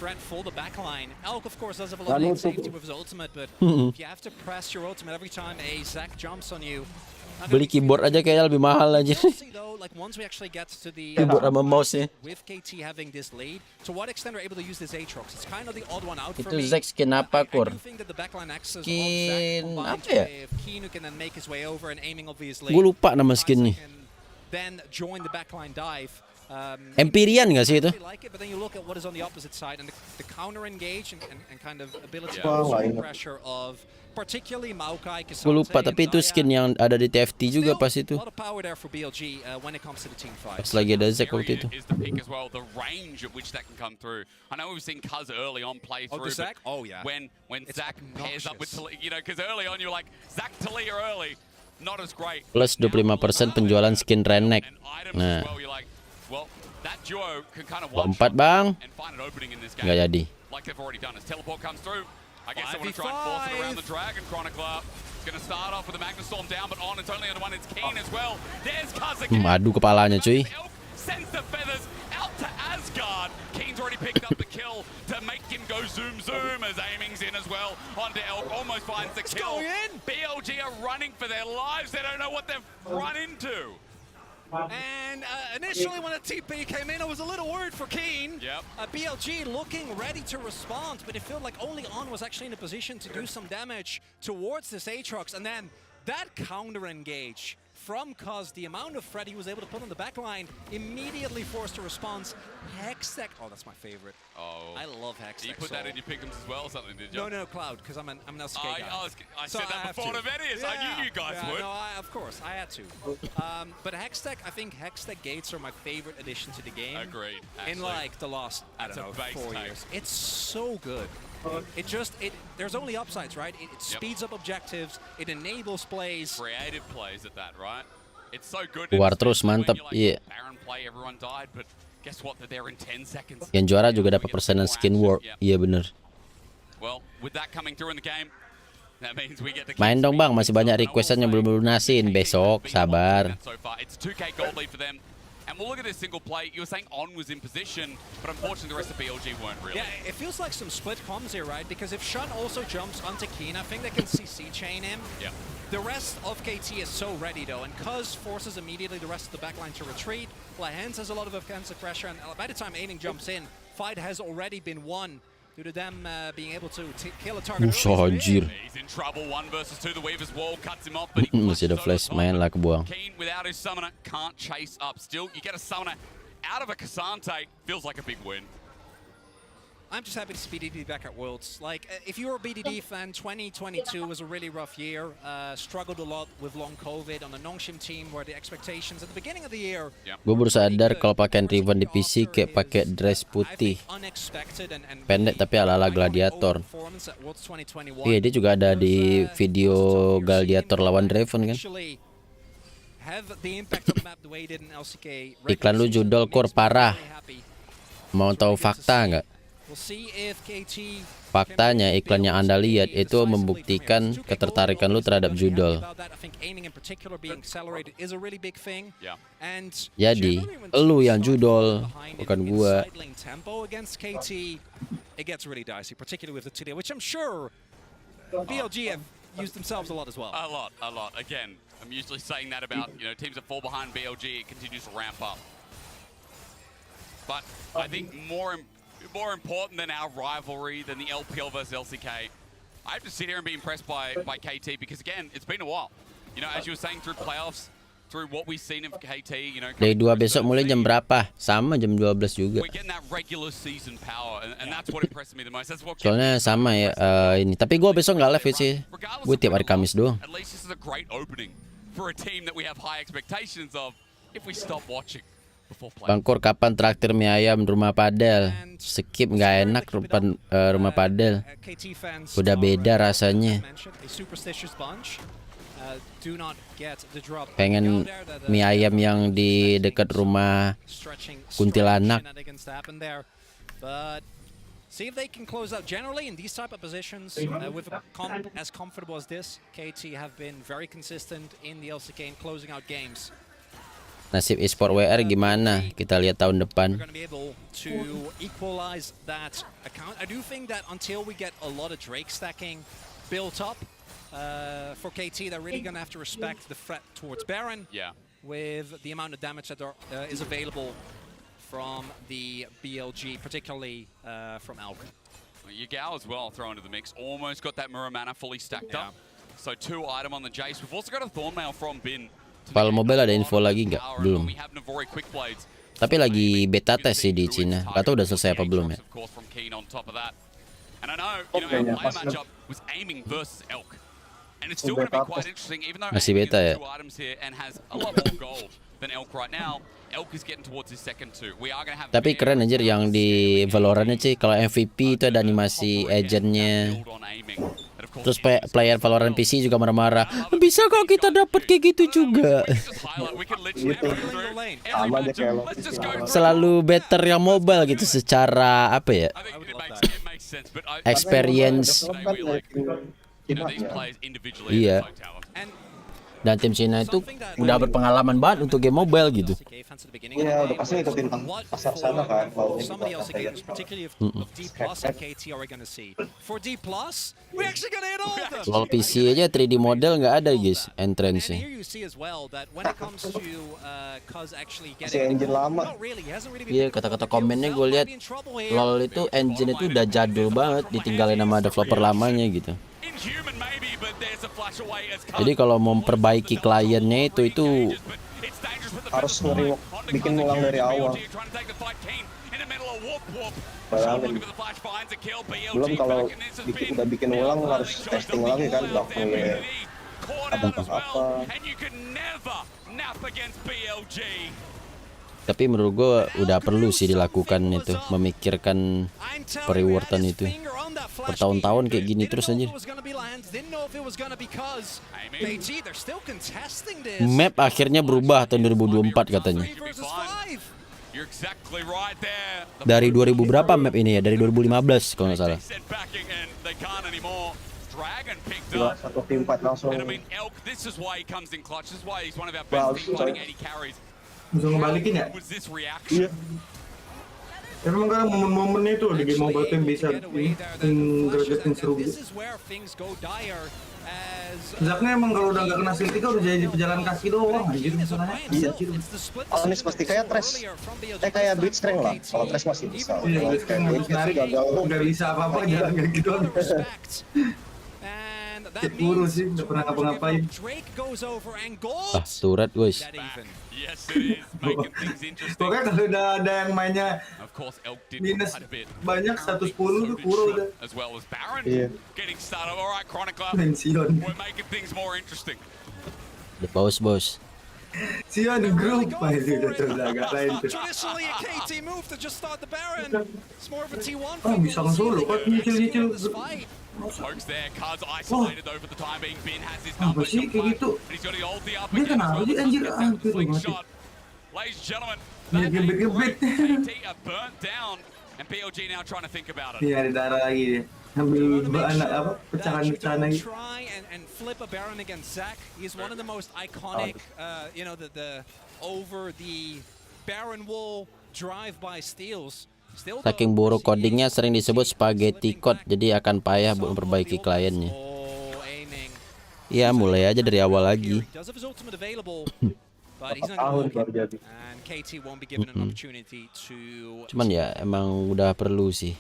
Threat for the backline. Elk, of course, does have a lot of safety with his ultimate, but if you have to press your ultimate every time a Zac jumps on you. Beli keyboard aja kayaknya lebih mahal aja. Like once we actually get to the keyboard sama mouse-nya. With KT having this lead, to what extent are able to use this Aatrox? It's kind of the odd one out for Itu me. Zac skin apa, Kur? Skin apa ya? Keen can then make his way over and aiming obviously. Gue lupa nama skinnya. Then join the backline dive. Empyrean nggak sih itu? Like it, but then you look at what is on the opposite side and the counter engage and kind of ability to pressure of particularly Maokai. Gue lupa, tapi itu skin yang ada di TFT juga pas itu. Pas lagi ada Zac waktu itu. When Zac pairs up with Talia, you know, because early on you're like Zac Talia early, not as great. Plus 25% penjualan skin Rennek. Nah. Lompat bang, nggak jadi. Madu kepalanya cuy. Keen's already picked up the kill to make him go zoom as aiming's in as well onto Elk, almost finds the kill. BLG are running for their lives, they don't know what they've run into. And initially when a TP came in, I was a little worried for Keen. BLG looking ready to respond, but it felt like only On was actually in a position to do some damage towards this Aatrox. And then that counter engage from Cuz, the amount of threat he was able to put on the backline, immediately forced a response. Hextech, oh, that's my favorite. Oh, I love Hextech. You put that in your pick'ems as well, or something, did you? No, Cloud, because I'm an LCK guy. I said that before the videos. I knew you guys would. No, of course, I had to. But Hextech, I think Hextech Gates are my favorite addition to the game. Agreed. In like the last, I don't know, 4 years. It's so good. There's only upsides, right? It speeds up objectives, it enables plays. Creative plays at that, right? It's so good. Keluar terus, mantap. Iya. Baron play, everyone died, but guess what? They're there in 10 seconds. Yang juara juga dapat persenan skin war. Iya bener. Well, with that coming through in the game, that means we get the main dong bang, masih banyak requestan yang belum lunasin. Besok, sabar. It's 2K gold lead for them. And we'll look at this single play. You were saying On was in position, but unfortunately the rest of BLG weren't really. Yeah, it feels like some split comms here, right? Because if Shun also jumps onto Keen, I think they can CC chain him. Yeah. The rest of KT is so ready though, and Cuz forces immediately the rest of the backline to retreat. Lahens has a lot of offensive pressure, and by the time Aiming jumps in, fight has already been won due to them being able to kill a target. Anjir. He's in trouble, 1 versus 2. The Weaver's wall cuts him off, but he masih ada flash main lah kebuang. Keen without his summoner can't chase up. Still, you get a summoner out of a Cassante, feels like a big win. I'm just happy to see BDD back at Worlds. Like, if you're a BDD fan, 2022 was a really rough year. Struggled a lot with long COVID on the Nongshim team, where the expectations at the beginning of the year. Gue baru sadar kalau pakaian Riven di PC kayak pakai dress putih, pendek tapi ala-ala gladiator. Iya, dia juga ada di video gladiator lawan Riven kan. Iklan lu judol Kur parah. Mau tahu fakta nggak? Faktanya iklan yang Anda lihat itu membuktikan ketertarikan lu terhadap judol. Jadi, lu yang judol, bukan gua. Used themselves a lot as well. A lot. Again, I'm usually saying that about, you know, teams that fall behind BLG, it continues to ramp up. But I think more important than our rivalry, than the LPL versus LCK, I have to sit here and be impressed by KT, because again, it's been a while. You know, as you were saying, through playoffs, through what we've seen of KT, you know. Day 2 besok mulai jam berapa? Sama jam 12 juga. We're getting that regular season power, and that's what impressed me the most. That's what. Soalnya sama ya ini. Tapi gue besok nggak live sih. Gue tiap hari Kamis doang. At least this is a great opening for a team that we have high expectations of. If we stop watching, Bangkur kapan traktir mie ayam rumah padel? Skip nggak enak rumah padel. Udah beda rasanya. Pengen mie ayam yang di dekat rumah kuntilanak. See if they can close out. Generally, in these type of positions, with as comfortable as this, KT have been very consistent in the LCK in closing out games. Nasib e-sport WR gimana? Kita lihat tahun depan. We're going to be able to equalize that account. I do think that until we get a lot of Drake stacking built up for KT, they're really going to have to respect the threat towards Baron. Yeah. With the amount of damage that is available from the BLG, particularly from Elk. YGY as well thrown into the mix. Almost got that Murah mana fully stacked up. So 2 item on the Jace. We've also got a Thornmail from Bin. Val Mobile ada info lagi nggak? Belum. Tapi lagi beta test sih di Cina. Gak tau udah selesai apa belum ya. Masih beta ya. Tapi keren anjir yang di Valorant sih. Kalau MVP itu ada animasi agentnya. Terus player Valorant PC juga marah-marah. Bisa kok kita dapat kayak gitu juga. Selalu better yang mobile gitu secara apa ya? Experience. Iya. Dan tim Cina itu udah berpengalaman banget untuk game mobile gitu. Iya, udah pasti ngikutin pasar sana kan. LoL PC aja 3D model nggak ada guys, entrance-nya. Masih engine lama. Iya, kata-kata komennya gue lihat LoL itu engine itu udah jadul banget, ditinggalin sama developer lamanya gitu. Jadi kalau mau memperbaiki kliennya itu harus bikin ulang dari awal. Bayangin. Belum kalau udah bikin ulang harus testing lagi kan, bugnya ada apa. Tapi menurut gue udah perlu sih dilakukan itu, memikirkan periwartan itu. Bertahun-tahun kayak gini terus aja. Map akhirnya berubah tahun 2024 katanya. Dari 2000 berapa map ini ya? Dari 2015 kalau nggak salah. Satu tim 4 langsung. Bisa ngebalikin ya? Iya. Emang kadang momen-momennya itu di game mobile tuh bisa gregetin seru gitu. Zaknya emang kalau udah nggak kena skill 3 udah jadi pejalan kaki doang anjir misalnya. Iya. Onis pasti kayak Thresh. Kayak Blitzcrank lah. Kalau Thresh masih bisa. Iya, Blitzcrank nggak bisa apa-apa jalan kayak gitu. Keburu sih, nggak pernah ngapa-ngapain. Turret guys. Pokoknya kalau udah ada yang mainnya minus banyak 110 tuh Kuro udah. Iya. Pensiun. The bos. Sion grup itu udah agak lain tuh. Oh bisa nge-solo kan nyicil-nyicil. Apa sih kayak gitu? Dia kenapa sih anjir? Aduh mati. Dia gebet-gebet. Iya ada darah lagi dia. Ambil anak apa pecahan-pecahan lagi. Flip a Baron against Zach. He's one of the most iconic, the over the Baron wall drive-by steals. Saking buruk codingnya sering disebut spaghetti code, jadi akan payah buat memperbaiki kliennya. Ya mulai aja dari awal lagi. Cuman ya emang udah perlu sih.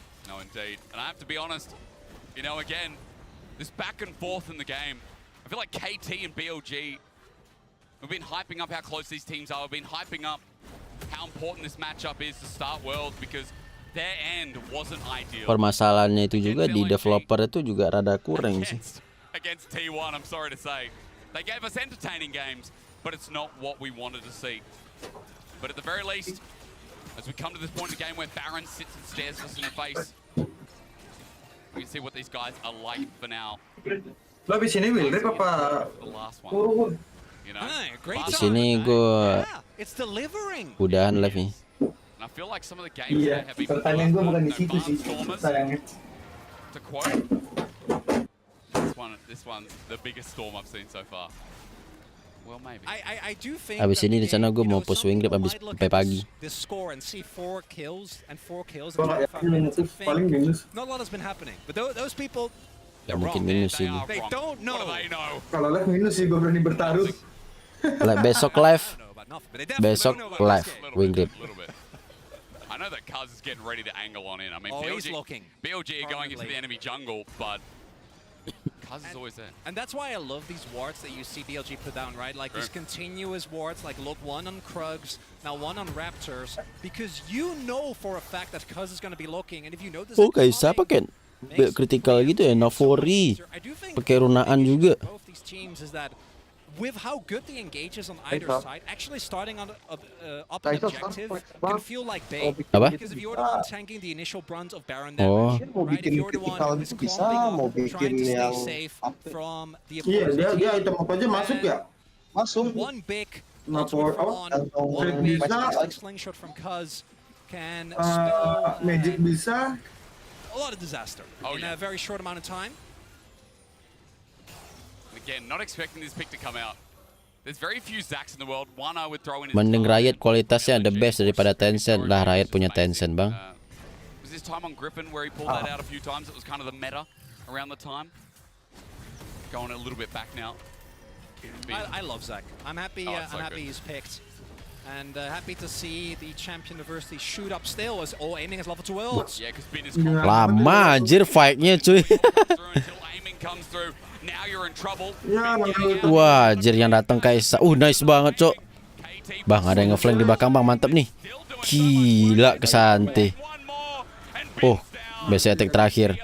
This back and forth in the game. I feel like KT and BLG, we've been hyping up how close these teams are. We've been hyping up how important this matchup is to start World because their end wasn't ideal. Permasalahannya itu juga di developer itu juga rada kurang sih. Against T1, I'm sorry to say. They gave us entertaining games, but it's not what we wanted to see. But at the very least, as we come to this point in the game where Baron sits and stares us in the face, we can see what these guys are like for now. Lo abis ini WildRift apa? The last one. Kurohichan. You know, Di sini gue udahan live nih. And I feel like some of the games Iya, have been pertanyaan gue bukan di situ sih, sayangnya. to quote. This one's the biggest storm I've seen so far. Well, maybe. I do think Abis ini di sana gue mau post WildRift abis sampai pagi. this score and see 4 kills and 4 kills. Gua nggak yakin minus, paling minus. Not a lot has been happening, but those people, Ya mungkin minus sih. they don't know. Kalau live minus sih gue berani bertaruh. Besok live. Besok live WildRift. I know that Kaz is getting ready to angle on in. I mean, He's looking. BLG are going into the enemy jungle, but Kaz is always there. And that's why I love these wards that you see BLG put down, right? Like these continuous wards, like look, one on Krugs, now one on Raptors, because you know for a fact that Kaz is going to be looking, and if you know this, Kayak siapa kan? Kritikal gitu ya, Navori. Pakai runaan juga. both these teams is that with how good the engages on either side, actually starting on up an objective can feel like bait. Apa? Because if you're the one tanking the initial brunt of Baron Oh. damage, right? If you're the one who's clumping up, trying to stay safe from the Iya, opposing dia team, item apa aja masuk ya? Masuk. one big Napor, ultimate from apa? one big Bisa. slingshot from Kuz can spell Magic bisa. a lot of disaster in a very short amount of time. Again, not expecting this pick to come out. There's very few Zacks in the world. One I would throw in is Mending Riot kualitasnya the best daripada Tencent lah. Riot punya Tencent bang. Was this time on Griffin where he pulled that out a few times? It was kind of the meta around the time. Going a little bit back now. I love Zach. I'm happy. Oh, it's so I'm happy good. he's picked, and happy to see the champion university shoot up still as aiming as level 2 worlds. Yeah, because Bin is Lama anjir fight-nya cuy. until aiming comes through. Now you're in trouble. Wah, anjir yang datang Kaisa. Nice banget, Cok. Bang, ada yang ngeflank di belakang, Bang. Mantap nih. Gila kesante. Oh, base attack terakhir.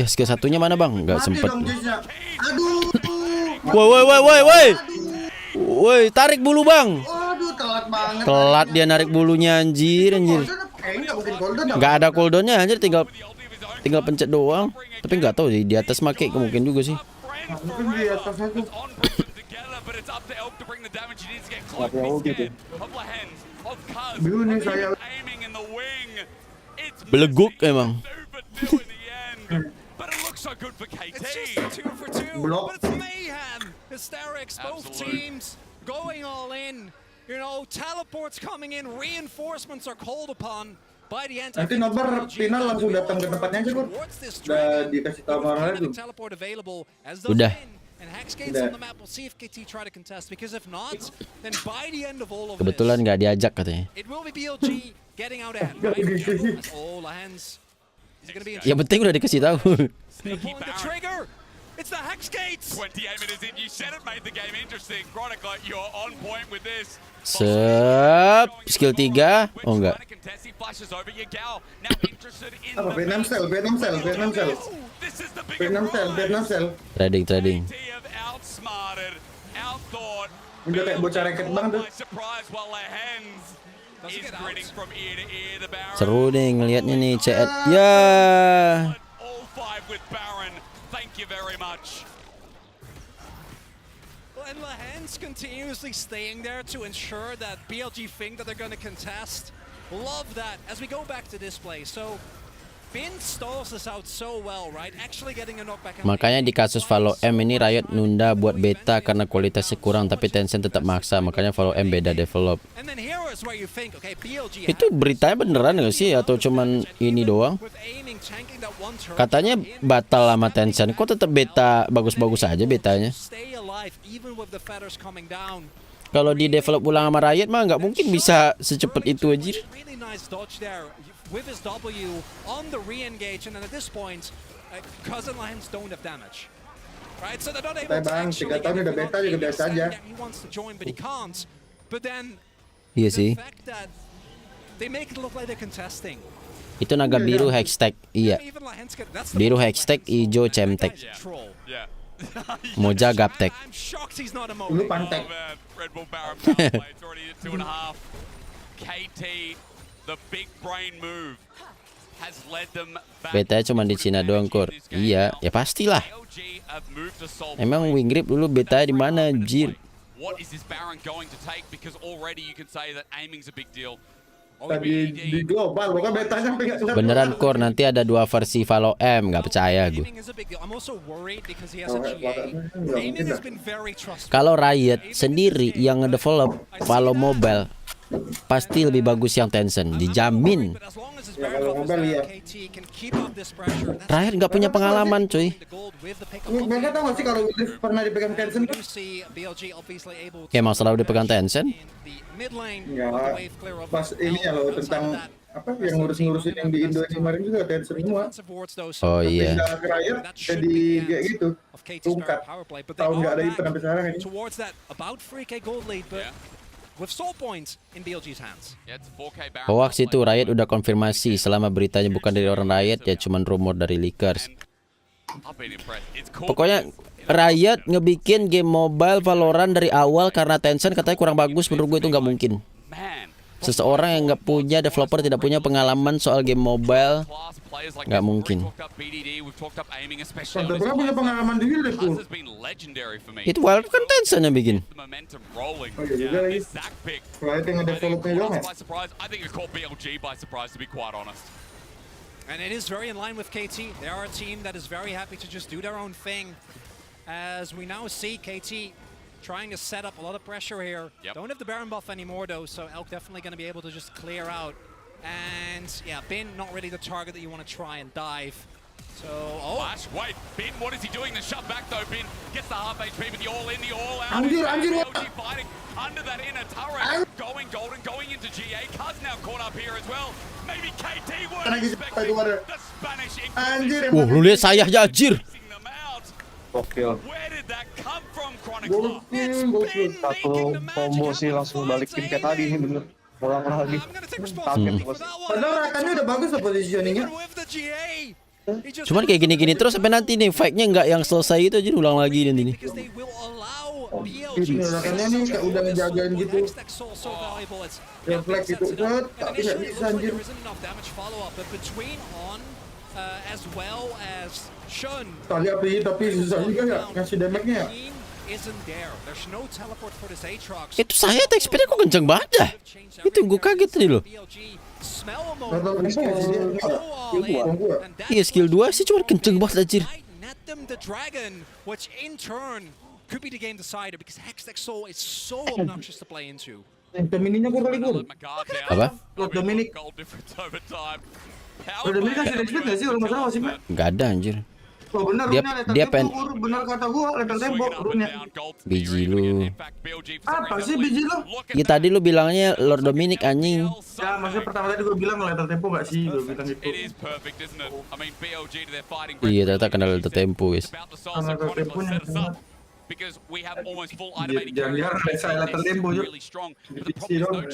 Ya, skill satunya mana, Bang? Enggak sempet. Aduh. Woi, tarik bulu, Bang. Aduh, telat banget. Telat dia narik bulunya anjir. Kayaknya nggak mungkin cooldown. Enggak ada cooldownnya anjir, tinggal pencet doang. Tapi nggak tahu sih di atas make mungkin juga sih. Mungkin di atas aja. Bingung nih saya. Beleguk emang. It's just 2 for 2, but it's mayhem. Hysterics, both teams going all in. You know, teleports coming in, reinforcements are called upon. By the end, Nanti Nobar final langsung datang ke tempatnya aja, Bro. Udah dikasih tahu orang lain. teleport available as Udah. and Hex Gates on the map. We'll see if KT try to contest, because if not, then by the end of all of this, Kebetulan nggak diajak katanya. it will be BLG getting out ahead, right? Oh, Lahens. Is it gonna be Yang penting udah dikasih tahu. pulling the trigger? It's the Hex Gates! 28 minutes in, you said it made the game interesting. Chronicle, you're on point with this. Skill 3. Oh enggak. Apa Vietnam Cell. Trading. Udah kayak bocah raket banget tuh. Seru nih ngelihatnya nih chat. Ya. And Lahens continuously staying there to ensure that BLG think that they're going to contest. Love that as we go back to display. So Bin stalls us out so well, right? Actually getting a knockback. Makanya di kasus Follow M ini Riot nunda buat beta karena kualitasnya kurang, tapi Tencent tetap maksa. Makanya Follow M beda develop. And then here is where you think, okay, BLG Itu beritanya beneran nggak sih atau cuman ini doang? Katanya batal sama Tencent. Kok tetap beta bagus-bagus aja betanya? stay alive even with the feathers coming down. Kalau di develop ulang sama Riot mah nggak mungkin bisa secepat itu aja. Really nice dodge there with his W on the re-engage, and then at this point, Cousin Lions don't have damage. Right, so they're not able to Bang, 3 tahun udah beta juga biasa aja. he wants to join, but he can't. But then Iya sih. the fact that they make it look like they're contesting. Itu naga biru hextech. Iya. Even Lions get, that's Biru hextech, hijau champnewbie. troll. Yeah. Moja gaptek. Lu pantek. Red Bull Baron power play. It's already at 2.5. KT, the big brain move, has led them back. Beta cuma di Cina doang, Kur. Iya, ya pastilah. Emang WildRift dulu beta di mana, anjir? What is this Baron going to take? Because already you can say that aiming's a big deal. Tadi di global, bukan betanya sampai nggak. Beneran, Kur, nanti ada 2 versi Valo M, nggak percaya gue. Kalau Riot sendiri yang ngedevelop Valo Mobile, pasti lebih bagus yang Tencent, dijamin. Ya kalau mobile ya. Riot nggak punya pengalaman, cuy. Mereka tahu nggak sih kalau WildRift pernah dipegang Tencent? Ya emang selalu dipegang Tencent. Ya, pas ini ya loh tentang apa yang ngurus-ngurusin yang di Indo kemarin juga Tencent semua. Oh iya. Pindah ke Riot jadi kayak gitu. Tungkat. Tahun nggak ada event sampai sekarang ini. Hoax itu Riot udah konfirmasi, selama beritanya bukan dari orang Riot ya cuman rumor dari leakers. Pokoknya Riot ngebikin game mobile Valorant dari awal karena Tencent katanya kurang bagus. Menurut gue itu nggak mungkin. Seseorang yang nggak punya developer, tidak punya pengalaman soal game mobile, nggak mungkin. Berapa punya pengalaman di WildRift tuh? Itu WildRift kan Tencent yang bikin. Oh iya juga lagi. Riot yang ngedevelopnya doang ya? And it is very in line with KT. They are a team that is very happy to just do their own thing. As we now see KT trying to set up a lot of pressure here. Don't have the Baron buff anymore though, so Elk definitely going to be able to just clear out. And yeah, Bin not really the target that you want to try and dive. So, Flash, wait, Bin, what is he doing? The shot back though, Bin gets the half HP, but the all in, the all out. Anjir. BLG fighting under that inner turret. Going golden, going into GA. Cuz now caught up here as well. Maybe KT weren't expecting the Spanish Anjir. Wah, lu lihat sayahnya, anjir. Oke. Where did that come from, Chronicler? Satu combo sih langsung balikin kayak tadi nih, bener. Ulang lagi. Kaget bos. Padahal rakannya udah bagus loh positioningnya. Cuman kayak gini-gini terus sampai nanti nih fight-nya nggak yang selesai itu aja ulang lagi nanti nih. Rakannya nih kayak udah ngejagain gitu. Refleks gitu, tapi nggak bisa anjir. Tapi susah juga ya ngasih damage-nya ya. Itu saya expert kok kenceng banget ya. Itu gue kaget nih loh. Iya skill 2 sih cuma kenceng banget anjir. Domininya gue kali gue. Apa? Lord Dominic. Lord Dominic kan sudah expert gak sih kalau nggak salah masih Pak? Nggak ada anjir. Oh benar, dia pen. Benar kata gua, level tembok runnya. Biji lu. Apa sih biji lu? Ya tadi lu bilangnya Lord Dominic anjing. Ya maksudnya pertama tadi gua bilang level tempo gak sih? Gua bilang gitu. Iya ternyata kena level tempo guys. Level temponya. Jangan-jangan saya level tempo yuk. Biji dong.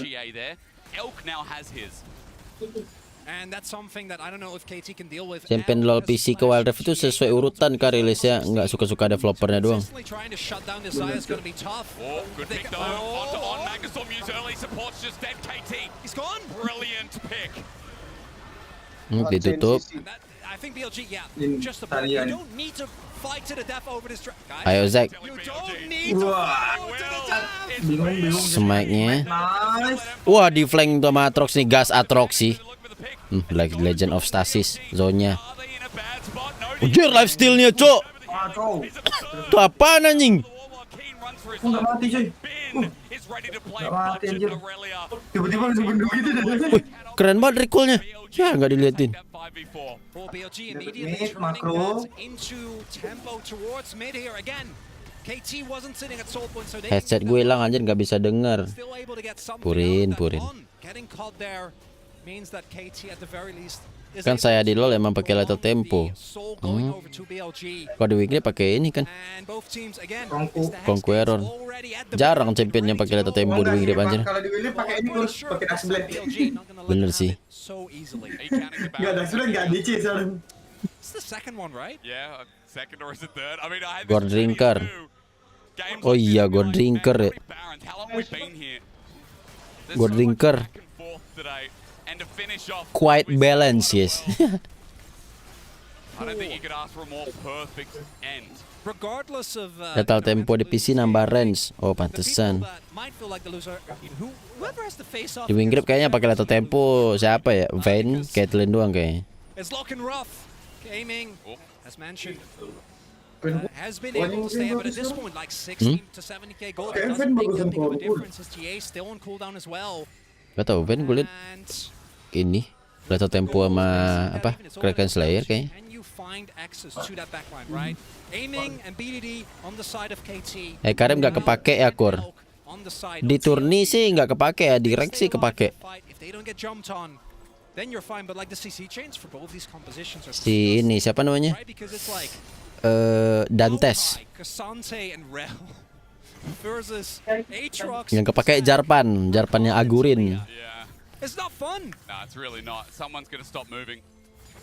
Champion LoL PC ke WildRift itu sesuai urutan kah rilisnya, nggak suka-suka developernya doang. Ditutup. Ayo Zack. Bingung. Smite-nya. Wah di flank sama Atrox nih, gas Atrox sih. Like Legend of Stasis zone-nya. Anjir life steal-nya, Cok. Itu apaan anjing? Enggak mati, cuy. Enggak mati anjir. Tiba-tiba langsung bendung gitu deh. Keren banget recall-nya. Ya enggak diliatin. Mid makro. Headset gue hilang anjir, nggak bisa denger. Purin. Kan saya di LoL emang pakai letter tempo. Kalau di WildRift pakai ini kan Conqueror. Jarang championnya pakai letter tempo di WildRift anjir. Kalau di WildRift pakai ini terus pakai Dash Blade. Bener sih. Enggak Dash Blade enggak DC soalnya. It's the second one, right? Yeah, second or is it third? I mean, I had God drinker. Oh iya, God drinker ya. How long we've been here? God drinker. Today, and to finish off, Quite balanced, yes. I don't think you could ask for a more perfect end. Regardless of Total tempo di PC nambah range. Oh, pantesan. might feel like the loser, whoever has to face off Di Wingrip kayaknya pakai level tempo siapa ya? Vayne, ketlin doang kayaknya. is looking rough. Gaming, as mentioned, has been able to stay, but at this point, like 60 to 70k gold, it doesn't make that big of a difference. His GA still on cooldown as well. Gak tau, Vayne gue liat ini level tempo sama apa? Kraken Slayer kayaknya. Can you find access to that backline, right? Aiming and BDD on the side of KT. Karim gak kepake ya, Kur. Di turni sih gak kepake ya, di rank sih kepake. If they don't get jumped on, then you're fine. But like the CC chains for both these compositions are Si ini siapa namanya? because it's like Dantes. Kasante and Rel versus Aatrox. Yang kepake Jarpannya Agurin. It's not fun. No, it's really not. Someone's going to stop moving.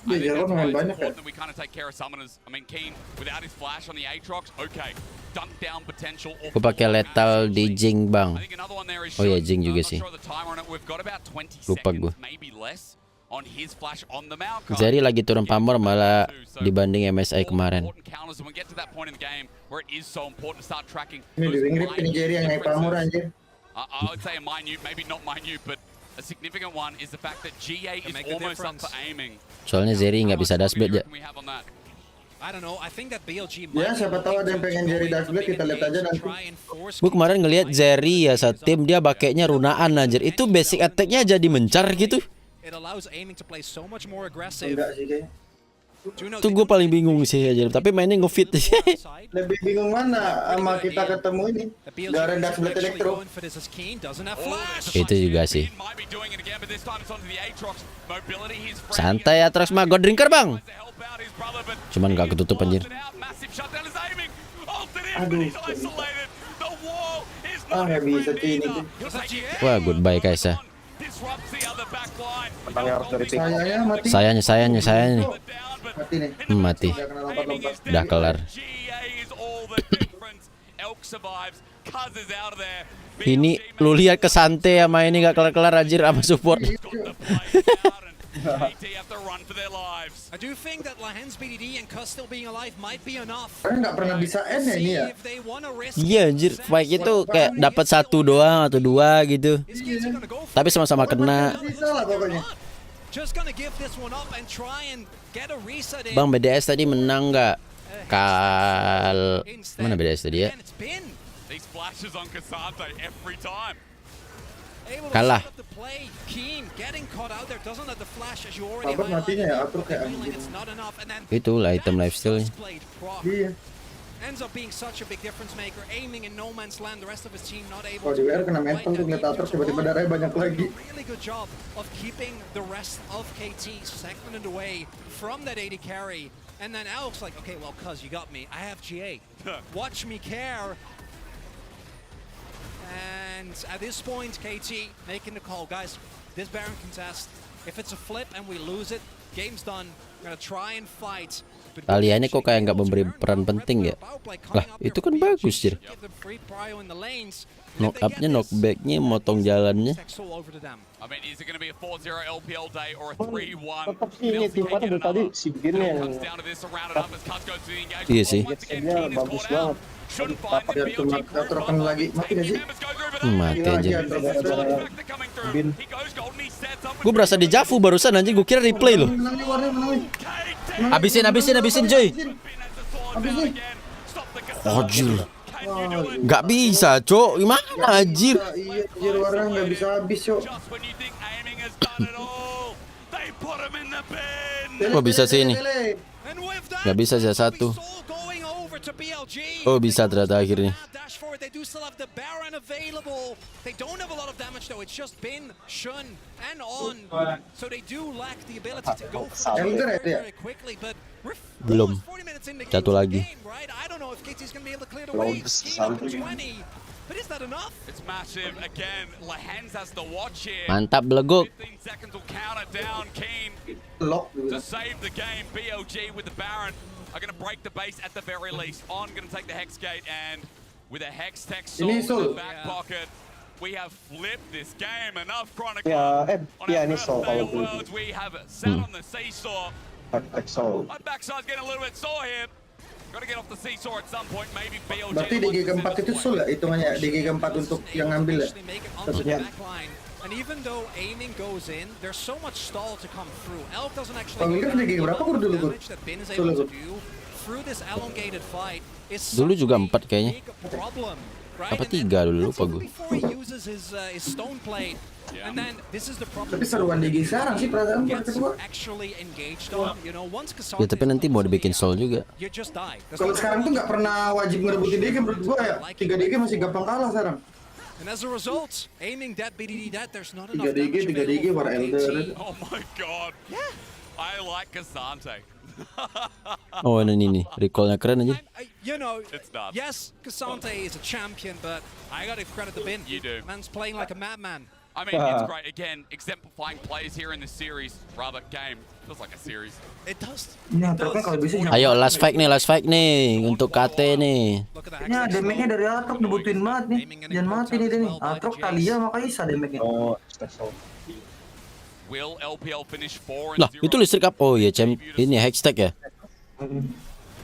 Iya, I think that's main why it's banyak ya. important that we kind of take care of summoners. I mean, Keen, without his flash on the Aatrox, okay, dunk down potential. Gue pakai lethal di Jing bang. I think another one there is Oh ya Shun. Jing juga I'm not sih. sure the timer on it. We've got about 20 Lupa seconds, gue. maybe less, on his flash on the Maokai. Zeri lagi turun pamor malah dibanding MSI kemarin. Counters, and we get to that point in the game where it is so important to start tracking. Ini di Wingrip ini Jerry yang naik pamor anjir. I would say a minute, maybe not minute, but a significant one is the fact that GA is almost up for aiming. Soalnya Zeri nggak bisa dashblade ya. I don't know. I think that BLG Ya, siapa tahu ada yang pengen Jerry dashblade, kita lihat aja nanti. Gue kemarin ngelihat Zeri ya tim dia pakainya runaan anjir. Itu basic attack-nya jadi mencar gitu. It allows aiming to play so much more aggressive. Enggak sih kayaknya. Itu gue paling bingung sih aja. Tapi mainnya ngefit. Lebih bingung mana sama kita ketemu ini. Gak ada dashblade elektro. Itu juga sih. Santai Aatrox mah, God drinker bang. Cuman gak ketutup anjir. Aduh. Gak bisa sih ini. Wah, goodbye Kaisa. Sayangnya nih. Mati nih. Mati. Udah kelar. Ini lu lihat ke Sante sama ini gak kelar-kelar anjir sama support. I do think that Lahen's BDD and Cus still being alive might be enough. Karena nggak pernah bisa end ya ini ya. Iya anjir, fight itu kayak dapat 1 doang atau 2 gitu. Tapi sama-sama kena. Bisa lah pokoknya. Bang BDS tadi menang nggak? Mana BDS tadi ya? Kalah. Sabar matinya ya, atur kayak Itulah item lifestyle. Iya. Ends up being such a big difference maker, aiming in no man's land. The rest of his team not able Oh, di WR kena mental tuh ngeliat atur tiba-tiba darahnya banyak lagi. Really good job of keeping the rest of KT segmented away from that 80 carry. And then Alex like, okay, well, cuz you got me. I have GA. Watch me care. And at this point, KT making the call. Guys, this Baron contest, if it's a flip and we lose it, game's done. We're gonna try and fight. Kalian kok kayak nggak memberi peran penting ya? Lah, itu kan bagus sih. Knock up-nya, knockback-nya, motong jalannya. Tetap sih ini tim pada dari tadi si Bin yang Iya sih. dia bagus banget. Biar cuma akan lagi mati gak sih? Mati aja. Bin. Gue berasa di Javu barusan anjing, gue kira replay loh. Habisin coy. Anjir. Gak bisa, Cok. Gimana anjir? Iya, anjir warna gak bisa habis, Cok. Kok bisa sih ini? Gak bisa sih satu. Oh, bisa ternyata akhirnya. Dash forward, they do still have the Baron available. They don't have a lot of damage though. It's just Bin, Shun, and On. So they do lack the ability to go for the very, very quickly. But we're Belum. 40 minutes in the Satu lagi. game, right? I don't know if KT's going to be able to clear the waves. Game up to 20. But is that enough? It's massive. Again, Lahens has the watch here. Mantap beleguk. 15 seconds will count it down. Keen to save the game. BLG with the Baron are going to break the base at the very least. On going to take the Hex Gate, and with a Hex Tech Soul in the back pocket, we have flipped this game. Enough Chronicle. On our first day of Worlds, we have sat on the seesaw. My backside's getting a little bit sore here. Gotta get off the seesaw at some point. Maybe BLG. Berarti DG keempat itu sul ya hitungannya, DG keempat untuk yang ngambil ya. Tentunya. And even though aiming goes in, there's so much stall to come through. Elk doesn't actually Panggilnya DG berapa kur dulu kur? damage that Bin is able to do through this elongated fight is Dulu juga 4 kayaknya. problem. Apa 3 dulu lupa gue. Before he uses his stone plate, and then this is the problem. Tapi seruan DG sekarang sih perasaan kedua. Actually engaged on, you know, once Ya tapi nanti mau dibikin soul juga. you just die. Kalau sekarang tuh nggak pernah wajib ngerebutin DG menurut gua ya. 3 DG masih gampang kalah sekarang. And as a result, aiming that BDD that there's not 3 enough DG, 3 DG war Elder. Oh my god. I like Kasante. Oh ini nih, recallnya keren aja. You know, yes, Kasante is a champion, but I gotta credit the Bin. You do. Man's playing like a madman. I mean, it's great. Again, exemplifying plays here in this series. Rather, game. Feels like a series. It does. Ya, tapi kalau bisa Ayo last fight nih untuk KT nih. ya damage-nya dari Atrok dibutuhin banget nih. Jangan mati nih dia nih. Atrok Kalian makanya bisa damage-nya. Oh, Will LPL finish 4-0? Lah, itu listrik up. Oh iya, ini hashtag ya.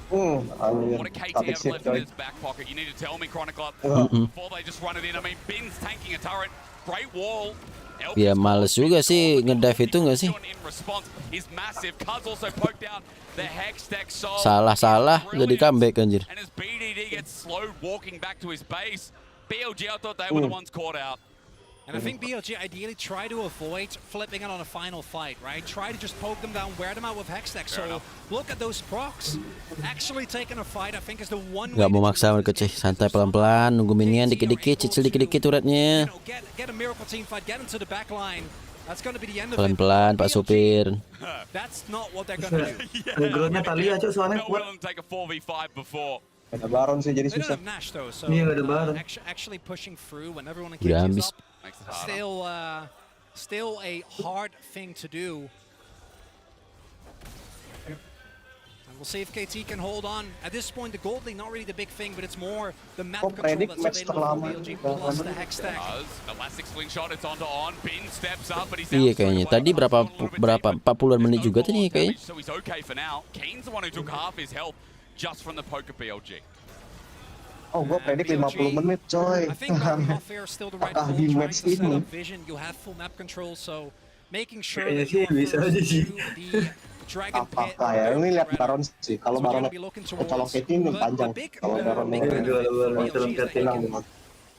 What a KT have left in his back pocket? You need to tell me, Chronicle, before they just run it in. I mean, Bin's tanking a turret. Great wall. Ya males juga sih ngedive itu nggak sih? Salah jadi comeback anjir. And as BDD gets slowed walking back to his base, BLG, I thought they were the ones caught out. And I think BLG ideally try to avoid flipping it on a final fight, right? Try to just poke them down, wear them out with Hextech. So look at those procs. Actually taking a fight, I think is the one way. Gak mau maksa mereka sih, santai pelan-pelan, nunggu minion dikit-dikit, cicil dikit-dikit turretnya. Get a miracle team fight, get into the back line. That's going to be the end of it. Pelan-pelan Pak Supir. That's not what they're going to do. Backgroundnya Talia aja soalnya kuat. Take a 4v5 before. Ada Baron sih jadi They don't susah. have Nash though, so Iya, nggak ada Baron. actually pushing through when everyone in Udah KT is habis. up. Still a hard thing to do. And we'll see if KT can hold on. At this point, the gold lead not really the big thing, but it's more the map control Predict that's match available for terlama. BLG plus the hex stack. Elastic slingshot, it's onto On. Bin steps up, but he's Iya kayaknya. Tadi berapa 40-an menit juga tadi kayaknya. So he's okay for now. Kane's the one who took half his health just from the poke of BLG. Oh, gue predik 50 menit coy. I think Malcolm Fair is still the right Apakah call. di Trying match to set ini? up vision, you have full map control, so making sure Kayaknya that sih you're bisa aja sih. the Dragon Pit. Apakah ya? Ini lihat Baron sih. Kalau Baron colong Katie ini panjang. Kalau Baron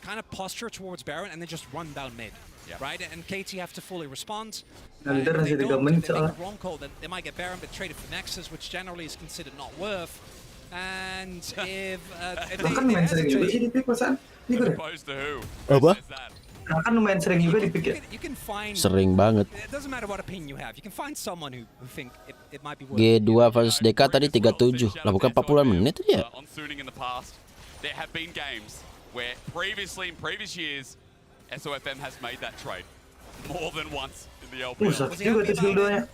kind of posture towards Baron and then just run down mid, right? And KT have to fully respond. Nanti If masih they 3 don't, menit if they make soalnya. a wrong call, then they might get Baron, but trade it for Nexus, which generally is considered not worth. And if Lah kan lumayan sering juga sih di pick pesan. Gitu deh. Opposed to who? Apa? Nah kan lumayan sering juga di pick ya. you can find, Sering banget. it doesn't matter what opinion you have, you can find someone who think it might be worth G2 versus DK tadi 37. Lah bukan 40-an menit tadi ya? On Suning in the past, there have been games where previously in previous years, SOFM has made that trade more than once in the LPL. Sakit juga tuh skilldonya.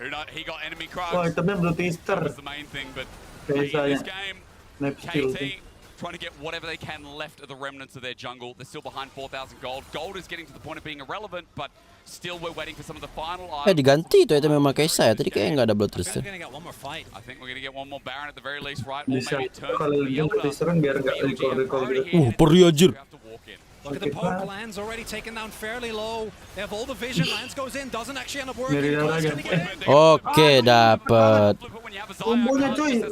Who knows? He got enemy Wah crush. itemnya Blue That Twister. was the main thing, but Biasanya. in this game, Knife skill tuh. KT trying to get whatever they can left of the remnants of their jungle. They're still behind 4,000 gold. Gold is getting to the point of being irrelevant, but still we're waiting for some of the final items. Diganti itu item memakai saya. Tadi kayaknya nggak ada blood We're twister. gonna get one more fight. I think we're going to get one more Baron at the very least, right? Or Bisa maybe turn kalau to the dia Elder. twisteran biar nggak recall gitu. Perih anjir. We have to walk in. Look at the poke, lands already taken down fairly low. They have all the vision, lands goes in, doesn't actually end up working. Nyari Goes lagi. gonna get in. Oke, dapat. Flip it when Kombonya cuy.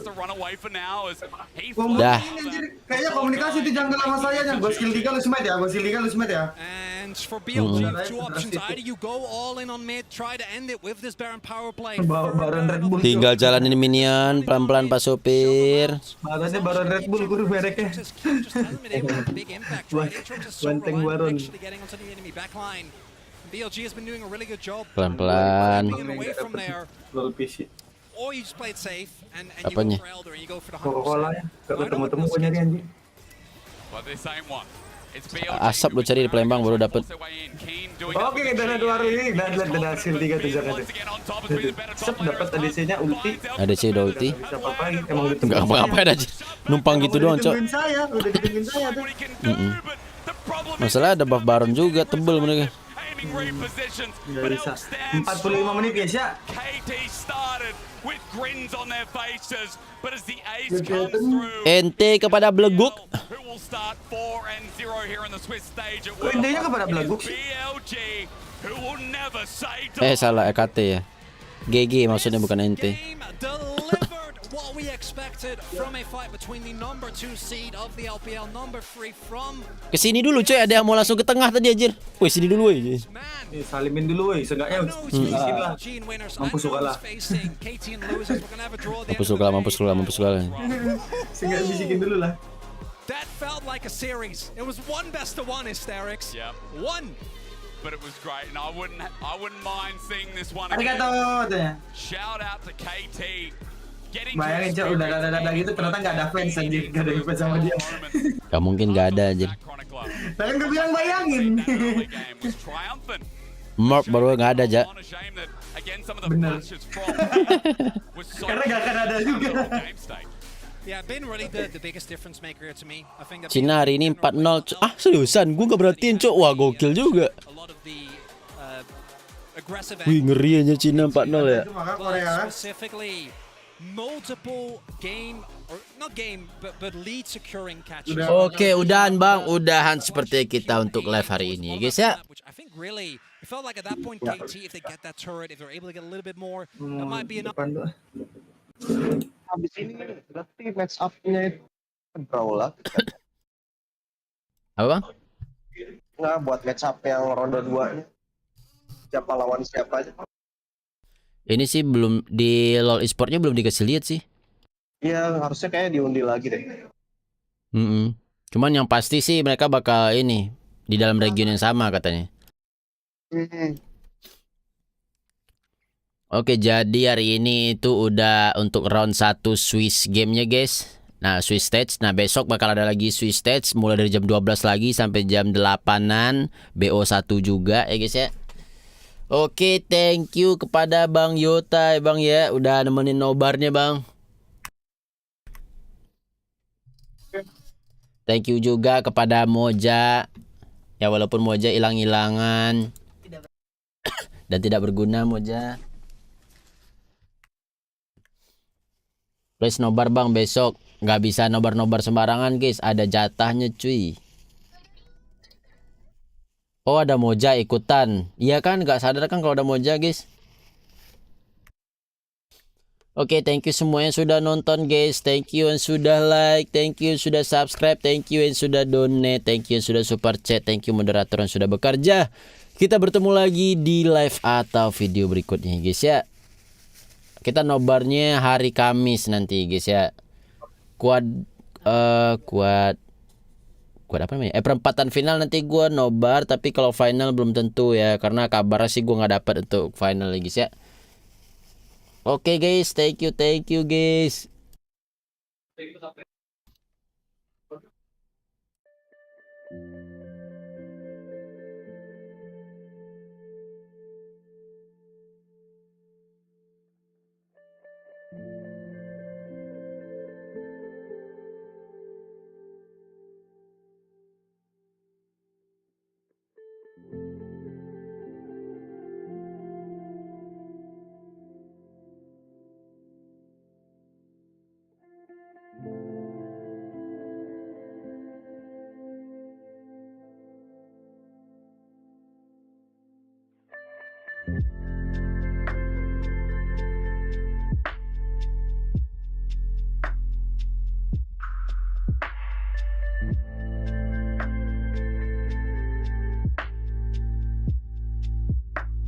Dah. Kayaknya komunikasi itu jungle sama saya nya. Gua skill 3 lu smite ya, And for BLG, two options. Either you go all in on mid, try to end it with this Baron power play. Baron Red Bull. Tinggal jalanin minion pelan-pelan Pak Supir. Badannya Baron Red Bull guru mereknya. Banteng Baron. BLG has been doing a really good job. Pelan-pelan. Lol PC. Or you just play it safe and you Apanya? go for Elder and you go for the Coca-Cola ya. 100%. Gak ketemu-temu gua nyari anjing. Asap lu cari di Palembang baru dapet. Oke, dana 2 hari ini. Dana hasil 3 tuh jangan. Sep dapat ADC-nya ulti. ADC udah ulti. Bisa apa lagi? Emang udah Enggak ngapa-ngapain aja. Numpang gitu doang, Cok. Udah ditungguin saya tuh. Masalah ada buff Baron juga, tebel mereka. Nggak bisa. 45 menit guys ya. Ente kepada beleguk. Kok intinya kepada beleguk sih? Salah EKT ya. GG maksudnya bukan ente. What we expected from a fight between the number 2 seed of the LPL, number 3 from Kesini dulu coy, ada yang mau langsung ke tengah tadi anjir. Woi, sini dulu woi. Salimin dulu woi, seenggaknya bisikin lah. Mampus suka lah. Mampus suka lah. Seenggaknya bisikin dulu lah. That felt like a series. It was one best of one hysterics. Yep. One. But it was great, and I wouldn't mind seeing this one Arigato again. Shout out to KT. Bayangin Cok, udah dada gitu ternyata gak ada fans anjir, gak ada yang fans sama dia. Gak mungkin gak ada anjir. Tapi gue bilang bayangin. Mark baru gak ada aja. Bener. Karena gak akan ada juga. Yeah, been really the biggest difference maker to me. I think that Cina hari ini 4-0. Seriusan, gue gak berhatiin Cok. Wah gokil juga. Wih ngeri aja Cina 4-0 ya. Specifically multiple game or not game but lead securing catches. Oke, udahan Bang, udahan seperti kita untuk live hari ini, guys ya. I think really it felt like at that point KT if they get that turret, if they're able to get a little bit more, that might be enough. Habis ini berarti match up-nya itu Brawler. Apa Bang? Nggak buat match up yang ronde 2-nya. Siapa lawan siapa aja. Ini sih belum di LoL esportnya belum dikasih lihat sih. Iya, harusnya kayak diundi lagi deh. Cuman yang pasti sih mereka bakal ini di dalam region yang sama katanya. Oke, jadi hari ini itu udah untuk round 1 Swiss gamenya guys. Nah, Swiss stage. Nah, besok bakal ada lagi Swiss stage mulai dari jam 12 lagi sampai jam 8-an. BO1 juga ya guys ya. Oke, thank you kepada Bang Yota Bang ya, udah nemenin nobarnya Bang. Thank you juga kepada Moja. Ya walaupun Moja hilang-hilangan dan tidak berguna Moja. Please nobar Bang besok. Nggak bisa nobar-nobar sembarangan guys, ada jatahnya cuy. Oh ada Moja ikutan. Iya kan gak sadar kan kalau ada Moja guys. Oke, thank you semua yang sudah nonton guys. Thank you yang sudah like. Thank you yang sudah subscribe. Thank you yang sudah donate. Thank you yang sudah super chat. Thank you moderator yang sudah bekerja. Kita bertemu lagi di live atau video berikutnya guys ya. Kita nobarnya hari Kamis nanti guys ya. Kuat apa namanya? Perempatan final nanti gue nobar, tapi kalau final belum tentu ya, karena kabarnya sih gue nggak dapat untuk final guys ya. Oke guys, thank you guys.